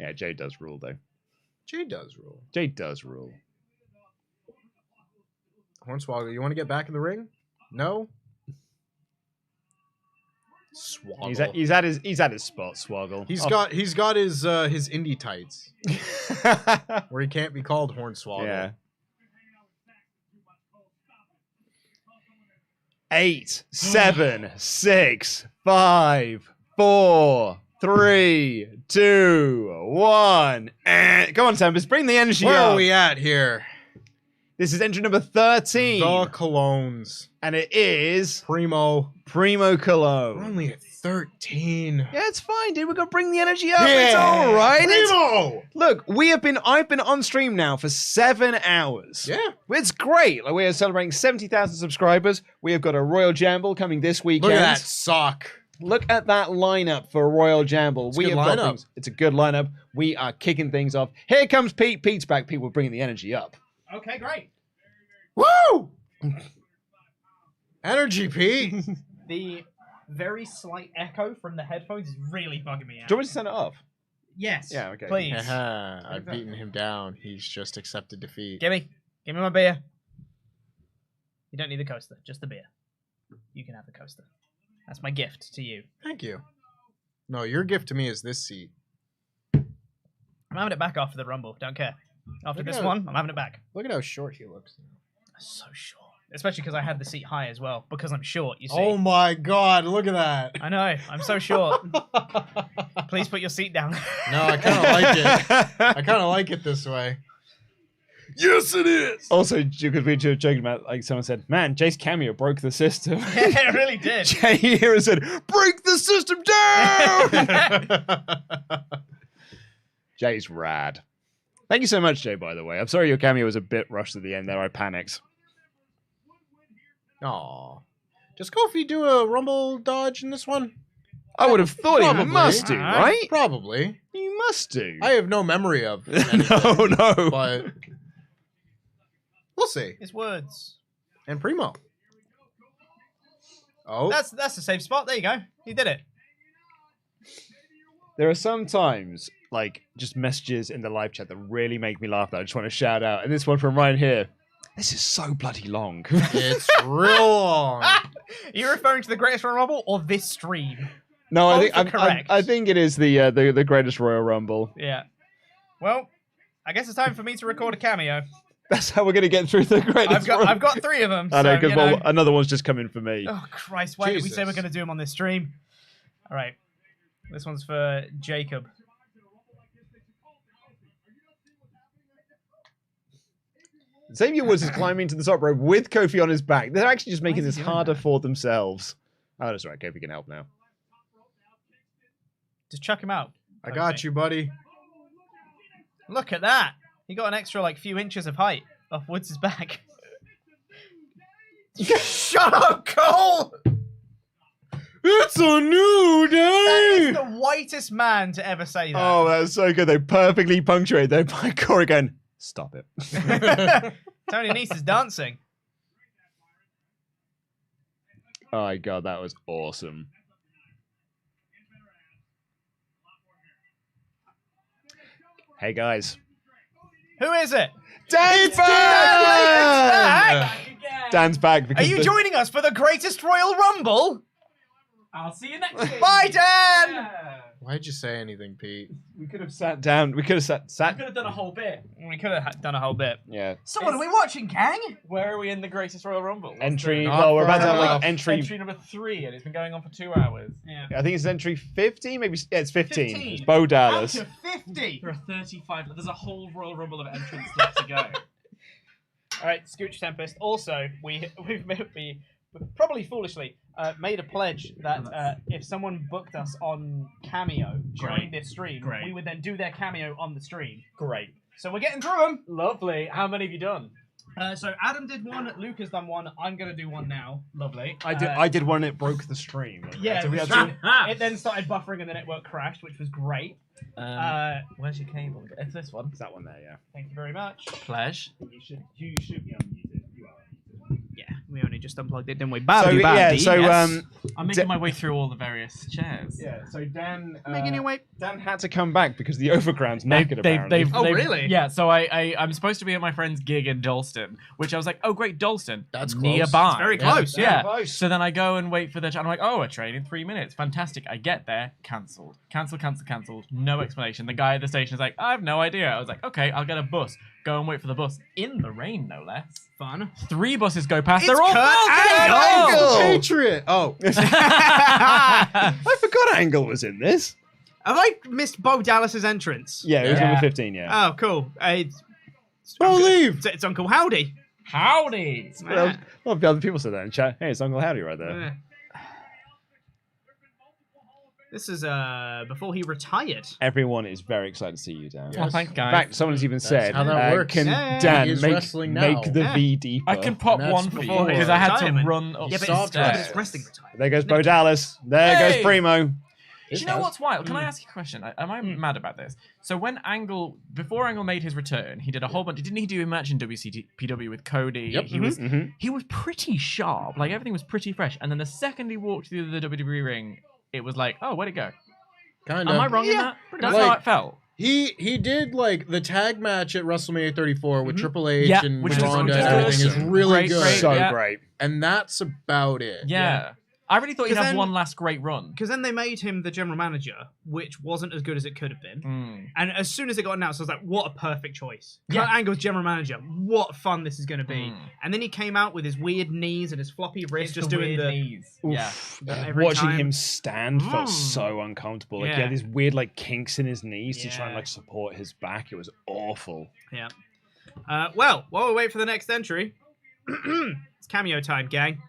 Yeah, Jay does rule, though. Jay does rule. Jay does rule. Hornswoggle, you want to get back in the ring? No. Swoggle. He's at his spot, Swoggle. He's got his indie tights where he can't be called Hornswoggle. Yeah. 8, 7, 6, 5, 4, 3, 2, 1. Come on, Tempest, bring the energy Where up. are we at here? This is entry number 13. The Colognes. And it is Primo. Primo We're Cologne. only at 13. Yeah, it's fine, dude. We're gonna bring the energy up. Yeah, It's all right. Primo. Look, I've been on stream now for 7 hours. Yeah. It's great. Like, we are celebrating 70,000 subscribers. We have got a Royal Jamble coming this weekend. Look at that sock. Look at that lineup for Royal Jamble. It's a good got lineup. things. It's a good lineup. We are kicking things off. Here comes Pete. Pete's back. Pete will bring the energy up. Okay, great. Woo! Energy, Pete. The very slight echo from the headphones is really bugging me out. Do you want me to turn it off? Yes. Yeah, okay. Please. I've beaten him down. He's just accepted defeat. Give me my beer. You don't need the coaster, just the beer. You can have the coaster. That's my gift to you. Thank you. No, your gift to me is this seat. I'm having it back after the Rumble. Don't care. After Look at this that. one, I'm having it back. Look at how short he looks. So short. Especially because I had the seat high as well. Because I'm short, you see. Oh my god, look at that. I know. I'm so short. Please put your seat down. No, I kind of like it. I kind of like it this way. Yes, it is. Also, because we were joking about, like, someone said, man, Jay's cameo broke the system. It really did. Jay here said, break the system down! Jay's rad. Thank you so much, Jay, by the way. I'm sorry your cameo was a bit rushed at the end there. I panicked. Aw. Does Kofi do a Rumble dodge in this one? I would have thought he Probably. must do, right? Probably. He must do. I have no memory of no, no. but we'll see. His words. And Primo. Oh. That's the safe spot. There you go. He did it. There are some times, like, just messages in the live chat that really make me laugh that I just want to shout out. And this one from Ryan here. This is so bloody long. It's real long. Are you referring to the Greatest Royal Rumble or this stream? No, I Both are think correct. I think it is the greatest Royal Rumble. Yeah. Well, I guess it's time for me to record a cameo. That's how we're gonna get through the greatest. I've got 3 of them. I know, so, because you know. another one's just come in for me. Oh Christ! Why did we say Jesus. we're going to do them on this stream? All right, this one's for Jacob. Xavier Woods is climbing to the top rope with Kofi on his back. They're actually just making is this he doing harder that? for themselves. Oh, that's right. Kofi can help now. Just chuck him out. I got you, buddy. Look at that. He got an extra like few inches of height off Woods' back. Shut up, Cole! It's a new That is day. the whitest man to ever say that. Oh, that was so good. They perfectly punctuate there by Corey going, stop it. Tony Nese is dancing. Oh my god, that was awesome. Hey guys. Who is it? Dan's back! Dan's back Are because you joining us for the greatest Royal Rumble? I'll see you next week. Bye, Dan! Why'd you say anything, Pete? we could have sat down. We could have sat. I could have done a whole bit. We could have done a whole bit. Yeah. So what are we watching, gang? Where are we in the Greatest Royal Rumble? What's Entry. Not Well, we're about to far have like enough. entry. Entry number 3, and it's been going on for 2 hours. Yeah. I think it's entry 50. Maybe yeah, it's 15. 15. It's Bo Dallas. Out of 50. There are 35. There's a whole Royal Rumble of entrants left to go. All right, Scooch Tempest. Also, we've probably foolishly made a pledge that if someone booked us on Cameo during this stream, Great. we would then do their cameo on the stream. Great. So we're getting through them. Lovely. How many have you done? So Adam did one, Luke has done one. I'm gonna do one now. Lovely. I did one. It broke the stream. Yeah, So we it, had was- to- it then started buffering and the network crashed, which was great. Where's your cable? It's this one. It's that one there. Yeah. Thank you very much. Pleasure. You should be unmuted. You are. Yeah, we only just unplugged it, didn't we? So yeah. So I'm making my way through all the various chairs. Yeah. So Dan. making your way. Dan had to come back because the overground's knackered. apparently. Oh, really? Yeah, so I'm supposed to be at my friend's gig in Dalston, which I was like, oh, great, Dalston. That's close. nearby. It's very close, Yeah. close. So then I go and wait for the. I'm like, oh, a train in 3 minutes. Fantastic. I get there. Cancelled. Cancelled. No explanation. The guy at the station is like, I have no idea. I was like, okay, I'll get a bus. Go and wait for the bus. In the rain, no less. Fun. 3 buses go past. It's They're all Kurt full. Patriot. Oh. I forgot Angle was in this. Have I missed Bo Dallas's entrance? Yeah, it was Yeah. number 15. Yeah. Oh, cool. Leave. It's Uncle Howdy. Howdy. Well, a lot of other people said that in chat. Hey, it's Uncle Howdy right there. Yeah. This is before he retired. Everyone is very excited to see you, Dan. Oh, thanks, In guys. fact, someone's even said, how that works. Can Yeah, Dan He is make wrestling now. the Yeah. V deeper? I can pop And that's one for you before his because I had to retirement. run up Yeah, the but stairs. it's wrestling retirement. There goes Bo Dallas. There Hey! goes Primo. Do you know what's wild? Can I ask you a question? Am I mad about this? So when before Angle made his return, he did a whole bunch. Didn't he do a match in WCPW with Cody? Yep. He was pretty sharp. Like everything was pretty fresh. And then the second he walked through the WWE ring, it was like, oh, where'd it go? Kind of. Am I wrong in that? That's much. how it felt. He did like the tag match at WrestleMania 34 with Triple H Yeah, and which was Ronda and awesome. everything is really Great, good. great. So Yeah. great. And that's about it. Yeah. I really thought he'd 'Cause have then- one last great run. Because then they made him the general manager, which wasn't as good as it could have been. Mm. And as soon as it got announced, I was like, what a perfect choice. Yeah. Kurt Angle's general manager. What fun this is going to be. Mm. And then he came out with his weird knees and his floppy wrist, just doing weird the... knees. Oof. Yeah. every Watching time. him stand felt Mm. so uncomfortable. Like he Yeah. had these weird like kinks in his knees to try and Yeah. like support his back. It was awful. Yeah. Well, while we wait for the next entry, it's cameo time, gang.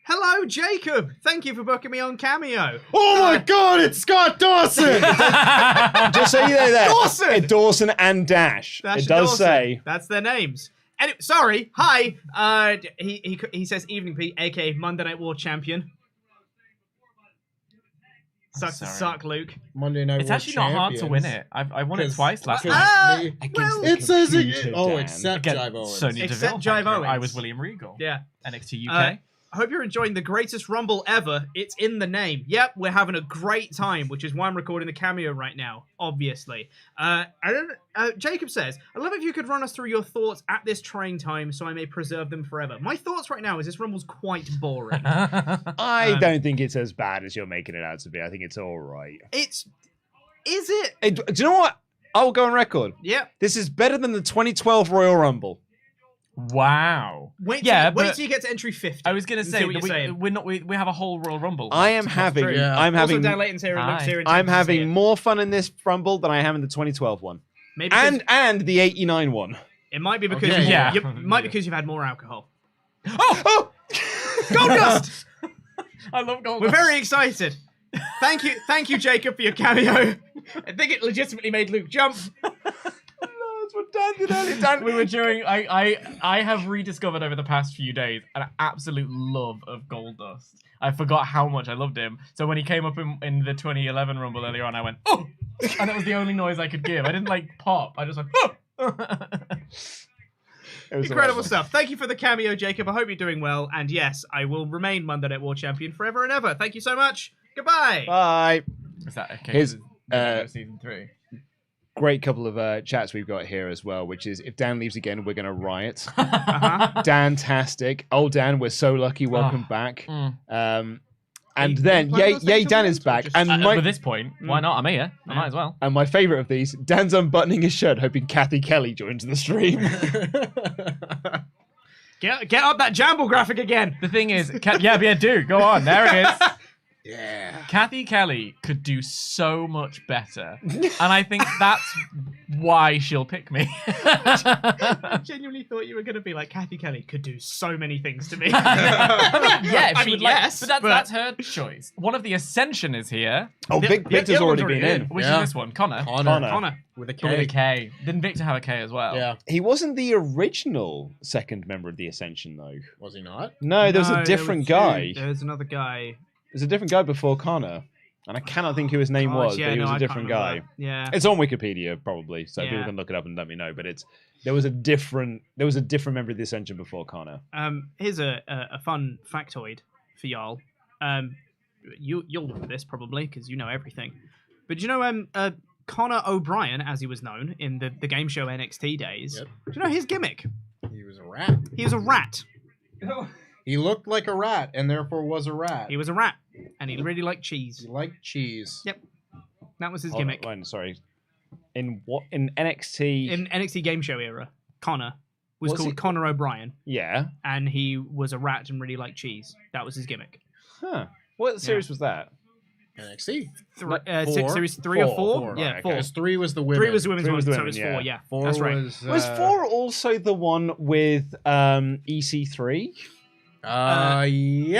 Hello, Jacob. Thank you for booking me on Cameo. Oh my God! It's Scott Dawson. Just so you know that Dawson! Dawson and Dash. Dash it and does Dawson. say. That's their names. Anyway, sorry. Hi. He says Evening Pete, aka Monday Night War champion. Sucks to sorry. suck, Luke. Monday Night It's War actually not hard to win it. I won it 'Cause- twice last because time. me- Well, the It says it. computer, Oh, Dan. except Again, Jive Owens. Sonya Except Deville. Jive thank you. I Owens. was William Regal. yeah. NXT UK. I hope you're enjoying the greatest Rumble ever. It's in the name. Yep, we're having a great time, which is why I'm recording the Cameo right now, obviously. Jacob says, I'd love if you could run us through your thoughts at this trying time so I may preserve them forever. My thoughts right now is this Rumble's quite boring. I don't think it's as bad as you're making it out to be. I think it's all right. Is it? Hey, do you know what? I'll go on record. Yep. This is better than the 2012 Royal Rumble. Wow. Wait Yeah, till but you get to entry 50. I was gonna and say see what that you're saying. we're not. We have a whole Royal Rumble. I am having. true. Yeah. I'm Also, having. Dan Layton's here and Luke's Hi. here. and I'm James is having here. more fun in this Rumble than I am in the 2012 one, Maybe because- and the '89 one. it might be because Okay. Yeah. because you've had more alcohol. Oh, Goldust! I love gold. We're very excited. Thank you, Jacob, for your cameo. I think it legitimately made Luke jump. that's what Dan did earlier. Dan, We were doing. I have rediscovered over the past few days an absolute love of Goldust. I forgot how much I loved him. So when he came up in the 2011 Rumble earlier on, I went, oh! And it was the only noise I could give. I didn't like pop. I just went, oh! It was Incredible awesome. stuff. Thank you for the cameo, Jacob. I hope you're doing well. And yes, I will remain Monday Night War champion forever and ever. Thank you so much. Goodbye. Bye. Is that okay? Here's, season 3. Great couple of chats we've got here as well, which is if Dan leaves again, we're gonna riot. Uh-huh. Dantastic. Oh, Dan, we're so lucky. Welcome Oh. back. Mm. And you then, planning on yay, staying till Dan the is end, or back. just- And At this point, why Mm. not? I'm here. I Yeah. might as well. and my favorite of these, Dan's unbuttoning his shirt, hoping Kathy Kelly joins the stream. Get up that Jamble graphic again. The thing is, yeah, do. Go on. There it is. Yeah. Kathy Kelly could do so much better. And I think that's why she'll pick me. I genuinely thought you were going to be like, Kathy Kelly could do so many things to me. Yeah, if I she mean, would like, yes, but that's her choice. One of the Ascension is here. Oh, The- Victor's the other already one's been already in. in. Which Yeah. is this one? Connor. Connor. With a But with K. a K. Didn't Victor have a K as well? Yeah. He wasn't the original second member of the Ascension, though. Was he not? No, there was No, a different was guy. There's another guy. There's a different guy before Connor. And I cannot think who his name God, was, yeah, but he no, was I a can't different remember. guy. Yeah. It's on Wikipedia, probably, so people Yeah. can look it up and let me know. But there was a different member of the Ascension before Connor. Here's a fun factoid for y'all. You'll know this probably because you know everything. But do you know Connor O'Brien, as he was known in the game show NXT days? Yep. Do you know his gimmick? He was a rat. He was a rat. He looked like a rat and therefore was a rat. He was a rat, and he really liked cheese. He liked cheese. Yep. That was his Hold on, gimmick. wait, sorry. In NXT? In NXT game show era, Connor was Was called he- Connor O'Brien, Yeah. and he was a rat and really liked cheese. That was his gimmick. Huh. What series was that? NXT. Four? Four. Series 3 or 4? Four. Yeah, Right, 4. Because 3 was the women. 3 was the women's Three one, was the so it women, was yeah. 4, yeah. 4 That's right. Was 4 also the one with EC3? Yeah.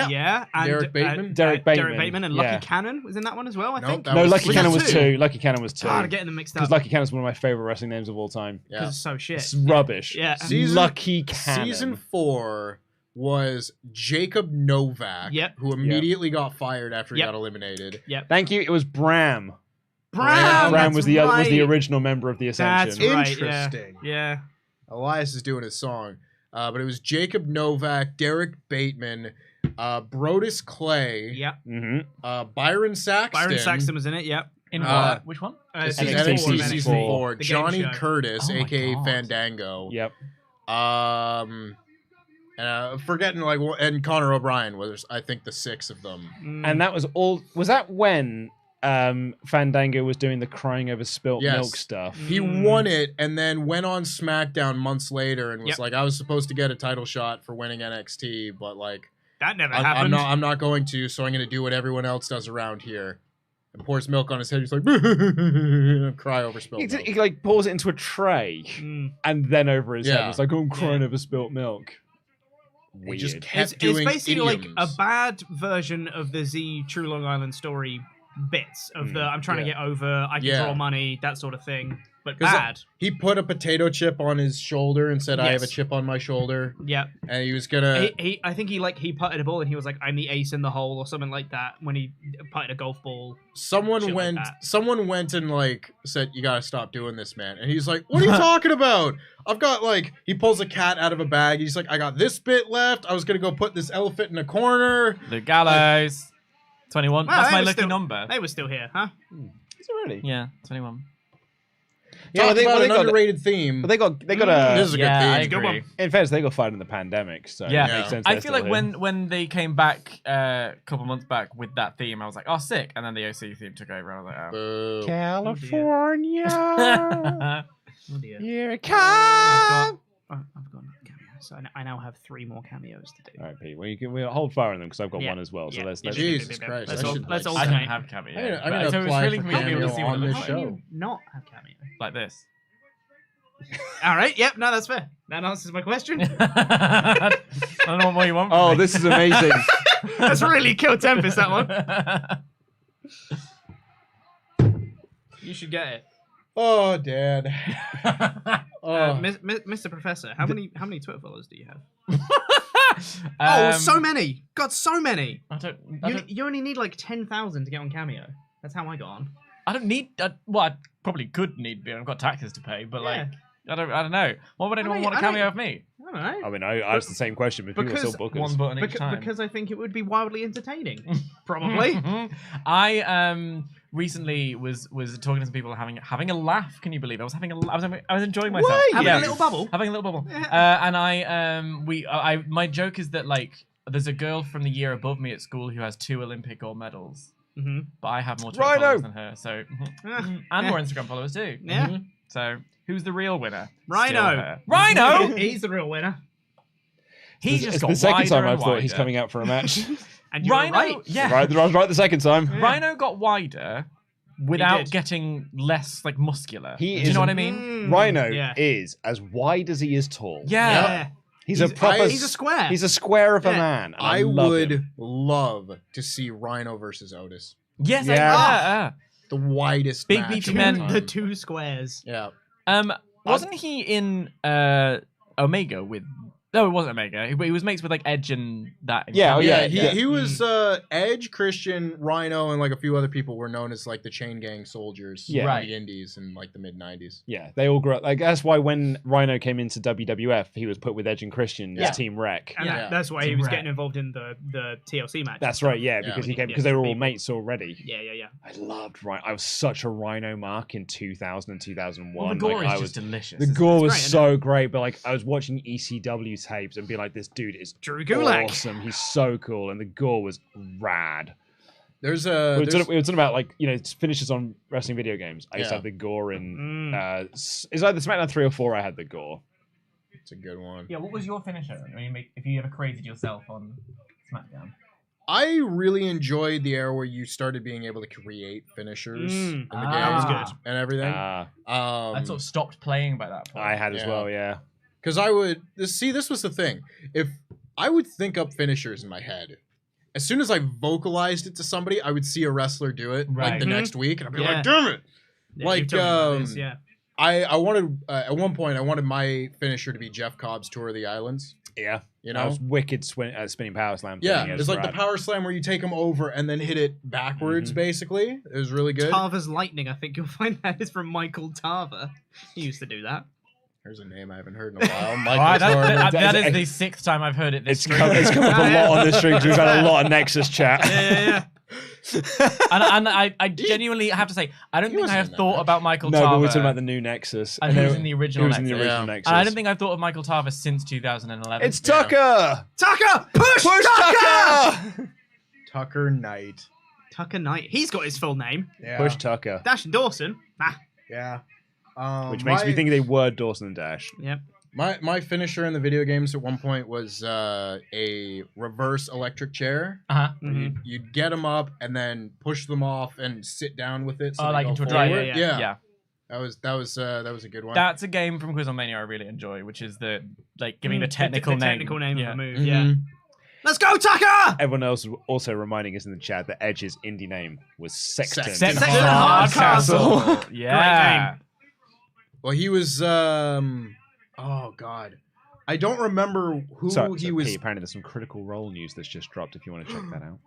Yeah, and Derek Bateman? Derek Derek Bateman, Bateman and yeah. Lucky Cannon was in that one as well, I Nope, think. that No, was Lucky three. Cannon was Was 2. Lucky Cannon was 2. God, I'm getting them mixed up. Because Lucky Cannon's one of my favorite wrestling names of all time. Yeah. Because it's so shit. It's rubbish. Yeah. Lucky Cannon. Season 4 was Jacob Novak, Yep. who immediately got fired after he Yep. got eliminated. Thank you. It was Bram. Bram Bram was the right. original member of the Ascension. That's right, Interesting. Yeah. Elias is doing his song. But it was Jacob Novak, Derek Bateman, Brodus Clay, Yep. Mm-hmm. Byron Saxton. Byron Saxton was in it, yep. In Uh, what? Which one? This is NXT NXT season season 4. 4. The game Johnny show. Curtis, Oh my aka God. Fandango. Yep. Forgetting and Conor O'Brien was, I think, the 6 of them. And that was all. Was that when Fandango was doing the crying over spilt milk stuff? He won it and then went on SmackDown months later and was like, I was supposed to get a title shot for winning NXT, but like that never happened. I'm not going to, so I'm going to do what everyone else does around here. And pours milk on his head. He's like, cry over spilt milk. He like pours it into a tray and then over his head. It's like, oh, I'm crying over spilt milk. He just Weird. kept It's doing basically idioms. like a bad version of the Z True Long Island story bits of the I'm trying to get over, I can draw money, that sort of thing. But bad. He put a potato chip on his shoulder and said, I have a Yes. chip on my shoulder. Yep. And he was gonna I think he putted a ball and he was like, I'm the ace in the hole or something like that when he putted a golf ball. someone shit went like that. someone went and like said, you gotta stop doing this, man. And he's like, what are you talking about? I've got like, he pulls a cat out of a bag. He's like, I got this bit left. I was gonna go put this elephant in a corner. The Gallows. 21. Well, That's they my were lucky still- number. They were still here, huh? Is it really? Yeah, 21. Yeah, Talk they about an got underrated theme. But they got a. This is a good Yeah, theme. I Good agree. one. In fairness, they got fired in the pandemic, so Yeah. it makes sense. I they're feel still like here. when they came back a couple months back with that theme, I was like, oh, sick. And then the OC theme took over. I was like, Boo. California, oh. Oh dear. here it I've comes. got another cameo, so I now have 3 more cameos to do. All right, Pete. Well, we'll hold fire on them because I've got Yeah. one as well. So Yeah. let's. Jesus Christ. Let's I all- should, let's like, all I do don't it. have cameo. I'm But gonna so it's apply really for for me to be able to cameo see what it on looks this like. show. How can you not have cameo? Like this. All right. Yep. No, that's fair. That answers my question. I don't know what more you want from Oh, me. this is amazing. That's really killed Tempest, that one. You should get it. Oh, Dad. Oh. Mr. Professor, how many Twitter followers do you have? So many. God, so many. You only need like 10,000 to get on Cameo. That's how I got on. I don't need. Well, I probably could need. I've got taxes to pay, but like, I don't know. Why would anyone want a cameo of me? I don't know. I mean, I asked the same question, but people are still bookers. One button each time. Because I think it would be wildly entertaining. Probably. I recently was talking to some people having a laugh. Can you believe? I was enjoying myself. Having a little bubble. Having a little bubble. And my joke is that like there's a girl from the year above me at school who has 2 Olympic gold medals. Mm-hmm. But I have more Twitter followers than her, so and more Instagram followers too. Yeah. So who's the real winner? Rhino. Still her. Rhino. He's the real winner. He just It's got the second time wider I've and thought he's wider. coming out for a match. And you were Rhino, right. yeah. I was right the second time. Rhino got wider without did. getting less like muscular. He Do is you know a- what I mean? Rhino Yeah. is as wide as he is tall. Yeah. He's a proper. He's a square. He's a square of a Yeah. man. And I love would him. love to see Rhino versus Otis. Yes. Yeah. Yeah. The widest Big match beefy of men. all the time. 2 squares. Yeah. Wasn't he in Omega with? No, it wasn't Omega. He was mates with like Edge and that. Yeah, oh, yeah. He was Edge, Christian, Rhino, and like a few other people were known as like the Chain Gang Soldiers Yeah. in Right. the Indies in like the mid '90s. Yeah, they all grew up. Like that's why when Rhino came into WWF, he was put with Edge and Christian Yeah. as Team Wreck. And Yeah. that's why he Team was Rat. getting involved in the TLC match. That's right. Yeah, Yeah. because he came Yeah, because they were all people. mates already. Yeah. I loved Rhino. I was such a Rhino mark in 2000 and 2001. Well, the gore like, is I just was, delicious. the isn't gore was great, isn't so great, but like I was watching ECW tapes and being like, this dude is Drew Gulak. awesome. He's so cool, and the gore was rad. There's We a were talking about like finishes on wrestling video games. I used to Yeah. have the gore in. Mm. It's either SmackDown 3 or 4. I had the gore. it's a good one. Yeah, what was your finisher? I mean, if you ever created yourself on SmackDown. I really enjoyed the era where you started being able to create finishers in the game. that was good. And everything. Ah, I sort of stopped playing by that point. I had as Yeah. well. Yeah. Because I would this was the thing. If I would think up finishers in my head, as soon as I vocalized it to somebody, I would see a wrestler do it like Right. the Mhm. next week, and I'd be Yeah. like, "Damn it!" Yeah, Like, you've told me about this, yeah. I wanted at one point I wanted my finisher to be Jeff Cobb's Tour of the Islands. Yeah. You That know, was wicked spinning power slam. yeah, thing. it's like rad. the power slam where you take him over and then hit it backwards. Mhm. Basically, it was really good. Tarver's Lightning, I think you'll find that is from Michael Tarver. He used to do that. There's a name I haven't heard in a while. Michael Alright, Tarver. that is the 6th time I've heard it this It's come up a lot on this stream because we've had a lot of Nexus chat. Yeah. and I genuinely have to say, I don't think I have thought about Michael No, Tarver. but we're talking about the new Nexus. And he was in the original He was in the Nexus. original Nexus. And I don't think I've thought of Michael Tarver since 2011. It's Tucker! Tucker! Push Tucker! Tucker Knight. Tucker Knight. He's got his full name. Yeah. Push Tucker. Dash and Dawson. Nah. Yeah. Which makes me think they were Dawson and Dash. Yep. My finisher in the video games at one point was a reverse electric chair. Uh-huh. Mhm. You'd get them up and then push them off and sit down with it. So Oh, they like go into a forward. drive. Yeah. That was a good one. That's a game from Quizlemania I really enjoy, which is the giving the technical the name. technical name of Yeah. a move. Mhm. Yeah. Let's go, Tucker! Everyone else was also reminding us in the chat that Edge's indie name was Sexton. Sexton Hardcastle. Yeah. Well, he was. Oh God, I don't remember who he was. Pete, apparently, there's some Critical Role news that's just dropped. If you want to check that out.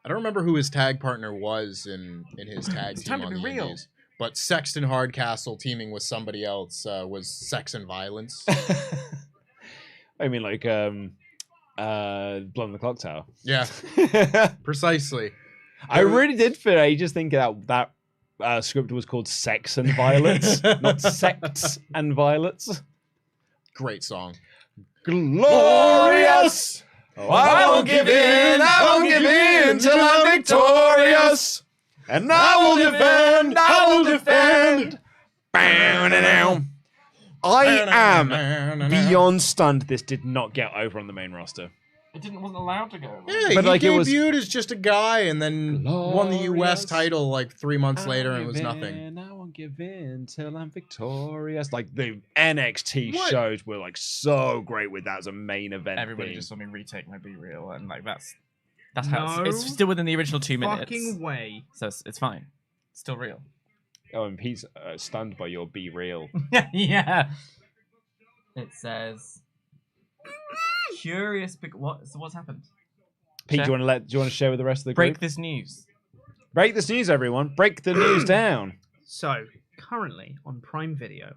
I don't remember who his tag partner was in his tag It's team time to on be the real. Indies. But Sexton Hardcastle teaming with somebody else was Sex and Violence. I mean, like, Blood on the Clock Tower. Yeah, precisely. I really did for ages think that script was called Sex and Violets, not Sects and Violets. Great song. Glorious! Oh, I won't give in, till I'm victorious. And I will defend. I am beyond stunned this did not get over on the main roster. It wasn't allowed to go. Yeah, But, he like, it was- debuted as just a guy and then won the US Glorious. title like 3 months later and it was nothing. I won't give in till I'm victorious. Like the NXT What? shows were like so great with that as a main event. Everybody theme. just saw me retake my Be Real, and like that's how No it's still within the original 2 minutes. Fucking way. So it's fine. It's still real. Oh, and Pete's stunned by your Be Real. Yeah. It says curious. What's happened? Pete, Share. do you want to share with the rest of the group? Break this news. Break this news, everyone. Break the news down. So, currently on Prime Video,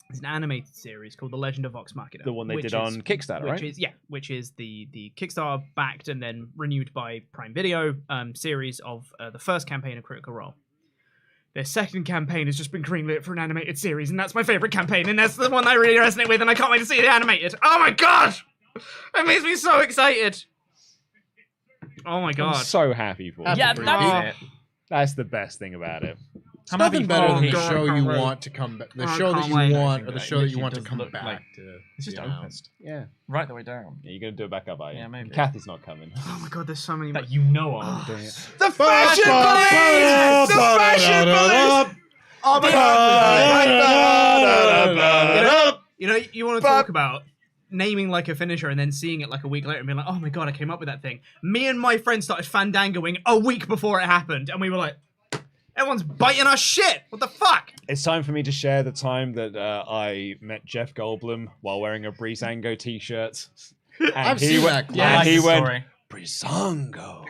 there's an animated series called The Legend of Vox Machina. The one they which did on Kickstarter, which right? which is the Kickstarter backed and then renewed by Prime Video series of the first campaign of Critical Role. Their second campaign has just been greenlit for an animated series, and that's my favorite campaign, and that's the one I really resonate with, and I can't wait to see it animated. Oh my god! It makes me so excited. Oh my god. I'm so happy for you. Yeah, for that's it. That's the best thing about it. It's I'm happy nothing better for than the Pete. show God, you can't want to come back. The Oh, show that can't you wait. want, or the It show that you literally want to does come look back like- to. It's just be open. announced. Yeah. Right the way down. You're going to do it back up, are you? Yeah, maybe. Kathy's not coming. Oh my god, there's so many. That you know of. I'm doing it. The fashion police! The fashion police! Oh my god! You know, you want to talk about naming like a finisher and then seeing it like a week later and being like, oh my god, I came up with that thing. Me and my friend started fandangoing a week before it happened, and we were like, everyone's biting our shit. What the fuck? It's time for me to share the time that I met Jeff Goldblum while wearing a Breezango t-shirt. And I've seen that clip. And he went, story. Breezango.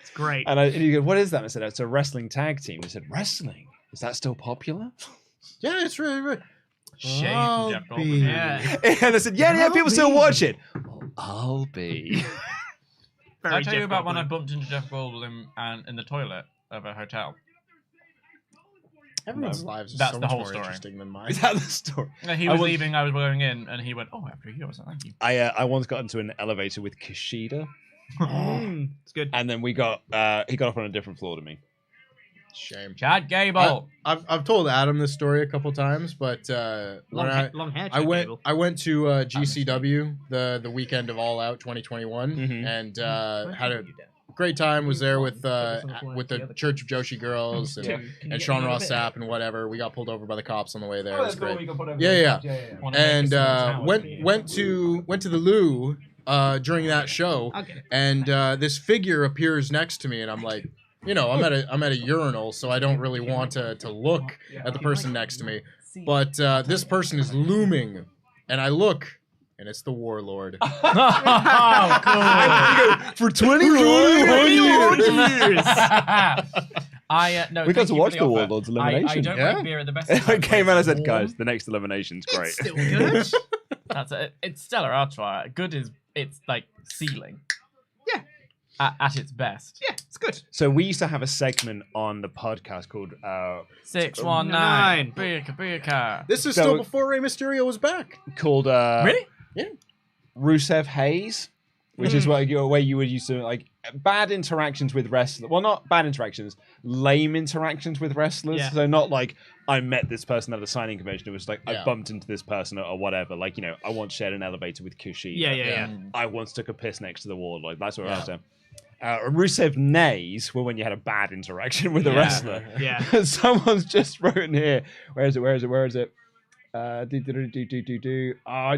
It's great. And he goes, what is that? And I said, it's a wrestling tag team. He said, wrestling? Is that still popular? Yeah, it's really. Shame I'll Jeff be- Goldblum. Yeah. And I said, yeah, people still watch it. Well, I'll be. Did I tell you Jeff about when I Goldblum. bumped into Jeff Goldblum and in the toilet of a hotel? Everyone's No. lives are That's so the much whole more story. interesting than mine. Is that the story? He I was was- leaving, I was going in, and he went, oh, after you. I was like, thank you. I once got into an elevator with Kushida, It's good. and then he got off on a different floor to me. Shame. Chad Gable. I've told Adam this story a couple times, but when Long hair. I Chad went Gable. I went to GCW the weekend of All Out 2021 Mhm. and had a great time. Was there with the Church of Joshi girls and Sean Ross Sapp and whatever. We got pulled over by the cops on the way there. It was great. Yeah. Wanna make And this sound went to the loo during that show, Okay. and this figure appears next to me, and I'm like, you know, I'm at a urinal, so I don't really want to look at the person next to me. But this person is looming, and I look, and it's the Warlord. Oh, cool. For 21 years. No, We got thank to you watch for the offer. Warlord's I elimination. don't Yeah. like beer at the best. I came out and I said, Warm. guys, the next elimination's great. It's still good. That's it. It's stellar artois. Good is it's like ceiling. at its best. Yeah, it's good. So we used to have a segment on the podcast called 619 Booyaka. This is So- still before Rey Mysterio was back. Really? Rusev Haze, which is where you would use to like bad interactions with wrestlers. Well, not bad interactions, lame interactions with wrestlers. Yeah. So not like I met this person at a signing convention. It was like I Yeah. bumped into this person or whatever. Like I once shared an elevator with Kushida. Yeah. I once took a piss next to the wall. Like that's what I was doing. Rusev nays were when you had a bad interaction with a wrestler. Yeah. Someone's just wrote in here. Where is it? I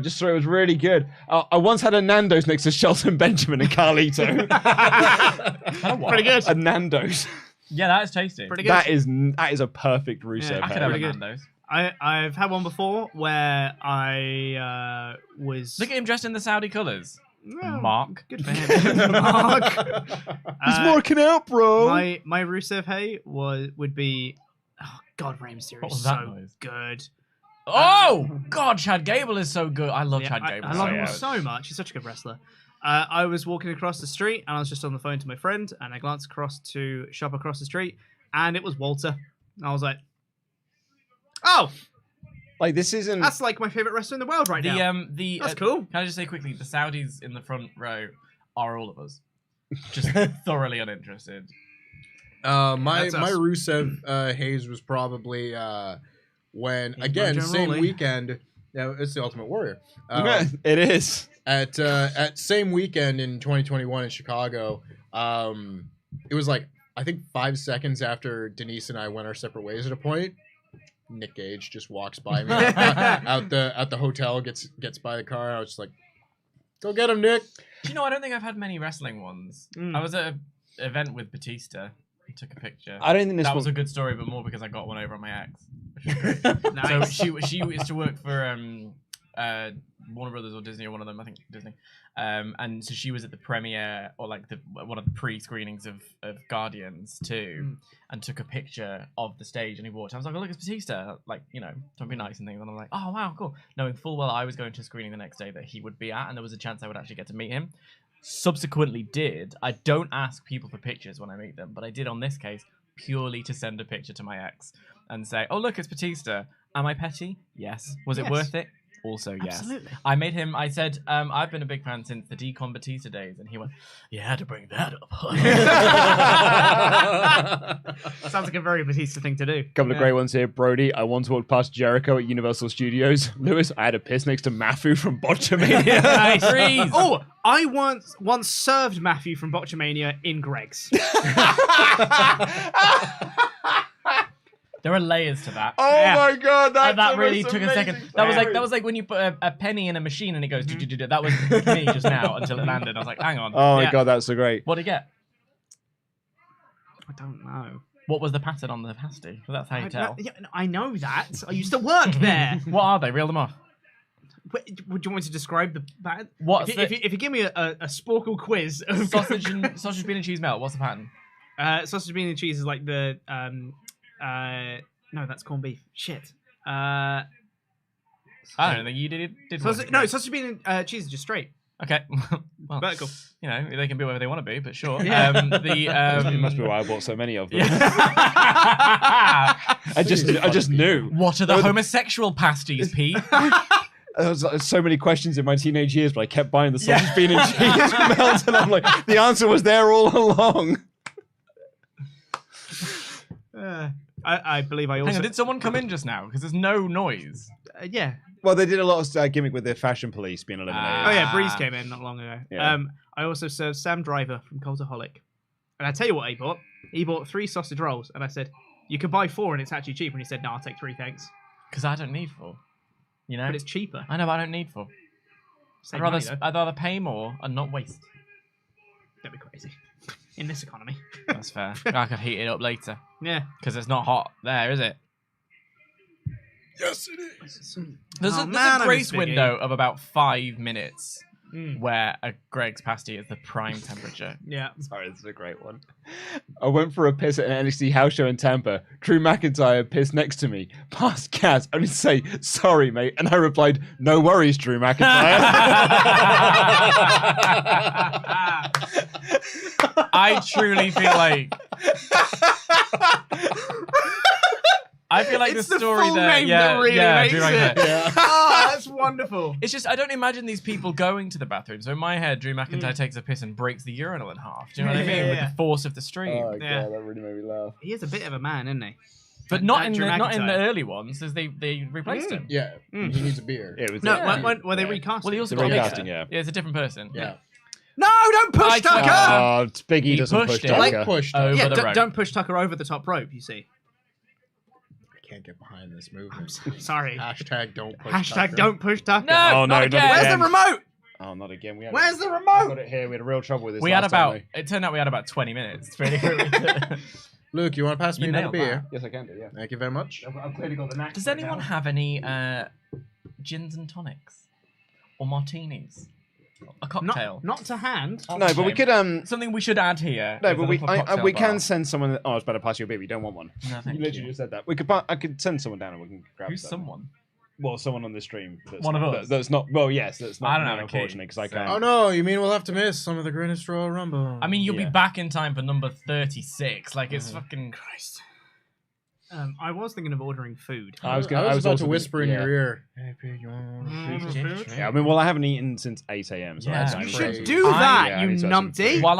just thought it was really good. I once had a Nando's next to Shelton Benjamin and Carlito. Pretty good. A Nando's. Yeah, that is tasty. Pretty good. That is a perfect Rusev. Yeah, I could hair. have a Pretty good. Nando's. I've had one before where I was. Look at him dressed in the Saudi colours. Well, Mark. Good for him. Mark. He's marking out, bro. My Rusev Hay would be. Oh God, Rey Mysterio What is was that so noise? good. Oh God, Chad Gable is so good. I love Yeah, Chad Gable. I love him yeah. so much. He's such a good wrestler. I was walking across the street and I was just on the phone to my friend and I glanced across to shop across the street and it was Walter. And I was like, oh, Like this isn't. that's like my favorite wrestler in the world right now. That's cool. Can I just say quickly, the Saudis in the front row are all of us, just thoroughly uninterested. My That's us. Rusev Hayes was probably when He's again my same General Lee. weekend. Yeah, it's the Ultimate Warrior. It is. At same weekend in 2021 in Chicago, it was like I think 5 seconds after Denise and I went our separate ways at a point. Nick Gage just walks by me out the hotel, gets by the car. I was just like, "Go get him, Nick." Do you know, I don't think I've had many wrestling ones. Mm. I was at an event with Batista. He took a picture. I don't think this That was was. a good story, but more because I got one over on my ex. Which was great. Nice. So she used to work for Warner Brothers or Disney or one of them, I think Disney. And so she was at the premiere or like one of the pre-screenings of Guardians 2 and took a picture of the stage and he walked. I was like, oh look, it's Batista. Like, don't be nice and things. And I'm like, oh wow, cool. Knowing full well I was going to a screening the next day that he would be at and there was a chance I would actually get to meet him. Subsequently did. I don't ask people for pictures when I meet them, but I did on this case purely to send a picture to my ex and say, oh look, it's Batista. Am I petty? Yes. Was it Yes. worth it? Also, yes. Absolutely. I made him, I said, I've been a big fan since the Decon Batista days. And he went, you had to bring that up. Sounds like a very Batista thing to do. Couple of great ones here. Brody, I once walked past Jericho at Universal Studios. Lewis, I had a piss next to Mafu from Botchamania. Nice. Freeze. Oh, I once served Matthew from Botchamania in Greg's. There are layers to that. Oh Yeah. my god, That really took a second. That was story. like when you put a penny in a machine and it goes. "Do-do-do-do." That was me just now until it landed. I was like, hang on. Oh my Yeah. god, that's so great. What'd it get? I don't know. What was the pattern on the pasty? Well, that's how you tell. I know that. I used to work there. What are they? Reel them off. Wait, would you want me to describe the pattern? What's If you give me a sporkle quiz of sausage, bean, and cheese melt? What's the pattern? sausage, bean, and cheese is like the no, that's corned beef. Shit. I don't think you did. Sausage, no, sausage, bean, and cheese is just straight. Okay. Well, Vertical. They can be whatever they want to be, but sure. Yeah. It must be why I bought so many of them. Yeah. I just knew. What are the homosexual pasties, Pete? There was so many questions in my teenage years, but I kept buying the sausage, bean, and cheese melt, and I'm like, the answer was there all along. I believe I also. Hang on, did someone come in just now? Because there's no noise. Yeah. Well, they did a lot of gimmick with the fashion police being eliminated. Oh yeah, Breeze came in not long ago. Yeah. I also served Sam Driver from Cultaholic, and I tell you what he bought. He bought 3 sausage rolls, and I said, "You can buy 4, and it's actually cheaper." And he said, "No, I'll take 3, thanks." Because I don't need 4. You know? But it's cheaper. I know, but I don't need 4. Same I'd money, though. rather pay more and not waste. Don't be crazy. In this economy. That's fair. I could heat it up later. Yeah. Because it's not hot there, is it? Yes, it is. There's Oh, a man, I grace miss Biggie. window of about 5 minutes Mm. where a Greg's pasty is the prime temperature. Yeah. Sorry, this is a great one. I went for a piss at an NXT house show in Tampa. Drew McIntyre pissed next to me. Past Kaz, only to say, sorry, mate. And I replied, no worries, Drew McIntyre. I truly feel like It's the story full there. name Yeah, that really yeah, makes Drew McIntyre. it. Oh, that's wonderful. It's just I don't imagine these people going to the bathroom. So in my head, Drew McIntyre takes a piss and breaks the urinal in half. Do you know what I mean? With Yeah. the force of the stream. Oh, Yeah. God, that really made me laugh. He is a bit of a man, isn't he? But That not in Drew the McIntyre. early ones, as they replaced him. Yeah, Mm. he needs a beer. Yeah, it was No, the- when they Yeah. recast. Well, he him. also The got recasting, bigger. yeah. It's a different person. Yeah. No, don't push I Tucker. Oh, Big E He doesn't push pushed it. Tucker. Like pushed. Over Yeah, the rope. don't push Tucker over the top rope. You see. I can't get behind this I'm movement. sorry. Hashtag don't push. Hashtag Tucker. don't push Tucker. No, Oh, no, not not again. Where's again. the remote? Oh, not again. We had Where's the I remote? got it here. We had a real trouble with this. We had last time, about. It turned out we had about 20 minutes. Really. Luke, you want to pass me You another nailed beer? that. Yes, I can do. Yeah. Thank you very much. I've clearly got the knack. Does anyone have any gins and tonics or martinis? A cocktail. Not to hand. No, but we could Something we should add here. No, is but a we little cocktail we bar. can send someone. Oh, I was about to pass you a beer. You don't want one. No, thank You literally you. just said that. I could send someone down and we can grab. Who's some. someone? Well, someone on the stream. That's One of not, us? That's not. Well, yes, that's not. I don't me, have a key, unfortunately, because I so- can't. Oh no, you mean we'll have to miss some of the greatest Royal Rumble? I mean, you'll Yeah. be back in time for number 36. Like, it's fucking. Christ. I was thinking of ordering food. I was about also to whisper in yeah. your ear. Hey, Pete, you want Mm, Yeah, I mean, well, I haven't eaten since 8 a.m. So Yeah. I You You should Crazy. do I- that, yeah, I you need to have some numpty. food. While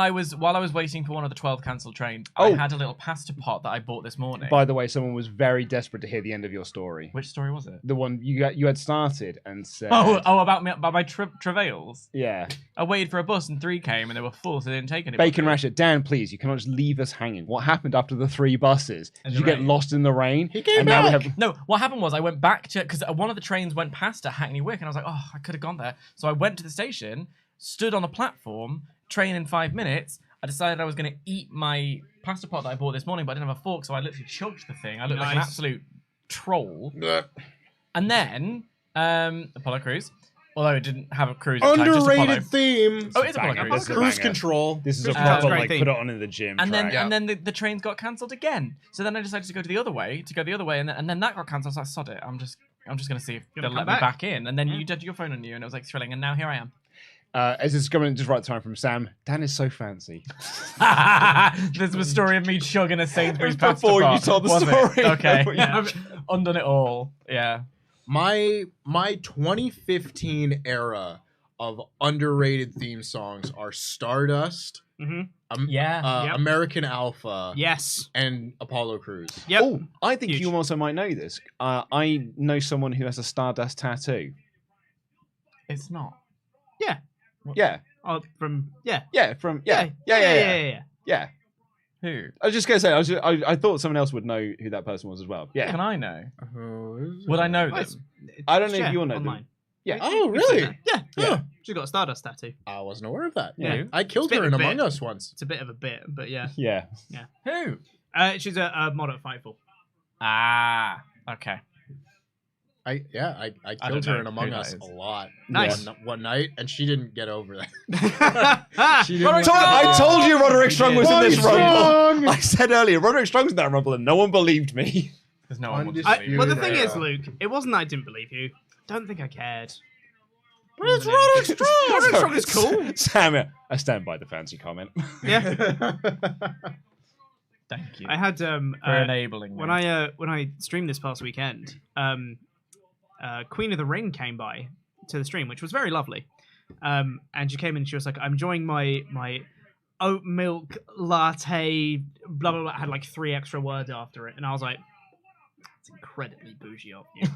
I was waiting for one of the 12 cancelled trains, I Oh. had a little pasta pot that I bought this morning. By the way, someone was very desperate to hear the end of your story. Which story was it? The one you had started and said. Oh, about my travails. Yeah. I waited for a bus and 3 came and they were full, so they didn't take any. Bacon Rasher, Dan, please, you cannot just leave us hanging. What happened after the 3 buses? In Did the you get rain. lost in the rain? He came and now we back. have. No, what happened was I went back to because one of the trains went past at Hackney Wick, and I was like, oh, I could have gone there. So I went to the station, stood on the platform, train in 5 minutes. I decided I was going to eat my pasta pot that I bought this morning, but I didn't have a fork, so I literally chugged the thing. I looked like an Nice. absolute troll. Ugh. And then Apollo Cruise, although it didn't have a cruise. At the time, just Apollo. Underrated theme. Oh, it's Apollo Banger. Cruise. This is a Cruise banger. control. This is a That's proper, great like, theme. put it on in the gym And track. then the trains got cancelled again. So then I decided to go the other way, and then that got cancelled. I was like, sod it. I'm just gonna see if Gonna they'll come let me back. back in. And then Yeah. you did your phone on you, and it was like thrilling. And now here I am. As this is coming just right time from Sam, Dan is so fancy. This was a story of me chugging a Sainsbury's pasta Before you pot, told the was it? story. Okay, Yeah. I've undone it all. Yeah. My 2015 era of underrated theme songs are Stardust, Mhm. Yeah. Yep. American Alpha, Yes. and Apollo Crews. Yep. Oh, I think Huge. you also might know this. I know someone who has a Stardust tattoo. It's not. Yeah, Oh, from yeah. from Yeah. yeah. Who? I was just gonna say, I thought someone else would know who that person was as well. Yeah, Can I know? Who is Would I know Oh, them? it's- I don't know if share you'll know them. online. Yeah. Oh, We've seen really? that. Yeah. Yeah. She's got a Stardust tattoo. I wasn't aware of that. Yeah. Who? I killed It's a her in bit of a Among bit. Us once. It's a bit of a bit, but yeah. Yeah. Who? She's a mod at Fightful. Ah. Okay. I I killed don't her know in Among who that Us is. a lot. Nice. One night, and she didn't get over that. She didn't. Roderick want- I told you Roderick Strong was in this One rumble. Strong! I said earlier, Roderick Strong's in that rumble, and no one believed me. There's no one. Undisputed. Will believe Well, you. the thing is, Yeah. Luke, it wasn't that I didn't believe you. Don't think I cared. But it's Roderick Strong! Roderick Strong is cool. Sam, I stand by the fancy comment. Yeah. Thank you I had for enabling me. when I streamed this past weekend, Queen of the Ring came by to the stream, which was very lovely. And she came in and she was like, I'm enjoying my oat milk latte, blah, blah, blah. I had like 3 extra words after it. And I was like, it's incredibly bougie of you.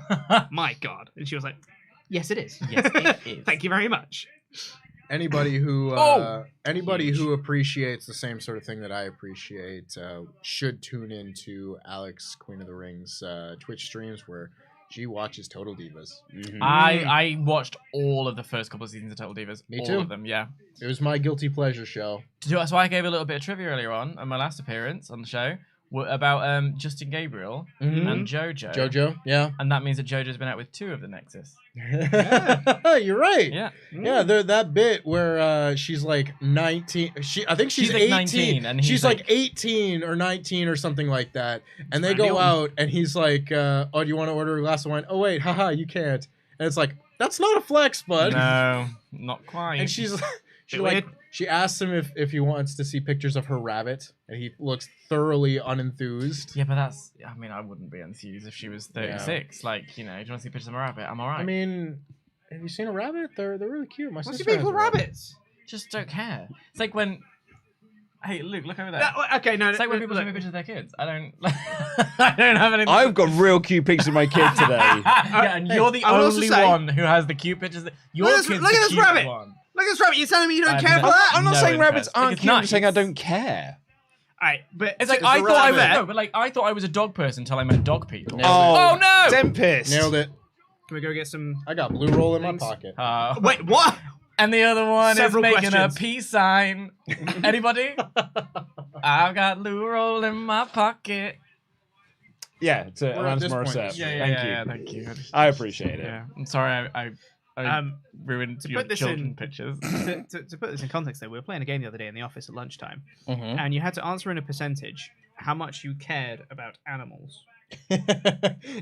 My God. And she was like, yes, it is. Yes, it is. Thank you very much. Anybody who Huge. who appreciates the same sort of thing that I appreciate should tune into Alex Queen of the Ring's Twitch streams where she watches Total Divas. Mhm. I watched all of the first couple of seasons of Total Divas. Me all too. of them, yeah. It was my guilty pleasure show. So I gave a little bit of trivia earlier on my last appearance on the show about Justin Gabriel and JoJo. JoJo, yeah. And that means that JoJo's been out with 2 of the Nexus. You're right. Yeah. Yeah, they're that bit where she's like 19. I think she's She's like 18. 19, and he's she's like like 18 or 19 or something like that. And they Randy go Orton. out, and he's like, "Oh, do you want to order a glass of wine? Oh wait, haha, you can't." And it's like, that's not a flex, bud. No, not quite. And she Bit weird. She asks him if he wants to see pictures of her rabbit, and he looks thoroughly unenthused. Yeah, but that's. I mean, I wouldn't be enthused if she was 36. Like, do you want to see pictures of a rabbit? I'm alright. I mean, have you seen a rabbit? They're really cute. My What's sister your has beef with a rabbit. rabbits? Just don't care. It's like when. Hey, Luke, look over there. Okay, no. It's like when people show me pictures of their kids. I don't. I don't have anything. I've got real cute pictures of my kid today. Yeah, and you're the I will also only say- one who has the cute pictures. Your Look at kid's this the cute rabbit. one. Look at this rabbit. You're telling me you don't I care have for no- that? I'm not No saying rabbits interest. Like, aren't it's cute. I'm nice. saying I don't care. Alright, but It's like It's I a thought I was rabbit. no, but like I thought I was a dog person until I met dog people. Oh, no! Tempest. Nailed it. Can we go get some? I got blue roll in my Thanks. pocket. Wait, what? And the other one Several is making questions. a peace sign. Anybody? I've got Lou roll in my pocket. Yeah, it's We're at Alanis this point. Morissette. Yeah, Thank you. thank you. I appreciate it. Yeah, I'm sorry I ruined to your put this children in- pictures. to put this in context, though, we were playing a game the other day in the office at lunchtime, Mhm. and you had to answer in a percentage how much you cared about animals.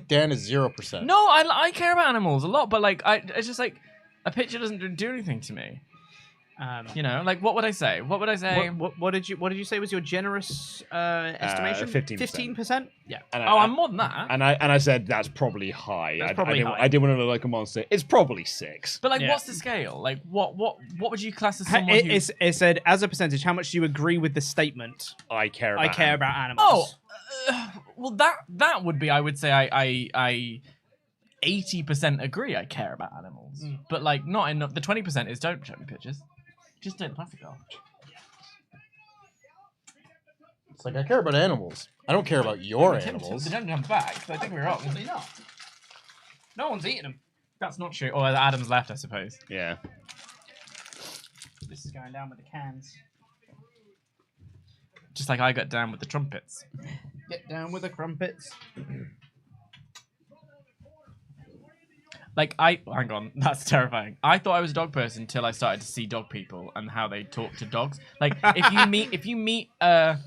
Dan is 0%. No, I care about animals a lot, but like it's just like a picture doesn't do anything to me. You know, like what would I say? What would I say? What did you say was your generous estimation? 15%. 15%? Yeah. And I'm more than that. And I said that's probably high. That's probably high. I didn't want to look like a monster. It's probably 6. But like, Yeah. what's the scale? Like, what would you class as someone who? It said as a percentage, how much do you agree with the statement? I care about. I care about animals. Oh, well, that would be. I would say I 80% agree. I care about animals, but like not enough. The 20% is don't show me pictures. Just take the plastic off. It's like I care about animals. I don't care about your They animals. don't come back. So I think we're wrong. Absolutely not. No one's eating them. That's not true. Or Adam's left, I suppose. Yeah. This is going down with the cans. Just like I got down with the trumpets. Get down with the crumpets. Like hang on, that's terrifying. I thought I was a dog person until I started to see dog people and how they talk to dogs. Like if you meet a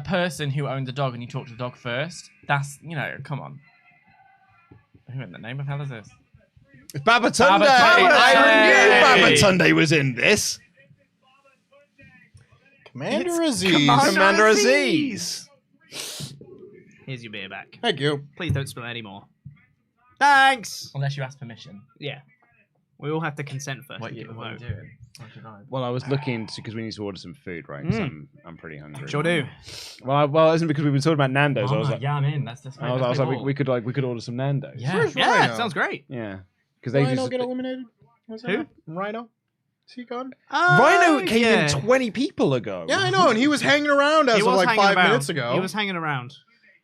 person who owns a dog and you talk to the dog first, that's come on. Who in the name of hell is this? It's Babatunde. Babatunde. I knew Babatunde was in this. Commander Aziz. Commander Aziz. Here's your beer back. Thank you. Please don't spill any more. Thanks. Unless you ask permission. Yeah. We all have to consent first. What to you give a vote. doing? Well, I was looking because we need to order some food, right? 'Cause I'm pretty hungry. Sure do. Well, isn't because we've been talking about Nando's. I was like, yeah, I'm in. That's I was like, we could order some Nando's. Yeah. Where's Yeah, Rhino? sounds great. Yeah. Because they Rhino just get eliminated? What's that? Who? Rhino? Is he gone? Rhino came yeah. in 20 people ago. Yeah, I know, and he was hanging around as He of was like hanging 5 about. minutes ago. He was hanging around.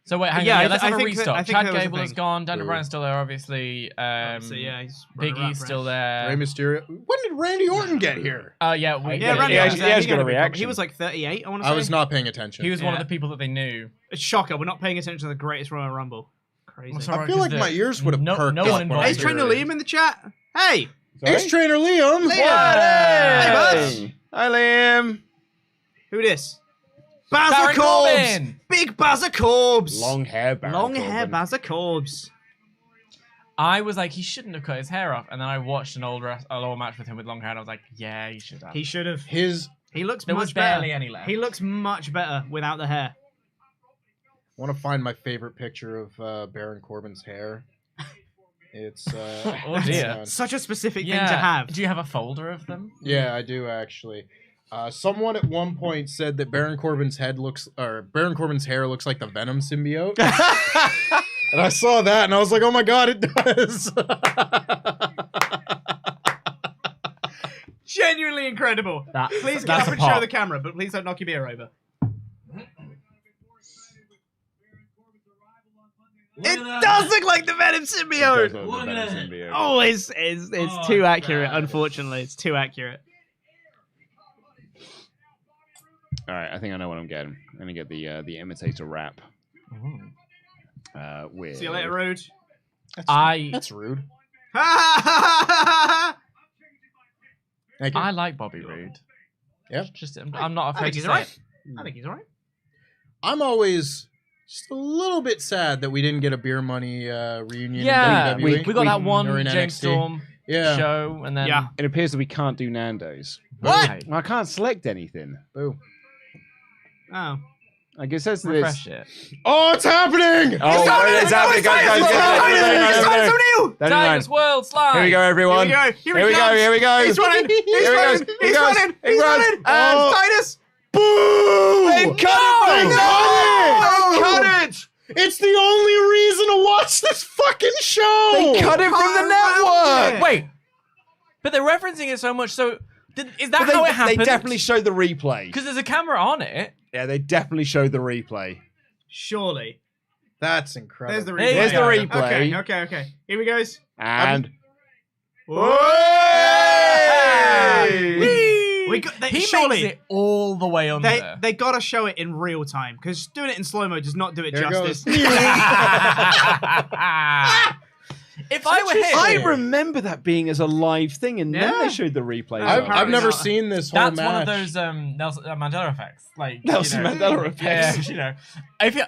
So wait, hang Yeah, on. I Yeah, let's th- have I a think that- restart. I think Chad there was a Gable is thing. gone. Daniel Boo. Bryan's still there, obviously. So yeah, he's Biggie's still there. Rey Mysterio. When did Randy Orton get here? Yeah, Yeah, we. Randy. yeah, Orton, he has he got had a big- reaction. He was like 38. I want to say. I was not paying attention. He was one of Yeah. the people that they knew. Shocker. We're not paying attention to the greatest Royal Rumble. Crazy. Well, sorry, I feel like 'cause my ears would have no perked one up. involved when I Ace in heard Trainer it. Liam in the chat. Hey. Ace Trainer Liam. Hey, bud. Hi, Liam. Who this? Baron Bazza Corbs. Corbin! Big Bazza Corbs. Long hair, Baron Long hair Corbin. Bazza Corbs. I was like, he shouldn't have cut his hair off, and then I watched an old match with him with long hair, and I was like, yeah, he should have. He should have. His. He looks There much was barely better. any left. He looks much better without the hair. I want to find my favorite picture of Baron Corbin's hair. It's. Oh dear. Such a specific Yeah. thing to have. Do you have a folder of them? Yeah, I do actually. Someone at one point said that Baron Corbin's hair looks like the Venom symbiote. And I saw that and I was like, oh my god, it does. Genuinely incredible. Please get that's up a and show pop. the camera, but please don't knock your beer over. It does look like the Venom symbiote. Look at it. Oh, it's Oh, too accurate. God. Unfortunately, it's too accurate. All right, I think I know what I'm getting. I'm gonna get the imitator wrap. With. See you later, Rude. That's rude. I Thank you. I like Bobby Roode. Yeah. Just I'm not afraid think to he's say alright. it. I think he's alright. I'm always just a little bit sad that we didn't get a beer money reunion. Yeah, in we WWE. got that one or in James NXT. Storm. Yeah. show, and then Yeah. It appears that we can't do Nando's. What? I can't select anything. Boo. Oh. Like it says that Refresh it. Oh, it's happening! Oh, it's happening, guys. Titus World Slide. Here we go, everyone. Here we go. Here we go. Here we go. He's running. He's Here he running. goes. He's He goes. running. He He's runs. running. Oh. Titus. Boo! They cut it! They cut it! It's the only reason to watch this fucking show! They cut it from the network! Wait, but they're referencing it so much. So is that But how it happened? They definitely showed the replay. because there's a camera on it. Yeah, they definitely showed the replay. Surely. That's incredible. There's the replay. There's the replay. Okay. Here we goes. And... We got, He surely makes it all the way under. they gotta show it in real time because doing it in slow mo does not do it There it justice. goes. If I were him, I remember that being as a live thing, and then Yeah. they showed the replay. as I've well. never not. seen this whole that's match. one of those Nelson Mandela effects. Like Nelson Mandela effects. Yeah, you know,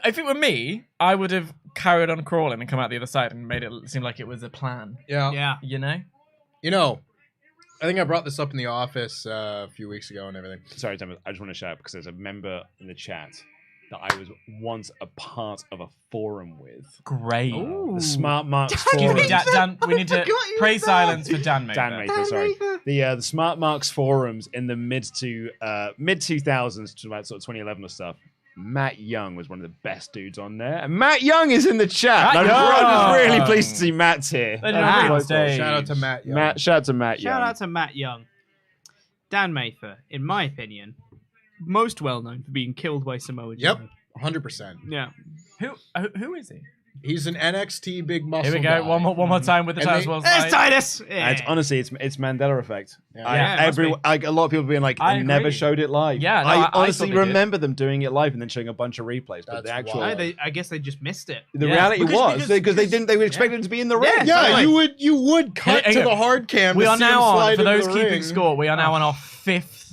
if it were me, I would have carried on crawling and come out the other side and made it seem like it was a plan. Yeah. Yeah. You know? You know, I think I brought this up in the office a few weeks ago and everything. Sorry, Thomas, I just want to shout out because there's a member in the chat that I was once a part of a forum with. Great. The Smart Marks Excuse forum. me, Dan. We need to pray silence for Dan Mather. Dan Mather, sorry. The Smart Marks forums in the mid 2000s to about sort of 2011 or stuff. Matt Young was one of the best dudes on there, and Matt Young is in the chat. Matt I'm just really Young. pleased to see Matt's here. Legendary Matt. on stage. Shout out to Matt Young. Shout out to Matt Young. Shout out to Matt Young. Dan Mather, in my opinion, most well known for being killed by Samoa Joe. Yep, 100%. Yeah. Who is he? He's an NXT big muscle Here we go. guy. One more time with the And Titus they- World There's Slide. Titus. It's honestly, it's Mandela effect. Yeah. Yeah, it must be. A lot of people being like, I they never agree. showed it live. Yeah, no, I I honestly thought they did. remember them doing it live and then showing a bunch of replays. But the That's actual, wild. I guess they just missed it. the Yeah. reality Because was they they would expect it to be in the ring. Yeah, you would cut Hey, to hey, the hard cam. We to are see him now on, slide for into those the keeping ring. score, we are now on our fifth.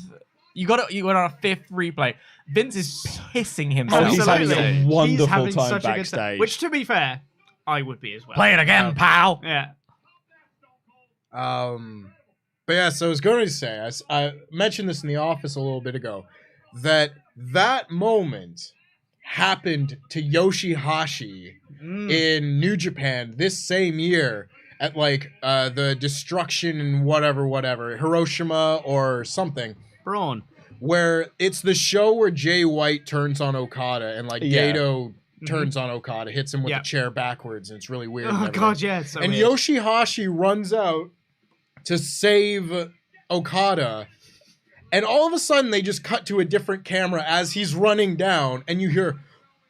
You went on a fifth replay. Vince is pissing Oh, himself. he's having Absolutely. a He's wonderful having time such a good backstage. Which, to be fair, I would be as well. Play it again, pal. Yeah. But yeah, so I was going to say, I mentioned this in the office a little bit ago, that moment happened to Yoshihashi in New Japan this same year at like the Destruction and whatever, Hiroshima or something, Braun. where it's the show where Jay White turns on Okada and like Yeah. Gato turns on Okada, hits him with Yeah. the chair backwards, and it's really weird. and Oh, everything. God, yeah. It's so And weird. Yoshihashi runs out to save Okada, and all of a sudden they just cut to a different camera as he's running down, and you hear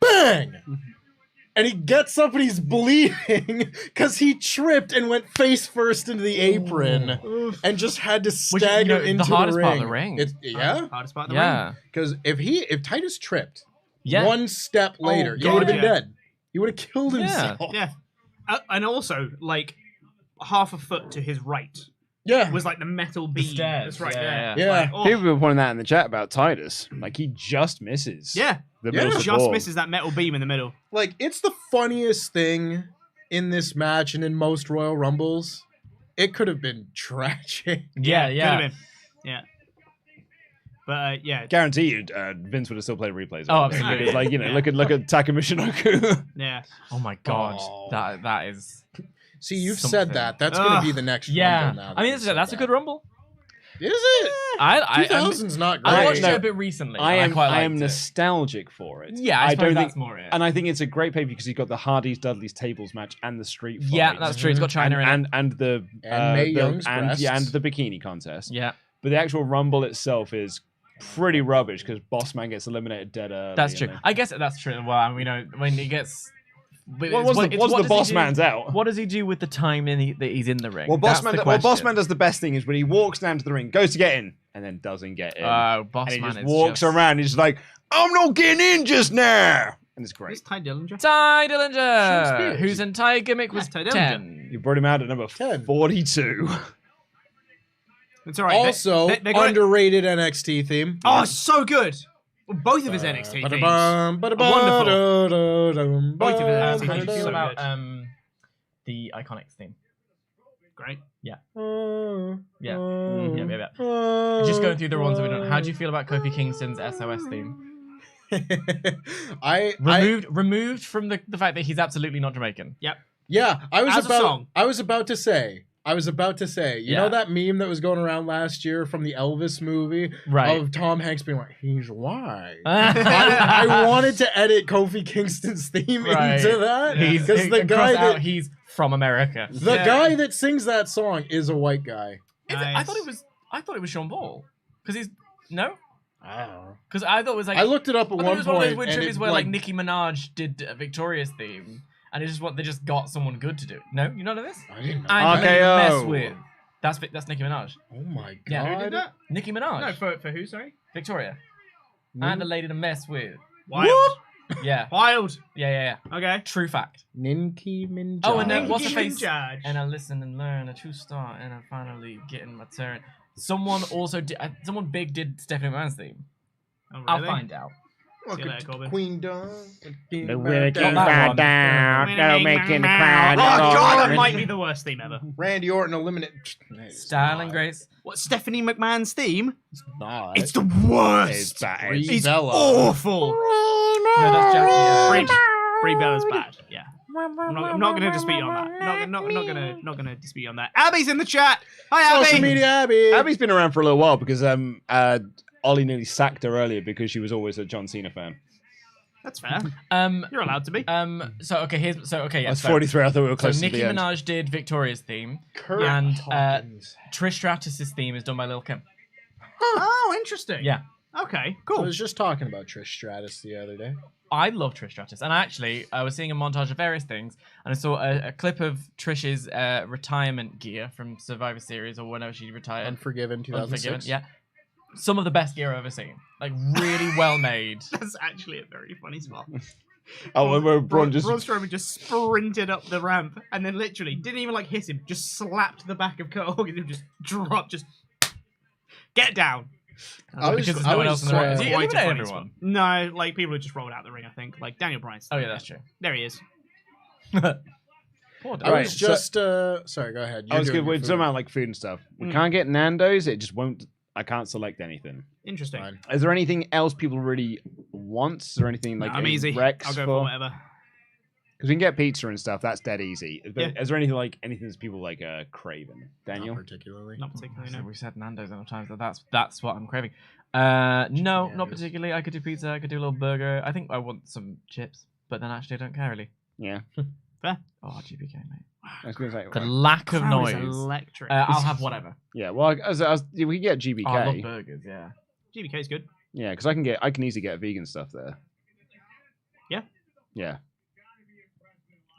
bang, and he gets up and he's bleeding because he tripped and went face first into the apron and just had to Which, stagger the into hardest the part ring. of the ring. Yeah, Hardest part of the ring. Yeah. because if Titus tripped Yeah. one step later, he God, would have been yeah. dead. He would have killed himself. Yeah. And also, like, half a foot to his right Yeah. was like the metal beam. stairs, That's right yeah. there. Yeah. Like, oh, People were pointing that in the chat about Titus. Like, he just misses. yeah. The Yeah. middle Just support. misses that metal beam in the middle. Like, it's the funniest thing in this match and in most Royal Rumbles. It could have been tragic. Yeah, Could yeah. have been. Yeah. But, yeah. Guarantee you, Vince would have still played replays. Oh, of it. absolutely. It's like, you know, look at Takuma Shinoku. Yeah. Oh my god, Oh. that is. See, you've Something. said that. That's going to be the next Yeah, Rumble now. I mean you've said that's a that. good rumble. Is it? I 2000's not great. I watched no, it a bit recently. I and am quite I am liked it. nostalgic for it. Yeah, I, I suppose don't that's think, more it. and I think it's a great pay because you've got the Hardys Dudleys tables match and the street fight. Yeah, that's true. It's got China in it. and the And Mae the- Young's and breasts. and the bikini contest. Yeah, But the actual Rumble itself is pretty rubbish because Bossman gets eliminated dead early. that's and true. then- I guess that's true. Well, we know when he gets. but Well, it's once it's the what does boss he do- man's out. What does he do with the time that he's in the ring? Well, That's Bossman the well, question. Bossman does the best thing is when he walks down to the ring, goes to get in, and then doesn't get in. Oh, and he Bossman just is walks just... around. He's like, "I'm not getting in just now," and it's great. Who's Ty Dillinger? Ty Sean Dillinger, Spears. whose entire gimmick was Ty Dillinger. 10. You brought him out at number 10. 42. It's all right. Also, they got it- underrated NXT theme. Oh, so good. Well, both of his NXT teams. Ba-da-bum, ba-da-bum, Wonderful. da-da-dum, Both of it. How How do you so feel about good. the Iconics theme? Great. Yeah. Yeah. Just going through the ones that we don't. How do you feel about Kofi Kingston's SOS theme? Removed from the fact that he's absolutely not Jamaican. Yep. Yeah, I was As a song. about to say, you know that meme that was going around last year from the Elvis movie Right. of Tom Hanks being like, he's white. I wanted to edit Kofi Kingston's theme Right. into that He's because the guy that he's from America. the guy that sings that song is a white guy. I thought it was Sean Paul because he's no. I don't know. Because I thought it was like I looked it up at I thought one it was one of those point. weird and trivia it, where like Nicki Minaj did Victoria's theme, and it's just what they just got someone good to do. No, you know this? I didn't know. I'm RKO. gonna mess with. That's Nicki Minaj. Oh my god. Yeah. Who did that? Nicki Minaj. No, for who? Sorry. Victoria. I'm the lady to mess with. Wild. Yeah. Wild. Yeah. Okay. True fact. Ninki Minaj. Oh, and then what's the face? Minaj. And I listen and learn, a true start, and I'm finally getting my turn. Someone also did. Someone big did Stephanie McMahon's theme. Oh, really? I'll find out. See you later, Corbin. Queen Dawn. The really Not king that crowd one. down. That'll make in the crowd. Oh god, that go. might be the worst theme ever. Randy Orton eliminate. Style and grace. What, Stephanie McMahon's theme? Not. It's the worst. It's bad. Brie It's Bella. awful. No, that's Jackie. Brie Bella's bad. Yeah. I'm not going to dispute on that. Not going to dispute on that. Abby's in the chat. Hi, Abby. Social media Abby. Abby's been around for a little while because Ollie nearly sacked her earlier because she was always a John Cena fan. That's fair. Um. You're allowed to be. Okay. I was 43. I thought we were So close to Nicki the end. Minaj did Victoria's theme, Kurt and Hawkins. Trish Stratus's theme is done by Lil Kim. Oh, interesting. Yeah. Okay, I cool. was just talking about Trish Stratus the other day. I love Trish Stratus, and actually, I was seeing a montage of various things, and I saw a clip of Trish's retirement gear from Survivor Series or whenever she retired. Unforgiven 2006. Unforgiven, yeah. Some of the best gear I've ever seen. Like, really well made. That's actually a very funny spot. Oh, and where Braun just Braun Strowman just sprinted up the ramp and then literally didn't even like hit him, just slapped the back of Kurt Hawkins and just dropped, just get down. Because there's no one else in the ring. Did he quite a eliminate funny everyone? spot. No, like people who just rolled out the ring, I think. Like Daniel Bryan's. Oh, yeah, that's true. There he is. Poor I Daniel. was just sorry, go ahead. I was good. You're doing We're your talking food. about like food and stuff. We Mm. can't get Nando's. It just won't. I can't select anything. Interesting. Fine. Is there anything else people really want? Is there anything like I'm any easy. Rex I'll go for whatever. Because we can get pizza and stuff. That's dead easy. Is there, Yeah. is there anything that people like craving? Daniel? Not particularly. Not particularly, So no. we said Nando's enough times that that's what I'm craving. No, not Nando's. particularly. I could do pizza. I could do a little burger. I think I want some chips, but then actually I don't care really. Yeah. Fair. Oh, GBK, mate. I was gonna say. The lack of Crowd is noise. electric. I'll have whatever. Yeah. Well, we can get GBK. Oh, I love burgers. Yeah. GBK's good. Yeah, because I can easily get vegan stuff there. Yeah. Yeah.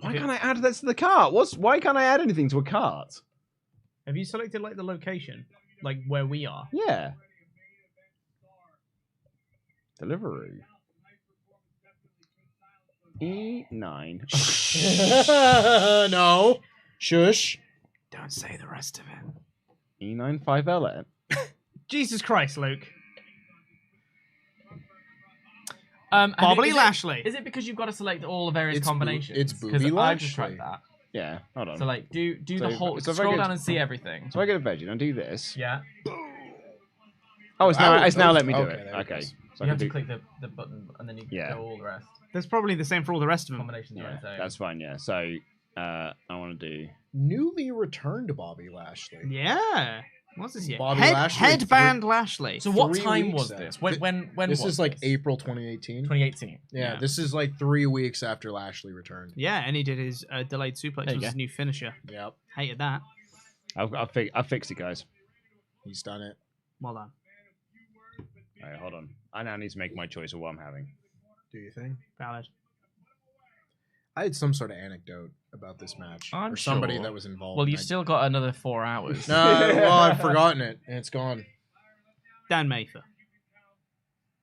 Why Okay. can't I add that to the cart? Why can't I add anything to a cart? Have you selected like the location, like where we are? Yeah. Delivery. E9. No. Shush. Don't say the rest of it. E9 5LN. Jesus Christ, Luke. Bobbly Lashley. Is it because you've got to select all the various It's combinations? it's Because Booby I've just Lashley. tried that. Yeah. Hold on. So like, do So the whole. if I Scroll get- down and see everything. So I get a veggie. Don't do this. Yeah. Oh, it's now Oh, let me do okay, it. there it Okay. goes. So You I have to can do. click the button and then you Yeah. go all the rest. That's probably the same for all the rest of them. Combinations are Yeah, insane. that's fine. Yeah. So I want to do. Newly returned Bobby Lashley. Yeah. What's this here? Bobby Lashley, Headband Lashley. So what 3 time weeks was then. this? When This was is like this? April 2018. 2018. Yeah, this is like 3 weeks after Lashley returned. Yeah, and he did his delayed suplex There you was go. his new finisher. Yep, Hated that. I fixed it, guys. he's done it. Well done. All right, hold on. I now need to make my choice of what I'm having. Do you think? Valid. I had some sort of anecdote about this match, I'm or somebody sure. that was involved. Well, and you I- still got another 4 hours. No, well, I've forgotten it, and it's gone. Dan Mather.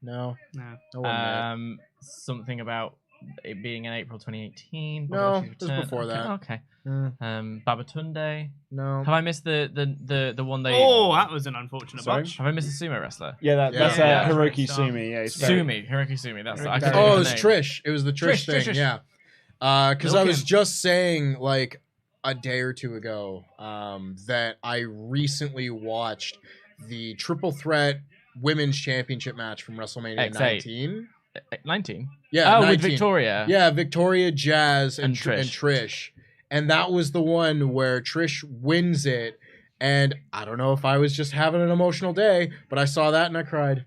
No, No. no one Something about it being in April 2018. No, Bobby it was Lashley's before return. that. Okay. Mm. Babatunde. No. Have I missed the one they? Oh, that was an unfortunate Sorry? botch. Have I missed a sumo wrestler? Yeah, that's Yeah. Hiroki Yeah. Sumi. Yeah, it's very- Sumi, Hiroki Sumi. That's I Hiroki couldn't Oh, think it of was the name. Trish. It was the Trish Trish, thing. Trish. Yeah. Because Lil' I was Kim. just saying, like, a day or two ago that I recently watched the Triple Threat Women's Championship match from WrestleMania X8. 19. 19. Yeah, Oh, 19. with Victoria. Yeah, Victoria, Jazz, and And Trish. Trish. And that was the one where Trish wins it. And I don't know if I was just having an emotional day, but I saw that and I cried.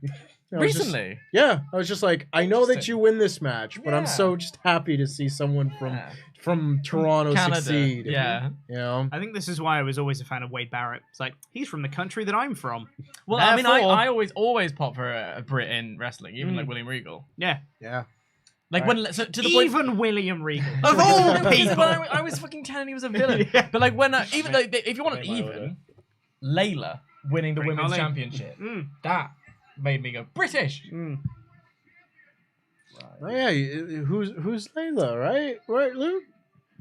I was just- Recently. yeah, I was just like, I know that Interesting. you win this match, but I'm Yeah. so just happy to see someone Yeah. from Toronto Canada. succeed. Yeah. You know? I think this is why I was always a fan of Wade Barrett. It's like, he's from the country that I'm from. Well, I mean, Therefore- I always pop for a Brit in wrestling, even like William Regal. Yeah. Yeah. Like when to the point. Even William Regal. Of all people, people. I was fucking telling he was a villain. Yeah. But like when even like if you want an Make my even, Layla winning the Bring women's Ollie. championship, Mm. that made me go British. Mm. Oh, yeah. Who's Layla, right? Right, Luke?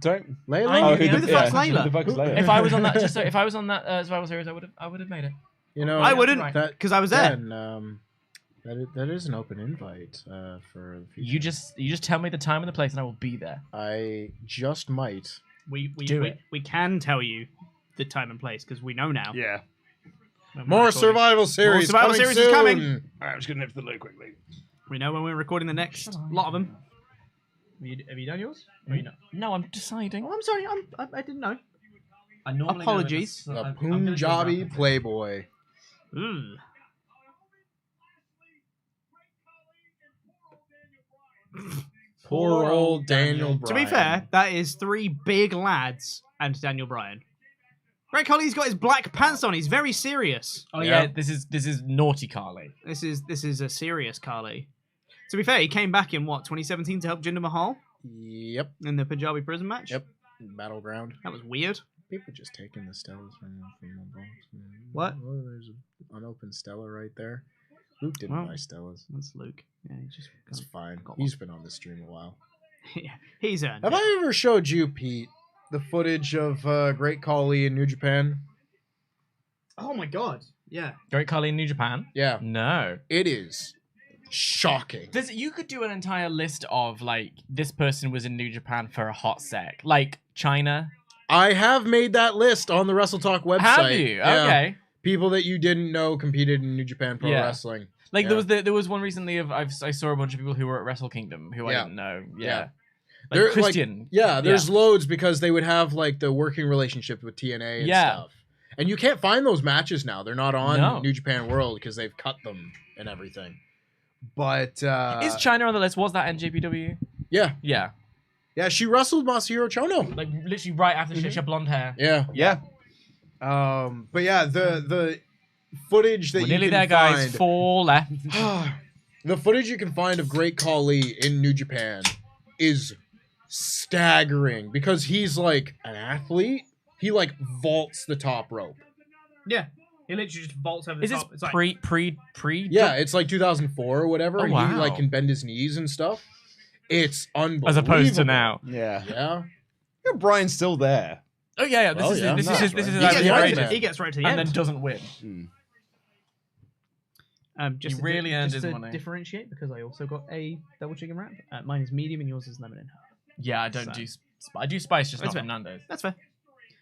Don't. Layla? I knew- who the fuck's Who Layla? the fuck's Layla? If I was on that, if I was on that Survival Series, I would have made it. You know, I wouldn't, Right. because I was there. Then, that is an open invite for the future. You just tell me the time and the place, and I will be there. I just might. We can tell you the time and place because we know now. Yeah. when we're More recording. Survival Series Survival coming Series is soon. coming. All right, I'm just gonna nip to the loo quickly. We know when we're recording the next lot of them. Have you done yours? Or you know? No, I'm deciding. Oh, I'm sorry. I didn't know. I normally Apologies. Go with The I'm gonna go Punjabi rapid. Playboy. Ooh. Poor old Daniel Bryan. To be fair, that is 3 big lads and Daniel Bryan. Great Khali's got his black pants on. He's very serious. Oh yeah, Yeah. this is naughty Carly. This is a serious Khali. To be fair, he came back in what 2017 to help Jinder Mahal Yep. in the Punjabi prison match. Yep. Battleground. That was weird. People just taking the Stellas from the box. What? Oh, there's an unopened Stella right there. Luke didn't Well. buy Stellas. That's Luke. Yeah, he just It's fine. got He's been on the stream a while. yeah, he's earned Have it. I ever showed you, Pete, the footage of Great Khali in New Japan? Oh my god. Yeah. Great Carly in New Japan. Yeah. No. It is shocking. You could do an entire list of like this person was in New Japan for a hot sec, like China. I have made that list on the WrestleTalk website. Have you? Yeah. Okay. People that you didn't know competed in New Japan Pro Yeah. Wrestling. Like Yeah. there was one recently of I saw a bunch of people who were at Wrestle Kingdom who I Yeah. didn't know. Yeah. Yeah. They're, Like like, Christian. Yeah, there's loads because they would have like the working relationship with TNA and Yeah. stuff. And you can't find those matches now. They're not on No. New Japan World because they've cut them and everything. But Is China on the list? Was that NJPW? yeah. Yeah. Yeah, she wrestled Masahiro Chono. Like literally right after she had blonde hair. Yeah. Yeah. But yeah, the footage that We're you nearly can there, guys. find 4 left. the footage you can find of Great Khali in New Japan is staggering because he's like an athlete. He like vaults the top rope. Yeah. He literally just vaults over the Is this top. It's like, pre? Yeah, it's like 2004 or whatever. Oh, and he wow. like can bend his knees and stuff. It's unbelievable. As opposed to now. Yeah. Yeah. Yeah, Brian's still there. Oh yeah, yeah. This Well, is yeah. this Nice, is this is right? he, his gets Yeah, right outrageous. to, he gets right to the And end. then doesn't win. Just he to really earned just his to money. differentiate because I also got a double chicken wrap. Mine is medium and yours is lemon and herb. Yeah, I don't So- do. I do spice, just That's not fair. from Nando's. That's fair.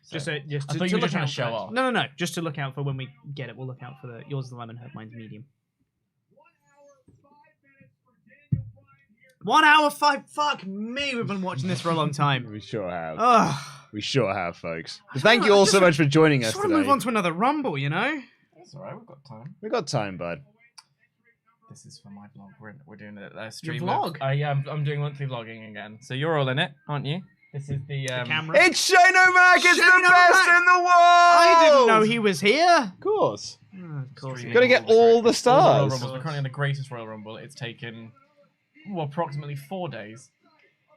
So- Just to I thought you to were look just trying out to show for. off. No. Just to look out for when we get it. We'll look out for the yours is the lemon herb. Mine's medium. 1 hour 5. Fuck me. We've been watching this for a long time. We sure have. Ugh. We sure have, folks. I Thank just you all wanna- so much for joining us Just want today. to move on to another rumble. You know. That's alright. We've got time. We got time, bud. This is for my vlog. We're doing a stream. vlog? Yeah, I'm doing monthly vlogging again. So you're all in it, aren't you? This is the Camera. It's Shane O'Mac. It's Shane the best O'Mac! in the world. I didn't know he was here. Of course. Of course. Streaming. Gotta get all the Royal stars. Rumbles. We're currently in the greatest Royal Rumble. It's taken approximately 4 days.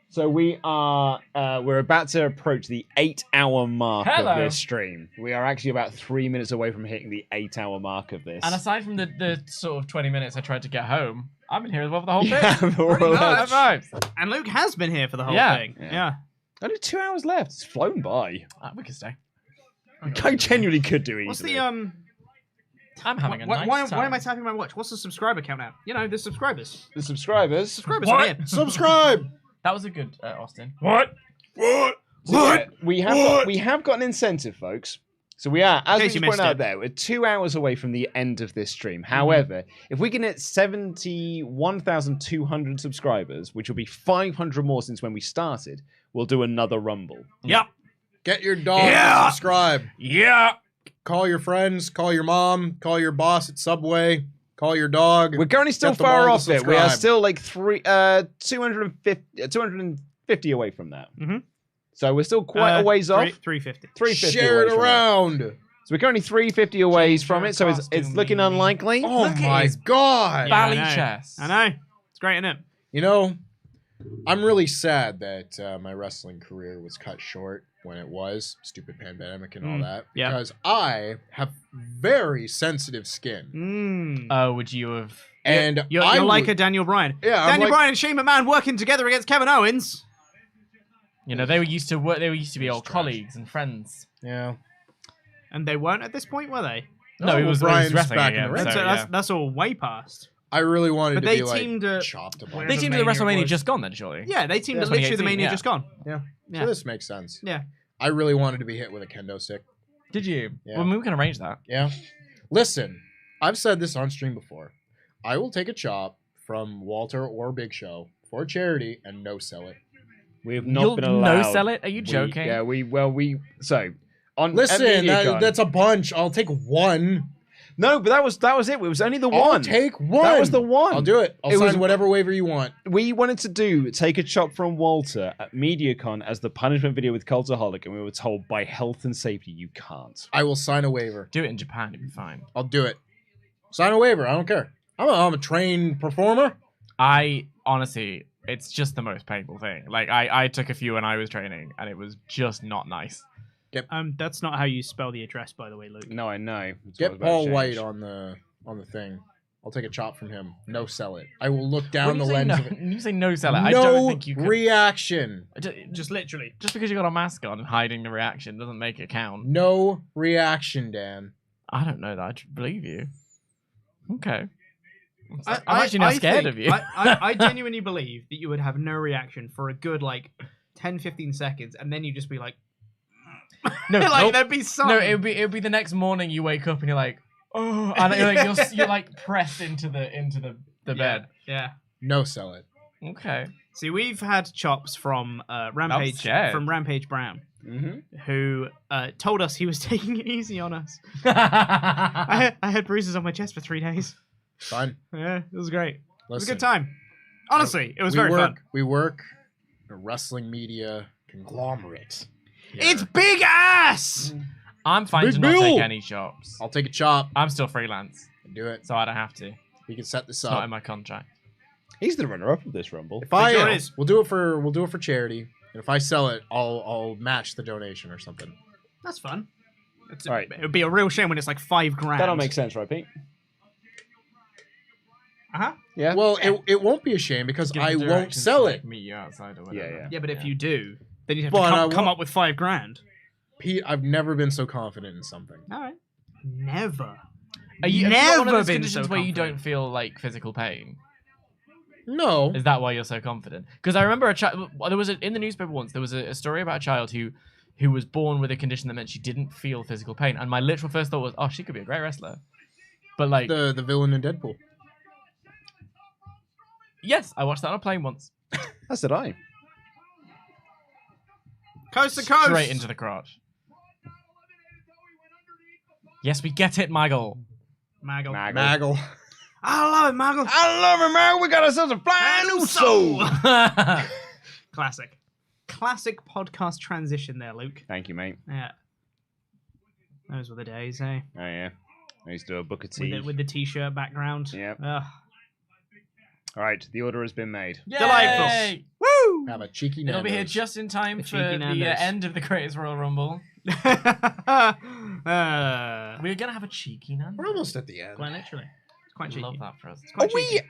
So we're about to approach the 8-hour mark Hello. of this stream. We are actually about 3 minutes away from hitting the 8-hour mark of this. And aside from the sort of 20 minutes I tried to get home, I've been here as well for the whole thing. Yeah, we're all much. High fives. And Luke has been here for the whole Yeah. thing. Yeah. Yeah. Only 2 hours left. It's flown by. We can stay. I genuinely could do easily. What's the I'm having a why, nice time. why am I tapping my watch? What's the subscriber count now? You know, the subscribers. The subscribers. Subscribers are here. Subscribe. That was a good Austin. What? yeah, we have got an incentive, folks. So we are, as we just pointed out there, we're 2 hours away from the end of this stream. However, if we can hit 71,200 subscribers, which will be 500 more since when we started, we'll do another Rumble. Yep. Get your dog to subscribe. Yeah. Call your friends, call your mom, call your boss at Subway, call your dog. We're currently still Get them far all to off it. We are subscribe. still like 250 away from that. Mhm. So we're still quite a ways off. 350. 350 Share away it from around. So we're currently 350 away from it, so it's looking unlikely. Oh Look at my his god. Bally I know. chest. I know. It's great, isn't it? You know, I'm really sad that my wrestling career was cut short when it was. Stupid pandemic and all that. yeah. Because I have very sensitive skin. Mm. Oh, would you have? And You're I like would- a Daniel Bryan. Yeah, I'm Daniel like- Bryan and Shane McMahon working together against Kevin Owens. You know, they were used to work. They were used to be old Trash. colleagues and friends. Yeah. And they weren't at this point, were they? No, it well, was Brian's wrestling back in again. the ring. So, That's all way past. I really wanted But to they be like teamed at- chopped a Where- bunch. They teamed at the WrestleMania WrestleMania was- just gone then, surely. Yeah, they teamed Yeah. at literally the 2018, Mania yeah. just gone. Yeah. Yeah. So this makes sense. Yeah. I really wanted to be hit with a kendo stick. Did you? Yeah. Well, we can arrange that. Yeah. Listen, I've said this on stream before. I will take a chop from Walter or Big Show for charity and no sell it. We have not You'll been allowed. no sell it? Are you joking? So on Listen, at MediaCon- that's a bunch. I'll take one. no, but that was it. It was only the I'll one. take one. That was the one. I'll do it. I'll It sign was- whatever waiver you want. We wanted to take a chop from Walter at MediaCon as the punishment video with Cultaholic, and we were told by health and safety you can't. I will sign a waiver. Do it in Japan, it'd be fine. I'll do it. Sign a waiver. I don't care. I'm a trained performer. I honestly, it's just the most painful thing. Like I took a few when I was training, and it was just not nice. That's not how you spell the address, by the way, Luke. No, I know. That's what I was Get about to Paul change. White on the thing. I'll take a chop from him. No sell it. I will look down When the you say lens no, of it. when you say no sell it, I No don't think you could. reaction. Just literally. Just because you got a mask on and hiding the reaction doesn't make it count. No reaction, Dan. I don't know that. I believe you. Okay. I- I'm actually not I scared think- of you. I genuinely believe that you would have no reaction for a good, 10, 15 seconds, and then you'd just be like... No, like, nope. there'd be some... No, it would be the next morning you wake up and you're like, oh, and you're like pressed into the bed. Yeah. No sell it. Okay. See, we've had chops from Rampage scared. Brown, Mm-hmm. who told us he was taking it easy on us. I had bruises on my chest for 3 days. Fine. Yeah, it was great. It was a Listen, good time. Honestly, it was we very work, fun. We work a wrestling media conglomerate. It's big ass! I'm fine Big to not Bill. take any chops. I'll take a chop. I'm still freelance, Do it. so I don't have to. We can set this It's not up. in my contract. He's the runner-up of this Rumble. If I, sure it is. we'll do it for charity. And if I sell it, I'll match the donation or something. That's fun. All right. It would be a real shame when it's like $5,000. That'll make sense, right, Pete? Uh-huh. Yeah. Well, it won't be a shame because Give I the won't directions sell to, it. like, meet you outside or whatever. Yeah. Yeah, but if you do, then you have But I to come won't- up with $5,000. Pete, I've never been so confident in something. All right. Never. Have you got Never one of those been conditions so where you confident. don't feel like physical pain? No. Is that why you're so confident? Because I remember a child. There was in the newspaper once. There was a story about a child who was born with a condition that meant she didn't feel physical pain, and my literal first thought was, "Oh, she could be a great wrestler." But like, The villain in Deadpool. yes, I watched that on a plane once. That's did I. Coast to coast. Straight into the crotch. Yes, we get it, Maggle. Maggle. Maggle. I love it, Maggle. I love it, man. We got ourselves a flying new soul. Classic. Classic podcast transition there, Luke. Thank you, mate. Yeah. Those were the days, eh? Oh, yeah. I used to do a book of tea. With the t-shirt background. Yep. Ugh. All right, the order has been made. Delightful. Yay! Woo! Have a cheeky It'll be here Nando's. just in time The for cheeky the Nando's. end of the Greatest Royal Rumble. uh, We're gonna have a cheeky Nando's. We're almost at the end. quite literally. It's quite cheeky. Love that for us. It's quite Are we cheeky.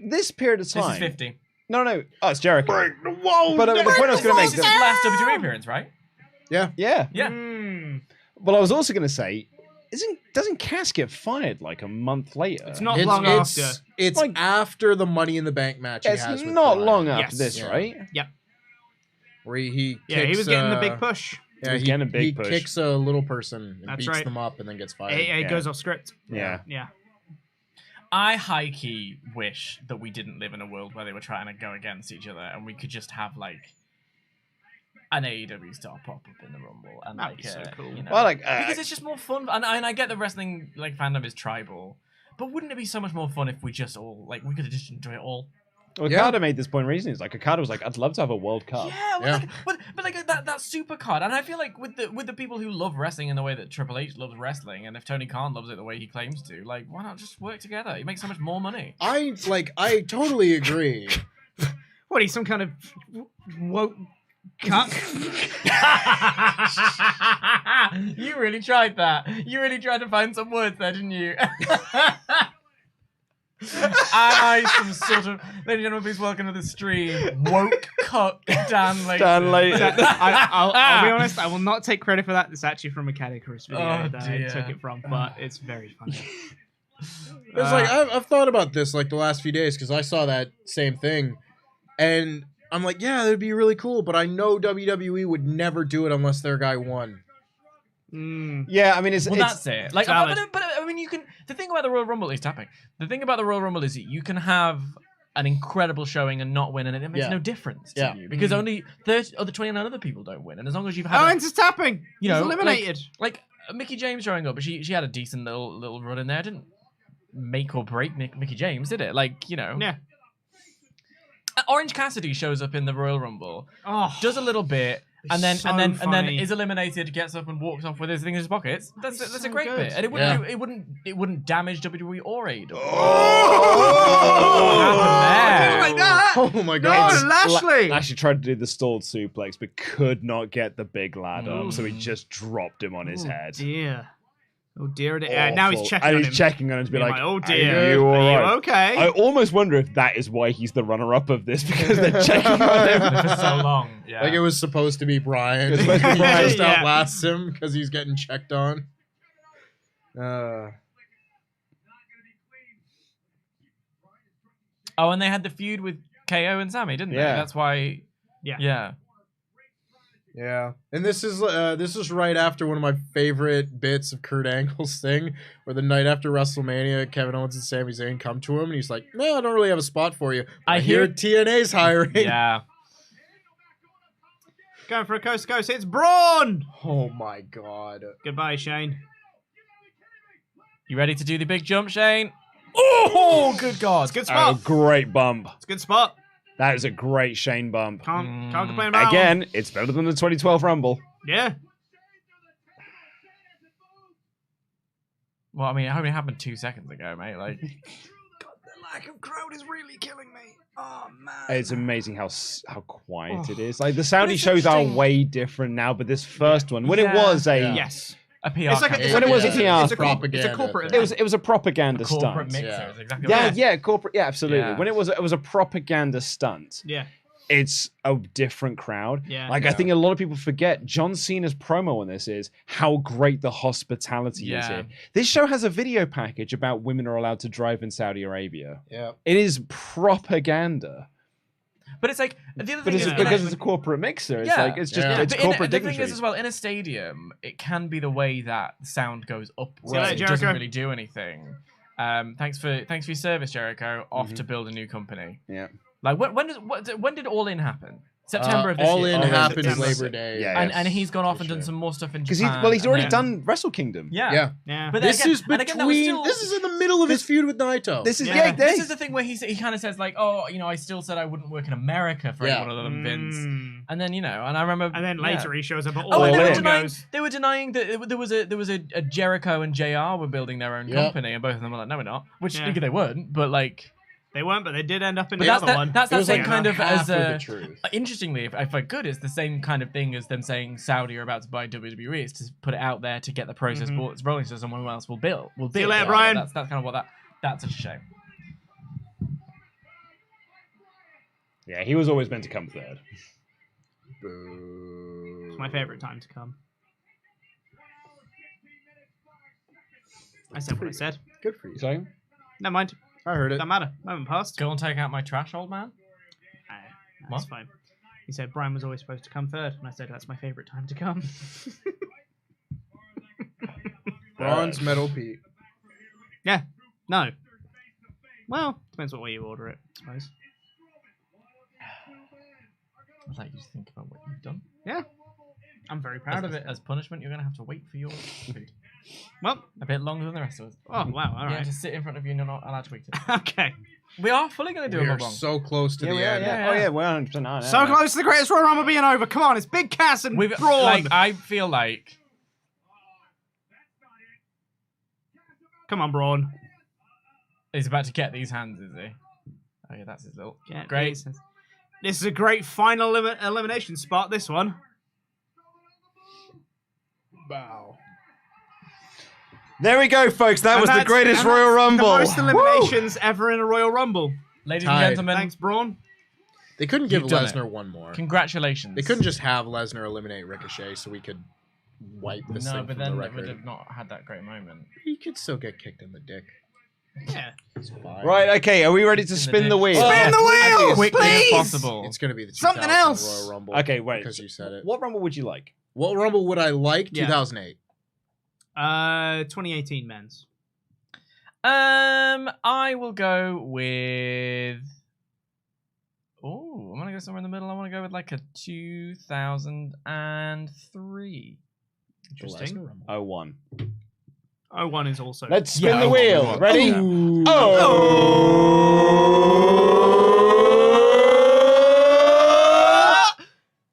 this period of This time? is 50. No. Oh, it's Jericho. Break the wall. But the point I was going to make. This is his last WWE appearance, right? Yeah. Yeah. Mm. Well, I was also going to say, doesn't Cass get fired like a month later? It's not long after. It's Like- after the Money in the Bank match he It's has with not Brian. long after Yes. this, Yeah. right? Yep. where he Yeah, he kicks, was getting the big push. Yeah, He was getting a big he push. kicks a little person and That's beats right. them up and then gets fired. It goes off script. Yeah. Yeah. I high key wish that we didn't live in a world where they were trying to go against each other, and we could just have like an AEW star pop up in the Rumble, and That'd like be so cool. you know, Well, like because it's just more fun. And I get the wrestling like fandom is tribal, but wouldn't it be so much more fun if we just all like we could just enjoy it all? Okada made this point recently. It's like Okada was like, I'd love to have a World Cup. Yeah, Yeah. but like that super card, and I feel like with the people who love wrestling in the way that Triple H loves wrestling, and if Tony Khan loves it the way he claims to, like why not just work together? You make so much more money. I totally agree. What, he's some kind of woke cuck? You really tried that. You really tried to find some words there, didn't you? I some sort of, ladies and gentlemen, please welcome to the stream, woke cuck Dan Layton. Dan Layton. I'll be honest, I will not take credit for that. It's actually from a Chris video Oh, that dear. I took it from, but it's very funny. It's like I've thought about this like the last few days because I saw that same thing, and I'm like, yeah, that'd be really cool. But I know WWE would never do it unless their guy won. Yeah, I mean, it's That's it. Like, valid. but I mean, you can. The thing about the Royal Rumble is tapping. The thing about the Royal Rumble is that you can have an incredible showing and not win, and it makes Yeah. no difference to Yeah. you because only 30 or the 29 other people don't win, and as long as you've had, Oh, a, and it's tapping. you know, He's eliminated. like Mickey James showing up, but she had a decent little run in there. It didn't make or break Mickey James, did it? Like, you know, Yeah. Orange Cassidy shows up in the Royal Rumble, Oh, does a little bit. And then so and then funny. is eliminated, gets up and walks off with his thing in his pockets. That's a so great good. bit, and it wouldn't damage WWE or AEW. Oh, happened there? like that. Oh my No, god! Lashley. Lashley tried to do the stalled suplex, but could not get the big lad up, so he just dropped him on his head. Dear. Oh dear. Now he's Awful. checking and on he's him. checking on him to be Being like, oh "Are dear. you all Are you right?" okay? I almost wonder if that is why he's the runner-up of this, because they're checking on him. For so long. Yeah. Like it was supposed to be Brian. It was supposed to be He Brian. just Yeah. outlasts him because he's getting checked on. Oh, and they had the feud with KO and Sammy, didn't they? Yeah. That's why. Yeah. Yeah. Yeah, and this is right after one of my favorite bits of Kurt Angle's thing, where the night after WrestleMania, Kevin Owens and Sami Zayn come to him, and he's like, "No, I don't really have a spot for you. I I hear hear- TNA's hiring." Yeah. Going for a coast to coast. It's Braun. Oh my god. Goodbye, Shane. You ready to do the big jump, Shane? Oh, good God. It's a good Oh, spot. great bump. It's a good spot. That is a great Shane bump. Can't complain about Again, it's better than the 2012 Rumble. Yeah. Well, I mean, it only happened 2 seconds ago, mate. Like, The lack of crowd is really killing me. Oh man. It's amazing how quiet it is. Like the Saudi it's shows are interesting. way different now, but this first one, when it Yeah. was a, Yeah. Yes. a PR It's like a, campaign. it's When like it was a it's PR it's a propaganda corporate. thing. it was a propaganda a corporate stunt. mixer. Yeah. Is exactly Yeah, right. yeah, corporate. Yeah, absolutely. Yeah. When it was a propaganda stunt. Yeah. It's a different crowd. Yeah. Like I Yeah. think a lot of people forget John Cena's promo on this is how great the hospitality is Yeah. here. This show has a video package about women are allowed to drive in Saudi Arabia. Yeah. It is propaganda. But it's like, the other But thing it's is... because it's a corporate mixer. It's Yeah. like it's just Yeah. it's But in, corporate the thing dignitary. is as well, in a stadium, it can be the way that the sound goes upwards. See you later, It doesn't Jericho. really do anything. Thanks for your service, Jericho. Off to build a new company. Yeah. Like when did All In happen? September of this All year. In All In happened September. Labor Day. Yeah. And he's gone off and For done sure. some more stuff in Because Japan. he's already and done Wrestle Kingdom. Yeah. Yeah. Yeah. But then This again, is and again, that was between. still- This is in the middle of his feud with Naito. This is Yeah. This is the thing where he kind of says like, oh, you know, I still said I wouldn't work in America for Yeah. anyone other than Vince. Mm. And then, you know, and I remember... And then later he shows up at Oh, all and All they were, In. denying, goes. they were denying that there was a Jericho and JR were building their own Yep. company, and both of them were like, no, we're not. Which Yeah. they weren't, but like... They weren't, but they did end up in But the that's other one. that's It that was same like kind of half as of a... the truth. Interestingly, if I could, it's the same kind of thing as them saying Saudi are about to buy WWE. It's to put it out there to get the process rolling so someone else will build. See you later, Brian. That's kind of what that's a shame. Yeah, he was always meant to come third. Boo. It's my favorite time to come. I said what I said. Good for you. So Never mind. I heard it. Doesn't matter. Moment passed. Go and take out my trash, old man. That's What? fine. He said Brian was always supposed to come third, and I said that's my favorite time to come. Bronze medal Pete. Yeah. No. Well, depends what way you order it, I suppose. I'd like you to think about what you've done. Yeah. I'm very proud of it. As punishment, you're going to have to wait for your food. Well, A bit longer than the rest of us. oh wow, all Yeah, right. just sit in front of you and you're not allowed to eat it. Okay. We are fully going to do We a are mukbang. so close to the Yeah, end. yeah. Oh yeah, we're 100% on. So close to the greatest Royal Rumble being over. Come on, it's Big Cass and We've, Braun. like, I feel like... Come on, Braun. He's about to get these hands, is he? Oh yeah, that's his little... Get Great. these. This is a great final elimination spot, this one. Wow. There we go, folks. That And was the that's- greatest and Royal that's Rumble. The most eliminations ever in a Royal Rumble. Ladies Tied. and gentlemen, Thanks, Braun. They couldn't give You've done Lesnar one more. congratulations. They couldn't just have Lesnar eliminate Ricochet so we could wipe this No, thing but from the then it record. would have not had that great moment. He could still get kicked in the dick. Yeah. It's fine. Right, okay. Are we ready to spin the wheel? Spin the wheel, As quickly as please! possible. It's gonna be the Something 2000 else. Royal Rumble. Okay, wait. Because you said it. What Rumble would you like? What Rumble would I like? Yeah. 2008. 2018 men's. I will go with... Oh, I'm going to go somewhere in the middle. I want to go with like a 2003. Interesting. The Lesnar Rumble. 01. 01 is also. Let's spin Yeah, the 01. wheel. Ready? Ooh. Oh!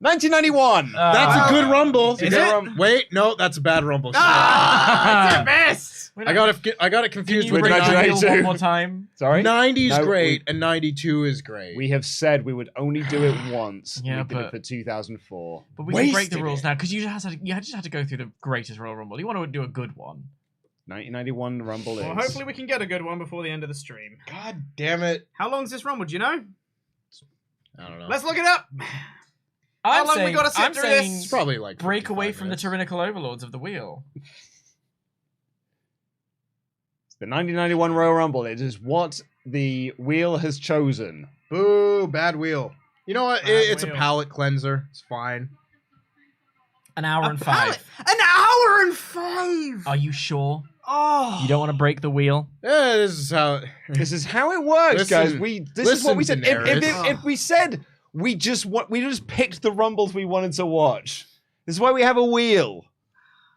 1991. That's a good Rumble. Is it? Wait, no, that's a bad Rumble. Ah, it's the best. I got it Can confused you with bring Wait, the did I wheel do? one more time? Sorry? 90's No, great and 92 is great. We have said we would only do it once. Yeah, we did it but- for 2004. But we can break Wasted the rules it. now because you just had to go through the greatest Royal Rumble. You want to do a good one. 1991 Rumble is. Well, hopefully we can get a good one before the end of the stream. God damn it. How long's this Rumble? Do you know? I don't know. Let's look it up. I'm long we saying, gotta sit I'm through saying this? It's probably like break 55 away from the minutes. tyrannical overlords of the wheel. The 1991 Royal Rumble. It is what the wheel has chosen. Boo, bad wheel. You know what? Bad It's wheel. a palate cleanser. It's fine. An hour and 5. An hour and 5. Are you sure? Oh. You don't want to break the wheel? Yeah, this is how. This is how it works, guys. Listen- This is what we listen, said. Daenerys. If we said we just picked the Rumbles we wanted to watch. This is why we have a wheel.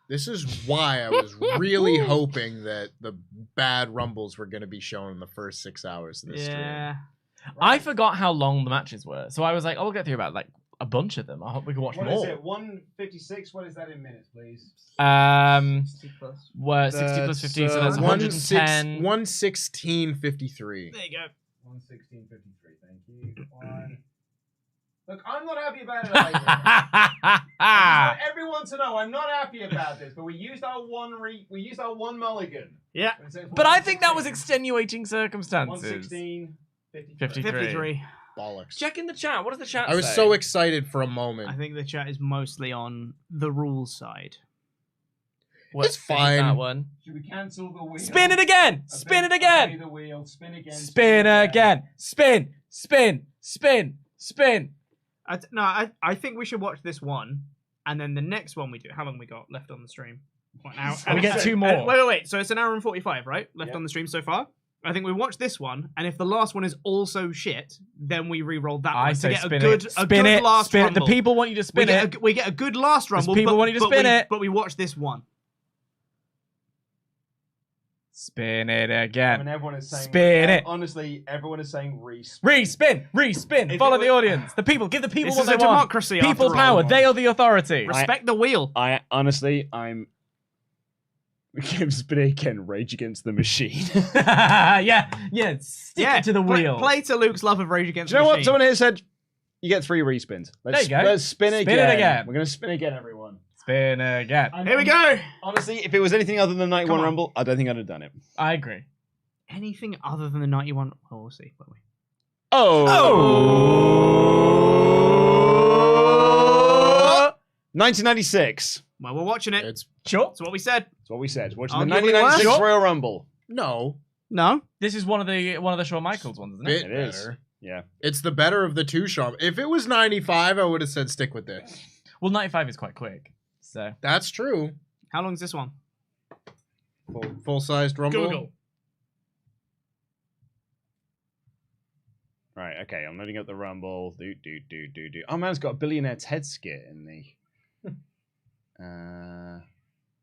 This is why I was really hoping that the bad Rumbles were going to be shown in the first 6 hours of this Yeah. I forgot how long the matches were. So I was like, oh, we'll get through about like a bunch of them. I hope we can watch more. 156. What is that in minutes, please? 60 plus. Well, 60 plus 15, so that's 110. 116.53. There you go. 116.53. Thank you. Look, I'm not happy about it either. I just want everyone to know I'm not happy about this, but we used our one mulligan. Yeah. But I think that was extenuating circumstances. 116. 53. 53. Bollocks. Check in the chat. What does the chat I was say? so excited for a moment. I think the chat is mostly on the rules side. What It's is fine. That one. Should we cancel the wheel? Spin it again. Spin it again. The wheel. Spin again. Spin again. Spin. Spin. Spin. Spin. I think we should watch this one, and then the next one we do. How long we got left on the stream? What, an hour? We get 2 more. Wait. So it's an hour and 45, right? Left on the stream so far. I think we watch this one, and if the last one is also shit, then we re-roll that I one say to get spin a good, it. a Spin good it. last Spin it. rumble. The people want you to spin it. We get a good last rumble. people but, want you to but spin we, it. But we watch this one. Spin it And again. everyone is saying, Spin it. Honestly, everyone is saying respin. Respin. Respin. If Follow it the was- audience. The people. Give the people This what is they a want. democracy. People after power. all. They are the authority. Respect the wheel. I'm spin it again. Rage Against the Machine. yeah. Stick it to the wheel. Play to Luke's love of Rage Against Do you know the what? Machine. Someone here said you get 3 respins. There you go. Let's spin Spin again. it again. We're gonna spin again, everyone. Spin again. Here we go. Honestly, if it was anything other than 91 Come on. Rumble, I don't think I'd have done it. I agree. Anything other than the 91? Oh, we'll see. Won't we? Oh! 1996. Well, we're watching it. It's Sure. That's what we said. That's what we said. Watching the Arguably 1996 worse. Royal Rumble. no No. This is one of the Shawn Michaels ones, isn't it? bit It is. better. Yeah. It's the better of the two, Sean. If it was 95, I would have said stick with this. Well, 95 is quite quick. So That's true. How long is this one? Full-sized Rumble. Google. Right, okay, I'm loading up the Rumble. Oh, man, it's got a Billionaire Ted skit in the...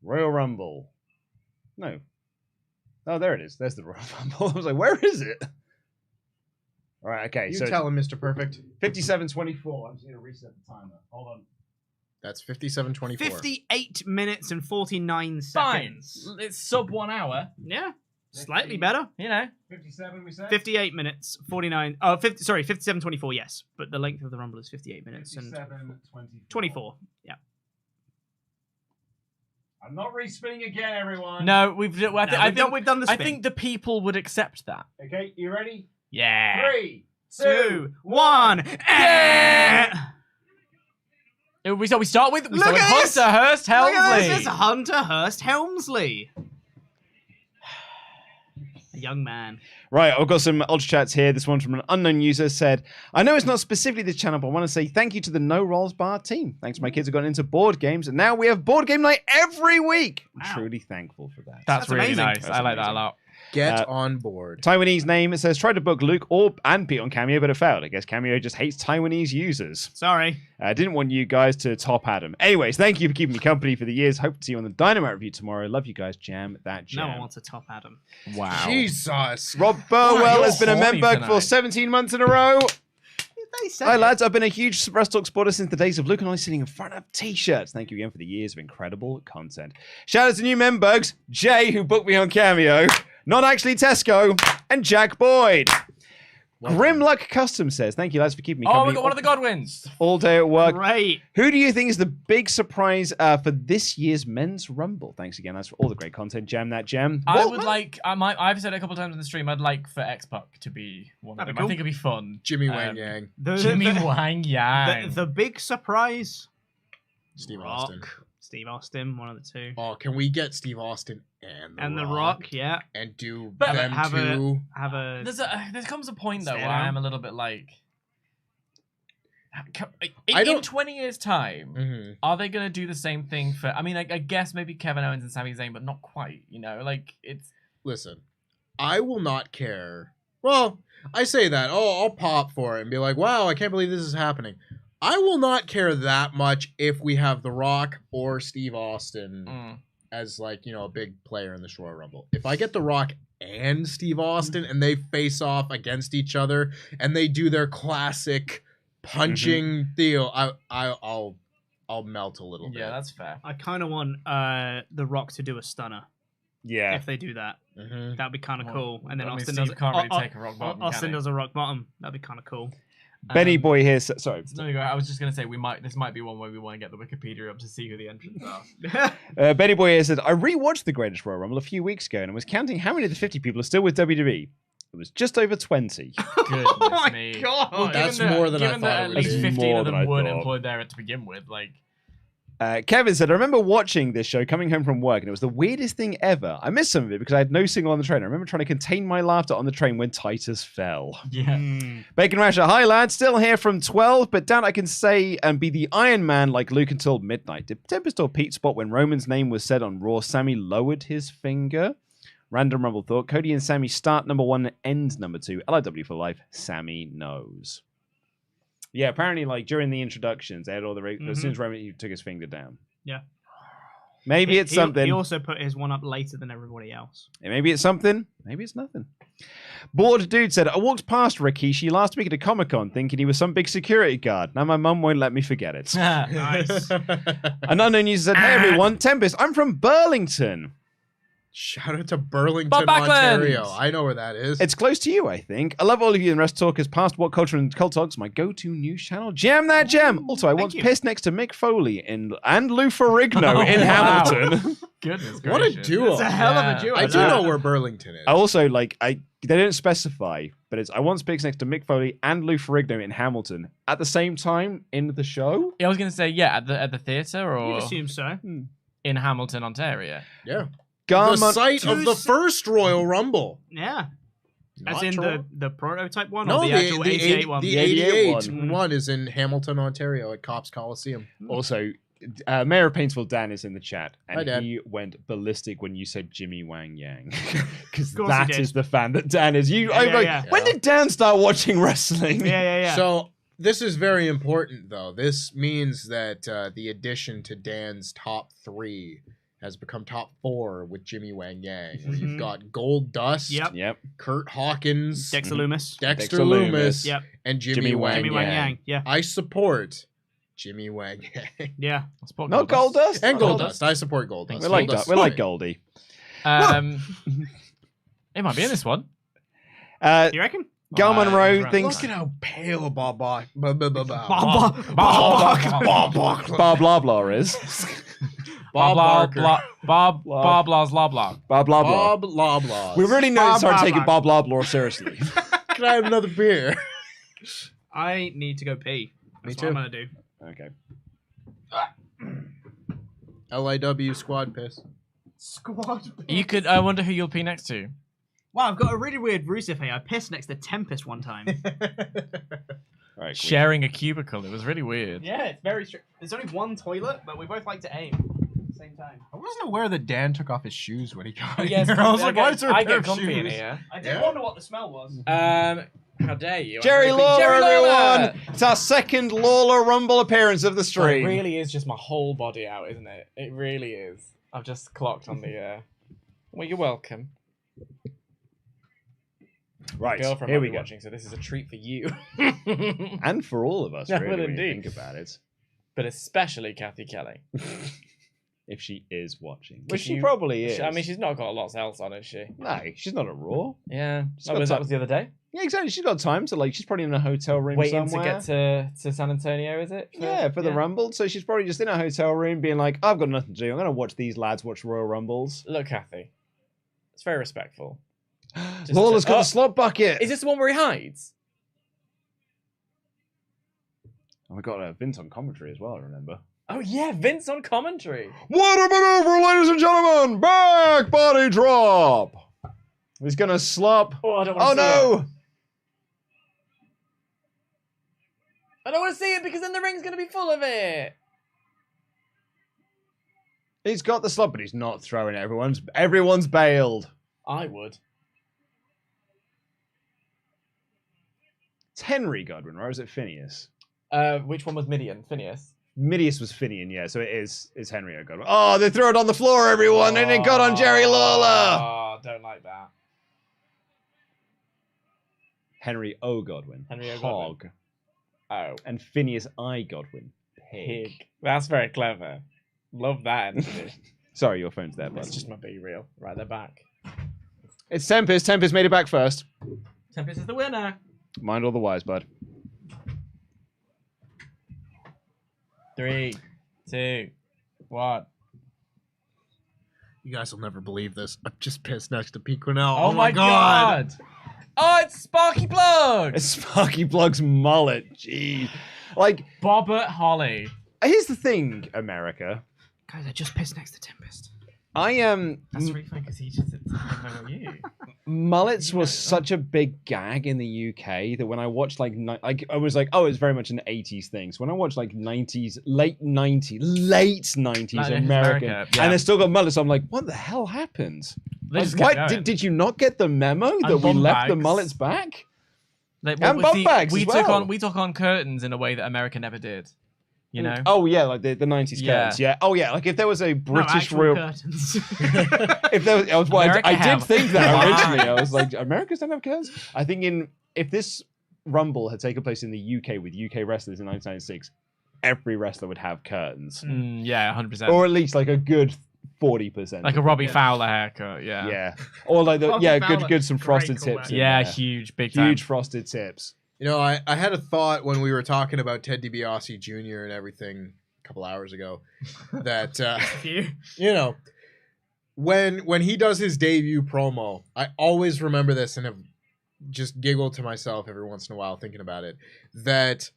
Royal Rumble. No. Oh, there it is. There's the Royal Rumble. I was like, where is it? All right, okay. You so tell him, Mr. Perfect. 57:24. I'm just going to reset the timer. Hold on. That's 57:24. 58 minutes and 49 fine. seconds. It's sub 1 hour. Yeah, slightly better. You know. 57, we said? 58 minutes, 49. Oh, 50, sorry, 57:24. Yes, but the length of the Rumble is 58 minutes and 24. Yeah. I'm not respinning again, everyone. No, we've done the spin. I think the people would accept that. Okay, you ready? Yeah. 3, 2, 1. We start with Look at this! Hunter Hearst Look at this, Helmsley. it's Hunter Hearst Helmsley. A young man. Right, I've got some ultra chats here. This one from an unknown user said, I know it's not specifically this channel, but I want to say thank you to the No Rolls Bar team. Thanks to my kids have gotten into board games, and now we have board game night every week. I'm Wow. truly thankful for that. That's really amazing. nice. That's I like that a amazing. lot. Get on board. Taiwanese name, it says, tried to book Luke and Pete on Cameo, but it failed. I guess Cameo just hates Taiwanese users. Sorry. I didn't want you guys to top Adam. Anyways, thank you for keeping me company for the years. Hope to see you on the Dynamite review tomorrow. Love you guys. Jam that jam. No one wants to top Adam. Wow. Jesus. Rob Burwell you're has been a horny member tonight. for 17 months in a row. They said Hi, it. lads. I've been a huge WrestleTalk supporter since the days of Luke and I sitting in front of t-shirts. Thank you again for the years of incredible content. Shout out to new members, Jay, who booked me on Cameo, not actually Tesco, and Jack Boyd. Grimluck Custom says, thank you, lads, for keeping me Oh, company we got one of the Godwins. all day at work. Great. Who do you think is the big surprise for this year's Men's Rumble? Thanks again, lads, for all the great content. Jam that jam. I would like. I've said it a couple times in the stream. I'd like for X-Pac to be one of That'd them. be cool. I think it'd be fun. Jimmy Wang Yang. Jimmy Wang Yang. The big surprise. Steve Rock. Austin. Steve Austin, one of the two. Oh, can we get Steve Austin and The Rock, yeah. and do But them have two? There comes a point though Stay where down. I'm a little bit like, I in don't- 20 years' time, Mhm. are they gonna do the same thing for? I mean, I guess maybe Kevin Owens and Sami Zayn, but not quite. You know, like it's. Listen, I will not care. Well, I say that. Oh, I'll pop for it and be like, wow, I can't believe this is happening. I will not care that much if we have The Rock or Steve Austin as, like, you know, a big player in the Royal Rumble. If I get The Rock and Steve Austin and they face off against each other and they do their classic punching deal, I'll melt a little bit. Yeah, that's fair. I kind of want The Rock to do a stunner Yeah. if they do that. Mhm. That'd be kind of Well, cool. And then I mean, Austin Steve does can't really take a rock bottom, Austin can he? does a rock bottom. That'd be kind of cool. Benny Boy here. Sorry. No, you go. I was just gonna say this might be one where we want to get the Wikipedia up to see who the entrants are. Benny Boy here said, I rewatched The Greatest Royal Rumble a few weeks ago and was counting how many of the 50 people are still with WWE. It was just over 20. Goodness my me. God. Well, That's given more than I given thought that it at would least be. 15 More of than them I weren't thought. employed there to begin with. Like, Kevin said, I remember watching this show coming home from work and it was the weirdest thing ever. I missed some of it because I had no signal on the train. I remember trying to contain my laughter on the train when Titus fell. yeah. Bacon Rasher, hi lad, still here from 12, but doubt I can say and be the Iron Man like Luke until midnight. Did Tempest or Pete spot when Roman's name was said on Raw, Sammy lowered his finger? Random Rumble thought, Cody and Sammy start number 1, end number 2. LIW for life, Sammy knows. Yeah, apparently, like, during the introductions, they had all the... As soon as Roman he took his finger down. Yeah. Maybe it's something. He also put his one up later than everybody else. Maybe it's something. Maybe it's nothing. Bored Dude said, I walked past Rikishi last week at a Comic-Con thinking he was some big security guard. Now my mum won't let me forget it. Nice. An unknown user said, hey everyone, Tempest, I'm from Burlington. Shout out to Burlington, Bob Backlund. Ontario. I know where that is. It's close to you, I think. I love all of you in WrestleTalk as past What Culture and Cult Talks, my go-to news channel. Jam that jam! Also, I once you. pissed next to Mick Foley and Lou Ferrigno in wow. Hamilton. Goodness What a gracious. duo. It's a hell of a duo. I do know where Burlington is. I also, they don't specify, but I once pissed next to Mick Foley and Lou Ferrigno in Hamilton at the same time in the show. Yeah, I was gonna say at the theatre or You'd assume so. in Hamilton, Ontario. Yeah. Garmon- The site of the first Royal Rumble. Yeah. As in the prototype one No, or the actual 88 one? The 88 one is in Hamilton, Ontario at Cops Coliseum. Also, Mayor of Paintsville Dan is in the chat, Hi, and Dan. he went ballistic when you said Jimmy Wang Yang, because course he that did. is the fan that Dan is. Yeah. When did Dan start watching wrestling? Yeah. So this is very important, though. This means that the addition to Dan's top 3 has become top 4 with Jimmy Wang Yang, where you've got Gold Dust, Yep. Kurt Hawkins, Dexter Loomis. Dexter Dexter Loomis, Loomis. Yep. and Jimmy Jimmy Wang Wang Jimmy Wang Yang. Yang. Yeah. I support Jimmy Wang Yang. Yeah. Not Goldust? And Goldust. I support Goldust. We like Goldust is we like fine. Goldie. It might be in this one. You reckon? Gal Monroe right. thinks Look at how pale Bob Bob Blah Blah is. Bob Barker. Bob Blah's Blah Blah. Bob Blah Blah. Bob Loblaws. We really need to Bob start Blah taking Blah. Bob Blah Blah seriously. Can I have another beer? I need to go pee. That's too. what I'm gonna do. Okay. LIW squad piss. Squad. You could. I wonder who you'll pee next to. Wow, I've got a really weird Rusev here. I pissed next to Tempest one time. All right. Sharing a cubicle. It was really weird. Yeah, it's very strict. There's only one toilet, but we both like to aim at the same time. I wasn't aware that Dan took off his shoes when he got Yes, here. I was like, why is there a I pair get of comfy in shoes? here. I did wonder what the smell was. How dare you? Jerry I'm Lawler, very Jerry Lawler! everyone! It's our second Lawler Rumble appearance of the It stream. really is just my whole body out, isn't it? It really is. I've just clocked on the. Well, you're welcome. Right, Girlfriend here might we be go. watching, so this is a treat for you. And for all of us, Yeah, really, well, when you indeed. think about it. But especially Kathy Kelly. If she is watching. Which she you- probably is. I mean, she's not got lots else on, is she? No, she's not at Raw. Yeah. got That time. was the other day. Yeah, exactly. She's got time to, like, she's probably in a hotel room Waiting somewhere. to get to San Antonio, is it? For the Rumble. So she's probably just in a hotel room being like, I've got nothing to do. I'm going to watch these lads watch Royal Rumbles. Look, Kathy. It's very respectful. Just Lawler's to- got Oh, the slot bucket. Is this the one where he hides? And we got Vince on commentary as well, I remember. Oh, yeah, Vince on commentary. What a maneuver, ladies and gentlemen! Back body drop! He's going to slop. Oh, I don't Oh, want to see it. no! I don't want to see it because then the ring's going to be full of it. He's got the slot, but he's not throwing it. Everyone's bailed. I would. It's Henry Godwin, right? Or is it Phineas? Which one was Midian? Phineas? Midius was Finian, yeah, so it's Henry Godwin. Oh, they threw it on the floor, everyone, and it got on Jerry Lawler. Oh, don't like that. Henry O. Godwin. Henry O. Hog. Oh, And Phineas I. Godwin. Pig. pig. That's very clever. Love that energy. Sorry, your phone's there, bud. It's just my be real. Right, they're back. It's Tempest. Tempest made it back first. Tempest is the winner. Mind all the wise, bud. 3, 2, 1. You guys will never believe this. I'm just pissed next to Pete Quinnell. Oh my god! Oh, it's Sparky Plug! It's Sparky Plug's mullet. Jeez. Like, Bobbert Holly. here's the thing, America. Guys, I just pissed next to Tempest. I am. That's really funny because he just said something about you. Mullets was such a big gag in the UK that when I watched like I was like, oh, it's very much an 80s thing. So when I watched like 90s, late 90s Like American, America, yeah. and they still got mullets, I'm like, what the hell happened? They just Why, kept going. did you not get the memo that we bum left the bags. mullets back? Like, And bum bags we as took well. on curtains in a way that America never did. You know? Oh yeah, like the 90s Yeah. curtains. Yeah. Oh yeah, like if there was a British actual real, curtains. if there was, America I did have- think that originally. I was like, Americans don't have curtains. I think if this Rumble had taken place in the UK with UK wrestlers in 1996, every wrestler would have curtains, Yeah, 100%. or at least like a good 40%. Like a Robbie Fowler haircut, yeah. Yeah. Or like Robbie Fowler, good some great frosted callback. tips. in Yeah, there. huge, big time. Huge frosted tips. You know, I had a thought when we were talking about Ted DiBiase Jr. and everything a couple hours ago that You. you know, when he does his debut promo, I always remember this and have just giggled to myself every once in a while thinking about it, that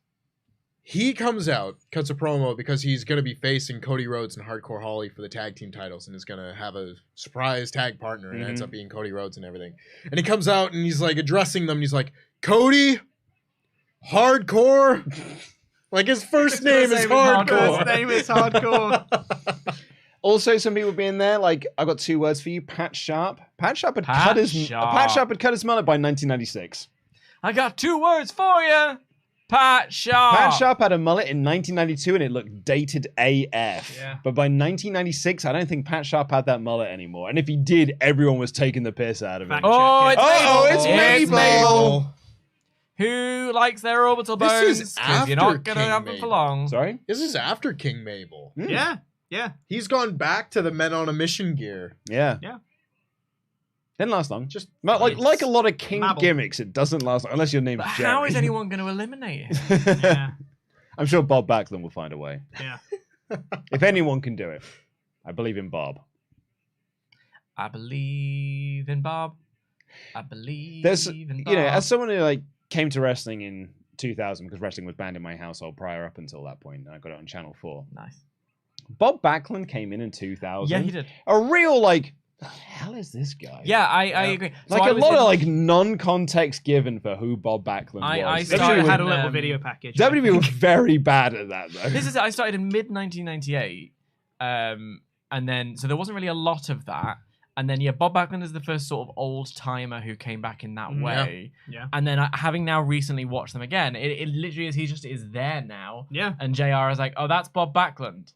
He comes out, cuts a promo because he's going to be facing Cody Rhodes and Hardcore Holly for the tag team titles and is going to have a surprise tag partner and ends up being Cody Rhodes and everything. And he comes out and he's like addressing them. And he's like, Cody, Hardcore. Like his first name is Hardcore. His name is Hardcore. Also, some people being there, like, I've got 2 words for you. Pat Sharp. Pat Sharp had cut his mullet by 1996. I got 2 words for you. Pat Sharp. Pat Sharp had a mullet in 1992 and it looked dated AF. Yeah. But by 1996, I don't think Pat Sharp had that mullet anymore. And if he did, everyone was taking the piss out of him. Fact Oh, check it's it. Mabel. it's It's Mabel. Who likes their orbital This bones? is 'Cause you're after not going to King have them for Mabel. long. Sorry? This is after King Mabel. Yeah. Yeah. He's gone back to the Men on a Mission gear. Yeah. Yeah. Didn't last long. Just Like a lot of King Mabel. gimmicks, it doesn't last long, unless your name's But Jerry. how is anyone going to eliminate him? Yeah. I'm sure Bob Backlund will find a way. Yeah. If anyone can do it, I believe in Bob. I believe in Bob. I believe There's, in Bob. you know, as someone who like came to wrestling in 2000 because wrestling was banned in my household prior up until that point, and I got it on Channel 4. Nice. Bob Backlund came in 2000. Yeah, he did. A real like, the hell is this guy? Yeah, I agree. So Like I a was lot in- of like non-context given for who Bob Backlund was. I I started- had a little um, video package. WWE were very bad at that though. This is it. I started in mid 1998, and then so there wasn't really a lot of that. And then Bob Backlund is the first sort of old timer who came back in that way. Yeah. And then having now recently watched them again, it literally is he just is there now. Yeah. And JR is like, oh, that's Bob Backlund.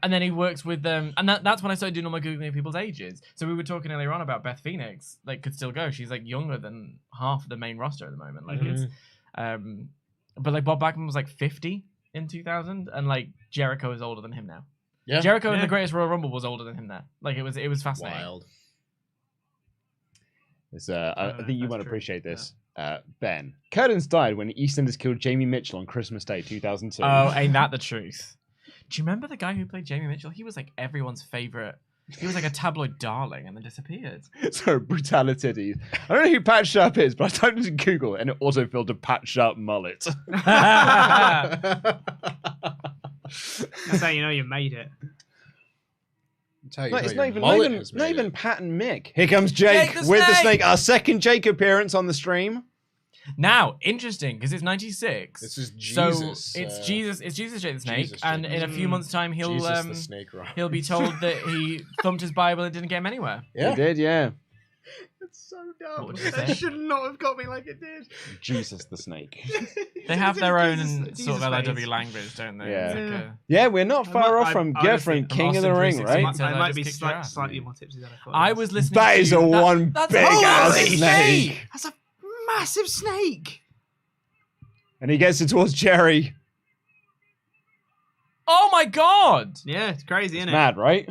And then he works with them, and that's when I started doing all my googling of people's ages. So we were talking earlier on about Beth Phoenix, like could still go. She's like younger than half of the main roster at the moment. Like it's, but like Bob Backlund was like 50 in 2000, and like Jericho is older than him now. Yeah. Jericho in the Greatest Royal Rumble was older than him there. Like it was fascinating. Wild. It's, I think you that's might true. appreciate this. Ben. Curtains died when EastEnders killed Jamie Mitchell on Christmas Day 2002. Oh, ain't that the truth? Do you remember the guy who played Jamie Mitchell? He was like everyone's favorite. He was like a tabloid darling and then disappeared. So brutality. I don't know who Pat Sharp is, but I typed into Google and it autofilled a Pat Sharp mullet. That's how you know you made it. That's how you No, know it's your not even, mullet has not made even it. Pat and Mick. Here comes Jake, Jake the with the Snake. snake. Our second Jake appearance on the stream. Now, interesting because it's 96. This is So Jesus. it's Jesus. It's Jesus Jake the Snake, Jesus and Jake in the a few months' time he'll Jesus the Snake Rock. he'll be told that he thumped his Bible and it didn't get him anywhere. Yeah. He did, yeah. It's so What dumb. would you That say? should not have got me like it did. Jesus the Snake. They have their own Jesus sort of LIW face. language, don't they? Yeah. It's like a- Yeah, we're not far off I- from honestly, girlfriend from King of the Austin Ring, 360 right? Says I I might just be kicked your ass. slightly more tipsy than I thought. I was listening. That to is a one that's big ass holy snake. shit! That's a massive snake. And he gets it towards Jerry. Oh my god! Yeah, it's crazy, isn't it? Mad, right?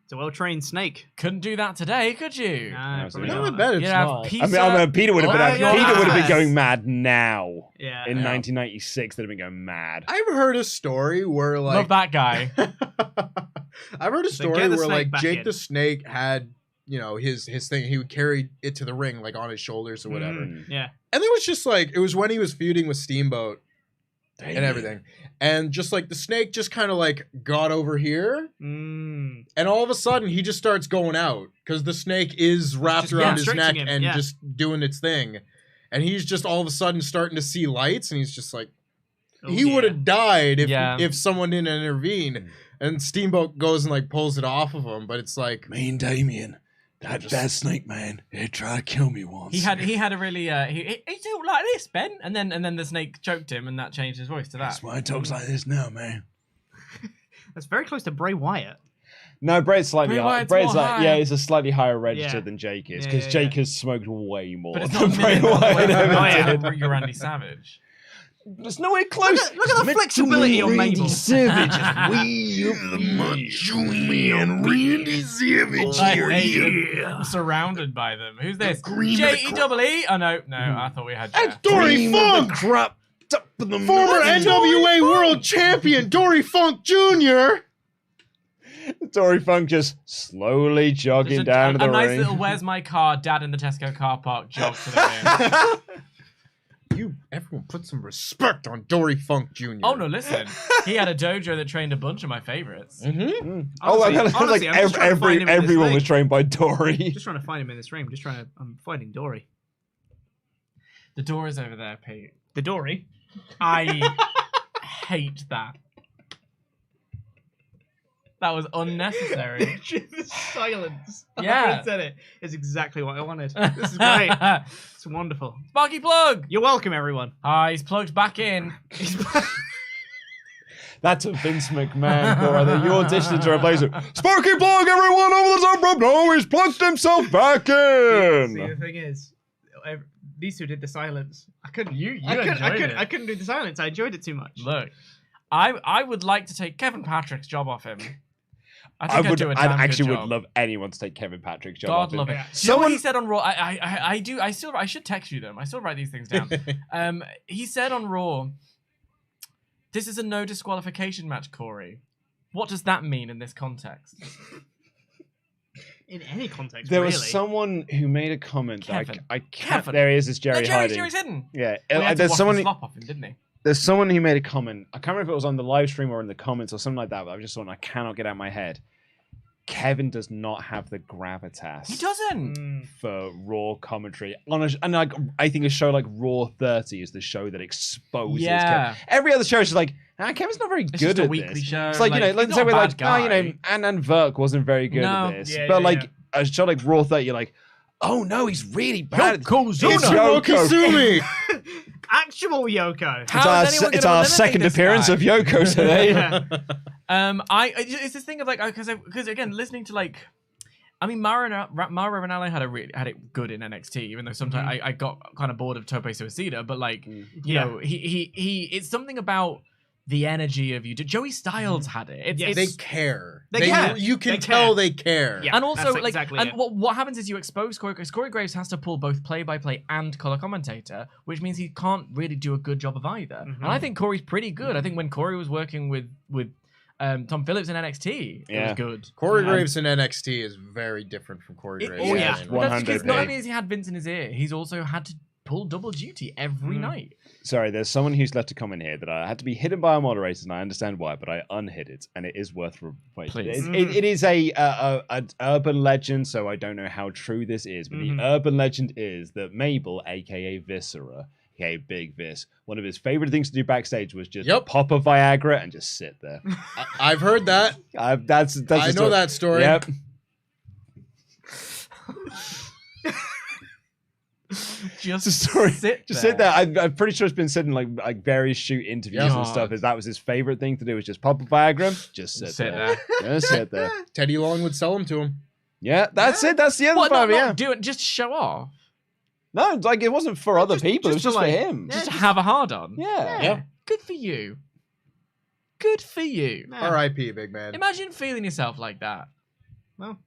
It's a well-trained snake. Couldn't do that today, could you? Nah, probably No, not. I bet it's You'd have not. pizza. I mean, Peter would have been Oh, Peter yeah. would have been Yes. going mad now. Yeah. In 1996, they'd have been going mad. I've heard a story where like Love that guy. I've heard a So story get the where snake like back Jake in. the Snake had, you know, his thing. He would carry it to the ring like on his shoulders or whatever. Mm. Yeah. And it was just like it was when he was feuding with Steamboat and everything. And just like the snake just kind of like got over here, Mm. and all of a sudden he just starts going out because the snake is wrapped just around his constricting neck him, and yeah. just doing its thing. And he's just all of a sudden starting to see lights, and he's just like, Oh, he yeah. would have died Yeah. if someone didn't intervene. And Steamboat goes and like pulls it off of him, but it's like Me and Damien, that snake man, he tried to kill me once. He had a really he talked like this, Ben, and then the snake choked him, and that changed his voice to that. That's why he talks like this now, man. That's very close to Bray Wyatt. No, Braid's slightly Bray higher. Wyatt's Braid's more like, higher. yeah, he's a slightly higher register Yeah. than Jake is Yeah, because yeah, Jake yeah. has smoked way more But it's than not Bray million Wyatt way ever higher did. than you're Randy Savage. There's nowhere close. Look at the flexibility on Mabel. Savage. We the Macho Man, Randy Savage I here. hate them. I'm surrounded by them. Who's this? cream of the J-E-E-E? Oh no, I thought we had and Jeff. Dory Cream of Funk, the crop, top of the former mountain. NWA World Champion Dory Funk Jr. Dory Funk just slowly jogging down to a the nice ring. little "Where's my car?" Dad in the Tesco car park jog to the ring. You everyone put some respect on Dory Funk Jr. Oh no, listen. He had a dojo that trained a bunch of my favorites. Mm-hmm. Honestly, I'm just trying to find him in this everyone ring. was trained by Dory. Just trying to find him in this ring. I'm finding Dory. The door is over there, Pete. The Dory. I hate that. That was unnecessary. Silence. Yeah. I said it. It's exactly what I wanted. This is great. It's wonderful. Sparky plug. You're welcome, everyone. He's plugged back in. That's a Vince McMahon call right there. You auditioned to replace him. Sparky plug, everyone over the top rope. No, he's plugged himself back See, in. the thing is, these two did the silence. I couldn't. You I enjoyed couldn't do the silence. I enjoyed it too much. Look, I would like to take Kevin Patrick's job off him. I think I actually would love anyone to take Kevin Patrick's job. God off him. love it. Yeah. Do you know what he said on Raw? I should text you them. I still write these things down. He said on Raw, "This is a no disqualification match, Corey." What does that mean in this context? In any context, There really. was someone who made a comment that Kevin. I can't. Kevin. There he is, it's Jerry hiding. Jerry's hidden. Yeah, Well, he had to there's wash someone. the slop off him, didn't he? There's someone who made a comment. I can't remember if it was on the live stream or in the comments or something like that. But I just thought I cannot get out of my head. Kevin does not have the gravitas He doesn't. for Raw commentary. I think a show like Raw 30 is the show that exposes Yeah. Kevin. Every other show is just like, Kevin's not very It's good just a at weekly this. show. It's like, he's let's not say a we're bad like, guy. Ann Verk wasn't very good No. at this. Yeah, but yeah, like a show like Raw 30, you're like, oh no, he's really bad at this. Yokozuna. It's Yoko. Actual Yoko. How is anyone It's gonna our eliminate second this appearance guy? of Yoko today. It's this thing of like, because again, listening to like, I mean, Mauro Ranallo had it good in NXT, even though sometimes I got kind of bored of Tope Suicida, but like, you know, he it's something about the energy of you. Joey Styles had it. Yes. They care. They care. You can They tell care. they care. Yeah. And also, that's like, exactly and it. what happens is you expose Corey, because Corey Graves has to pull both play-by-play and color commentator, which means he can't really do a good job of either. And I think Corey's pretty good. I think when Corey was working with Tom Phillips in NXT, it was good. Corey Graves in NXT is very different from Corey Graves. oh, yeah. in But that's because 100%. not only has he had Vince in his ear, he's also had to pull double duty every night. Sorry, there's someone who's left a comment here that I had to be hidden by our moderators, and I understand why, but I unhid it, and it is worth repeating. Please. It is an urban legend, so I don't know how true this is, but the urban legend is that Mabel, aka Viscera, aka Big Vis, one of his favorite things to do backstage was just pop a Viagra and just sit there. I've heard that. That's I know that story. Yep. Just It's a story. sit Sit there. I'm pretty sure it's been said in like various shoot interviews Yeah. and stuff. Is that was his favorite thing to do? Was just pop a Viagra, just sit there. Just sit there. Teddy Long would sell them to him. Yeah, that's it. That's the other What, part. not Yeah. do it, just show off. No, like it wasn't for other people. It was just just to, for like- him. Just to have a hard on. Yeah. Good for you. Good for you. R.I.P. Big man. Imagine feeling yourself like that. Well,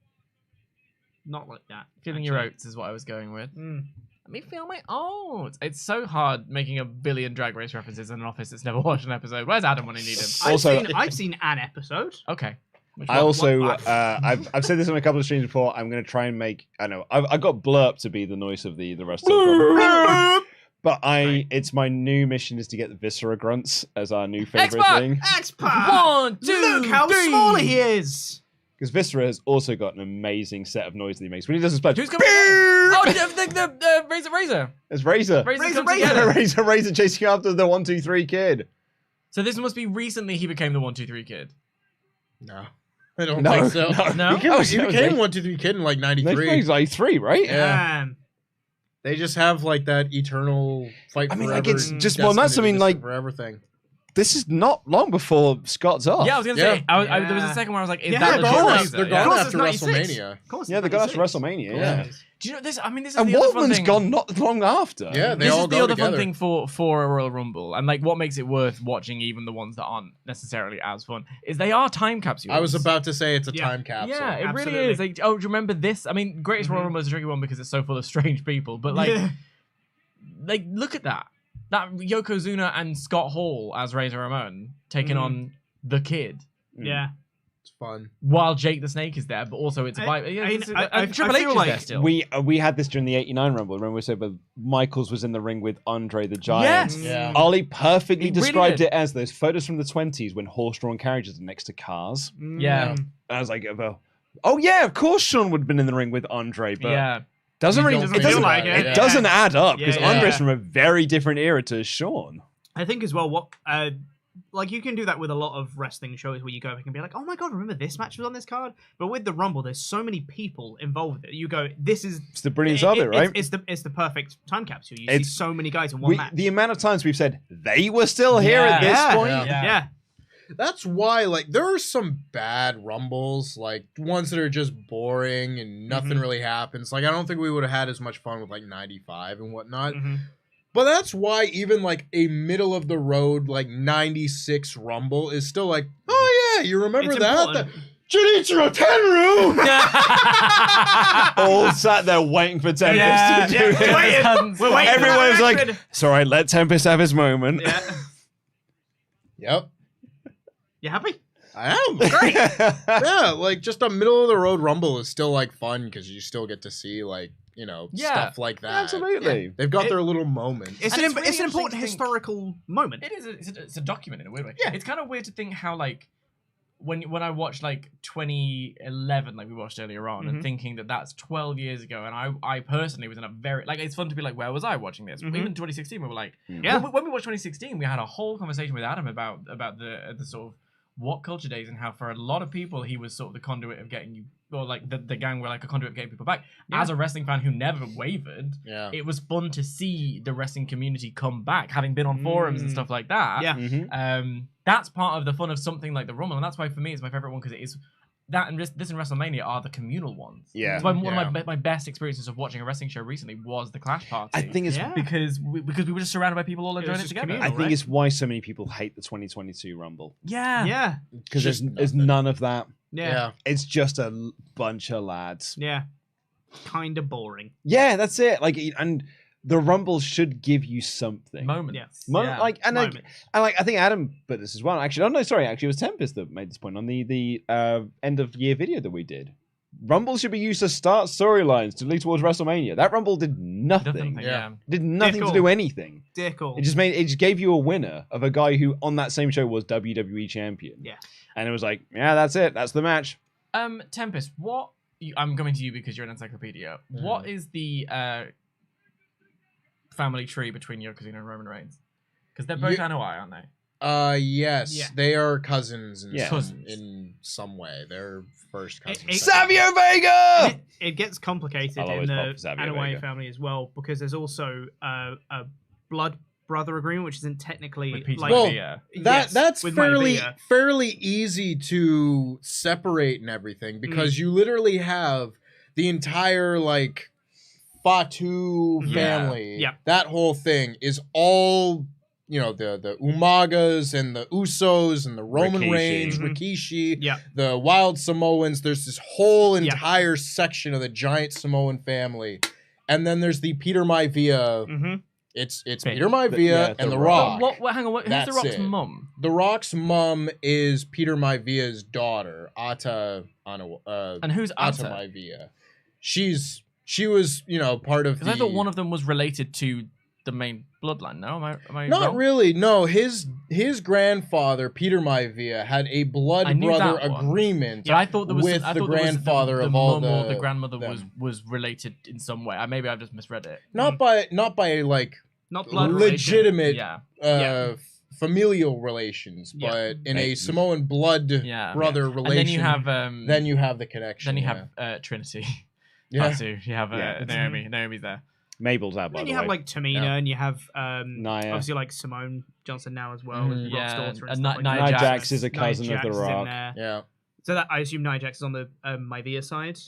not like that. Feeling your oats is what I was going with. Mm. Let me feel my oats. It's so hard making a billion Drag Race references in an office that's never watched an episode. Where's Adam when I need him? I've seen an episode. Okay. Which I one? also, I've said this on a couple of streams before. I'm going to try and make. I know I got blurp to be the noise of the rest of the. But it's my new mission is to get the Viscera grunts as our new favorite Expert! thing. X-Pac! 1, 2, Look how 3. small he is! Because Viscera has also got an amazing set of noise that he makes when he does his splash. Who's coming in? Oh, the Razor. It's Razor. Razor Razor, comes Razor. together. Razor chasing after the 1, 2, 3 kid. So this must be recently he became the 1, 2, 3 kid. No. I don't No, think so. No? He became 1, 2, 3 kid in like '93. He's like 3, right? Yeah. They just have like that eternal fight I mean, forever. like, it's just- destiny well, that's- to I mean, do this like- forever thing. This is not long before Scott's off. Yeah, I was gonna Yeah. say. there was a second where I was like, "Is Yeah, that of legit course. Razor?" They're Yeah. gone Of after course, it's 96. WrestleMania. Of course, Yeah, they got us to 96. WrestleMania. Yeah. Yeah. Do you know this? I mean, this is And the other fun Waltman's thing. gone not long after. Yeah, they This all is the go other together. fun thing for a Royal Rumble, and like what makes it worth watching, even the ones that aren't necessarily as fun, is they are time capsules. I was about to say it's a Yeah. time capsule. Yeah, it Absolutely. really is. Like, oh, do you remember this? I mean, Greatest Royal Rumble is a tricky one because it's so full of strange people, but like, Yeah. like look at that. That Yokozuna and Scott Hall as Razor Ramon taking on the Kid. Yeah. It's fun. while Jake the Snake is there, but also it's a vibe. Triple H feel is like there still. We had this during the '89 Rumble. Remember we said that Michaels was in the ring with Andre the Giant. Yes. Yeah. Ollie perfectly He really described did. it as those photos from the 20s when horse-drawn carriages are next to cars. Yeah. And I was like, oh yeah, of course Sean would have been in the ring with Andre, but Yeah. doesn't You really. don't It feel doesn't. like It it. doesn't add up because Yeah, yeah. Andre's from a very different era to Sean. I think as well, what like you can do that with a lot of wrestling shows where you go back and be like, oh my god, remember this match was on this card? But with the Rumble, there's so many people involved with it. You go, this is It's the brilliance of it, right? It's the perfect time capsule. You see It's- so many guys in one match. The amount of times we've said they were still here at this Yeah. point. yeah. That's why, like, there are some bad Rumbles, like ones that are just boring and nothing really happens. Like, I don't think we would have had as much fun with like '95 and whatnot. Mhm. But that's why even like a middle of the road like '96 Rumble is still like, oh yeah, you remember It's that? important. Junichiro Tenryu. All sat there waiting for Tempest Yeah, to do yeah, it. We're waiting. We're waiting. Everyone was like, Reaction. it's all right, let Tempest have his moment. Yeah. Yep, You happy? I am. Great. Yeah, like just a middle of the road Rumble is still like fun because you still get to see like stuff like that. Absolutely. They've got their little moments. It's And an it's really it's an important interesting to think- historical moment. It is. It's a document in a weird way. Yeah. It's kind of weird to think how like when I watched like 2011, like we watched earlier on, and thinking that that's 12 years ago, and I personally was in a very like it's fun to be like, where was I watching this? Even 2016, we were like, Yeah. when we watched 2016, we had a whole conversation with Adam about the sort of what culture days and how for a lot of people he was sort of the conduit of getting you, or like the gang were like a conduit of getting people back. Yeah. As a wrestling fan who never wavered, Yeah. it was fun to see the wrestling community come back, having been on forums and stuff like that. Yeah. That's part of the fun of something like the Rumble, and that's why for me it's my favorite one because it is that and this and WrestleMania are the communal ones. Yeah. That's why one of my best experiences of watching a wrestling show recently was the Clash Party. I think it's Yeah. because we were just surrounded by people all It was enjoying it just together. communal. I think it's why so many people hate the 2022 Rumble. Yeah. Yeah. Because Just there's nothing. none of that. Yeah. It's just a bunch of lads. Yeah. Kind of boring. Yeah, that's it. Like, and the Rumble should give you something. Moments. Yeah. Like, and Moments. I think Adam put this as well. Actually, no, sorry. Actually, it was Tempest that made this point on the end of year video that we did. Rumble should be used to start storylines to lead towards WrestleMania. That Rumble did nothing. Yeah. Did nothing Dickle. to do anything. Dickle. It just gave you a winner of a guy who on that same show was WWE champion. Yeah. And it was like, yeah, that's it. That's the match. Tempest, I'm coming to you because you're an encyclopedia. What is the family tree between Yokozuna and Roman Reigns? Because they're both Anoa'i, aren't they? Yes, Yeah. they are cousins in, Yeah. in some way. They're first cousins. it- Savio Vega! It gets complicated I'll in always the pop Xavier Anoa'i Vega. family as well because there's also a blood brother agreement, which isn't technically With Peter like Well, Maivia. That's with fairly Maivia. fairly easy to separate and everything because you literally have the entire like Fatu family. Yeah. That whole thing is all the Umagas and the Usos and the Roman Rikishi. Reigns, Mhm. Rikishi, Yeah. the Wild Samoans. There's this whole Yeah. entire section of the giant Samoan family. And then there's the Peter Maivia. Mm-hmm. It's Big. Peter Maivia Yeah, and The The Rock. Rock. Hang on, who's That's The Rock's it. mum? The Rock's mom is Peter Maivia's daughter, Ata And who's Ata Ata? Maivia. She was, part of Because I thought one of them was related to the main bloodline. No, am I Not wrong? really. No, his grandfather, Peter Maivia, had a I blood knew brother that one. agreement. But I thought there was with I the thought there was grandfather the of all mum or the the grandmother them. was related in some way. Maybe I've just misread it. Not by like Not blood relation. legitimate Yeah. familial relations, Yeah. but in a Mate. Samoan blood Yeah. brother And relation. then you have the connection. then you have Trinity. yeah. Fatu. You have Yeah. Naomi. Naomi's there. Mabel's out, And by then the you way. have like Tamina, Yeah. and you have Naya. obviously like Simone Johnson now as well, with Rock's Yeah, daughter and and stuff like Nia that. Nia Jax. Jax is a Nia cousin Jax of is The in Rock. there. Yeah. So that I assume Nia Jax is on the Maivia side.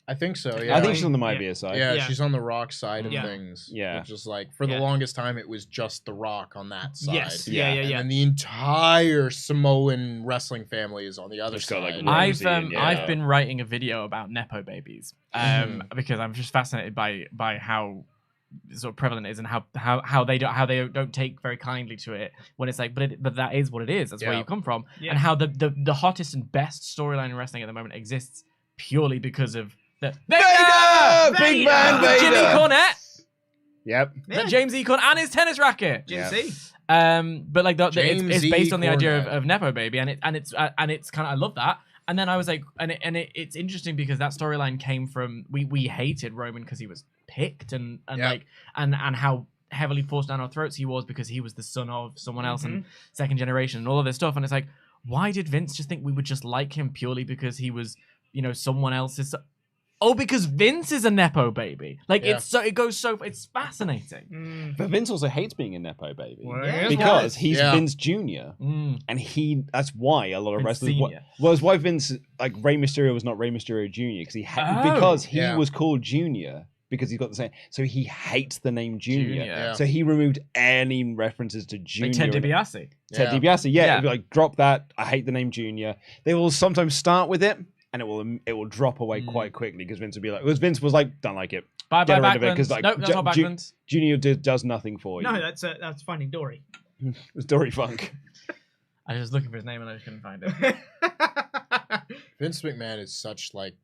I think so. Yeah. I think she's on the Yeah. Maivia side. Yeah, Yeah. she's on the Rock side of Yeah. things. Yeah. Which is like, for the Yeah. longest time, it was just the Rock on that side. Yes. Yeah. Yeah. And then the entire Samoan wrestling family is on the other Just got, like, side. Ramsey and, yeah. I've been writing a video about nepo babies because I'm just fascinated by how sort of prevalent it is, and how they don't take very kindly to it when it's like, but that is what it is. That's where you come from, and how the hottest and best storyline in wrestling at the moment exists purely because of the Big Man Vader! Jimmy Cornette, Yep. James E. Cornette, and his tennis racket. Jim C. But like it's James based E. on the idea Cornette. of Nepo Baby, and it's kind of, I love that. And then I was like, it's interesting because that storyline came from we hated Roman because he was picked and how heavily forced down our throats he was because he was the son of someone else and second generation and all of this stuff. And it's like, why did Vince just think we would just like him purely because he was, someone else's? Oh, because Vince is a Nepo Baby. Like it's fascinating. But Vince also hates being a Nepo Baby Yeah. because he's Yeah. Vince Jr. And that's why a lot of Vince wrestlers. Senior. Well, it's why Vince, like Rey Mysterio, was not Rey Mysterio Jr. because he was called Junior because he's got the same. So he hates the name Junior. Yeah. So he removed any references to Junior. Like Ted DiBiase. Ted DiBiase, it'd be like drop that. I hate the name Junior. They will sometimes start with it. And it will drop away quite quickly because Vince would be like, because Vince was like, don't like it. Bye Get bye rid of it, 'cause, Backlund. like, Nope, that's not Backlund. Junior does nothing for you. No, that's Finding Dory. It's Dory Funk. I was looking for his name and I just couldn't find it. Vince McMahon is such like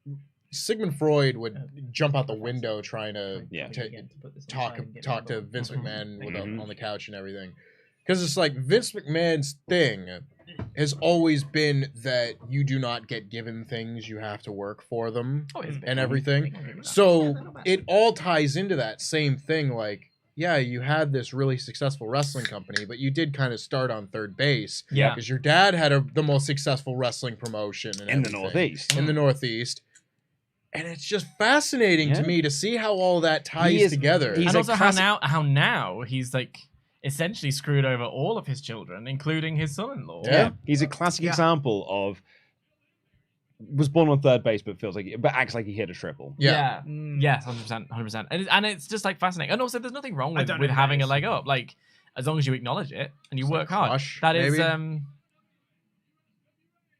Sigmund Freud would jump out the window trying to talk to Vince McMahon on the couch and everything, because it's like Vince McMahon's thing has always been that you do not get given things, you have to work for them and everything. So it all ties into that same thing. Like, yeah, you had this really successful wrestling company, but you did kind of start on third base. Yeah. Because your dad had the most successful wrestling promotion In the Northeast. In the Northeast. And it's just fascinating to me to see how all that ties together. And also how now he's like essentially screwed over all of his children, including his son-in-law. Yeah. He's a classic example of was born on third base but acts like he hit a triple. Yes, 100%. And it's just like fascinating. And also there's nothing wrong with having a leg up. Like, as long as you acknowledge it and you work hard. That is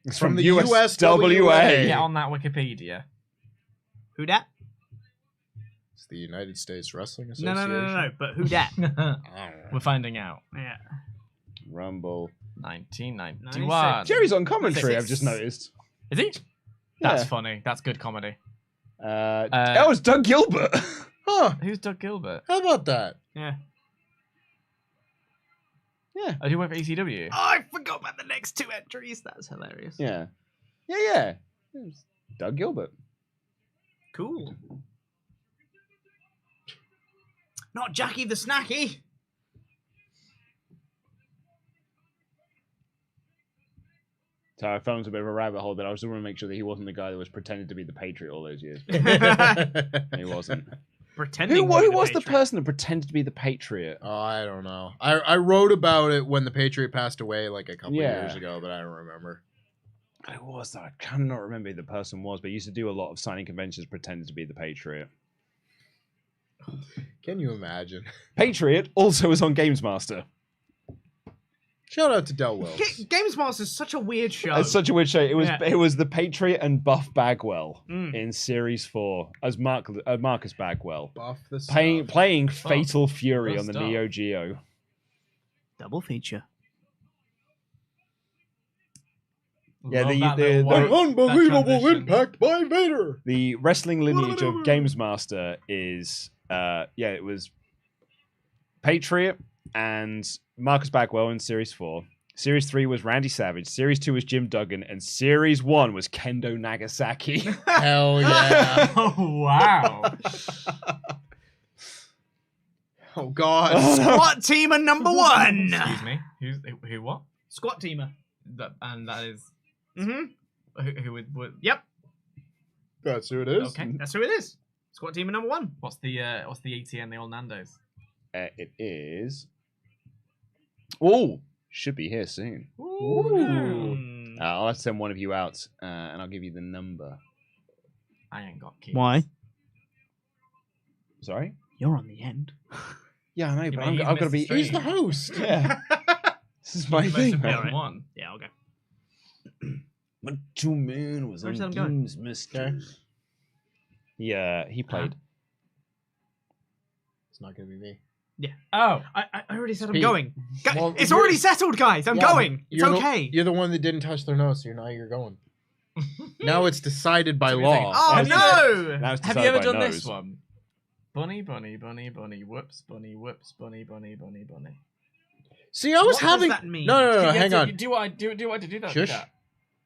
It's from the USWA. Get on that Wikipedia. Who dat? It's the United States Wrestling Association. No. But who dat? We're finding out. Yeah. Rumble 1991. Jerry's on commentary, I've just noticed. Is he? That's funny. That's good comedy. That was Doug Gilbert. Who's Doug Gilbert? How about that? Yeah. Yeah. Oh, he went for ECW. Oh, I forgot about the next two entries. That's hilarious. Yeah. It was Doug Gilbert. Cool. Not Jackie the Snacky. So I found a bit of a rabbit hole that I just want to make sure that he wasn't the guy that was pretending to be the Patriot all those years. He wasn't. Pretending. Who was the person that pretended to be the Patriot? Oh, I don't know. I wrote about it when the Patriot passed away like a couple years ago, but I don't remember. I cannot remember who the person was, but he used to do a lot of signing conventions pretending to be the Patriot. Can you imagine? Patriot also was on Games Master. Shout out to Del Wills. Games Master is such a weird show. It's such a weird show. It was the Patriot and Buff Bagwell in Series 4 as Marcus Bagwell. Buff the playing Fatal Fury on the Neo Geo. Double feature. Yeah, the unbelievable impact by Vader. The wrestling lineage of Games Master is it was Patriot and Marcus Bagwell in Series 4. Series 3 was Randy Savage. Series 2 was Jim Duggan. And Series 1 was Kendo Nagasaki. Hell yeah. Oh, wow. Oh, God. Squat Teamer number 1. Excuse me. Who what? Squat Teamer. And that is... Mm-hmm. Who would... Yep. That's who it is. Okay, that's who it is. Squat Teamer number 1. What's the ATN, the old Nando's? It is... Oh, should be here soon. Ooh. I'll have to send one of you out, and I'll give you the number. I ain't got keys. Why? Sorry? You're on the end. Yeah, I know, but he's I've got to be... missed the He's the host. Yeah. This is my thing. Alright. One. Yeah, okay. But two men was Where's on that going? Games Master. Yeah, he played. It's not gonna be me. Oh, I already said I'm Pete. going. Well, It's you're- already settled, guys. I'm Yeah, going. It's you're okay. You're the one that didn't touch their nose, so now you're going. Now it's decided by So we law. think- Oh Have you no! Now it's have you decided ever by done nose. this one? Bunny, bunny, bunny, bunny, whoops, bunny, whoops, bunny, bunny, bunny, bunny. See, I was What does having. that mean? No, You hang have on. to do what I do. Do what I do that. Shush. that.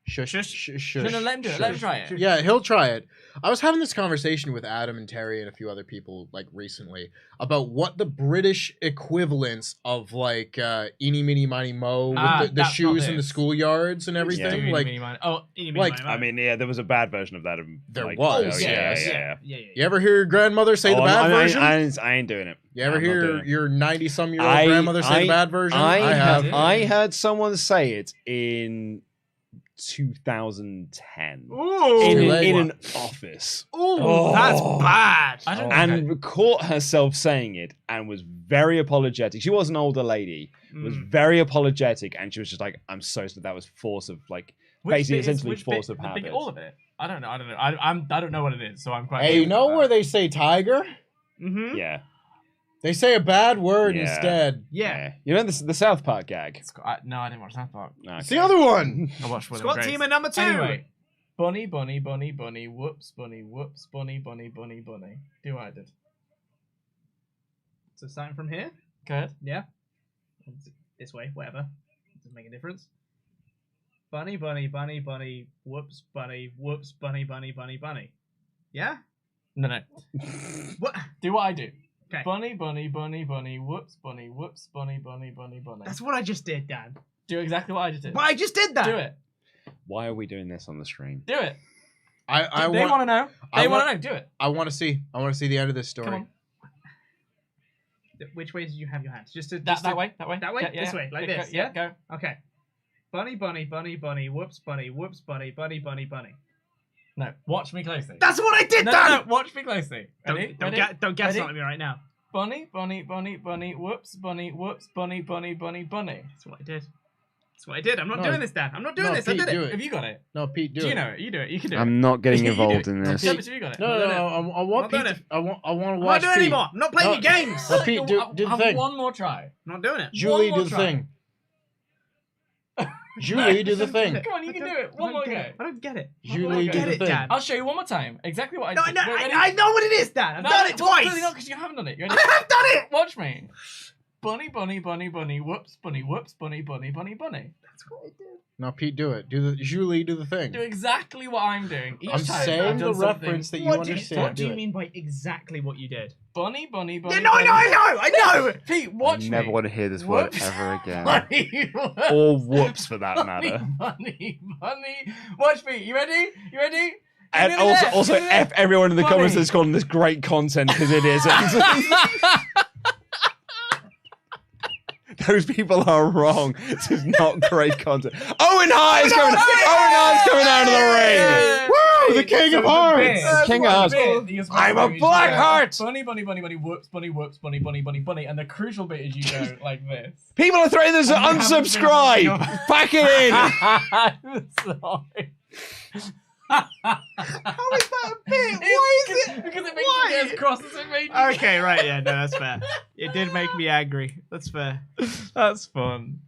Shush, shush, shush. No, let him do it. Let him try it. Yeah, he'll try it. I was having this conversation with Adam and Terry and a few other people like recently about what the British equivalents of like eeny meeny miny mo with the that's shoes not in the this. schoolyards and everything. Eeny, Like, meeny, miny. Oh, like, I mean, yeah, there was a bad version of that. There like, was, oh, yes. yeah. you ever hear your grandmother say the Oh, bad version? I ain't doing it. You ever I'm not doing hear it. your 90-some-year-old grandmother say the bad version? I have. I heard someone say it in 2010 Ooh. in an office, Ooh, that's bad. I don't and caught herself saying it and was very apologetic. She was an older lady, was very apologetic, and she was just like, "I'm so sorry." That was force of like basically essentially force of habit. All of it. I don't know. I don't know what it is, so I'm quite. Hey, you know where they say tiger? Mm-hmm. Yeah, They say a bad word Yeah. instead. Yeah. You know the South Park gag. No, I didn't watch that part. Okay. It's the other one. I watched Will and Squad Grace. team at number 2. Anyway, bunny, bunny, bunny, bunny, whoops, bunny, whoops, bunny, bunny, bunny, bunny. Do what I did. So starting from here. Go ahead. Yeah. This way, whatever. Doesn't make a difference. Bunny, bunny, bunny, bunny, whoops, bunny, bunny, bunny, bunny. Yeah? No. What? Do what I do. Okay. Bunny, bunny, bunny, bunny, whoops, bunny, bunny, bunny, bunny. That's what I just did, Dan. Do exactly what I just did. But I just did that. Do it. Why are we doing this on the stream? Do it. I They want to know. I They want want- to know. Do it. I want to see. I want to see the end of this story. Come on. Which way did you have your hands? Just to That way. That way. That way? Yeah, This way, like Go- this, Yeah. yeah? Go. Okay. Bunny, bunny, bunny, bunny, whoops, bunny, bunny, bunny, bunny. No. Watch me closely. That's what I did, No, Dan! no. Watch me closely. Ready? Don't guess Ready? on me right now. Bunny, bunny, bunny, bunny, whoops, bunny, bunny, bunny, bunny. That's what I did. That's what I did. I'm not No. doing this, Dan. I'm not doing No, this. Pete, I did do it. it. Have you got it? No, Pete, do Do it. you know it? You do it. You can do it. I'm not getting You do involved it. in this. Yeah, but you got it. No, I want Not Pete. doing I want to I'm not watch doing it Pete. anymore. I'm not playing your games. No, Pete, do the have thing. one more try. I'm not doing it. Julie, One do more the try. thing. Julie, do the thing. Come on, you can do it. One more go. I don't get it. Julie, I do get the it, thing. Dan. I'll show you one more time. Exactly what I No, did. no, Wait, ready? I know what it is, Dan. I've No, done it well, twice. clearly not, because you haven't done it. You I have done it. Watch me. Bunny, bunny, bunny, bunny, whoops, bunny, bunny, bunny, bunny. That's what I did. No, Pete, do it. Julie, do the thing. Do exactly what I'm doing. Each I'm time saying I've the done something. reference that you What do understand. you mean by exactly what you did? Bunny, bunny, bunny. Yeah, no, I know, I know. Pete, watch I me. never want to hear this word Whoops. ever again. Bunny, Or whoops, for that matter. Bunny. Watch me. You ready? You ready? And Give me the also left, give me the F everyone in the Bunny. comments that's calling this great content because it isn't. Those people are wrong. This is not great content. Owen Hart's coming. Owen Hart's coming out of the ring. Woo! The King of Hearts. King of Hearts. I'm a black heart. Bunny, bunny, bunny, bunny, whoops, bunny, bunny. And the crucial bit is you go like this. People are throwing this And you haven't been- unsubscribe. Pack it in. I'm sorry. How is that a bit? Why is it? Because it makes Why? you get as cross as it made you. Okay, right, yeah, no, that's fair. It did make me angry. That's fair. That's fun.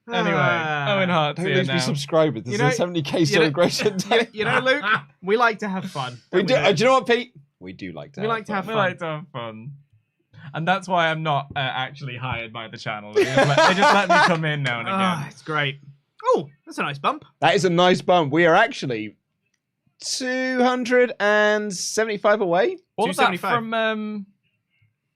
Anyway, Ah. Owen Hart's Who here needs to be now. subscribed? There's You know- a 70k you know- celebration. You know, Luke, we like to have fun. We don't do. Do you know what, Pete? We do like to. We like to have We fun. like to have fun. And that's why I'm not actually hired by the channel. They just let me come in now and again. Ah, it's great. Oh, that's a nice bump. That is a nice bump. We are actually 275 away. What was that 275. from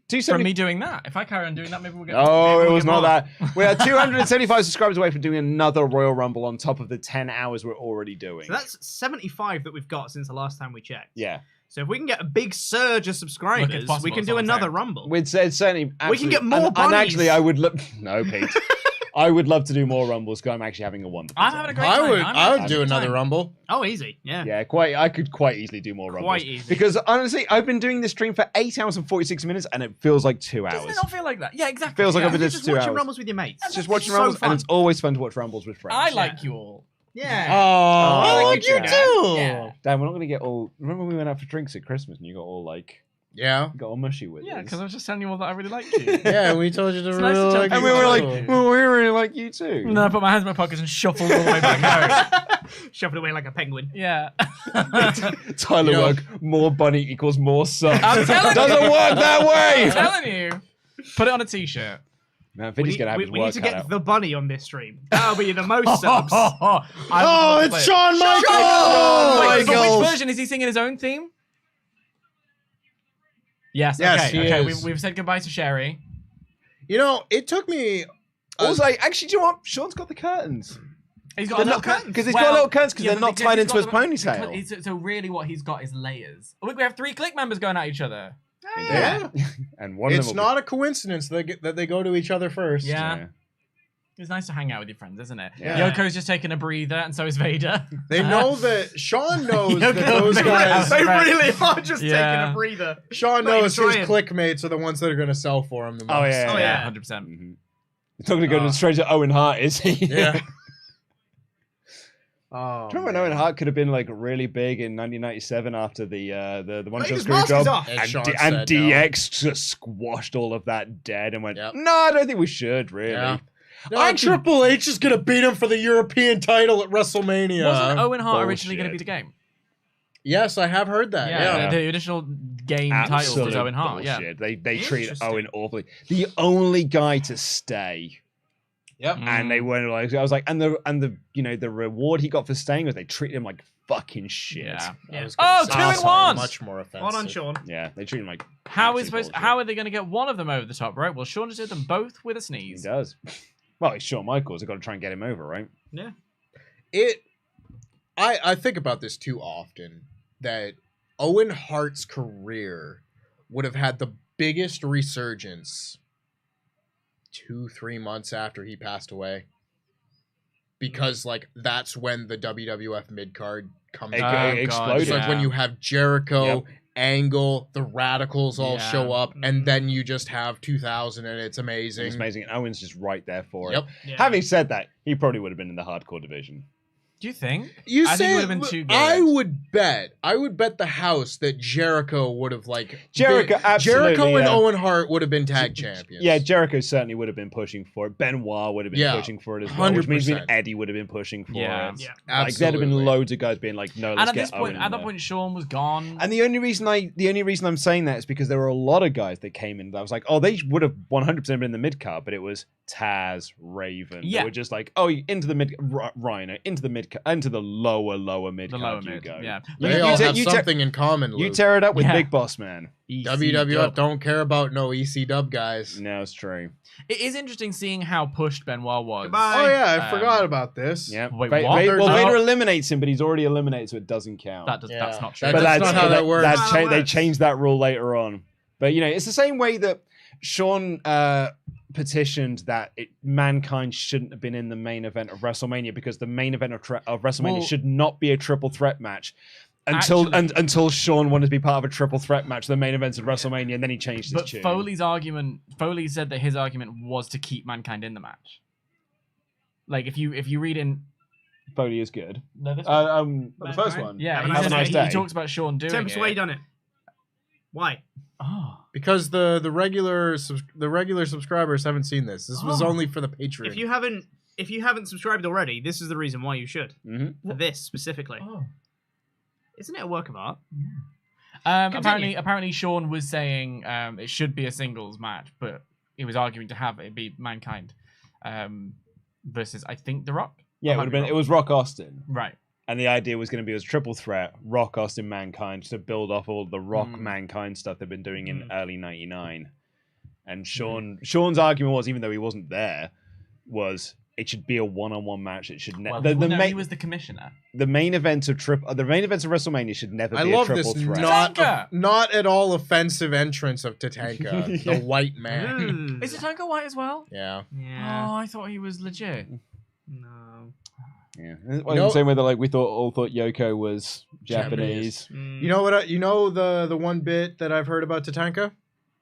270. me doing that? If I carry on doing that, maybe we'll get. Oh, maybe it we'll was get not more. that. We are 275 subscribers away from doing another Royal Rumble on top of the 10 hours we're already doing. So that's 75 that we've got since the last time we checked. Yeah. So if we can get a big surge of subscribers, Look, it's possible, we can it's do what I'm another saying. Rumble. We'd say certainly. We can get more and bunnies. actually, I would love. No, Pete. I would love to do more Rumbles because I'm actually having a wonderful I'm time. having a great time. I would having a do good another time. Rumble. Oh, easy. Yeah. Yeah, I could quite easily do more Rumbles. Quite easy. Because honestly, I've been doing this stream for 8 hours and 46 minutes and it feels like 2 Doesn't hours. it not feel like that? Yeah, exactly. Feels like yeah. I've been You're just just 2 watching hours. Rumbles with your mates. It's just watching so Rumbles fun. and it's always fun to watch Rumbles with friends. I like you all. Yeah. Oh, I like you you too. Yeah. Dan, we're not going to get all... Remember when we went out for drinks at Christmas and you got all like... Yeah. Got all mushy with Yeah, us. because I was just telling you all that I really liked you. Yeah, we told you to It's really nice to like jump And we were like, Yeah. well, we really like you too. No, I put my hands in my pockets and shuffled all the way back home. Shoved away like a penguin. Yeah. Tyler You know- work, more bunny equals more sun. I'm telling Doesn't you. work that I'm way. telling you. Put it on a t-shirt. Man, We Vinny's need, gonna have we, his we need work to cut get out. the bunny on this stream. That'll be the most subs. Oh, it's Shawn Michaels! Wait, but Michaels! which version is he singing his own theme? Yes. Yes, okay. he Okay. is. We've said goodbye to Sherry. You know, it took me. Also, actually, do you know what? Sean's got the curtains. He's got They're a little not- curtain 'cause he's got little curtains 'cause they're but not because tied he's into got his the- ponytail. because so really, what he's got is layers. Oh, look, we have 3 click members going at each other. Yeah. And one of It's them will not a coincidence that they go to each other first. be, Yeah. It's nice to hang out with your friends, isn't it? Yeah. Yoko's just taking a breather, and so is Vader. They know that Sean knows that Yoko those made guys. out. They Right. really are just Yeah. taking a breather. Sean Not even knows his trying. clickmates are the ones that are going to sell for him the most. Oh, yeah. Oh, yeah. 100%. Mhm. It's not going to go straight to Owen Hart, is he? Yeah. Oh, Do you remember when Owen Hart could have been like really big in 1997 after the one Take shot his screw mask job, off. And and, Sean and said DX just squashed all of that dead and went, Yep. no, I don't think we should really. Yeah. No, And Triple H is going to beat him for the European title at WrestleMania. Wasn't Owen Hart originally going to Bullshit. be the game? Yes, I have heard that. Yeah. The initial game title Absolute was Owen Hart. Yeah. bullshit. They treated Interesting. Owen awfully. The only guy to stay. Yep. And they weren't like, I was like, and the you know the reward he got for staying was they treated him like fucking shit. Yeah. I was Oh, gonna say 2 in something 1. Much more offensive. Hold on, Sean. Yeah, they treat him like How are they going to get one of them over the top, right? Well, Sean just did them both with a he sneeze. does. Well, it's Shawn Michaels. They've got to try and get him over, right? Yeah. I think about this too often that Owen Hart's career would have had the biggest resurgence 2-3 months after he passed away, because like that's when the WWF mid card comes It out. exploded. It's like when you have Jericho, Yep. Angle, the Radicals all Yeah. show up, and then you just have 2000, and it's amazing. It's amazing. And Owen's just right there for Yep. it. Yeah. Having said that, he probably would have been in the hardcore division. Do you think? You I think say it would've been too good. I would bet the house that Jericho would have Jericho, absolutely, Jericho and yeah. Owen Hart would have been tag champions. Yeah, Jericho certainly would have been pushing for it. Benoit would have been Yeah, pushing for it as well, which means 100%. Eddie would have been pushing for Yeah. it. Yeah. Like there'd have been Absolutely. loads of guys being like, "No, let's And at get this point, Owen in at that there." point, Sean was gone. And the only reason I'm saying that is because there were a lot of guys that came in that I was like, oh, they would have 100% been in the mid card, but it was Taz, Raven. Yeah. They were just like, oh, into the mid, Rhino, into the mid, into the lower mid the card. lower You mid. go. Yeah. They You all te- have you te- something in common, You Luke. tear it up with Yeah. Big Boss Man. WWF don't care about no EC dub guys. No, it's true. It is interesting seeing how pushed Benoit was. Goodbye. Oh yeah, I Um, forgot about this. Yeah. Wait, Va- what? Va- well, Oh. Vader eliminates him, but he's already eliminated, so it doesn't count. That's Yeah. not true. But that's not how that works. That's how it They works. changed that rule later on. But you know, it's the same way that Sean petitioned that Mankind shouldn't have been in the main event of WrestleMania because the main event of WrestleMania Well- should not be a triple threat match. Until Sean wanted to be part of a triple threat match, the main events of WrestleMania, and then he changed his But tune. Foley said that his argument was to keep Mankind in the match. Like if you read in Foley is good. no, this The first one. yeah, Have he, a Have a says- nice he day. talks about Sean doing Tim Sway it. done it. Why? Oh. Because the regular subscribers haven't seen this. This was only for the Patreon. If you haven't subscribed already, this is the reason why you should. Mhm. For this specifically. Oh. Isn't it a work of art? Apparently Sean was saying it should be a singles match, but he was arguing to have it be Mankind versus I think The Rock. Yeah, I it might would have be been. wrong. It was Rock Austin. Right. And the idea was going to be as triple threat, Rock, Austin, Mankind, to build off all the Rock, Mankind stuff they've been doing in early '99. And Sean's argument was, even though he wasn't there, was it should be a one-on-one match. It should never. Well, he was the commissioner. The main events of WrestleMania should never I be a love triple this threat. not at all offensive entrance of Tatanka, the white man. Is it Tatanka White as well? Yeah. Yeah. Oh, I thought he was legit. No. Yeah, well, in the same way that like we all thought Yoko was Japanese. Mm. You know what? You know the one bit that I've heard about Tatanka?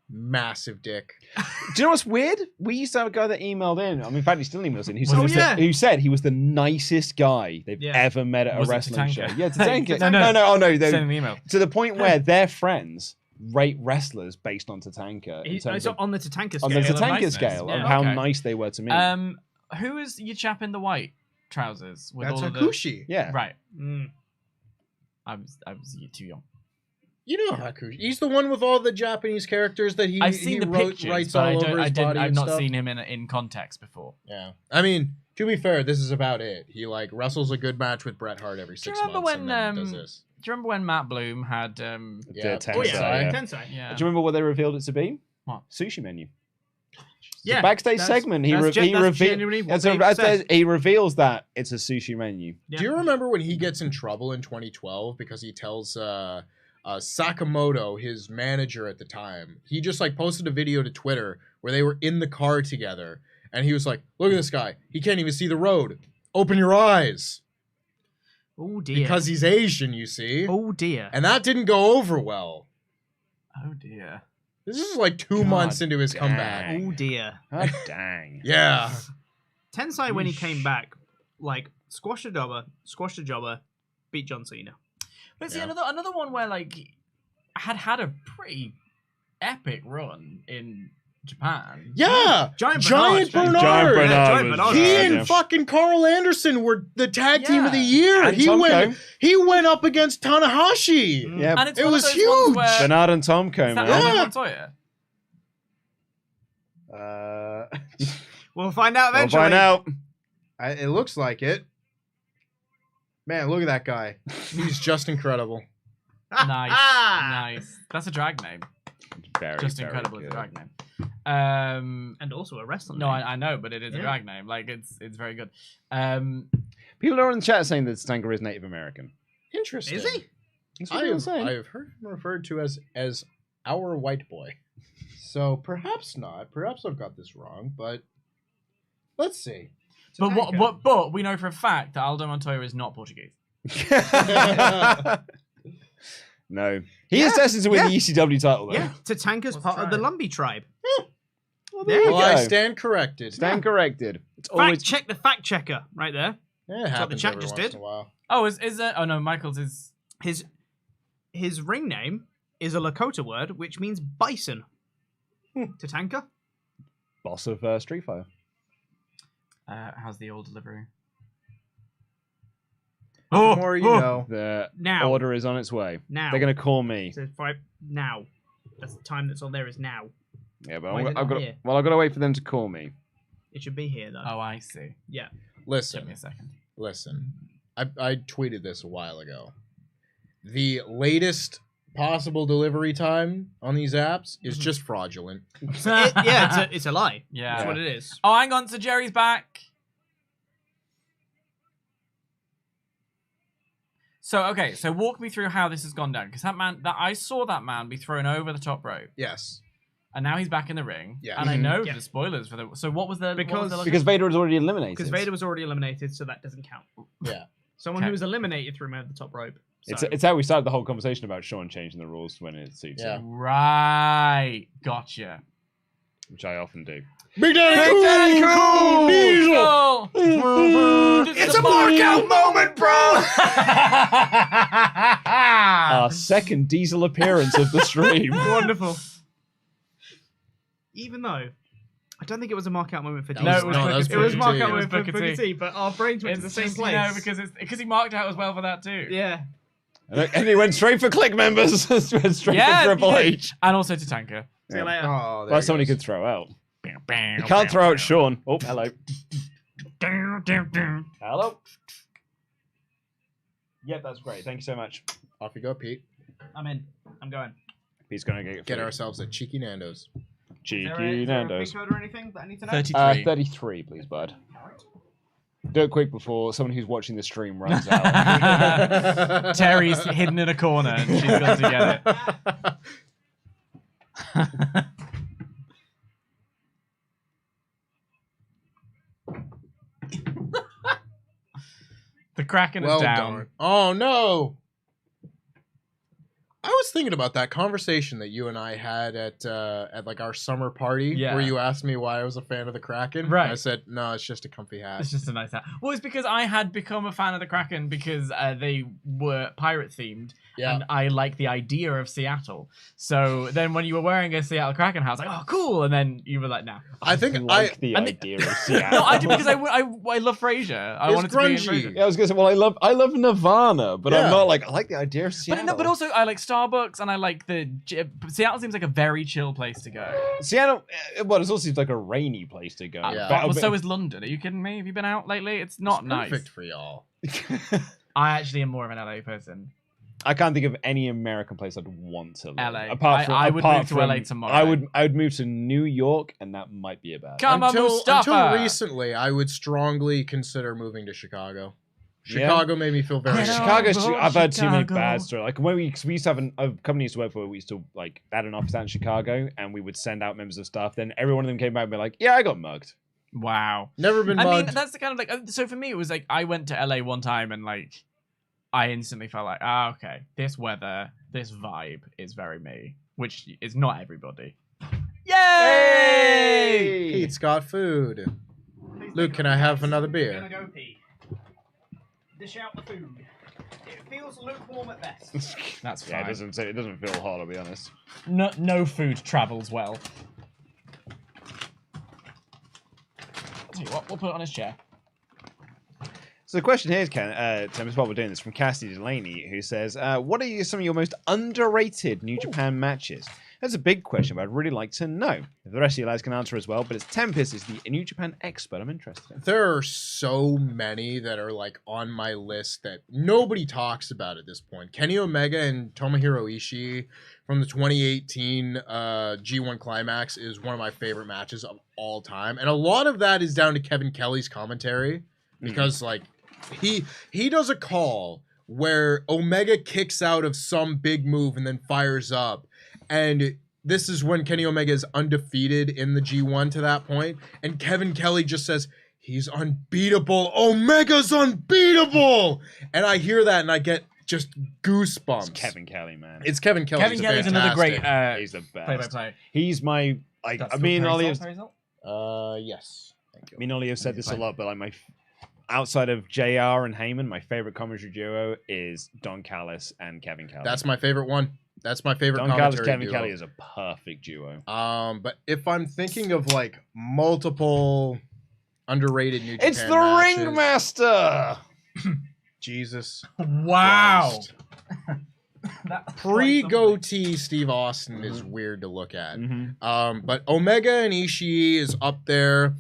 Massive dick. Do you know what's weird? We used to have a guy that emailed in. I mean, in fact, he still emails in. Oh, Who said he was the nicest guy they've ever met at Was a it wrestling show. Tatanka? Yeah, Tatanka. No. no. Send an email. To the point where they're friends, rate wrestlers based on Tatanka. In terms So of, on the Tatanka on scale. the Tatanka niceness. scale of Yeah. how Okay. nice they were to me. Who is your chap in the white trousers with That's all of Hakushi. yeah. the right? Mm. I was too young. You know Hakushi. He's the one with all the Japanese characters that I've seen the pictures, writes but all over his body I've and not stuff. seen him in context before. Yeah. I mean, to be fair, this is about it. He like wrestles a good match with Bret Hart every 6 remember months when, and then does this. Do you remember when Matt Bloom had Yeah, Tensai, Oh, yeah. yeah. Tensai. yeah. Do you remember what they revealed it to be? What? Sushi menu. Yeah. The backstage that's- segment. He that's genuinely what they've said. he reveals that it's a sushi menu. Yeah. Do you remember when he gets in trouble in 2012 because he tells Sakamoto, his manager at the time, he just like posted a video to Twitter where they were in the car together and he was like, "Look at this guy. He can't even see the road. Open your eyes." Oh dear. Because he's Asian, you see. Oh dear. And that didn't go over well. Oh dear. This is like 2 God months into his dang. comeback. Oh dear. Oh, dang. Yeah. Tensai, when he came back, like squashed a jobber, beat John Cena. But see, Yeah. another one where like had a pretty epic run in Japan. Yeah. Giant Giant Bernard. Bernard. Giant Bernard Giant was- Bernard. He Yeah, and yeah. fucking Carl Anderson were the tag team of the year. And He Tomko. went up against Tanahashi. Yeah, And it's It one of was those huge. ones where, Bernard and Tomko, is that man. Yeah. Montoya? We'll find out We'll eventually. find out. It looks like it. Man, look at that guy. He's just incredible. Nice, nice. That's a drag name. Very, Just very incredible as a good. drag name. And also a wrestler. No, I know, but it is a Yeah. drag name. Like it's very good. People are in the chat saying that Tatanka is Native American. Interesting. Is he? That's what people are saying. I have heard him referred to as our white boy. So perhaps not. Perhaps I've got this wrong, but let's see. But we know for a fact that Aldo Montoya is not Portuguese. No. He is destined to win Yeah. the ECW title, though. Yeah, Tatanka's part of the Lumbee tribe. Well, There you go. I stand corrected. Stand corrected. It's Fact always check the fact checker right there. Yeah, it what the happens chat every just once did. in a while. Oh, is there? Oh no, Michael's is. His ring name is a Lakota word which means bison. Tatanka? boss of Street Fighter. How's the old delivery? The more you know. The Now. order is on its way. Now. They're going to call me. So now. That's the time that's on there is now. Yeah, but Why is it I've not got here? I've got to wait for them to call me. It should be here though. Oh, I see. Yeah. Give Listen, me a second. listen. I tweeted this a while ago. The latest possible delivery time on these apps is just fraudulent. It's a lie. Yeah. That's what it is. Oh, hang on. So Jerry's back. So okay, so walk me through how this has gone down, because I saw that man be thrown over the top rope, Yes. and now he's back in the ring. Yeah. And I know Yeah. the spoilers for the. So what was the? Because- Because Vader was already eliminated. Because Vader was already eliminated, so that doesn't count. Yeah. Someone Okay. who was eliminated threw him over the top rope. So. It's how we started the whole conversation about Sean changing the rules when it suits Yeah. him, Right, gotcha. which I often do. Big Daddy Cool! Diesel! It's a markout moment, bro. Our second Diesel appearance of the stream. Wonderful. Even though I don't think it was a markout moment for That Diesel. was- no, that it was it was Booker markout T. moment for Booker Booker T. T, but our brains went to the same place. No, because he marked out as well for that too. Yeah. And he went straight for Click members. Went straight Yeah, for Triple he did. H. And also to Tanker. See you later. Oh, there Well, he somebody goes. could throw out. You can't throw out Sean. Oh, hello. Hello. Yeah, that's great. Thank you so much. Off you go, Pete. I'm in. I'm going. He's going to Get ourselves a Cheeky Nando's. Cheeky Nando's. code or anything that I need to know? 33. 33, please, bud. Do it quick before someone who's watching the stream runs out. Terry's hidden in a corner and she's got to get it. The Kraken is Well down. done. Oh, no. I was thinking about that conversation that you and I had at like our summer party, Yeah. where you asked me why I was a fan of the Kraken. Right. And I said, no, it's just a comfy hat. It's just a nice hat. Well, it's because I had become a fan of the Kraken because they were pirate themed, Yeah. and I like the idea of Seattle. So then when you were wearing a Seattle Kraken hat, I was like, oh, cool. And then you were like, nah. I think like the and idea of Seattle. No, I do because I love Frasier. I It's wanted to be in grungy. Frasier. Yeah, I was gonna say, well, I love Nirvana, but Yeah. I'm not like I like the idea of But Seattle. no, but also I like Starbucks and I like Seattle seems like a very chill place to go. Seattle, well, it also seems like a rainy place to go. Yeah. Well, so is London. Are you kidding me? Have you been out lately? It's not it's nice. perfect for y'all. I actually am more of an LA person. I can't think of any American place I'd want to live. LA. Apart from, I would apart move to from- LA tomorrow. I would move to New York, and that might be a bad. Come on, Mustafa! Until recently, I would strongly consider moving to Chicago. Chicago made me feel very. Yeah. Chicago's. Oh, I've had too many Chicago. bad stories. Like when we used to have a company used to work for. We used to like had an office out in Chicago, and we would send out members of staff. Then every one of them came back and be like, "Yeah, I got mugged." Wow. Never been I mugged. mean, that's the kind of like. So for me, it was like I went to LA one time and like I instantly felt like, okay, this weather, this vibe is very me, which is not everybody. Yay! Pete's got food. Luke, can I have another beer? I'm gonna go pee. Dish out the food. It feels lukewarm at best. That's Yeah, fine. it doesn't feel hot. I'll be honest. No food travels well. I'll tell you what, we'll put it on his chair. So the question here is, Tim, is while we're doing this, from Cassidy Delaney, who says, what are some of your most underrated New Japan matches? That's a big question, but I'd really like to know. If the rest of you guys can answer as well, but it's Tempest is the New Japan expert I'm interested in. There are so many that are like on my list that nobody talks about at this point. Kenny Omega and Tomohiro Ishii from the 2018 G1 Climax is one of my favorite matches of all time. And a lot of that is down to Kevin Kelly's commentary because like he does a call where Omega kicks out of some big move and then fires up. And this is when Kenny Omega is undefeated in the G1 to that point. And Kevin Kelly just says, he's unbeatable. Omega's unbeatable. And I hear that and I get just goosebumps. It's Kevin Kelly, man. It's Kevin Kelly. Kevin Kelly's another great He's the best. play-by-play. He's my, like, I mean, Ollie has, Yes. Thank you. I mean, Ollie has said this a lot, but like outside of JR and Heyman, my favorite commentary duo is Don Callis and Kevin Kelly. That's my favorite one. That's my favorite Don commentary Callis, Kevin duo. Kelly is a perfect duo. But if I'm thinking of like multiple underrated New Japan It's the matches, Ringmaster! Jesus. Wow. Christ. Pre-goatee Steve Austin is weird to look at. But Omega and Ishii is up there.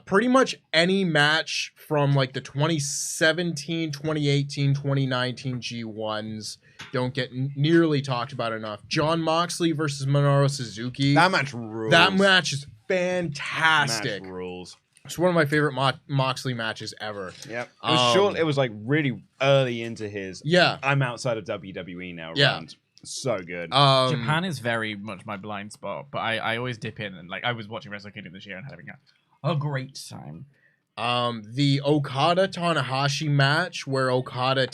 Pretty much any match from like the 2017, 2018, 2019 G1s don't get nearly talked about enough. John Moxley versus Minoru Suzuki. That match rules. That match is fantastic. Match rules. It's one of my favorite Moxley matches ever. Yep. It was short. It was like really early into his. Yeah. I'm outside of WWE now. Yeah. Round. So good. Japan is very much my blind spot, but I always dip in and like I was watching Wrestle Kingdom this year and having a great time. The Okada Tanahashi match where Okada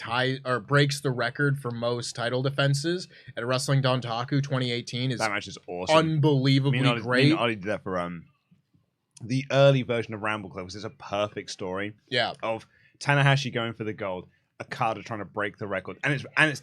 breaks the record for most title defenses at Wrestling Dontaku 2018 is that match is awesome. unbelievably great. Me and Ollie did that for the early version of Ramble Club, because it's a perfect story Yeah. of Tanahashi going for the gold, Okada trying to break the record, and it's Tanahashi's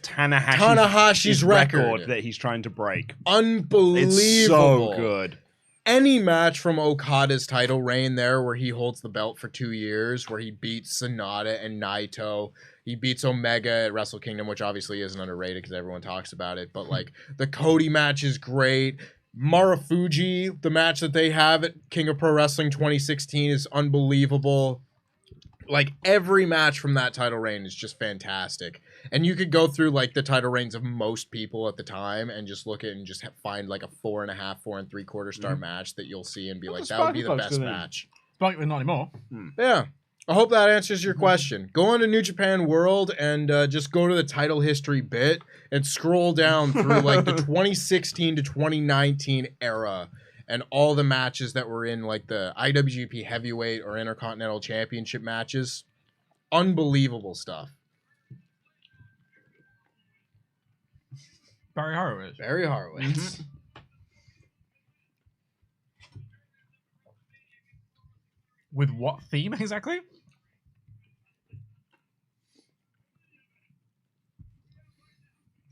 Tanahashi's record that he's trying to break. Unbelievable. It's so good. Any match from Okada's title reign there where he holds the belt for 2 years, where he beats Sonata and Naito. He beats Omega at Wrestle Kingdom, which obviously isn't underrated because everyone talks about it. But like the Cody match is great. Marufuji, the match that they have at King of Pro Wrestling 2016 is unbelievable. Like every match from that title reign is just fantastic. And you could go through like the title reigns of most people at the time and just look at and just find like a 4.5, 4 3/4 star match that you'll see and be like, that would be the best match. But not anymore. Yeah. I hope that answers your question. Go on to New Japan World and just go to the title history bit and scroll down through like the 2016 to 2019 era and all the matches that were in like the IWGP Heavyweight or Intercontinental Championship matches. Unbelievable stuff. Barry Horowitz. Barry Horowitz. With what theme exactly?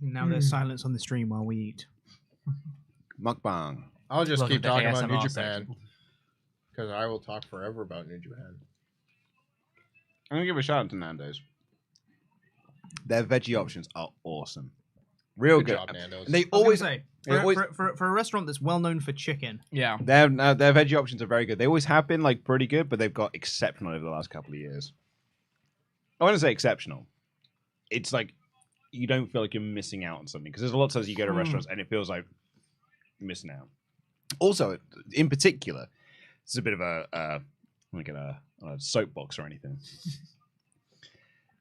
Now there's silence on the stream while we eat. Mukbang. I'll just Welcome keep to talking about New ASMR Japan section. because I will talk forever about New Japan. I'm gonna give a shout out to Nando's. Their veggie options are awesome. Real good. Job, Nando's. And they I was always gonna say, they always- for a restaurant that's well known for chicken, Yeah. their veggie options are very good. They always have been like pretty good, but they've got exceptional over the last couple of years. I want to say exceptional. It's like you don't feel like you're missing out on something because there's a lot of times you go to restaurants and it feels like you're missing out. Also, in particular, this is a bit of a I'm not gonna a soapbox or anything.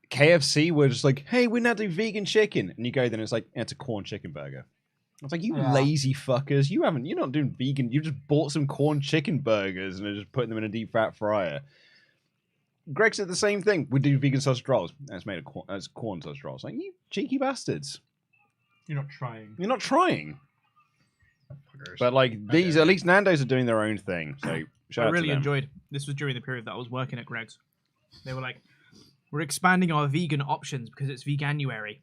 KFC were just like, hey, we're now doing vegan chicken, and you go there and it's like, it's a corn chicken burger. I was like, you lazy fuckers, you're not doing vegan. You just bought some corn chicken burgers and are just putting them in a deep fat fryer. Greg said the same thing. We do vegan sausage rolls, and it's made of corn, as corn sausage rolls. Like, you cheeky bastards. You're not trying. You're not trying. But like these, at least Nando's are doing their own thing. So shout I out really to them. enjoyed. This was during the period that I was working at Greg's. They were like, "We're expanding our vegan options because it's Veganuary,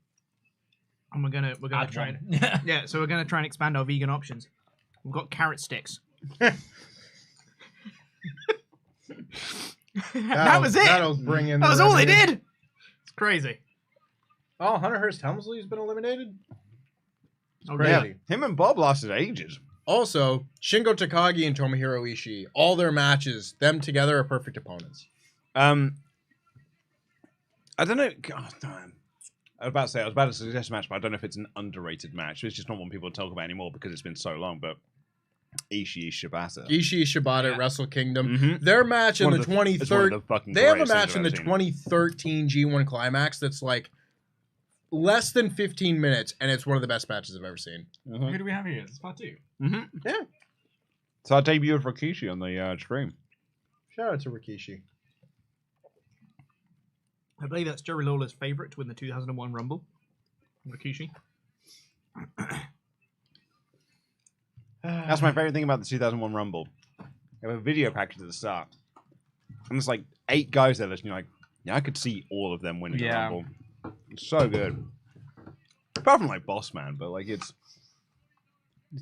and we're gonna try and so we're gonna try and expand our vegan options. We've got carrot sticks." That was it. That'll bring in. That was the all they revenue. did. It's crazy. Oh, Hunter Hearst Helmsley's been eliminated. Oh, Crazy. Yeah, him and Bob lasted ages. Also, Shingo Takagi and Tomohiro Ishii, all their matches, them together are perfect opponents. I don't know. God, damn. I was about to suggest a match, but I don't know if it's an underrated match. It's just not one people talk about anymore because it's been so long. But Ishii Shibata. Ishii Shibata at Wrestle Kingdom. Mhm. Their match in One the of the- it's one of 2013. the fucking They have a greatest things match in I've the ever seen. 2013 G1 Climax that's like less than 15 minutes, and it's one of the best matches I've ever seen. Who do we have here? It's part 2. Mm-hmm. Yeah. It's our debut of Rikishi on the stream. Shout out to Rikishi. I believe that's Jerry Lawler's favorite to win the 2001 Rumble. Rikishi. That's my favorite thing about the 2001 Rumble. They have a video package at the start, and there's like 8 guys there listening. You're like, yeah, I could see all of them winning the Yeah. Rumble. It's so good. Apart from like Boss Man, but like it's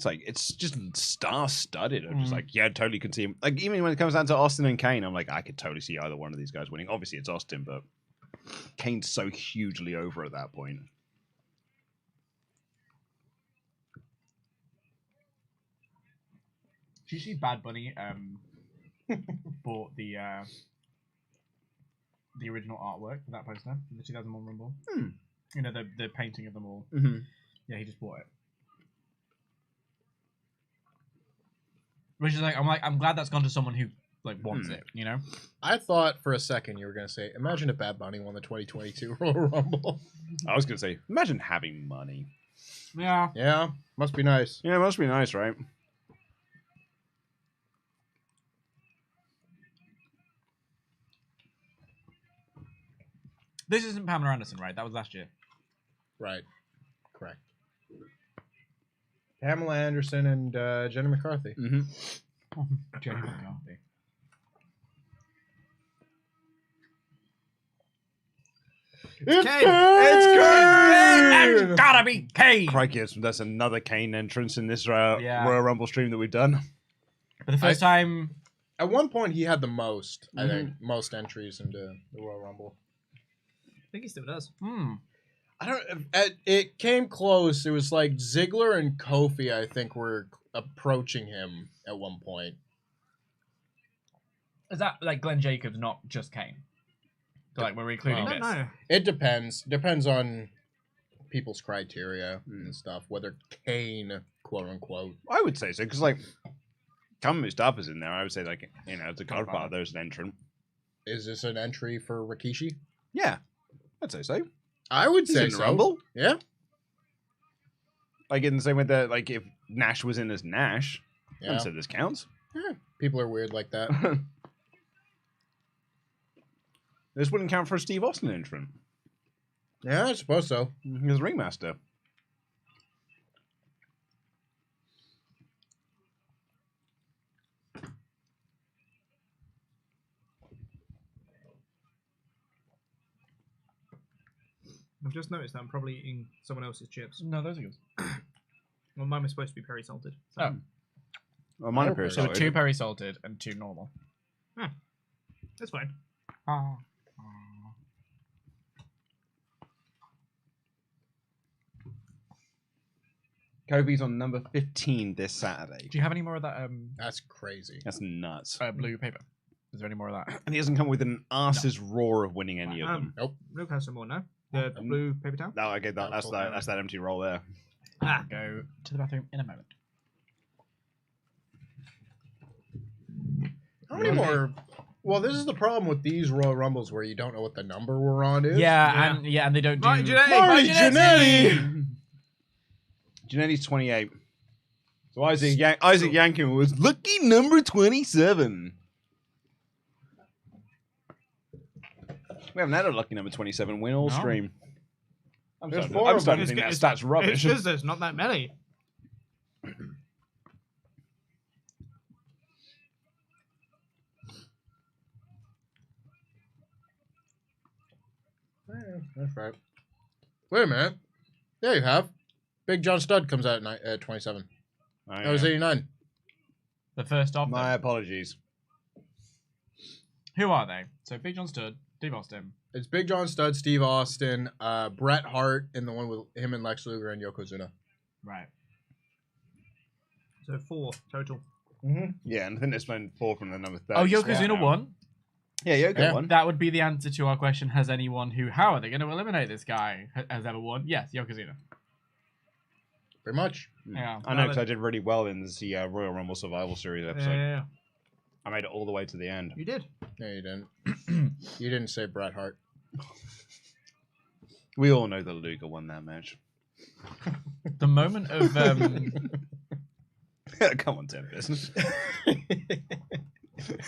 like it's just star-studded. I'm just like, yeah, I totally could see him. Like even when it comes down to Austin and Kane, I'm like, I could totally see either one of these guys winning. Obviously, it's Austin, but Kane's so hugely over at that point. Did you see Bad Bunny bought the original artwork for that poster for the 2001 Rumble? You know, the painting of them all. Mm-hmm. Yeah, he just bought it. Which is like, I'm glad that's gone to someone who like wants it. You know. I thought for a second you were going to say, imagine if Bad Bunny won the 2022 Royal Rumble. I was gonna say, imagine having money. Yeah. Yeah, must be nice. Yeah, it must be nice, right? This isn't Pamela Anderson, right? That was last year. Right. Correct. Pamela Anderson and Jenny McCarthy. Mm-hmm. Jenny McCarthy. It's Kane! It's gotta be Kane. Crikey, that's another Kane entrance in this Yeah. Royal Rumble stream that we've done. For the first time. At one point, he had the most, I think, most entries into the Royal Rumble. I think he still does. I don't. It came close. It was like Ziggler and Kofi, I think, were approaching him at one point. Is that like Glenn Jacobs, not just Kane? So, like, we're including I this. don't know. It depends. Depends on people's criteria and stuff. Whether Kane, quote unquote. I would say so, because, like, Kama Mustafa's in there. I would say, like, you know, as a Godfather, there's an entrant. Is this an entry for Rikishi? Yeah, I'd say so. I would He's say in the so. Rumble. Yeah. Like, in the same way that, like, if Nash was in as Nash, Yeah. so this counts. People are weird like that. This wouldn't count for a Steve Austin entrant. Yeah, I suppose so. He was ringmaster. I've just noticed that I'm probably eating someone else's chips. No, those are yours. Well, mine was supposed to be peri salted. So. Oh. Well, mine are So So salted. 2 peri salted and 2 normal. That's fine. Kobe's on number 15 this Saturday. Do you have any more of that That's crazy. That's nuts. blue paper? Is there any more of that? And he doesn't come with an arse's roar of winning any of them. Luke has some more now. The blue paper towel. No, okay, that's that empty roll there. Go to the bathroom in a moment. How many more? Well, this is the problem with these Royal Rumbles where you don't know what the number we're on is. Yeah, and they don't do. Right, Janetti. Marty Jannetty! Jannetty's 28. So Isaac Yankin was lucky number 27. We haven't had a lucky number 27 win all No. stream. I'm There's starting, four I'm of starting to them. think that stat's rubbish. It's just there's not that many. That's right. Wait a minute. There you have. Big John Studd comes out at 27. Oh, That was yeah. 89. The first of My them. apologies. Who are they? So Big John Studd, Steve Austin. It's Big John Studd, Steve Austin, Bret Hart, and the one with him and Lex Luger and Yokozuna. Right. So 4 total. Yeah, and I think they spent 4 from the number 30. Oh, Yokozuna won. Yeah, Yoko Yeah. won. That would be the answer to our question. Has anyone how are they going to eliminate this guy has ever won? Yes, Yokozuna. Pretty much. Yeah. I know because I did really well in the Royal Rumble Survival Series episode. Yeah, I made it all the way to the end. you did. No, you didn't. You didn't say Bret Hart. We all know that Luger won that match. The moment of Come on, Tempest.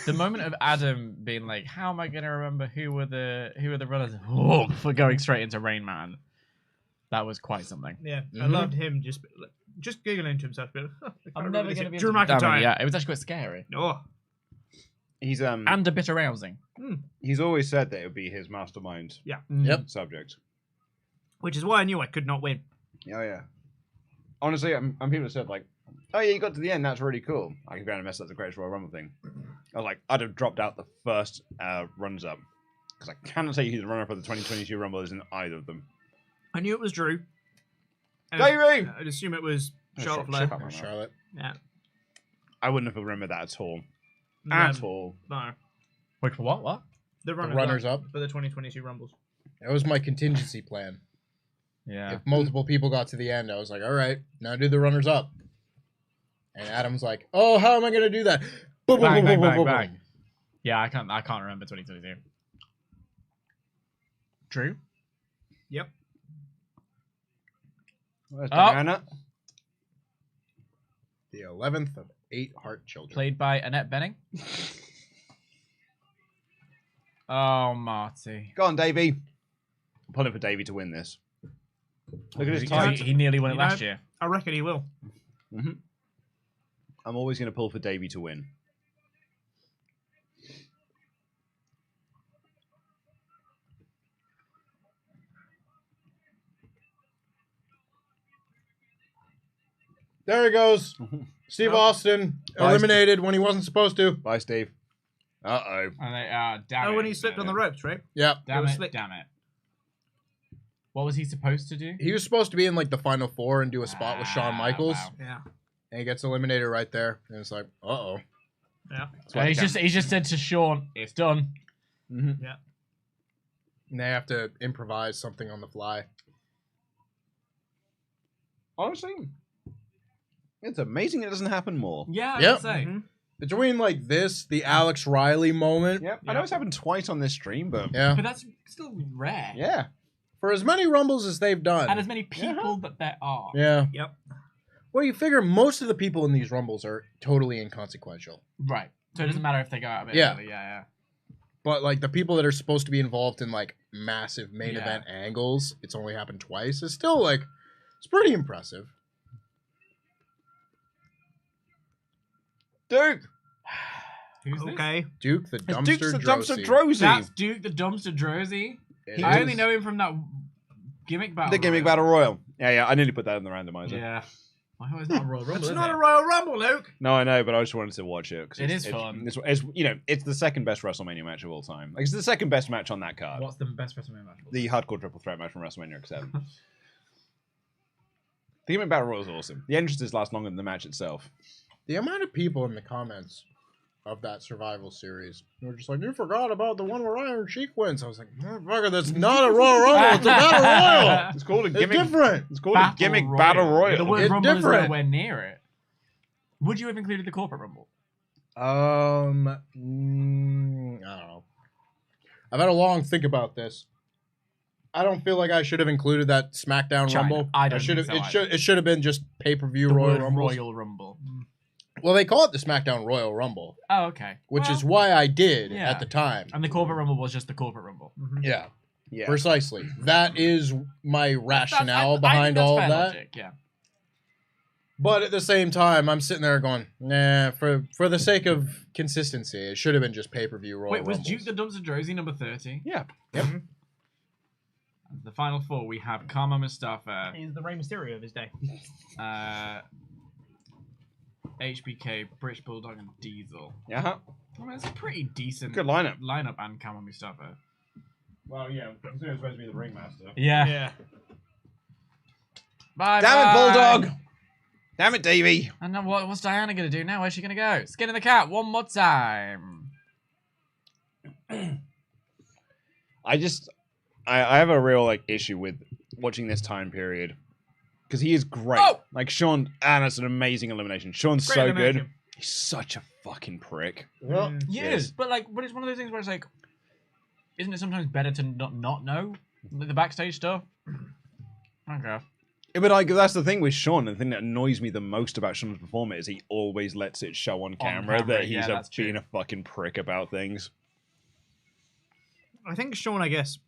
the moment of Adam being like, "How am I going to remember who were the runners?" Oh, for going straight into Rain Man. That was quite something. Yeah, I loved him just giggling to himself. I'm never going to be Drew able to- McIntyre. Yeah, it was actually quite scary Oh, He's and a bit arousing. he's always said that it would be his mastermind Yep. subject. which is why I knew I could not win. Oh yeah. Honestly, and people have said like, "Oh yeah, you got to the end. That's really cool." I can go and mess up the Greatest Royal Rumble thing. I was like, I'd have dropped out the first runs up because I cannot say who the runner for the 2022 Rumble is in either of them. I knew it was Drew. And Davey! I'd assume it was Charlotte Shut Flair. up, man. Charlotte. Yeah. I wouldn't have remembered that at all. No, At all. No. Wait for what? What? The runners, runners up. for the 2022 Rumbles. That was my contingency plan. Yeah. If multiple people got to the end, I was like, all right, now do the runners up. And Adam's like, oh, how am I going to do that? Boom, boom, Bang, boom, bang, boom, bang, boom, bang. boom. Yeah, I can't remember 2022. Drew? Yep. Where's Oh. Diana? The 11th of 8 Hart children. Played by Annette Bening. Oh, Marty. Go on, Davey. I'm pulling for Davey to win this. Look at his He, time. he nearly won it You last know- year. I reckon he will. I'm always going to pull for Davey to win. There he goes. Steve Oh. Austin eliminated when he wasn't supposed to. Bye, Steve. Uh-oh. And they, damn it. Oh, when he slipped on the ropes, right? Yep. It Damn was it, slick. damn it. What was he supposed to do? He was supposed to be in like the final 4 and do a spot with Shawn Michaels. Wow. Yeah. And he gets eliminated right there. And it's like, uh-oh. Yeah. He's just said to Sean, it's done. And they have to improvise something on the fly. Honestly, it's amazing it doesn't happen more. Yeah, I Yep. would say. Mhm. Between like this, the Alex Riley moment. Yep. I know it's happened twice on this stream, but Yeah. But that's still rare. yeah. For as many Rumbles as they've done. And as many people that there are. Yeah. Yep. Well, you figure most of the people in these Rumbles are totally inconsequential. Right. So it doesn't matter if they go out of it. Yeah. Early. Yeah. But like the people that are supposed to be involved in like massive main Yeah. event angles, it's only happened twice. It's still like, it's pretty impressive. Duke. Who's this? Okay. Duke the It's Dumpster Duke's the Drosy. Dumpster Drosy. That's Duke the Dumpster Drosy. It I is. only know him from that Gimmick battle. The gimmick battle royal. Yeah. I nearly put that in the randomizer. Yeah. I hope it's not a Royal Rumble. It's is not it? a Royal Rumble, Luke. No, I know, but I just wanted to watch it. 'Cause It it's is fun. It's it's the second best WrestleMania match of all time. Like, it's the second best match on that card. What's the best WrestleMania match? The hardcore triple threat match from WrestleMania 7. The gimmick battle royal is awesome. The entrances last longer than the match itself. The amount of people in the comments of that Survival series who were just like, you forgot about the one where Iron Sheik wins. I was like, motherfucker, that's not a Royal Rumble. It's a Battle Royal. It's called a It's gimmick. different. It's called a gimmick battle royal. The word It's Rumble different. is nowhere near it. Would you have included the corporate Rumble? I don't know. I've had a long think about this. I don't feel like I should have included that SmackDown China. Rumble. I don't should have. think so It should have been just pay-per-view The Royal word Rumble. Royal Rumble. Well, they call it the SmackDown Royal Rumble, Oh, okay. which Well, is why I did yeah. at the time. And the corporate Rumble was just the corporate Rumble. Yeah, Yeah. precisely. That is my rationale I behind think that's all fair of that. logic, yeah. But at the same time, I'm sitting there going, nah, for the sake of consistency, it should have been just pay-per-view Royal Wait, was Rumbles. Duke the Dumpster Drozy number 30? Yeah. Yep. The final four, we have Kama Mustafa, He's the Rey Mysterio of his day. HBK, British Bulldog, and Diesel. Yeah. I mean, it's a pretty decent Good lineup. and Kama Mustafa. Well, yeah. Considering supposed to be the ringmaster. Yeah. Bye. Damn it, Bulldog! Damn it, Davey! And then what's Diana gonna do now? Where's she gonna go? Skin in the cat one more time. I have a real issue with watching this time period because he is great. Oh! Like Sean, and it's an amazing elimination. Sean's Great so elimination. good. He's such a fucking prick. Yes, but it's one of those things where it's like, isn't it sometimes better to not know the backstage stuff? Okay. Yeah, but that's the thing with Sean. The thing that annoys me the most about Sean's performance is he always lets it show on camera, camera, that yeah, he's that's being true. a fucking prick about things. I think Sean, I guess,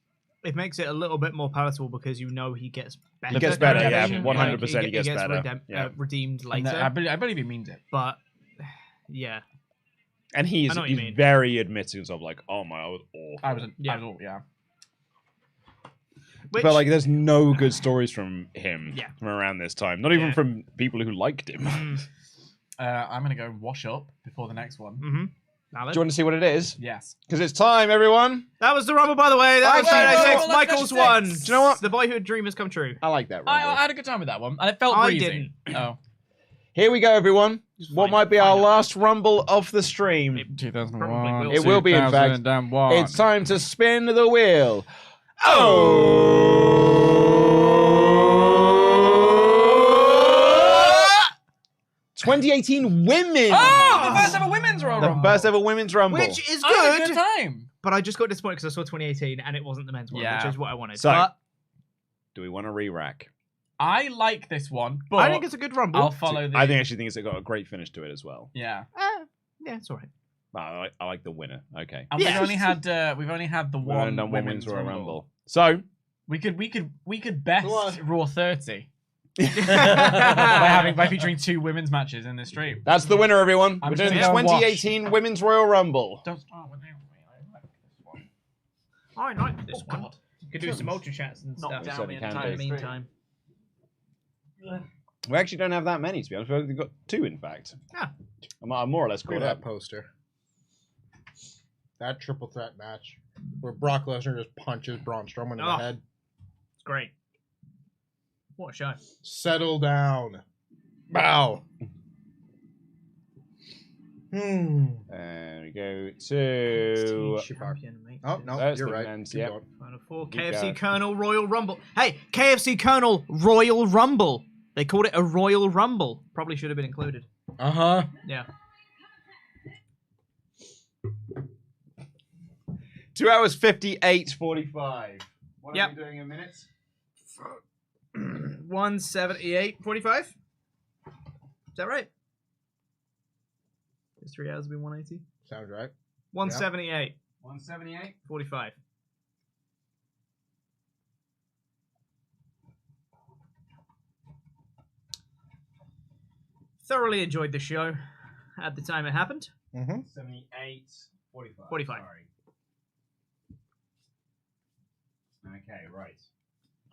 it makes it a little bit more palatable because you know he gets better. He gets better, yeah, redemption, 100% he gets better. Yeah. Redeemed And later. I believe he means it. But, yeah. And he's I know what you he's mean. very admittance of like, oh my, I was awful. I was yeah. Which, But like, there's no good stories from him Yeah. from around this time. Not even Yeah. from people who liked him. I'm gonna go wash up before the next one. mm-hmm. Do you want to see what it is? Yes. Because it's time, everyone. That was the Rumble, by the way. That was wait, Friday wait, 6. wait, Michael's let's won. Do you know what? The boyhood dream has come true. I like that I Rumble. had a good time with that one, and it felt I breezy. Oh, Here we go, everyone. What fine, might be fine our up. last Rumble of the stream? 2001. It will be, in fact. 2001. It's time to spin the wheel. 2018 women. Oh, the first ever women's Royal The Rumble. first ever women's Rumble. Which is I had a good. good time. But I just got disappointed because I saw 2018 and it wasn't the men's one, Yeah. which is what I wanted. So, but do we want to re-rack? I like this one, but I think it's a good Rumble. I'll follow the. I actually think it's got a great finish to it as well. Yeah, Yeah, it's alright. I like the winner. Okay. and Yeah. we've only had the We one haven't done women's Royal Rumble. So, We could best Go on. Raw 30 by featuring two women's matches in this stream. that's the winner, everyone. I'm We're just doing the gonna go and 2018 Women's Royal Rumble. Don't start with him. I like this one. I like this one. God. You could do some ultra chats and Knock stuff down certainly the can entire do. in the meantime. We actually don't have that many, to be honest. We've only got two, in fact. Ah. I'm more or less Look caught at up. that poster. That triple threat match where Brock Lesnar just punches Braun Strowman in Oh. the head. It's great. What a show. Settle down. Bow. And we go to... Champion, mate. Oh, no, That's you're the right. men's, Keep yep. going. Final four. Keep KFC going. Colonel Royal Rumble. Hey, KFC Colonel Royal Rumble. They called it a Royal Rumble. Probably should have been included. Uh-huh. Yeah. 2 hours 58:45. What Yep. are we doing in minutes? 178.45. Is that right? Is 3 hours be 180? Sounds right. 178. 178. 45. Thoroughly enjoyed the show at the time it happened. Mm-hmm. 78:45. 45. Sorry. Okay, right.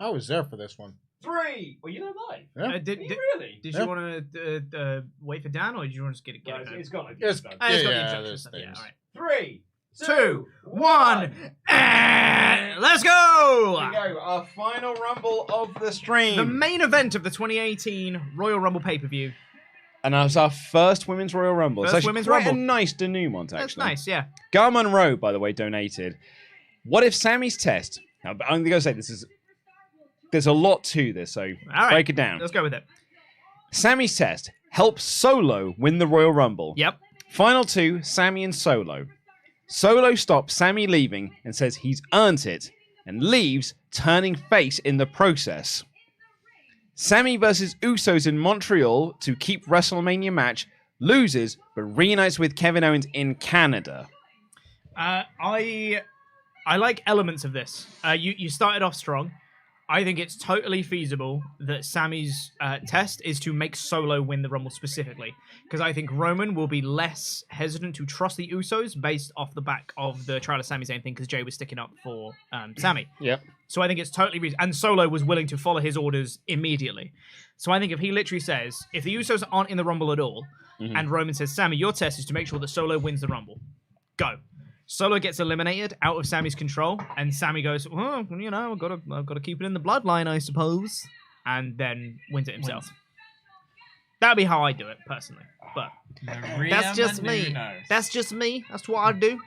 I was there for this one. 3. Well, you know live. Yeah. Did Really? you Yeah. want to wait for Dan, or did you want to just get it? It's got like Yes. Oh, it's got the Yeah, instruction there's stuff. Yeah, things. all right. 3, 2, 1, and let's go! Here we go. Our final rumble of the stream. The main event of the 2018 Royal Rumble pay-per-view. And that was our first Women's Royal Rumble. First It's actually Women's quite Rumble. a nice denouement, actually. That's nice, yeah. Gar Monroe, by the way, donated. What if Sammy's test... Now, I'm going to say there's a lot to this, so right. break it down. Let's go with it. Sammy's test helps Solo win the Royal Rumble. Yep. Final 2, Sammy and Solo. Solo stops Sammy leaving and says he's earned it, and leaves, turning face in the process. Sammy versus Usos in Montreal to keep WrestleMania match, loses, but reunites with Kevin Owens in Canada. I like elements of this. You started off strong. I think it's totally feasible that Sammy's test is to make Solo win the Rumble specifically. Because I think Roman will be less hesitant to trust the Usos based off the back of the trial of Sami Zayn thing because Jay was sticking up for Sammy. Yep. So I think it's totally reasonable. And Solo was willing to follow his orders immediately. So I think if he literally says, if the Usos aren't in the Rumble at all, and Roman says, Sammy, your test is to make sure that Solo wins the Rumble. Go. Solo gets eliminated out of Sammy's control, and Sammy goes, well, you know, I've got to keep it in the bloodline, I suppose, and then wins it himself. That'd be how I do it personally, but that's just me. That's just me. That's what I do.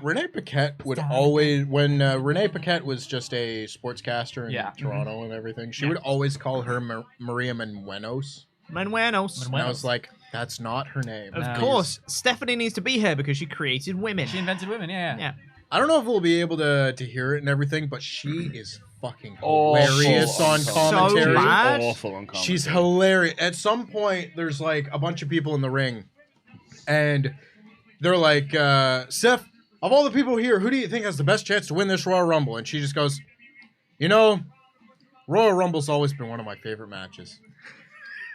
Renee Paquette would always, when Renee Paquette was just a sportscaster in Toronto and everything, she would always call her Maria Menounos. Menuenos. And I was like, that's not her name. Of course, Stephanie needs to be here because she created women. She invented women, yeah. I don't know if we'll be able to hear it and everything, but she is fucking hilarious on commentary. So bad. Awful on commentary. She's hilarious. At some point, there's like a bunch of people in the ring, and they're like, Steph, of all the people here, who do you think has the best chance to win this Royal Rumble? And she just goes, you know, Royal Rumble's always been one of my favorite matches.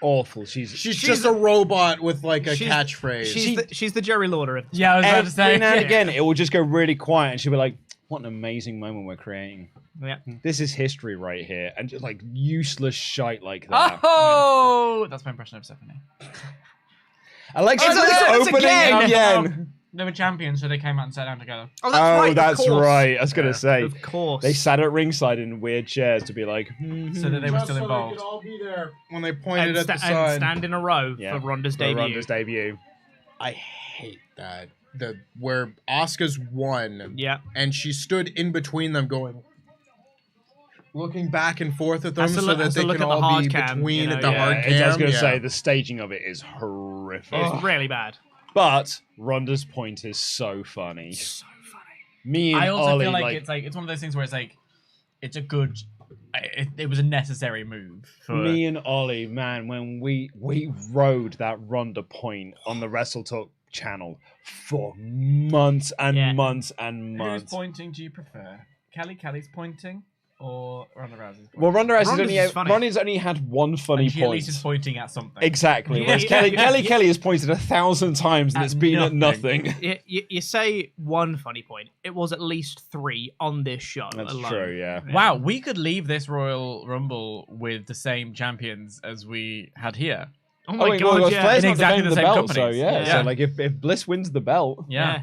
Awful. She's just a robot with like a catchphrase. She's the Jerry Lawler of Yeah, I was about to say. every now and again, it will just go really quiet, and she'll be like, what an amazing moment we're creating. Yeah. This is history right here. And just like useless shite like that. Oh! That's my impression of Stephanie. Alexa's it's opening again. They were champions, so they came out and sat down together. Oh, that's right. That's of course. right. I was going to say. Of course. They sat at ringside in weird chairs to be like, So that they were still They involved. could all be there when they pointed and, at the and side. stand in a row for Ronda's debut. Ronda's debut. I hate that. Where Asuka's won. Yeah. And she stood in between them going, looking back and forth at them Has to so look- that has to they look can at the all hard be cam, between you know, at the yeah. hard cam. I was going to yeah. say, the staging of it is horrific. It's really bad. But Ronda's point is so funny. So funny. Me and I also Ollie, feel like it's one of those things where it's like, it's a good, it was a necessary move. For... Me and Ollie, man, when we rode that Ronda point on the WrestleTalk channel for months and months and months. Whose pointing do you prefer? Kelly's pointing or Ronda Rousey's pointing? Well, Ronda's funny. only had one funny and she point. at least is pointing at something. Exactly. Whereas Kelly has pointed 1,000 times and At it's been at nothing. nothing. You say one funny point. It was at least 3 on this show That's alone. true, yeah. Wow, we could leave this Royal Rumble with the same champions as we had here. Oh my god, well, yeah. Flair's In not exactly defending the same belt, companies. So yeah. Yeah. So like if Bliss wins the belt, Yeah.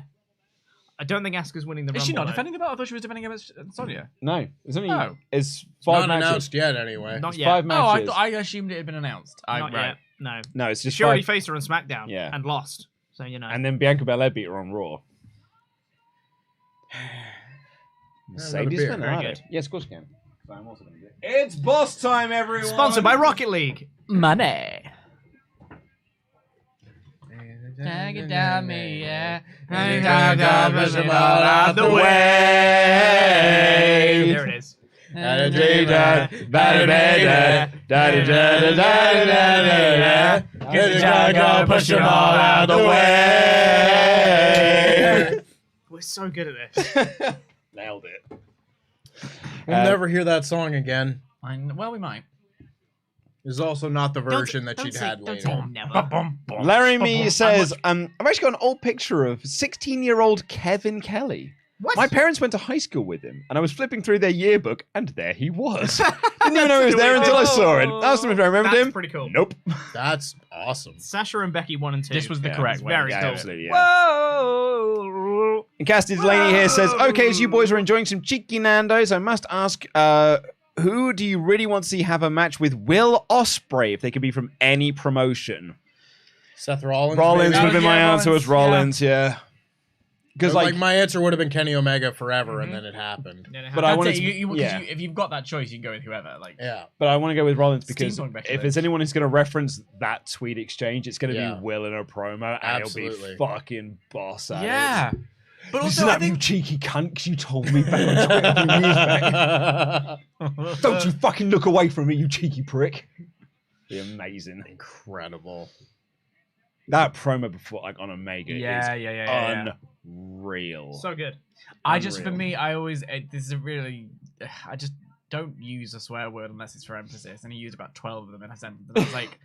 I don't think Asuka's winning the Rumble. Is she not though. defending the belt? I thought she was defending against Sonya. no, it's only Oh. it's It's 5 not matches. announced yet anyway. Not It's yet. 5 Oh, I matches. thought I assumed it had been announced. Not Right. yet. No. No, it's just She already 5. faced her on SmackDown Yeah. and lost. So, you know. And then Bianca Belair beat her on Raw. Mercedes beer. Bernardo. Very good. Yes, of course you can. So I'm also gonna do it. It's boss time, everyone. Sponsored by Rocket League. Money. Tag it down me, yeah. Push them all out the way. There it is. Push them all out the way. We're so good at this. Nailed it. We'll never hear that song again. Well, we might. It's also not the version that she'd had Don't later. say never. Laramie says, I've actually got an old picture of 16-year-old Kevin Kelly. What? My parents went to high school with him, and I was flipping through their yearbook, and there he was. Didn't even know he was there until I saw it. Asked him if I remembered That's him. pretty cool. Nope. That's awesome. Sasha and Becky 1 and 2. This was the Yeah, correct it's way. very Yeah, cool. absolutely, yeah. Whoa! And Cassidy Delaney here says, okay, as you boys are enjoying some cheeky Nando's, I must ask, who do you really want to see have a match with Will Ospreay if they could be from any promotion? Seth Rollins. Rollins maybe? would have been my answer was Rollins, yeah. Because Like my answer would have been Kenny Omega forever, and then it happened. but I That's want it. to, yeah. If you've got that choice, you can go with whoever. Like, Yeah. But I want to go with Rollins because Steampunk Becky if Lynch. there's anyone who's going to reference that tweet exchange, it's going to Yeah. be Will in a promo, and he'll Absolutely. be fucking boss at yeah. it. But Listen also, I up, you think cheeky cunt, because you told me back on Twitter a few years back. Don't you fucking look away from me, you cheeky prick. Be amazing. Incredible. That promo before, like on Omega, Yeah, is yeah. unreal. So good. I just, for Unreal. me, I always, this is a really, I just don't use a swear word unless it's for emphasis. And he used about 12 of them in a sentence. And I was like,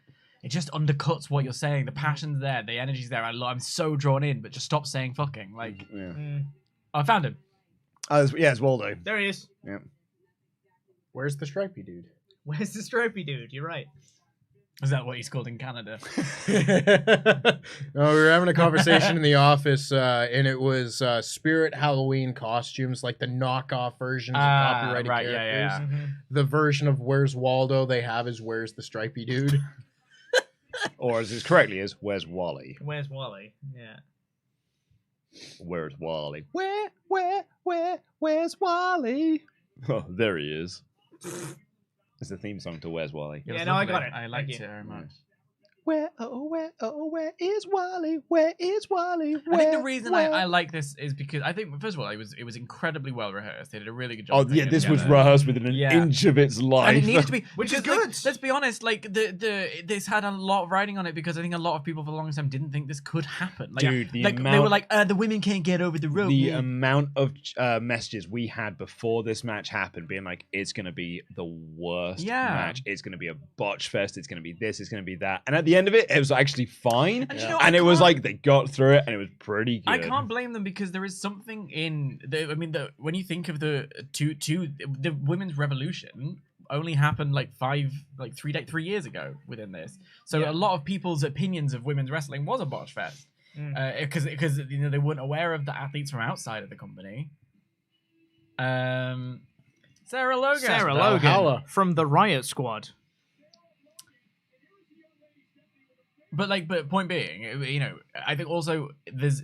it just undercuts what you're saying. The passion's there, the energy's there. I'm so drawn in, but just stop saying fucking. Like, Yeah. oh, I found him. It's Waldo. There he is. Where's the stripey dude? Where's the stripey dude? You're right. Is that what he's called in Canada? No, we were having a conversation in the office, and it was Spirit Halloween costumes, like the knockoff versions of copyrighted right, characters. yeah. The version of Where's Waldo they have is Where's the Stripey Dude? Or as it's correctly is, where's Wally? Where's Wally? Yeah. Where's Wally? Where's Wally? Oh, there he is. It's the theme song to Where's Wally. It was Yeah, no, I lovely. got it. I Thank liked you. it very much. Where is Wally? Where is Wally? I think the reason I like this is because I think, first of all, it was incredibly well rehearsed. They did a really good job. Oh of putting yeah, it this was together. rehearsed within an Yeah. inch of its life. And it needed to be, Which is because, like, good. let's be honest, like this had a lot of writing on it because I think a lot of people for the longest time didn't think this could happen. Like, Dude, the like they amount- were like, the women can't get over the rope. The yeah. amount of messages we had before this match happened, being like, it's going to be the worst match. It's going to be a botch fest. It's going to be this. It's going to be that. And at the end of it, it was actually fine. And you know, And I it was can't- like they got through it, and it was pretty good. I can't blame them because there is something in when you think of the women's revolution only happened like 3 years ago within this. So a lot of people's opinions of women's wrestling was a botch fest because they weren't aware of the athletes from outside of the company. Sarah Logan. Sarah Logan from the Riot Squad. But point being, you know, I think also there's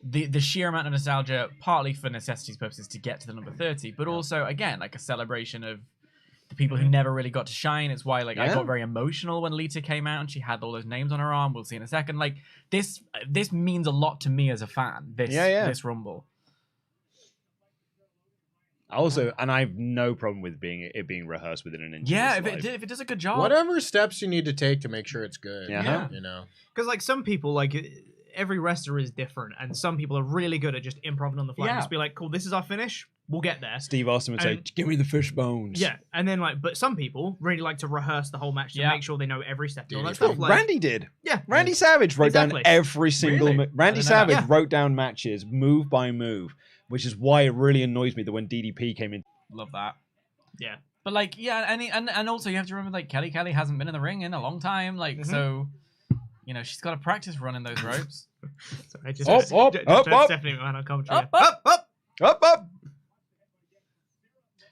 the sheer amount of nostalgia, partly for necessity's purposes to get to the number 30, but also again like a celebration of the people who never really got to shine. It's why I got very emotional when Lita came out and she had all those names on her arm. We'll see in a second. Like this means a lot to me as a fan. This Rumble. Also, and I have no problem with it being rehearsed within an inch. Yeah, of if its life. it does a good job. Whatever steps you need to take to make sure it's good. Yeah. You know. Because like some people, like every wrestler is different, and some people are really good at just improv on the fly. Yeah. Just be like, cool, this is our finish. We'll get there. Steve Austin would say, And- "Give me the fish bones." Yeah, and then but some people really like to rehearse the whole match to Yeah. make sure they know every step. And all that Dude, stuff. Like, Randy did. Yeah. Randy Savage wrote Exactly. down every single. Really? Randy I didn't know Savage that. wrote down matches move by move, which is why it really annoys me that when DDP came in. Love that. Yeah. But like, yeah, and also you have to remember like Kelly hasn't been in the ring in a long time, like so, you know, she's got to practice running those ropes. Sorry, I just Up, up, up, up. Stephanie McMahon on commentary. Up, up. Up.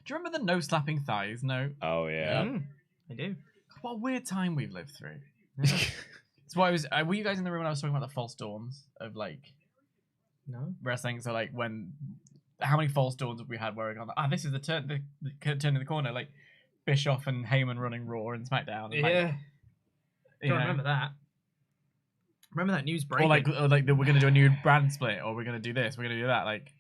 Do you remember the no slapping thighs? No. Oh yeah. I do. What a weird time we've lived through. It's why I was. Were you guys in the room when I was talking about the false dawns of like No. wrestling? So like when, how many false dawns have we had where we're going? This is the turn in the corner, like Bischoff and Heyman running Raw and SmackDown. And, like, Yeah. you Don't know, remember that. Remember that news break? or like that we're gonna do a new brand split, or we're gonna do this, we're gonna do that. Like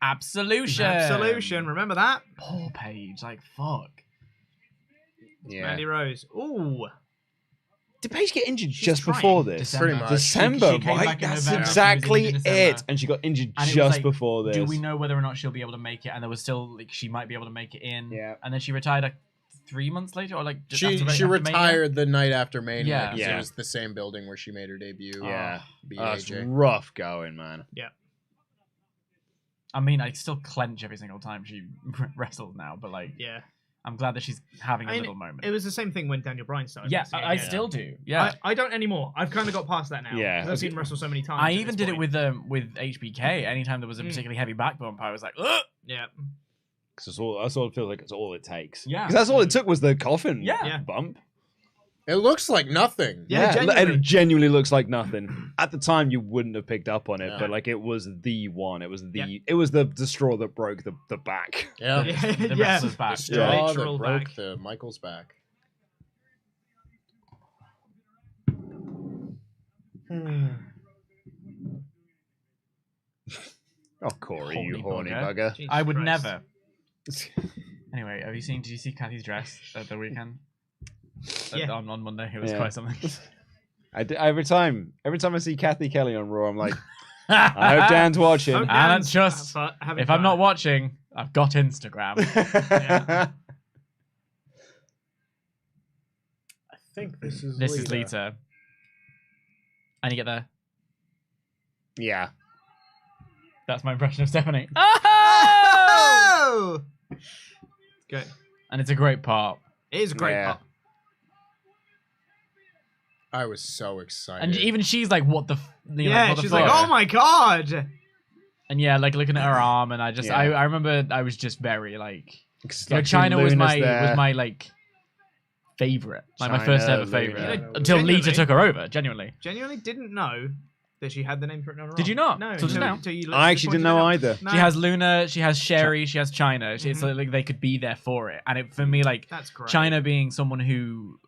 Absolution. Absolution. Remember that? Poor Paige. Like fuck. Yeah. Mandy Rose. Ooh. Did Paige get injured She's just trying. before this? December. Pretty much. December, She came right? back in That's November. exactly She was in it. December. And she got injured And it was just like, before this. Do we know whether or not she'll be able to make it? And there was still like she might be able to make it in. Yeah. And then she retired like 3 months later, or like just She after Mania? retired the night after Mania. Yeah. 'cause Yeah. It was the same building where she made her debut. Yeah. Beat That's AJ. rough going, man. I mean, I still clench every single time she wrestles now, but like, Yeah. I'm glad that she's having a I mean, little moment. It was the same thing when Daniel Bryan started. Yeah, wrestling I again. still do. Yeah. I don't anymore. I've kind of got past that now. Yeah. 'Cause I've seen him wrestle so many times. I at even this did it point. with HBK. Anytime there was a particularly heavy back bump, I was like, ugh! Yeah. Because that's all it feels like. It's all it takes. Yeah. Because that's all it took was the coffin Yeah. bump. It looks like nothing. Yeah, genuinely. It genuinely looks like nothing. At the time, you wouldn't have picked up on it, Yeah. but like it was the one. It was the straw that broke the back. Yeah. The Yeah. wrestler's back. The straw that Literal broke back. the Michael's back. Oh, Corey, Horny you horny bugger. bugger. Jesus I would Christ. never. Anyway, did you see Kathy's dress at the weekend? Yeah. On Monday, it was Yeah. quite something. Every time I see Kathy Kelly on Raw, I'm like, I hope Dan's watching. Hope And Dan's just, having if I'm fun. not watching, I've got Instagram. I think this is This is Lita. And you get there. Yeah. That's my impression of Stephanie. Oh! Good. And it's a great part. It is a great Yeah. pop. I was so excited. And even she's like, what the Yeah, what the she's fuck? like, oh my god! And yeah, like looking at her arm, and I just, Yeah. I remember I was just very like, you know, Like, China was Luna's my there. like favorite, like my first China, ever favorite, Luna. until Lita Genuinely. took her over. Genuinely, Genuinely didn't know that she had the name written on her Did arm. you not? No. Till just now? Until you I actually didn't know either. No, she has Luna, she has Sherry, she has China. It's Mhm. like they could be there for it, and it for me like That's great. China being someone who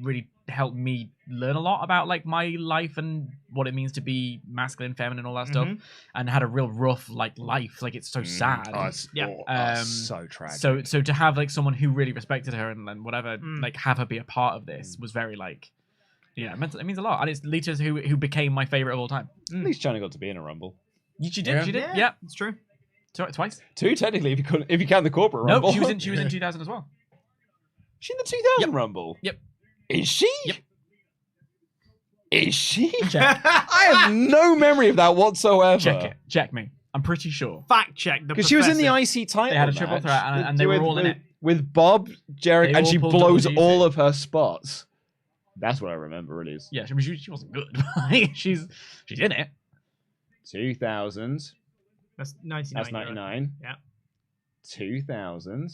really helped me learn a lot about like my life and what it means to be masculine, feminine, all that stuff, and had a real rough like life. Like it's so sad. Oh, it's, Yeah. so tragic. So to have like someone who really respected her and whatever, like have her be a part of this was very like, yeah, it means a lot. And it's Lita who became my favorite of all time. At least China got to be in a Rumble. She did. Yeah. She did. Yeah, Yeah, it's true. twice. Two, technically, if you count the corporate No, Rumble. she was in 2000 as well. She in the 2000 Rumble? Yep. Is she? Yep. Is she? Check. I have no memory of that whatsoever. Check it. Check me. I'm pretty sure. Fact check the Because she was in the professor. IC title They had a triple match threat and they were all in it. With Bob, Jarrett, They and all she pulled blows double all duty. of her spots. That's what I remember, really. Is Yeah, she wasn't good. she's in it. 2000. That's 99. That's 99. Yeah. 2000.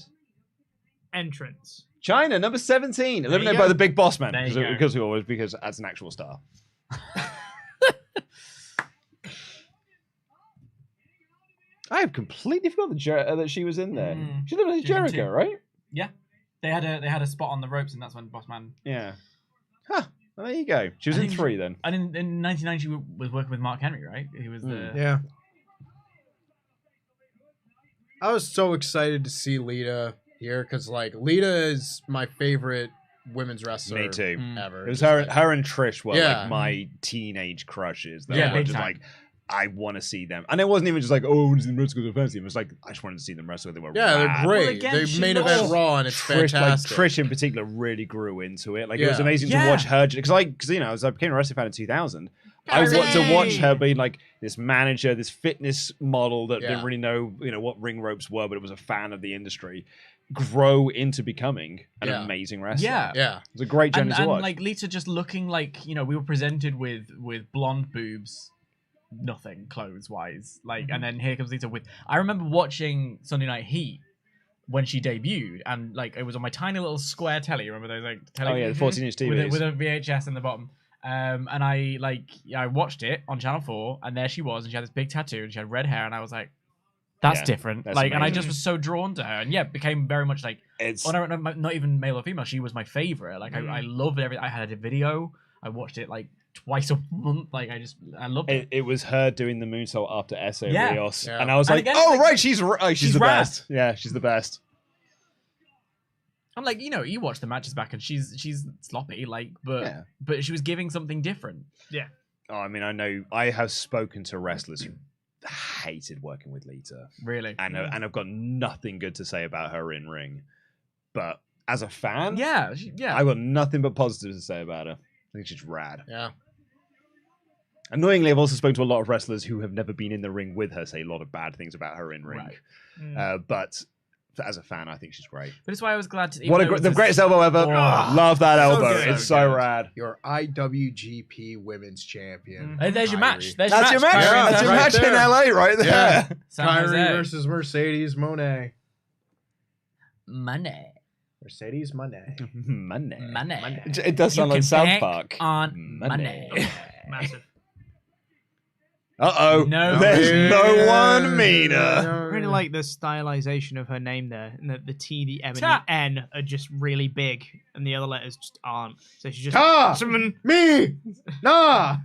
Entrance. China, number 17. you Eliminated go. by the Big Boss Man. There you Because, go. because that's an actual star. I have completely forgot that she was in there. She lived in She was in Jericho, two. right? They had a spot on the ropes, and that's when Boss Man. Yeah. Huh. Well, there you go. She was I in think 3 then. And in 1990, she was working with Mark Henry, right? He was the. Yeah. I was so excited to see Lita here because, like, Lita is my favorite women's wrestler Me too. ever. It was Just, her, like- her and Trish were Yeah. like my teenage crushes. That Yeah, were big just time. like, I want to see them. And it wasn't even just like, oh, I want to see them wrestle because they're fancy. It was like, I just wanted to see them wrestle. They were Yeah, they're rad. great. again, they she main loves- event Raw, and it's Trish, fantastic. Like, Trish in particular really grew into it. Like it was Yeah. amazing Yeah. to watch her because you know as I became a wrestling fan in 2000, I wanted to watch her be like this manager, this fitness model that didn't Yeah. really know what ring ropes were, but it was a fan of the industry, grow into becoming an Yeah. amazing wrestler. Yeah. Yeah. It's a great journey to And watch. like Lita just looking like we were presented with blonde boobs, nothing clothes wise, like, and then here comes Lita with. I remember watching Sunday Night Heat when she debuted, and like it was on my tiny little square telly. Remember those like telly? Oh yeah, the 14-inch TVs. with a VHS in the bottom. And I watched it on Channel 4, and there she was, and she had this big tattoo, and she had red hair, and I was like, that's Yeah, different. that's like, and I amazing. just was so drawn to her, and yeah, became very much like. It's Oh, no, not even male or female. She was my favorite. Like I loved everything. I had a video. I watched it like twice a month. Like I loved it. it was her doing the moonsault after Essa Yeah. Rios, Yeah. and I was And like, again, oh like, right, she's the rad. best. Yeah, she's the best. I'm like, you watch the matches back, and she's sloppy, like, Yeah. but she was giving something different. Oh, I mean, I know I have spoken to wrestlers who hated working with Lita, Really. and I've got nothing good to say about her in ring. But as a fan, Yeah. Yeah. I've got nothing but positive to say about her. I think she's rad. Yeah. Annoyingly, I've also spoken to a lot of wrestlers who have never been in the ring with her say a lot of bad things about her in ring. Right. But as a fan, I think she's great. But it's why I was glad to. The greatest elbow ever. Love that elbow. good. It's so rad. Your IWGP Women's Champion. Hey, there's your Kyrie. match. There's That's your match. Kyrie, That's your right match in there. LA right there. Yeah. San Kyrie Jose. versus Mercedes Moné. Money. Mercedes Moné. Money. Money. It does sound You like can South bank Park. on money. Massive. Uh-oh. No. There's Yeah. no one meaner. I really like the stylization of her name there, and the T, the M, and Ta. the N are just really big, and the other letters just aren't. So she's just Ta. someone. Me! Nah!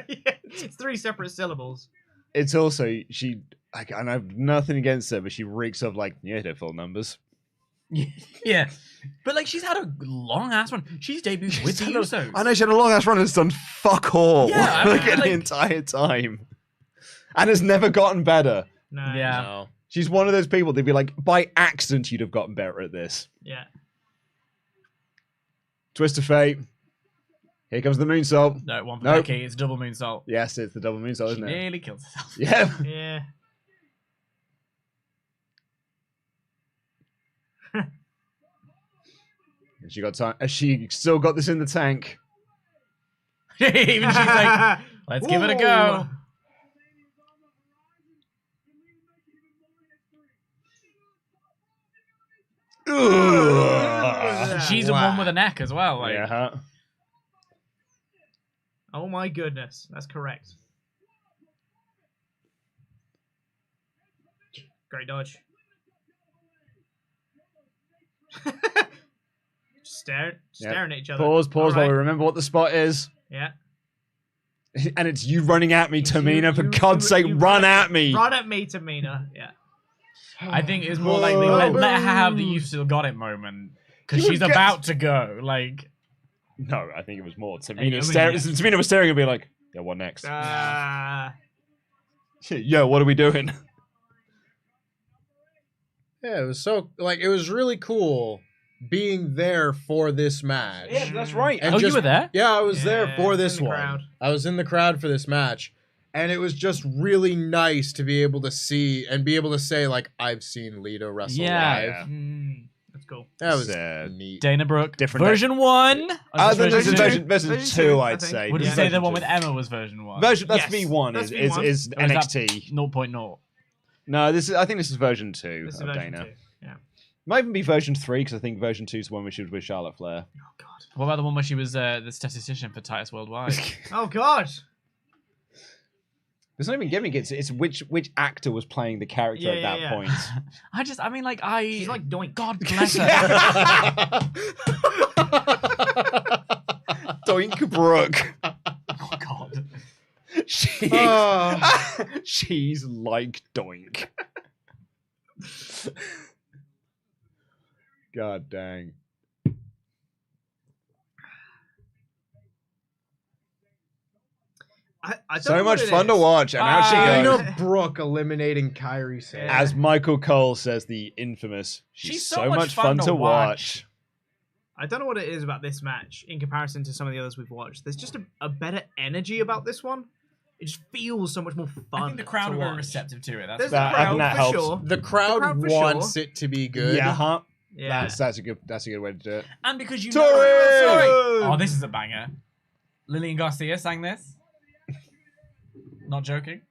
It's 3 separate syllables. It's also, and I have nothing against her, but she reeks of they're full numbers. Yeah. But she's had a long ass one. She's debuted with the Usos. I know she had a long ass run and has done fuck all Yeah, I mean, the entire time. And has never gotten better. No. Yeah. No. She's one of those people, they'd be like, by accident, you'd have gotten better at this. Yeah. Twist of fate. Here comes the moonsault. No, one for Nope. Becky. It's double moonsault. Yes, it's the double moonsault, She isn't it? nearly kills herself. Yeah. Yeah. And she got time. She still got this in the tank. Even she's like, let's give it a go. Ugh. She's the one with a neck as well. Like, Yeah. Oh my goodness, that's correct. Great dodge. Staring at each other. Pause while Alright. we remember what the spot is. Yeah. And it's you running at me, It's Tamina. For you- God's sake, you run at me. Run at me, Tamina. Yeah. I think it's more like the let her have the "you still got it" moment because You she's would get- about to go. Like, No, I think it was more. I Tamina, mean, Tamina was staring and being like, yeah, what next? Yo, what are we doing? Yeah, it was it was really cool being there for this match. Yeah, that's right. And oh, you just- were there? Yeah, I was there Yeah, for in this the one. crowd. I was in the crowd for this match. And it was just really nice to be able to see and be able to say, I've seen Lita wrestle live. That's cool. That was It's, neat. Dana Brooke, Different version 1. This is version version two? 2, I I'd think. say. Would you Yeah. say the Version one 2. with Emma was version 1? Version that's Yes, V1 that's is V1. is Or is that NXT. 0.0? No, I think this is version 2 This is of version Dana. 2. Yeah. Might even be version 3 because I think version 2 is the one where she was with Charlotte Flair. Oh god. What about the one where she was the statistician for Titus Worldwide? Oh god. It's not even gimmick. It's which actor was playing the character at that point. She's like doink. God bless her. Doink Brooke. Oh God. She's like Doink. God dang. I don't So know much what it fun to is. watch, and out she goes. Dana Brooke eliminating Kyrie Sane. Yeah. As Michael Cole says, the infamous, she's so much fun to watch. I don't know what it is about this match in comparison to some of the others we've watched. There's just a better energy about this one. It just feels so much more fun. I think the crowd to are very watch. receptive to it. That's There's That- the I crowd think that for helps. sure. The crowd crowd for wants sure. it to be good. Yeah, huh? Yeah. That's a good way to do it. and because you Tori! know. Sorry. Oh, this is a banger. Lillian Garcia sang this. Not joking.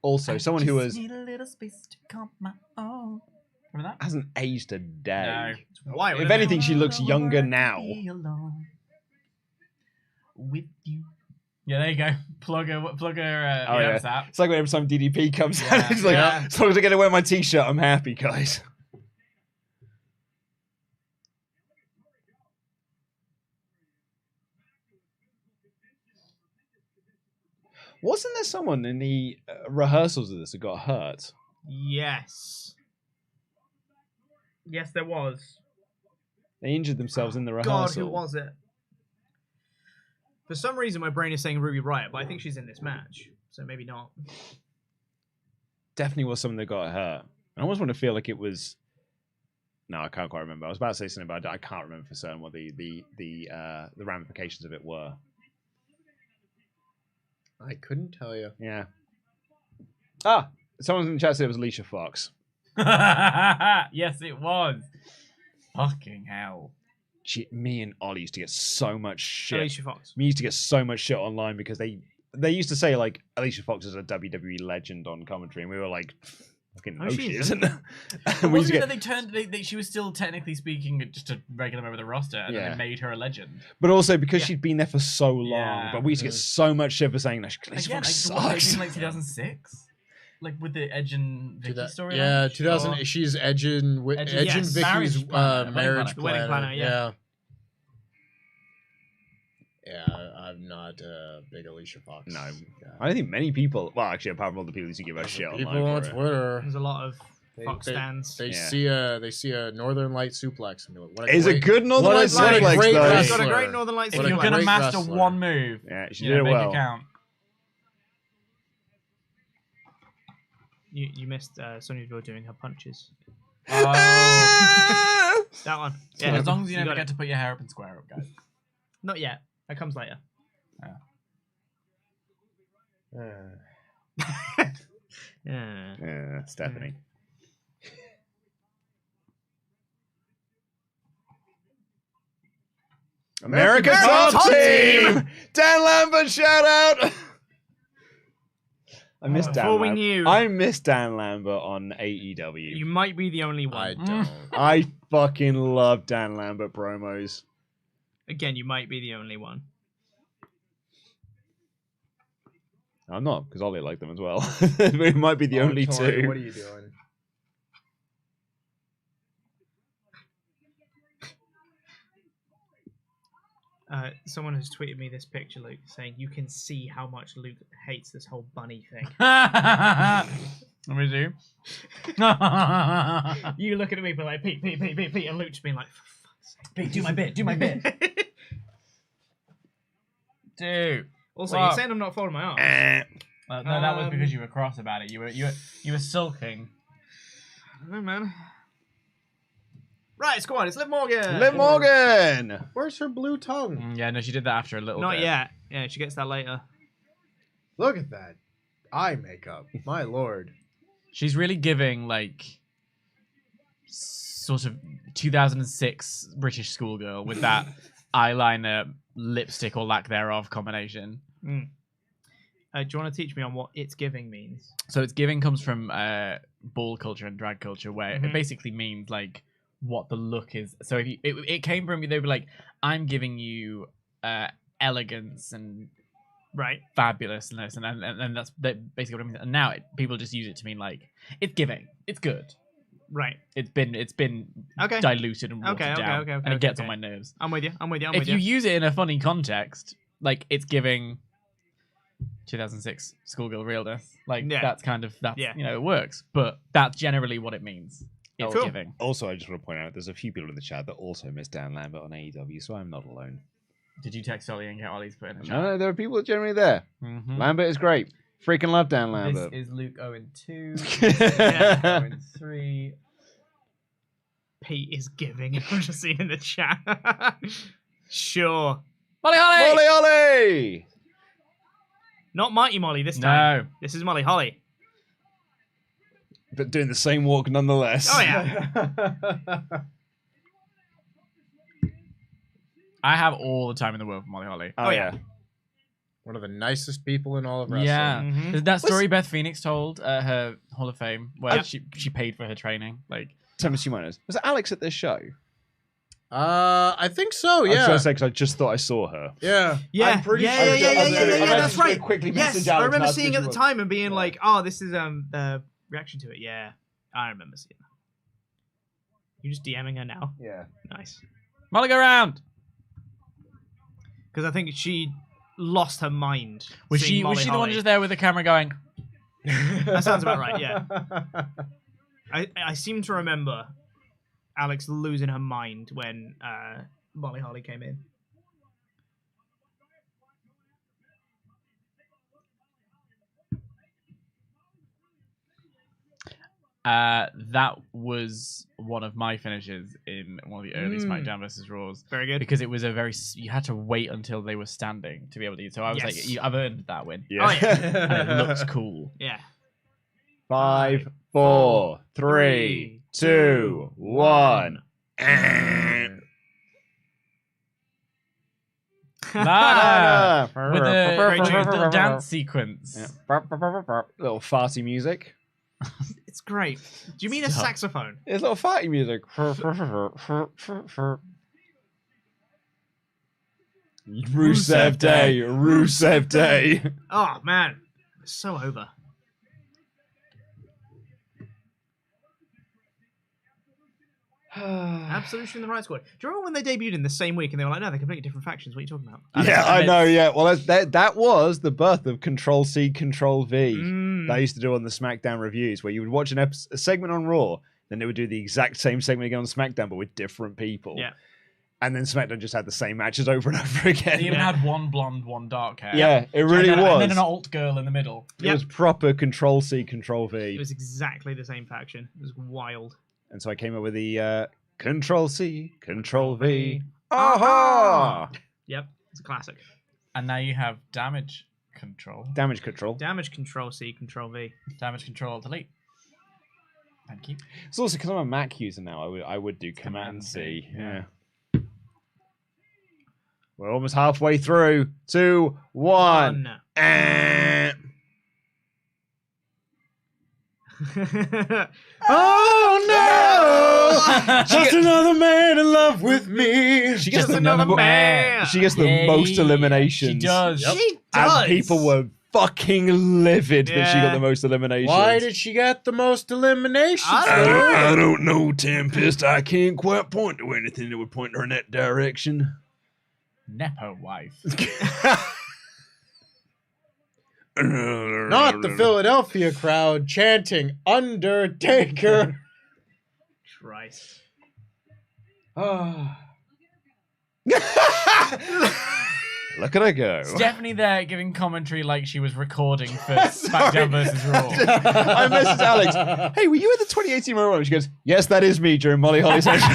Also, someone who has Need a little space to calm my own. Remember that? hasn't aged a day. Why? If anything, she looks younger now. Be alone with you. Yeah, there you go. Plug her. Oh, yeah, yeah. what's that? It's like when every time DDP comes Yeah. out, it's like, Yeah. as long as I get to wear my t-shirt, I'm happy, guys. Wasn't there someone in the rehearsals of this that got hurt? Yes. Yes, there was. They injured themselves in the God, rehearsal. who was it? For some reason, my brain is saying Ruby Riott, but I think she's in this match, so maybe not. Definitely was someone that got hurt. I almost want to feel like it was. No, I can't quite remember. I was about to say something, but I can't remember for certain what the ramifications of it were. I couldn't tell you. Yeah. Ah, someone in the chat said it was Alicia Fox. Yes, it was. Fucking hell. Me and Ollie used to get so much shit. Alicia Fox. We used to get so much shit online because they used to say like Alicia Fox is a WWE legend on commentary, and we were like, fucking no, she isn't. And we used to Wasn't it get, that they turned? She was still technically speaking just a regular member of the roster, and then they made her a legend. but also because she'd been there for so long. Yeah. But we used to get so much shit for saying that Alicia Again, Fox like, what, sucks. in like 2006, like with the Edge and Vicky story. Yeah, 2000. She's Edge and Edge Edge and yes. Vicky's Marriage planner, marriage wedding planner, yeah. Yeah, I'm not a big Alicia Fox. No, guy. I don't think many people. Well, actually, apart from all the people who used to give us shit People online on for it. Twitter. There's a lot of Fox stands. They Yeah. see a Northern Light suplex and be like, what a Is a great- good Northern what a Lights suplex, great though. He's got a wrestler. great Northern Lights. If What a you're suplex. gonna great master wrestler. one move, Yeah, she you did know, it make well. it count. You missed Sonya Deville doing her punches. Oh. That one. So Yeah. as long as you never got get it. to put your hair up and square up, guys. Not yet. That comes later. Yeah. Yeah, Stephanie. America Top Team! Dan Lambert, shout out! I miss Dan Before we Lambert. knew- I miss Dan Lambert on AEW. You might be the only one. I don't. I fucking love Dan Lambert promos. Again, you might be the only one. I'm not, because Ollie liked them as well. But it might be the only Tori, two. What are you doing? Someone has tweeted me this picture, Luke, saying you can see how much Luke hates this whole bunny thing. Let me do. You looking at me, but like Pete, and Luke just being like, for fuck's sake. Pete, do my bit. Do my bit. Dude. Also, Wow. you're saying I'm not folding my arms. No, that was because you were cross about it. You were sulking. I don't know, man. Right, squad, it's Liv Morgan. Liv Morgan! Where's her blue tongue? Yeah, no, she did that after a little Not bit. yet. Yeah, she gets that later. Look at that eye makeup. My lord. She's really giving, like, sort of 2006 British schoolgirl with that eyeliner, lipstick, or lack thereof combination. Mm. Do you want to teach me on what it's giving means? So it's giving comes from ball culture and drag culture, where Mhm. it basically means, like, what the look is. So if you, it came from, they were like, I'm giving you elegance and Right. fabulousness, and that's basically what it means. And now people just use it to mean, like, it's giving, it's good. Right. It's been Okay. diluted and watered Okay, down, okay, and it gets on my nerves. I'm with you. If you use it in a funny context, like, it's giving 2006 schoolgirl realness, like, Yeah. that's kind of, that's, Yeah. you know, it works, but that's generally what it means. It's Cool. giving. Also, I just want to point out there's a few people in the chat that also miss Dan Lambert on AEW, so I'm not alone. Did you text Ollie and get Ollie's put in the chat? No, there are people generally there. Mhm. Lambert is great. Freaking love Dan This Lambert. is Luke Owen 2. Yeah. Owen 3. Pete is giving. I'm just seeing in the chat. Sure. Molly Holly! Ollie, Ollie! Not Mighty Molly this time. No. This is Molly Holly. But doing the same walk nonetheless. Oh, yeah. I have all the time in the world for Molly Holly. Oh, yeah. One of the nicest people in all of wrestling. Yeah. Mhm. There's that story Beth Phoenix told her Hall of Fame where Yep. she paid for her training. Like, Tell me, Simonas. Was it Alex at this show? I think so. I was Yeah. going to say, because I just thought I saw her. Yeah. Yeah, I'm pretty yeah, sure- yeah, I was yeah, gonna- yeah, yeah, yeah, I that's just gonna right. quickly Yes, message I Alex remember and ask seeing if it at he the was- time and being Yeah. like, "Oh, this is the reaction to it." Yeah, I remember seeing that. You just DMing her now? Yeah. Nice. Molly, go round! Because I think she lost her mind. Was seeing she Molly the one Holly. just there with the camera going, That sounds about right. Yeah. I seem to remember Alex losing her mind when Molly Holly came in. That was one of my finishes in one of the early SmackDown versus Raws. Very good. Because it was you had to wait until they were standing to be able to. So I was like, I've earned that win. Yeah. Oh, yeah. And it looks cool. Yeah. 5, 4, 3, 2, 1. Lana with Great tune. the dance sequence. Yeah. Little farty music. It's great. Do you mean a Stop. saxophone? It's little farty music. Rusev Day. Rusev Day. Oh man, it's so over. Absolution in the right squad. Do you remember when they debuted in the same week and they were like, no, they're completely different factions? What are you talking about? Yeah, I know. Yeah, well, that was the birth of Control C, Control V. Mm. That I used to do on the SmackDown reviews, where you would watch a segment on Raw, then they would do the exact same segment again on SmackDown, but with different people. Yeah. And then SmackDown just had the same matches over and over again. They even had one blonde, one dark hair. Yeah, it really and was. then an alt girl in the middle. It was proper Control C, Control V. It was exactly the same faction. It was wild. And so I came up with the Control C, Control V. Aha! Yep, it's a classic. And now you have damage control. Damage control. Damage control C, Control V. Damage control delete. Thank you. It's also because I'm a Mac user now. I would do Command C. Yeah. We're almost halfway through. 2, 1. Oh no! Just another man in love with me. She gets Just another man. She gets the most eliminations. She does. She does. And people were fucking livid that she got the most eliminations. Why did she get the most eliminations? I don't know, Tempest. I can't quite point to anything that would point her in that direction. Nepo wife. Not the Philadelphia crowd chanting Undertaker. Christ. Look at her go. Stephanie there giving commentary like she was recording for SmackDown versus Raw. I messaged Alex. Hey, were you at the 2018 Royal Rumble? She goes, yes, that is me during Molly Holly's session.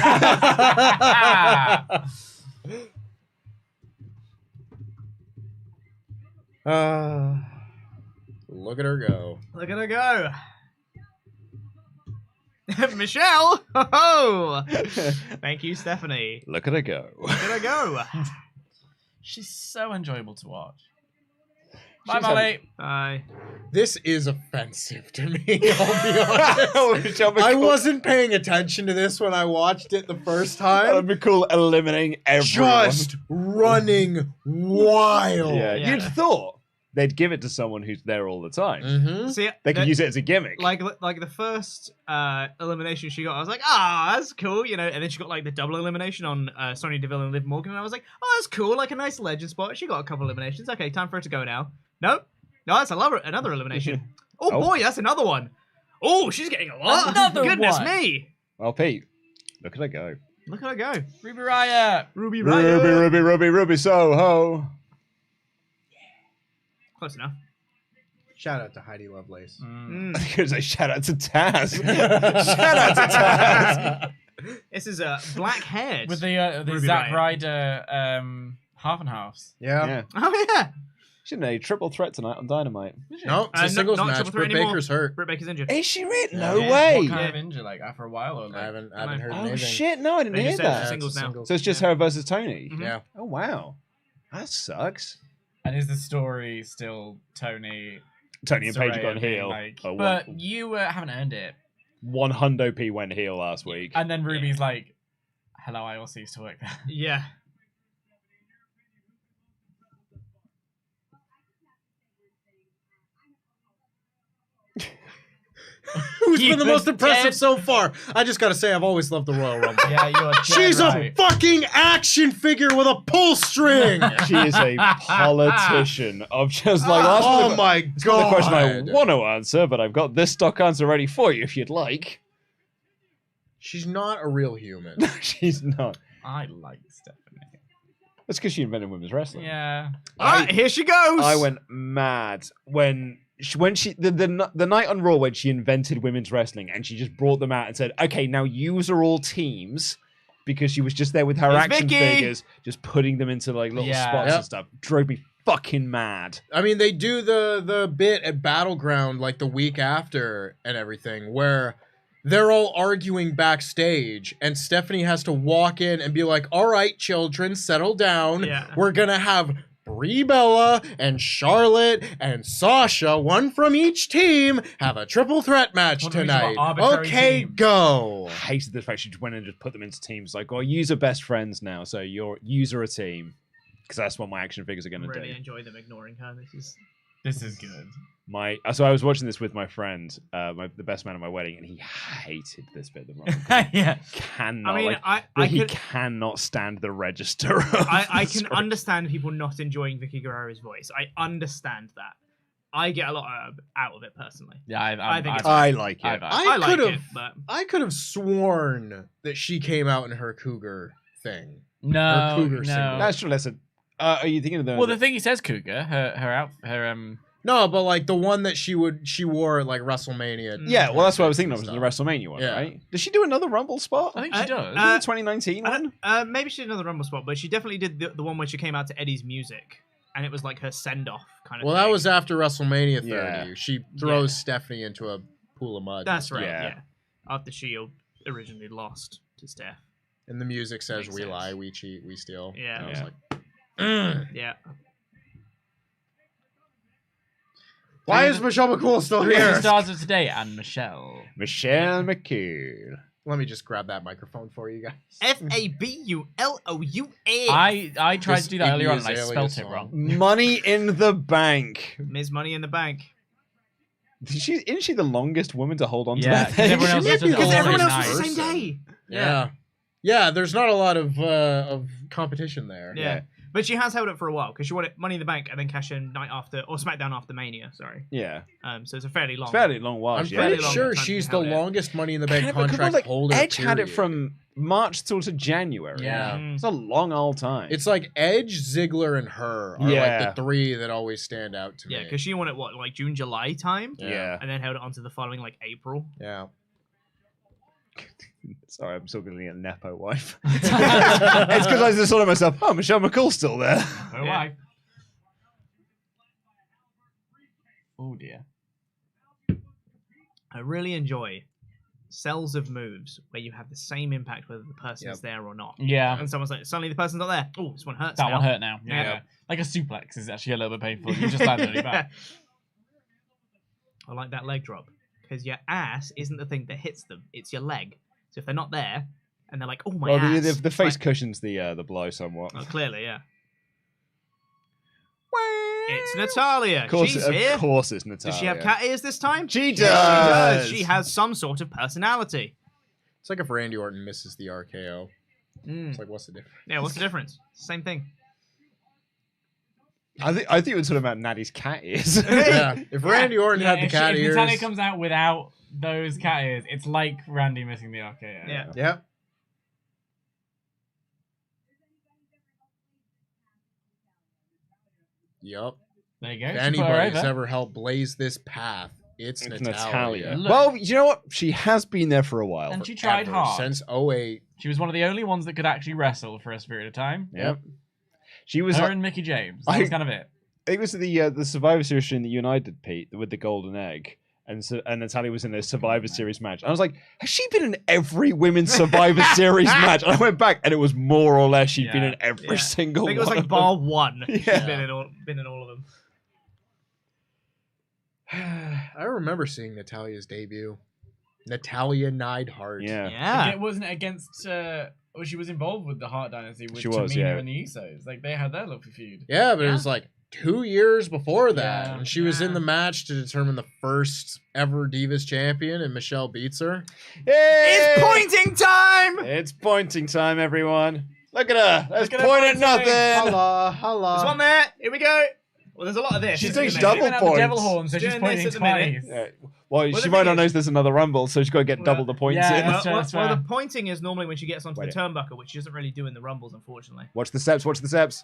Look at her go. Look at her go. Michelle! Oh! Thank you, Stephanie. Look at her go. Look at her go. She's so enjoyable to watch. Bye, She's Molly. Bye. This is offensive to me, I'll be honest. I wasn't paying attention to this when I watched it the first That'd time. be cool, eliminating everyone. Just running wild. Yeah, Yeah. you'd thought they'd give it to someone who's there all the time. Mm-hmm. See, They could use it as a gimmick. like the first elimination she got, I was like, that's cool, you know. And then she got like the double elimination on Sonya Deville and Liv Morgan, and I was like, oh, that's cool, like a nice legend spot. She got a couple eliminations. Okay, time for her to go now. No, that's another elimination. Oh, Oh. boy, that's another one. Oh, she's getting a lot. Another Goodness one. me. Well, Pete, look at her go. Look at her go. Ruby Riot. Ruby Ruby, Riot. Ruby, Ruby, Ruby, Soho. Close enough. Shout out to Heidi Lovelace. Mm. Because I shout out to Taz. Shout out to Taz. This is black haired. With the Ruby Zack Riot. Ryder half and halves. Yeah. Yeah. Oh, yeah. She's in a triple threat tonight on Dynamite. No, it's a singles not match. triple threat Britt anymore. Baker's hurt. Britt Baker's injured. Is she really? Yeah. No Yeah. way. What kind Yeah. of injury? Like after a while, or like I haven't heard Oh anything. shit! No, I didn't They hear just said that. singles now. So it's just her versus Tony. Mhm. Yeah. Oh wow, that sucks. And is the story still Tony? Tony and Paige Saraya gone being heel. like, Oh, but you haven't earned it. 100p went heel last week. And then Ruby's like, "Hello, I also used to work there." Yeah. Who's been You the most were impressive dead. so far? I just gotta say, I've always loved the Royal Rumble. Yeah, you are. She's a fucking action figure with a pull string. She is a politician of just like. That's Oh the, my that's god! the question I want to answer, but I've got this stock answer ready for you if you'd like. She's not a real human. She's not. I like Stephanie. That's because she invented women's wrestling. Yeah. All right, here she goes. I went mad when the night on Raw when she invented women's wrestling and she just brought them out and said, okay, now yous are all teams, because she was just there with her It's action Vicky! figures, just putting them into like little Yeah. spots Yep. and stuff. Drove me fucking mad. I mean, they do the bit at Battleground like the week after and everything, where they're all arguing backstage, and Stephanie has to walk in and be like, "All right, children, settle down. Yeah. We're gonna have Brie Bella and Charlotte and Sasha, one from each team, have a triple threat match What do you mean tonight. about arbitrary Okay, teams? go." I hated the fact she just went and just put them into teams. Like, well, yous are best friends now, so yous are a team. Because that's what my action figures are going to Really do. enjoy them ignoring her. This is good. So I was watching this with my friend, the best man at my wedding, and he hated this bit of the Rumble. Yeah. Cannot. I mean, like, I he could, cannot stand the register. Of I the can script. understand people not enjoying Vicky Guerrero's voice. I understand that. I get a lot out of it personally. Yeah, I think it's I like it. I like could've- it, but I could have sworn that she came out in her cougar thing. No, Cougar single. no. That's true. Listen, are you thinking of the? Well, the thing he says, Cougar, her No, but like the one that she wore at like WrestleMania. yeah, well, that's what I was thinking of. Was Stuff. the WrestleMania one, Yeah. right? Does she do another Rumble spot? I think she does. the 2019 I one. don't- maybe she did another Rumble spot, but she definitely did the one where she came out to Eddie's music, and it was like her send off kind of. Well, thing. that was after WrestleMania 30. Yeah. She throws Yeah. Stephanie into a pool of mud. That's right. Yeah. Yeah. After Shield originally lost to Steph. And the music says, Makes "We sense. lie, we cheat, we steal." Yeah. And I was Yeah. like, Yeah. "Why is Michelle McCool still Three of the here?" stars of today and Michelle. Michelle McCool. Let me just grab that microphone for you guys. FABULOUA. I tried This to do that earlier on and I Iggy spelt Azalea it wrong. Money in the Bank. Ms. Money in the Bank. Isn't she the longest woman to hold on to Yeah, that 'cause thing? everyone else Yeah, does it because all everyone very else was the nice. same day. Yeah, there's not a lot of competition there. Yeah. But she has held it for a while because she won it Money in the Bank and then cash in night after, or SmackDown after Mania, sorry. Yeah. So it's a fairly long. It's fairly long while. I'm she fairly pretty long sure time she's she the held it. longest Money in the Bank Yeah, but come on, contract like, holder. Edge had it period. from March till to January. Yeah. It's a long old time. It's like Edge, Ziggler, and her are Yeah. like the three that always stand out to Yeah, me. because she won it, like June, July time? yeah. And then held it on to the following, like, April. Yeah. Sorry, I'm still getting a Nepo wife. It's because I just thought to myself, oh, Michelle McCool's still there. Oh, Yeah. why? Oh dear. I really enjoy cells of moves where you have the same impact whether the person's Yep. there or not. Yeah. And someone's like, suddenly the person's not there. Oh, this one hurts That now. one hurt now. Yeah. Yeah. Like a suplex is actually a little bit painful. You just land on your back. I like that leg drop because your ass isn't the thing that hits them; it's your leg. So if they're not there and they're like, "Oh my Well, ass," the face like, cushions the blow somewhat. oh, clearly, yeah. It's Natalia. Of course, She's here. of course it's Natalia. Does she have cat ears this time? She Yes, does. She has some sort of personality. It's like if Randy Orton misses the RKO. Mm. It's like, what's the difference? Yeah, what's the difference? Same thing. I think you were talking about Natty's cat ears. Yeah. If Randy Orton had the if cat if ears. Natalia comes out without those cat ears, it's like Randy missing the RKO. Yeah. Yep. Yep. There you go. If She put her anybody's over. ever helped blaze this path, it's It's Natalia. Look. Well, you know what? She has been there for a while. And she tried Ever, hard. Since 08. She was one of the only ones that could actually wrestle for a period of time. Yep. She was. Her Like, and Mickey James. That was kind of it. it was the Survivor Series stream that you and I did, Pete, with the golden egg. And Natalia was in a Survivor Series match. And I was like, has she been in every women's Survivor Series match? And I went back, and it was more or less she'd been Yeah. in every Yeah. single I think it was one like of bar them. one. She's Yeah. been in all of them. I remember seeing Natalia's debut. Natalia Neidhart. Yeah. Yeah. Wasn't it against... well, she was involved with the Hart Dynasty with She was, Tamina yeah. and the Usos. Like, they had their lovely feud. Yeah, but it was like 2 years before that. Yeah. And she was in the match to determine the first ever Divas champion, and Michelle beats her. It's pointing time! It's pointing time, everyone. Look at her. Let's Look at her point at pointing. nothing. Holla, There's holla. one there. Here we go. Well, there's a lot of this. She's isn't doing there? double Giving out the points. devil horn, so she's Doing pointing this at the minute. twice. Yeah. Well, Well, she the might thing not is- knows there's another Rumble, so she's got to get Well, double the points yeah, in. that's fair, that's Well, fair. the pointing is normally when she gets onto Wait the turnbuckle, which she doesn't really do in the Rumbles, unfortunately. Watch the steps, watch the steps.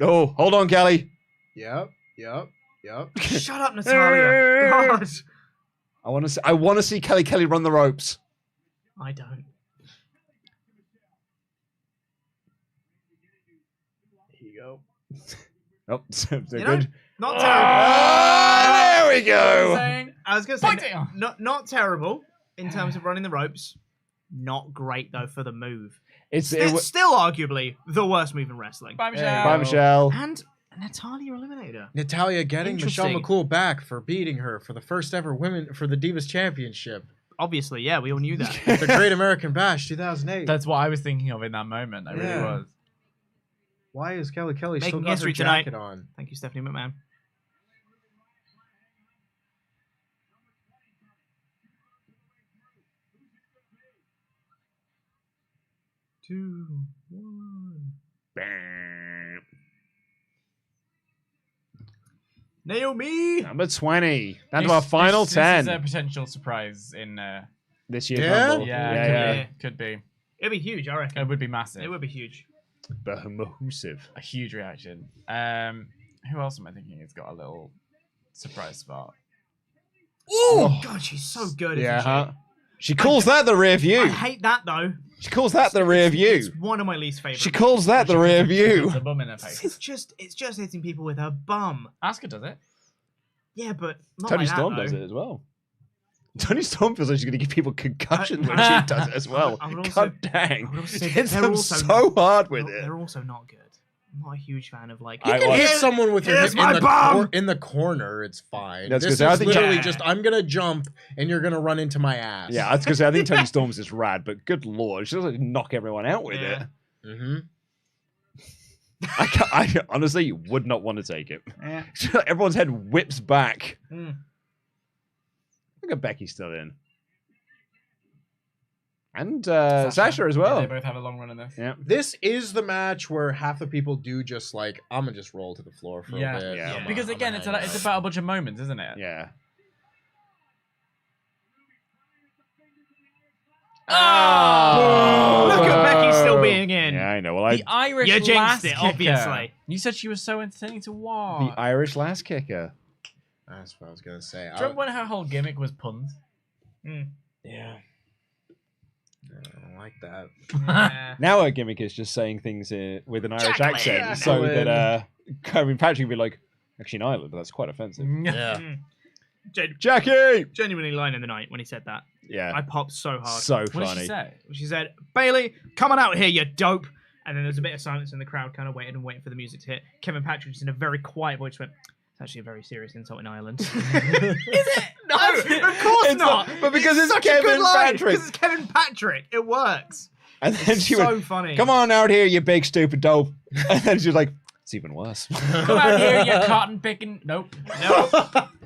Oh, hold on, Kelly. Yep, yep. Yep. Shut up, Natalia. God. I want to see Kelly run the ropes. I don't. Here you go. Oh, they're You know, good. not terrible. There we go. I was going to say, Pointing. not terrible in terms of running the ropes. Not great, though, for the move. It's Still arguably the worst move in wrestling. Bye, Michelle. Bye, Michelle. And Natalia eliminated her. Natalia getting Michelle Interesting. McCool back for beating her for the first ever women for the Divas Championship. Obviously, yeah, we all knew that. The Great American Bash 2008. That's what I was thinking of in that moment. I really Yeah. was. Why is Kelly still Making got her history tonight. jacket on? Thank you, Stephanie McMahon. Two, one. Bam. Naomi! Number 20. Down to our final This 10 is a potential surprise in. this year's Yeah? Rumble. Yeah, could be. It'd be huge, I reckon. It would be massive. It would be huge. Mahoosive. A huge reaction. Who else am I thinking has got a little surprise spot? Oh, God, she's so good, Yeah, isn't she? huh? She calls that the rear I view. hate that, though. She calls that the rear It's view. one of my least favourite. She calls that the rear view. Puts a bum in her face. It's just hitting people with her bum. Asuka does it. Yeah, but not Tony like Storm that, does though. it as well. Tony Storm feels like she's going to give people concussion when she does it as well. I would also- God dang. I would also say She that hits they're them also so hard with They're it. also not good. I'm not a huge fan of like. I You can was- hit someone with your Here's hip in my the, bum! in the corner. It's fine. That's This good. I is think- literally Yeah. just I'm gonna jump and you're gonna run into my ass. Yeah, I was going to say, I think Tony Storm's is rad, but good lord, she doesn't knock everyone out with Yeah. it. Mm-hmm. I honestly would not want to take it. Yeah. Everyone's head whips back. Mm. Look at Becky still in. And Sasha as Yeah, well. they both have a long run in this. Yeah. This is the match where half the people do just like I'm gonna just roll to the floor for Yeah. a bit. Yeah. Because again, it's about a bunch of moments, isn't it? Yeah. Oh! Look at Becky still being in. Yeah, I know. Well, The Irish You jinxed last it, kicker. obviously. You said she was so entertaining to watch. the Irish last kicker. That's what I was gonna say. Do you remember when her whole gimmick was puns? Yeah. I don't like that. Yeah. Now her gimmick is just saying things with an Irish Jacqueline! accent, so that Patrick would be like, actually in Ireland, but that's quite offensive. Yeah. Jackie! Genuinely line in the night when he said that. Yeah. I popped so hard. So What did funny. she say? She said, "Bailey, come on out here, you dope." And then there's a bit of silence in the crowd, kind of waiting for the music to hit. Kevin Patrick just in a very quiet voice went, "It's actually a very serious insult in Ireland." Is it? No, of course It's not. but because it's such a good Kevin line, Patrick. Because it's Kevin Patrick. It works. And then It's she so went, funny. "Come on out here, you big stupid dope." And then she was like, "It's even worse." Come out here, you cotton picking. Nope. No.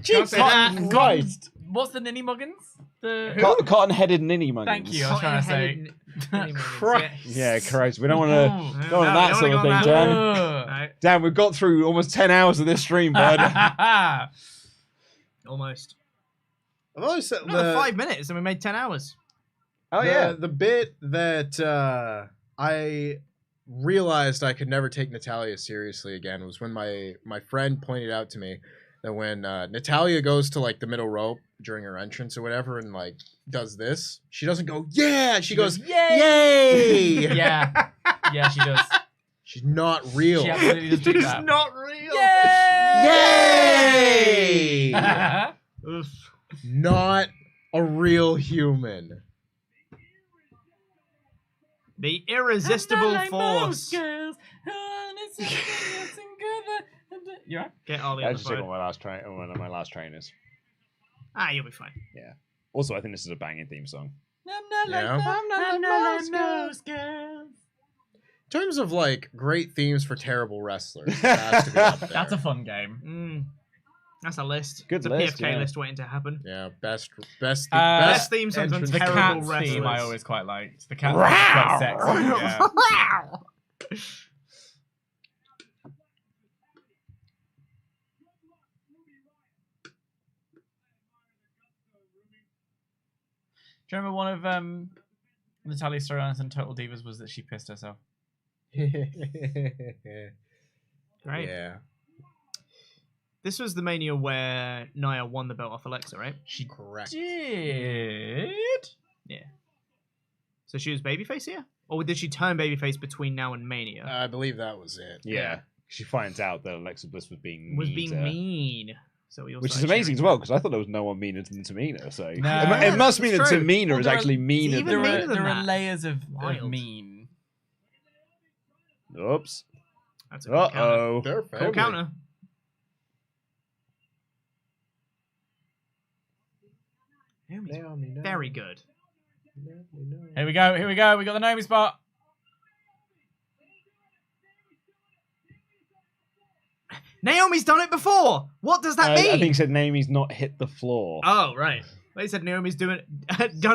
Can't say that. Cotton, Christ. What's the ninny muggins? The Cotton-headed ninny muggins. Thank you. I was trying to say. Christ. Yeah, Christ. We don't want to go on No, that we sort don't of thing, wanna go Dan. on that. No, Dan, we've got through almost 10 hours of this stream, bud. almost. I've always said Another 5 minutes and we made 10 hours. Oh, yeah. The bit that I realized I could never take Natalia seriously again was when my friend pointed out to me that when Natalia goes to like the middle rope during her entrance or whatever and like does this, she doesn't go yeah, she goes yay. Yeah. Yeah, she does. She's not real. She absolutely does do It's that. not real. Yay! Oof. Not a real human. The irresistible force. You right? Get Ollie I on the just check phone. one of my last trainers. Ah, you'll be fine. Also, I think this is a banging theme song. Yeah. In terms of like great themes for terrible wrestlers, it has to be up there. That's a fun game. That's a list. Good it's a list, PFK yeah. list waiting to happen. Yeah, Best best theme songs on entrance- The terrible cat's wrestlers. theme I always quite liked. The cat's theme is quite sexy. Yeah. Do you remember one of Natalia's storylines in Total Divas was that she pissed herself? Right. Yeah. This was the Mania where Nia won the belt off Alexa, right? She Correct. did. Yeah. So she was babyface here? Or did she turn babyface between now and Mania? I believe that was it. Yeah. She finds out that Alexa Bliss was being was mean being to her. mean. So we all Which is started amazing as cheering. well, because I thought there was no one meaner than Tamina. So No. it must mean that It's true. Tamina Well, is there are- actually meaner even than meaner her. than There are that. layers of Wild. mean. Oops. That's a good counter. Uh-oh. They're Cool family. counter. Naomi's very good. Here we go. We got the Naomi spot. Naomi's done it before. What does that mean? I think he said Naomi's not hit the floor. Oh right. They said Naomi's done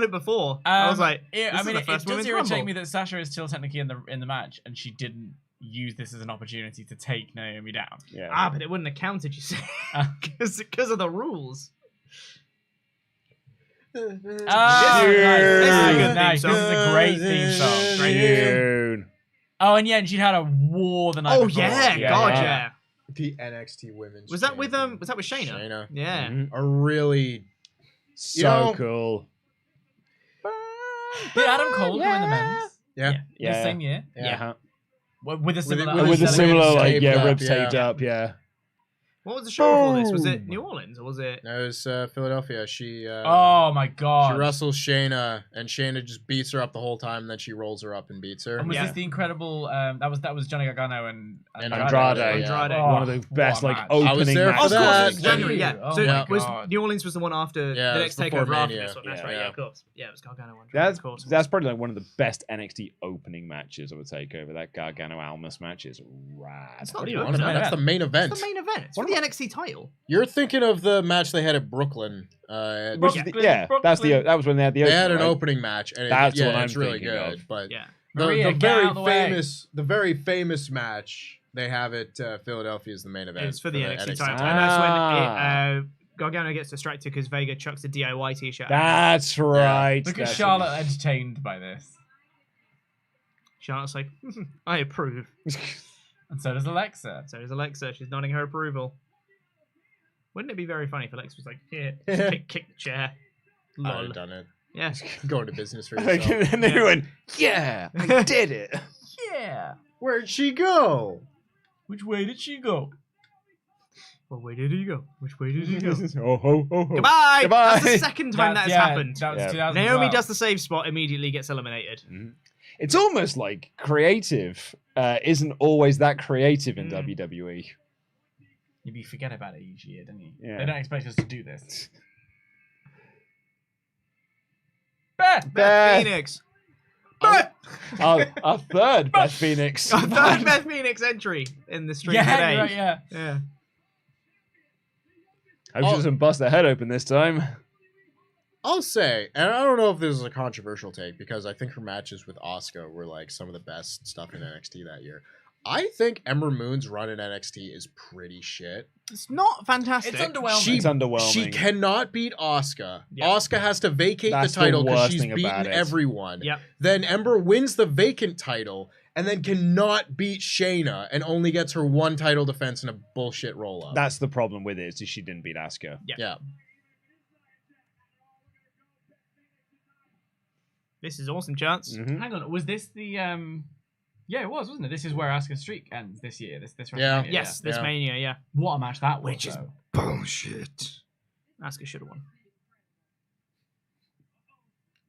it before. I was like, yeah, this I mean, is the first it does women's irritate Rumble. me that Sasha is still technically in the match, and she didn't use this as an opportunity to take Naomi down. Yeah. Ah, but it wouldn't have counted, you see, because of the rules. Ah, This is a good nice. theme This is a great theme song. Great theme song. June. Oh, and yeah, and she'd had a war the night Oh before. yeah, God yeah. The NXT Women's. Was that with Champion. Was that with Shayna? Shayna. Yeah. Mhm. A really So know- cool. Did Adam Cole go in the men's? Yeah. The same year? Yeah. With a similar... With With a ribs similar, like, taped yeah, up, ribs yeah. taped up, yeah. What was the show before this? Was it Boom. New Orleans or was it? No, it was Philadelphia. She Oh my god. she wrestles Shayna, and Shayna just beats her up the whole time. And then she rolls her up and beats her. And was Yeah. this the incredible... that was Johnny Gargano and Andrade. Andrade. Oh, One of the best, what a like, match. opening I was there for Of course, matches. that. it was January, yeah. Oh So my was God. New Orleans was the one after Yeah, the it next was before takeover after Mania. this one. That's Yeah. right, yeah, Yeah. of course. Yeah, it was Gargano one. That's of course. that's probably like one of the best NXT opening matches I would take over. That Gargano Almas match is rad. It's not What do the you opener. want? That's the main event. It's the main event. It's for the NXT title. You're thinking of the match they had at Brooklyn. Which is Brooklyn, that's the that was when they had the They opener, had an right? opening match, and That's what I'm it's really thinking good. of. But Yeah. Maria, the get very out of the way. the very famous match they have at Philadelphia is the main event. It's for the NXT title. Ah. And that's when Gargano gets distracted because Vega chucks a DIY t-shirt. That's right. Look at That's Charlotte entertained by this. Charlotte's like, I approve. And so does Alexa. So does Alexa. She's nodding her approval. Wouldn't it be very funny if Alexa was like, here, just kick the chair. I'd Lol. have done it. Yeah. Go into business for Like, yourself. and they went, yeah, I did it. Yeah. Where'd she go? Which way did she go? Well, where did he go? Which way did he go? Oh ho ho ho. Goodbye! Goodbye. That's the second time that has happened. That was Yeah. 2012. Naomi does the save spot, immediately gets eliminated. It's almost like creative isn't always that creative in WWE. You forget about it each year, don't you? Yeah. They don't expect us to do this. Beth! Beth Phoenix. Beth! Our third Beth Phoenix. Our third Beth Phoenix entry in the stream Yeah, today. you're right, yeah. Yeah. Hope she doesn't bust her head open this time. I'll say, and I don't know if this is a controversial take because I think her matches with Asuka were like some of the best stuff in NXT that year. I think Ember Moon's run in NXT is pretty shit. It's not fantastic. It's underwhelming. It's underwhelming. She cannot beat Asuka. Yeah. Asuka has to vacate That's the title the because worst she's thing about beaten it. everyone. Yep. Then Ember wins the vacant title and then cannot beat Shayna and only gets her one title defense in a bullshit roll up. That's the problem with it, is she didn't beat Asuka. yeah. This is awesome, Chance. Mhm. Hang on, was this the yeah, it was, wasn't it? This is where Asuka's streak ends this year. This Yeah. WrestleMania, Yes, this Yeah. Mania, yeah. What a match that was, Which is- though. Bullshit. Asuka should have won.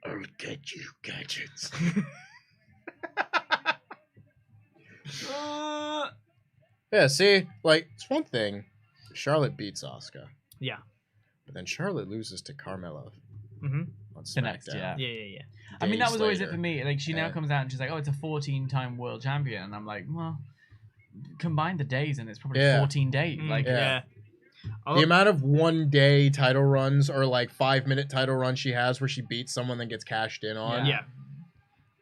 I'll get you, gadgets. Yeah, see, like, it's one thing. Charlotte beats Asuka. Yeah. But then Charlotte loses to Carmella Mm-hmm. on The next, SmackDown. yeah. Yeah. I mean, that days was always it later. for me. Like, she now Yeah. comes out and she's like, oh, it's a 14-time world champion. And I'm like, well, combine the days and it's probably Yeah. 14 days. Mm, Like, Yeah. Oh, The amount of 1 day title runs or like 5-minute title runs she has where she beats someone then gets cashed in on. yeah.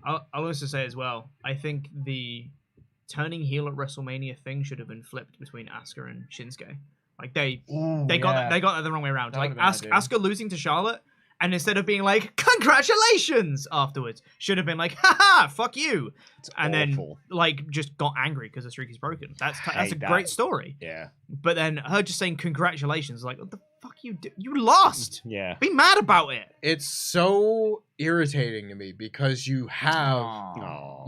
I'll also say as well, I think the turning heel at WrestleMania thing should have been flipped between Asuka and Shinsuke. Like they got that the wrong way around. That Like would've been ideal. Asuka losing to Charlotte And instead of being like, congratulations afterwards, should have been like, haha, fuck you. It's and awful. then like just got angry because the streak is broken. That's a hate that. great story. Yeah. But then her just saying congratulations, like, what the fuck you do? You lost. Yeah. Be mad about it. It's so irritating to me because you have Aw.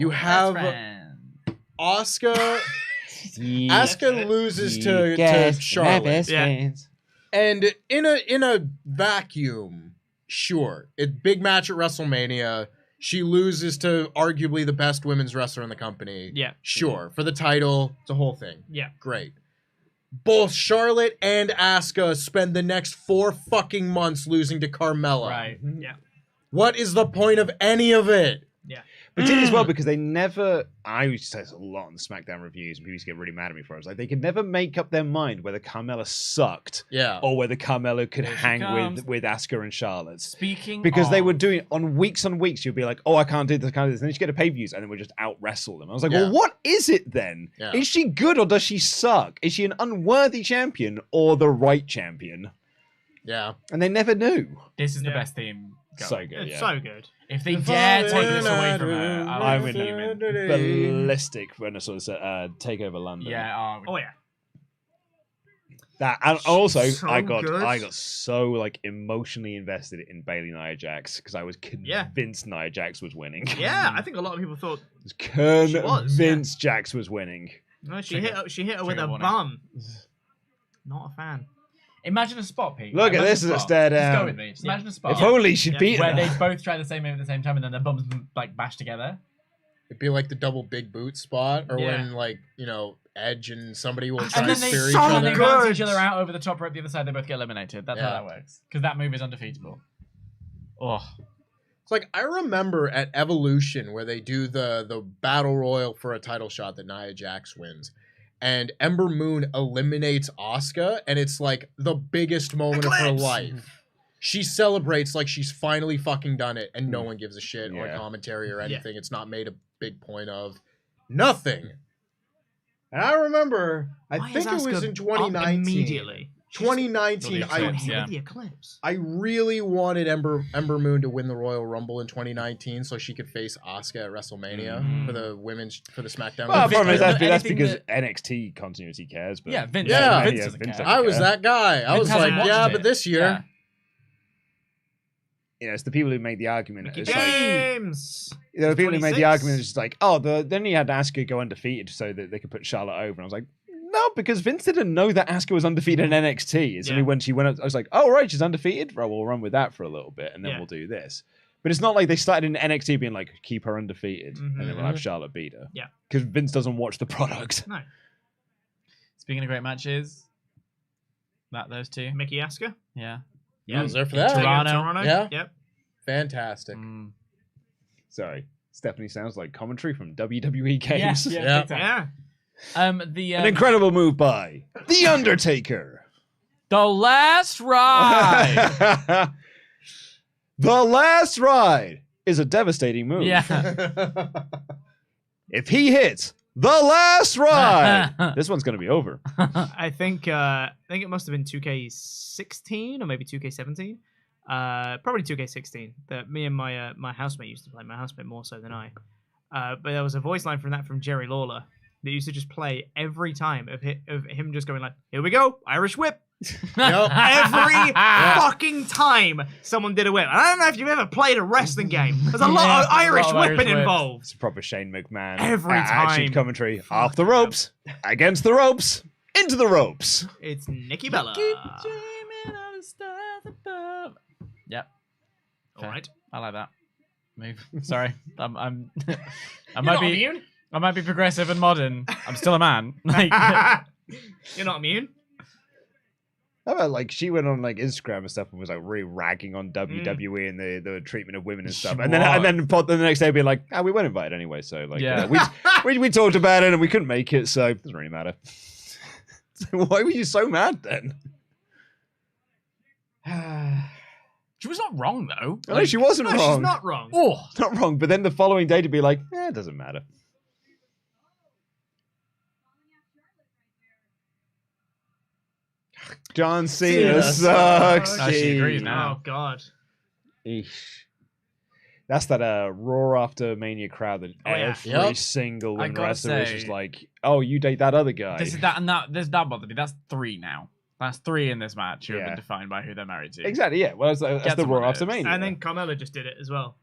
Asuka. Asuka loses to Charlotte. Yeah. And in a vacuum, sure. Big match at WrestleMania. She loses to arguably the best women's wrestler in the company. Yeah. Sure. For the title, it's a whole thing. Yeah. Great. Both Charlotte and Asuka spend the next 4 fucking months losing to Carmella. Right. Yeah. What is the point of any of it? But it as well because they never. I used to say this a lot in the SmackDown reviews, and people used to get really mad at me for it. I was like, they could never make up their mind whether Carmella sucked Yeah. or whether Carmella could Here she hang comes. with Asuka and Charlotte. Speaking Because they of- were doing it on weeks. You'd be like, oh, I can't do this, I can't do this. And then you get a pay-per-views and then we just out-wrestle them. I was like, Yeah. well, what is it then? Yeah. Is she good or does she suck? Is she an unworthy champion or the right champion? Yeah. And they never knew. This is the Yeah. best theme. going. So good, It's yeah. so good. If they dare take this away from her, I'm I'm in fuming. ballistic when I saw this Takeover London. Yeah. Oh, yeah. That and also So I got good. so like emotionally invested in Bailey Nia Jax because I was Yeah. convinced Nia Jax was winning. Yeah, I think a lot of people thought Convinced Jax was winning. no, she hit her with Trigger a warning. bum. Not a fan. Imagine a spot, Pete. Look at Imagine this a as it spot. stare Just down. go with me. Just imagine a spot If only she'd Yeah. beaten where her. they both try the same move at the same time and then their bums like bash together. It'd be like the double big boot spot, or Yeah. when like Edge and somebody will And try to then they spear each so and they other. good. bounce each other out over the top rope the other side. They both get eliminated. That's how Yeah. that works. Because that move is undefeatable. Oh, It's like I remember at Evolution where they do the battle royal for a title shot that Nia Jax wins, and Ember Moon eliminates Asuka, and it's like the biggest moment of her Eclipse! life. She celebrates like she's finally fucking done it, and no one gives a shit or Yeah. commentary or anything. It's not made a big point of nothing. And I remember, I Why think is it was Asuka in up 2019. Immediately. 2019, Well, I the I Eclipse, hit yeah. with the eclipse. I really wanted Ember Moon to win the Royal Rumble in 2019 so she could face Asuka at WrestleMania for the SmackDown. Well, the problem is that's Anything because that- NXT continuity cares. But yeah, Vince. Yeah. Vince doesn't care. I was that guy. I Vince was hasn't like, watched yeah, it. but this year, Yeah. You know, it's the people who make the argument. Mickey It's like, James. the people who made the 26. argument is like, oh, then you had Asuka go undefeated so that they could put Charlotte over. And I was like, no, because Vince didn't know that Asuka was undefeated in NXT. It's only Yeah. when she went up, I was like, oh, right, she's undefeated. Right, we'll run with that for a little bit and then Yeah. we'll do this. But it's not like they started in NXT being like, keep her undefeated and then we'll have Charlotte beat her. Yeah. Because Vince doesn't watch the product. No. Speaking of great matches, those two. Mickey Asuka. Yeah. I was there for that. Toronto. Yeah. Yep. Fantastic. Mm. Sorry. Stephanie sounds like commentary from WWE games. Yeah. Yeah. big time. Yeah. An incredible move by The Undertaker. The last ride. The Last Ride is a devastating move. Yeah. If he hits The Last Ride, this one's going to be over. I think it must have been 2K16 or maybe 2K17. Probably 2K16 that me and my housemate used to play. My housemate more so than I. But there was a voice line from Jerry Lawler that used to just play every time of him just going like, "Here we go, Irish whip." Every fucking time someone did a whip. I don't know if you've ever played a wrestling game. There's a lot of Irish whipping whips. involved. It's proper Shane McMahon. Every Attitude time. commentary. Off the ropes, against the ropes, into the ropes. It's Nikki Bella. Yep. All right. I like that move. Sorry, I You're might not be immune. I might be progressive and modern. I'm still a man. Like, You're not immune. How about like she went on like Instagram and stuff and was like really ragging on WWE and the treatment of women and stuff, She and then the next day being like, we weren't invited anyway, so like Yeah. we talked about it and we couldn't make it, so it doesn't really matter. So why were you so mad then? she was not wrong though. No, she wasn't No, wrong. she's not wrong. Oh, Not wrong, but then the following day to be like, it doesn't matter. John Cena Cena sucks. Oh, she agrees now. Oh God. Eesh. That's that Raw after Mania crowd that yeah. every single I women gotta wrestler is say- just like, oh, you date that other guy. This is that, and that bothered me. That's 3 now. That's 3 in this match who have Yeah. been defined by who they're married to. Exactly, yeah. Well, that's Get the some of Raw after those. Mania. And then Carmella just did it as well.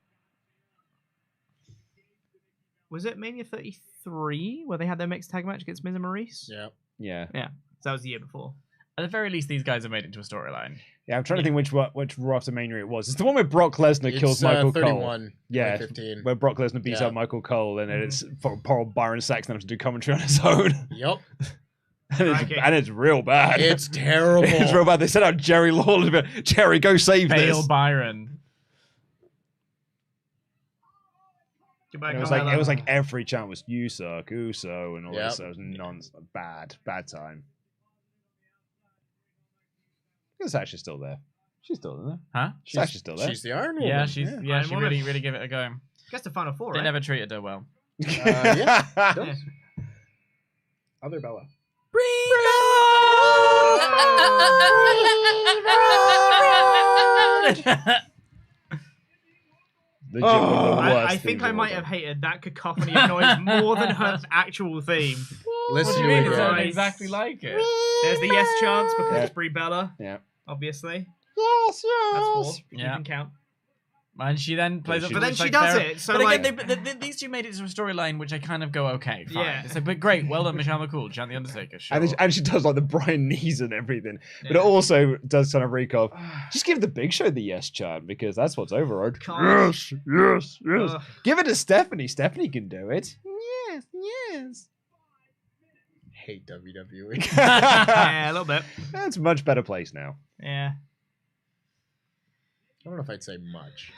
Was it Mania 33 where they had their mixed tag match against Miz and Maurice? Yeah. yeah. Yeah. So that was the year before. At the very least, these guys have made it into a storyline. Yeah, I'm trying to think which Raw after Mania it was. It's the one where Brock Lesnar kills Michael 31, Cole. Yeah, 15. where Brock Lesnar beats Yeah. up Michael Cole, and then it's poor Byron Saxton has to do commentary on his own. Yep. and it's real bad. It's terrible. It's real bad. They sent out Jerry Lawler. To be, Jerry, go save Pale this. Byron. Goodbye, It was Carmella. like every chant was you suck, Uso, and all Yep. this. It was nonsense. Bad time. I think Sasha's still there. She's still there. Huh? Sasha's still there. She's the Iron Woman. Yeah, Yeah. she Iron really, Woman. really give it a go. Guess the Final Four, They right? never treated her well. Yeah. Yeah. Other Bella. Legit one of the I worst think things I of all might time. have hated that cacophony of noise more than her actual theme. Listen What do you to mean? it It again. sounded Nice. exactly like it. There's the yes chance because Yeah. it's Brie Bella, Yeah. obviously. Yes, That's 4. yes. You Yeah. can count. And she then plays up. But then which, she like, does fair- it, so but like... again, these two made it to a storyline which I kind of go, okay, fine. Yeah. It's like, but great, well done, Michelle McCool, Chant the Undertaker, sure. And she does like the Brian knees and everything. But it Yeah. also does kind of reek of just give the Big Show the yes chant because that's what's over. Gosh. Yes. Ugh. Give it to Stephanie. Stephanie can do it. Yes. Hate WWE. Yeah, a little bit. It's a much better place now. Yeah. I don't know if I'd say much.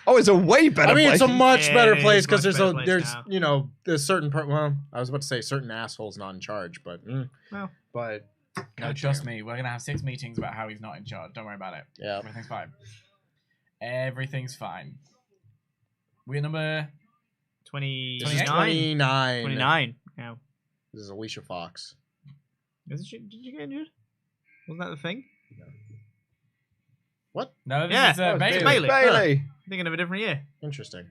Oh, it's a way better I mean, place. it's a much Yeah, better it place is because much better place there's now. you know there's certain well I was about to say certain assholes not in charge, but Well. but No, trust me, we're going to have 6 meetings about how he's not in charge. Don't worry about it. yeah. Everything's fine. Everything's fine. We're number... 29. 29. 29. Yeah. This is Alicia Fox. Did you get injured? Wasn't that the thing? No, this Yeah, is that was Bailey. Bailey. Bailey. Thinking of a different year. Interesting.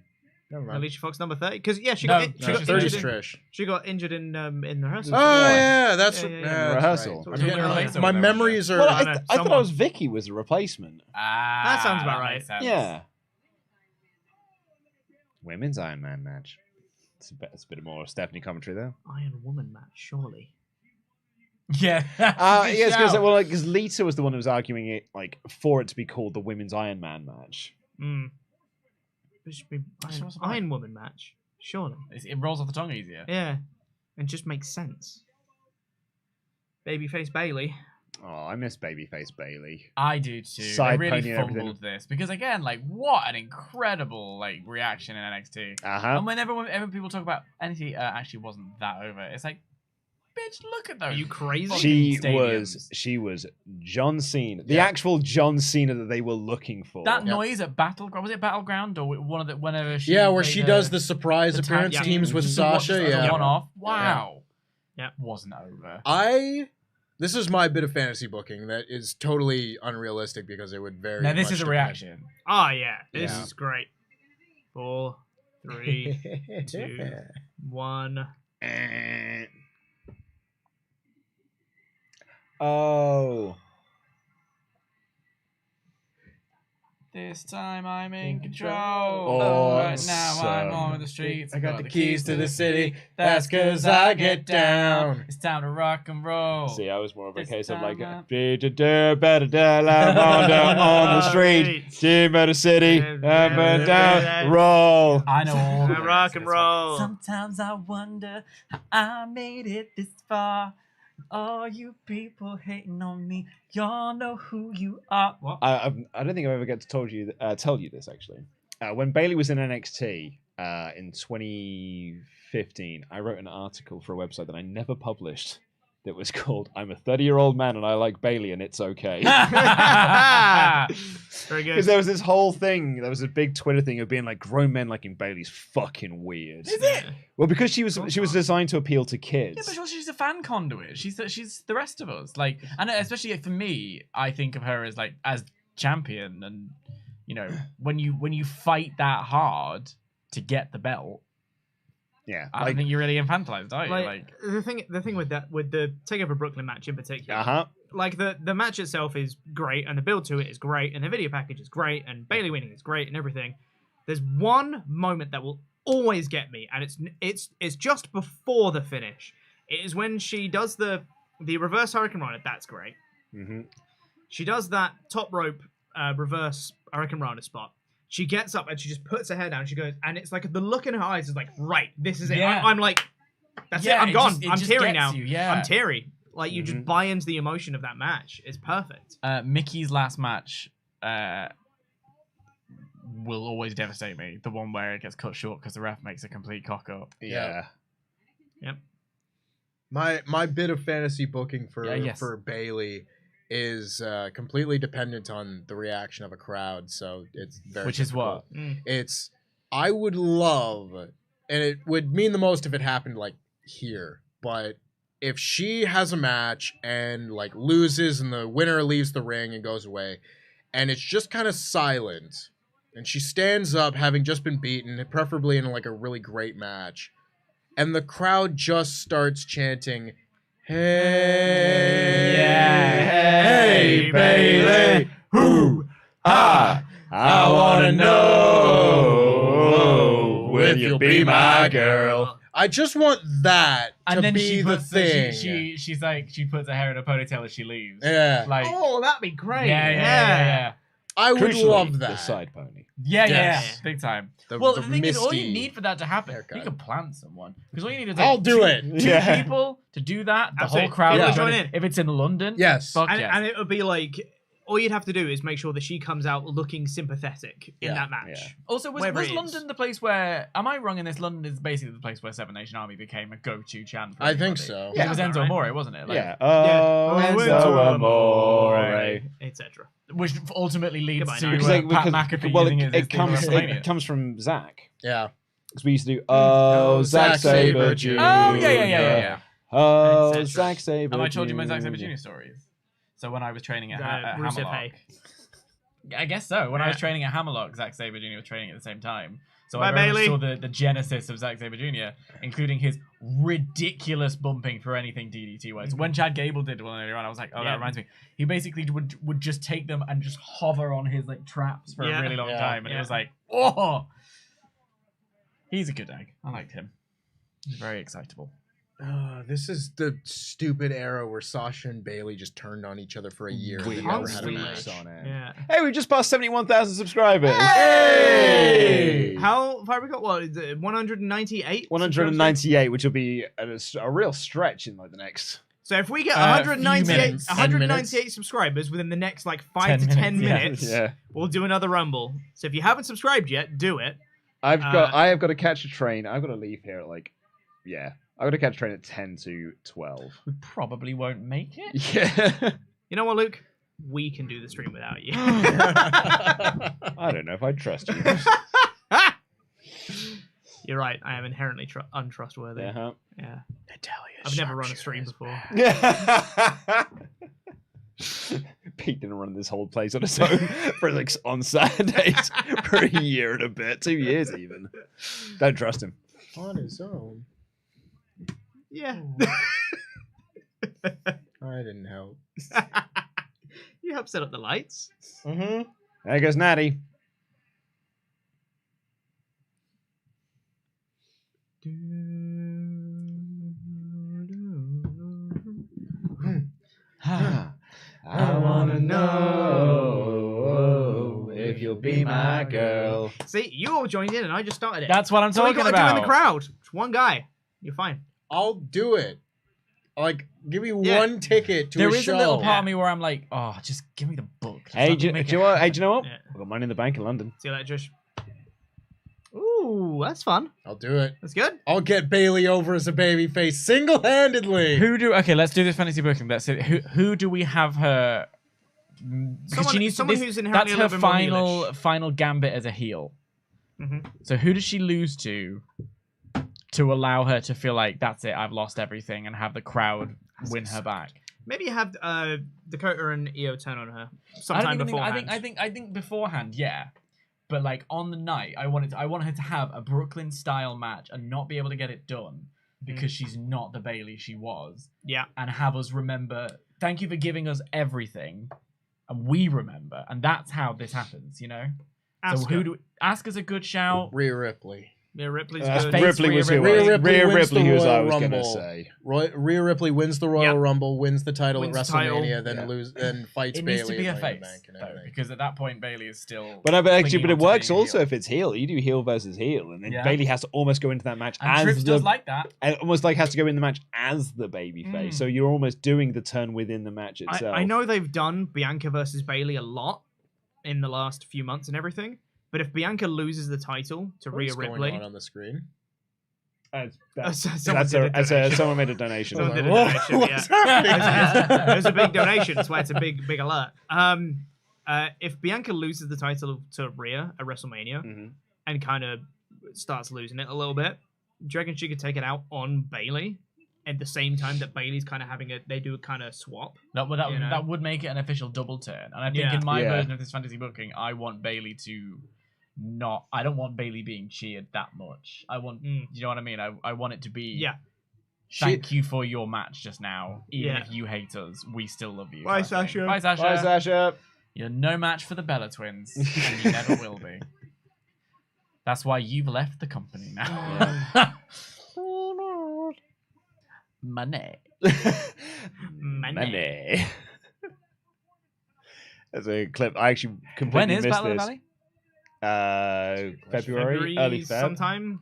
Never mind. Alicia Fox number 30. Because yeah, she No, got no, she got 30 injured. is Trish. She got injured in rehearsal. Oh yeah, that's Yeah, yeah, yeah. that's Rehearsal. right. So I'm it's getting- a replacement my or whatever. memories are. Well, I know, I thought it someone. was Vicky was the replacement. Ah, That sounds about makes sense. Yeah. Women's Iron Man match. It's a bit more Stephanie commentary there. Iron Woman match, surely. Yeah. Yes, because Lita was the one who was arguing it for it to be called the Women's Iron Man match. It should be Sure, what's Iron Woman match, surely. It rolls off the tongue easier. Yeah, and just makes sense. Babyface Bailey. Oh, I miss Babyface Bailey. I do too. Side They really pony and everything. fumbled this because again, what an incredible reaction in NXT. Uh-huh. And whenever people talk about NXT, actually wasn't that over. It's like, bitch, look at those. Are you crazy? She was John Cena, the actual John Cena that they were looking for. That noise at Battleground, was it Battleground or one of the whenever she Yeah, where made she her- does the surprise the tag appearance team, teams with just as Sasha. a Yeah. one-off. Wow. Yeah. Wasn't over. This is my bit of fantasy booking that is totally unrealistic because it would very. Now this much is a depend. reaction. Oh yeah, this Yeah. is great. 4, 3, 2, 1. Oh. This time I'm in control. Oh, right now I'm awesome. on the streets. I got the keys to the city. That's 'cause I get down. It's time to rock and roll. See, I was more of a This case of like, time better down on the street, team at the city, up and down, roll. I know all the Rock lyrics and to this one. roll. Sometimes I wonder how I made it this far. All you people hating on me, y'all know who you are. What? I don't think I've ever get to tell you this actually. When Bailey was in NXT in 2015, I wrote an article for a website that I never published. That was called "I'm a 30-year-old man and I like Bailey and it's okay." Very good. Because there was this whole thing, there was a big Twitter thing of being like grown men liking Bailey's fucking weird. Is it? Well, because she was designed to appeal to kids. Yeah, but she's a fan conduit. She's the rest of us. And especially for me, I think of her as as champion, and you know, when you fight that hard to get the belt, Yeah. I don't think you're really infantilized, are you? Like the thing with the Takeover Brooklyn match in particular, uh-huh. like the match itself is great, and the build to it is great, and the video package is great, and Bayley winning is great, and everything. There's one moment that will always get me, and it's just before the finish. It is when she does the reverse Hurricane Rana. That's great. Mm-hmm. She does that top rope reverse Hurricane Rana spot. She gets up and she just puts her head down. She goes, and it's like the look in her eyes is like, right, this is it. Yeah. I'm like, that's it. I'm gone. I'm teary now. Yeah. I'm teary. Like you just buy into the emotion of that match. It's perfect. Mickey's last match will always devastate me. The one where it gets cut short because the ref makes a complete cock up. Yeah. Yep. My bit of fantasy booking for yes. for Bayley is completely dependent on the reaction of a crowd. So it's very Which is what? It's I would love, and it would mean the most if it happened like here, but if she has a match and like loses and the winner leaves the ring and goes away, and it's just kind of silent, and she stands up having just been beaten, preferably in like a really great match, and the crowd just starts chanting, "Hey, hey, Bayley, hoo, ha, I wanna know, will you be my girl?" I just want that to be the thing. She's like, she puts her hair in a ponytail as she leaves. Yeah. Like, Oh, that'd be great. yeah. I would Crucially, love that. The side pony. Yeah, Yes. big time. The The thing is, all you misty need for that to happen, haircut. you can plant someone. Because all you need is I'll do it. two people to do that. The Absolutely. whole crowd Yeah. will join Join in. in. If it's in London, Yes. fuck And, yes. and it would be like, all you'd have to do is make sure that she comes out looking sympathetic in Yeah. that match. Also, was Wherever it is. London the place where? Am I wrong in this? London is basically the place where Seven Nation Army became a go-to chant. For I think everybody. so. It was Yeah, Enzo right. Amore, wasn't it? Like, Yeah. Enzo Amore. Etc. Which ultimately leads Goodbye, to Nigel. Pat McAfee well, using it his theme comes at WrestleMania. it comes from Zach. Yeah. Because we used to do Zack Sabre Jr. Oh yeah. Oh, Et cetera. Zack Sabre. Have I told you my Zack Sabre Jr. Jr. stories? So when I was training at, at Rusev Hammerlock, Hay. I guess so. When I was Yeah. training at Hammerlock, Zack Sabre Jr. was training at the same time. So Bye, I very much Bayley. saw the genesis of Zack Sabre Jr., including his ridiculous bumping for anything DDT wise. When Chad Gable did one earlier on, I was like, oh, that Yeah. reminds me. He basically would just take them and just hover on his like traps for Yeah. a really long Yeah. time, and it Yeah. was like, oh, he's a good egg. I liked him. He's very excitable. This is the stupid era where Sasha and Bayley just turned on each other for a year and We they never had a constantly match. on it. Yeah. Hey, we just passed 71,000 subscribers. Hey! How far have we got? What is it? 198? 198, which will be a real stretch in like the next. So if we get Few 198, minutes. 198 subscribers within the next like 5 10 to 10 minutes, yeah. minutes, Yeah. we'll do another Rumble. So if you haven't subscribed yet, do it. I have got to catch a train. I've got to leave here at like, I've got to catch a train at 10 to 12. We probably won't make it. Yeah. You know what, Luke? We can do the stream without you. I don't know if I trust you. You're right. I am inherently untrustworthy. Uh-huh. Yeah. I've never run a stream before. Pete didn't run this whole place on his own for like on Saturdays for a year and a bit, 2 years even. Don't trust him. On his own. Yeah. I didn't help. You helped set up the lights. Mm-hmm. There goes Natty. I wanna know if you'll be my girl. See, you all joined in and I just started it. That's what I'm so we talking got to do in about. the crowd. It's one guy. You're fine. I'll do it. Like, give me Yeah. one ticket to There a is show. a little part of me where I'm like, oh, just give me the book. Just Hey, let do me you make know it what? Hey, happen. do you know what? Yeah. I've got money in the bank in London. See you later, Josh. Ooh, that's fun. I'll do it. That's good. I'll get Bayley over as a babyface single-handedly. Okay, let's do this fantasy booking. That's it. Who do we have her? Because she needs someone to. who's inherently That's a her little bit more heelish. final gambit as a heel. Mhm. So who does she lose to allow her to feel like that's it? I've lost everything, and have the crowd win her back. Maybe have Dakota and Io turn on her sometime beforehand. I think beforehand, yeah. But like on the night, I want her to have a Brooklyn style match and not be able to get it done because she's not the Bayley she was. Yeah. And have us remember, thank you for giving us everything, and we remember, and that's how this happens, you know. Asuka's a good shout. Rhea Ripley. Rhea Ripley's good. Ripley was who Rhea Ripley wins the who I Royal was going to Rumble. say. Rhea Ripley wins the Royal Rumble, wins the title Wins at the title. WrestleMania, then fights It Bayley. needs to be a at Money in face, the Bank and though, everything. because at that point Bayley is still. But actually, clinging it on to works being a also heel. if it's heel. You do heel versus heel, and then Yeah. Bayley has to almost go into that match And as Trips does like that. and almost like has to go in the match as the baby face. So you're almost doing the turn within the match itself. I know they've done Bianca versus Bayley a lot in the last few months and everything, but if Bianca loses the title to What Rhea is going Ripley, on the screen? Someone made a donation. Someone did a Whoa, donation, what's yeah. happening? It was a big donation. That's why it's a big alert. If Bianca loses the title to Rhea at WrestleMania and kind of starts losing it a little bit, do you reckon she could take it out on Bayley at the same time that Bayley's kind of they do a kind of swap? That would make it an official double turn. And I think in my version of this fantasy booking, I want Bayley to I don't want Bayley being cheered that much. I want, you know what I mean? I want it to be, thank you for your match just now. Even if you hate us, we still love you. Bye, Sasha. Bye, Sasha. Bye, Sasha. You're no match for the Bella twins, and you never will be. That's why you've left the company now. Money. Money. There's a clip. I actually completely When is missed Battle of the this. Valley? February, early Feb. sometime.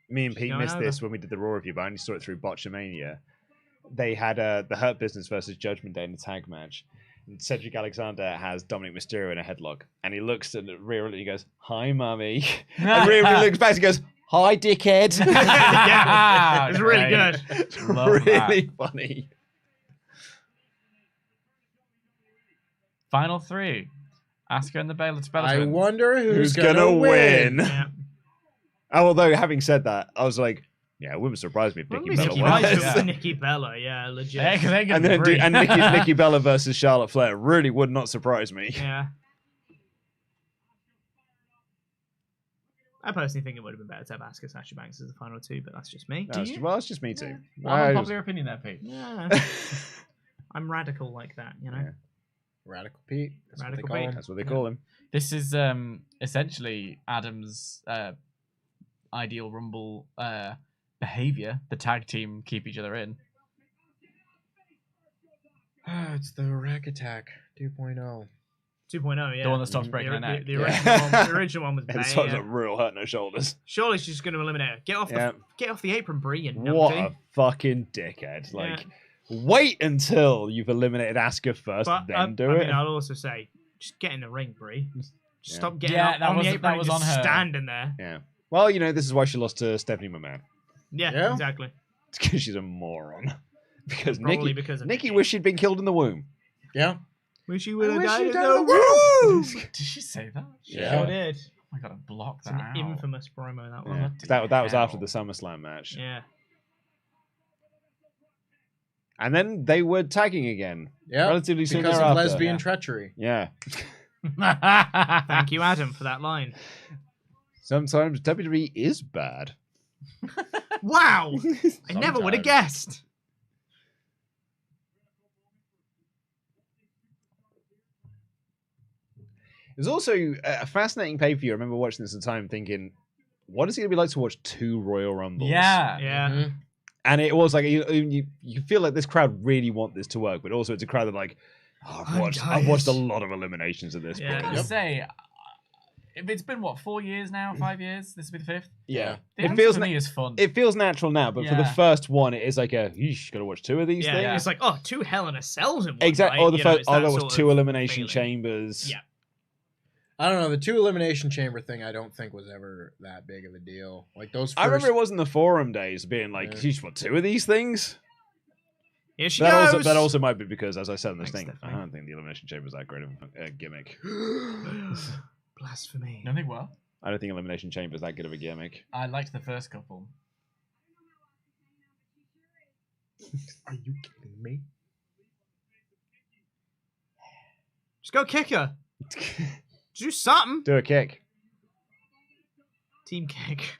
Me and Pete No, missed no, this when we did the Raw review, but I only saw it through Botchamania. They had the Hurt Business versus Judgment Day in a tag match. And Cedric Alexander has Dominic Mysterio in a headlock, and he looks at Rhea and he goes, "Hi, mummy." And Rhea looks back and goes, "Hi, dickhead." Yeah, it's really good. It's Love really funny. Final three. Asuka and the Bella twins. I wonder who's gonna win. Yeah. Oh, although having said that, I was like, yeah, it wouldn't surprise me if Nikki Bella Nikki won. Bella, Yeah. Nikki Bella, yeah, legit. And then Nikki Bella versus Charlotte Flair really would not surprise me. Yeah. I personally think it would have been better to have Asuka Sasha Banks as the final two, but that's just me. Well, it's just me too. Unpopular opinion there, Pete. Yeah. I'm radical like that, you know? Yeah. Radical Pete. That's Radical what they call Pete. him. That's what they call him. This is essentially Adam's ideal Rumble behavior. The tag team keep each other in. It's the Rack Attack 2.0. 2.0, yeah. The one that stops breaking her neck. The original one was And bad. this one's a real hurt no shoulders. Surely she's just going to eliminate her. Get off the apron, Brie, you What numpty. a fucking dickhead. Like, wait until you've eliminated Asuka first, But then do I it. mean, I'll also say, just get in the ring, Brie. Just stop getting Yeah, up that on was- the apron that and was just on her. standing there. Yeah. Well, you know, this is why she lost to Stephanie McMahon. Yeah, exactly. It's because she's a moron. Because Probably because of Nikki Nikki. wished she'd been killed in the womb. Yeah. Wish you would have wish died you in died the in the womb. Did she say that? Yeah. Sure did. I gotta block It's that an out. infamous promo, that one. Yeah. That was after the SummerSlam match. Yeah. And then they were tagging again. Yeah. Relatively soon Because of thereafter. lesbian treachery. Yeah. Thank you, Adam, for that line. Sometimes WWE is bad. Wow! I never would have guessed. It was also a fascinating pay-per-view. I remember watching this at the time thinking, what is it going to be like to watch two Royal Rumbles? Yeah. Yeah. Mhm. And it was like, you feel like this crowd really want this to work, but also it's a crowd that like, I've watched a lot of eliminations at this Yeah. point. I say, if it's been what 4 years now, 5 years. This will be the fifth. Yeah. The It answer feels to me is fun. It feels natural now, but for the Yeah. first one, it is like yeesh, gotta watch two of these Yeah, things. it's like, oh, two Hell in a Cells in one. Exactly. Right? Oh, the You know, first, it's that there was sort two of elimination feeling. chambers. Yeah. I don't know. The two elimination chamber thing, I don't think was ever that big of a deal. Like those. First... I remember it was in the forum days being like, Yeah. geez, what, two of these things? Here she That goes. also might be because, as I said in this Thanks, thing, Stephanie. I don't think the elimination chamber is that great of a gimmick. Blasphemy. I think well. I don't think elimination chamber is that good of a gimmick. I liked the first couple. Are you kidding me? Just go kick her. Do something. Do a kick. Team kick.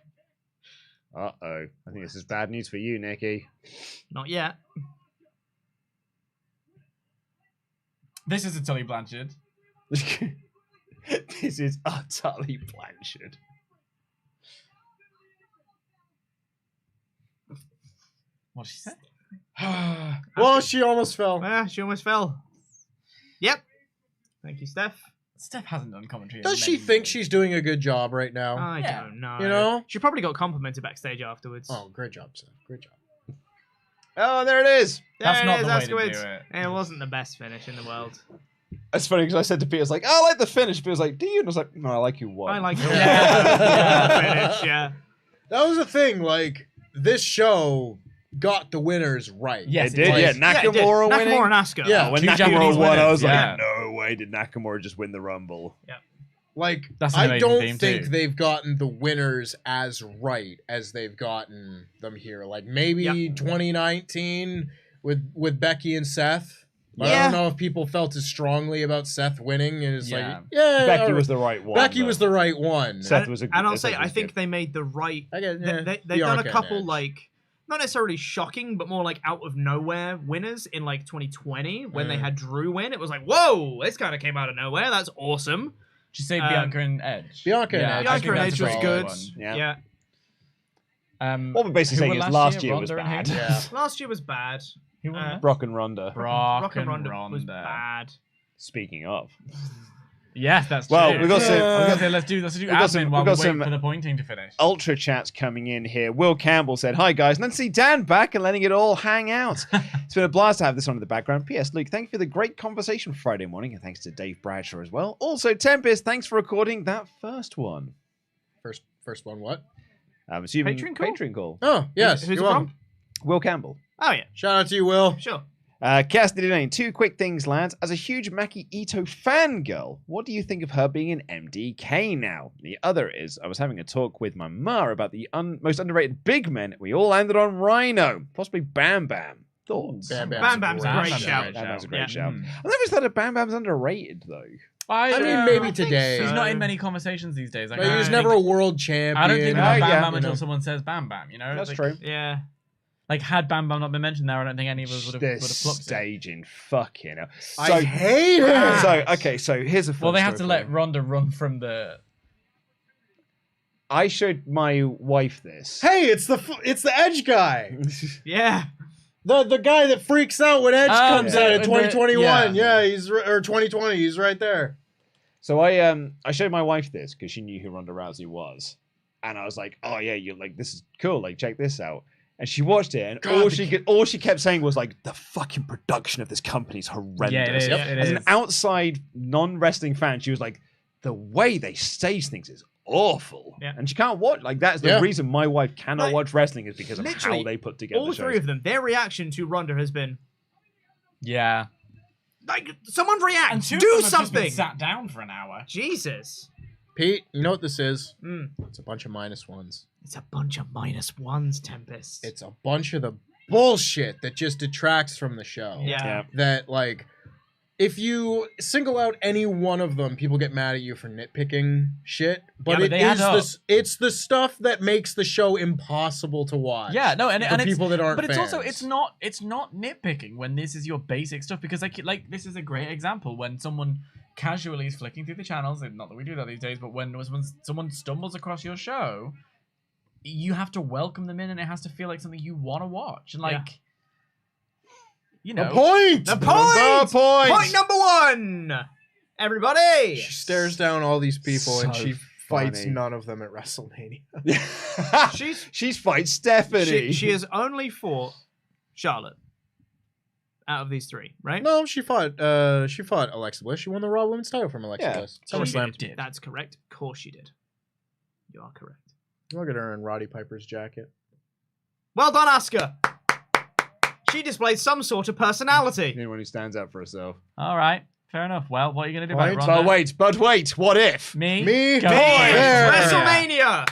Uh-oh. I think this is bad news for you, Nikki. Not yet. This is a Tully Blanchard. This is utterly Blanchard. What did she say? Well, she almost fell. Yeah, she almost fell. Yep. Thank you, Steph. Steph hasn't done commentary. Does she think she's doing a good job right now? I Yeah. don't know. You know? She probably got complimented backstage afterwards. Oh, great job, Seth. Great job. Oh, there it is. That's There not it the way is, to do Askewitz. it. It wasn't the best finish in the world. It's funny because I said to Peter, I was like, I like the finish. Peter was like, do you? And I was like, no, I like you won. I like your Yeah. finish, yeah. That was the thing. Like, this show got the winners right. Yes, It did, was. yeah. Yeah, it did. Nakamura winning. Nakamura and Asuka. Yeah. When Two Nakamura Japanese won, I was winners, like, yeah. no way did Nakamura just win the Rumble. Like, That's an I amazing don't theme, think too. they've gotten the winners as right as they've gotten them here. Like, maybe Yep. 2019 with Becky and Seth. But I Yeah. don't know if people felt as strongly about Seth winning. And it's Yeah. like, yeah, Becky all was right. the right one. Becky but was the right one. Seth was a And I'll Seth say, was I think good. they made the right... I guess, They've done a Bianca couple, and Edge. like, not necessarily shocking, but more like out of nowhere winners in like 2020 when they had Drew win. It was like, whoa, this kind of came out of nowhere. That's awesome. Did you say Bianca and Edge? Bianca and Edge. I Bianca think and that's Edge a was very good. one. Yeah. Yeah. What we're basically Who saying won is last year was Ronda and bad. who? Yeah. Last year was bad. Who won that? Brock and Ronda. Rock and Ronda. Ronda was bad. Speaking of. Yes, that's Well, true. we've got some- I was gonna say, let's do got admin some- while we've we got wait some- for the pointing to finish. Ultra chats coming in here. Will Campbell said, hi guys, nice to see Dan back and letting it all hang out. It's been a blast to have this on in the background. P.S. Luke, thank you for the great conversation Friday morning, and thanks to Dave Bradshaw as well. Also, Tempest, thanks for recording that first one. First one, what? I'm assuming Patreon call? Patreon call. Oh, yes. Who's you're it welcome. from? Will Campbell. Oh, yeah. Shout out to you, Will. Sure. Cassidy Lane, two quick things, lads. As a huge Maki Ito fangirl, what do you think of her being an MDK now? The other is, I was having a talk with my ma about the most underrated big men. We all landed on Rhino, possibly Bam Bam. Thoughts? Bam Bam's Bam Bam's a Bam great Bam's a shout. great Bam Bam's a great Yeah. shout. Mm. I've never thought that Bam Bam's underrated, though. I mean, maybe think today. so. He's not in many conversations these days. Like, But he was I never don't a world champion. I don't think Oh, about Bam yeah. Bam You until know. someone says Bam Bam. You know, That's like, true. Yeah. Like, had Bam Bam not been mentioned there, I don't think any of us would have This plucked it. staging, fucking hell. I hate it. So here's a fun Well, they have story to for let you. Ronda run from the. I showed my wife this. Hey, it's the Edge guy. Yeah. The guy that freaks out when Edge comes yeah. out in The- 2021. yeah. He's or 2020. He's right there. So I showed my wife this because she knew who Ronda Rousey was, and I was like, "Oh yeah, you're like this is cool. Like check this out." And she watched it, and God, all she kept saying was like, "The fucking production of this company is horrendous." Yeah, it is. Yep. It As is. an outside non-wrestling fan, she was like, "The way they stage things is awful," Yeah. and she can't watch. Like that's the Yeah. reason my wife cannot Like, watch wrestling is because of literally, how they put together. All three shows. of them, their reaction to Ronda has been, Yeah. like, someone react, And two of do them have just been something. sat down for an hour. Jesus. Pete, you know what this is? Mm. It's a bunch of -1s. It's a bunch of -1s, Tempest. It's a bunch of the bullshit that just detracts from the show. yeah. Yeah. That, like, if you single out any one of them, people get mad at you for nitpicking shit. But, but it they add is up. this. It's the stuff that makes the show impossible to watch. Yeah, no, and for it's people that aren't but it's fans. also it's not nitpicking when this is your basic stuff, because like this is a great example when someone casually is flicking through the channels, not that we do that these days, but when someone stumbles across your show, you have to welcome them in, and it has to feel like something you want to watch, and like you know, The point. The point! The point! Point number 1! Everybody! She stares down all these people and So she fights funny. none of them at WrestleMania. She's fighting Stephanie. She has only fought Charlotte out of these three, right? No, she fought Alexa Bliss. She won the Raw Women's title from Alexa Yeah. Bliss. She SummerSlam. did. That's correct. Of course she did. You are correct. Look at her in Roddy Piper's jacket. Well done, Asuka. She displayed some sort of personality. Anyone who stands up for herself. all right, fair enough. Well, what are you gonna do about it, Point. Ronda? But wait, what if? Me, Me? Go Me! for it. There. WrestleMania.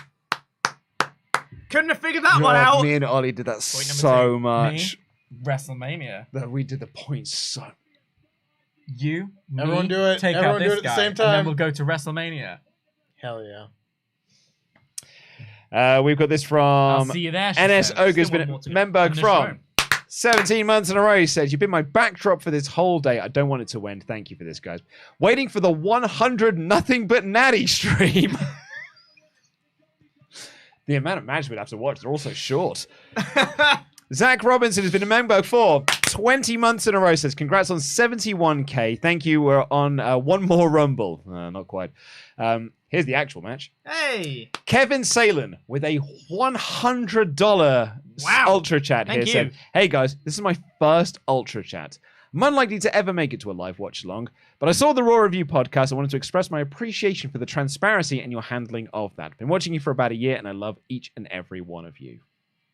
Couldn't have figured that one out. Me and Ollie did that Point number so two. much. WrestleMania. No, we did the points so. You, me, Everyone do it. Take Everyone out do this it at the guy, same and then time. we'll go to WrestleMania. Hell yeah. We've got this I'll from see you there. she NS says. Ogre's Still been one more to go. Memberg On the from 17 months in a row. He says, "You've been my backdrop for this whole day. I don't want it to end. Thank you for this, guys. Waiting for the 100 nothing but natty stream." The amount of matches we'd have to watch, they're all so short. Zach Robinson has been a member for 20 months in a row. Says, "Congrats on 71K. Thank you. We're on one more Rumble." Not quite. Here's the actual match. Hey. Kevin Salen with a $100 Wow. Ultra Chat Thank here you. said, "Hey guys, this is my first Ultra Chat. I'm unlikely to ever make it to a live watch along, but I saw the Raw Review podcast. I wanted to express my appreciation for the transparency and your handling of that. Been watching you for about a year, and I love each and every one of you."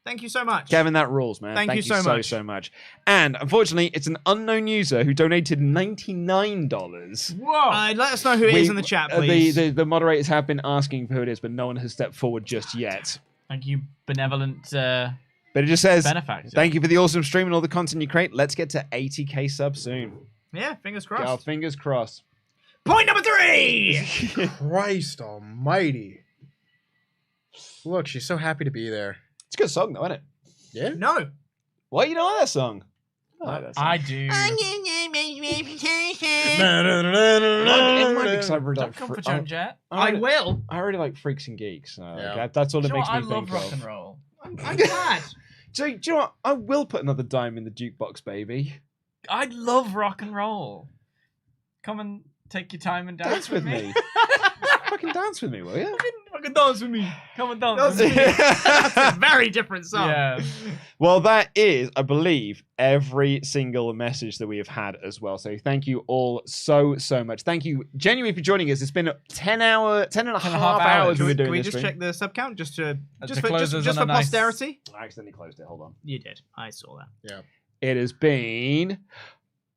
Thank you so much. Kevin, that rules, man. Thank you so much. so much. And unfortunately, it's an unknown user who donated $99. Whoa! Let us know who it is in the chat, please. The moderators have been asking for who it is, but no one has stepped forward just yet. Thank you, benevolent But it just says, benefactor. "Thank you for the awesome stream and all the content you create. Let's get to 80K subs soon." Yeah, fingers Get our crossed. fingers crossed. Point number 3! Christ almighty. Look, she's so happy to be there. It's a good song, though, isn't it? Yeah? No. Why you don't like that song? I like that song. I do. It might be 'cause I really Don't like come for Fre- Joan Jett. I will. I already like Freaks and Geeks. So Yeah. that's all Do it you know makes what? me I love think rock of. and roll. I'm glad. Do you know what? I will put another dime in the jukebox, baby. I love rock and roll. Come and take your time and Dance with me. Fucking dance with me, will you? Fucking dance with me. Come and dance That's with me. a very different song. Yeah. Well, that is, I believe, every single message that we have had as well. So thank you all so much. Thank you genuinely for joining us. It's been 10 and a half hours Can we've been doing we this just stream. check the sub count just for close us on a nice- posterity? I accidentally closed it. Hold on. You did. I saw that. It has been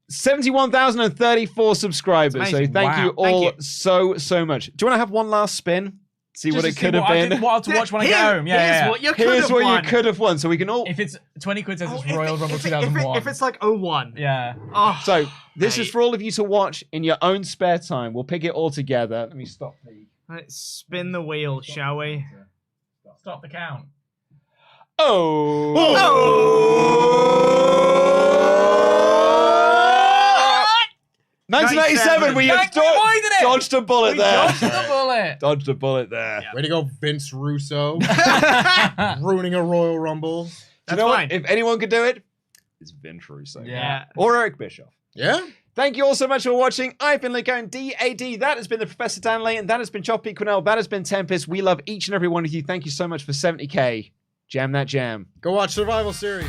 71,034 subscribers. That's So amazing. thank Wow. you all Thank so much. Do you want to have one last spin? See what it could have I been. didn't want to watch when I get home. Yeah, Here's yeah. what you could Here's have what won. you could have won. So we can all. If it's 20 quid says Oh, it's Royal Rumble if 2001. if it's like 01. Yeah. Oh, So this is mate. for all of you to watch in your own spare time. We'll pick it all together. Let me stop the. Let's spin the wheel, shall we? Stop the count. Oh! 1997, we Thank you, avoided it! dodged a bullet We there. dodged the bullet. Dodged a bullet there. Way to go, Vince Russo. Ruining a Royal Rumble. Do you That's know fine. what? If anyone could do it, it's Vince Russo. Yeah. Or Eric Bischoff. Yeah? Thank you all so much for watching. I've been Luke DAD. That has been the Professor Dan Layton. That has been Choppy Quinnell. That has been Tempest. We love each and every one of you. Thank you so much for 70K. Jam that jam. Go watch Survival Series.